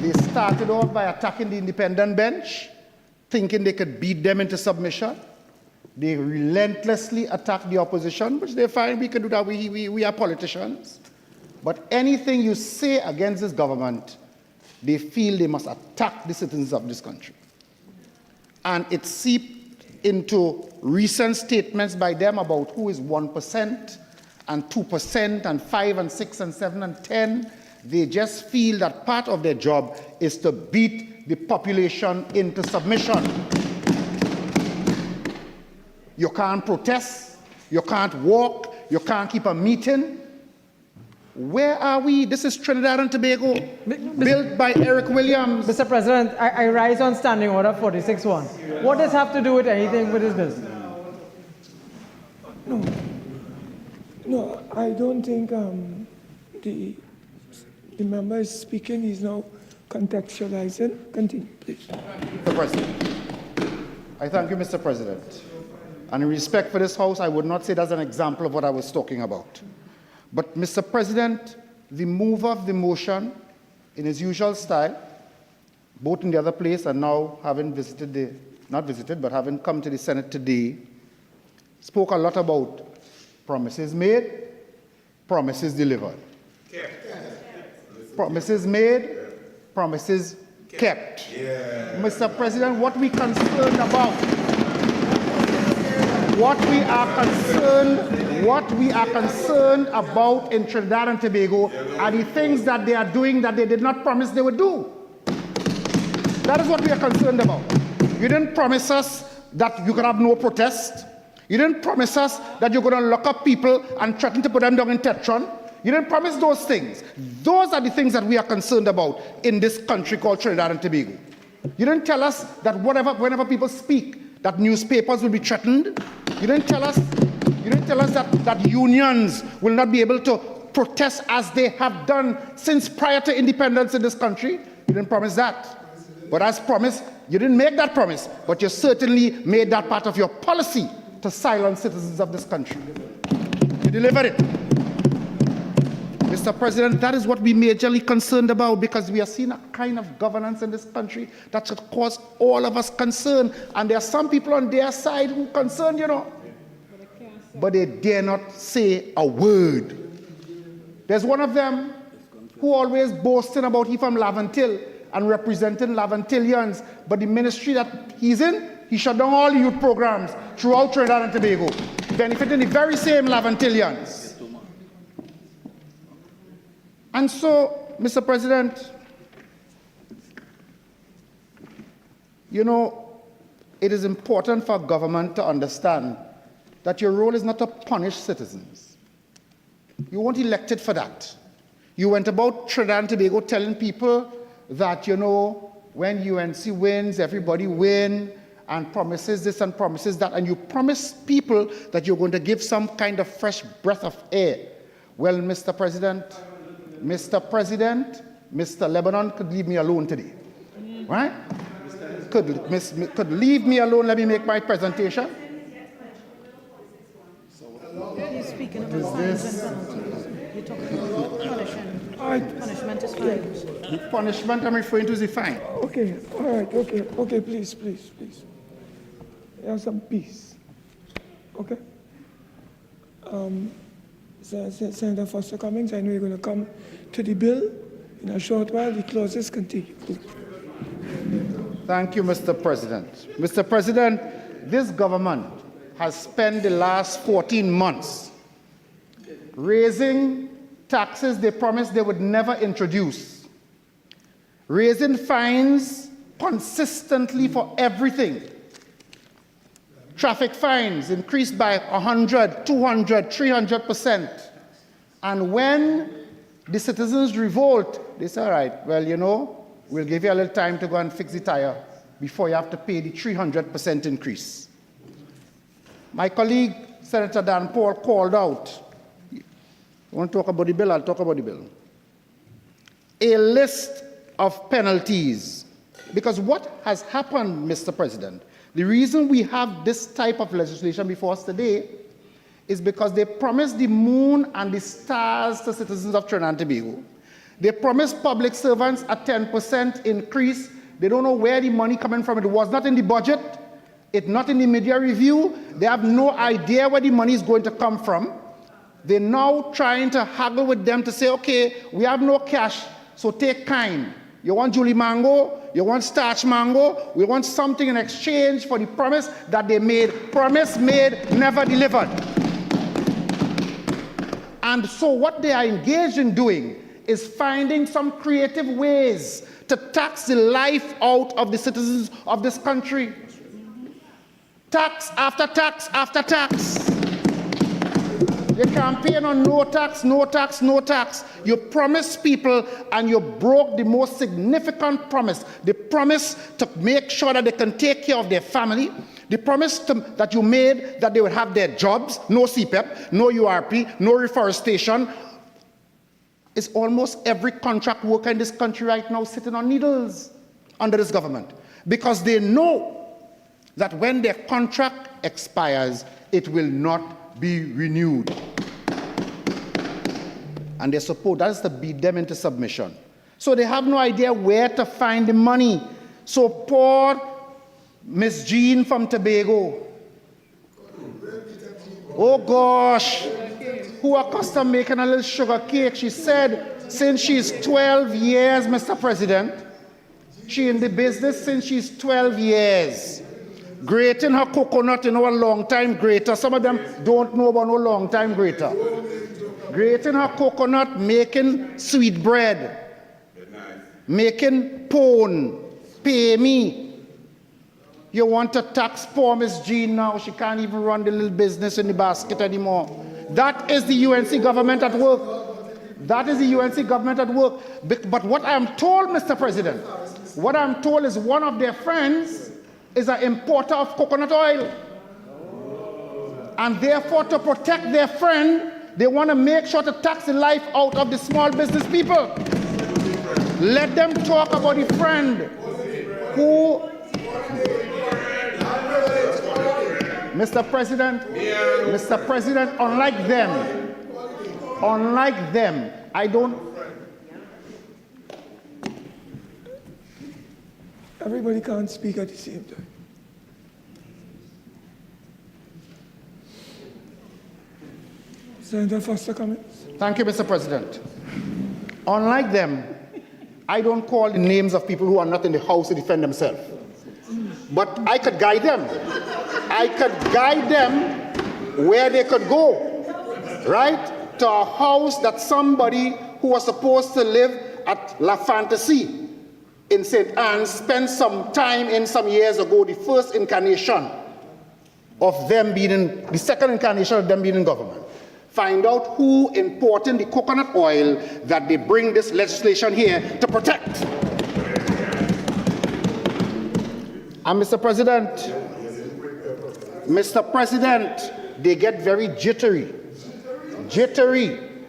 They started off by attacking the independent bench, thinking they could beat them into submission. They relentlessly attack the opposition, which they find we can do that. We are politicians. But anything you say against this government, they feel they must attack the citizens of this country. And it seeped into recent statements by them about who is 1% and 2% and 5 and 6 and 7 and 10. They just feel that part of their job is to beat the population into submission. You can't protest, you can't walk, you can't keep a meeting. Where are we? This is Trinidad and Tobago, built by Eric Williams. Mr. President, I rise on Standing Order 46.1. What does have to do with anything with business? No, I don't think the member is speaking. He's now contextualizing. Continue, please. Mr. President, I thank you, Mr. President. And in respect for this House, I would not say that's an example of what I was talking about. But, Mr. President, the mover of the motion, in his usual style, both in the other place and now having visited having come to the Senate today, spoke a lot about promises made, promises delivered. Promises made, promises kept. Mr. President, what we are concerned about in Trinidad and Tobago are the things that they are doing that they did not promise they would do. That is what we are concerned about. You didn't promise us that you could have no protest. You didn't promise us that you're going to lock up people and threaten to put them down in Tetron. You didn't promise those things. Those are the things that we are concerned about in this country called Trinidad and Tobago. You didn't tell us that whenever people speak, that newspapers will be threatened. You didn't tell us that unions will not be able to protest as they have done since prior to independence in this country. You didn't promise that. But as promised, you didn't make that promise, but you certainly made that part of your policy to silence citizens of this country. You delivered it. Mr. President, that is what we're majorly concerned about, because we are seeing a kind of governance in this country that should cause all of us concern. And there are some people on their side who are concerned, but they dare not say a word. There's one of them who always boasting about he from Lavantil and representing Lavantillians, but the ministry that he's in, he shut down all the youth programs throughout Trinidad and Tobago, benefiting the very same Lavantillians. And so, Mr. President, it is important for government to understand that your role is not to punish citizens. You weren't elected for that. You went about Trinidad and Tobago telling people that, when UNC wins, everybody win, and promises this and promises that, and you promise people that you're going to give some kind of fresh breath of air. Well, Mr. President, Mr. Lebanon could leave me alone today, right? Could leave me alone. Let me make my presentation. He's speaking about fines and penalties. You're talking about punishment is fines. The punishment I'm referring to is the fine. Okay, all right, okay, please. Have some peace. Okay? Senator Foster Cummings, I know you're going to come to the bill in a short while. The clauses continue. Thank you, Mr. President. Mr. President, this government has spent the last 14 months raising taxes they promised they would never introduce, raising fines consistently for everything. Traffic fines increased by 100, 200, 300%. And when the citizens revolt, They say, all right, well, you know, we'll give you a little time to go and fix the tire before you have to pay the 300% increase. My colleague, Senator Dan Paul, called out. You want to talk about the bill? I'll talk about the bill. A list of penalties. Because what has happened, Mr. President, the reason we have this type of legislation before us today is because they promised the moon and the stars to citizens of Trinidad and Tobago. They promised public servants a 10% increase. They don't know where the money coming from. It was not in the budget. It's not in the media review. They have no idea where the money is going to come from. They're now trying to haggle with them to say, okay, we have no cash, so take kind. You want Julie Mango, you want starch mango, we want something in exchange for the promise that they made. Promise made, never delivered. And so what they are engaged in doing is finding some creative ways to tax the life out of the citizens of this country. Tax after tax after tax. You campaign on no tax, no tax, no tax. You promised people and you broke the most significant promise. The promise to make sure that they can take care of their family. The promise that you made that they would have their jobs, no CPEP, no URP, no reforestation. It's almost every contract worker in this country right now sitting on needles under this government. Because they know that when their contract expires, it will not be renewed. And they're supposed to beat them into submission. So they have no idea where to find the money. So poor Miss Jean from Tobago, oh gosh, who accustomed making a little sugar cake, she said since she's 12 years, Mr. President, she in the business since she's 12 years. Grating her coconut, you know, a long time grater. Some of them don't know about no long time grater. Grating her coconut, making sweet bread, making pone, pay me. You want to tax poor Miss Jean now? She can't even run the little business in the basket anymore. That is the UNC government at work. That is the UNC government at work. But what I am told, Mr. President, what I'm told is one of their friends is an importer of coconut oil. And therefore, to protect their friend, they want to make sure to tax the life out of the small business people. Let them talk about the friend who, Mr. President, unlike them, I don't. Everybody can't speak at the same time. Senator Foster, comments? Thank you, Mr. President. Unlike them, I don't call the names of people who are not in the House to defend themselves. But I could guide them. I could guide them where they could go, right? To a house that somebody who was supposed to live at La Fantasy in St. Anne's spent some time in some years ago, the first incarnation of them being in, the second incarnation of them being in government. Find out who importing the coconut oil that they bring this legislation here to protect. And Mr. President, they get very jittery,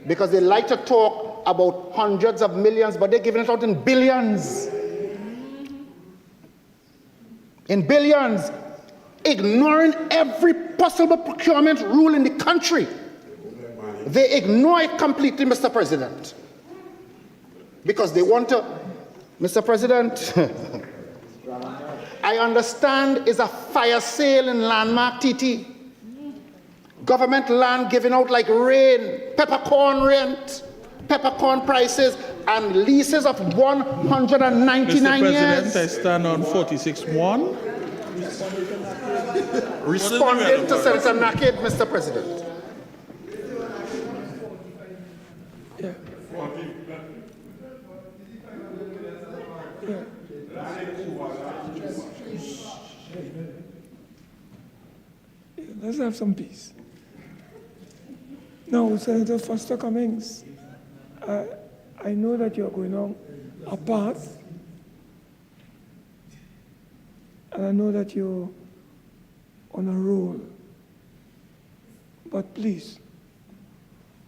because they like to talk about hundreds of millions, but they're giving it out in billions. In billions, ignoring every possible procurement rule in the country. They ignore it completely, Mr. President, because they want to, Mr. President, I understand is a fire sale in landmark TT. Government land given out like rain, peppercorn rent, peppercorn prices, and leases of 199 Mr. years. President, I stand on 46-1. Responding to Senator Naked, Mr. President. Yeah. Let's have some peace. Now, Senator Foster Cummings, I know that you're going on a path, and I know that you're on a roll. But please,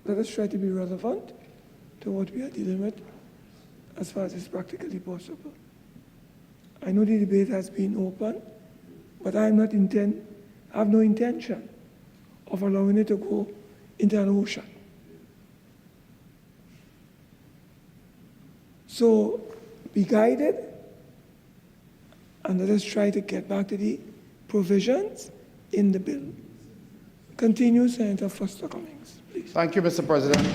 let us try to be relevant to what we are dealing with as far as is practically possible. I know the debate has been open, but I have no intention of allowing it to go into an ocean. So be guided, and let us try to get back to the provisions in the bill. Continue, Senator Foster Cummings, please. Thank you, Mr. President.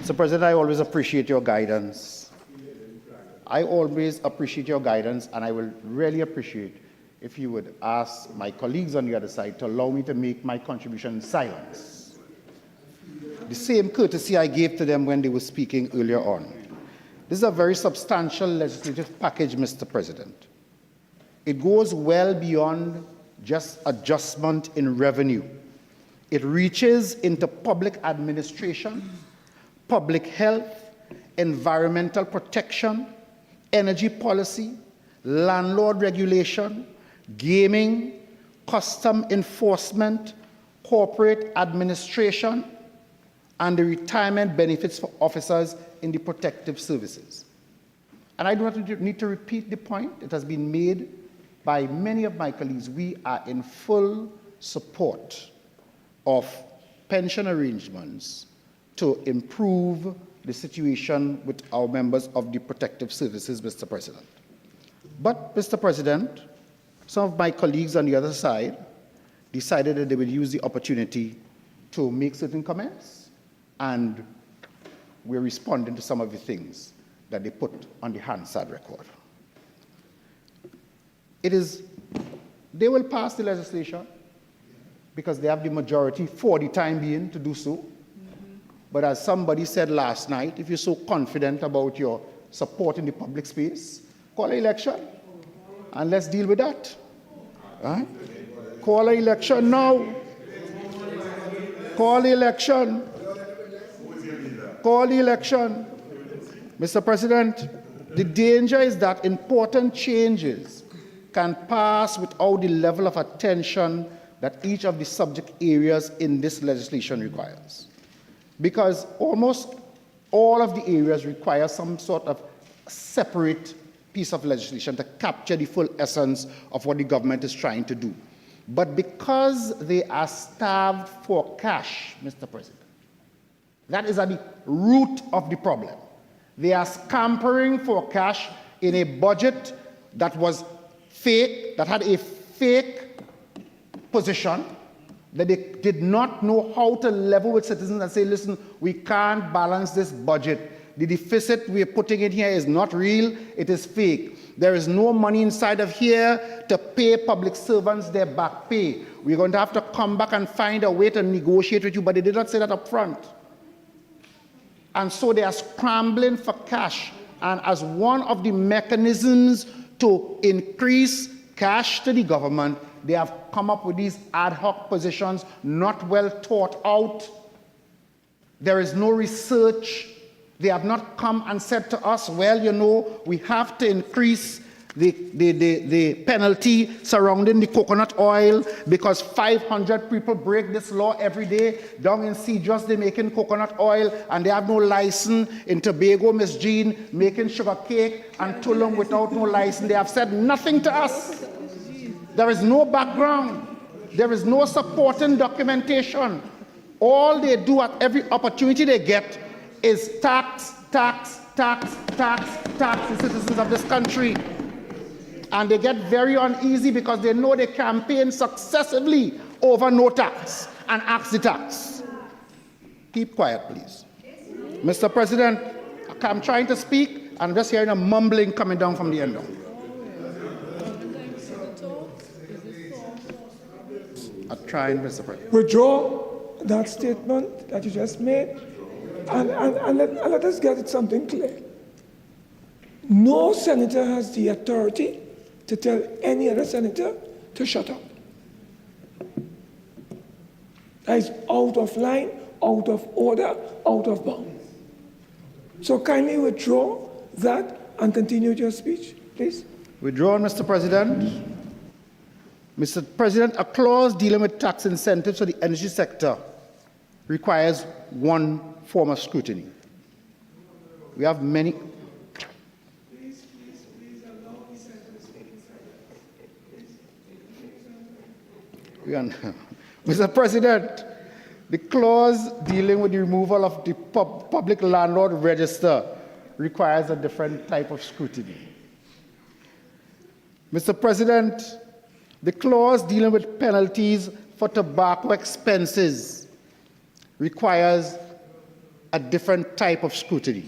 Mr. President, I always appreciate your guidance. I always appreciate your guidance, and I will really appreciate if you would ask my colleagues on the other side to allow me to make my contribution in silence. The same courtesy I gave to them when they were speaking earlier on. This is a very substantial legislative package, Mr. President. It goes well beyond just adjustment in revenue. It reaches into public administration, public health, environmental protection, energy policy, landlord regulation, gaming, custom enforcement, corporate administration, and the retirement benefits for officers in the protective services. And I do not need to repeat the point. It has been made by many of my colleagues. We are in full support of pension arrangements to improve the situation with our members of the protective services, Mr. President. But, Mr. President, some of my colleagues on the other side decided that they would use the opportunity to make certain comments, and we're responding to some of the things that they put on the Hansard record. They will pass the legislation because they have the majority for the time being to do so. But as somebody said last night, if you're so confident about your support in the public space, call an election and let's deal with that. Right? Call an election now. Call the election. Call the election. Mr. President, the danger is that important changes can pass without the level of attention that each of the subject areas in this legislation requires. Because almost all of the areas require some sort of separate piece of legislation to capture the full essence of what the government is trying to do. But because they are starved for cash, Mr. President, that is at the root of the problem. They are scampering for cash in a budget that was fake, that had a fake position, that they did not know how to level with citizens and say, listen, we can't balance this budget. The deficit we're putting in here is not real, it is fake. There is no money inside of here to pay public servants their back pay. We're going to have to come back and find a way to negotiate with you, but they did not say that up front. And so they are scrambling for cash. And as one of the mechanisms to increase cash to the government, they have come up with these ad hoc positions, not well thought out. There is no research. They have not come and said to us, well, you know, we have to increase the penalty surrounding the coconut oil because 500 people break this law every day. Down in Cedros, they're making coconut oil and they have no license. In Tobago, Miss Jean, making sugar cake and Tulum without no license. They have said nothing to us. There is no background. There is no supporting documentation. All they do at every opportunity they get is tax the citizens of this country. And they get very uneasy because they know they campaign successively over no tax and ask the tax. Keep quiet, please. Mr. President, I'm trying to speak, and I'm just hearing a mumbling coming down from the end of it. I'm trying, Mr. President. Withdraw that statement that you just made, and let us get it something clear. No senator has the authority to tell any other senator to shut up. That is out of line, out of order, out of bounds. So kindly withdraw that and continue your speech, please. Withdrawn, Mr. President. Mr. President, a clause dealing with tax incentives for the energy sector requires one form of scrutiny. We have many. Please allow me to speak. Mr. President, the clause dealing with the removal of the public landlord register requires a different type of scrutiny. Mr. President, the clause dealing with penalties for tobacco expenses requires a different type of scrutiny.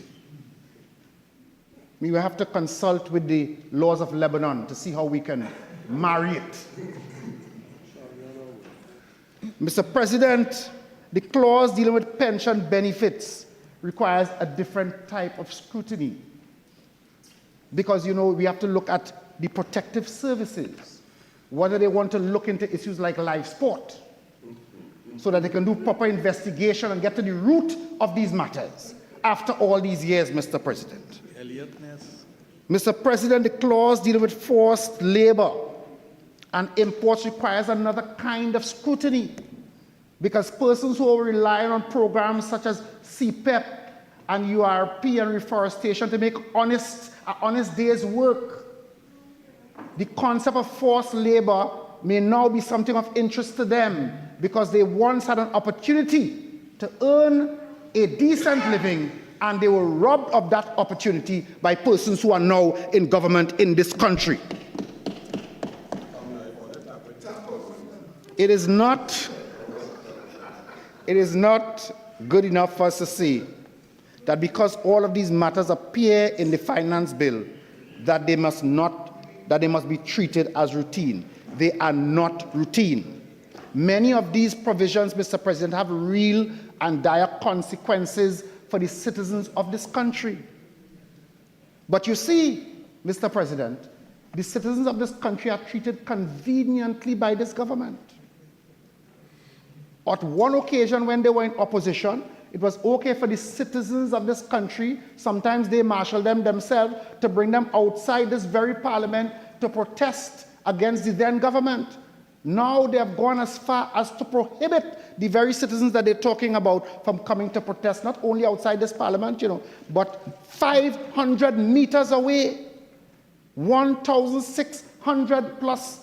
We will have to consult with the laws of Lebanon to see how we can marry it. Mr. President, the clause dealing with pension benefits requires a different type of scrutiny because, we have to look at the protective services, whether they want to look into issues like live sport so that they can do proper investigation and get to the root of these matters after all these years, Mr. President. Mr. President, the clause dealing with forced labor and imports requires another kind of scrutiny because persons who are relying on programs such as CPEP and URP and reforestation to make an honest day's work, the concept of forced labor may now be something of interest to them because they once had an opportunity to earn a decent living and they were robbed of that opportunity by persons who are now in government in this country. It is not good enough for us to say that because all of these matters appear in the finance bill, that they must be treated as routine. They are not routine. Many of these provisions, Mr. President, have real and dire consequences for the citizens of this country. But you see, Mr. President, the citizens of this country are treated conveniently by this government. At one occasion when they were in opposition, it was okay for the citizens of this country, sometimes they marshaled them themselves, to bring them outside this very parliament to protest against the then government. Now they have gone as far as to prohibit the very citizens that they're talking about from coming to protest, not only outside this parliament, but 500 meters away, 1,600 plus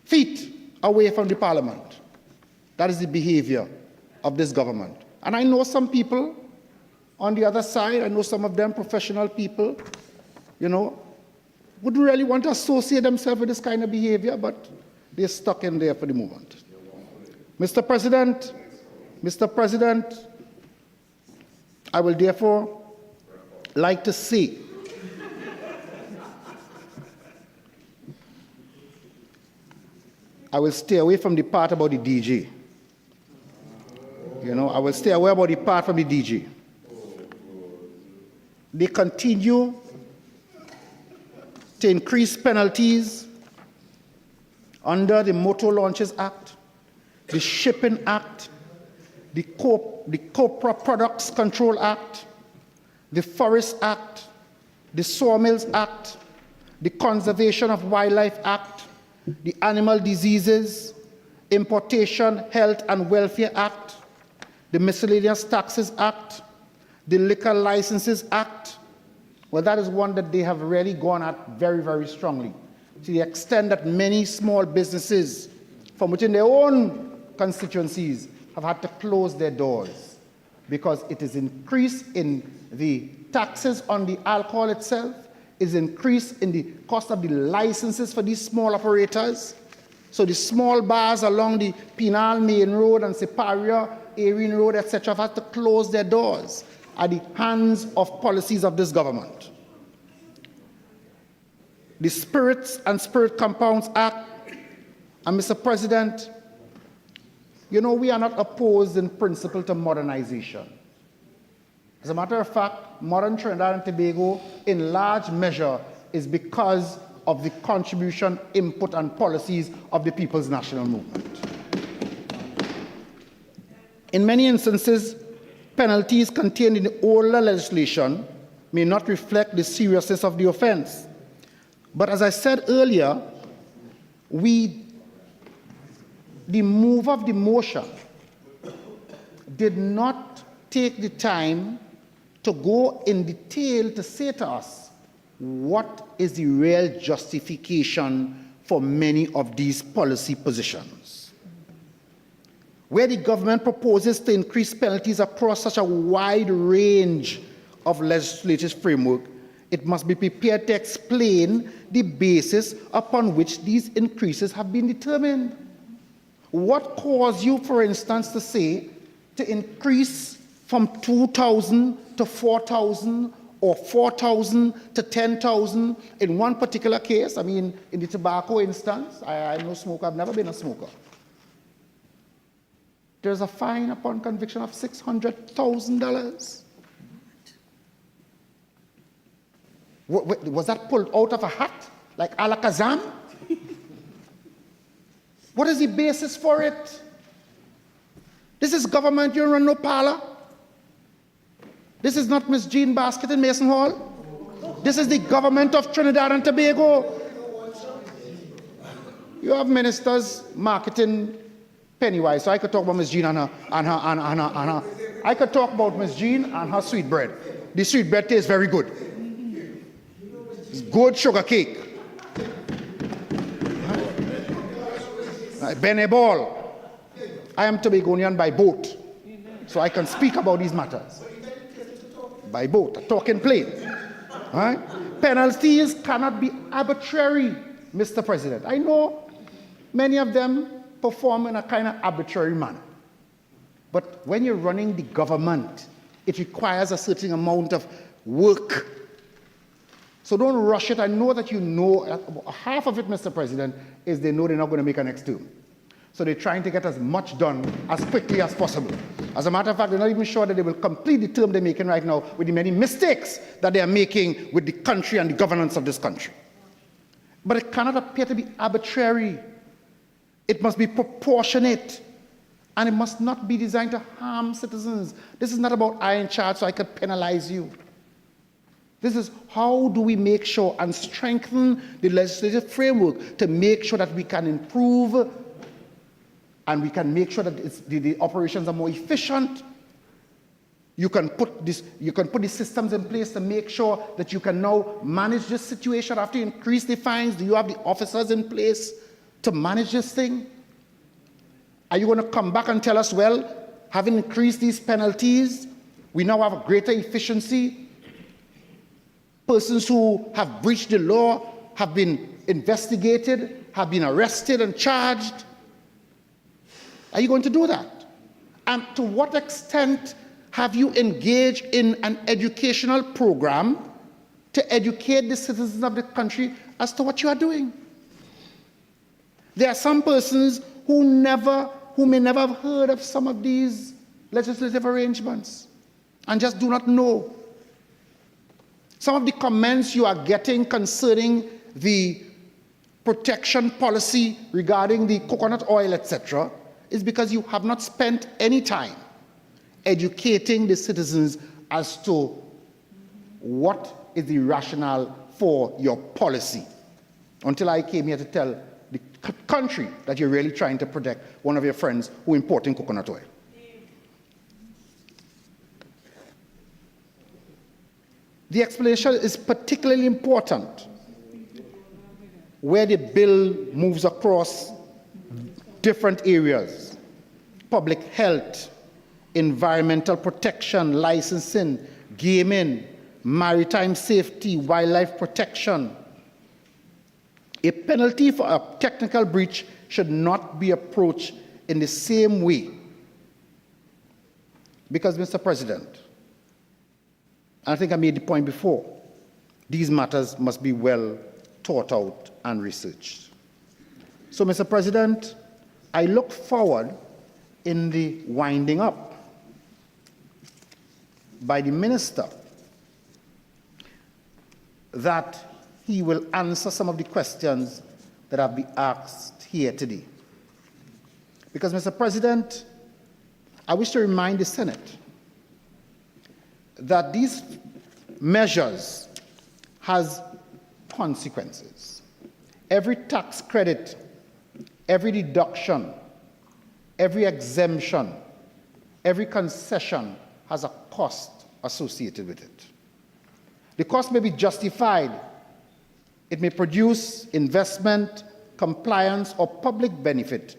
feet away from the parliament. That is the behavior of this government. And I know some people on the other side, I know some of them professional people, wouldn't really want to associate themselves with this kind of behavior, but they're stuck in there for the moment. Mr. President, I will therefore like to say I will stay away from the part about the DG. I will stay away about the part from the DG. They continue to increase penalties under the Motor Launches Act, the Shipping Act, the Copra Products Control Act, the Forest Act, the Sawmills Act, the Conservation of Wildlife Act, the Animal Diseases, Importation, Health and Welfare Act, the Miscellaneous Taxes Act, the Liquor Licenses Act. Well, that is one that they have really gone at very, very strongly, to the extent that many small businesses from within their own constituencies have had to close their doors because it is increase in the taxes on the alcohol itself, is increase in the cost of the licenses for these small operators. So the small bars along the Penal Main Road and Siparia, Erin Road, etc., have had to close their doors at the hands of policies of this government. The Spirits and Spirit Compounds Act, and Mr. President, we are not opposed in principle to modernization. As a matter of fact, modern Trinidad and Tobago, in large measure, is because of the contribution, input, and policies of the People's National Movement. In many instances, penalties contained in the older legislation may not reflect the seriousness of the offense. But as I said earlier, the move of the motion did not take the time to go in detail to say to us what is the real justification for many of these policy positions. Where the government proposes to increase penalties across such a wide range of legislative framework, it must be prepared to explain the basis upon which these increases have been determined. What caused you, for instance, to say to increase from 2,000 to 4,000 or 4,000 to 10,000 in one particular case? I mean, in the tobacco instance, I'm no smoker, I've never been a smoker. There's a fine upon conviction of $600,000. Was that pulled out of a hat, like Alakazam? What is the basis for it? This is government, you run no parlor. This is not Miss Jean Basket in Mason Hall. This is the government of Trinidad and Tobago. You have ministers marketing pennywise, so I could talk about Miss Jean and her. I could talk about Miss Jean and her sweetbread. The sweetbread tastes very good. It's good sugar cake. Benebol. I am Tobagonian by boat, so I can speak about these matters. By boat, talking plain. Right? Penalties cannot be arbitrary, Mr. President. I know many of them perform in a kind of arbitrary manner. But when you're running the government, it requires a certain amount of work. So don't rush it. I know that you know, half of it, Mr. President, is they know they're not going to make a next term. So they're trying to get as much done as quickly as possible. As a matter of fact, they're not even sure that they will complete the term they're making right now with the many mistakes that they are making with the country and the governance of this country. But it cannot appear to be arbitrary. It must be proportionate. And it must not be designed to harm citizens. This is not about I in charge so I could penalize you. This is how do we make sure and strengthen the legislative framework to make sure that we can improve and we can make sure that the operations are more efficient. You can put the systems in place to make sure that you can now manage this situation after you increase the fines. Do you have the officers in place to manage this thing? Are you going to come back and tell us, well, having increased these penalties, we now have a greater efficiency? Persons who have breached the law have been investigated, have been arrested and charged. Are you going to do that? And to what extent have you engaged in an educational program to educate the citizens of the country as to what you are doing? There are some persons who may never have heard of some of these legislative arrangements and just do not know. Some of the comments you are getting concerning the protection policy regarding the coconut oil, etc., is because you have not spent any time educating the citizens as to what is the rationale for your policy. Until I came here to tell the country that you're really trying to protect one of your friends who importing coconut oil. The explanation is particularly important where the bill moves across different areas: public health, environmental protection, licensing, gaming, maritime safety, wildlife protection. A penalty for a technical breach should not be approached in the same way. Because, Mr. President, I think I made the point before, these matters must be well thought out and researched. So, Mr. President, I look forward in the winding up by the minister that he will answer some of the questions that have been asked here today. Because, Mr. President, I wish to remind the Senate that these measures has consequences. Every tax credit, every deduction, every exemption, every concession has a cost associated with it. The cost may be justified. It may produce investment, compliance, or public benefit,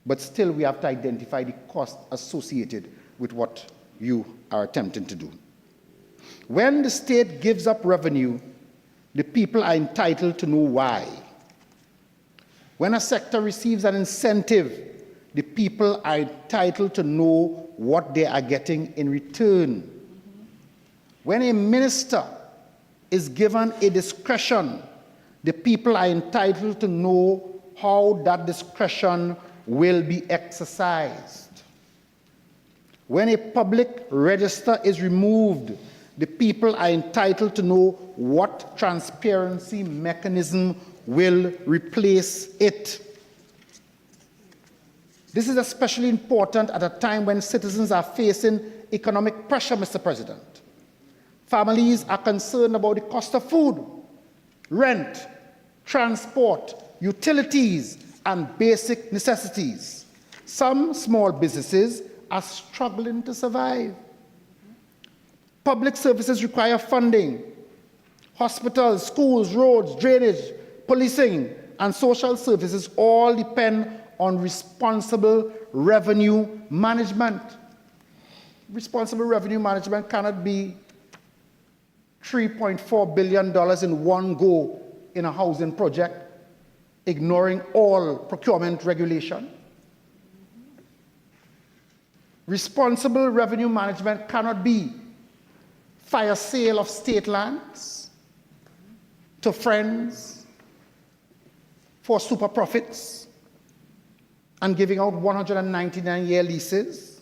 but still we have to identify the cost associated with what you are attempting to do. When the state gives up revenue, the people are entitled to know why. When a sector receives an incentive, the people are entitled to know what they are getting in return. When a minister is given a discretion, the people are entitled to know how that discretion will be exercised. When a public register is removed, the people are entitled to know what transparency mechanism will replace it. This is especially important at a time when citizens are facing economic pressure, Mr. President. Families are concerned about the cost of food, rent, transport, utilities, and basic necessities. Some small businesses are struggling to survive. Public services require funding. Hospitals, schools, roads, drainage, policing, and social services all depend on responsible revenue management. Responsible revenue management cannot be $3.4 billion in one go in a housing project, ignoring all procurement regulation. Responsible revenue management cannot be fire sale of state lands to friends for super profits and giving out 199-year leases.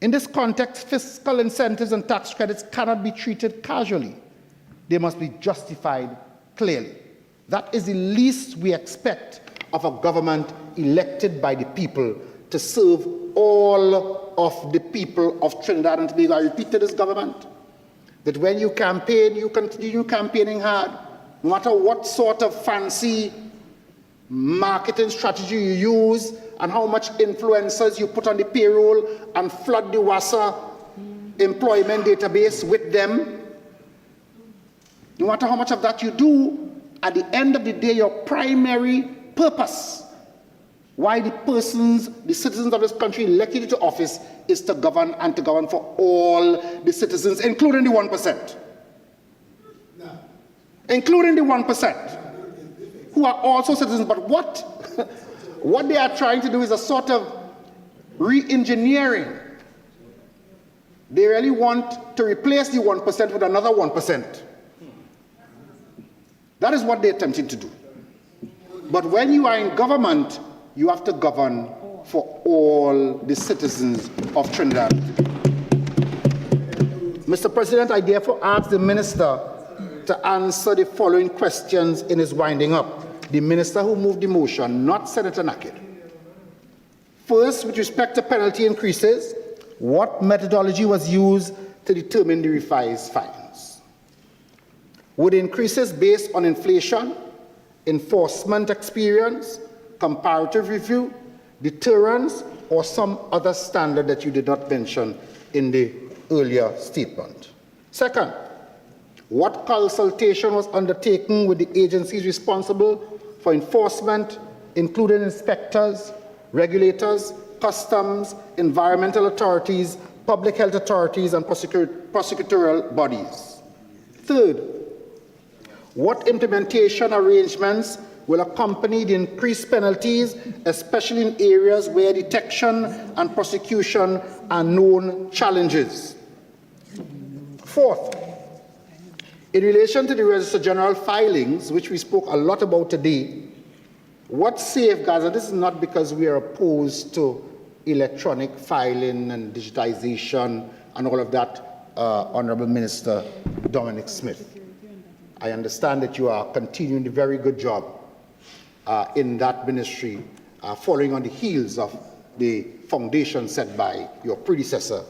In this context, fiscal incentives and tax credits cannot be treated casually. They must be justified clearly. That is the least we expect of a government elected by the people to serve all of the people of Trinidad and Tobago. I repeat to this government that when you campaign, you continue campaigning hard. No matter what sort of fancy marketing strategy you use and how much influencers you put on the payroll and flood the WASA employment database with them, no matter how much of that you do, at the end of the day, your primary purpose why the citizens of this country elected you to office is to govern and to govern for all the citizens, including the 1%. No. Including the 1%, who are also citizens. But what they are trying to do is a sort of re-engineering. They really want to replace the 1% with another 1%. That is what they're attempting to do. But when you are in government, you have to govern for all the citizens of Trinidad. Mr. President, I therefore ask the Minister to answer the following questions in his winding up. The Minister who moved the motion, not Senator Nakid. First, with respect to penalty increases, what methodology was used to determine the revised fines? Were the increases based on inflation, enforcement experience, comparative review, deterrence, or some other standard that you did not mention in the earlier statement? Second, what consultation was undertaken with the agencies responsible for enforcement, including inspectors, regulators, customs, environmental authorities, public health authorities, and prosecutorial bodies? Third, what implementation arrangements will accompany the increased penalties, especially in areas where detection and prosecution are known challenges? Fourth, in relation to the Register General filings, which we spoke a lot about today, what safeguards, and this is not because we are opposed to electronic filing and digitization and all of that, Honourable Minister Dominic Smith. I understand that you are continuing the very good job in that ministry, following on the heels of the foundation set by your predecessor,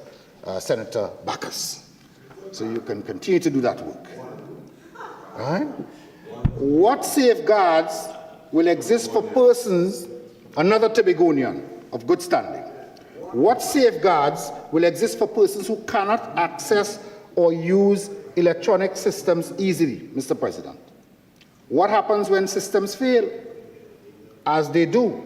Senator Backus. So you can continue to do that work. All right? What safeguards will exist for persons, another Tobagonian of good standing, what safeguards will exist for persons who cannot access or use electronic systems easily, Mr. President? What happens when systems fail, as they do?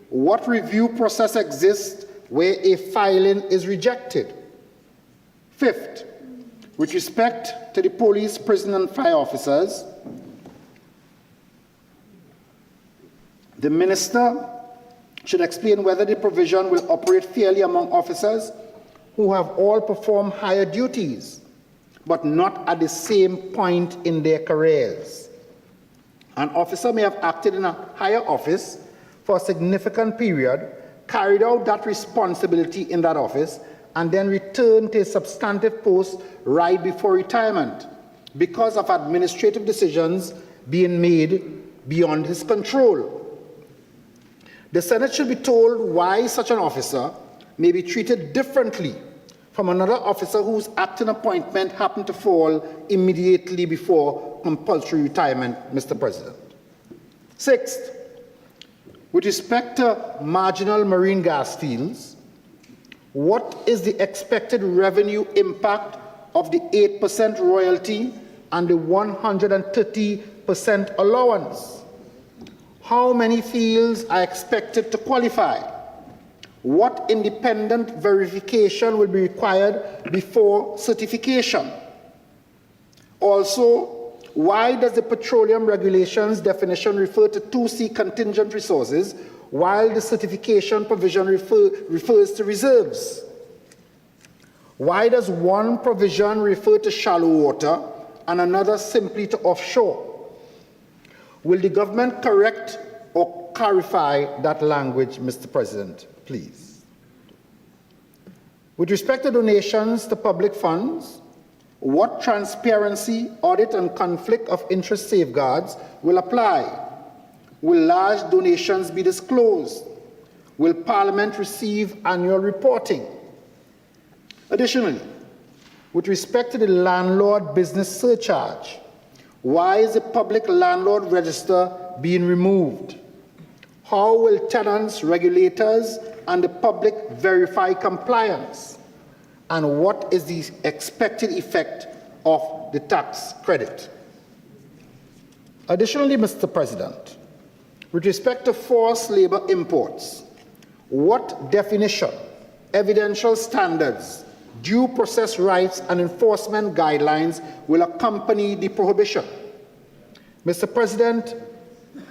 What review process exists where a filing is rejected? Fifth, with respect to the police, prison, and fire officers, the minister should explain whether the provision will operate fairly among officers who have all performed higher duties, but not at the same point in their careers. An officer may have acted in a higher office for a significant period, carried out that responsibility in that office, and then returned to a substantive post right before retirement because of administrative decisions being made beyond his control. The Senate should be told why such an officer may be treated differently from another officer whose acting appointment happened to fall immediately before compulsory retirement, Mr. President. Sixth, with respect to marginal marine gas fields, what is the expected revenue impact of the 8% royalty and the 130% allowance? How many fields are expected to qualify? What independent verification will be required before certification? Also, why does the petroleum regulations definition refer to 2C contingent resources while the certification provision refers to reserves? Why does one provision refer to shallow water and another simply to offshore? Will the government correct or clarify that language, Mr. President, please? With respect to donations to public funds, what transparency, audit, and conflict of interest safeguards will apply? Will large donations be disclosed? Will Parliament receive annual reporting? Additionally, with respect to the landlord business surcharge, why is the public landlord register being removed? How will tenants, regulators, and the public verify compliance? And what is the expected effect of the tax credit? Additionally, Mr. President, with respect to forced labor imports, what definition, evidential standards, due process rights, and enforcement guidelines will accompany the prohibition? Mr. President,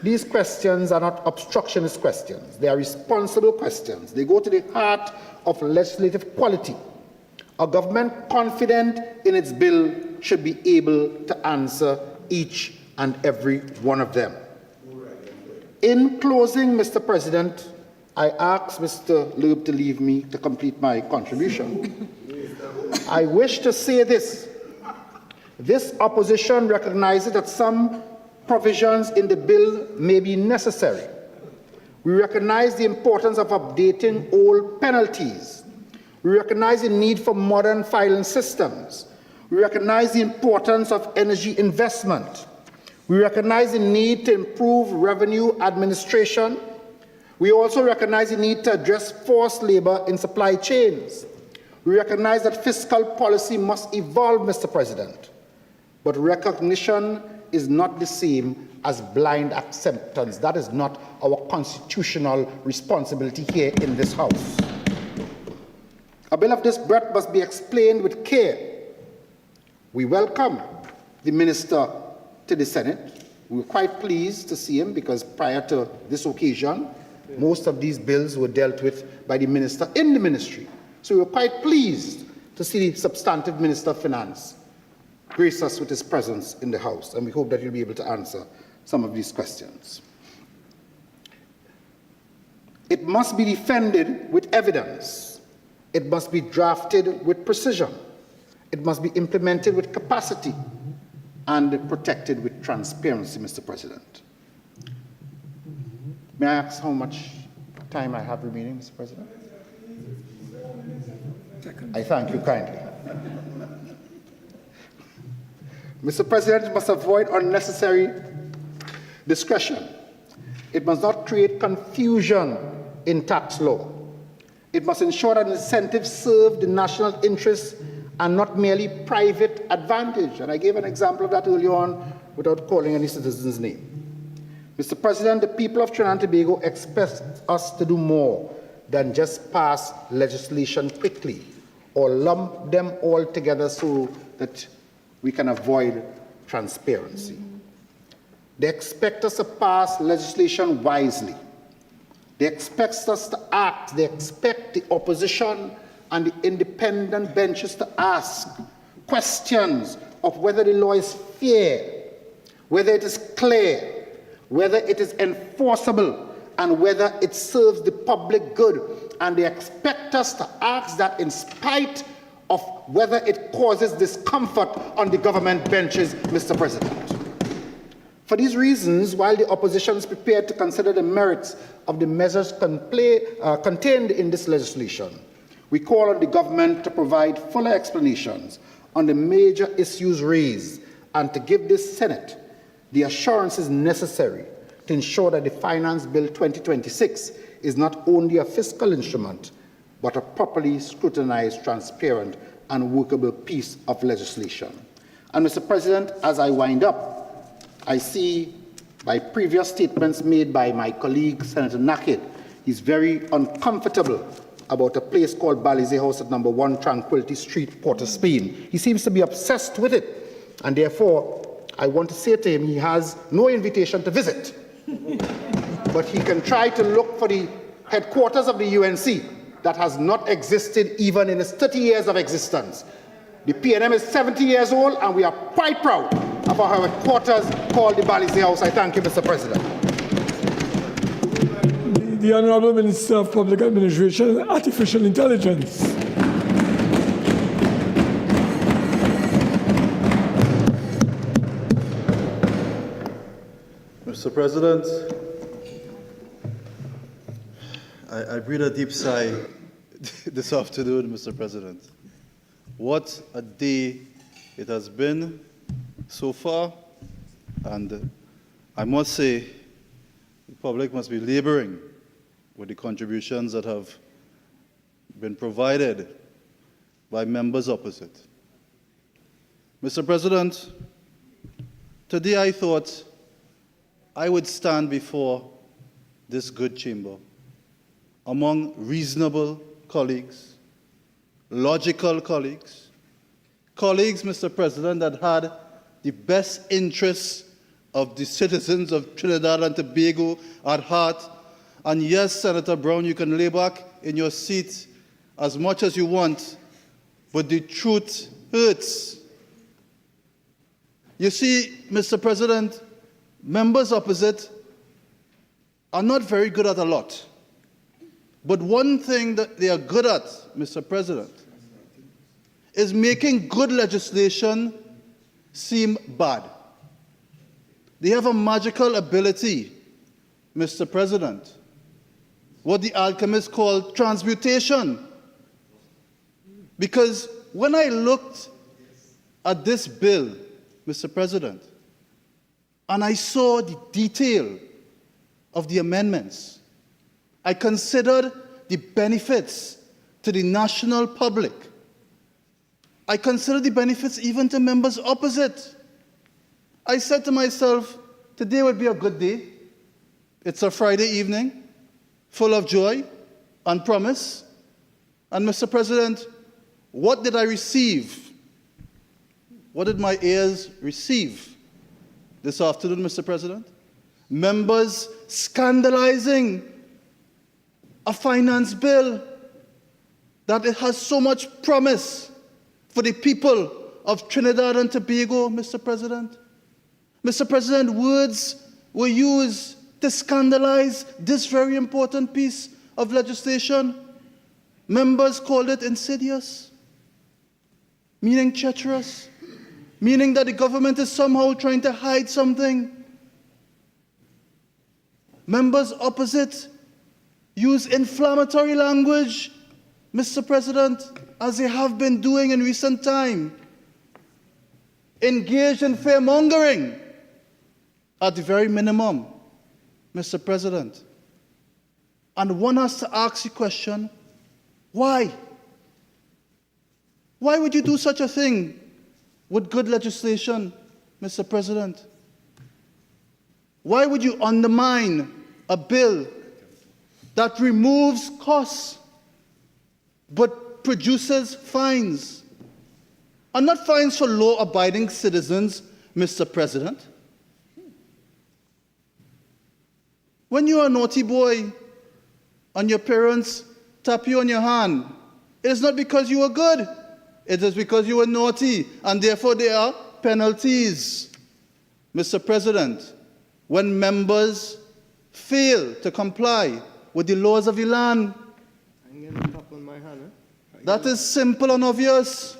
these questions are not obstructionist questions. They are responsible questions. They go to the heart of legislative quality. A government confident in its bill should be able to answer each and every one of them. In closing, Mr. President, I ask Mr. Loeb to leave me to complete my contribution. I wish to say this. This opposition recognizes that some provisions in the bill may be necessary. We recognize the importance of updating old penalties. We recognize the need for modern filing systems. We recognize the importance of energy investment. We recognize the need to improve revenue administration. We also recognize the need to address forced labor in supply chains. We recognize that fiscal policy must evolve, Mr. President. But recognition is not the same as blind acceptance. That is not our constitutional responsibility here in this House. A bill of this breadth must be explained with care. We welcome the minister to the Senate. We were quite pleased to see him because prior to this occasion, most of these bills were dealt with by the minister in the ministry. So we were quite pleased to see the substantive Minister of Finance grace us with his presence in the House, and we hope that he'll be able to answer some of these questions. It must be defended with evidence. It must be drafted with precision. It must be implemented with capacity and protected with transparency, Mr. President. May I ask how much time I have remaining, Mr. President? I thank you kindly. Mr. President, it must avoid unnecessary discretion. It must not create confusion in tax law. It must ensure that incentives serve the national interest and not merely private advantage. And I gave an example of that earlier on without calling any citizen's name. Mr. President, the people of Trinidad and Tobago expect us to do more than just pass legislation quickly or lump them all together so that we can avoid transparency. They expect us to pass legislation wisely. They expect us to act. They expect the opposition and the independent benches to ask questions of whether the law is fair, whether it is clear, whether it is enforceable, and whether it serves the public good. And they expect us to ask that in spite of whether it causes discomfort on the government benches, Mr. President. For these reasons, while the opposition is prepared to consider the merits of the measures contained in this legislation, we call on the government to provide fuller explanations on the major issues raised and to give this Senate the assurances necessary to ensure that the Finance Bill 2026 is not only a fiscal instrument, but a properly scrutinized, transparent, and workable piece of legislation. And Mr. President, as I wind up, I see by previous statements made by my colleague, Senator Nakid, he's very uncomfortable about a place called Balize House at number 1 Tranquility Street, Port of Spain. He seems to be obsessed with it, and therefore, I want to say to him, he has no invitation to visit, but he can try to look for the headquarters of the UNC that has not existed even in its 30 years of existence. The PNM is 70 years old, and we are quite proud of our headquarters called the Balize House. I thank you, Mr. President. The Honourable Minister of Public Administration and Artificial Intelligence. Mr. President, I breathe a deep sigh this afternoon, Mr. President. What a day it has been so far, and I must say the public must be laboring with the contributions that have been provided by members opposite. Mr. President, today I thought I would stand before this good chamber among reasonable colleagues, logical colleagues, colleagues, Mr. President, that had the best interests of the citizens of Trinidad and Tobago at heart. And yes, Senator Brown, you can lay back in your seat as much as you want, but the truth hurts. You see, Mr. President, members opposite are not very good at a lot. But one thing that they are good at, Mr. President, is making good legislation seem bad. They have a magical ability, Mr. President, what the alchemists call transmutation. Because when I looked at this bill, Mr. President, and I saw the detail of the amendments, I considered the benefits to the national public. I considered the benefits even to members opposite. I said to myself, today would be a good day. It's a Friday evening, full of joy and promise. And Mr. President, what did I receive? What did my ears receive this afternoon, Mr. President? Members scandalizing a finance bill that it has so much promise for the people of Trinidad and Tobago, Mr. President. Mr. President, words were used to scandalize this very important piece of legislation. Members called it insidious, meaning treacherous, meaning that the government is somehow trying to hide something. Members opposite use inflammatory language, Mr. President, as they have been doing in recent time, engaged in fear-mongering at the very minimum, Mr. President. And one has to ask the question, why? Why would you do such a thing with good legislation, Mr. President? Why would you undermine a bill that removes costs but produces fines? And not fines for law-abiding citizens, Mr. President. When you're a naughty boy and your parents tap you on your hand, it is not because you were good. It is because you were naughty, and therefore there are penalties. Mr. President, when members fail to comply with the laws of the land, that is simple and obvious.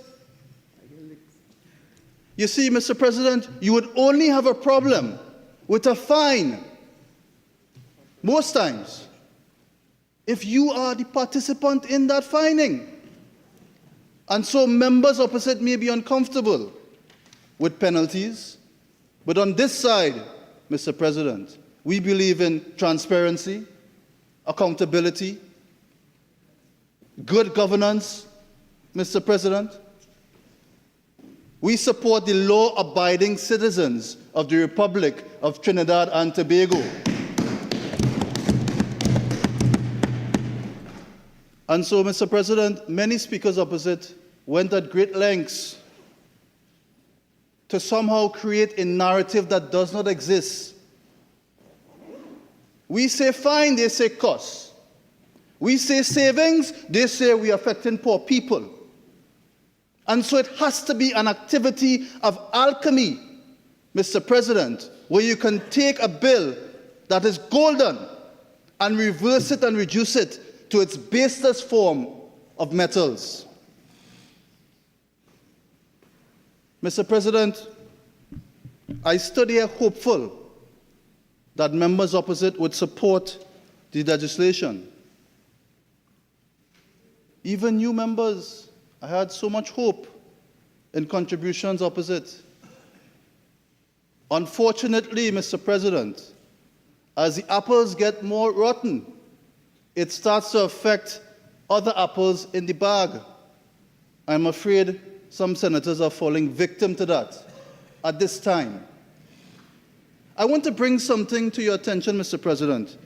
You see, Mr. President, you would only have a problem with a fine, most times, if you are the participant in that fining. And so members opposite may be uncomfortable with penalties, but on this side, Mr. President, we believe in transparency, accountability, good governance, Mr. President. We support the law-abiding citizens of the Republic of Trinidad and Tobago. And so, Mr. President, many speakers opposite went at great lengths to somehow create a narrative that does not exist. We say fine, they say cost. We say savings, they say we are affecting poor people. And so it has to be an activity of alchemy, Mr. President, where you can take a bill that is golden and reverse it and reduce it to its baseless form of metals. Mr. President, I stood here hopeful that members opposite would support the legislation. Even you members, I had so much hope in contributions opposite. Unfortunately, Mr. President, as the apples get more rotten, it starts to affect other apples in the bag. I'm afraid some senators are falling victim to that at this time. I want to bring something to your attention, Mr. President,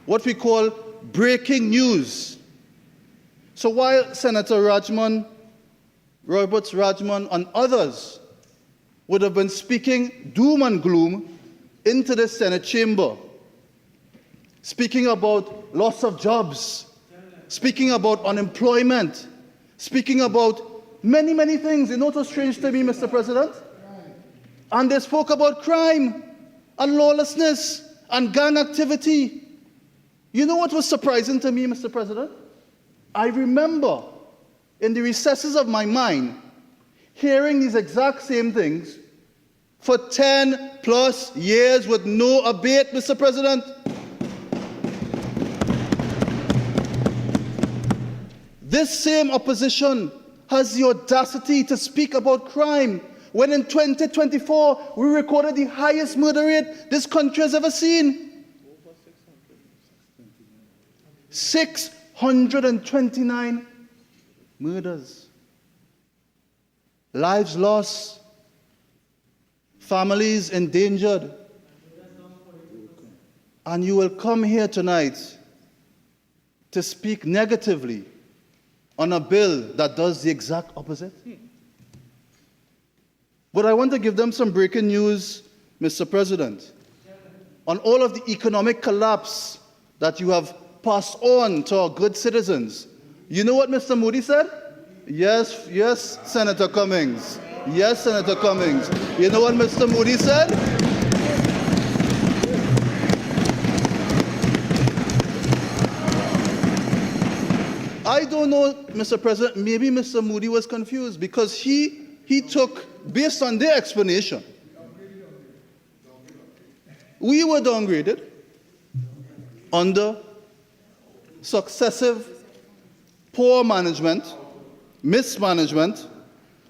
what we call breaking news. So while Senator Rajman, Roberts Rajman, and others would have been speaking doom and gloom into the Senate chamber, speaking about loss of jobs, speaking about unemployment, speaking about many, many things. You know what was strange to me, Mr. President? And they spoke about crime and lawlessness and gang activity. You know what was surprising to me, Mr. President? I remember in the recesses of my mind hearing these exact same things for 10 plus years with no abate, Mr. President. This same opposition has the audacity to speak about crime when in 2024 we recorded the highest murder rate this country has ever seen. 629 murders. Lives lost. Families endangered. And you will come here tonight to speak negatively on a bill that does the exact opposite? But I want to give them some breaking news, Mr. President, on all of the economic collapse that you have passed on to our good citizens. You know what Mr. Moody said? Yes, yes, Senator Cummings. Yes, Senator Cummings. You know what Mr. Moody said? I don't know, Mr. President, maybe Mr. Moody was confused because he took, based on their explanation, we were downgraded under successive poor management, mismanagement,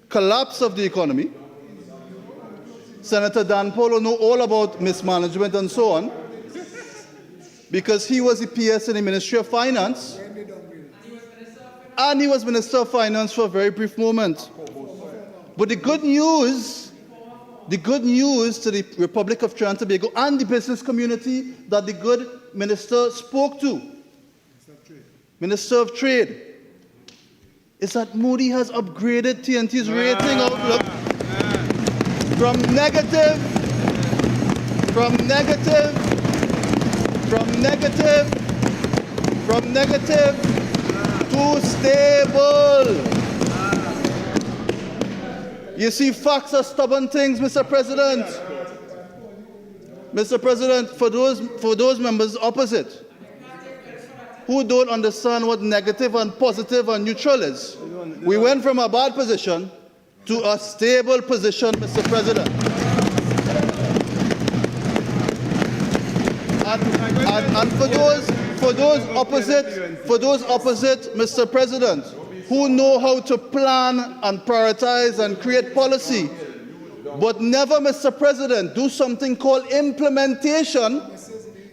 collapse of the economy. Senator Dan Polo know all about mismanagement and so on, because he was the PS in the Ministry of Finance, and he was Minister of Finance for a very brief moment. But the good news to the Republic of Trinidad and Tobago and the business community that the good minister spoke to, Minister of Trade, is that Moody has upgraded TNT's rating outlook from negative to stable. You see, facts are stubborn things, Mr. President. Mr. President, for those members opposite who don't understand what negative and positive and neutral is, we went from a bad position to a stable position, Mr. President. And for those opposite, Mr. President, who know how to plan and prioritize and create policy, but never, Mr. President, do something called implementation.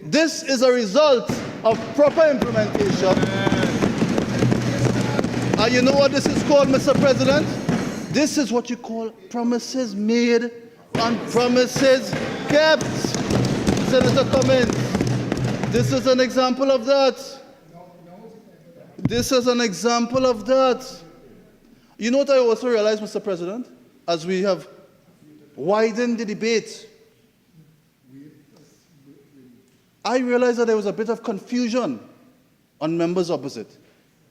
This is a result of proper implementation. And you know what this is called, Mr. President? This is what you call promises made and promises kept. Senator Cummins, this is an example of that. This is an example of that. You know what I also realized, Mr. President, as we have widened the debate? I realized that there was a bit of confusion on members opposite.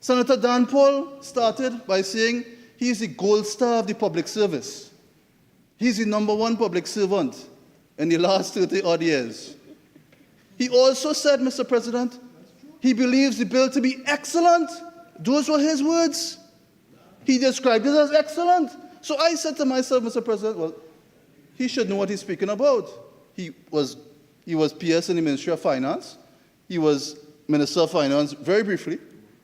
Senator Dan Paul started by saying he's the gold star of the public service. He's the #1 public servant in the last 30-odd years. He also said, Mr. President, he believes the bill to be excellent. Those were his words. He described it as excellent. So I said to myself, Mr. President, well, he should know what he's speaking about. He was PS in the Ministry of Finance. He was Minister of Finance very briefly,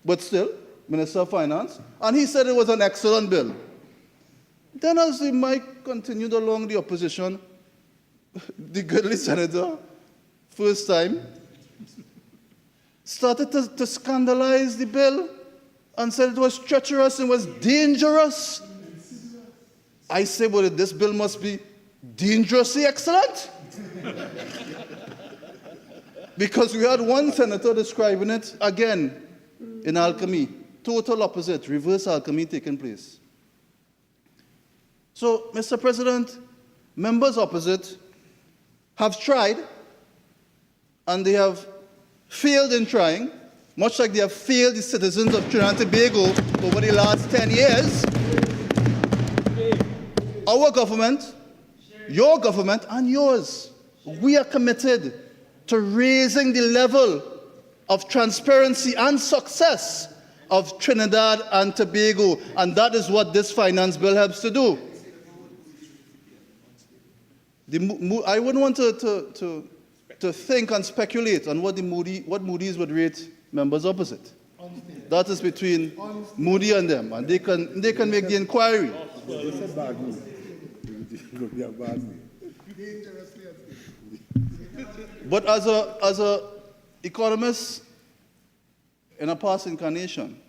but still Minister of Finance. And he said it was an excellent bill. Then as the mic continued along the opposition, the goodly senator, first time, started to scandalize the bill and said it was treacherous and was dangerous. I say, well, this bill must be dangerously excellent. Because we had one senator describing it again in alchemy, total opposite, reverse alchemy taking place. So, Mr. President, members opposite have tried, and they have failed in trying, much like they have failed the citizens of Trinidad and Tobago over the last 10 years. Our government, your government, and yours, we are committed to raising the level of transparency and success of Trinidad and Tobago, and that is what this finance bill helps to do. I wouldn't want to think and speculate on what Moody's would rate members opposite. That is between Moody and them, and they can make the inquiry. But as a economist in a past incarnation,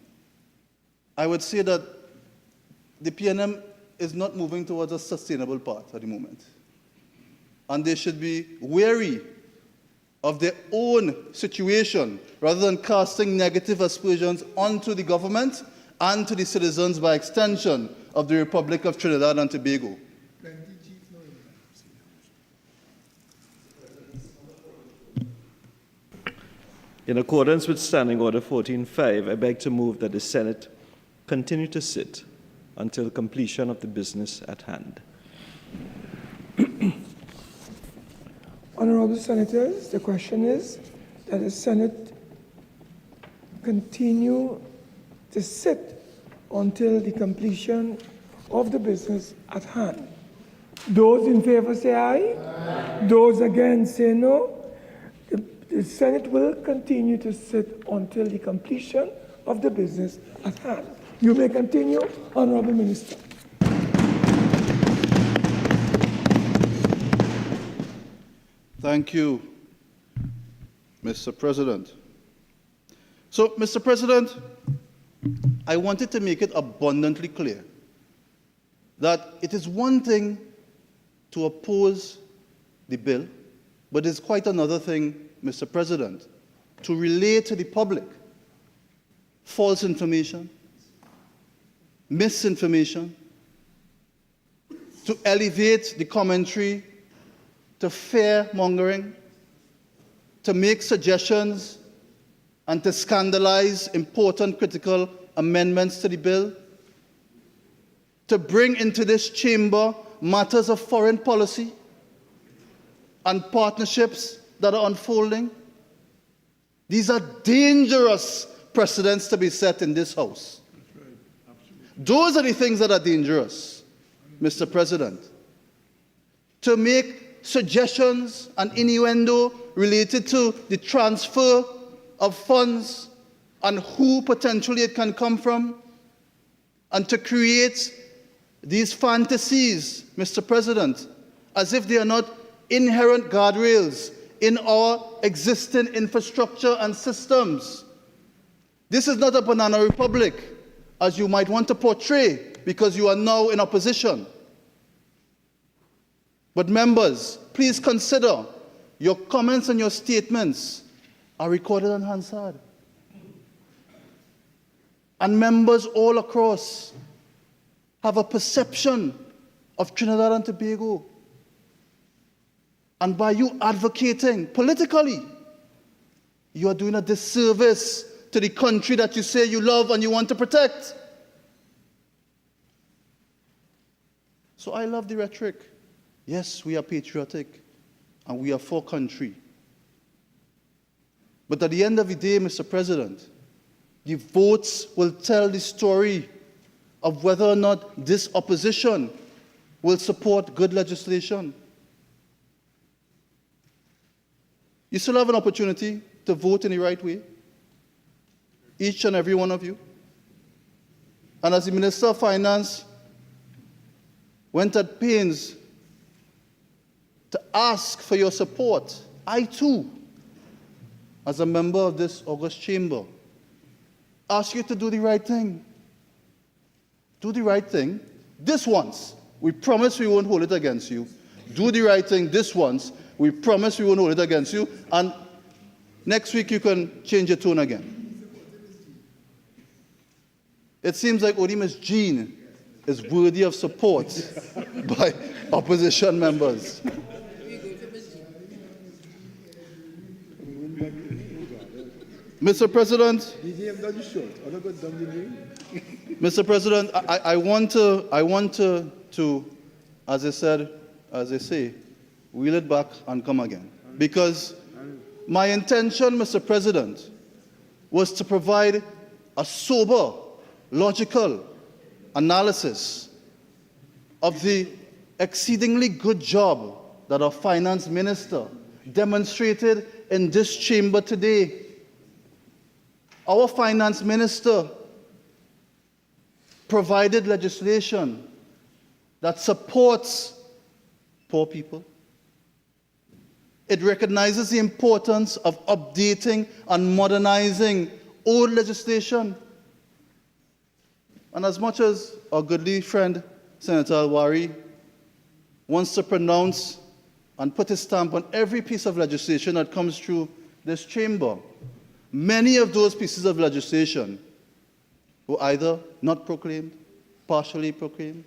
I would say that the PNM is not moving towards a sustainable path at the moment. And they should be wary of their own situation rather than casting negative aspersions onto the government and to the citizens by extension of the Republic of Trinidad and Tobago. In accordance with Standing Order 14.5, I beg to move that the Senate continue to sit until completion of the business at hand. Honorable Senators, the question is that the Senate continue to sit until the completion of the business at hand. Those in favor say aye. Aye. Those against say no. The Senate will continue to sit until the completion of the business at hand. You may continue, Honorable Minister. Thank you, Mr. President. So, Mr. President, I wanted to make it abundantly clear that it is one thing to oppose the bill, but it's quite another thing, Mr. President, to relay to the public false information, misinformation, to elevate the commentary to fear-mongering, to make suggestions and to scandalize important critical amendments to the bill, to bring into this chamber matters of foreign policy and partnerships that are unfolding. These are dangerous precedents to be set in this House. Those are the things that are dangerous, Mr. President. To make suggestions and innuendo related to the transfer of funds and who potentially it can come from, and to create these fantasies, Mr. President, as if they are not inherent guardrails in our existing infrastructure and systems. This is not a banana republic, as you might want to portray, because you are now in opposition. But members, please consider your comments and your statements are recorded on Hansard. And members all across have a perception of Trinidad and Tobago. And by you advocating politically, you are doing a disservice to the country that you say you love and you want to protect. So I love the rhetoric. Yes, we are patriotic and we are for country. But at the end of the day, Mr. President, the votes will tell the story of whether or not this opposition will support good legislation. You still have an opportunity to vote in the right way, each and every one of you. And as the Minister of Finance went at pains to ask for your support, I too, as a member of this august chamber, ask you to do the right thing. Do the right thing this once. We promise we won't hold it against you. Do the right thing this once. We promise we won't hold it against you. And next week you can change your tone again. It seems like only Ms. Jean is worthy of support by opposition members. Mr. President, Mr. President, I want to, as I say, wheel it back and come again. Because my intention, Mr. President, was to provide a sober, logical analysis of the exceedingly good job that our finance minister demonstrated in this chamber today. Our finance minister provided legislation that supports poor people. It recognizes the importance of updating and modernizing old legislation. And as much as our goodly friend, Senator Alwari, wants to pronounce and put his stamp on every piece of legislation that comes through this chamber, many of those pieces of legislation were either not proclaimed, partially proclaimed.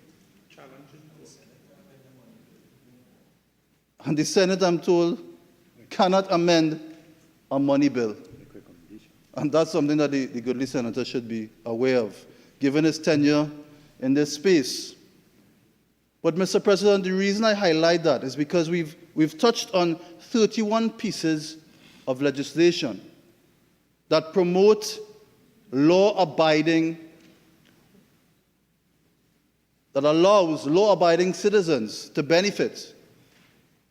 And the Senate, I'm told, cannot amend a money bill. And that's something that the goodly senator should be aware of, given his tenure in this space. But, Mr. President, the reason I highlight that is because we've touched on 31 pieces of legislation that promote law-abiding, that allows law-abiding citizens to benefit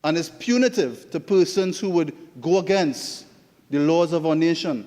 and is punitive to persons who would go against the laws of our nation.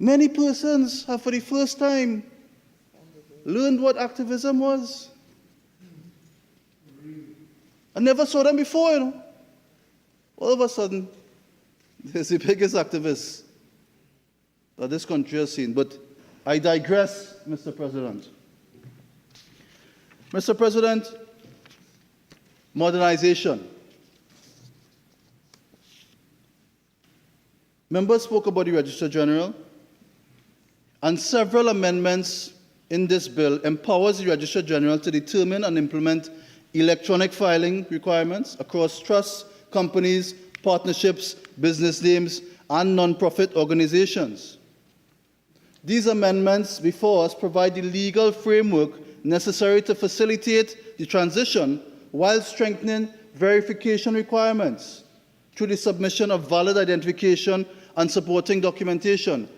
Many persons have for the first time learned what activism was. I never saw them before, you know. All of a sudden, there's the biggest activists that this country has seen. But I digress, Mr. President. Mr. President, modernization. Members spoke about the Registrar General, and several amendments in this bill empowers the Registrar General to determine and implement electronic filing requirements across trusts, companies, partnerships, business names, and non-profit organizations. These amendments before us provide the legal framework necessary to facilitate the transition while strengthening verification requirements through the submission of valid identification and supporting documentation.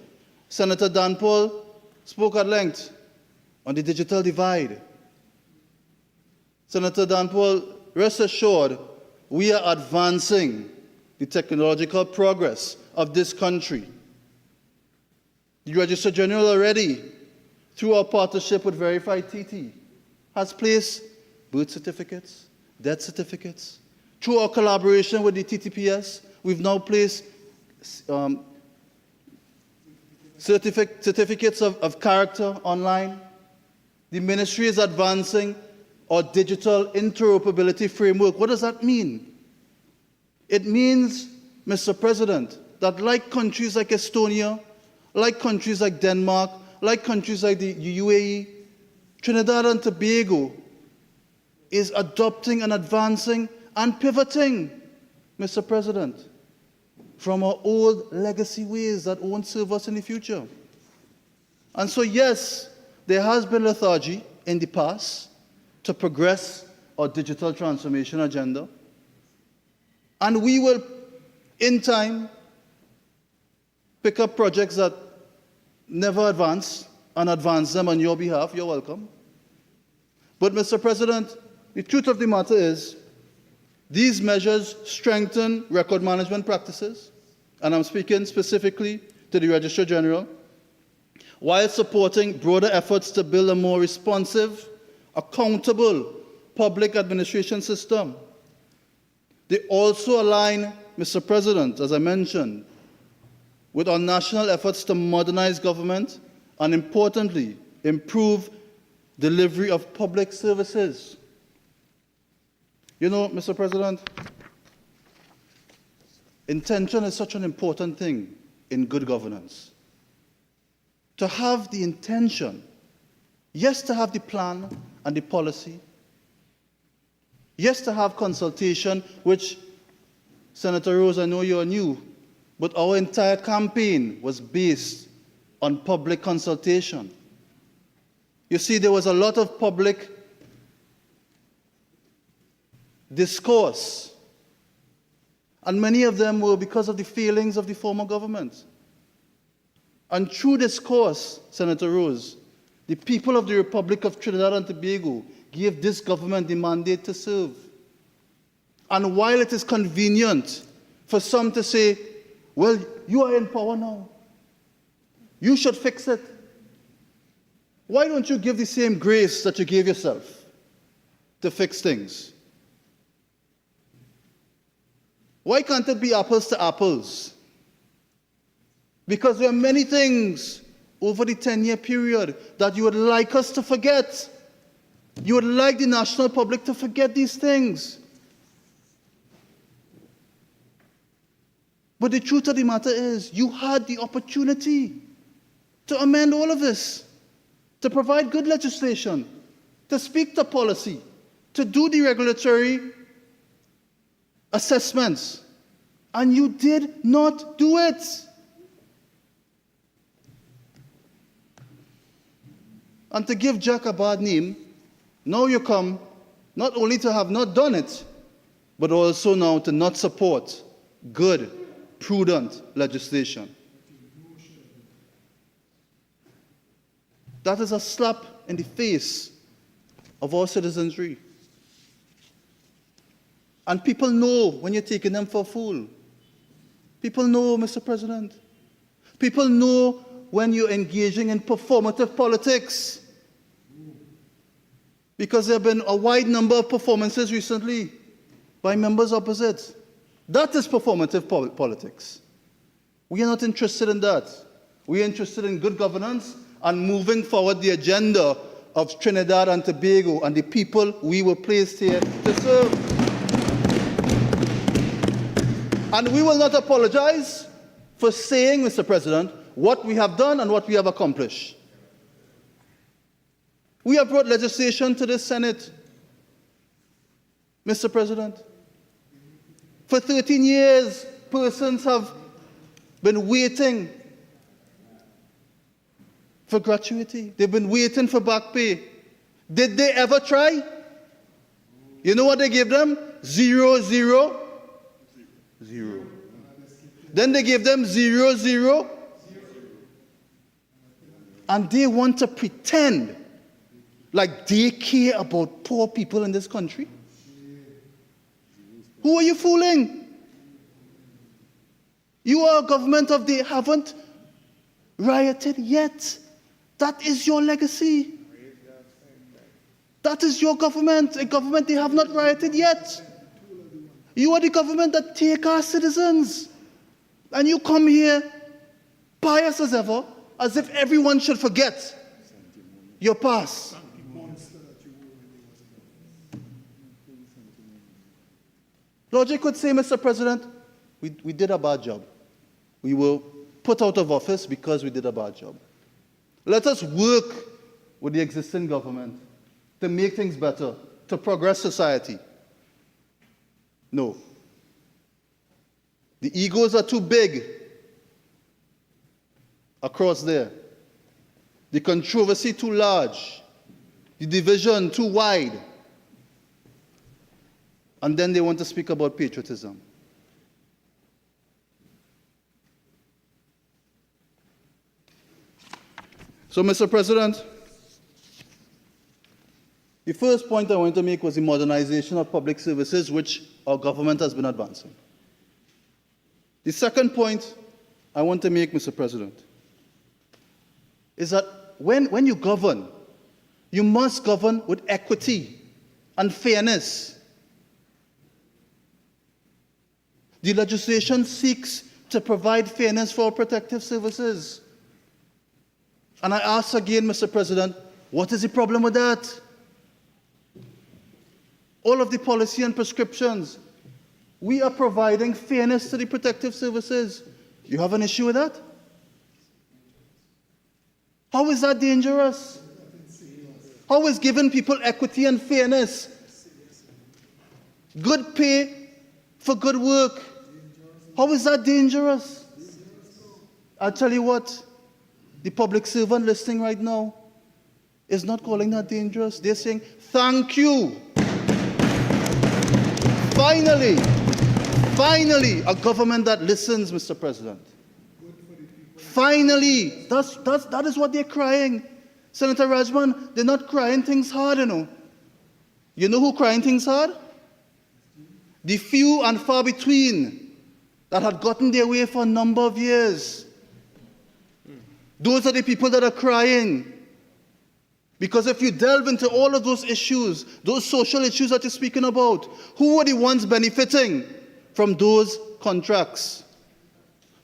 Senator Dan Paul spoke at length on the digital divide. Senator Dan Paul, rest assured, we are advancing the technological progress of this country. The Registrar General already, through our partnership with Verified TT, has placed birth certificates, death certificates. Through our collaboration with the TTPS, we've now placed certificates of character online. The ministry is advancing our digital interoperability framework. What does that mean? It means, Mr. President, that like countries like Estonia, like countries like Denmark, like countries like the UAE, Trinidad and Tobago is adopting and advancing and pivoting, Mr. President, from our old legacy ways that won't serve us in the future. And so, yes, there has been lethargy in the past to progress our digital transformation agenda. And we will, in time, pick up projects that never advance and advance them on your behalf. You're welcome. But, Mr. President, the truth of the matter is, these measures strengthen record management practices, and I'm speaking specifically to the Registrar General, while supporting broader efforts to build a more responsive, accountable public administration system. They also align, Mr. President, as I mentioned, with our national efforts to modernize government and, importantly, improve delivery of public services. You know, Mr. President, intention is such an important thing in good governance. To have the intention, yes, to have the plan and the policy, yes, to have consultation, which, Senator Rose, I know you're new, but our entire campaign was based on public consultation. You see, there was a lot of public discourse, and many of them were because of the failings of the former government. And through discourse, Senator Rose, the people of the Republic of Trinidad and Tobago gave this government the mandate to serve. And while it is convenient for some to say, well, you are in power now, you should fix it, why don't you give the same grace that you gave yourself to fix things? Why can't it be apples to apples? Because there are many things over the 10-year period that you would like us to forget. You would like the national public to forget these things. But the truth of the matter is, you had the opportunity to amend all of this, to provide good legislation, to speak to policy, to do the regulatory assessments, and you did not do it. And to give Jack a bad name, now you come not only to have not done it, but also now to not support good, prudent legislation. That is a slap in the face of our citizenry. And people know when you're taking them for a fool. People know, Mr. President. People know when you're engaging in performative politics. Because there have been a wide number of performances recently by members opposite. That is performative politics. We are not interested in that. We are interested in good governance and moving forward the agenda of Trinidad and Tobago and the people we were placed here to serve. And we will not apologize for saying, Mr. President, what we have done and what we have accomplished. We have brought legislation to the Senate, Mr. President. For 13 years, persons have been waiting for gratuity. They've been waiting for back pay. Did they ever try? You know what they gave them? 0, 0, 0. Then they gave them 0, 0. And they want to pretend like they care about poor people in this country. Who are you fooling? You are a government of they haven't rioted yet. That is your legacy. That is your government, a government they have not rioted yet. You are the government that take our citizens. And you come here, pious as ever, as if everyone should forget your past. Logic could say, Mr. President, we did a bad job. We were put out of office because we did a bad job. Let us work with the existing government to make things better, to progress society. No. The egos are too big across there. The controversy too large. The division too wide. And then they want to speak about patriotism. So, Mr. President, the first point I wanted to make was the modernization of public services, which our government has been advancing. The second point I want to make, Mr. President, is that when you govern, you must govern with equity and fairness. The legislation seeks to provide fairness for protective services. And I ask again, Mr. President, what is the problem with that? All of the policy and prescriptions, we are providing fairness to the protective services. You have an issue with that? How is that dangerous? How is giving people equity and fairness, good pay for good work, how is that dangerous? I'll tell you what, the public servant listening right now is not calling that dangerous. They're saying, thank you. Finally, a government that listens, Mr. President. Finally, that is what they're crying. Senator Rajman, they're not crying things hard, you know. You know who crying things hard? The few and far between that had gotten their way for a number of years. Those are the people that are crying. Because if you delve into all of those issues, those social issues that you're speaking about, who are the ones benefiting from those contracts?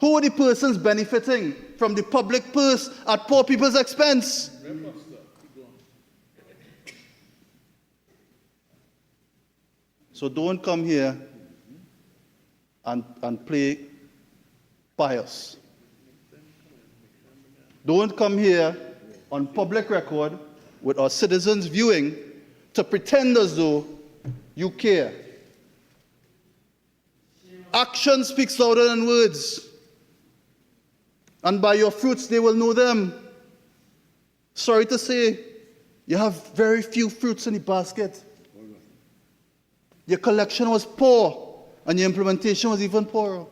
Who are the persons benefiting from the public purse at poor people's expense? So don't come here and play pious. Don't come here on public record with our citizens viewing to pretend as though you care. Action speaks louder than words. And by your fruits they will know them. Sorry to say, you have very few fruits in the basket. Your collection was poor, and your implementation was even poorer.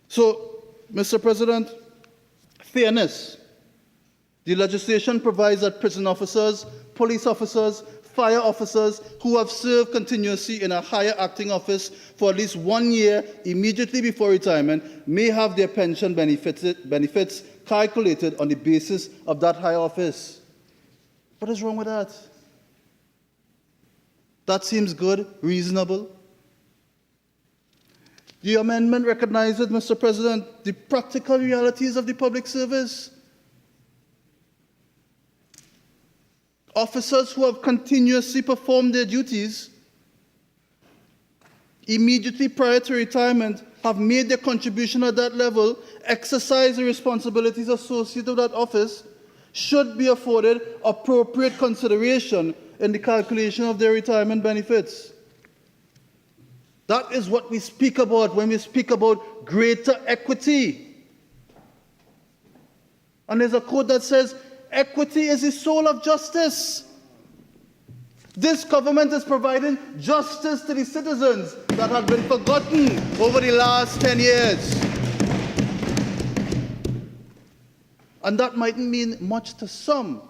So, Mr. President, fairness. The legislation provides that prison officers, police officers, fire officers who have served continuously in a higher acting office for at least 1 year immediately before retirement may have their pension benefits calculated on the basis of that higher office. What is wrong with that? That seems good, reasonable. The amendment recognizes, Mr. President, the practical realities of the public service. Officers who have continuously performed their duties immediately prior to retirement have made their contribution at that level, exercise the responsibilities associated with that office, should be afforded appropriate consideration in the calculation of their retirement benefits. That is what we speak about when we speak about greater equity. And there's a quote that says, equity is the soul of justice. This government is providing justice to the citizens that have been forgotten over the last 10 years. And that mightn't mean much to some,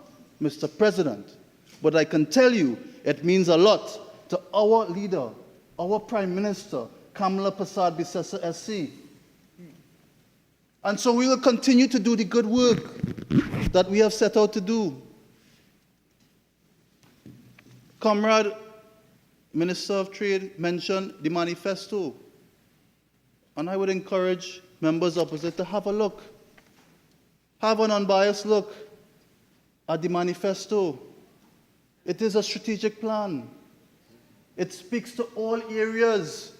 Mr. President, but I can tell you it means a lot to our leader, our Prime Minister, Kamala Persad-Bissessar SC. And so we will continue to do the good work that we have set out to do. Comrade Minister of Trade mentioned the manifesto, and I would encourage members opposite to have a look, have an unbiased look at the manifesto. It is a strategic plan. It speaks to all areas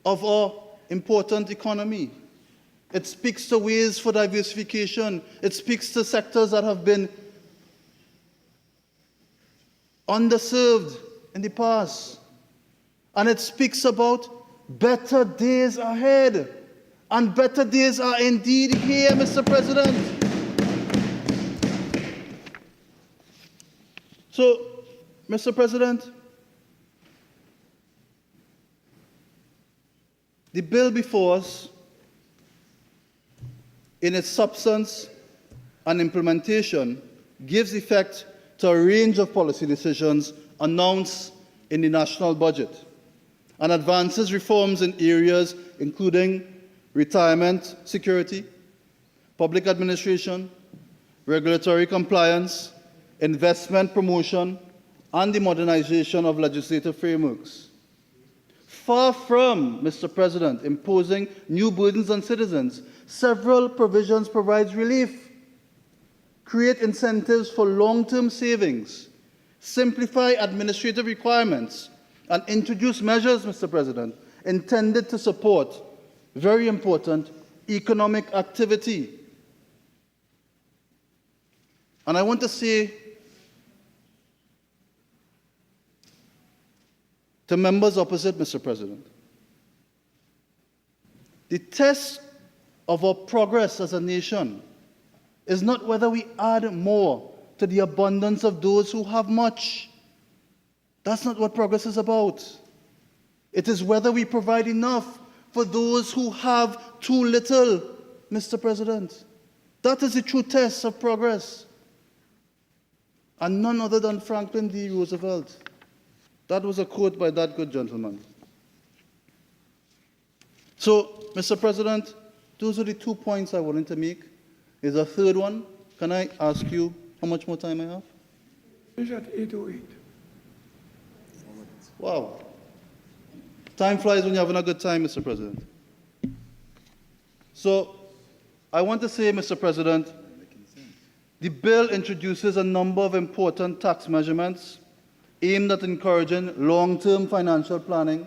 of our important economy. It speaks to ways for diversification. It speaks to sectors that have been underserved in the past. And it speaks about better days ahead. And better days are indeed here, Mr. President. So, Mr. President, the bill before us, in its substance and implementation, gives effect to a range of policy decisions announced in the national budget and advances reforms in areas including retirement security, public administration, regulatory compliance, investment promotion, and the modernization of legislative frameworks. Far from, Mr. President, imposing new burdens on citizens, several provisions provide relief, create incentives for long-term savings, simplify administrative requirements, and introduce measures, Mr. President, intended to support, very important, economic activity. And I want to say to members opposite, Mr. President, the test of our progress as a nation is not whether we add more to the abundance of those who have much. That's not what progress is about. It is whether we provide enough for those who have too little, Mr. President. That is the true test of progress. And none other than Franklin D. Roosevelt. That was a quote by that good gentleman. So, Mr. President, those are the 2 points I wanted to make. Is a third one. Can I ask you how much more time I have? It's at 8:08. Wow. Time flies when you're having a good time, Mr. President. So, I want to say, Mr. President, the bill introduces a number of important tax measurements aimed at encouraging long-term financial planning,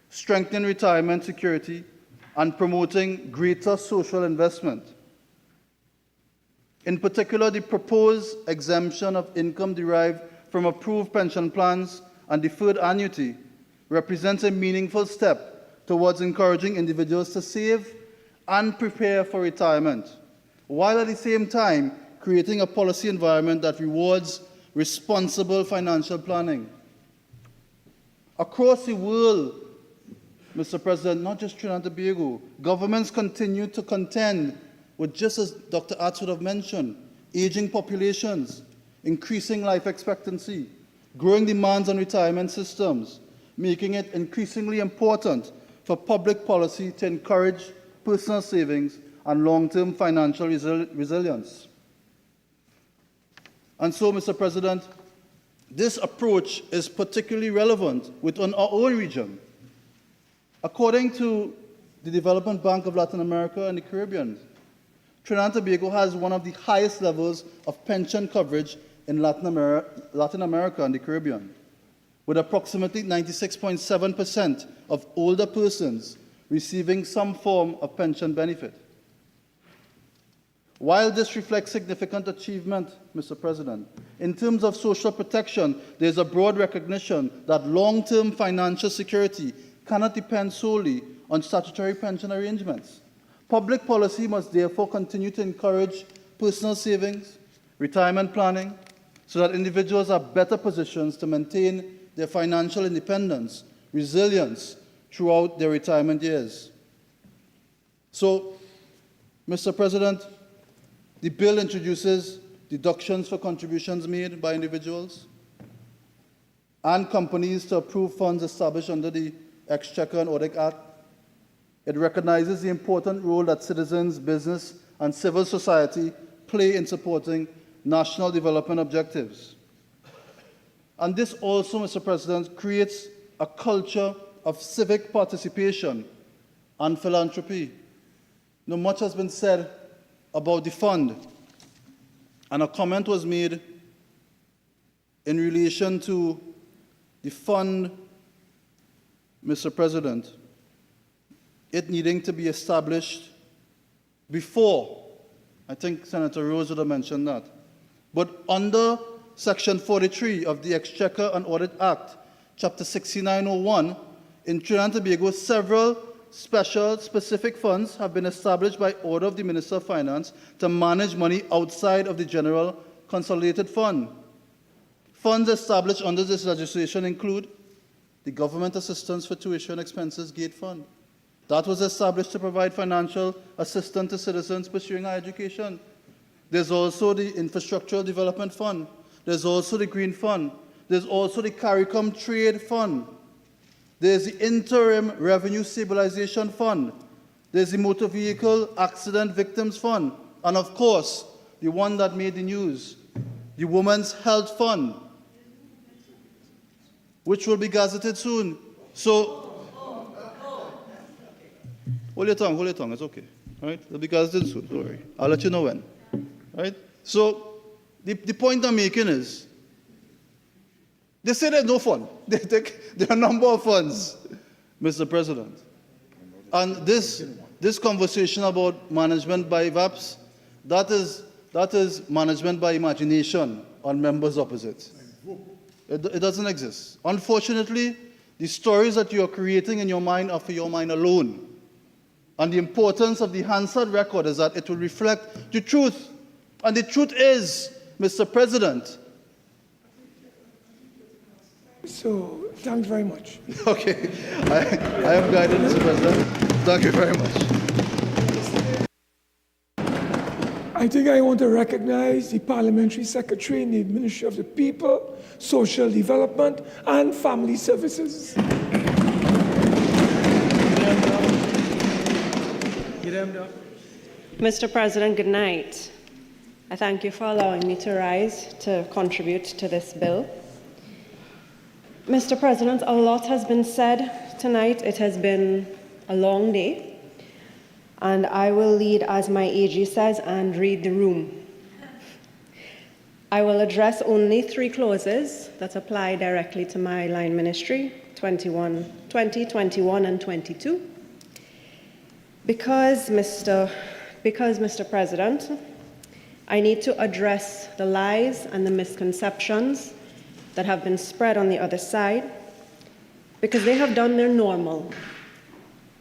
strengthening retirement security, and promoting greater social investment. In particular, the proposed exemption of income derived from approved pension plans and deferred annuity represents a meaningful step towards encouraging individuals to save and prepare for retirement, while at the same time creating a policy environment that rewards responsible financial planning. Across the world, Mr. President, not just Trinidad and Tobago, governments continue to contend with, just as Dr. Arts would have mentioned, aging populations, increasing life expectancy, growing demands on retirement systems, making it increasingly important for public policy to encourage personal savings and long-term financial resilience. And so, Mr. President, this approach is particularly relevant within our own region. According to the Development Bank of Latin America and the Caribbean, Trinidad and Tobago has one of the highest levels of pension coverage in Latin America and the Caribbean, with approximately 96.7% of older persons receiving some form of pension benefit. While this reflects significant achievement, Mr. President, in terms of social protection, there is a broad recognition that long-term financial security cannot depend solely on statutory pension arrangements. Public policy must therefore continue to encourage personal savings, retirement planning, so that individuals are better positioned to maintain their financial independence, resilience throughout their retirement years. So, Mr. President, the bill introduces deductions for contributions made by individuals and companies to approve funds established under the Exchequer and Audit Act. It recognizes the important role that citizens, business, and civil society play in supporting national development objectives. And this also, Mr. President, creates a culture of civic participation and philanthropy. Now, much has been said about the fund, and a comment was made in relation to the fund, Mr. President, it needing to be established before. I think Senator Rose would have mentioned that. But under Section 43 of the Exchequer and Audit Act, Chapter 6901, in Trinidad and Tobago, several special specific funds have been established by order of the Minister of Finance to manage money outside of the General Consolidated Fund. Funds established under this legislation include the Government Assistance for Tuition Expenses Gate Fund. That was established to provide financial assistance to citizens pursuing higher education. There's also the Infrastructural Development Fund. There's also the Green Fund. There's also the CARICOM Trade Fund. There's the Interim Revenue Stabilization Fund. There's the Motor Vehicle Accident Victims Fund. And of course, the one that made the news, the Women's Health Fund, which will be gazetted soon. So, hold your tongue, it's okay. All right? It'll be gazetted soon, don't worry. I'll let you know when. All right? So, the point I'm making is, they say there's no fund. There are a number of funds, Mr. President. And this conversation about management by VAPs, that is management by imagination on members opposite. It doesn't exist. Unfortunately, the stories that you are creating in your mind are for your mind alone. And the importance of the Hansard record is that it will reflect the truth. And the truth is, Mr. President. So, thanks very much. Okay. I am guided, Mr. President. Thank you very much. I think I want to recognize the Parliamentary Secretary in the Ministry of the People, Social Development, and Family Services. Mr. President, good night. I thank you for allowing me to rise to contribute to this bill. Mr. President, a lot has been said tonight. It has been a long day, and I will lead as my AG says and read the room. I will address only 3 clauses that apply directly to my line ministry, 20, 21, and 22. Because, Mr. President, I need to address the lies and the misconceptions that have been spread on the other side, because they have done their normal.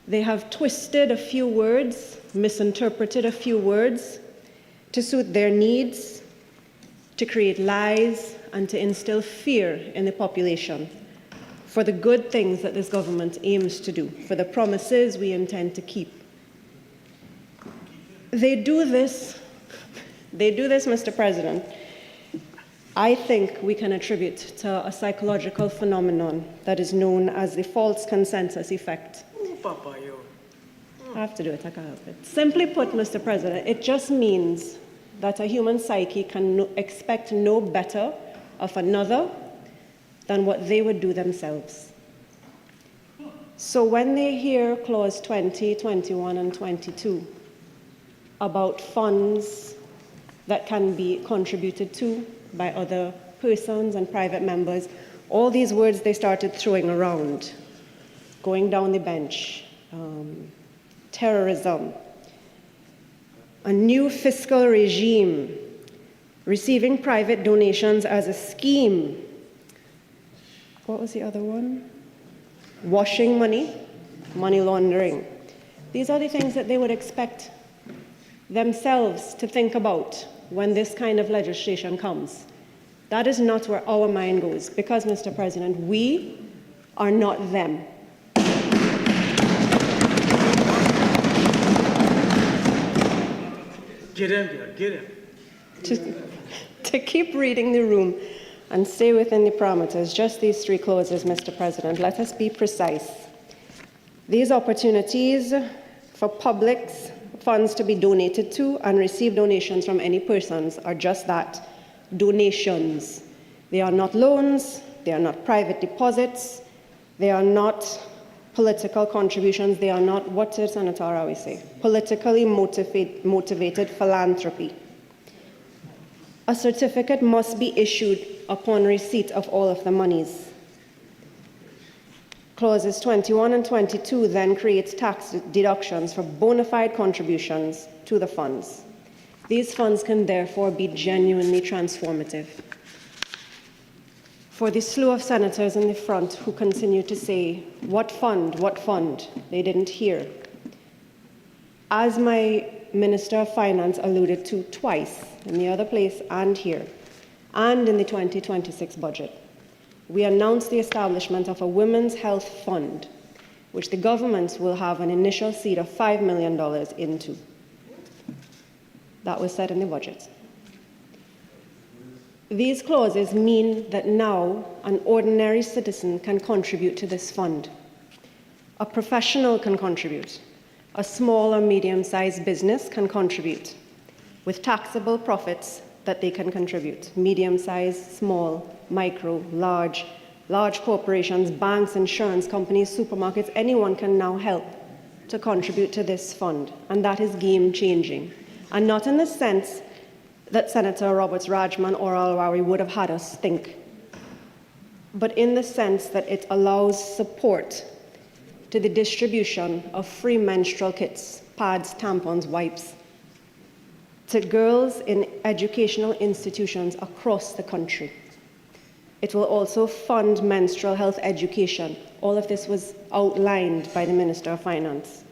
They have twisted a few words, misinterpreted a few words to suit their needs, to create lies and to instill fear in the population for the good things that this government aims to do, for the promises we intend to keep. They do this, Mr. President, I think we can attribute to a psychological phenomenon that is known as the false consensus effect. I have to do it, I can't help it. Simply put, Mr. President, it just means that a human psyche can expect no better of another than what they would do themselves. So when they hear clause 20, 21, and 22 about funds that can be contributed to by other persons and private members, all these words they started throwing around, going down the bench, terrorism, a new fiscal regime, receiving private donations as a scheme. What was the other one? Washing money, money laundering. These are the things that they would expect themselves to think about when this kind of legislation comes. That is not where our mind goes, because, Mr. President, we are not them. Get him, get him. To keep reading the room and stay within the parameters, just these three clauses, Mr. President, let us be precise. These opportunities for public funds to be donated to and receive donations from any persons are just that, donations. They are not loans, they are not private deposits, they are not political contributions, they are not, what did Senator Arawi say? Politically motivated philanthropy. A certificate must be issued upon receipt of all of the monies. Clauses 21 and 22 then creates tax deductions for bona fide contributions to the funds. These funds can therefore be genuinely transformative. For the slew of senators in the front who continue to say, what fund, they didn't hear. As my Minister of Finance alluded to twice, in the other place and here, and in the 2026 budget, we announced the establishment of a Women's Health Fund, which the government will have an initial seed of $5 million into. That was said in the budget. These clauses mean that now an ordinary citizen can contribute to this fund. A professional can contribute. A small or medium-sized business can contribute with taxable profits that they can contribute. Medium-sized, small, micro, large corporations, banks, insurance companies, supermarkets, anyone can now help to contribute to this fund. And that is game-changing. And not in the sense that Senator Roberts-Rajman or Al-Rawi would have had us think, but in the sense that it allows support to the distribution of free menstrual kits, pads, tampons, wipes, to girls in educational institutions across the country. It will also fund menstrual health education. All of this was outlined by the Minister of Finance.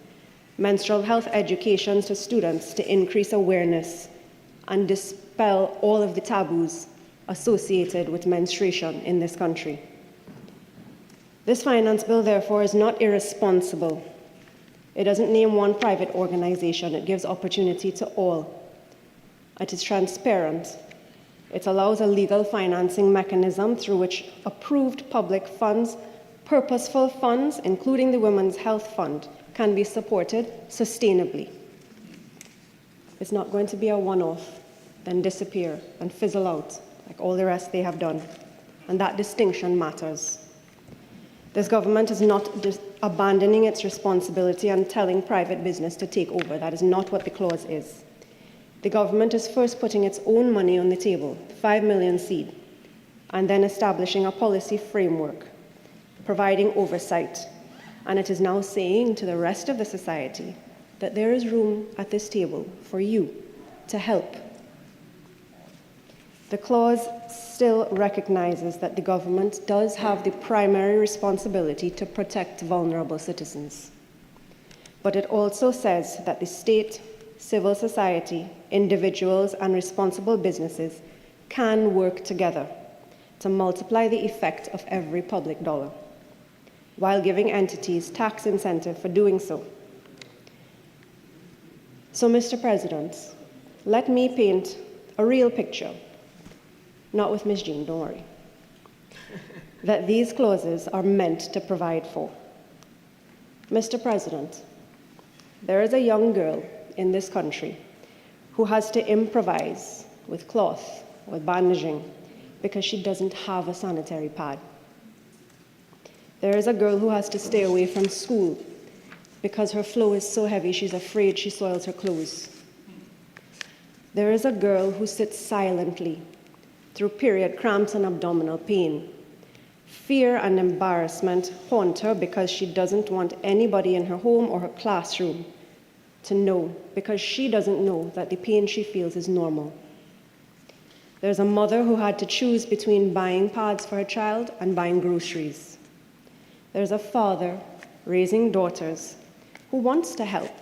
Menstrual health education to students to increase awareness and dispel all of the taboos associated with menstruation in this country. This finance bill, therefore, is not irresponsible. It doesn't name one private organization. It gives opportunity to all. It is transparent. It allows a legal financing mechanism through which approved public funds, purposeful funds, including the Women's Health Fund, can be supported sustainably. It's not going to be a one-off, then disappear and fizzle out like all the rest they have done. And that distinction matters. This government is not abandoning its responsibility and telling private business to take over. That is not what the clause is. The government is first putting its own money on the table, 5 million seed, and then establishing a policy framework, providing oversight. And it is now saying to the rest of the society that there is room at this table for you to help. The clause still recognizes that the government does have the primary responsibility to protect vulnerable citizens. But it also says that the state, civil society, individuals, and responsible businesses can work together to multiply the effect of every public dollar, while giving entities tax incentive for doing so. So, Mr. President, let me paint a real picture. Not with Ms. Jean, don't worry. That these clauses are meant to provide for. Mr. President, there is a young girl in this country who has to improvise with cloth, with bandaging, because she doesn't have a sanitary pad. There is a girl who has to stay away from school because her flow is so heavy she's afraid she soils her clothes. There is a girl who sits silently through period cramps and abdominal pain. Fear and embarrassment haunt her because she doesn't want anybody in her home or her classroom to know, because she doesn't know that the pain she feels is normal. There's a mother who had to choose between buying pads for her child and buying groceries. There's a father raising daughters who wants to help,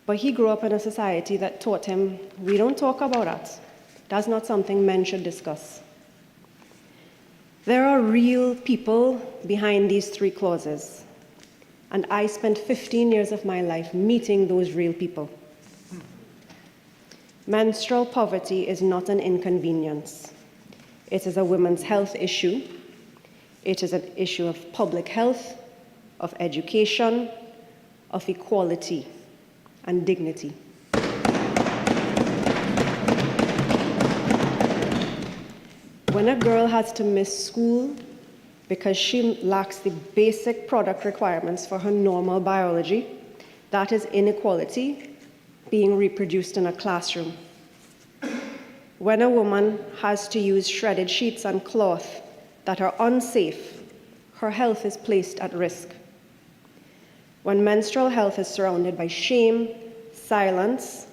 but he grew up in a society that taught him, we don't talk about that. That's not something men should discuss. There are real people behind these three clauses, and I spent 15 years of my life meeting those real people. Menstrual poverty is not an inconvenience. It is a women's health issue. It is an issue of public health, of education, of equality and dignity. When a girl has to miss school because she lacks the basic product requirements for her normal biology, that is inequality being reproduced in a classroom. When a woman has to use shredded sheets and cloth that are unsafe, her health is placed at risk. When menstrual health is surrounded by shame, silence,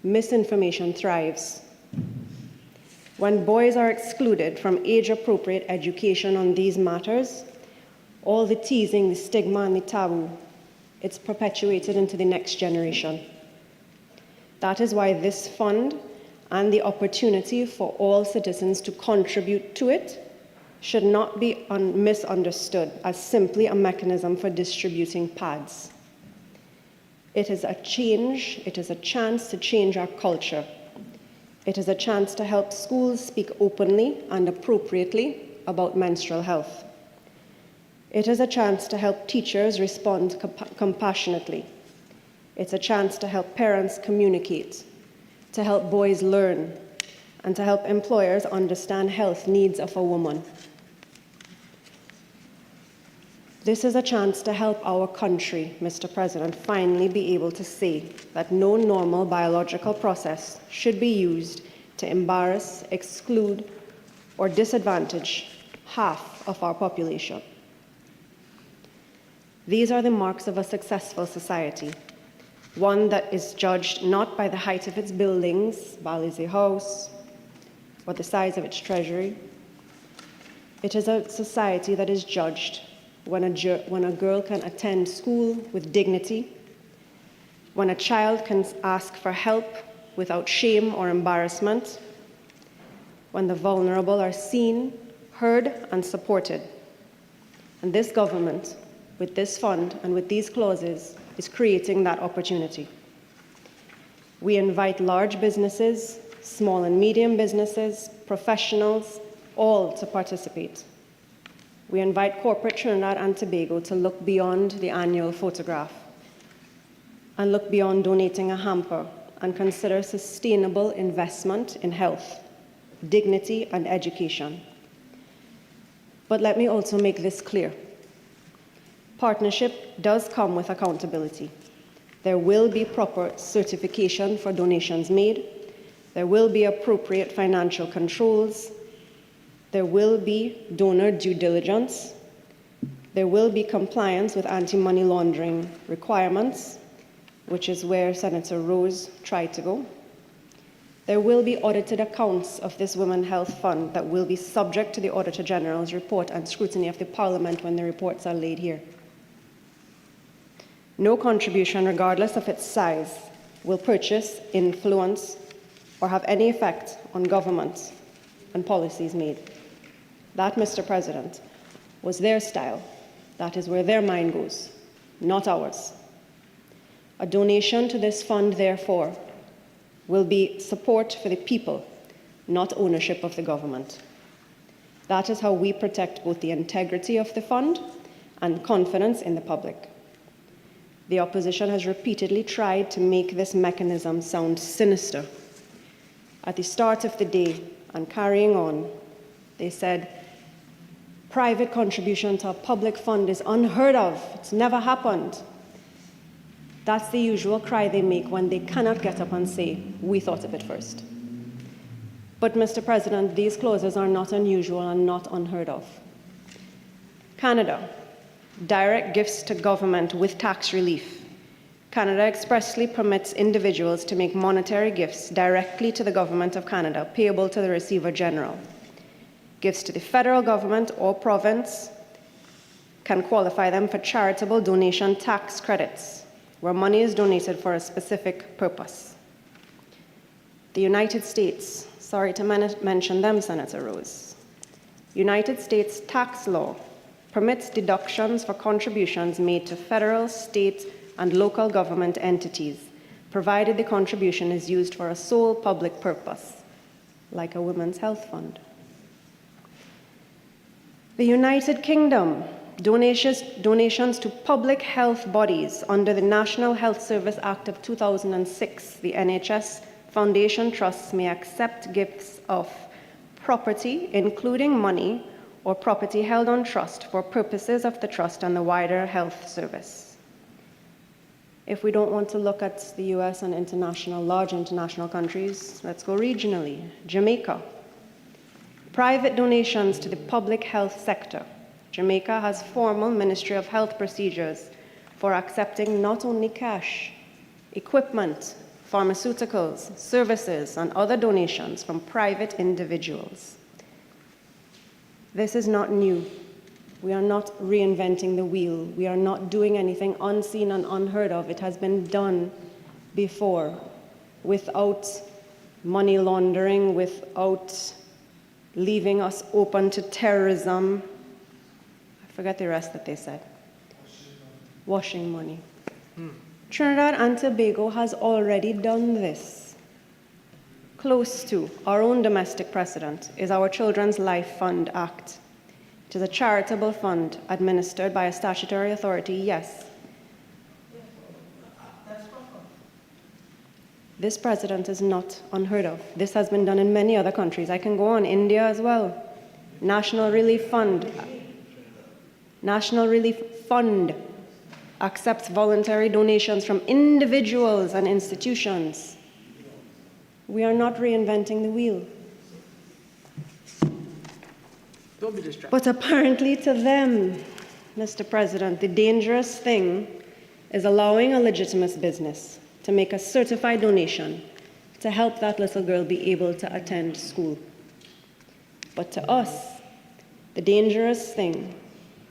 misinformation thrives. When boys are excluded from age-appropriate education on these matters, all the teasing, the stigma, and the taboo, it's perpetuated into the next generation. That is why this fund and the opportunity for all citizens to contribute to it should not be misunderstood as simply a mechanism for distributing pads. It is a change, it is a chance to change our culture. It is a chance to help schools speak openly and appropriately about menstrual health. It is a chance to help teachers respond compassionately. It's a chance to help parents communicate, to help boys learn, and to help employers understand health needs of a woman. This is a chance to help our country, Mr. President, finally be able to say that no normal biological process should be used to embarrass, exclude, or disadvantage half of our population. These are the marks of a successful society, one that is judged not by the height of its buildings, Balize House, or the size of its treasury. It is a society that is judged when a girl can attend school with dignity, when a child can ask for help without shame or embarrassment, when the vulnerable are seen, heard, and supported. And this government, with this fund and with these clauses, is creating that opportunity. We invite large businesses, small and medium businesses, professionals, all to participate. We invite corporate Trinidad and Tobago to look beyond the annual photograph and look beyond donating a hamper and consider sustainable investment in health, dignity, and education. But let me also make this clear. Partnership does come with accountability. There will be proper certification for donations made. There will be appropriate financial controls. There will be donor due diligence. There will be compliance with anti-money laundering requirements, which is where Senator Rose tried to go. There will be audited accounts of this Women's Health Fund that will be subject to the Auditor General's report and scrutiny of the Parliament when the reports are laid here. No contribution, regardless of its size, will purchase, influence, or have any effect on government and policies made. That, Mr. President, was their style. That is where their mind goes, not ours. A donation to this fund, therefore, will be support for the people not ownership of the government. That is how we protect both the integrity of the fund and confidence in the public. The opposition has repeatedly tried to make this mechanism sound sinister. At the start of the day and carrying on, they said, private contribution to a public fund is unheard of. It's never happened. That's the usual cry they make when they cannot get up and say, we thought of it first. But, Mr. President, these clauses are not unusual and not unheard of. Canada, direct gifts to government with tax relief. Canada expressly permits individuals to make monetary gifts directly to the Government of Canada, payable to the Receiver General. Gifts to the federal government or province can qualify them for charitable donation tax credits, where money is donated for a specific purpose. The United States, sorry to mention them, Senator Rose. United States tax law permits deductions for contributions made to federal, state, and local government entities, provided the contribution is used for a sole public purpose, like a women's health fund. The United Kingdom, donations to public health bodies under the National Health Service Act of 2006, the NHS Foundation trusts may accept gifts of property, including money, or property held on trust for purposes of the trust and the wider health service. If we don't want to look at the US and large international countries, let's go regionally. Jamaica. Private donations to the public health sector. Jamaica has formal Ministry of Health procedures for accepting not only cash, equipment, pharmaceuticals, services, and other donations from private individuals. This is not new. We are not reinventing the wheel. We are not doing anything unseen and unheard of. It has been done before without money laundering, without leaving us open to terrorism. I forget the rest that they said. Washing money. Trinidad and Tobago has already done this. Close to our own domestic precedent is our Children's Life Fund Act. It is a charitable fund administered by a statutory authority, yes. This precedent is not unheard of. This has been done in many other countries. I can go on, India as well. National Relief Fund. National Relief Fund accepts voluntary donations from individuals and institutions. We are not reinventing the wheel. Don't be distracted. But apparently to them, Mr. President, the dangerous thing is allowing a legitimate business to make a certified donation to help that little girl be able to attend school. But to us, the dangerous thing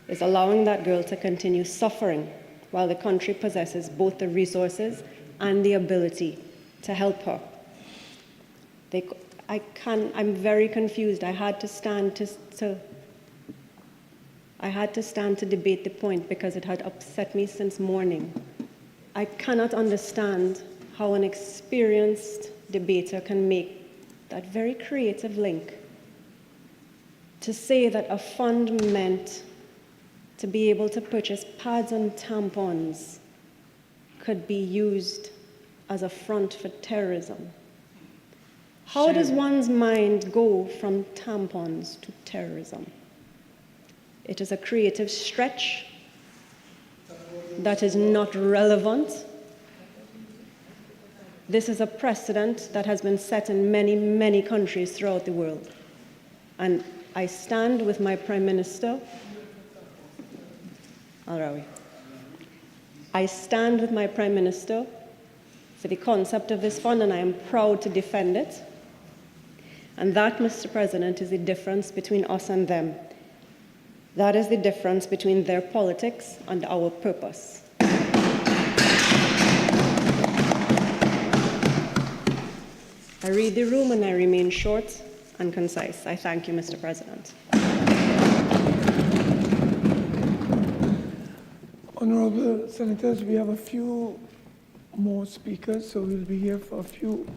is allowing that girl to continue suffering while the country possesses both the resources and the ability to help her. I'm very confused. I had to stand to debate the point because it had upset me since morning. I cannot understand how an experienced debater can make that very creative link to say that a fund meant to be able to purchase pads and tampons could be used as a front for terrorism. How does one's mind go from tampons to terrorism? It is a creative stretch that is not relevant. This is a precedent that has been set in many, many countries throughout the world. And I stand with my Prime Minister. I stand with my Prime Minister for the concept of this fund, and I am proud to defend it. And that, Mr. President, is the difference between us and them. That is the difference between their politics and our purpose. I read the room and I remain short and concise. I thank you, Mr. President. Honorable Senators, we have a few more speakers, so we'll be here for a few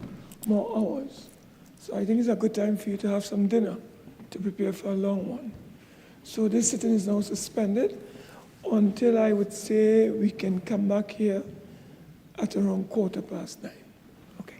more hours. So I think it's a good time for you to have some dinner to prepare for a long one. So this sitting is now suspended until I would say we can come back here at around 9:15. Okay.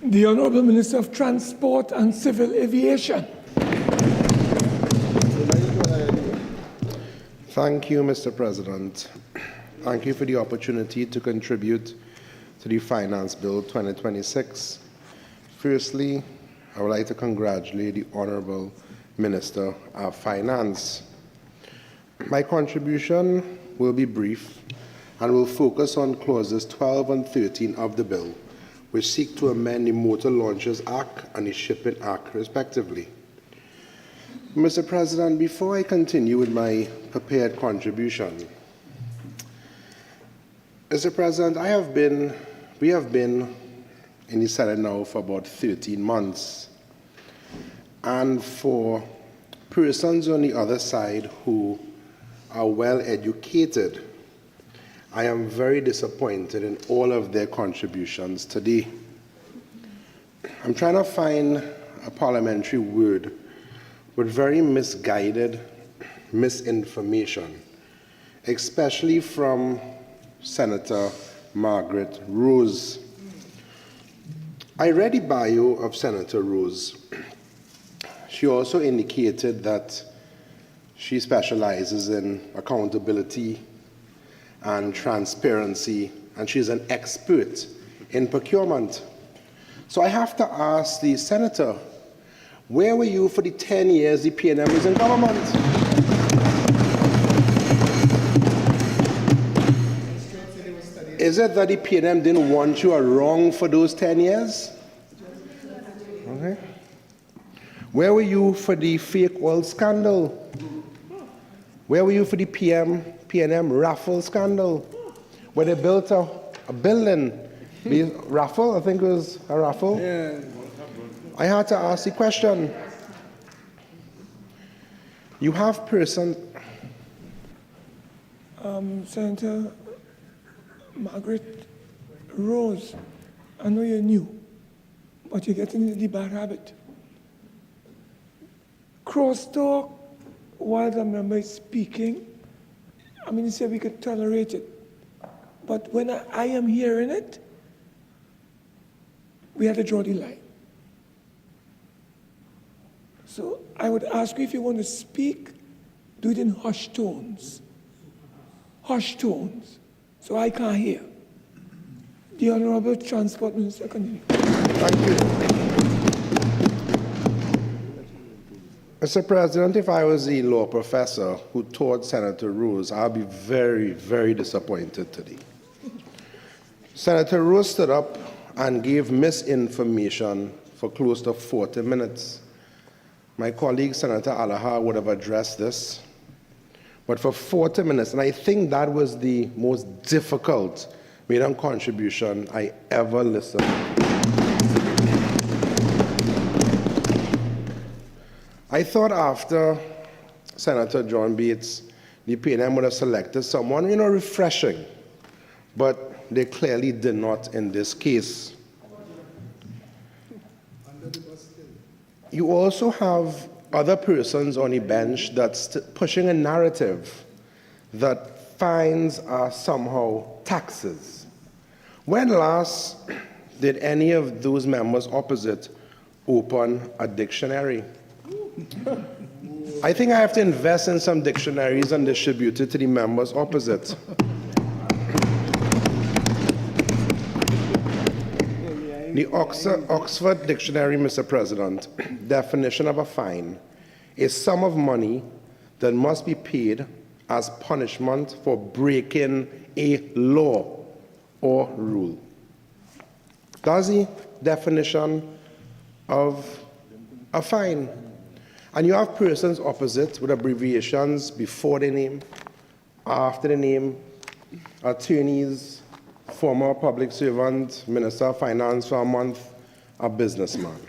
The Honourable Minister of Transport and Civil Aviation. Thank you, Mr. President. Thank you for the opportunity to contribute to the Finance Bill 2026. Firstly, I would like to congratulate the Honourable Minister of Finance. My contribution will be brief and will focus on clauses 12 and 13 of the bill, which seek to amend the Motor Launches Act and the Shipping Act, respectively. Mr. President, before I continue with my prepared contribution, Mr. President, we have been in the Senate now for about 13 months. And for persons on the other side who are well educated, I am very disappointed in all of their contributions today. I'm trying to find a parliamentary word with very misguided misinformation, especially from Senator Margaret Rose. I read the bio of Senator Rose. She also indicated that she specializes in accountability and transparency, and she's an expert in procurement. So I have to ask the senator, where were you for the 10 years the PNM was in government? Is it that the PNM didn't want you wrong for those 10 years? Okay. Where were you for the fake oil scandal? Where were you for the PNM raffle scandal? Where they built a building, the raffle, I think it was a raffle. Yeah. I had to ask the question. You have persons. Senator Margaret Rose, I know you're new, but you're getting into the bad habit. Crosstalk while the member is speaking, I mean, you say we could tolerate it, but when I am hearing it, we have to draw the line. So I would ask you, if you want to speak, do it in hushed tones. Hushed tones, so I can't hear. The Honourable Transport Minister, continue. Thank you. Mr. President, if I was a law professor who taught Senator Rose, I'll be very, very disappointed today. Senator Rose stood up and gave misinformation for close to 40 minutes. My colleague, Senator Alaha, would have addressed this, but for 40 minutes, and I think that was the most difficult maiden contribution I ever listened to. I thought after Senator John Bates, the PNM would have selected someone, refreshing, but they clearly did not in this case. You also have other persons on the bench that's pushing a narrative that fines are somehow taxes. When last did any of those members opposite open a dictionary. I think I have to invest in some dictionaries and distribute it to the members opposite. The Oxford Dictionary, Mr. President, definition of a fine is sum of money that must be paid as punishment for breaking a law or rule. That's the definition of a fine. And you have persons opposite with abbreviations before the name, after the name, attorneys, former public servant, minister of finance for a month, a businessman.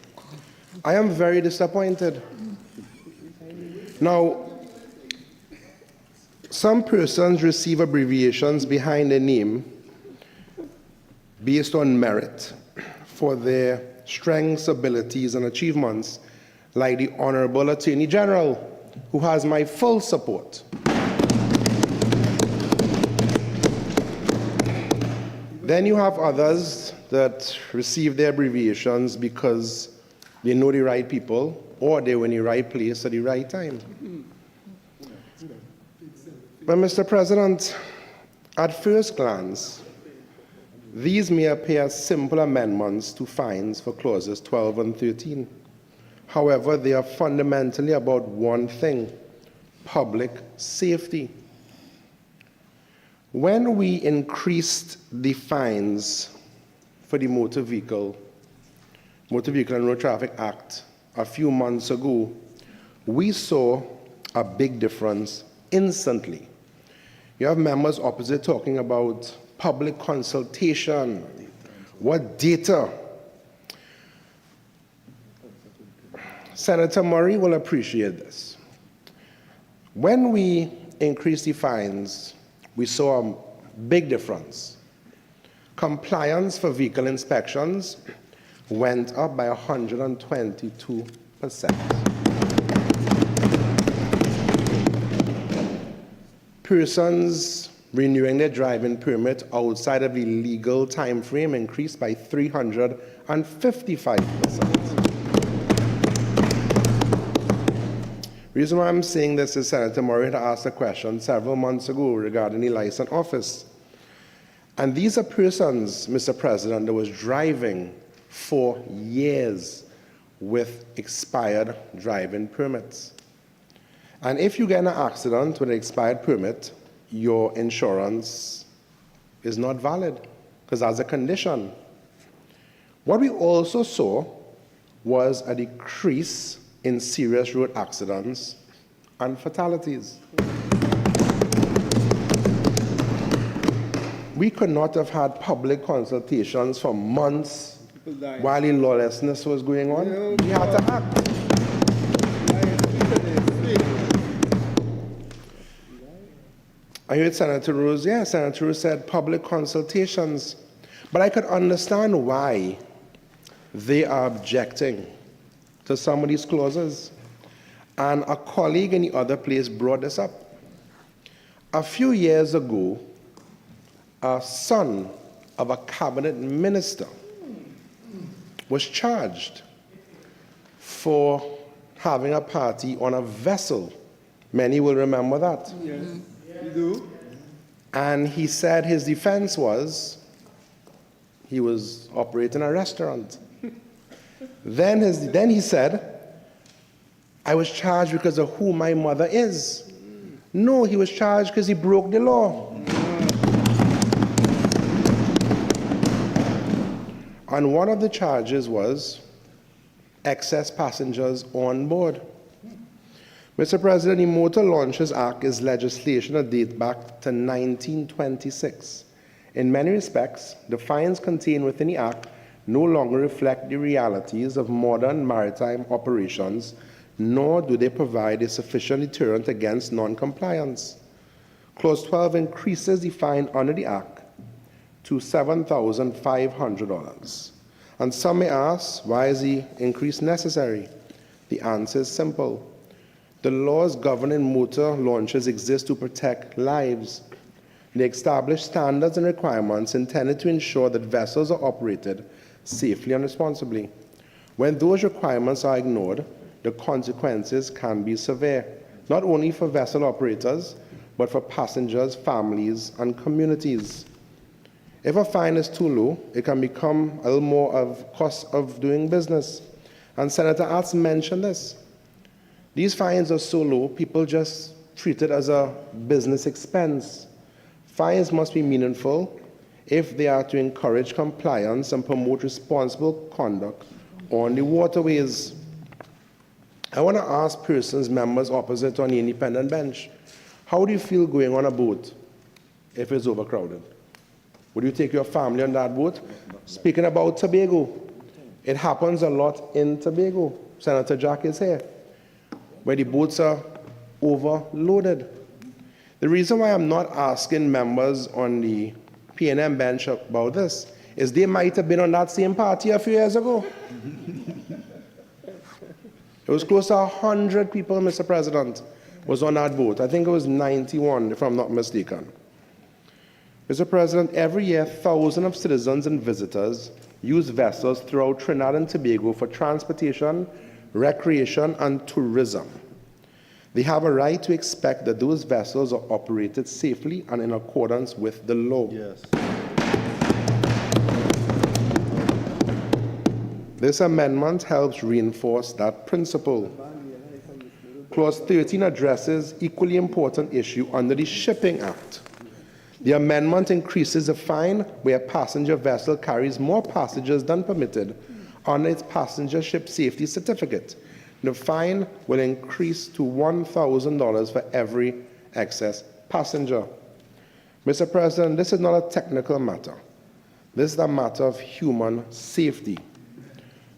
I am very disappointed. Now, some persons receive abbreviations behind their name based on merit for their strengths, abilities, and achievements, like the Honorable Attorney General, who has my full support. Then you have others that receive their abbreviations because they know the right people or they were in the right place at the right time. But Mr. President, at first glance, these may appear simple amendments to fines for clauses 12 and 13. However, they are fundamentally about one thing: public safety. When we increased the fines for the Motor Vehicle and Road Traffic Act a few months ago, we saw a big difference instantly. You have members opposite talking about public consultation, what data. Senator Murray will appreciate this. When we increased the fines, we saw a big difference. Compliance for vehicle inspections went up by 122%. Persons renewing their driving permit outside of the legal time frame increased by 355%. The reason why I'm saying this is Senator Murray had asked a question several months ago regarding the license office. And these are persons, Mr. President, that was driving for years with expired driving permits. And if you get in an accident with an expired permit, your insurance is not valid because that's a condition. What we also saw was a decrease in serious road accidents and fatalities. We could not have had public consultations for months while the lawlessness was going on. We had to act. I heard Senator Rose, Senator Rose said public consultations, but I could understand why they are objecting to some of these clauses. And a colleague in the other place brought this up. A few years ago, a son of a cabinet minister was charged for having a party on a vessel. Many will remember that. Yes, you do. And he said his defense was he was operating a restaurant. Then he said, I was charged because of who my mother is. No, he was charged because he broke the law. And one of the charges was excess passengers on board. Mr. President, the Motor Launches Act is legislation that dates back to 1926. In many respects, the fines contained within the Act no longer reflect the realities of modern maritime operations, nor do they provide a sufficient deterrent against non-compliance. Clause 12 increases the fine under the Act to $7,500. And some may ask, why is the increase necessary? The answer is simple. The laws governing motor launches exist to protect lives. They establish standards and requirements intended to ensure that vessels are operated safely and responsibly. When those requirements are ignored, the consequences can be severe, not only for vessel operators, but for passengers, families, and communities. If a fine is too low, it can become a little more of cost of doing business. And Senator Atts mentioned this. These fines are so low, people just treat it as a business expense. Fines must be meaningful if they are to encourage compliance and promote responsible conduct on the waterways. I want to ask persons, members opposite on the independent bench, how do you feel going on a boat if it's overcrowded? Would you take your family on that boat? Speaking about Tobago, it happens a lot in Tobago. Senator Jack is here, where the boats are overloaded. The reason why I'm not asking members on the P&M bench about this is they might have been on that same party a few years ago. It was close to 100 people, Mr. President, was on that boat. I think it was 91, if I'm not mistaken. Mr. President, every year, thousands of citizens and visitors use vessels throughout Trinidad and Tobago for transportation, recreation, and tourism. They have a right to expect that those vessels are operated safely and in accordance with the law. Yes. This amendment helps reinforce that principle. Clause 13 addresses equally important issue under the Shipping Act. The amendment increases the fine where a passenger vessel carries more passengers than permitted on its passenger ship safety certificate. The fine will increase to $1,000 for every excess passenger. Mr. President, this is not a technical matter. This is a matter of human safety.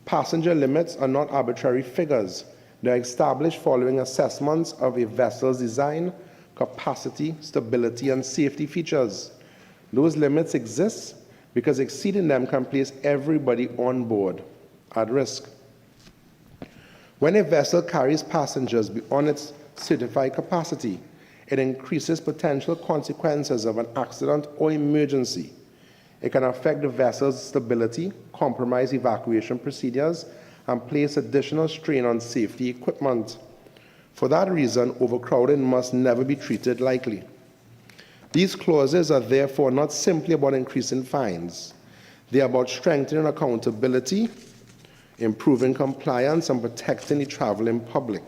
Passenger limits are not arbitrary figures. They are established following assessments of a vessel's design, capacity, stability, and safety features. Those limits exist because exceeding them can place everybody on board at risk. When a vessel carries passengers beyond its certified capacity, it increases potential consequences of an accident or emergency. It can affect the vessel's stability, compromise evacuation procedures, and place additional strain on safety equipment. For that reason, overcrowding must never be treated lightly. These clauses are therefore not simply about increasing fines. They are about strengthening accountability, improving compliance, and protecting the traveling public.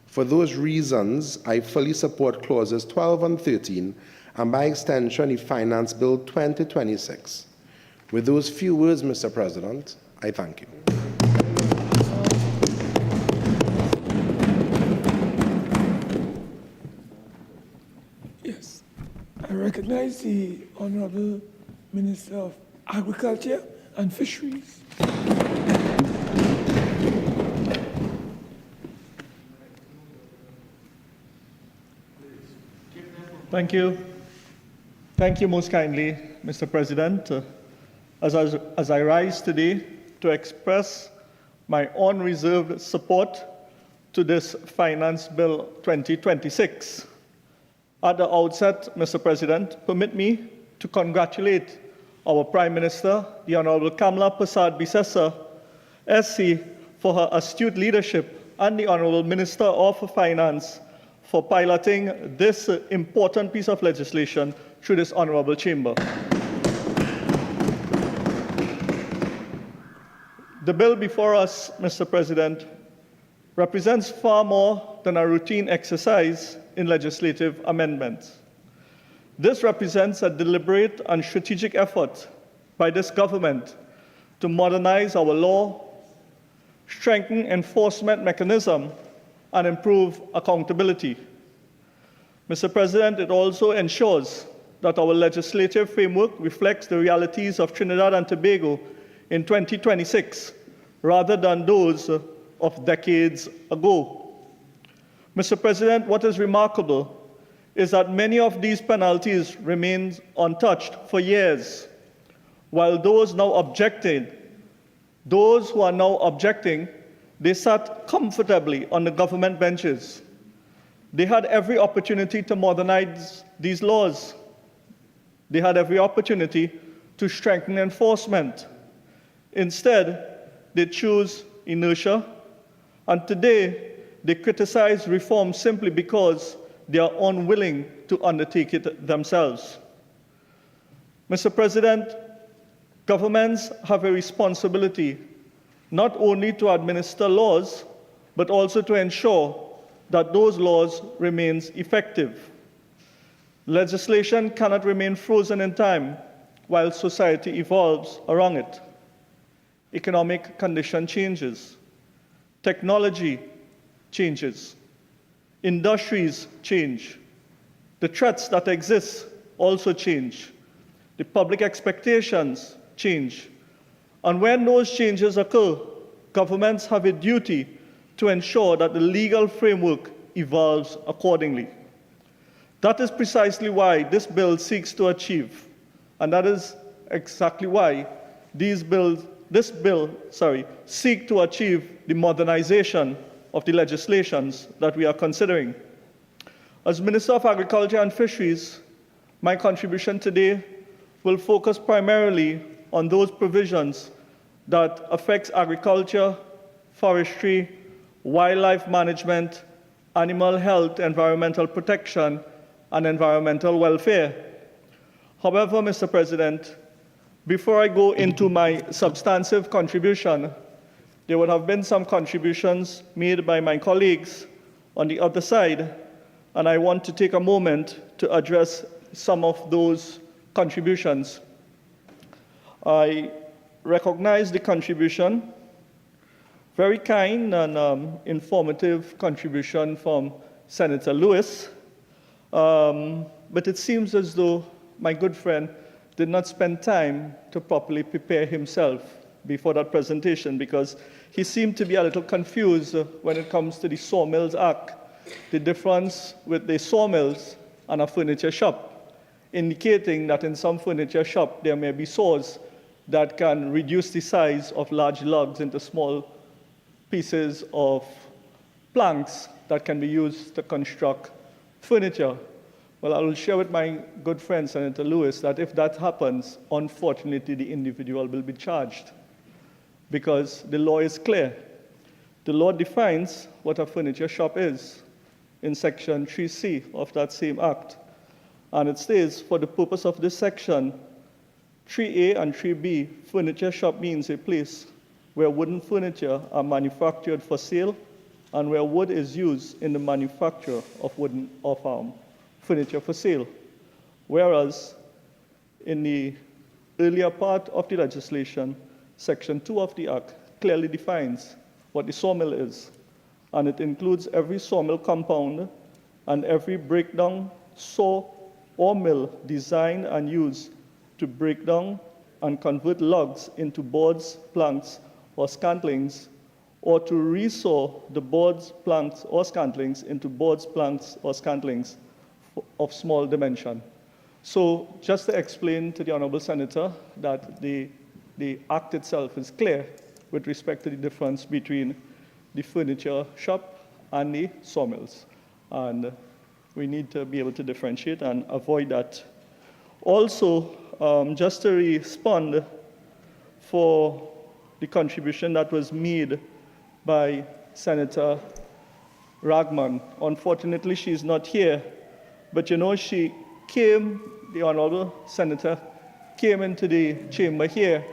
For those reasons, I fully support clauses 12 and 13, and by extension, the Finance Bill 2026. With those few words, Mr. President, I thank you. Yes, I recognize the Honorable Minister of Agriculture and Fisheries. Thank you. Thank you most kindly, Mr. President. As I rise today to express my unreserved support to this Finance Bill 2026. At the outset, Mr. President, permit me to congratulate our Prime Minister, the Honorable Kamala Persad-Bissessar, SC, for her astute leadership, and the Honorable Minister of Finance for piloting this important piece of legislation through this honorable chamber. The bill before us, Mr. President, represents far more than a routine exercise in legislative amendments. This represents a deliberate and strategic effort by this government to modernize our law, strengthen enforcement mechanism, and improve accountability. Mr. President, it also ensures that our legislative framework reflects the realities of Trinidad and Tobago in 2026, rather than those of decades ago. Mr. President, what is remarkable is that many of these penalties remain untouched for years, while those who are now objecting, they sat comfortably on the government benches. They had every opportunity to modernize these laws. They had every opportunity to strengthen enforcement. Instead, they choose inertia, and today they criticize reform simply because they are unwilling to undertake it themselves. Mr. President, governments have a responsibility not only to administer laws, but also to ensure that those laws remain effective. Legislation cannot remain frozen in time while society evolves around it. Economic condition changes. Technology changes. Industries change. The threats that exist also change. The public expectations change. And when those changes occur, governments have a duty to ensure that the legal framework evolves accordingly. That is precisely why this bill seeks to achieve, and that is exactly why this bill seeks to achieve the modernization of the legislations that we are considering. As Minister of Agriculture and Fisheries, my contribution today will focus primarily on those provisions that affect agriculture, forestry, wildlife management, animal health, environmental protection, and environmental welfare. However, Mr. President, before I go into my substantive contribution, there would have been some contributions made by my colleagues on the other side, and I want to take a moment to address some of those contributions. I recognize the contribution, very kind and informative contribution from Senator Lewis, but it seems as though my good friend did not spend time to properly prepare himself before that presentation, because he seemed to be a little confused when it comes to the Sawmills Act, the difference with the sawmills and a furniture shop, indicating that in some furniture shop there may be saws that can reduce the size of large logs into small pieces of planks that can be used to construct furniture. Well, I will share with my good friend, Senator Lewis, that if that happens, unfortunately, the individual will be charged, because the law is clear. The law defines what a furniture shop is in Section 3C of that same Act. And it says, for the purpose of this section, 3A and 3B, furniture shop means a place where wooden furniture are manufactured for sale and where wood is used in the manufacture of furniture for sale. Whereas in the earlier part of the legislation, Section 2 of the Act clearly defines what the sawmill is, and it includes every sawmill compound and every breakdown saw or mill designed and used to break down and convert logs into boards, planks, or scantlings, or to resaw the boards, planks, or scantlings into boards, planks, or scantlings of small dimension. So just to explain to the Honourable Senator that the Act itself is clear with respect to the difference between the furniture shop and the sawmills. And we need to be able to differentiate and avoid that. Also, just to respond for the contribution that was made by Senator Ragman. Unfortunately, she's not here, but you know, the Honourable Senator came into the chamber here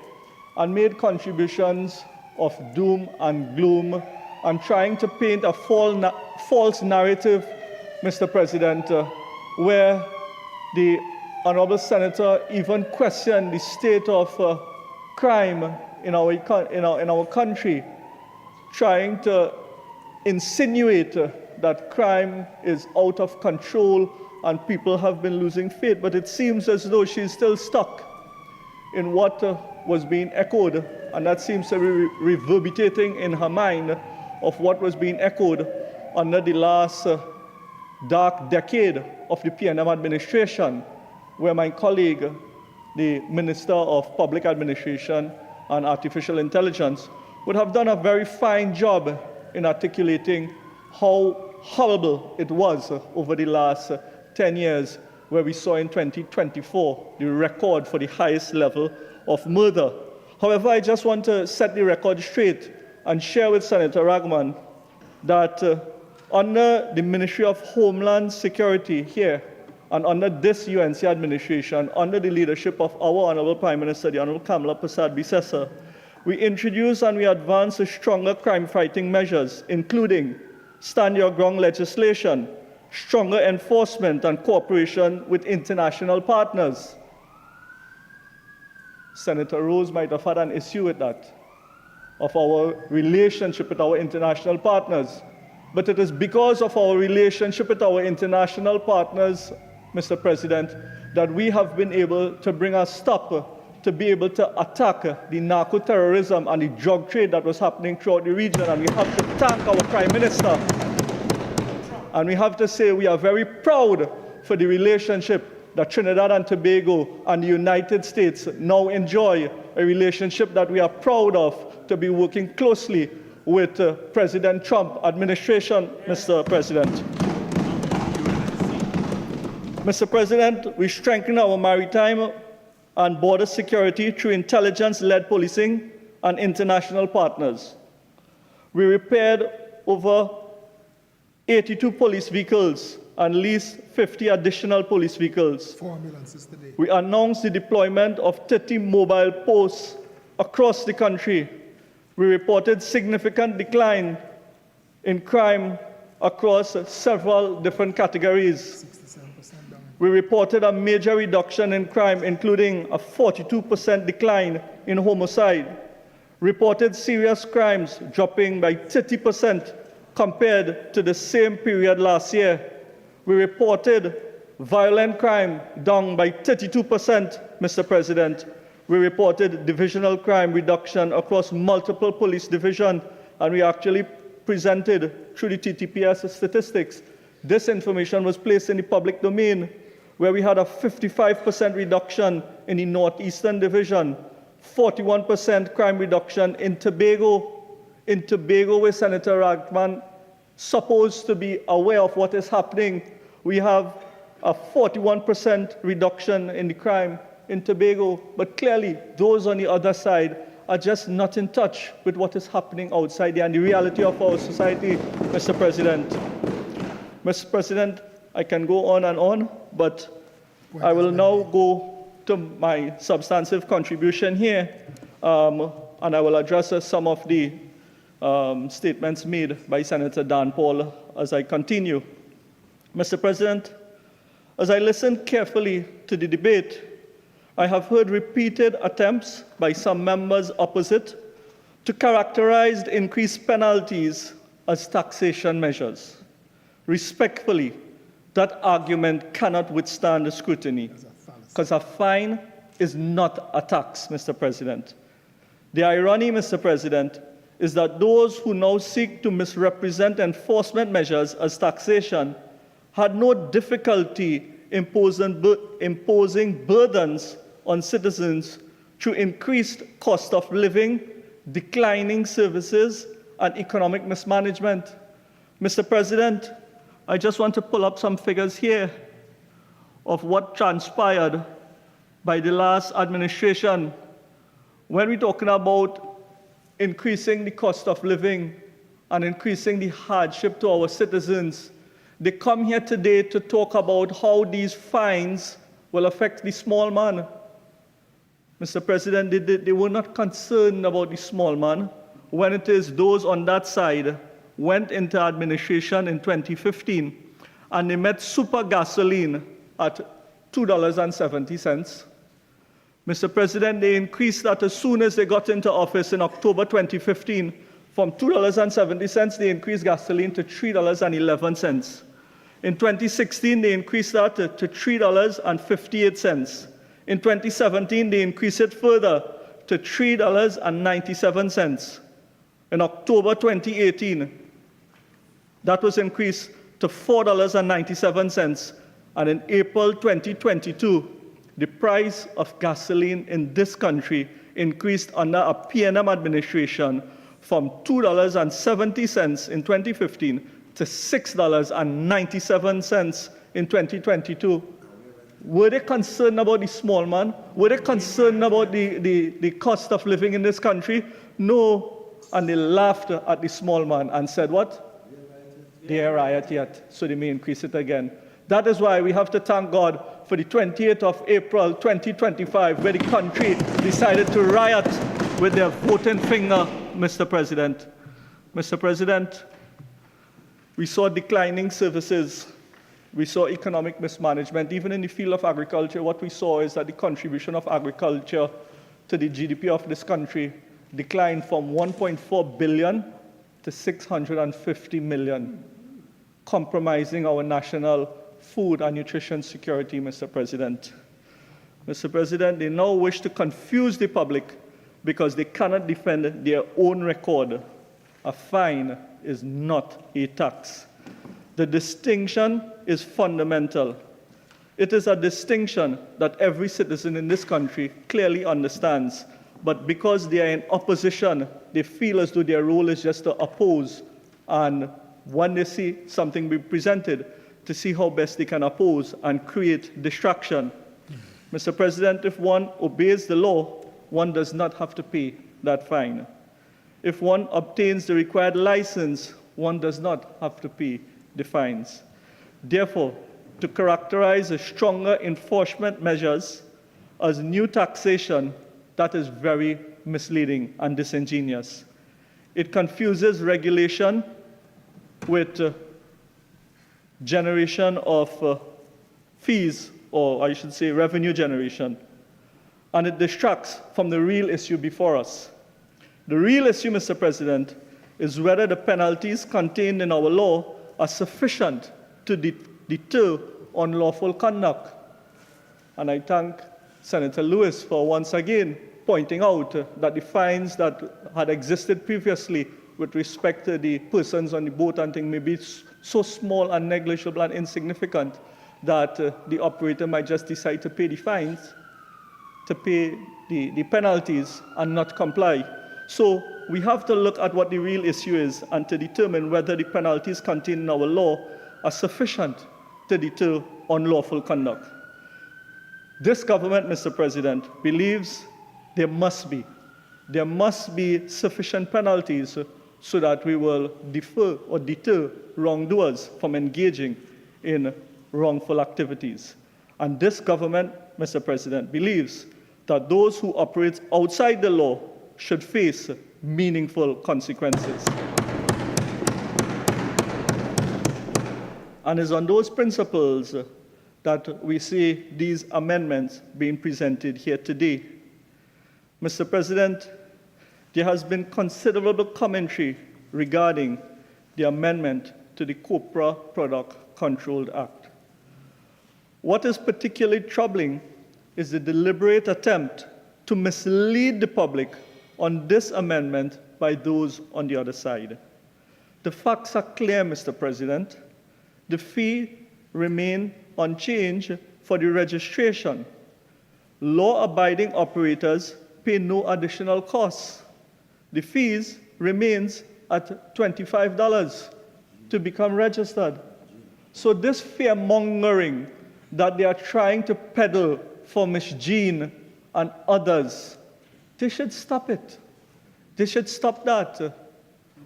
and made contributions of doom and gloom and trying to paint a false narrative, Mr. President, where the Honourable Senator even questioned the state of crime in our country, trying to insinuate that crime is out of control and people have been losing faith. But it seems as though she's still stuck in what was being echoed, and that seems to be reverberating in her mind of what was being echoed under the last dark decade of the PNM administration, where my colleague, the Minister of Public Administration and Artificial Intelligence, would have done a very fine job in articulating how horrible it was over the last 10 years, where we saw in 2024 the record for the highest level of murder. However, I just want to set the record straight and share with Senator Ragman that under the Ministry of Homeland Security here, and under this UNC administration, under the leadership of our Honorable Prime Minister, the Honorable Kamala Prasad-Bisesa, we introduce and we advance stronger crime-fighting measures, including stand your ground legislation, stronger enforcement and cooperation with international partners. Senator Rose might have had an issue with that, of our relationship with our international partners. But it is because of our relationship with our international partners, Mr. President, that we have been able to bring a stop to be able to attack the narco-terrorism and the drug trade that was happening throughout the region. And we have to thank our Prime Minister. And we have to say we are very proud for the relationship that Trinidad and Tobago and the United States now enjoy, a relationship that we are proud of to be working closely with President Trump administration, Mr. President. Mr. President, we strengthen our maritime and border security through intelligence-led policing and international partners. We repaired over 82 police vehicles and leased 50 additional police vehicles. We announced the deployment of 30 mobile posts across the country. We reported significant decline in crime across several different categories. We reported a major reduction in crime, including a 42% decline in homicide. Reported serious crimes dropping by 30% compared to the same period last year. We reported violent crime down by 32%, Mr. President. We reported divisional crime reduction across multiple police divisions, and we actually presented through the TTPS statistics. This information was placed in the public domain, where we had a 55% reduction in the Northeastern Division, 41% crime reduction in Tobago. In Tobago, where Senator Ragman supposed to be aware of what is happening, we have a 41% reduction in the crime in Tobago. But clearly, those on the other side are just not in touch with what is happening outside there and the reality of our society, Mr. President. Mr. President, I can go on and on, but I will now go to my substantive contribution here, and I will address some of the statements made by Senator Dan Paul as I continue. Mr. President, as I listened carefully to the debate, I have heard repeated attempts by some members opposite to characterize the increased penalties as taxation measures. Respectfully, that argument cannot withstand scrutiny, because a fine is not a tax, Mr. President. The irony, Mr. President, is that those who now seek to misrepresent enforcement measures as taxation had no difficulty imposing burdens on citizens through increased cost of living, declining services, and economic mismanagement. Mr. President, I just want to pull up some figures here of what transpired by the last administration. When we're talking about increasing the cost of living and increasing the hardship to our citizens, they come here today to talk about how these fines will affect the small man. Mr. President, they were not concerned about the small man when it is those on that side went into administration in 2015, and they met super gasoline at $2.70. Mr. President, they increased that as soon as they got into office in October 2015. From $2.70, they increased gasoline to $3.11. In 2016, they increased that to $3.58. In 2017, they increased it further to $3.97. In October 2018, that was increased to $4.97. And in April 2022, the price of gasoline in this country increased under a PNM administration from $2.70 in 2015 to $6.97 in 2022. were they concerned about the small man? Were they concerned about the cost of living in this country? No. And they laughed at the small man and said, what? They are riot yet, so they may increase it again. That is why we have to thank God for the 28th of April 2025, where the country decided to riot with their voting finger, Mr. President. Mr. President, we saw declining services. We saw economic mismanagement. Even in the field of agriculture, what we saw is that the contribution of agriculture to the GDP of this country declined from 1.4 billion to 650 million, compromising our national food and nutrition security, Mr. President. Mr. President, they now wish to confuse the public because they cannot defend their own record. A fine is not a tax. The distinction is fundamental. It is a distinction that every citizen in this country clearly understands. But because they are in opposition, they feel as though their role is just to oppose. And when they see something be presented, to see how best they can oppose and create distraction. Mr. President, if one obeys the law, one does not have to pay that fine. If one obtains the required license, one does not have to pay the fines. Therefore, to characterize a stronger enforcement measures as new taxation, that is very misleading and disingenuous. It confuses regulation with generation of fees, or I should say revenue generation, and it distracts from the real issue before us. The real issue, Mr. President, is whether the penalties contained in our law are sufficient to deter unlawful conduct. And I thank Senator Lewis for once again pointing out that the fines that had existed previously with respect to the persons on the boat and thing may be so small and negligible and insignificant that the operator might just decide to pay the fines, to pay the penalties and not comply. So we have to look at what the real issue is and to determine whether the penalties contained in our law are sufficient to deter unlawful conduct. This government, Mr. President, believes there must be sufficient penalties so that we will defer or deter wrongdoers from engaging in wrongful activities. And this government, Mr. President, believes that those who operate outside the law should face meaningful consequences. And it's on those principles that we see these amendments being presented here today. Mr. President, there has been considerable commentary regarding the amendment to the Copra Product Control Act. What is particularly troubling is the deliberate attempt to mislead the public on this amendment by those on the other side. The facts are clear, Mr. President. The fee remains unchanged for the registration. Law-abiding operators pay no additional costs. The fees remains at $25 to become registered. So this fear-mongering that they are trying to peddle for Ms. Jean and others, they should stop it. They should stop that.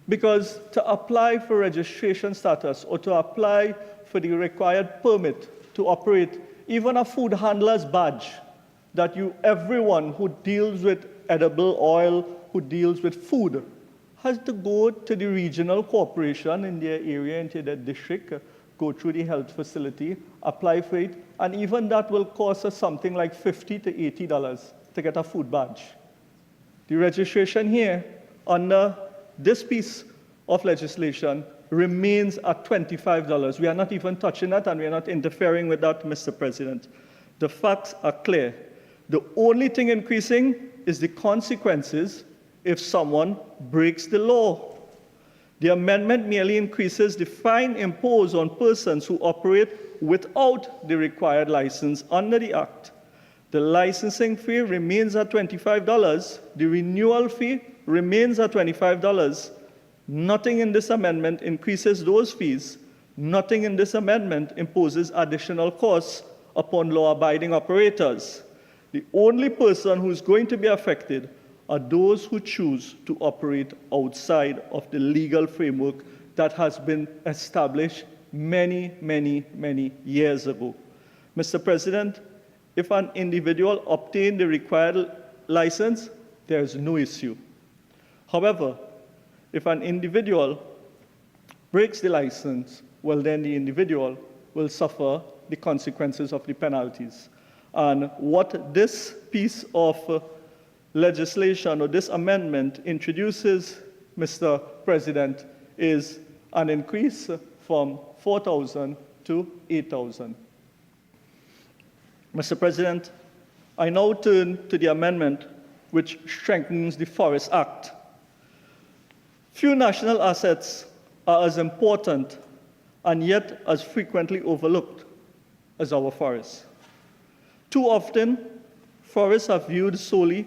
Because to apply for registration status or to apply for the required permit to operate, even a food handler's badge, that everyone who deals with edible oil, who deals with food, has to go to the regional corporation in their area, into their district, go through the health facility, apply for it, and even that will cost us something like $50 to $80 to get a food badge. The registration here under this piece of legislation remains at $25. We are not even touching that, and we are not interfering with that, Mr. President. The facts are clear. The only thing increasing is the consequences if someone breaks the law. The amendment merely increases the fine imposed on persons who operate without the required license under the Act. The licensing fee remains at $25. The renewal fee remains at $25. Nothing in this amendment increases those fees. Nothing in this amendment imposes additional costs upon law-abiding operators. The only person who's going to be affected are those who choose to operate outside of the legal framework that has been established many, many, many years ago. Mr. President, if an individual obtained the required license, there is no issue. However, if an individual breaks the license, well, then the individual will suffer the consequences of the penalties. And what this piece of legislation or this amendment introduces, Mr. President, is an increase from 4,000 to 8,000. Mr. President, I now turn to the amendment which strengthens the Forest Act. Few national assets are as important and yet as frequently overlooked as our forests. Too often, forests are viewed solely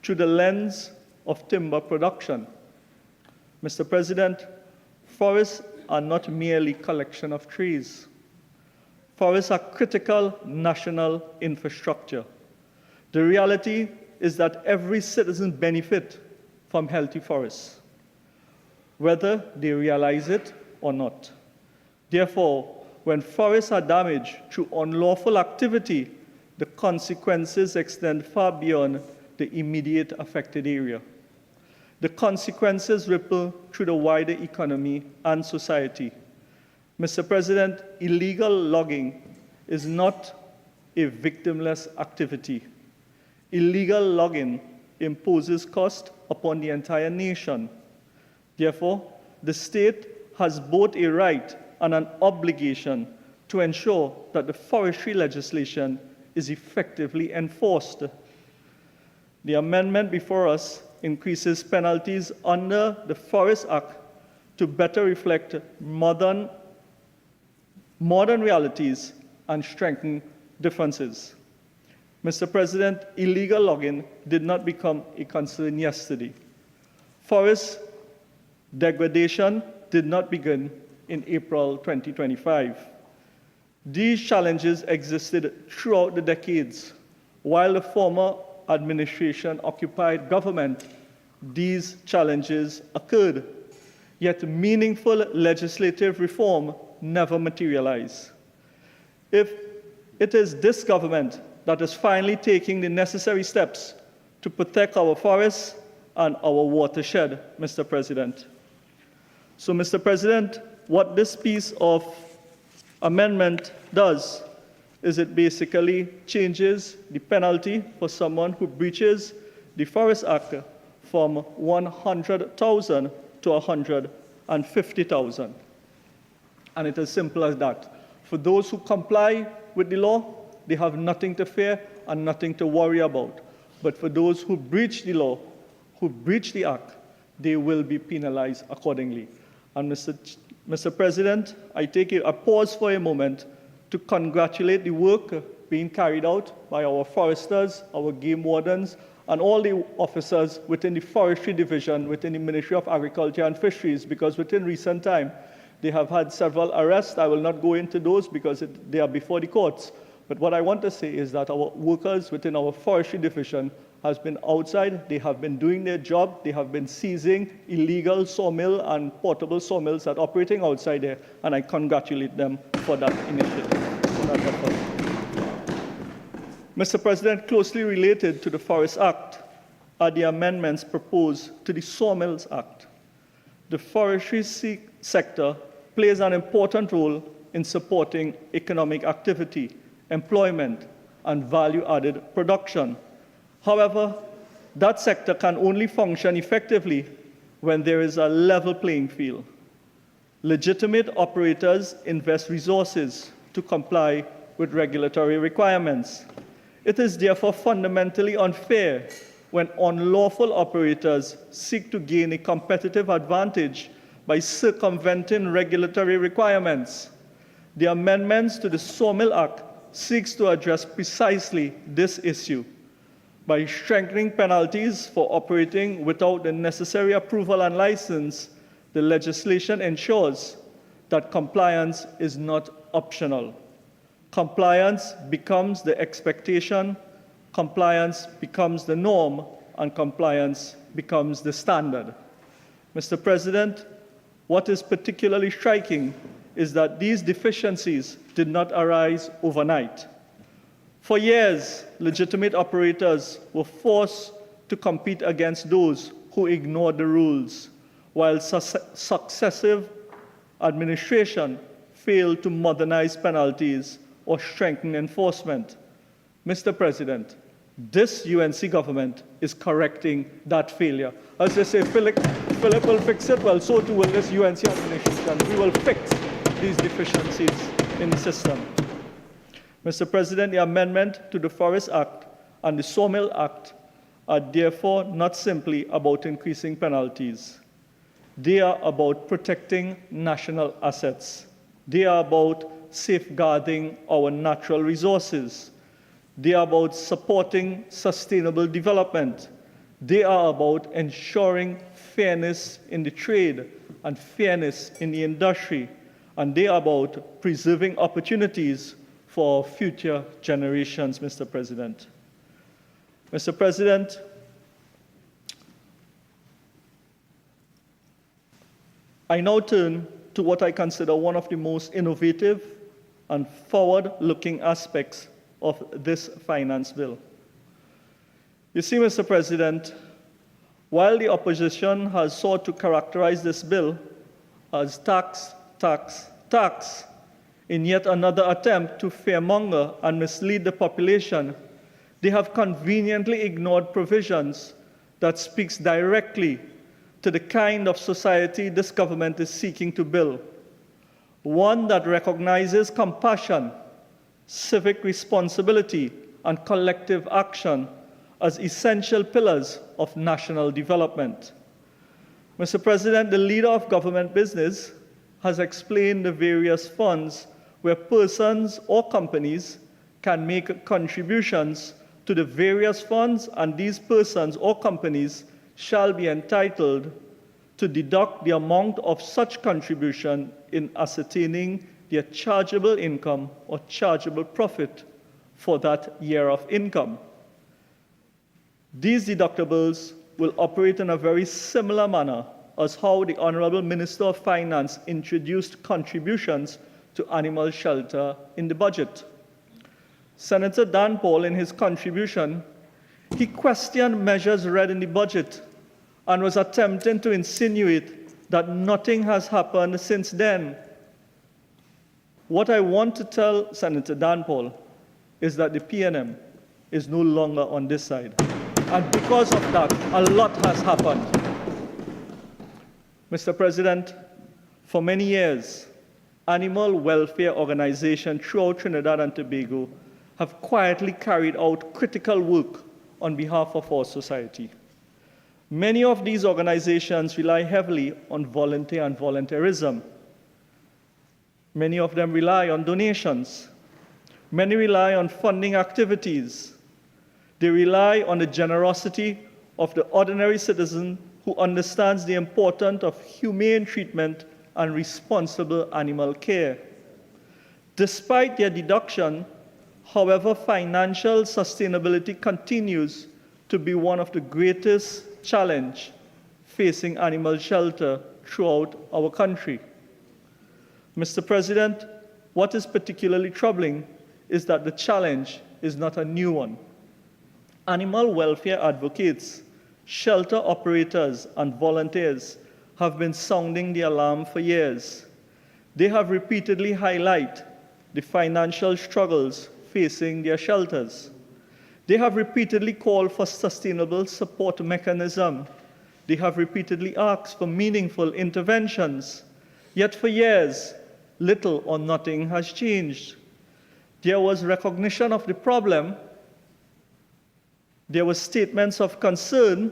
through the lens of timber production. Mr. President, forests are not merely a collection of trees. Forests are critical national infrastructure. The reality is that every citizen benefits from healthy forests, whether they realize it or not. Therefore, when forests are damaged through unlawful activity, the consequences extend far beyond the immediate affected area. The consequences ripple through the wider economy and society. Mr. President, illegal logging is not a victimless activity. Illegal logging imposes cost upon the entire nation. Therefore, the state has both a right and an obligation to ensure that the forestry legislation is effectively enforced. The amendment before us increases penalties under the Forest Act to better reflect modern realities and strengthen differences. Mr. President, illegal logging did not become a concern yesterday. Forest degradation did not begin in April 2025. These challenges existed throughout the decades. While the former administration occupied government, these challenges occurred, yet meaningful legislative reform never materialized. If it is this government that is finally taking the necessary steps to protect our forests and our watershed, Mr. President. So, Mr. President, what this piece of amendment does is it basically changes the penalty for someone who breaches the Forest Act from 100,000 to 150,000. And it is simple as that. For those who comply with the law, they have nothing to fear and nothing to worry about. But for those who breach the law, who breach the act, they will be penalized accordingly. And Mr. President, I pause for a moment to congratulate the work being carried out by our foresters, our game wardens, and all the officers within the Forestry Division, within the Ministry of Agriculture and Fisheries, because within recent time, they have had several arrests. I will not go into those because they are before the courts. But what I want to say is that our workers within our Forestry Division has been outside, they have been doing their job, they have been seizing illegal sawmill and portable sawmills that are operating outside there, and I congratulate them for that initiative, for that effort. Mr. President, closely related to the Forest Act are the amendments proposed to the Sawmills Act. The forestry sector plays an important role in supporting economic activity, employment, and value-added production. However, that sector can only function effectively when there is a level playing field. Legitimate operators invest resources to comply with regulatory requirements. It is therefore fundamentally unfair when unlawful operators seek to gain a competitive advantage by circumventing regulatory requirements. The amendments to the Sawmill Act seeks to address precisely this issue by strengthening penalties for operating without the necessary approval and license. The legislation ensures that compliance is not optional. Compliance becomes the expectation, compliance becomes the norm, and compliance becomes the standard. Mr. President, what is particularly striking is that these deficiencies did not arise overnight. For years, legitimate operators were forced to compete against those who ignored the rules, while successive administration failed to modernize penalties or strengthen enforcement. Mr. President, this UNC government is correcting that failure. As they say, Philip will fix it, well, so too will this UNC administration. We will fix these deficiencies in the system. Mr. President, the amendment to the Forest Act and the Sawmill Act are therefore not simply about increasing penalties. They are about protecting national assets. They are about safeguarding our natural resources. They are about supporting sustainable development. They are about ensuring fairness in the trade and fairness in the industry. And they are about preserving opportunities for future generations, Mr. President. Mr. President, I now turn to what I consider one of the most innovative and forward-looking aspects of this finance bill. You see, Mr. President, while the opposition has sought to characterize this bill as tax, tax, tax, in yet another attempt to fearmonger and mislead the population, they have conveniently ignored provisions that speaks directly to the kind of society this government is seeking to build, one that recognizes compassion, civic responsibility, and collective action as essential pillars of national development. Mr. President, the leader of government business has explained the various funds where persons or companies can make contributions to the various funds, and these persons or companies shall be entitled to deduct the amount of such contribution in ascertaining their chargeable income or chargeable profit for that year of income. These deductibles will operate in a very similar manner as how the Honorable Minister of Finance introduced contributions to animal shelter in the budget. Senator Dan Paul, in his contribution, he questioned measures read in the budget and was attempting to insinuate that nothing has happened since then. What I want to tell Senator Dan Paul is that the PNM is no longer on this side. And because of that, a lot has happened. Mr. President, for many years, animal welfare organizations throughout Trinidad and Tobago have quietly carried out critical work on behalf of our society. Many of these organizations rely heavily on volunteer and volunteerism. Many of them rely on donations. Many rely on funding activities. They rely on the generosity of the ordinary citizen who understands the importance of humane treatment and responsible animal care. Despite their deduction, however, financial sustainability continues to be one of the greatest challenges facing animal shelter throughout our country. Mr. President, what is particularly troubling is that the challenge is not a new one. Animal welfare advocates, shelter operators, and volunteers have been sounding the alarm for years. They have repeatedly highlighted the financial struggles facing their shelters. They have repeatedly called for sustainable support mechanisms. They have repeatedly asked for meaningful interventions. Yet for years, little or nothing has changed. There was recognition of the problem. There were statements of concern.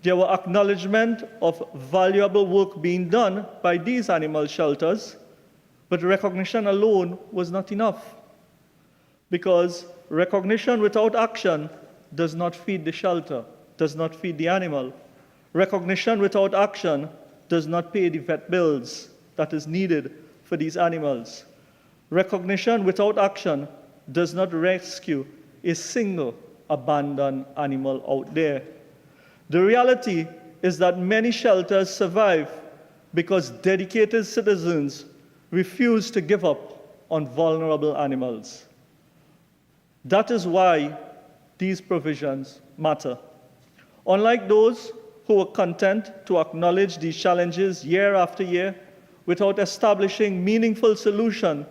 There were acknowledgement of valuable work being done by these animal shelters, but recognition alone was not enough, because recognition without action does not feed the shelter, does not feed the animal. Recognition without action does not pay the vet bills that is needed for these animals. Recognition without action does not rescue a single abandoned animal out there. The reality is that many shelters survive because dedicated citizens refuse to give up on vulnerable animals. That is why these provisions matter. Unlike those who were content to acknowledge these challenges year after year without establishing meaningful solutions,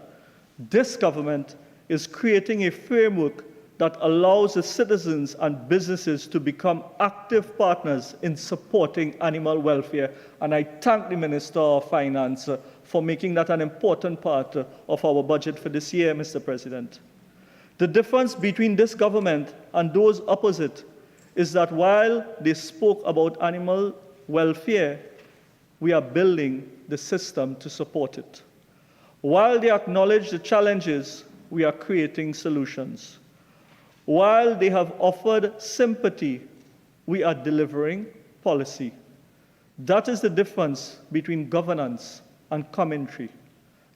this government is creating a framework that allows the citizens and businesses to become active partners in supporting animal welfare. And I thank the Minister of Finance for making that an important part of our budget for this year, Mr. President. The difference between this government and those opposite is that while they spoke about animal welfare, we are building the system to support it. While they acknowledge the challenges, we are creating solutions. While they have offered sympathy, we are delivering policy. That is the difference between governance and commentary.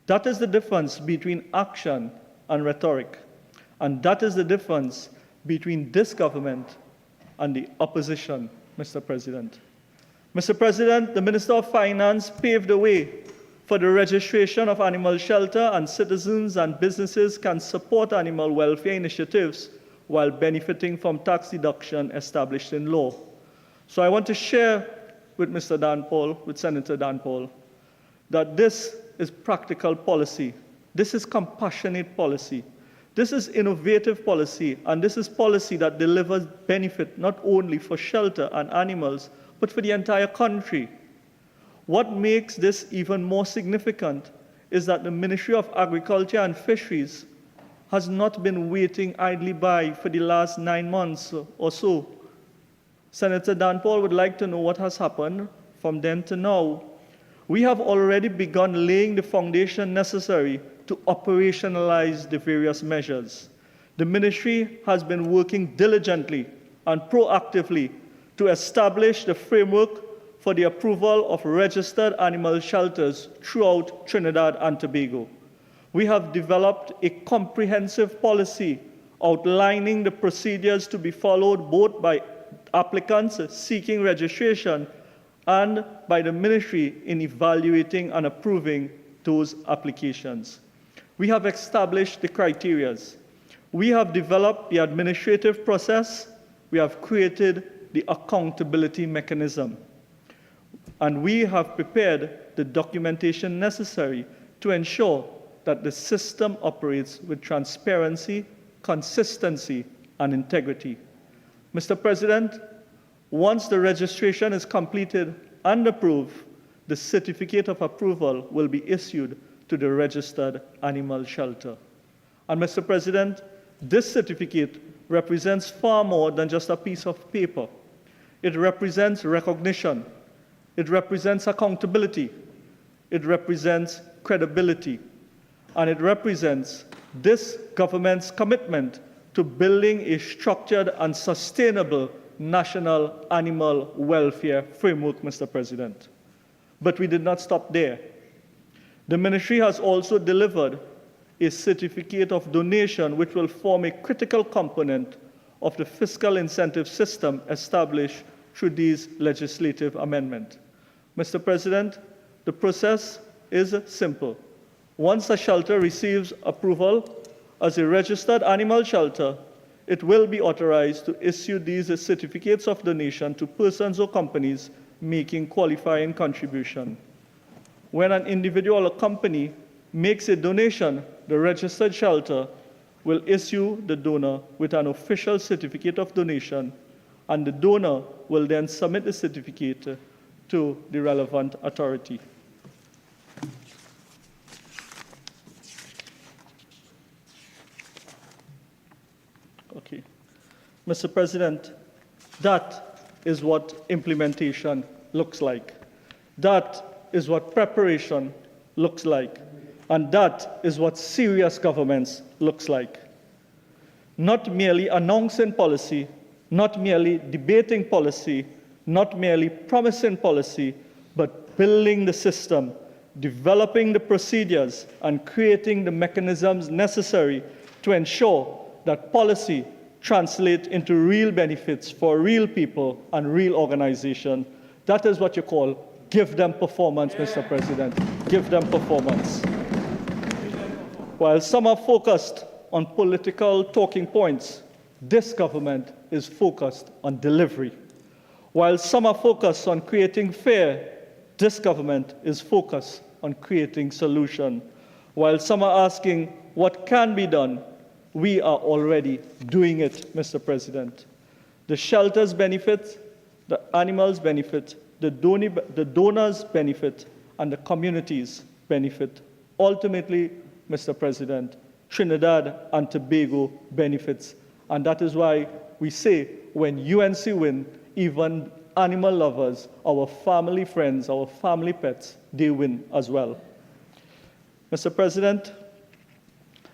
That is the difference between action and rhetoric. And that is the difference between this government and the opposition, Mr. President. Mr. President, the Minister of Finance paved the way for the registration of animal shelter, and citizens and businesses can support animal welfare initiatives while benefiting from tax deduction established in law. So I want to share with Mr. Dan Paul, with Senator Dan Paul, that this is practical policy. This is compassionate policy. This is innovative policy, and this is policy that delivers benefit not only for shelter and animals, but for the entire country. What makes this even more significant is that the Ministry of Agriculture and Fisheries has not been waiting idly by for the last 9 months or so. Senator Dan Paul would like to know what has happened from then to now. We have already begun laying the foundation necessary to operationalize the various measures. The ministry has been working diligently and proactively to establish the framework for the approval of registered animal shelters throughout Trinidad and Tobago. We have developed a comprehensive policy outlining the procedures to be followed both by applicants seeking registration and by the ministry in evaluating and approving those applications. We have established the criteria. We have developed the administrative process. We have created the accountability mechanism. And we have prepared the documentation necessary to ensure that the system operates with transparency, consistency, and integrity. Mr. President, once the registration is completed and approved, the certificate of approval will be issued to the registered animal shelter. And Mr. President, this certificate represents far more than just a piece of paper. It represents recognition. It represents accountability. It represents credibility. And it represents this government's commitment to building a structured and sustainable national animal welfare framework, Mr. President. But we did not stop there. The ministry has also delivered a certificate of donation which will form a critical component of the fiscal incentive system established through these legislative amendments. Mr. President, the process is simple. Once a shelter receives approval as a registered animal shelter, it will be authorized to issue these certificates of donation to persons or companies making qualifying contribution. When an individual or company makes a donation, the registered shelter will issue the donor with an official certificate of donation, and the donor will then submit the certificate to the relevant authority. Okay. Mr. President, that is what implementation looks like. That is what preparation looks like. And that is what serious governance looks like. Not merely announcing policy, not merely debating policy, not merely promising policy, but building the system developing the procedures and creating the mechanisms necessary to ensure that policy translates into real benefits for real people and real organizations. That is what you call give them performance, Mr. President. Give them performance. While some are focused on political talking points, this government is focused on delivery. While some are focused on creating fear, this government is focused on creating solution. While some are asking what can be done, we are already doing it, Mr. President. The shelters benefit, the animals benefit, the donors benefit, and the communities benefit. Ultimately, Mr. President, Trinidad and Tobago benefits. And that is why we say when UNC win, even animal lovers, our family friends, our family pets, they win as well. Mr. President,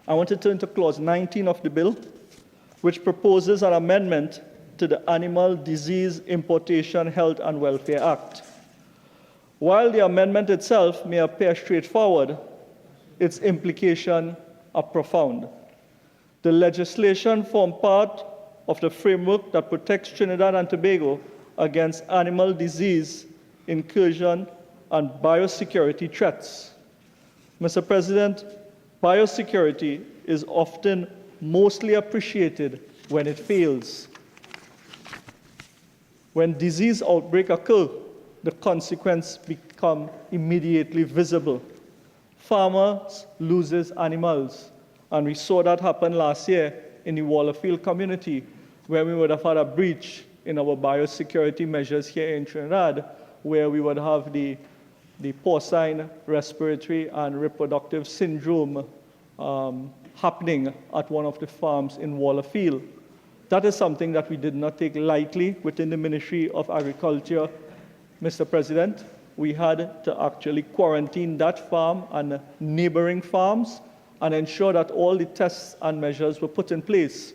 I want to turn to clause 19 of the bill, which proposes an amendment to the Animal Disease Importation, Health and Welfare Act. While the amendment itself may appear straightforward, its implications are profound. The legislation forms part of the framework that protects Trinidad and Tobago against animal disease, incursion, and biosecurity threats. Mr. President, biosecurity is often mostly appreciated when it fails. When disease outbreaks occur, the consequences become immediately visible. Farmers lose animals, and we saw that happen last year in the Wallerfield community, where we would have had a breach in our biosecurity measures here in Trinidad, where we would have the porcine respiratory and reproductive syndrome happening at one of the farms in Wallerfield. That is something that we did not take lightly within the Ministry of Agriculture, Mr. President. We had to actually quarantine that farm and neighboring farms and ensure that all the tests and measures were put in place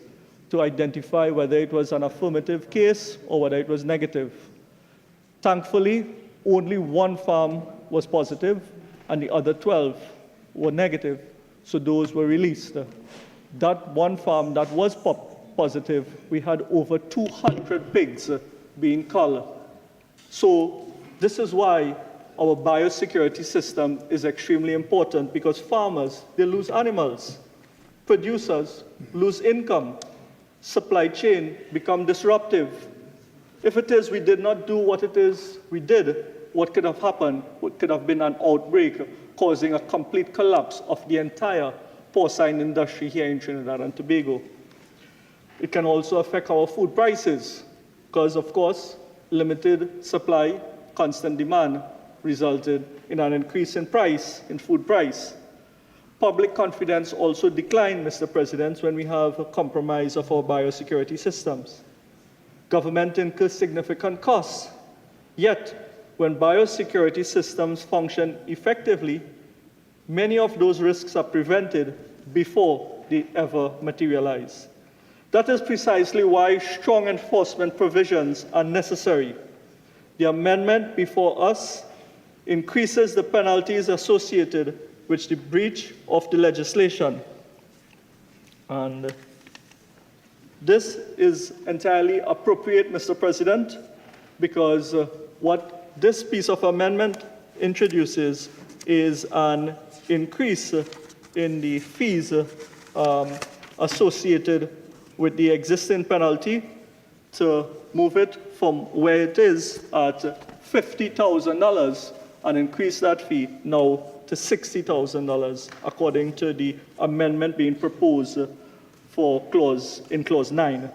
to identify whether it was an affirmative case or whether it was negative. Thankfully, only one farm was positive and the other 12 were negative, so those were released. That one farm that was positive, we had over 200 pigs being culled. So this is why our biosecurity system is extremely important, because farmers, they lose animals, producers lose income, supply chain become disruptive. If it is we did not do what it is we did, what could have happened? What could have been an outbreak causing a complete collapse of the entire porcine industry here in Trinidad and Tobago. It can also affect our food prices because, of course, limited supply, constant demand resulted in an increase in price, in food price. Public confidence also declined, Mr. President, when we have a compromise of our biosecurity systems. Government incurs significant costs, yet when biosecurity systems function effectively, many of those risks are prevented before they ever materialize. That is precisely why strong enforcement provisions are necessary. The amendment before us increases the penalties associated with the breach of the legislation. And this is entirely appropriate, Mr. President, because what this piece of amendment introduces is an increase in the fees associated with the existing penalty to move it from where it is at $50,000 and increase that fee now to $60,000 according to the amendment being proposed for clause 9.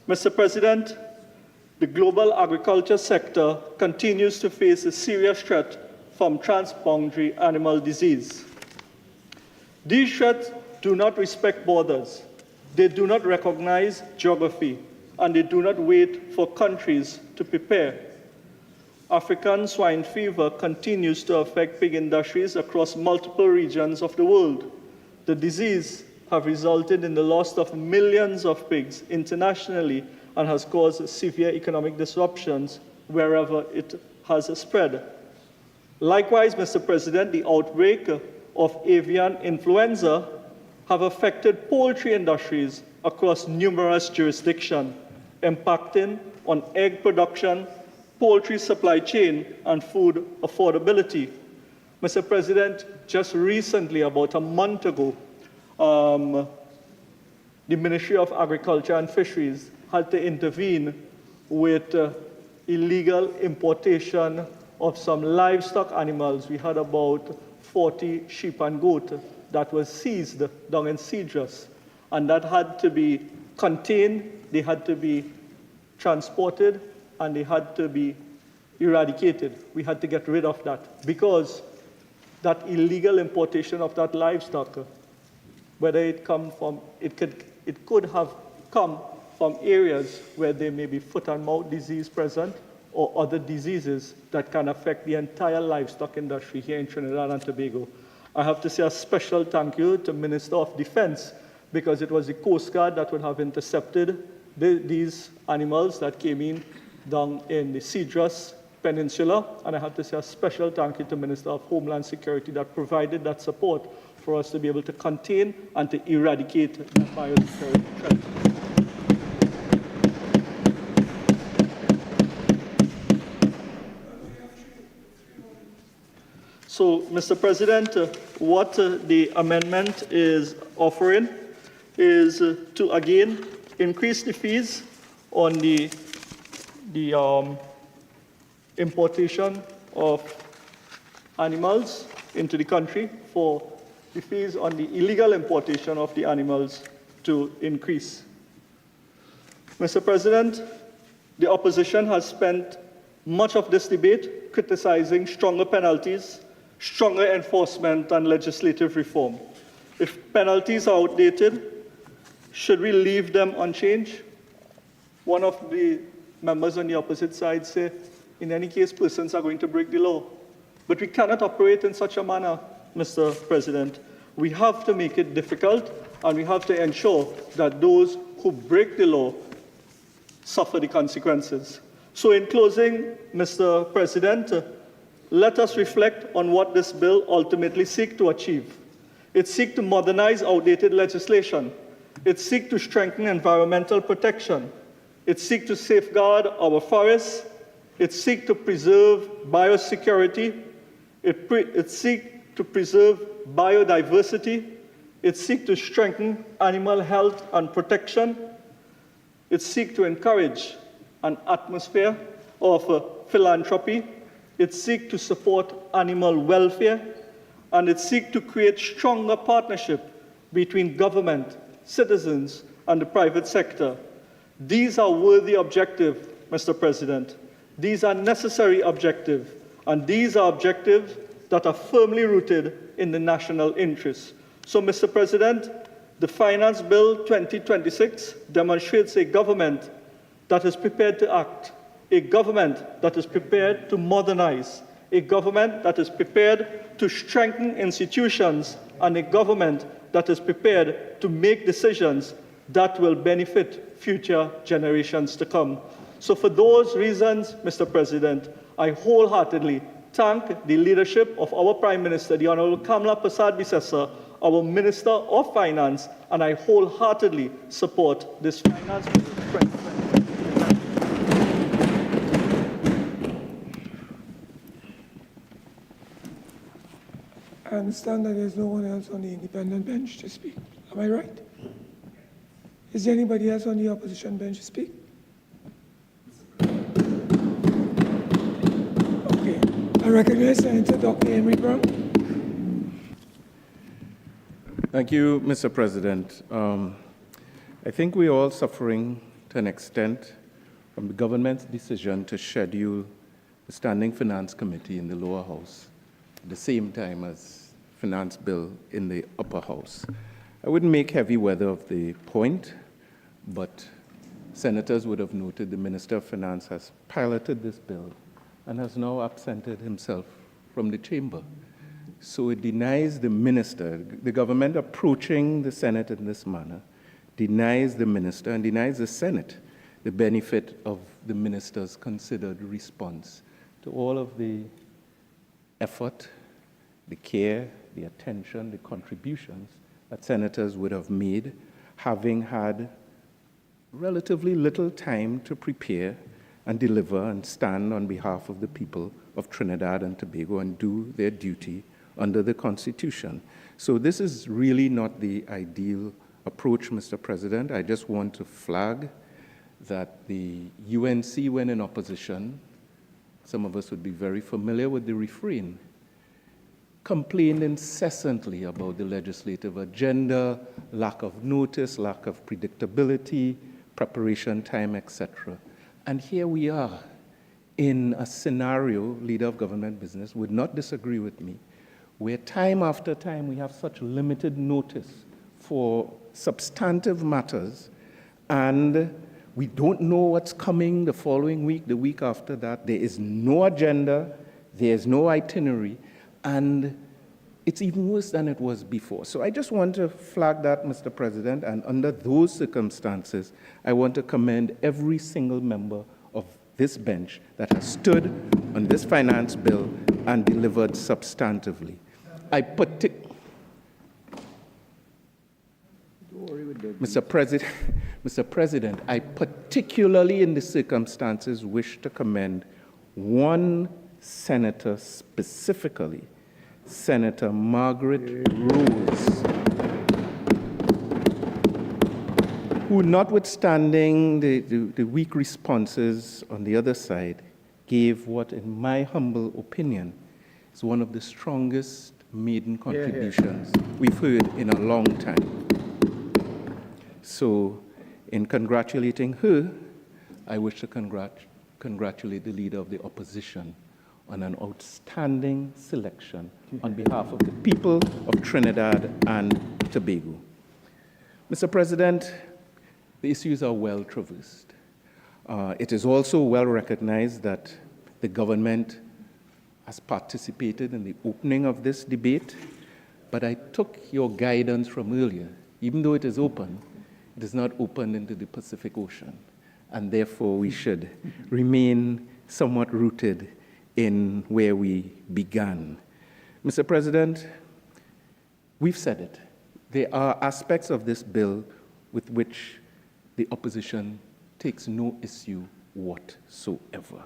Mr. President, the global agriculture sector continues to face a serious threat from transboundary animal disease. These threats do not respect borders, they do not recognize geography, and they do not wait for countries to prepare. African swine fever continues to affect pig industries across multiple regions of the world. The disease has resulted in the loss of millions of pigs internationally and has caused severe economic disruptions wherever it has spread. Likewise, Mr. President, the outbreak of avian influenza have affected poultry industries across numerous jurisdictions, impacting on egg production, poultry supply chain, and food affordability. Mr. President, just recently, about a month ago, the Ministry of Agriculture and Fisheries had to intervene with illegal importation of some livestock animals. We had about 40 sheep and goat that was seized down in Cedros, and that had to be contained, they had to be transported, and they had to be eradicated. We had to get rid of that because that illegal importation of that livestock, whether it come from, it could have come from areas where there may be foot and mouth disease present or other diseases that can affect the entire livestock industry here in Trinidad and Tobago. I have to say a special thank you to Minister of Defense, because it was the Coast Guard that would have intercepted these animals that came in down in the Cedros Peninsula. And I have to say a special thank you to Minister of Homeland Security that provided that support for us to be able to contain and to eradicate the biosecurity threat. So, Mr. President, what the amendment is offering is to again increase the fees on the importation of animals into the country, for the fees on the illegal importation of the animals to increase. Mr. President, the opposition has spent much of this debate criticizing stronger penalties, stronger enforcement, and legislative reform. If penalties are outdated, should we leave them unchanged? One of the members on the opposite side say, in any case, persons are going to break the law. But we cannot operate in such a manner, Mr. President. We have to make it difficult, and we have to ensure that those who break the law suffer the consequences. So in closing, Mr. President, let us reflect on what this bill ultimately seeks to achieve. It seeks to modernize outdated legislation. It seeks to strengthen environmental protection. It seeks to safeguard our forests. It seeks to preserve biosecurity. It seeks to preserve biodiversity. It seeks to strengthen animal health and protection. It seeks to encourage an atmosphere of philanthropy. It seeks to support animal welfare. And it seeks to create stronger partnership between government, citizens, and the private sector. These are worthy objectives, Mr. President. These are necessary objectives, and these are objectives that are firmly rooted in the national interest. So, Mr. President, the Finance Bill 2026 demonstrates a government that is prepared to act, a government that is prepared to modernize, a government that is prepared to strengthen institutions, and a government that is prepared to make decisions that will benefit future generations to come. So for those reasons, Mr. President, I wholeheartedly thank the leadership of our Prime Minister, the Honorable Kamla Prasad-Bissessar, our Minister of Finance, and I wholeheartedly support this Finance Bill 2020. I understand that there's no one else on the independent bench to speak. Am I right? Is there anybody else on the opposition bench to speak? Okay. I recognize Senator Dr. Henry Brown. Thank you, Mr. President. I think we're all suffering to an extent from the government's decision to schedule the Standing Finance Committee in the lower house at the same time as Finance Bill in the upper house. I wouldn't make heavy weather of the point, but senators would have noted the Minister of Finance has piloted this bill and has now absented himself from the chamber. So it denies the minister, the government approaching the Senate in this manner, denies the minister and denies the Senate the benefit of the minister's considered response to all of the effort, the care, the attention, the contributions that senators would have made, having had relatively little time to prepare and deliver and stand on behalf of the people of Trinidad and Tobago and do their duty under the Constitution. So this is really not the ideal approach, Mr. President. I just want to flag that the UNC, when in opposition, some of us would be very familiar with the refrain, complained incessantly about the legislative agenda, lack of notice, lack of predictability, preparation time, etc. And here we are in a scenario, leader of government business would not disagree with me, where time after time we have such limited notice for substantive matters, and we don't know what's coming the following week, the week after that. There is no agenda, there is no itinerary, and it's even worse than it was before. So I just want to flag that, Mr. President, and under those circumstances, I want to commend every single member of this bench that has stood on this finance bill and delivered substantively. Mr. President, I particularly in the circumstances wish to commend one senator specifically, Senator Margaret Rose, who, notwithstanding the weak responses on the other side, gave what, in my humble opinion, is one of the strongest maiden contributions we've heard in a long time. So, in congratulating her, I wish to congratulate the leader of the opposition on an outstanding selection on behalf of the people of Trinidad and Tobago. Mr. President, the issues are well traversed. It is also well recognized that the government has participated in the opening of this debate, but I took your guidance from earlier. Even though it is open, it is not open into the Pacific Ocean, and therefore we should remain somewhat rooted in where we began. Mr. President, we've said it. There are aspects of this bill with which the opposition takes no issue whatsoever.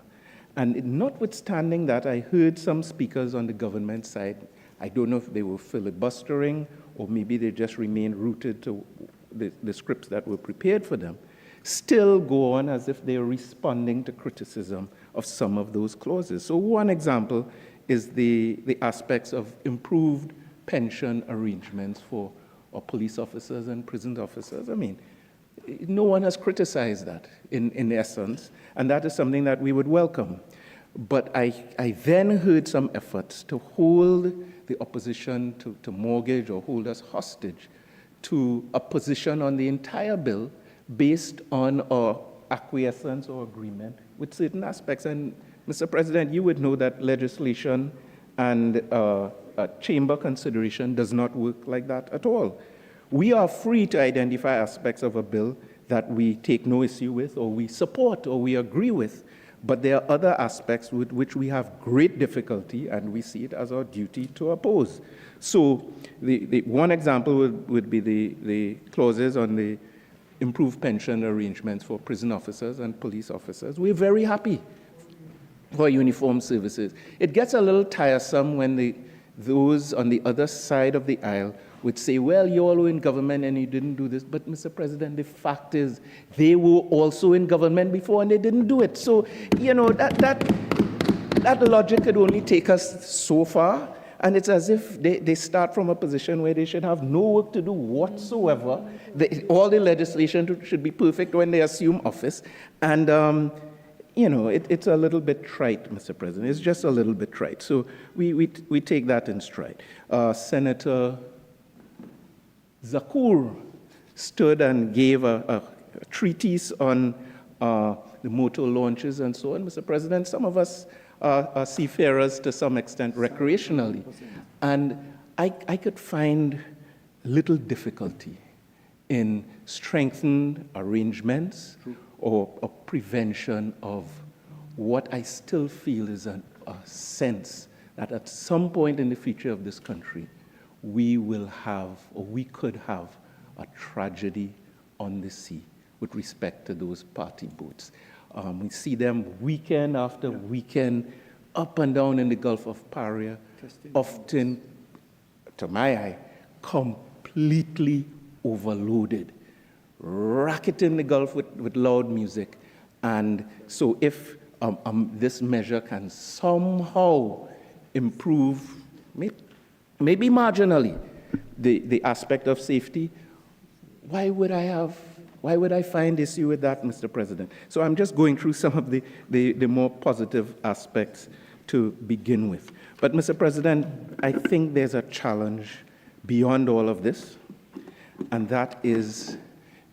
And notwithstanding that, I heard some speakers on the government side, I don't know if they were filibustering or maybe they just remained rooted to the scripts that were prepared for them, still go on as if they're responding to criticism of some of those clauses. So one example is the aspects of improved pension arrangements for our police officers and prison officers. I mean, no one has criticized that in essence, and that is something that we would welcome. But I then heard some efforts to hold the opposition to mortgage or hold us hostage to a position on the entire bill based on our acquiescence or agreement with certain aspects. And Mr. President, you would know that legislation and chamber consideration does not work like that at all. We are free to identify aspects of a bill that we take no issue with or we support or we agree with, but there are other aspects with which we have great difficulty and we see it as our duty to oppose. So the one example would be the clauses on the improved pension arrangements for prison officers and police officers. We're very happy for uniformed services. It gets a little tiresome when those on the other side of the aisle would say, well, you all were in government and you didn't do this. But, Mr. President, the fact is they were also in government before and they didn't do it. So, you know, that logic could only take us so far. And it's as if they start from a position where they should have no work to do whatsoever. All the legislation should be perfect when they assume office. And, you know, it's a little bit trite, Mr. President. It's just a little bit trite. So we take that in stride. Senator Zakur stood and gave a treatise on the motor launches and so on. Mr. President, some of us are seafarers to some extent recreationally. And I could find little difficulty in strengthened arrangements or prevention of what I still feel is a sense that at some point in the future of this country, we will have, or we could have, a tragedy on the sea with respect to those party boats. We see them weekend after weekend, up and down in the Gulf of Paria, often, to my eye, completely overloaded, racketing the Gulf with loud music. And so if this measure can somehow improve, maybe marginally, the aspect of safety, why would I find issue with that, Mr. President? So I'm just going through some of the more positive aspects to begin with. But, Mr. President, I think there's a challenge beyond all of this, and that is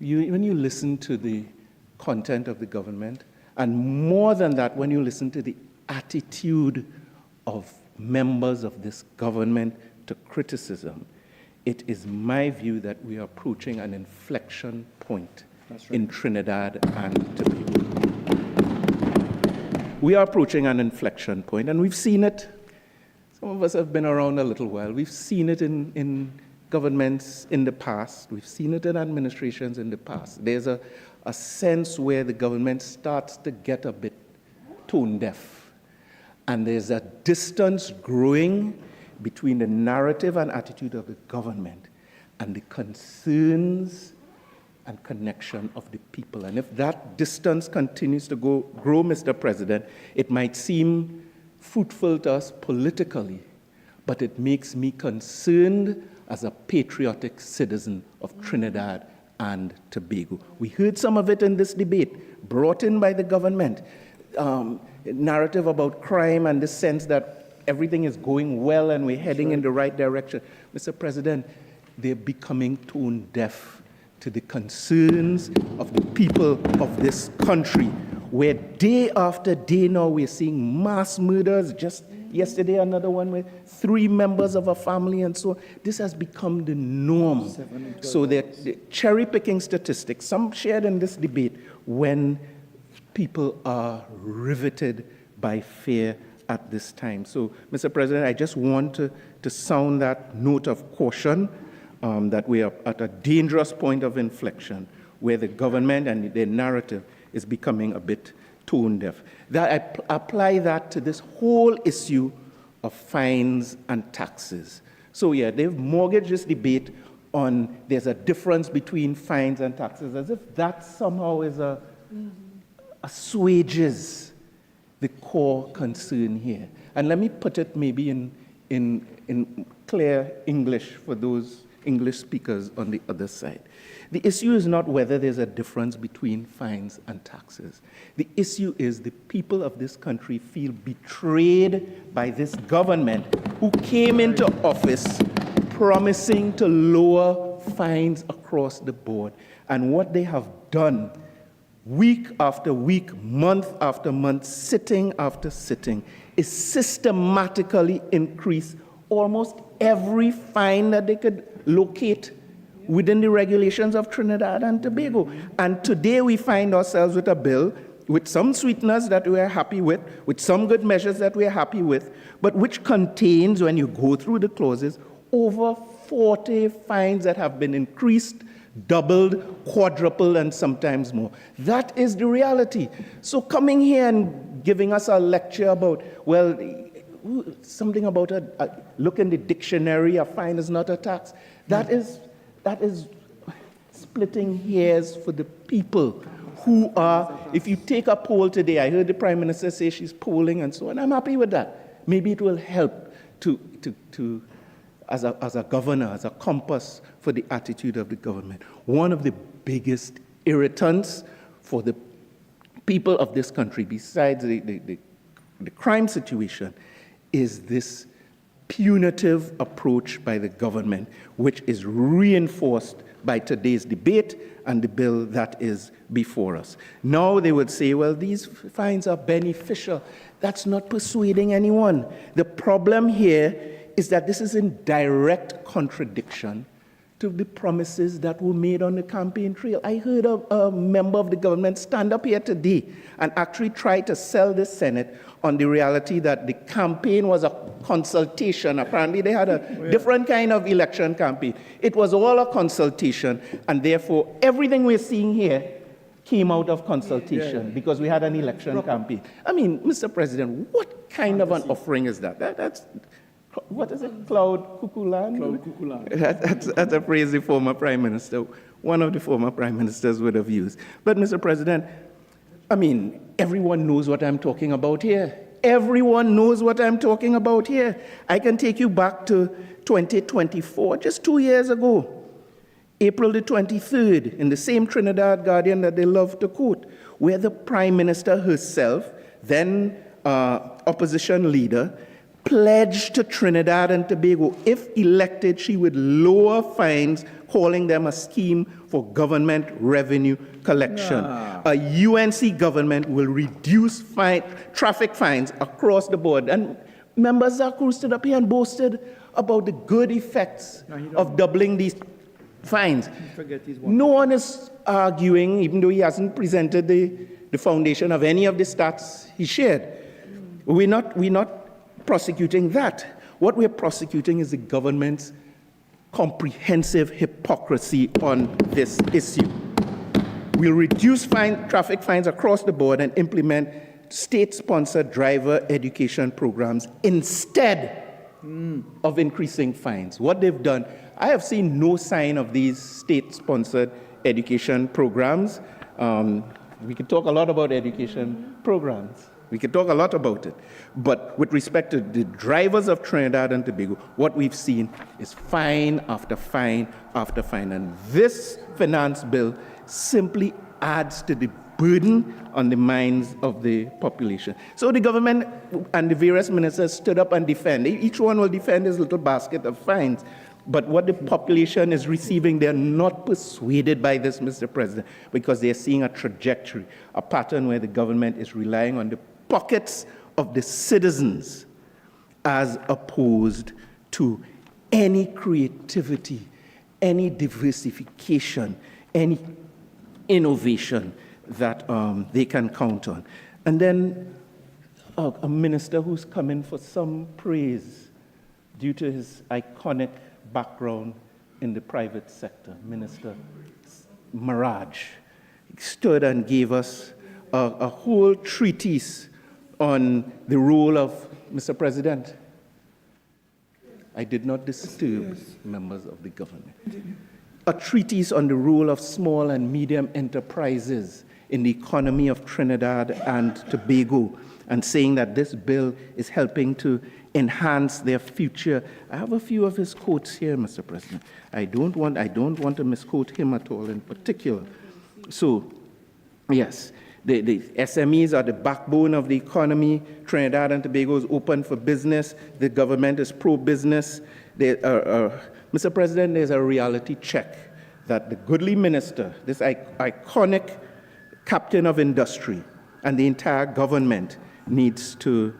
when you listen to the content of the government, and more than that, when you listen to the attitude of members of this government to criticism, it is my view that we are approaching an inflection point in Trinidad and Tobago. We are approaching an inflection point, and we've seen it. Some of us have been around a little while. We've seen it in governments in the past. We've seen it in administrations in the past. There's a sense where the government starts to get a bit tone deaf, and there's a distance growing between the narrative and attitude of the government and the concerns and connection of the people. And if that distance continues to grow, Mr. President, it might seem fruitful to us politically, but it makes me concerned as a patriotic citizen of Trinidad and Tobago. We heard some of it in this debate, brought in by the government, narrative about crime and the sense that everything is going well and we're heading in the right direction. Mr. President, they're becoming tone deaf to the concerns of the people of this country, where day after day now we're seeing mass murders. Just yesterday, another one with 3 members of a family, and so this has become the norm. So they're cherry-picking statistics, some shared in this debate, when people are riveted by fear at this time. So, Mr. President, I just want to sound that note of caution that we are at a dangerous point of inflection where the government and their narrative is becoming a bit tone deaf. That I apply that to this whole issue of fines and taxes. So yeah, they've mortgaged this debate on there's a difference between fines and taxes, as if that somehow is assuages the core concern here. And let me put it maybe in clear English for those English speakers on the other side. The issue is not whether there's a difference between fines and taxes. The issue is the people of this country feel betrayed by this government who came into office promising to lower fines across the board. And what they have done week after week, month after month, sitting after sitting, is systematically increase almost every fine that they could locate within the regulations of Trinidad and Tobago. And today we find ourselves with a bill with some sweeteners that we are happy with some good measures that we are happy with, but which contains, when you go through the clauses, over 40 fines that have been increased, doubled, quadrupled, and sometimes more. That is the reality. So coming here and giving us a lecture about, well, something about look in the dictionary, a fine is not a tax. That is splitting hairs for the people who are, if you take a poll today, I heard the Prime Minister say she's polling and so on, I'm happy with that. Maybe it will help as a governor, as a compass for the attitude of the government. One of the biggest irritants for the people of this country, besides the crime situation, is this punitive approach by the government, which is reinforced by today's debate and the bill that is before us. Now they would say, well, these fines are beneficial. That's not persuading anyone. The problem here is that this is in direct contradiction to the promises that were made on the campaign trail. I heard a member of the government stand up here today and actually try to sell the Senate on the reality that the campaign was a consultation. Apparently, they had a different kind of election campaign. It was all a consultation, and therefore, everything we're seeing here came out of consultation because we had an election campaign. I mean, Mr. President, what kind of an offering is that? That's what is it? Cloud cuckoo land? Cloud cuckoo land. That's a phrase the former Prime Minister, one of the former Prime Ministers would have used. But, Mr. President, I mean, everyone knows what I'm talking about here. Everyone knows what I'm talking about here. I can take you back to 2024, just 2 years ago. April the 23rd, in the same Trinidad Guardian that they love to quote, where the Prime Minister herself, then opposition leader, pledged to Trinidad and Tobago, if elected, she would lower fines, calling them a scheme for government revenue collection. A UNC government will reduce traffic fines across the board. And members Zaku stood up here and boasted about the good effects of doubling these fines. No one is arguing, even though he hasn't presented the foundation of any of the stats he shared. We're not prosecuting that. What we're prosecuting is the government's comprehensive hypocrisy on this issue. We'll reduce traffic fines across the board and implement state-sponsored driver education programs instead of increasing fines. What they've done, I have seen no sign of these state-sponsored education programs. We could talk a lot about education programs. We could talk a lot about it. But with respect to the drivers of Trinidad and Tobago, what we've seen is fine after fine after fine. And this finance bill simply adds to the burden on the minds of the population. So the government and the various ministers stood up and defended. Each one will defend his little basket of fines. But what the population is receiving, they're not persuaded by this, Mr. President, because they're seeing a trajectory, a pattern where the government is relying on the pockets of the citizens as opposed to any creativity, any diversification, any innovation that they can count on. And then a minister who's coming for some praise due to his iconic background in the private sector, Minister Maraj, stood and gave us a whole treatise on the role of, Mr. President, I did not disturb members of the government. A treatise on the role of small and medium enterprises in the economy of Trinidad and Tobago, and saying that this bill is helping to enhance their future. I have a few of his quotes here, Mr. President. I don't want to misquote him at all in particular. So, yes, the SMEs are the backbone of the economy. Trinidad and Tobago is open for business. The government is pro-business. Mr. President, there's a reality check that the goodly minister, this iconic captain of industry, and the entire government needs to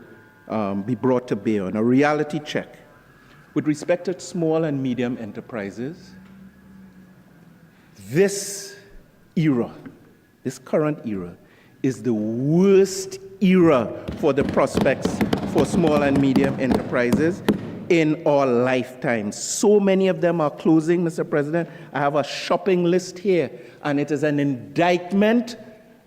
be brought to bear on, a reality check. With respect to small and medium enterprises, this era, this current era, is the worst era for the prospects for small and medium enterprises in our lifetimes. So many of them are closing, Mr. President. I have a shopping list here, and it is an indictment,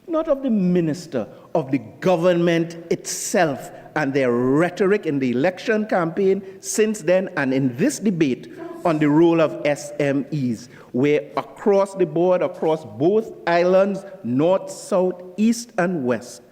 not of the minister, of the government itself and their rhetoric in the election campaign since then and in this debate on the role of SMEs, where across the board, across both islands, north, south, east, and west,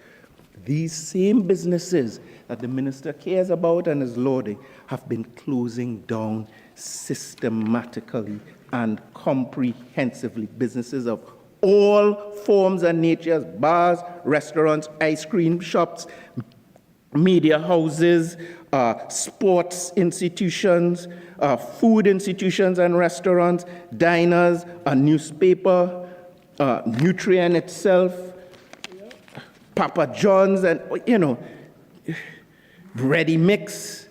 these same businesses that the minister cares about and is lauding have been closing down systematically and comprehensively. Businesses of all forms and natures, bars, restaurants, ice cream shops, media houses, sports institutions, food institutions and restaurants, diners, a newspaper, Nutrient itself, Papa John's, and, ready mix,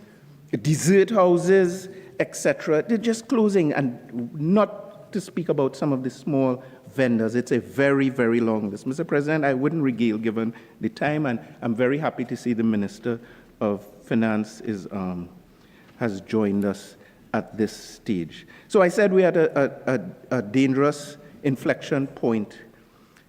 dessert houses, etc. They're just closing, and not to speak about some of the small vendors. It's a very, very long list. Mr. President, I wouldn't regale given the time, and I'm very happy to see the Minister of Finance has joined us at this stage. So I said we had a dangerous inflection point.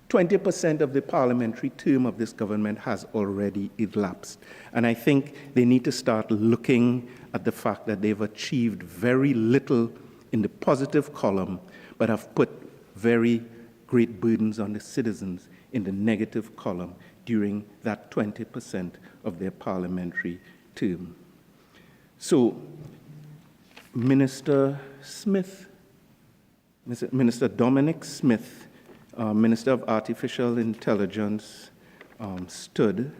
20% of the parliamentary term of this government has already elapsed. And I think they need to start looking at the fact that they've achieved very little in the positive column, but have put very great burdens on the citizens in the negative column during that 20% of their parliamentary term. So, Minister Dominic Smith, Minister of Artificial Intelligence, stood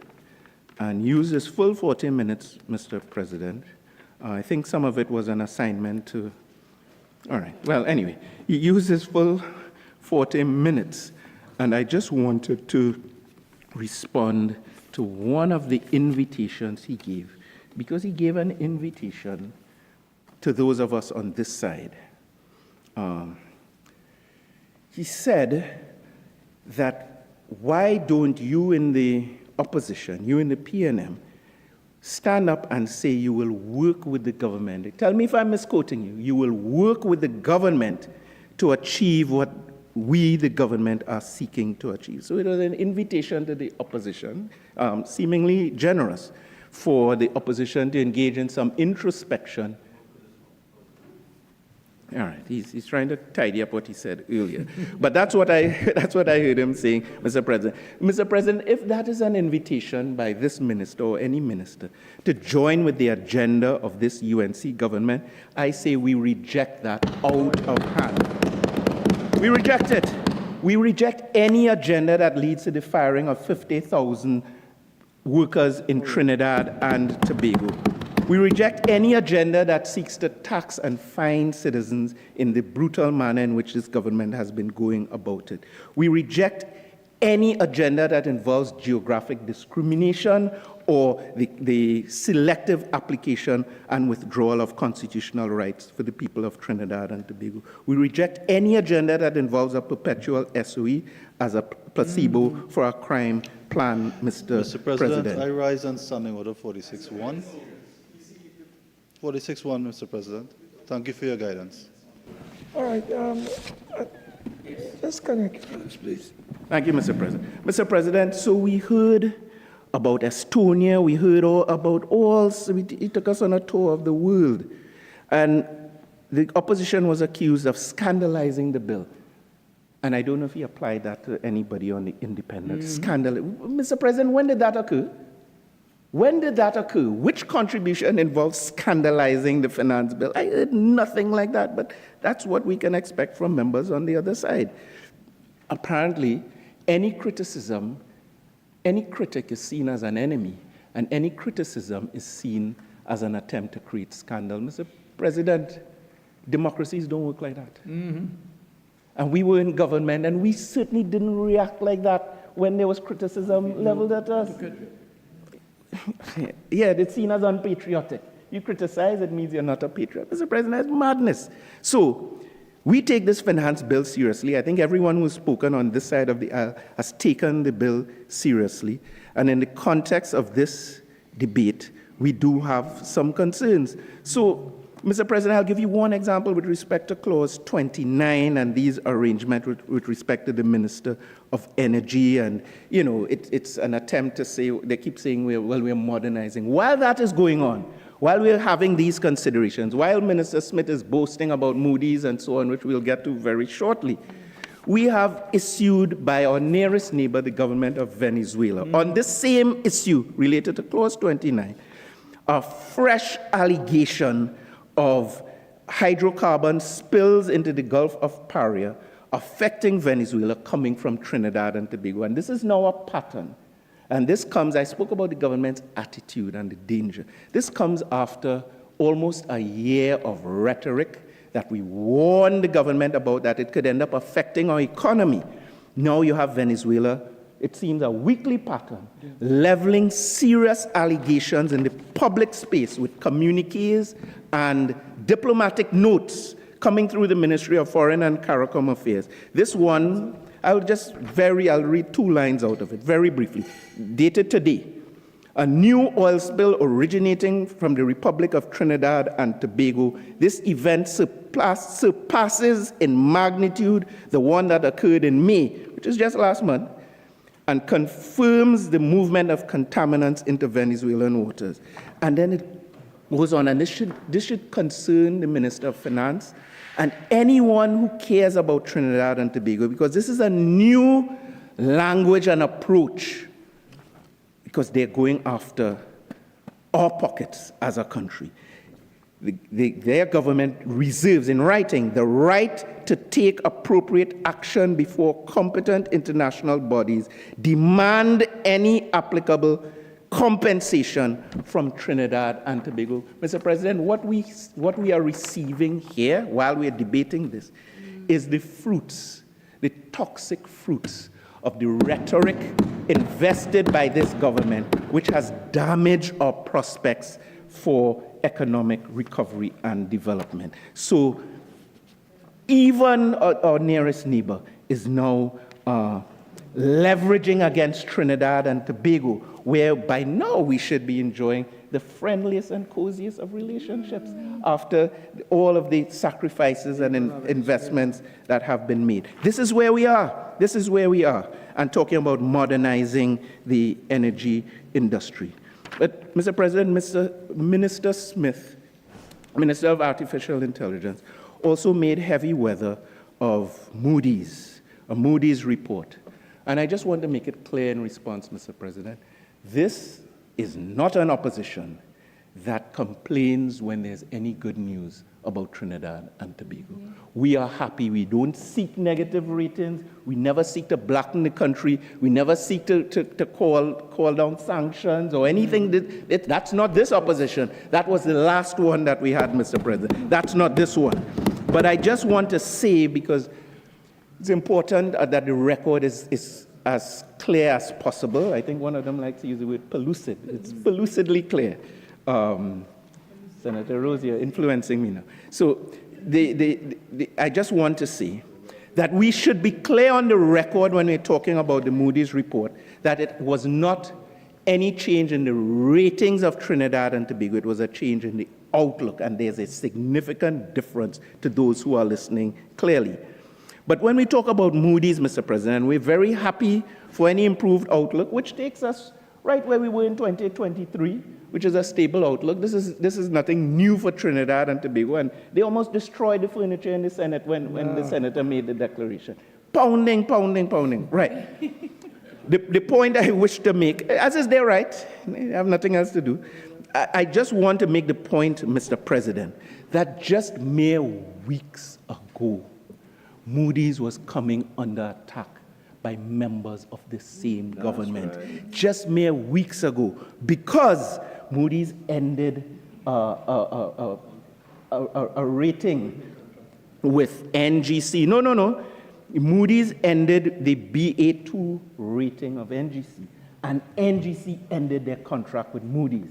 and used his full 40 minutes, Mr. President. I think some of it was an assignment to, all right, well, anyway, he used his full 40 minutes, and I just wanted to respond to one of the invitations he gave, because he gave an invitation to those of us on this side. He said that, why don't you in the opposition, you in the PNM, stand up and say you will work with the government. Tell me if I'm misquoting you. You will work with the government to achieve what we, the government, are seeking to achieve. So it was an invitation to the opposition, seemingly generous, for the opposition to engage in some introspection. All right, he's trying to tidy up what he said earlier. But that's what I heard him saying, Mr. President. Mr. President, if that is an invitation by this minister or any minister to join with the agenda of this UNC government, I say we reject that out of hand. We reject it. We reject any agenda that leads to the firing of 50,000 workers in Trinidad and Tobago. We reject any agenda that seeks to tax and fine citizens in the brutal manner in which this government has been going about it. We reject any agenda that involves geographic discrimination or the selective application and withdrawal of constitutional rights for the people of Trinidad and Tobago. We reject any agenda that involves a perpetual SOE as a placebo for a crime plan, Mr. President. I rise on Standing Order 46.1. 46.1, Mr. President. Thank you for your guidance. All right, let's connect, please. Thank you, Mr. President. Mr. President, so we heard about Estonia, we heard about all, he took us on a tour of the world, and the opposition was accused of scandalizing the bill. And I don't know if he applied that to anybody on the independent. Scandal. Mr. President, when did that occur? When did that occur? Which contribution involves scandalizing the finance bill? I heard nothing like that, but that's what we can expect from members on the other side. Apparently, any criticism, any critic is seen as an enemy, and any criticism is seen as an attempt to create scandal. Mr. President, democracies don't work like that. And we were in government, and we certainly didn't react like that when there was criticism leveled at us. Yeah, it's seen as unpatriotic. You criticize, it means you're not a patriot. Mr. President, that's madness. So, we take this finance bill seriously. I think everyone who's spoken on this side of the aisle has taken the bill seriously. And in the context of this debate, we do have some concerns. So, Mr. President, I'll give you one example with respect to Clause 29 and these arrangements with respect to the Minister of Energy. And, you know, it's an attempt to say, they keep saying, we're modernizing. While that is going on, while we're having these considerations, while Minister Smith is boasting about Moody's and so on, which we'll get to very shortly, we have issued by our nearest neighbor, the government of Venezuela, on this same issue related to Clause 29, a fresh allegation of hydrocarbon spills into the Gulf of Paria affecting Venezuela coming from Trinidad and Tobago. And this is now a pattern. And this comes, I spoke about the government's attitude and the danger. This comes after almost a year of rhetoric that we warned the government about, that it could end up affecting our economy. Now you have Venezuela, it seems a weekly pattern, leveling serious allegations in the public space with communiques and diplomatic notes coming through the Ministry of Foreign and CARICOM Affairs. This one, I'll read 2 lines out of it very briefly. Dated today. A new oil spill originating from the Republic of Trinidad and Tobago. This event surpasses in magnitude the one that occurred in May, which is just last month, and confirms the movement of contaminants into Venezuelan waters. And then it goes on, and this should concern the Minister of Finance and anyone who cares about Trinidad and Tobago, because this is a new language and approach, because they're going after our pockets as a country. Their government reserves in writing the right to take appropriate action before competent international bodies demand any applicable compensation from Trinidad and Tobago. Mr. President, what we are receiving here while we are debating this is the fruits, the toxic fruits of the rhetoric invested by this government, which has damaged our prospects for economic recovery and development. So even our nearest neighbor is now leveraging against Trinidad and Tobago, where by now we should be enjoying the friendliest and coziest of relationships after all of the sacrifices and investments that have been made. This is where we are. This is where we are. And talking about modernizing the energy industry. But, Mr. President, Minister Smith, Minister of Artificial Intelligence, also made heavy weather of Moody's, a Moody's report. And I just want to make it clear in response, Mr. President, this is not an opposition that complains when there's any good news about Trinidad and Tobago. We are happy. We don't seek negative ratings. We never seek to blacken the country. We never seek to call down sanctions or anything. That's not this opposition. That was the last one that we had, Mr. President. That's not this one. But I just want to say, because it's important that the record is as clear as possible. I think one of them likes to use the word pellucid. It's pellucidly clear. Senator Rose, you're influencing me now. So I just want to say that we should be clear on the record when we're talking about the Moody's report, that it was not any change in the ratings of Trinidad and Tobago. It was a change in the outlook, and there's a significant difference to those who are listening clearly. But when we talk about Moody's, Mr. President, we're very happy for any improved outlook, which takes us right where we were in 2023, which is a stable outlook. This is nothing new for Trinidad and Tobago, and they almost destroyed the furniture in the Senate when the senator made the declaration. Pounding, pounding, pounding. Right. The point I wish to make, as is their right, I have nothing else to do. I just want to make the point, Mr. President, that just mere weeks ago, Moody's was coming under attack by members of the same government. Right. Just mere weeks ago, because Moody's ended a rating with NGC. No. Moody's ended the BA2 rating of NGC, and NGC ended their contract with Moody's.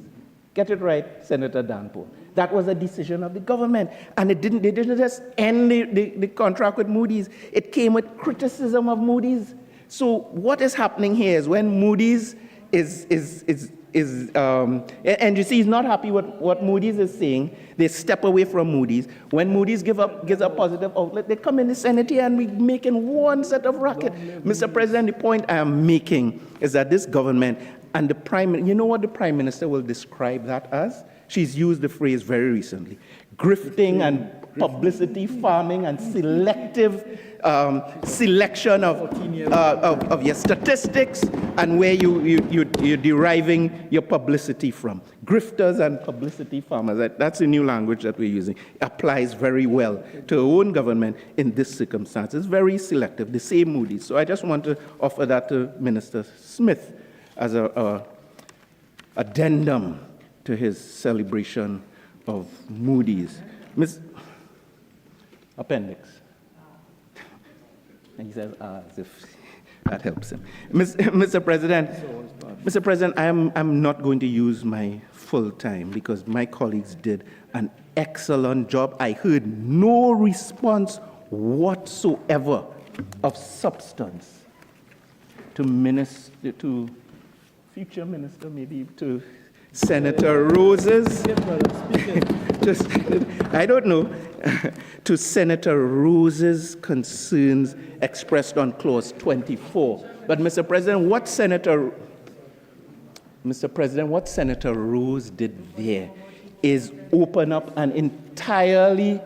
Get it right, Senator Danpo. That was a decision of the government, and they didn't just end the contract with Moody's. It came with criticism of Moody's. So what is happening here is when Moody's NGC is not happy with what Moody's is saying, they step away from Moody's. When Moody's gives a positive outlet, they come in the Senate here and we're making one set of racket. Mr. President, the point I am making is that this government and the you know what the Prime Minister will describe that as? She's used the phrase very recently: grifting and publicity farming and selective selection of your statistics and where you're deriving your publicity from. Grifters and publicity farmers, that's a new language that we're using. Applies very well to our own government in this circumstance. It's very selective, the same Moody's. So I just want to offer that to Minister Smith as a addendum to his celebration of Moody's. Appendix. And he says, as if that helps him. Mr. President, I'm not going to use my full time because my colleagues did an excellent job. I heard no response whatsoever of substance to future minister, maybe to Senator Rose's, I don't know, to Senator Rose's concerns expressed on clause 24. But Mr. President, what Senator Rose did there is open up an entirely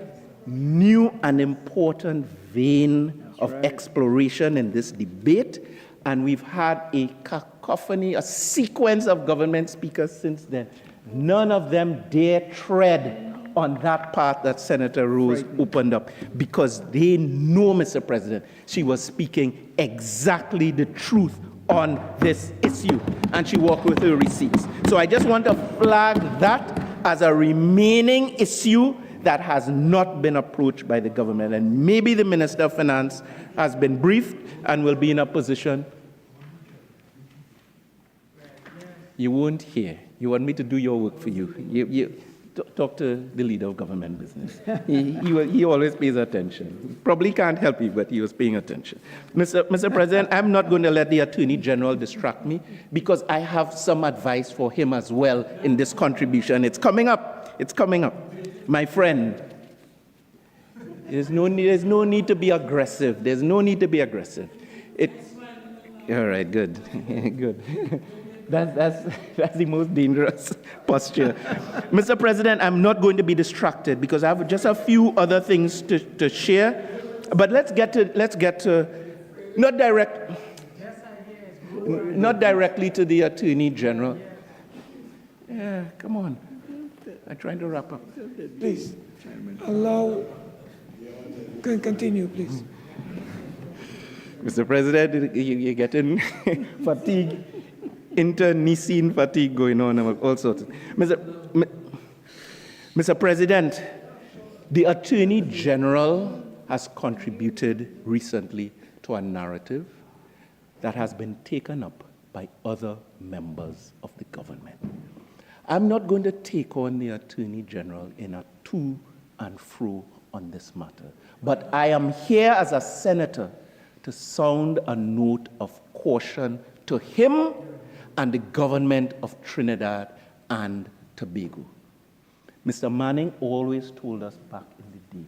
new and important vein of exploration in this debate, and we've had a cacophony, a sequence of government speakers since then. None of them dare tread on that path that Senator Rose opened up, because they know, Mr. President, she was speaking exactly the truth on this issue, and she walked with her receipts. So I just want to flag that as a remaining issue that has not been approached by the government. And maybe the Minister of Finance has been briefed and will be in a position. You won't hear. You want me to do your work for you. You talk to the leader of government business. He always pays attention. Probably can't help you, but he was paying attention. Mr. President, I'm not going to let the Attorney General distract me, because I have some advice for him as well in this contribution. It's coming up. It's coming up. My friend, there's no need to be aggressive. There's no need to be aggressive. All right, good. Good. That's the most dangerous posture. Mr. President, I'm not going to be distracted because I have just a few other things to share. But let's get to not directly to the Attorney General. Yeah, come on. I'm trying to wrap up. Please, continue, please. Mr. President, you're getting fatigue. Internecine fatigue going on, all sorts. Mr. President, the Attorney General has contributed recently to a narrative that has been taken up by other members of the government. I'm not going to take on the Attorney General in a to and fro on this matter, but I am here as a senator to sound a note of caution to him and the government of Trinidad and Tobago. Mr. Manning always told us back in the day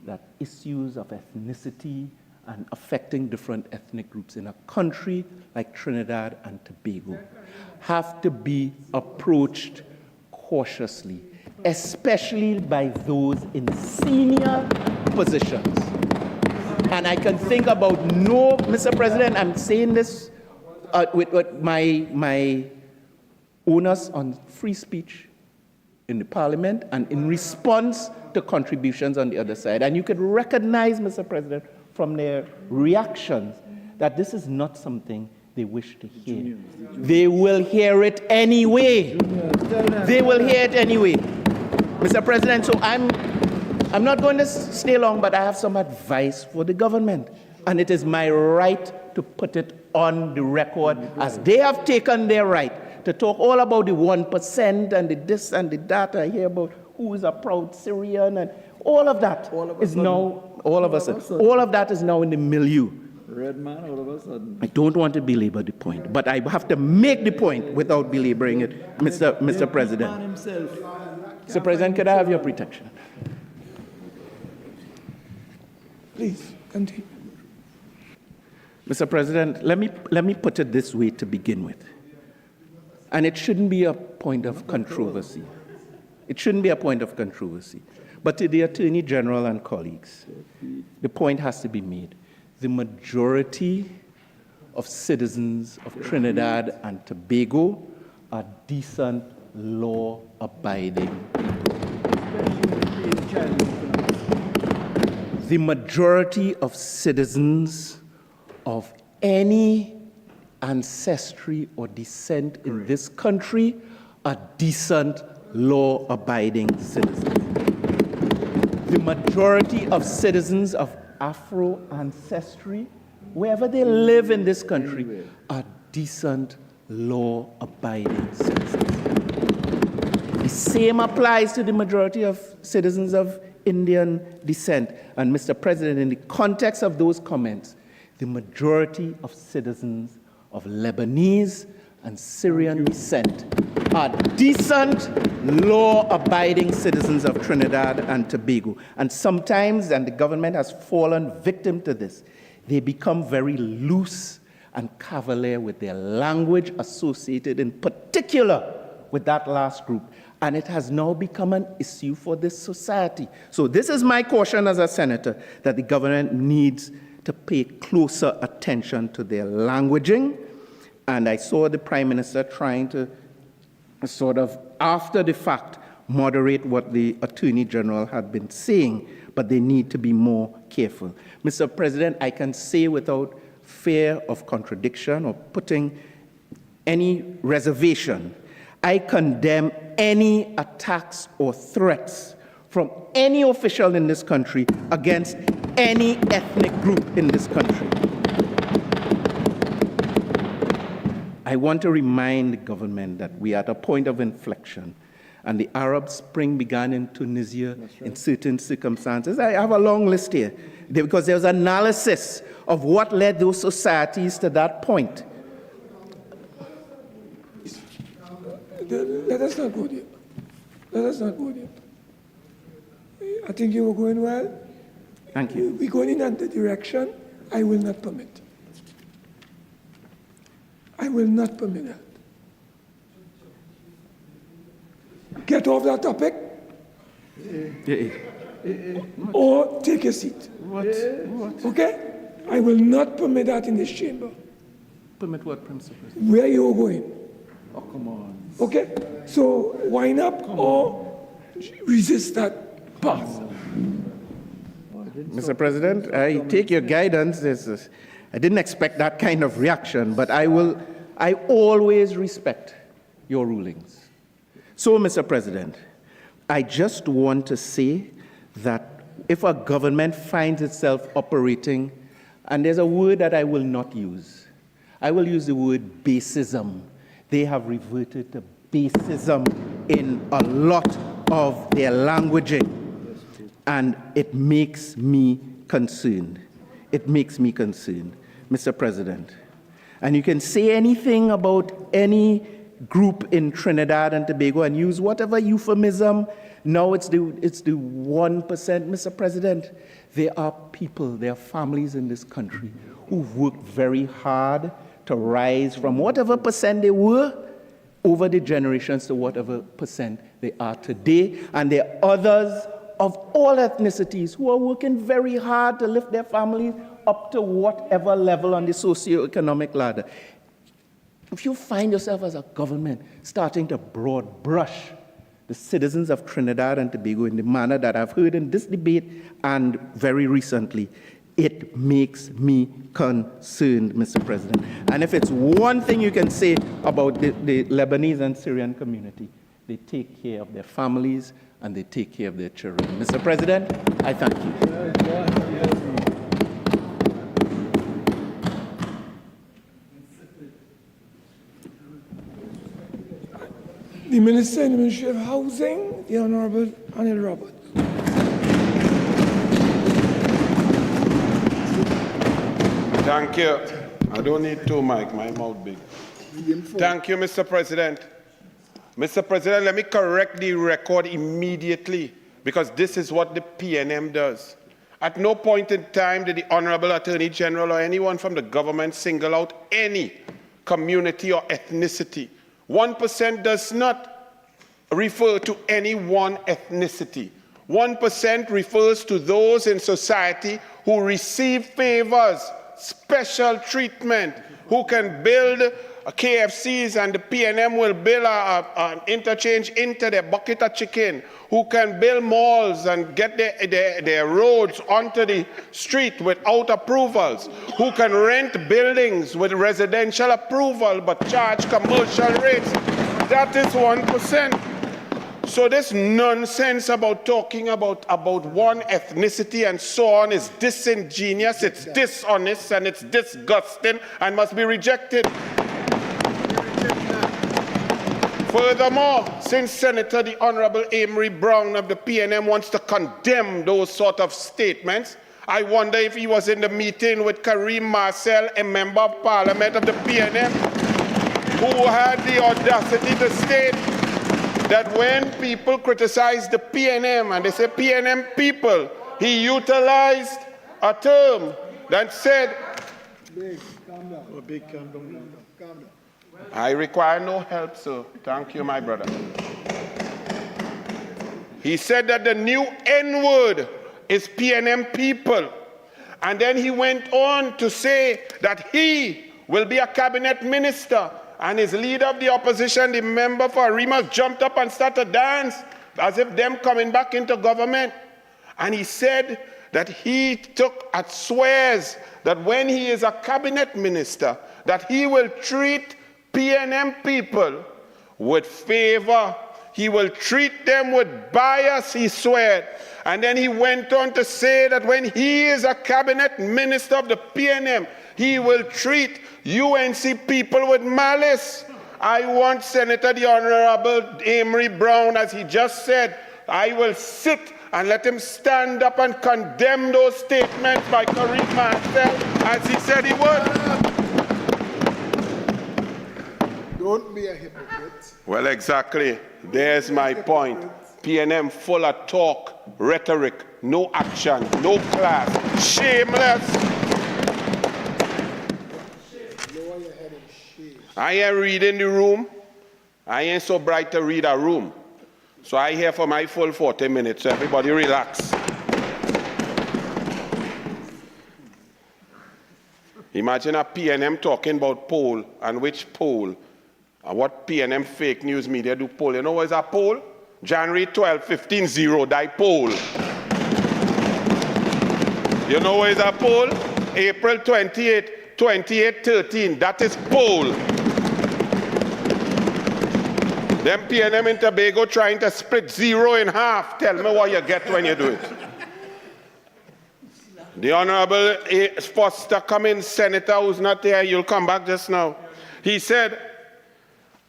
that issues of ethnicity and affecting different ethnic groups in a country like Trinidad and Tobago have to be approached cautiously, especially by those in senior positions. And I can think about Mr. President, I'm saying this with my onus on free speech in the Parliament and in response to contributions on the other side. And you could recognize, Mr. President, from their reactions that this is not something they wish to hear. They will hear it anyway. They will hear it anyway. Mr. President, so I'm not going to stay long, but I have some advice for the government. And it is my right to put it on the record, as they have taken their right to talk all about the 1% and the this and the that. I hear about who is a proud Syrian, and all of that is now, all of that is now in the milieu. Red man, all of a sudden. I don't want to belabor the point, but I have to make the point without belaboring it, Mr. President. Mr. President, could I have your protection? Please, continue. Mr. President, let me put it this way to begin with. And it shouldn't be a point of controversy. It shouldn't be a point of controversy. But to the Attorney General and colleagues, the point has to be made. The majority of citizens of Trinidad and Tobago are decent, law-abiding people. The majority of citizens of any ancestry or descent in this country are decent, law-abiding citizens. The majority of citizens of Afro ancestry, wherever they live in this country, are decent, law-abiding citizens. The same applies to the majority of citizens of Indian descent. And Mr. President, in the context of those comments, the majority of citizens of Lebanese and Syrian descent are decent, law-abiding citizens of Trinidad and Tobago. And sometimes, and the government has fallen victim to this, they become very loose and cavalier with their language associated in particular with that last group. And it has now become an issue for this society. So this is my caution as a senator, that the government needs to pay closer attention to their languaging. And I saw the Prime Minister trying to sort of, after the fact, moderate what the Attorney General had been saying, but they need to be more careful. Mr. President, I can say without fear of contradiction or putting any reservation, I condemn any attacks or threats from any official in this country against any ethnic group in this country. I want to remind the government that we are at a point of inflection, and the Arab Spring began in Tunisia in certain circumstances. I have a long list here, because there's analysis of what led those societies to that point. Let us not go there. Let us not go there. I think you were going well. Thank you. We're going in that direction. I will not permit. I will not permit that. Get off that topic. Or take a seat. What? Okay? I will not permit that in this chamber. Permit what, Principal? Where you are going. Oh, come on. Okay? So wind up or resist that path. Mr. President, I take your guidance. I didn't expect that kind of reaction, but I always respect your rulings. So, Mr. President, I just want to say that if a government finds itself operating, and there's a word that I will not use, I will use the word baseism. They have reverted to baseism in a lot of their languaging, and it makes me concerned. It makes me concerned, Mr. President. And you can say anything about any group in Trinidad and Tobago and use whatever euphemism. Now it's the 1%, Mr. President. There are people, there are families in this country who've worked very hard to rise from whatever percent they were over the generations to whatever percent they are today. And there are others of all ethnicities who are working very hard to lift their families up to whatever level on the socioeconomic ladder. If you find yourself as a government starting to broad brush the citizens of Trinidad and Tobago in the manner that I've heard in this debate and very recently, it makes me concerned, Mr. President. And if it's one thing you can say about the Lebanese and Syrian community, they take care of their families and they take care of their children. Mr. President, I thank you. The Minister in the Ministry of Housing, the Honorable Anil Roberts. Thank you. I don't need two mic, my mouth big. Thank you, Mr. President. Mr. President, let me correct the record immediately, because this is what the PNM does. At no point in time did the Honorable Attorney General or anyone from the government single out any community or ethnicity. 1% does not refer to any one ethnicity. 1% refers to those in society who receive favors, special treatment, who can build KFCs and the PNM will build an interchange into their bucket of chicken, who can build malls and get their roads onto the street without approvals, who can rent buildings with residential approval but charge commercial rates. That is 1%. So this nonsense about talking about one ethnicity and so on is disingenuous, it's dishonest, and it's disgusting and must be rejected. Furthermore, since Senator the Honorable Amory Brown of the PNM wants to condemn those sort of statements, I wonder if he was in the meeting with Kareem Marcel, a member of Parliament of the PNM, who had the audacity to state that when people criticize the PNM and they say PNM people, he utilized a term that said, I require no help, sir. Thank you, my brother. He said that the new N-word is PNM people. And then he went on to say that he will be a cabinet minister. And his leader of the opposition, the member for Arima, jumped up and started to dance as if them coming back into government. And he said that he swears that when he is a cabinet minister, that he will treat PNM people with favor. He will treat them with bias, he swear. And then he went on to say that when he is a cabinet minister of the PNM, he will treat UNC people with malice. I want Senator the Honorable Amory Brown, as he just said, I will sit and let him stand up and condemn those statements by Kareem Marcel, as he said he would. Don't be a hypocrite. Well, exactly. There's my point. PNM full of talk, rhetoric, no action, no class, shameless. I ain't reading the room. I ain't so bright to read a room. So I here for my full 40 minutes. So everybody relax. Imagine a PNM talking about poll, and which poll? And what PNM fake news media do poll? You know what is a poll? January 12, 15, 0, die poll. You know what is a poll? April 28, 28, 13, that is poll. Them PNM in Tobago trying to split 0 in half. Tell me what you get when you do it. The Honorable Foster Cummins, Senator, who's not there, you'll come back just now. He said,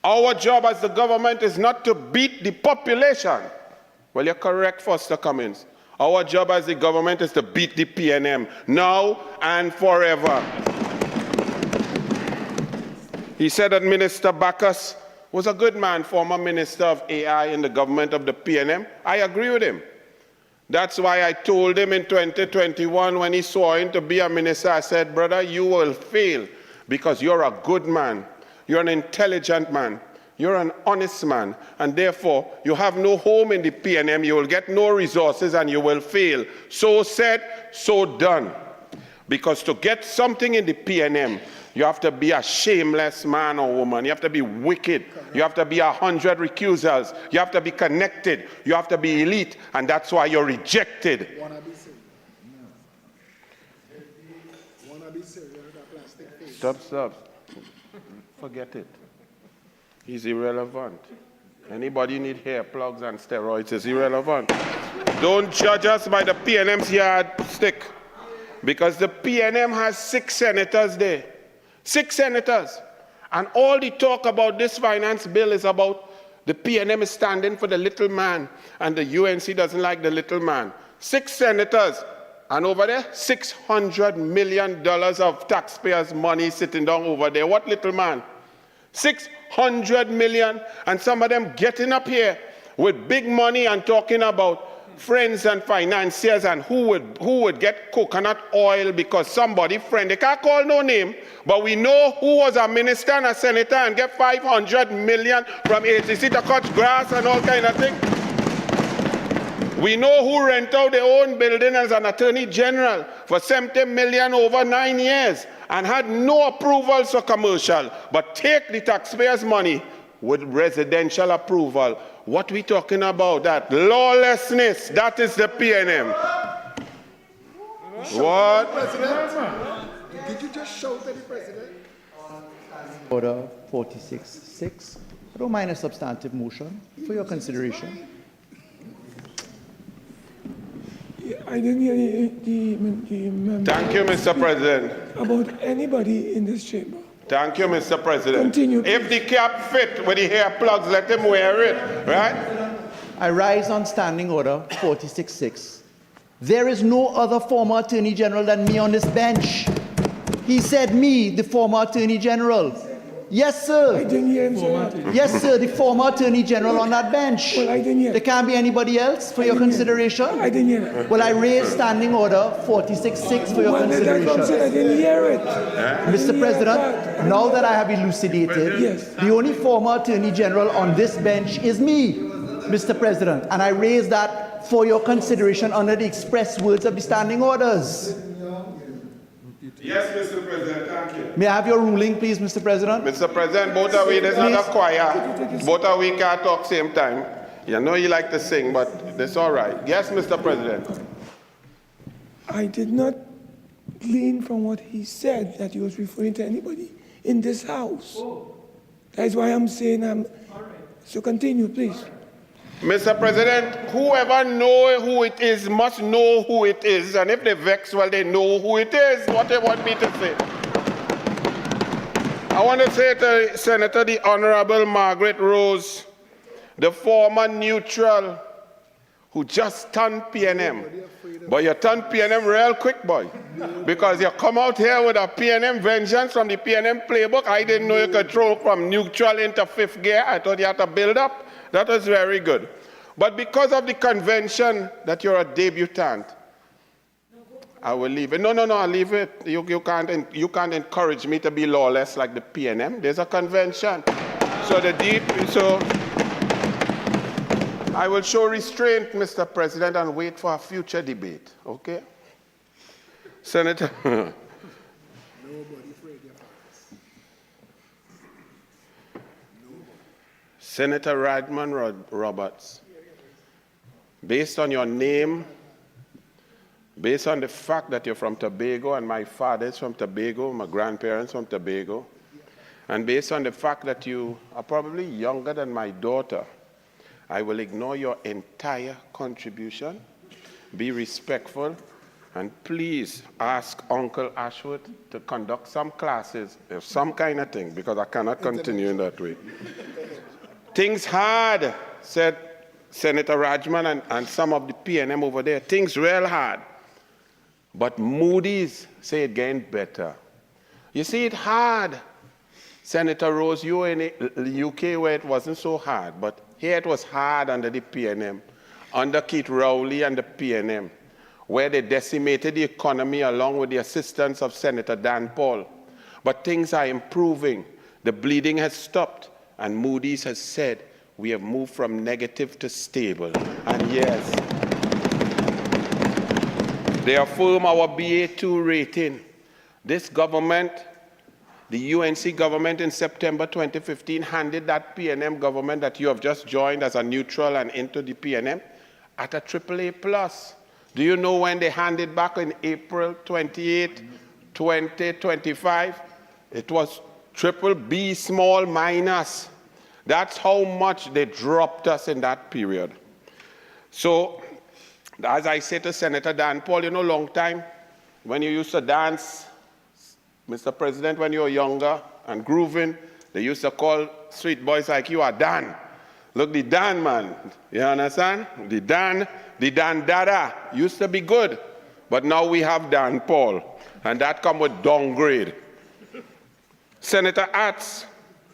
our job as the government is not to beat the population. Well, you're correct, Foster Cummins. Our job as the government is to beat the PNM, now and forever. He said that Minister Bacchus was a good man, former Minister of AI in the government of the PNM. I agree with him. That's why I told him in 2021 when he swore in to be a minister, I said, brother, you will fail because you're a good man. You're an intelligent man. You're an honest man. And therefore, you have no home in the PNM. You will get no resources and you will fail. So said, so done. Because to get something in the PNM, you have to be a shameless man or woman. You have to be wicked. You have to be 100 recusals. You have to be connected. You have to be elite. And that's why you're rejected. Stop. Forget it. He's irrelevant. Anybody need hair plugs and steroids is irrelevant. Don't judge us by the PNM's yardstick. Because the PNM has 6 senators there. 6 senators. And all the talk about this finance bill is about the PNM is standing for the little man and the UNC doesn't like the little man. 6 senators. And over there, $600 million of taxpayers' money sitting down over there. What little man? 600 million, and some of them getting up here with big money and talking about friends and financiers and who would get coconut oil because somebody friend. They can't call no name, but we know who was a minister and a senator and get 500 million from ATC to cut grass and all kind of things. We know who rent out their own building as an attorney general for 70 million over 9 years and had no approvals for commercial, but take the taxpayers' money with residential approval. What we talking about? That lawlessness, that is the PNM. What? Did you just shout at the president? Order 46.6. I don't mind a substantive motion for your consideration. I didn't hear the Thank you, Mr. President. about anybody in this chamber. Thank you, Mr. President. Continue. If the cap fit with the hair plugs, let him wear it, right? I rise on Standing Order 46.6. There is no other former Attorney General than me on this bench. He said me, the former Attorney General. Yes, sir. I didn't hear him say that. Yes, sir, the former Attorney General on that bench. Well, I didn't hear. There can't be anybody else for your consideration? I didn't hear that. Well, I raised Standing Order 46.6 for your consideration. I didn't hear it. Mr. President, now that I have elucidated, the only former Attorney General on this bench is me, Mr. President, and I raised that for your consideration under the express words of the Standing Orders. Yes, Mr. President, thank you. May I have your ruling, please, Mr. President? Mr. President, both of we, there's not a choir. Both of we can't talk same time. You know you like to sing, but that's all right. Yes, Mr. President. I did not glean from what he said that he was referring to anybody in this house. That's why I'm saying so continue, please. Mr. President, whoever know who it is must know who it is, and if they vex, well, they know who it is, what they want me to say. I want to say to Senator the Honorable Margaret Rose, the former neutral who just turned PNM. But you turned PNM real quick, boy, because you come out here with a PNM vengeance from the PNM playbook. I didn't know you could throw from neutral into fifth gear. I thought you had to build up. That was very good. But because of the convention that you're a debutant, I will leave it. No, I'll leave it. You can't encourage me to be lawless like the PNM. There's a convention. So I will show restraint, Mr. President, and wait for a future debate, okay? Senator. Senator Radman Roberts, based on your name, based on the fact that you're from Tobago and my father is from Tobago, my grandparents from Tobago, and based on the fact that you are probably younger than my daughter, I will ignore your entire contribution, be respectful, and please ask Uncle Ashwood to conduct some classes of some kind of thing, because I cannot continue in that way. Things hard, said Senator Rajman and some of the PNM over there. Things real hard. But Moody's say it getting better. You see it hard. Senator Rose, you were in the UK where it wasn't so hard, but here it was hard under the PNM, under Keith Rowley and the PNM, where they decimated the economy along with the assistance of Senator Dan Paul. But things are improving. The bleeding has stopped. And Moody's has said we have moved from negative to stable. And yes, they affirm our BA2 rating. This government, the UNC government in September 2015, handed that PNM government that you have just joined as a neutral and into the PNM at a AAA+. Do you know when they handed back in April 28, 2025? It was BBB small minus. That's how much they dropped us in that period. So, as I said to Senator Dan Paul, long time, when you used to dance, Mr. President, when you were younger and grooving, they used to call street boys like you are Dan. Look, the Dan man, you understand? The Dan Dada used to be good, but now we have Dan Paul, and that come with downgrade. Senator Atz,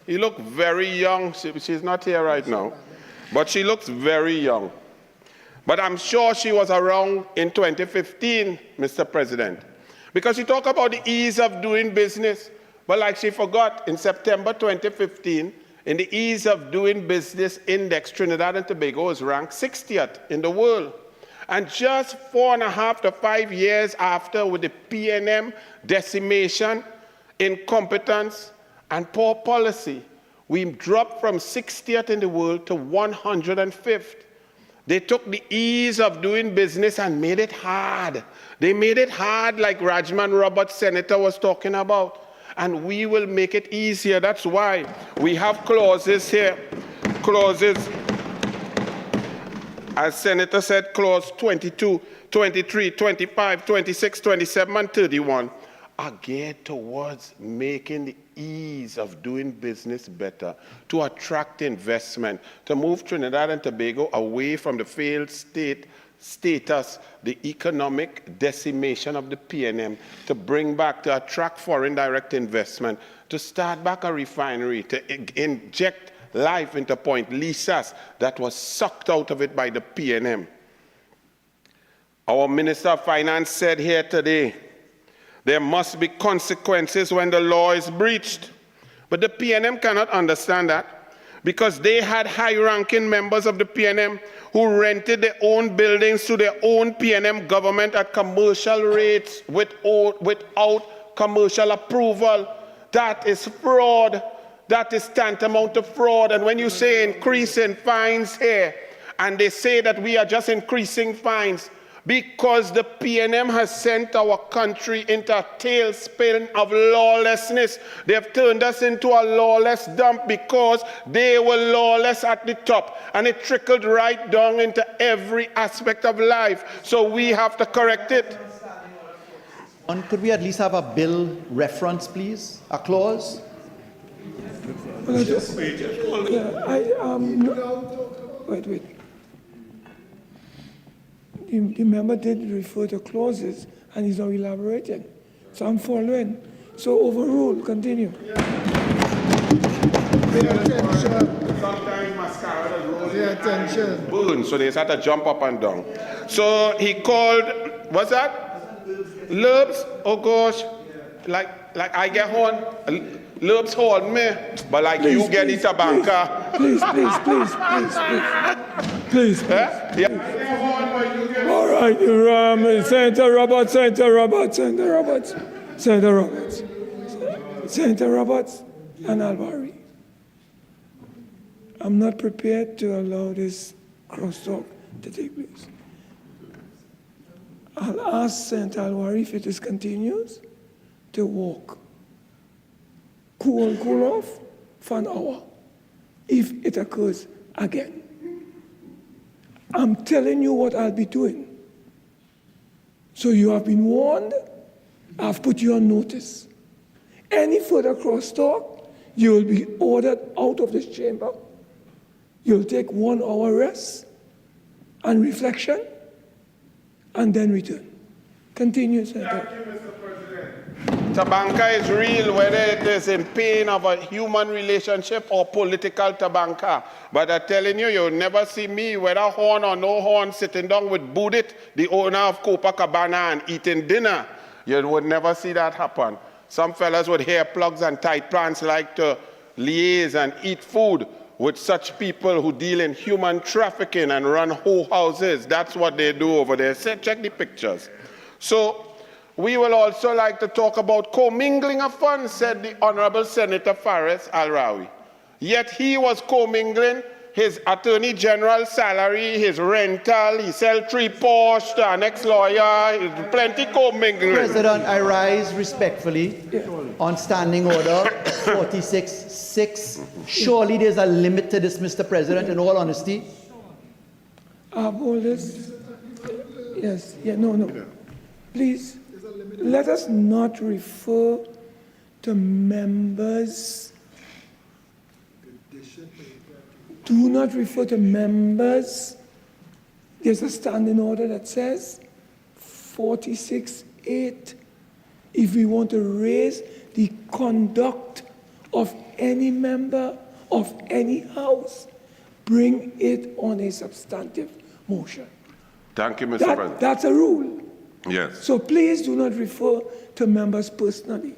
he looked very young. She's not here right now, but she looks very young. But I'm sure she was around in 2015, Mr. President, because she talked about the ease of doing business, but like she forgot, in September 2015, in the ease of doing business index, Trinidad and Tobago was ranked 60th in the world. And just 4.5 to 5 years after, with the PNM decimation, incompetence, and poor policy, we dropped from 60th in the world to 105th. They took the ease of doing business and made it hard. They made it hard like Rajman Roberts, Senator, was talking about. And we will make it easier. That's why we have clauses here. Clauses, as Senator said, clause 22, 23, 25, 26, 27, and 31 are geared towards making the ease of doing business better, to attract investment, to move Trinidad and Tobago away from the failed status, the economic decimation of the PNM, to bring back, to attract foreign direct investment, to start back a refinery, to inject life into Point Lisas that was sucked out of it by the PNM. Our Minister of Finance said here today, there must be consequences when the law is breached. But the PNM cannot understand that because they had high-ranking members of the PNM who rented their own buildings to their own PNM government at commercial rates without commercial approval. That is fraud. That is tantamount to fraud. And when you say increasing fines here, and they say that we are just increasing fines, because the PNM has sent our country into a tailspin of lawlessness. They have turned us into a lawless dump because they were lawless at the top. And it trickled right down into every aspect of life. So we have to correct it. Could we at least have a bill reference, please? A clause? Wait. The member did refer to clauses, and he's now elaborating. So I'm following. So overrule, continue. Sometimes mascara does burn, so they had to jump up and down. So he called, what's that? Lurbs? Oh gosh, like I get horn. Lurbs hold me, but like please, you get the tabanca. Please. Yeah. All right, Senator Roberts, and Alvari. I'm not prepared to allow this crosstalk to take place. I'll ask Senator Alvari, if it continues, to walk. Cool off for an hour, if it occurs again. I'm telling you what I'll be doing. So you have been warned. I've put you on notice. Any further crosstalk, you will be ordered out of this chamber. You'll take 1 hour rest and reflection, and then return. Continue, Senator. Thank you, Mr. President. Tabanca is real, whether it is in pain of a human relationship or political tabanca. But I'm telling you, you'll never see me, whether horn or no horn, sitting down with Budit, the owner of Copacabana, and eating dinner. You would never see that happen. Some fellas with hair plugs and tight pants like to liaise and eat food with such people who deal in human trafficking and run whole houses. That's what they do over there. Check the pictures. So we will also like to talk about commingling of funds, said the Honorable Senator Fares Al-Rawi. Yet he was commingling his Attorney General salary, his rental, he sell 3 Porsche to an ex-lawyer, plenty commingling. President, I rise respectfully on Standing Order 46.6. Surely there's a limit to this, Mr. President, in all honesty. All this, yes, no. Please, let us not refer to members. Do not refer to members. There's a standing order that says 46.8. If we want to raise the conduct of any member of any house, bring it on a substantive motion. Thank you, Mr. President. That's a rule. Yes. So please do not refer to members personally.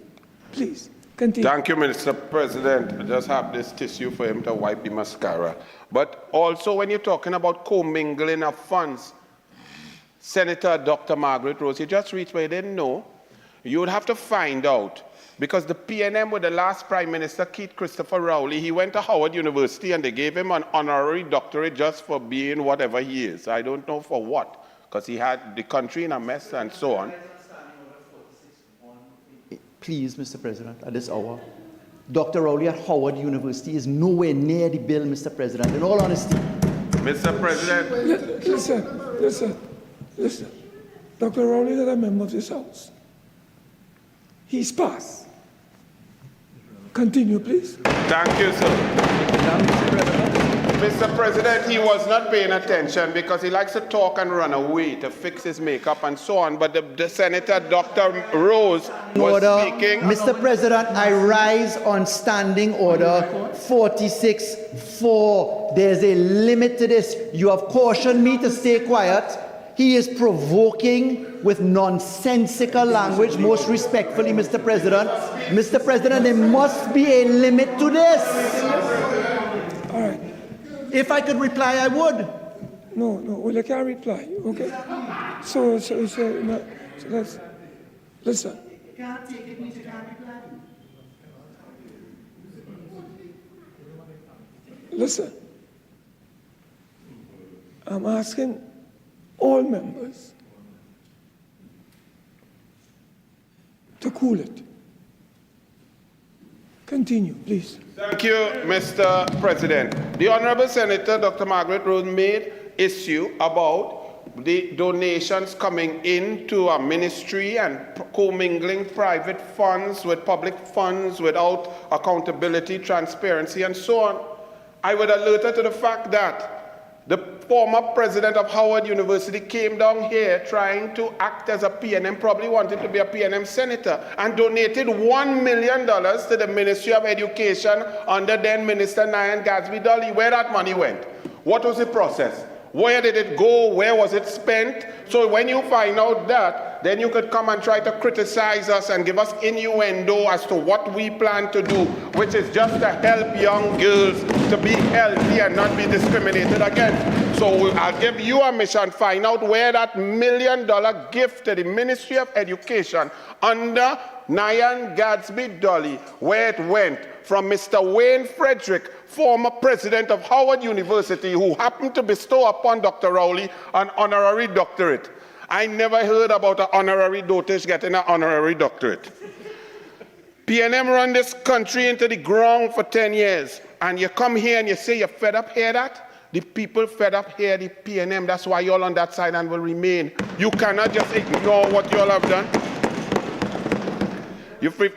Please, continue. Thank you, Mr. President. I just have this tissue for him to wipe the mascara. But also, when you're talking about commingling of funds, Senator Dr. Margaret Rose, you just reached where you didn't know. You would have to find out. Because the PNM with the last Prime Minister, Keith Christopher Rowley, he went to Howard University and they gave him an honorary doctorate just for being whatever he is. I don't know for what, because he had the country in a mess and so on. Please, Mr. President, at this hour, Dr. Rowley at Howard University is nowhere near the bill, Mr. President, in all honesty. Mr. President. Listen. Dr. Rowley is a member of this House. He's passed. Continue, please. Thank you, sir. Mr. President, he was not paying attention because he likes to talk and run away to fix his makeup and so on. But the Senator, Dr. Rose, was speaking. Mr. President, I rise on standing order 46-4. There's a limit to this. You have cautioned me to stay quiet. He is provoking with nonsensical language, most respectfully, Mr. President. Mr. President, there must be a limit to this. All right. If I could reply, I would. No, well, I can't reply, okay? So let's, listen. Listen. I'm asking all members to cool it. Continue, please. Thank you, Mr. President. The Honorable Senator, Dr. Margaret Rose, made issue about the donations coming into a ministry and commingling private funds with public funds without accountability, transparency, and so on. I would alert her to the fact that the former president of Howard University came down here trying to act as a PNM, probably wanted to be a PNM senator, and donated $1 million to the Ministry of Education under then Minister Nyan Gadsby-Dolly. Where that money went? What was the process? Where did it go? Where was it spent? So when you find out that, then you could come and try to criticize us and give us innuendo as to what we plan to do, which is just to help young girls to be healthy and not be discriminated against. So I'll give you a mission, find out where that $1 million gift to the Ministry of Education under Nyan Gadsby-Dolly, where it went from Mr. Wayne Frederick, former president of Howard University, who happened to bestow upon Dr. Rowley an honorary doctorate. I never heard about an honorary dotage getting an honorary doctorate. PNM run this country into the ground for 10 years, and you come here and you say you're fed up, hear that? The people fed up here, the PNM, that's why you're on that side and will remain. You cannot just ignore what you all have done.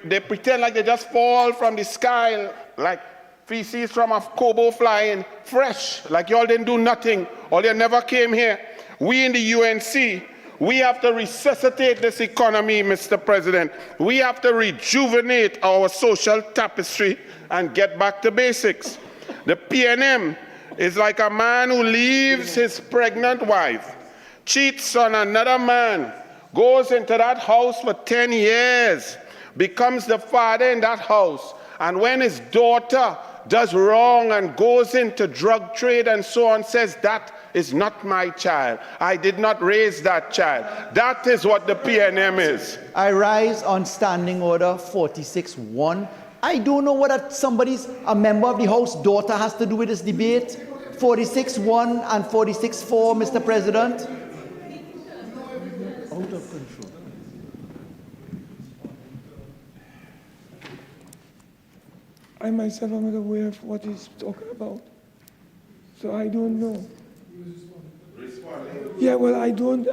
They pretend like they just fall from the sky, like feces from a kobo flying, fresh, like y'all didn't do nothing, or you never came here. We in the UNC, we have to resuscitate this economy, Mr. President. We have to rejuvenate our social tapestry and get back to basics. The PNM is like a man who leaves his pregnant wife, cheats on another man, goes into that house for 10 years, becomes the father in that house, and when his daughter does wrong and goes into drug trade and so on, says, that is not my child. I did not raise that child. That is what the PNM is. I rise on standing order 46-1. I don't know what a member of the House daughter has to do with this debate. 46-1 and 46-4, Mr. President. Out of control. I myself am not aware of what he's talking about. So I don't know. Yeah, well, I don't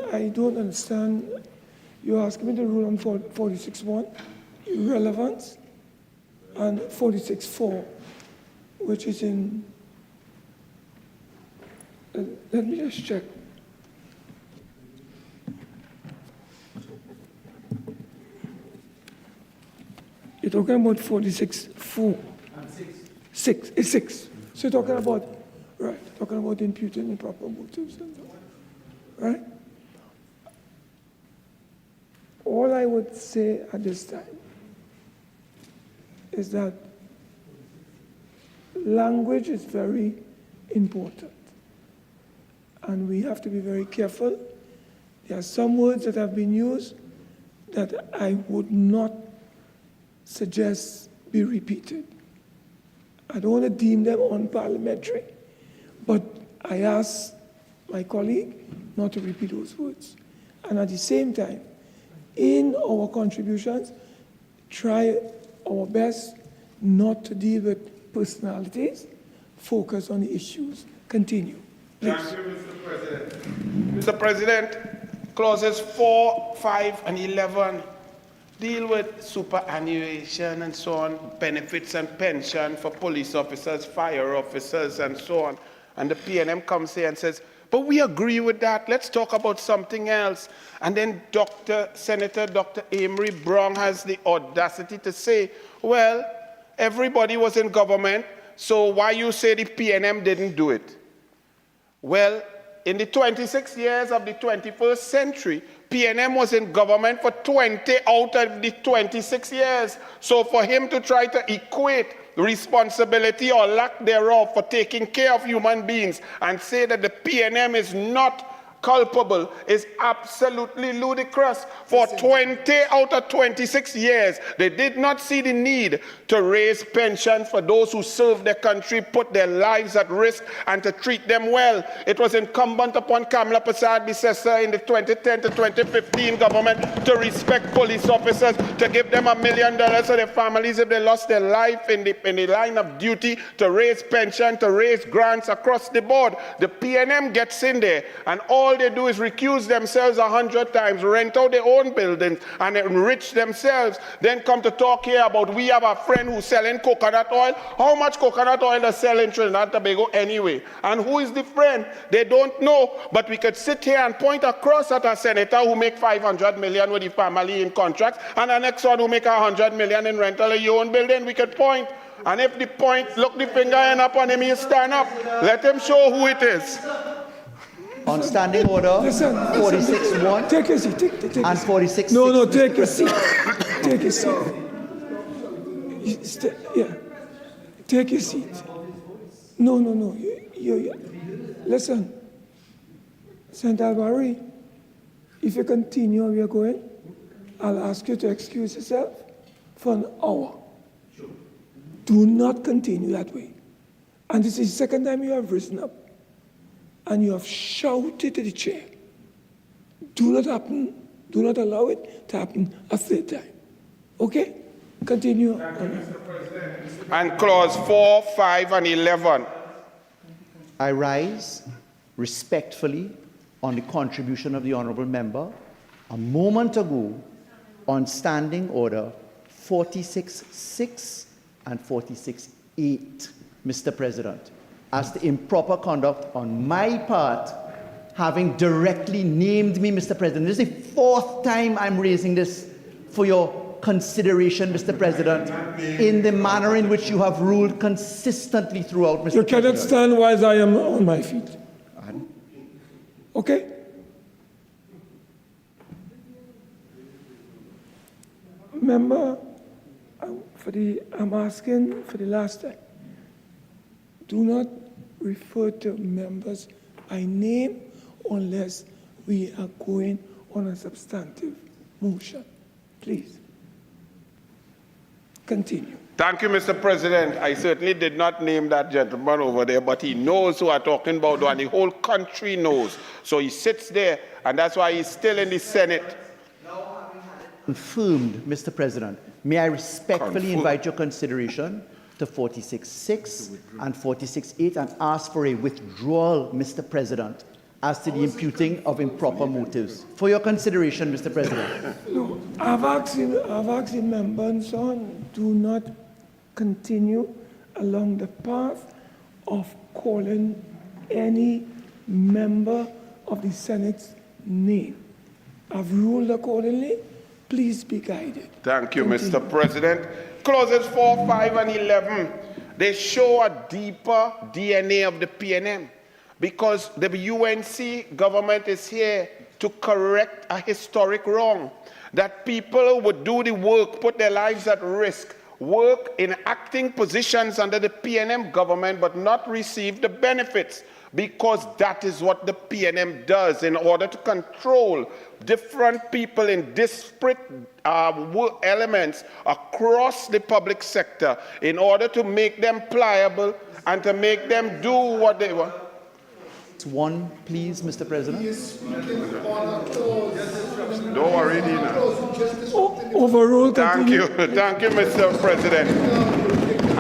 understand. You're asking me to rule on 46-1, irrelevance, and 46-4, which is in, let me just check. You're talking about 46-4. Six. It's 6. So you're talking about, right, talking about imputing improper motives and all, right? All I would say at this time is that language is very important, and we have to be very careful. There are some words that have been used that I would not suggest be repeated. I don't want to deem them unparliamentary, but I ask my colleague not to repeat those words. And at the same time, in our contributions, try our best not to deal with personalities, focus on the issues. Continue. Please. Thank you, Mr. President. Mr. President, clauses 4, 5, and 11 deal with superannuation and so on, benefits and pension for police officers, fire officers, and so on. And the PNM comes here and says, but we agree with that. Let's talk about something else. And then Senator Dr. Amory Brown has the audacity to say, well, everybody was in government, so why you say the PNM didn't do it? Well, in the 26 years of the 21st century, PNM was in government for 20 out of the 26 years. So for him to try to equate responsibility or lack thereof for taking care of human beings and say that the PNM is not culpable is absolutely ludicrous. For 20 out of 26 years, they did not see the need to raise pensions for those who serve their country, put their lives at risk, and to treat them well. It was incumbent upon Kamala Persad-Bissessar in the 2010 to 2015 government to respect police officers, to give them $1 million to their families if they lost their life in the line of duty, to raise pension, to raise grants across the board. The PNM gets in there, and all they do is recuse themselves 100 times, rent out their own buildings, and enrich themselves. Then come to talk here about we have a friend who's selling coconut oil. How much coconut oil does sell in Trinidad and Tobago anyway? And who is the friend? They don't know. But we could sit here and point across at a senator who make $500 million with the family in contracts, and the next one who make $100 million in rental of your own building. We could point. And if the point, look the finger end up on him, he stand up. Let him show who it is. On standing order, 46-1. Take a seat. Take and 46-6. No, take a seat. Take a seat. Yeah. Take a seat. No. Listen. St. Alvary, if you continue where you're going, I'll ask you to excuse yourself for an hour. Do not continue that way. And this is the second time you have risen up and you have shouted to the chair. Do not allow it to happen a third time. Okay? Continue. And clause 4, 5, and 11. I rise respectfully on the contribution of the honourable member a moment ago on standing order 46-6 and 46-8, Mr. President, as to improper conduct on my part, having directly named me, Mr. President. This is the fourth time I'm raising this for your consideration, Mr. President, in the manner in which you have ruled consistently throughout, Mr. President. You cannot stand while I am on my feet. Okay? Member, I'm asking for the last time, do not refer to members by name unless we are going on a substantive motion. Please. Continue. Thank you, Mr. President. I certainly did not name that gentleman over there, but he knows who I'm talking about, and the whole country knows. So he sits there, and that's why he's still in the Senate. Confirmed, Mr. President. May I respectfully invite your consideration to 46-6 and 46-8 and ask for a withdrawal, Mr. President, as to the imputing of improper motives. For your consideration, Mr. President. No, I've asked the member and so on, do not continue along the path of calling any member of the Senate's name. I've ruled accordingly. Please be guided. Thank you, Mr. President. Clauses 4, 5, and 11, they show a deeper DNA of the PNM because the UNC government is here to correct a historic wrong, that people would do the work, put their lives at risk, work in acting positions under the PNM government but not receive the benefits, because that is what the PNM does in order to control different people in disparate elements across the public sector in order to make them pliable and to make them do what they want. One, please, Mr. President. Don't worry, Dina. Overruled. Thank you, Mr. President.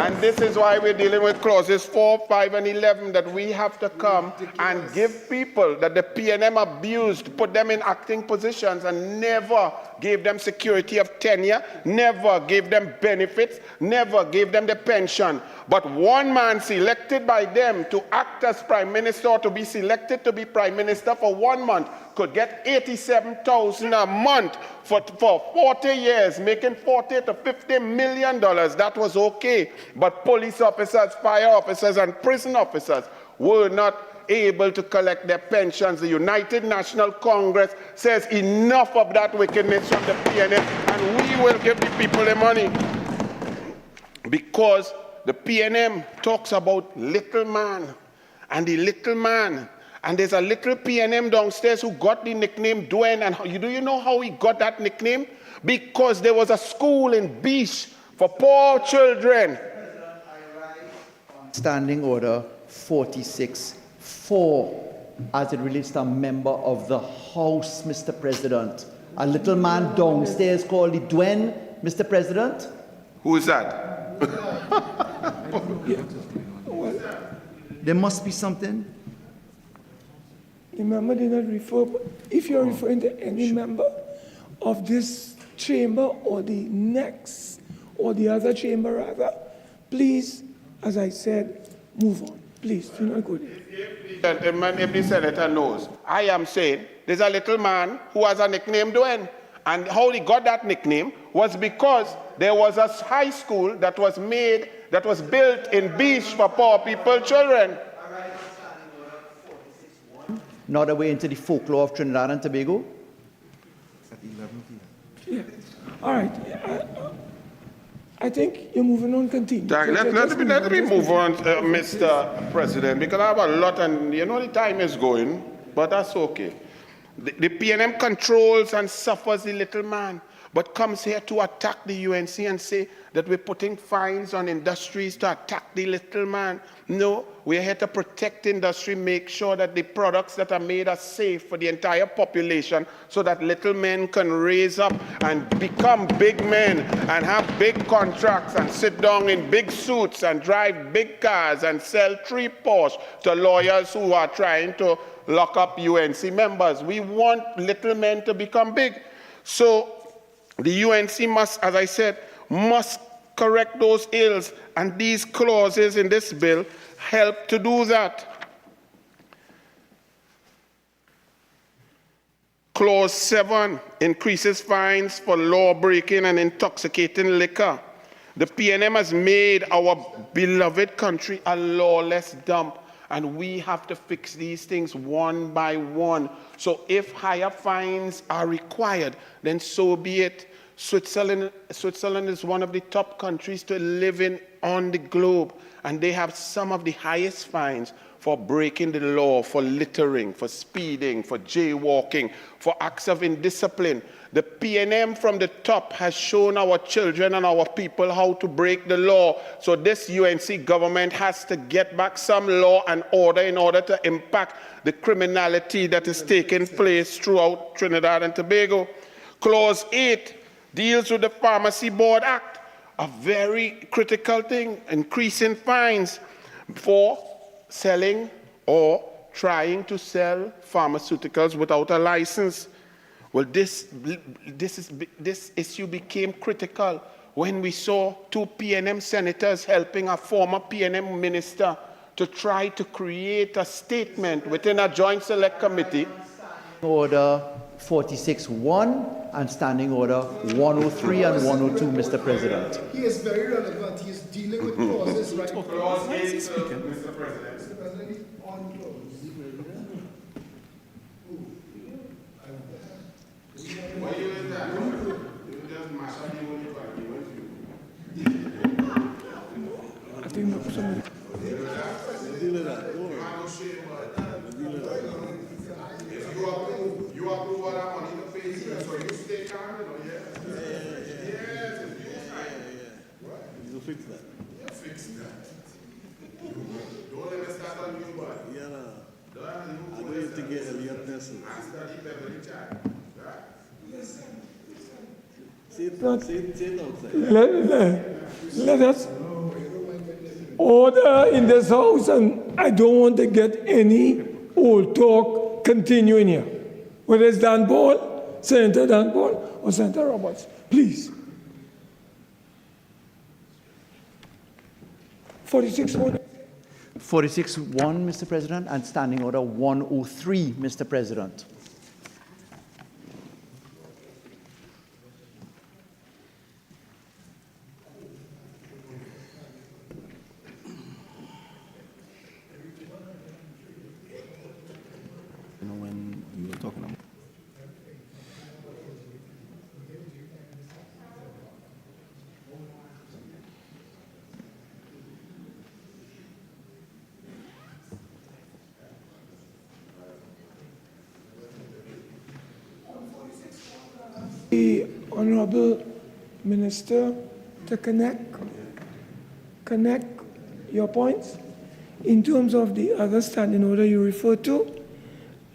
And this is why we're dealing with clauses 4, 5, and 11, that we have to come and give people that the PNM abused, put them in acting positions and never gave them security of tenure, never gave them benefits, never gave them the pension. But one man selected by them to act as prime minister or to be selected to be prime minister for 1 month could get $87,000 a month for 40 years, making $40 to $50 million. That was okay. But police officers, fire officers, and prison officers were not able to collect their pensions. The United National Congress says enough of that wickedness from the PNM, and we will give the people the money. Because the PNM talks about little man, and the little man, and there's a little PNM downstairs who got the nickname Dwayne. And do you know how he got that nickname? Because there was a school in Beach for poor children. Standing Order 46-4, as it relates to a member of the House, Mr. President. A little man downstairs called the Dwayne, Mr. President. Who is that? There must be something. The member did not refer, but if you're referring to any member of this chamber or the next, or the other chamber rather, please, as I said, move on. Please, do not go there. If the senator knows, I am saying there's a little man who has a nickname Dwayne. And how he got that nickname was because there was a high school that was built in Beach for poor people, children. Not away into the folklore of Trinidad and Tobago. Yeah. All right. I think you're moving on. Continue. Let me move on, Mr. President, because I have a lot, and you know the time is going, but that's okay. The PNM controls and suffers the little man, but comes here to attack the UNC and say that we're putting fines on industries to attack the little man. No, we're here to protect industry, make sure that the products that are made are safe for the entire population so that little men can raise up and become big men and have big contracts and sit down in big suits and drive big cars and sell 3 Porsche to lawyers who are trying to lock up UNC members. We want little men to become big. So the UNC must, as I said, must correct those ills, and these clauses in this bill help to do that. Clause 7 increases fines for law breaking and intoxicating liquor. The PNM has made our beloved country a lawless dump, and we have to fix these things one by one. So if higher fines are required, then so be it. Switzerland is one of the top countries to live in on the globe, and they have some of the highest fines for breaking the law, for littering, for speeding, for jaywalking, for acts of indiscipline. The PNM from the top has shown our children and our people how to break the law. So this UNC government has to get back some law and order in order to impact the criminality that is taking place throughout Trinidad and Tobago. Clause 8 deals with the Pharmacy Board Act, a very critical thing, increasing fines for selling or trying to sell pharmaceuticals without a license. Well, this issue became critical when we saw 2 PNM senators helping a former PNM minister to try to create a statement within a joint select committee. Order 46-1 and Standing Order 103 and 102, Mr. President. He is very relevant. He is dealing with clauses right now. Clause 8, Mr. President. Mr. President, he's on clause. Why you is that? You just mash up the whole I think somebody. You approve all that money to pay, so you stay calm, you know, yes? Yes, it's you time. You fix that. You fix that. Don't let me start on you, boy. Yeah, no. Don't let me I don't have to get Elliot Nelson. I study every time. Right? Sit outside. Let us Order in this house, and I don't want to get any old talk continuing here. Whether it's Dan Paul, Senator Dan Paul, or Senator Roberts. Please. 46-1. 46-1, Mr. President, and Standing Order 103, Mr. President. When you were talking about The Honorable Minister to connect your points. In terms of the other standing order you refer to,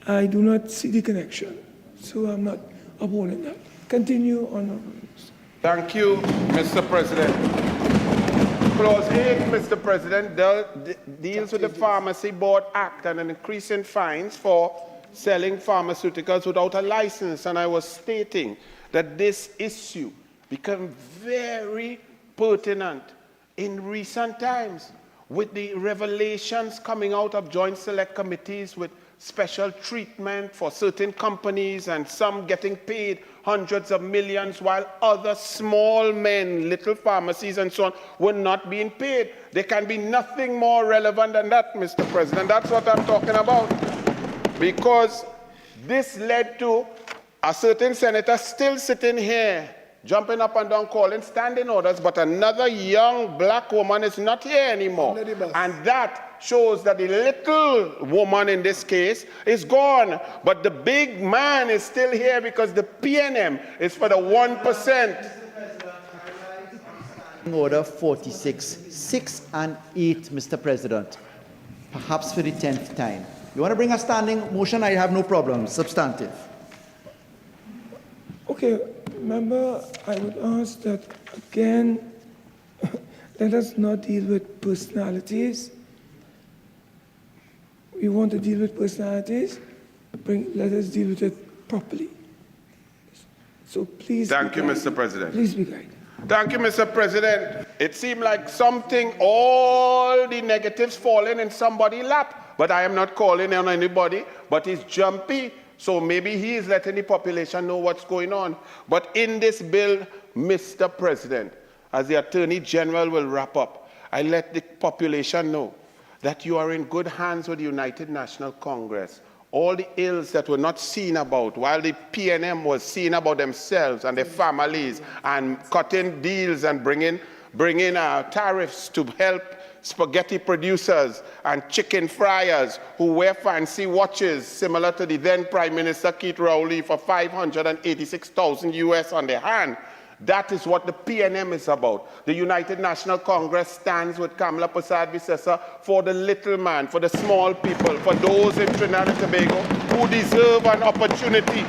I do not see the connection, so I'm not upholding that. Continue, Honorable Minister. Thank you, Mr. President. Clause 8, Mr. President, deals with the Pharmacy Board Act and an increase in fines for selling pharmaceuticals without a license. And I was stating that this issue became very pertinent in recent times with the revelations coming out of joint select committees with special treatment for certain companies and some getting paid hundreds of millions while other small men, little pharmacies and so on, were not being paid. There can be nothing more relevant than that, Mr. President. That's what I'm talking about. Because this led to a certain senator still sitting here, jumping up and down, calling standing orders, but another young black woman is not here anymore. And that shows that the little woman in this case is gone, but the big man is still here because the PNM is for the 1%. Order 46, 6 and 8, Mr. President, perhaps for the 10th time. You want to bring a standing motion? I have no problem. Substantive. Okay, remember, I would ask that again, let us not deal with personalities. We want to deal with personalities. Let us deal with it properly. So please. Thank you, Mr. President. Please be kind. Thank you, Mr. President. It seemed like something, all the negatives falling in somebody's lap, but I am not calling on anybody, but he's jumpy. So maybe he is letting the population know what's going on. But in this bill, Mr. President, as the Attorney General will wrap up, I let the population know that you are in good hands with the United National Congress. All the ills that were not seen about, while the PNM was seen about themselves and their families and cutting deals and bringing tariffs to help spaghetti producers and chicken fryers who wear fancy watches similar to the then Prime Minister Keith Rowley for $586,000 US on their hand. That is what the PNM is about. The United National Congress stands with Kamala Persad-Visesa for the little man, for the small people, for those in Trinidad and Tobago who deserve an opportunity.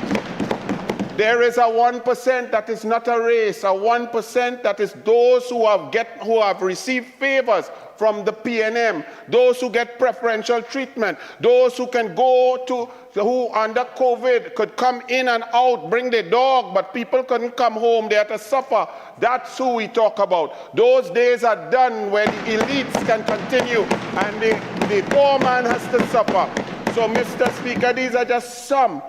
There is a 1% that is not a race, a 1% that is those who have received favors from the PNM, those who get preferential treatment, those who can go to, who under COVID could come in and out, bring their dog, but people couldn't come home, they had to suffer. That's who we talk about. Those days are done where the elites can continue and the poor man has to suffer. So, Mr. Speaker, these are just some.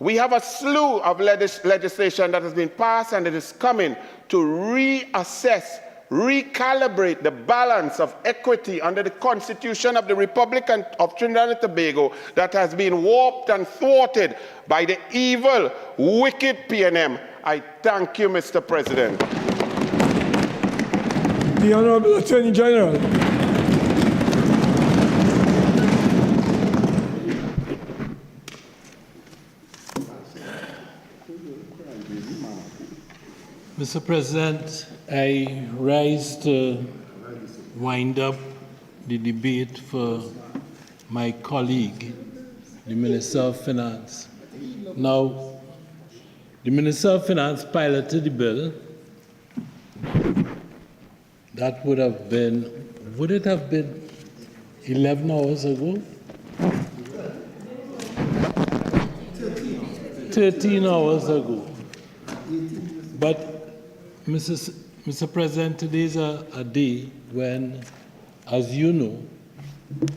We have a slew of legislation that has been passed and it is coming to reassess, recalibrate the balance of equity under the Constitution of the Republic of Trinidad and Tobago that has been warped and thwarted by the evil, wicked PNM. I thank you, Mr. President. The Honorable Attorney General. Mr. President, I rise to wind up the debate for my colleague, the Minister of Finance. Now, the Minister of Finance piloted the bill. That would have been would it have been 11 hours ago? 13 hours ago. But, Mr. President, today is a day when, as you know,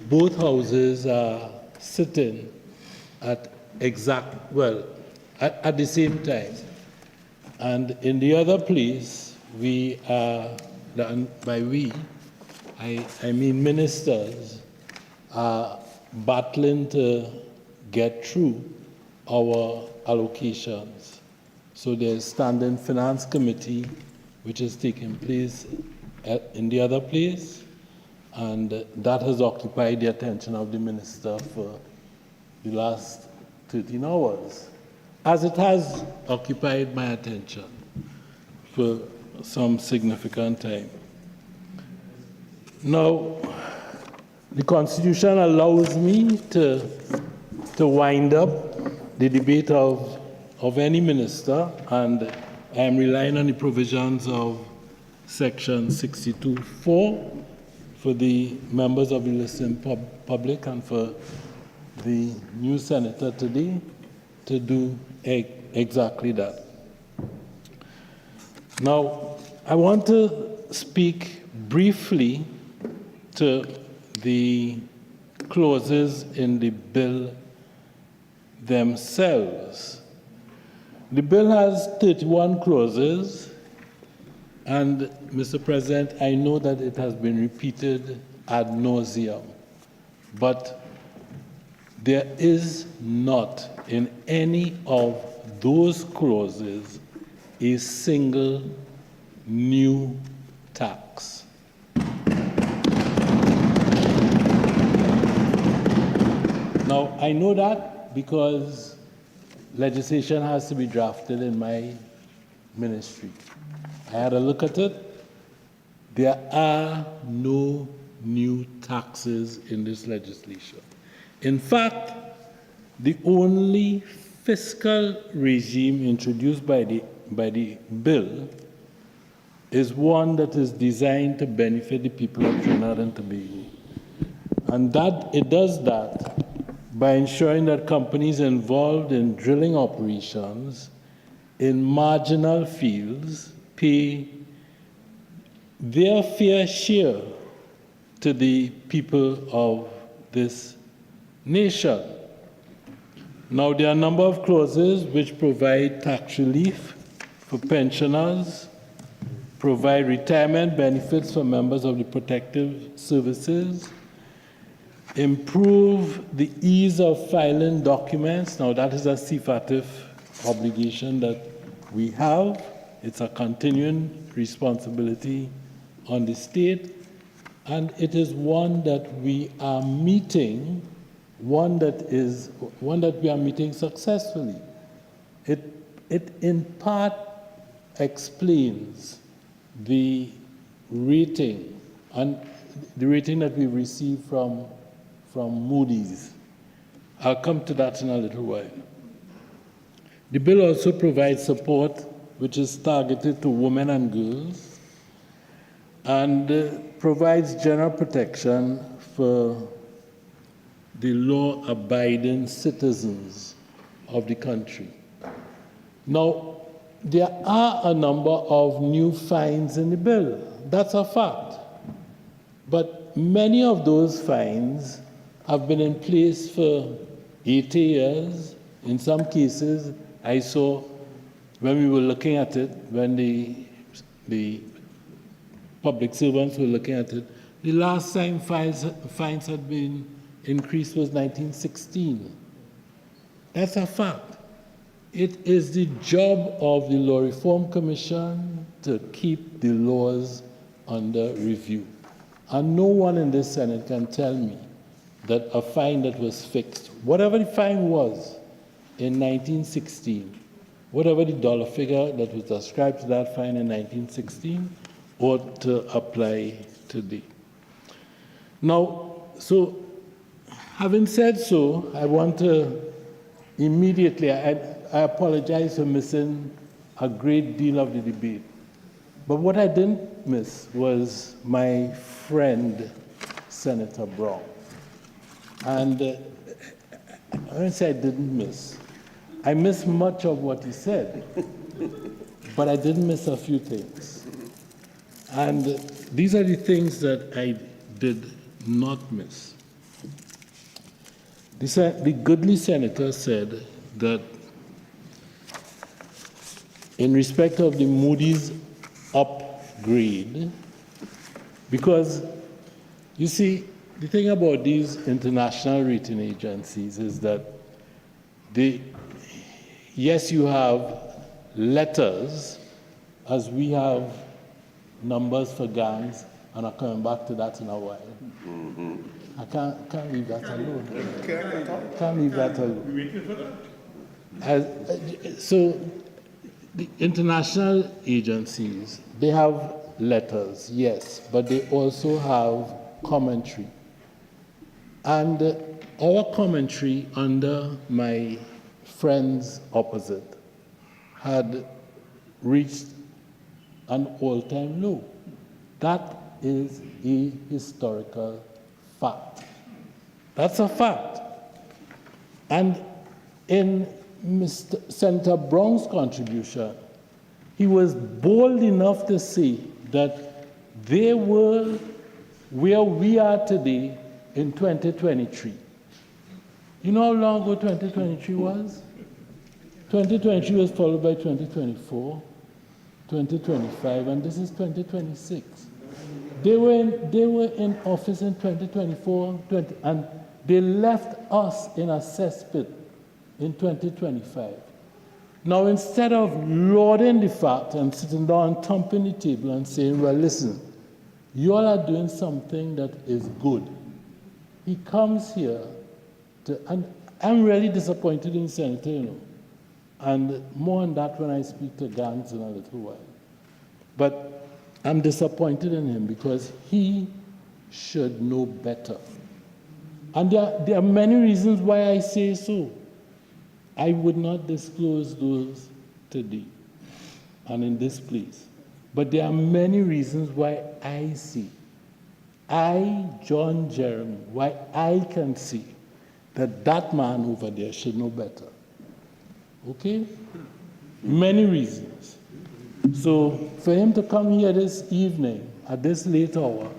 both houses are sitting at at the same time. And in the other place, we are, by we, I mean ministers, are battling to get through our allocations. So there's standing finance committee, which is taking place in the other place, and that has occupied the attention of the minister for the last 13 hours, as it has occupied my attention for some significant time. Now, the Constitution allows me to wind up the debate of any minister, and I am relying on the provisions of Section 62(4) for the members of the listening public and for the new senator today to do exactly that. Now, I want to speak briefly to the clauses in the bill themselves. The bill has 31 clauses, and Mr. President, I know that it has been repeated ad nauseum, but there is not in any of those clauses a single new tax. Now, I know that because legislation has to be drafted in my ministry. I had a look at it. There are no new taxes in this legislation. In fact, the only fiscal regime introduced by the bill is one that is designed to benefit the people of Trinidad and Tobago. And that it does that by ensuring that companies involved in drilling operations in marginal fields pay their fair share to the people of this nation. Now, there are a number of clauses which provide tax relief for pensioners, provide retirement benefits for members of the protective services, improve the ease of filing documents. Now, that is a CFATIF obligation that we have. It's a continuing responsibility on the state, and it is one that we are meeting, one that we are meeting successfully. It in part explains the rating, and the rating that we received from Moody's. I'll come to that in a little while. The bill also provides support which is targeted to women and girls, and provides general protection for the law-abiding citizens of the country. Now, there are a number of new fines in the bill. That's a fact. But many of those fines have been in place for 80 years. In some cases, I saw when we were looking at it, when the public servants were looking at it, the last time fines had been increased was 1916. That's a fact. It is the job of the Law Reform Commission to keep the laws under review. And no one in this Senate can tell me that a fine that was fixed, whatever the fine was in 1916, whatever the dollar figure that was ascribed to that fine in 1916, ought to apply today. Now, so having said so, I want to immediately, I apologize for missing a great deal of the debate. But what I didn't miss was my friend, Senator Brown. And I won't say I didn't miss. I missed much of what he said, but I did miss a few things. And these are the things that I did not miss. The goodly senator said that in respect of the Moody's upgrade, because you see, the thing about these international rating agencies is that yes, you have letters, as we have numbers for gangs, and I'm coming back to that in a while. I can't leave that alone. Can't leave that alone. So the international agencies, they have letters, yes, but they also have commentary. And our commentary under my friends opposite had reached an all-time low. That is a historical fact. That's a fact. And in Mr. Senator Brown's contribution, he was bold enough to say that they were where we are today in 2023. You know how long ago 2023 was? 2023 was followed by 2024, 2025, and this is 2026. They were in office in 2024, and they left us in a cesspit in 2025. Now, instead of lauding the fact and sitting down and thumping the table and saying, well, listen, you all are doing something that is good, he comes here and I'm really disappointed in Senator, you know, and more on that when I speak to Gans in a little while. But I'm disappointed in him because he should know better. And there are many reasons why I say so. I would not disclose those today and in this place. But there are many reasons why I see, John Jeremy, why I can see that that man over there should know better. Okay? Many reasons. So for him to come here this evening at this late hour,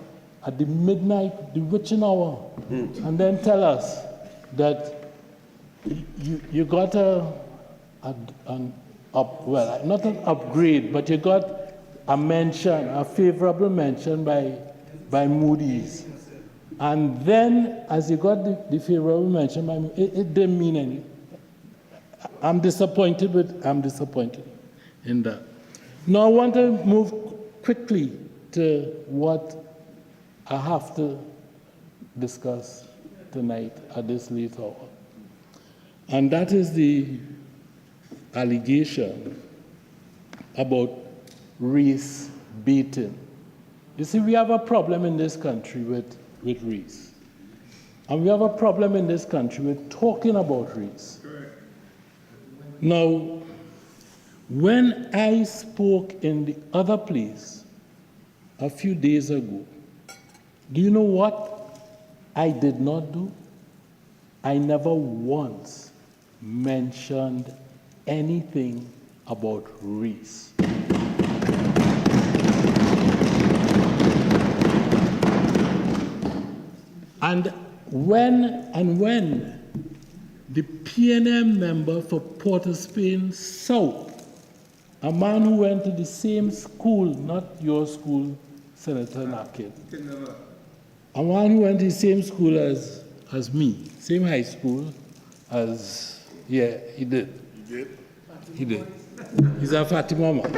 at the midnight, the witching hour, and then tell us that you got not an upgrade, but you got a mention, a favorable mention by Moody's. And then, as you got the favorable mention by Moody's, it didn't mean anything. I'm disappointed in that. Now, I want to move quickly to what I have to discuss tonight at this late hour. And that is the allegation about race baiting. You see, we have a problem in this country with race. And we have a problem in this country with talking about race. Now, when I spoke in the other place a few days ago, do you know what I did not do? I never once mentioned anything about race. And when the PNM member for Port of Spain South, a man who went to the same school, not your school, Senator Naked, a man who went to the same school as me, same high school as, yeah, he did. He did. He's a Fatima man.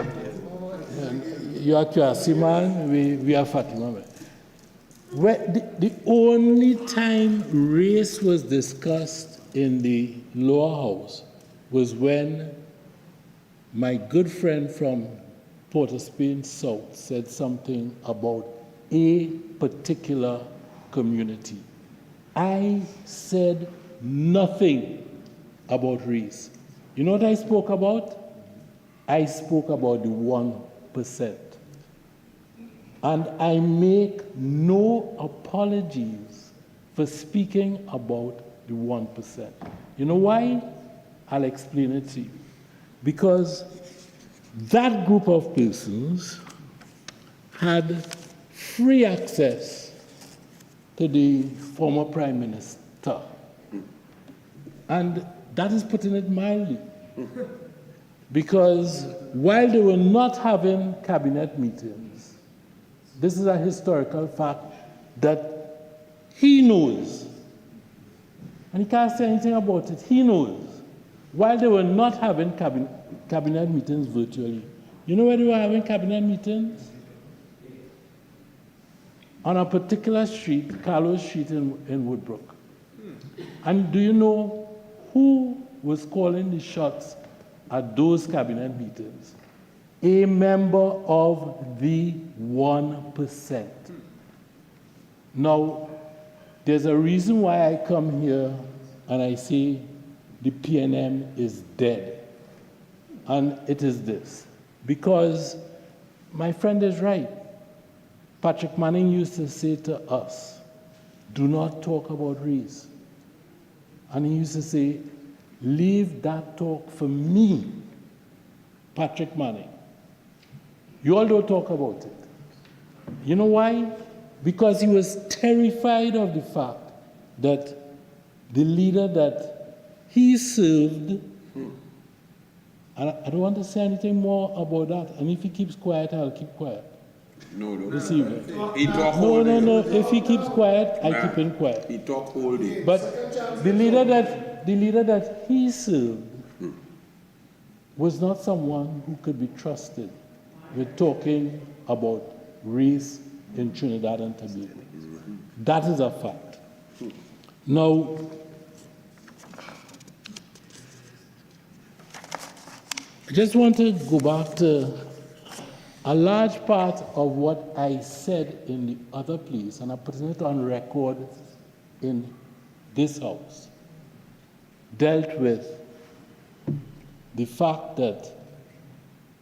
You are Kwasi man, we are Fatima man. The only time race was discussed in the lower house was when my good friend from Port of Spain South said something about a particular community. I said nothing about race. You know what I spoke about? I spoke about the 1%. And I make no apologies for speaking about the 1%. You know why? I'll explain it to you. Because that group of persons had free access to the former Prime Minister. And that is putting it mildly. Because while they were not having cabinet meetings, this is a historical fact that he knows. And he can't say anything about it. He knows. While they were not having cabinet meetings virtually, you know where they were having cabinet meetings? On a particular street, Carlos Street in Woodbrook. And do you know who was calling the shots at those cabinet meetings? A member of the 1%. Now, there's a reason why I come here and I say the PNM is dead. And it is this. Because my friend is right. Patrick Manning used to say to us, do not talk about race. And he used to say, leave that talk for me, Patrick Manning. You all don't talk about it. You know why? Because he was terrified of the fact that the leader that he served, and I don't want to say anything more about that, and if he keeps quiet, I'll keep quiet. No. This evening. He talk all day. No. If he keeps quiet, I keep him quiet. He talk all day. But the leader that he served was not someone who could be trusted with talking about race in Trinidad and Tobago. That is a fact. Now, I just want to go back to a large part of what I said in the other place, and I'm putting it on record in this house, dealt with the fact that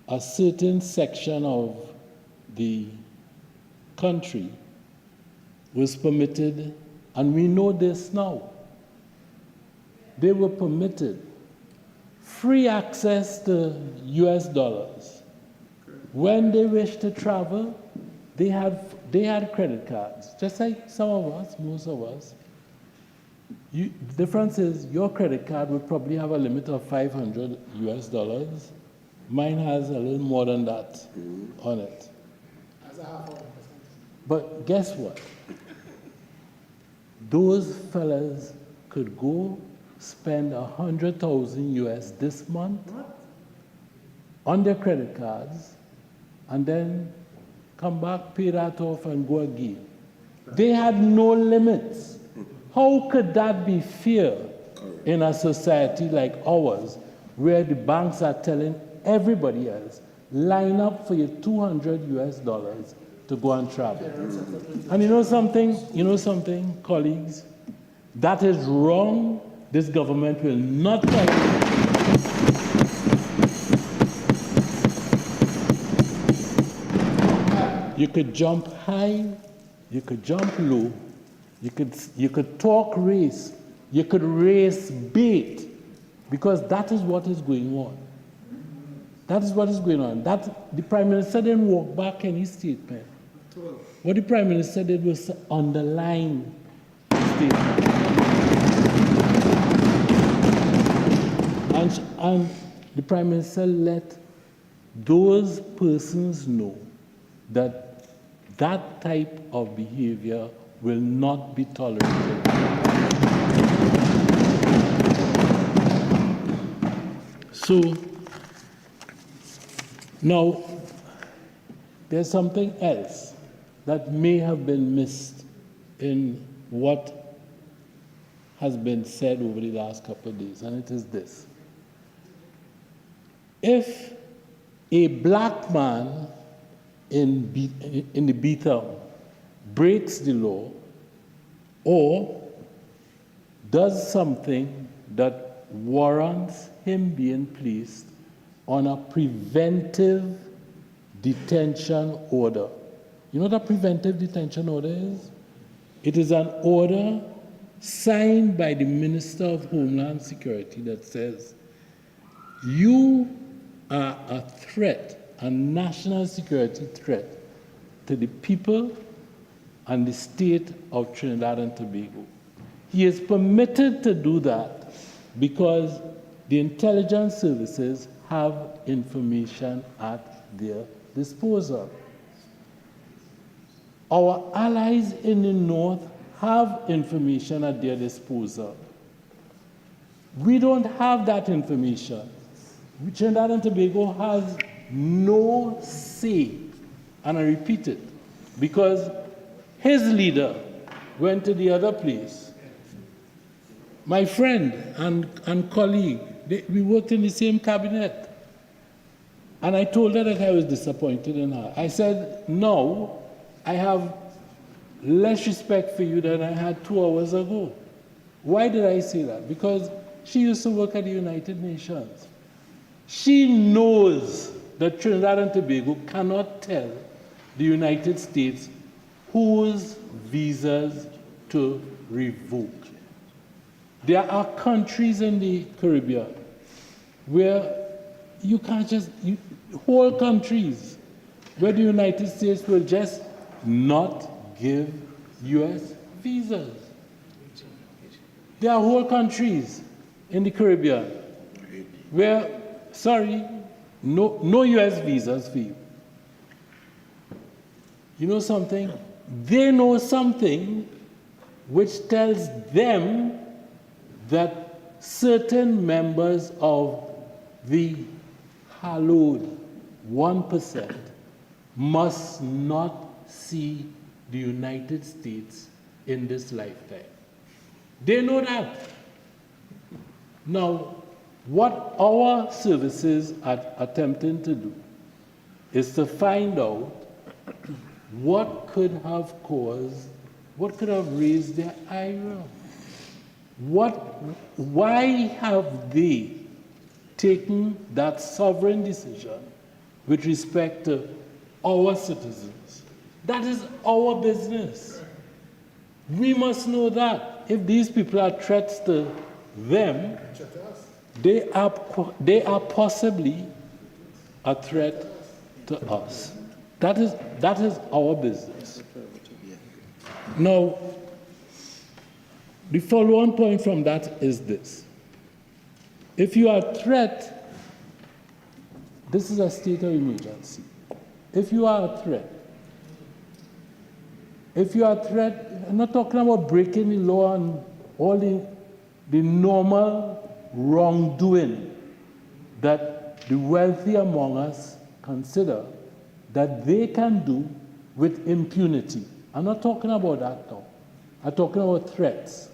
a certain section of the country was permitted, and we know this now, they were permitted free access to US dollars. When they wished to travel, they had credit cards, just like some of us, most of us. The difference is your credit card would probably have a limit of $500 US. Mine has a little more than that on it. But guess what? Those fellas could go spend $100,000 US this month on their credit cards and then come back, pay that off, and go again. They had no limits. How could that be fair in a society like ours, where the banks are telling everybody else, line up for your $200 US to go and travel? And you know something, colleagues? That is wrong. This government will not tolerate. You could jump high, you could jump low, you could talk race, you could race bait, because that is what is going on. That is what is going on. The Prime Minister didn't walk back any statement. What the Prime Minister did was to underline the statement. And the Prime Minister let those persons know that that type of behavior will not be tolerated. So, now, there's something else that may have been missed in what has been said over the last couple of days, and it is this. If a black man in the B-town breaks the law or does something that warrants him being placed on a preventive detention order. You know what a preventive detention order is? It is an order signed by the Minister of Homeland Security that says, you are a threat, a national security threat to the people and the state of Trinidad and Tobago. He is permitted to do that because the intelligence services have information at their disposal. Our allies in the north have information at their disposal. We don't have that information. Trinidad and Tobago has no say, and I repeat it, because his leader went to the other place. My friend and colleague, we worked in the same cabinet. And I told her that I was disappointed in her. I said, no, I have less respect for you than I had 2 hours ago. Why did I say that? Because she used to work at the United Nations. She knows that Trinidad and Tobago cannot tell the United States whose visas to revoke. There are countries in the Caribbean where you can't just, whole countries where the United States will just not give US visas. There are whole countries in the Caribbean where, sorry, no US visas for you. You know something? They know something which tells them that certain members of the hallowed 1% must not see the United States in this lifetime. They know that. Now, what our services are attempting to do is to find out what could have caused, what could have raised their ire. Why have they taken that sovereign decision with respect to our citizens? That is our business. We must know that. If these people are threats to them, they are possibly a threat to us. That is our business. Now, the follow-on point from that is this. If you are a threat, this is a state of emergency. If you are a threat, I'm not talking about breaking the law and all the normal wrongdoing that the wealthy among us consider that they can do with impunity. I'm not talking about that now. I'm talking about threats.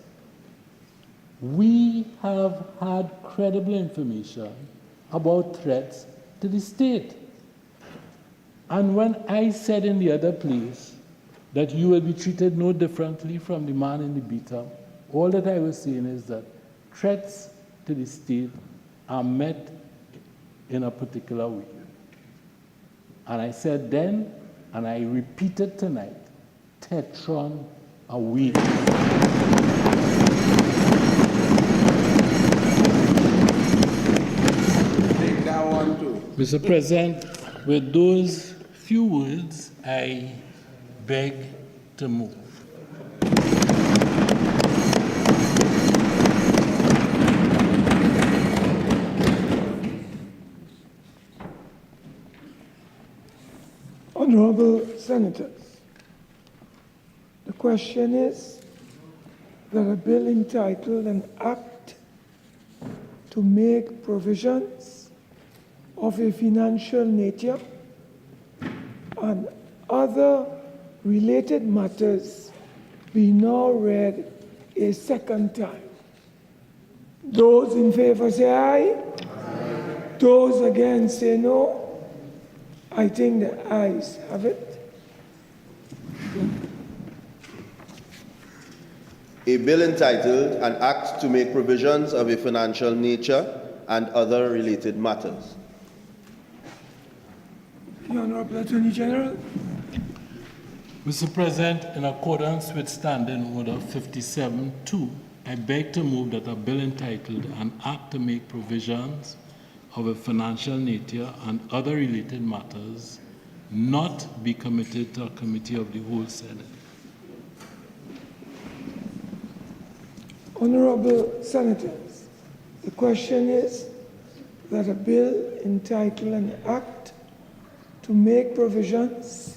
We have had credible information about threats to the state. And when I said in the other place that you will be treated no differently from the man in the beat-up, all that I was saying is that threats to the state are met in a particular way. And I said then, and I repeat it tonight, tetron a week. Mr. President, with those few words, I beg to move. Honorable Senators, the question is that a bill entitled an act to make provisions of a financial nature and other related matters be now read a second time. Those in favor say aye. Aye. Those against say no. I think the ayes have it. A bill entitled An Act to Make Provisions of a Financial Nature and Other Related Matters. The Honorable Attorney General. Mr. President, in accordance with Standing Order 57-2, I beg to move that a bill entitled An Act to Make Provisions of a Financial Nature and Other Related Matters not be committed to a committee of the whole Senate. Honorable Senators, the question is that a bill entitled An Act to Make Provisions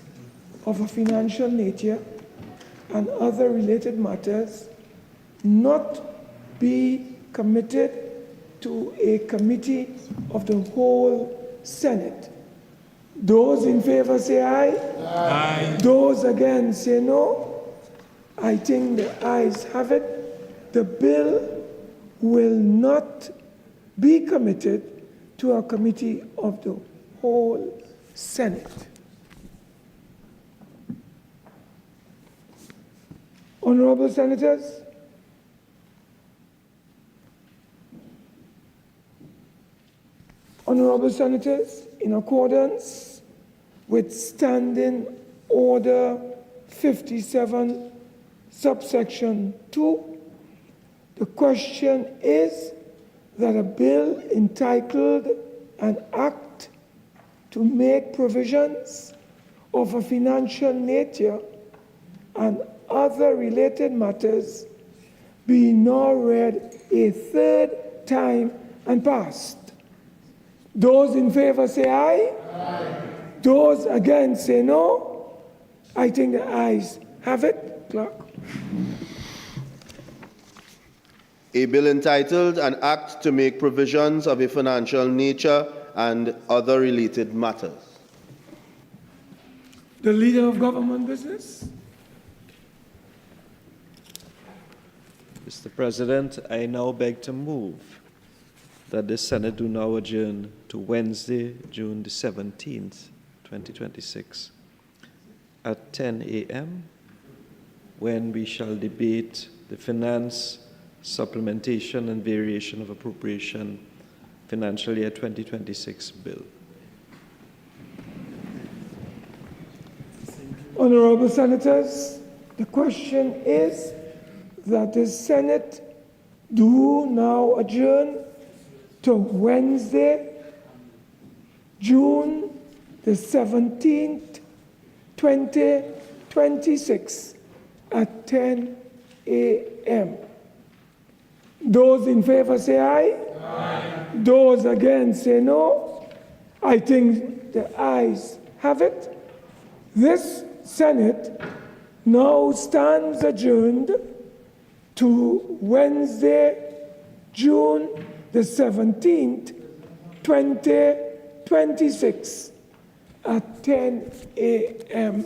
of a Financial Nature and Other Related Matters not be committed to a committee of the whole Senate. Those in favor say aye. Aye. Those against say no. I think the ayes have it. The bill will not be committed to a committee of the whole Senate. Honorable Senators, in accordance with Standing Order 57, subsection 2, the question is that a bill entitled An Act to Make Provisions of a Financial Nature and Other Related Matters be now read a third time and passed. Those in favor say aye. Aye. Those against say no. I think the ayes have it. Clerk. A bill entitled An Act to Make Provisions of a Financial Nature and Other Related Matters. The Leader of Government Business. Mr. President, I now beg to move that the Senate do now adjourn to Wednesday, June the 17th, 2026, at 10 a.m., when we shall debate the Finance Supplementation and Variation of Appropriation Financial Year 2026 Bill. Honorable Senators, the question is that the Senate do now adjourn to Wednesday, June the 17th, 2026 at 10 a.m. Those in favor say aye. Aye. Those against say no. I think the ayes have it. This Senate now stands adjourned to Wednesday, June the 17th, 2026 at 10 a.m.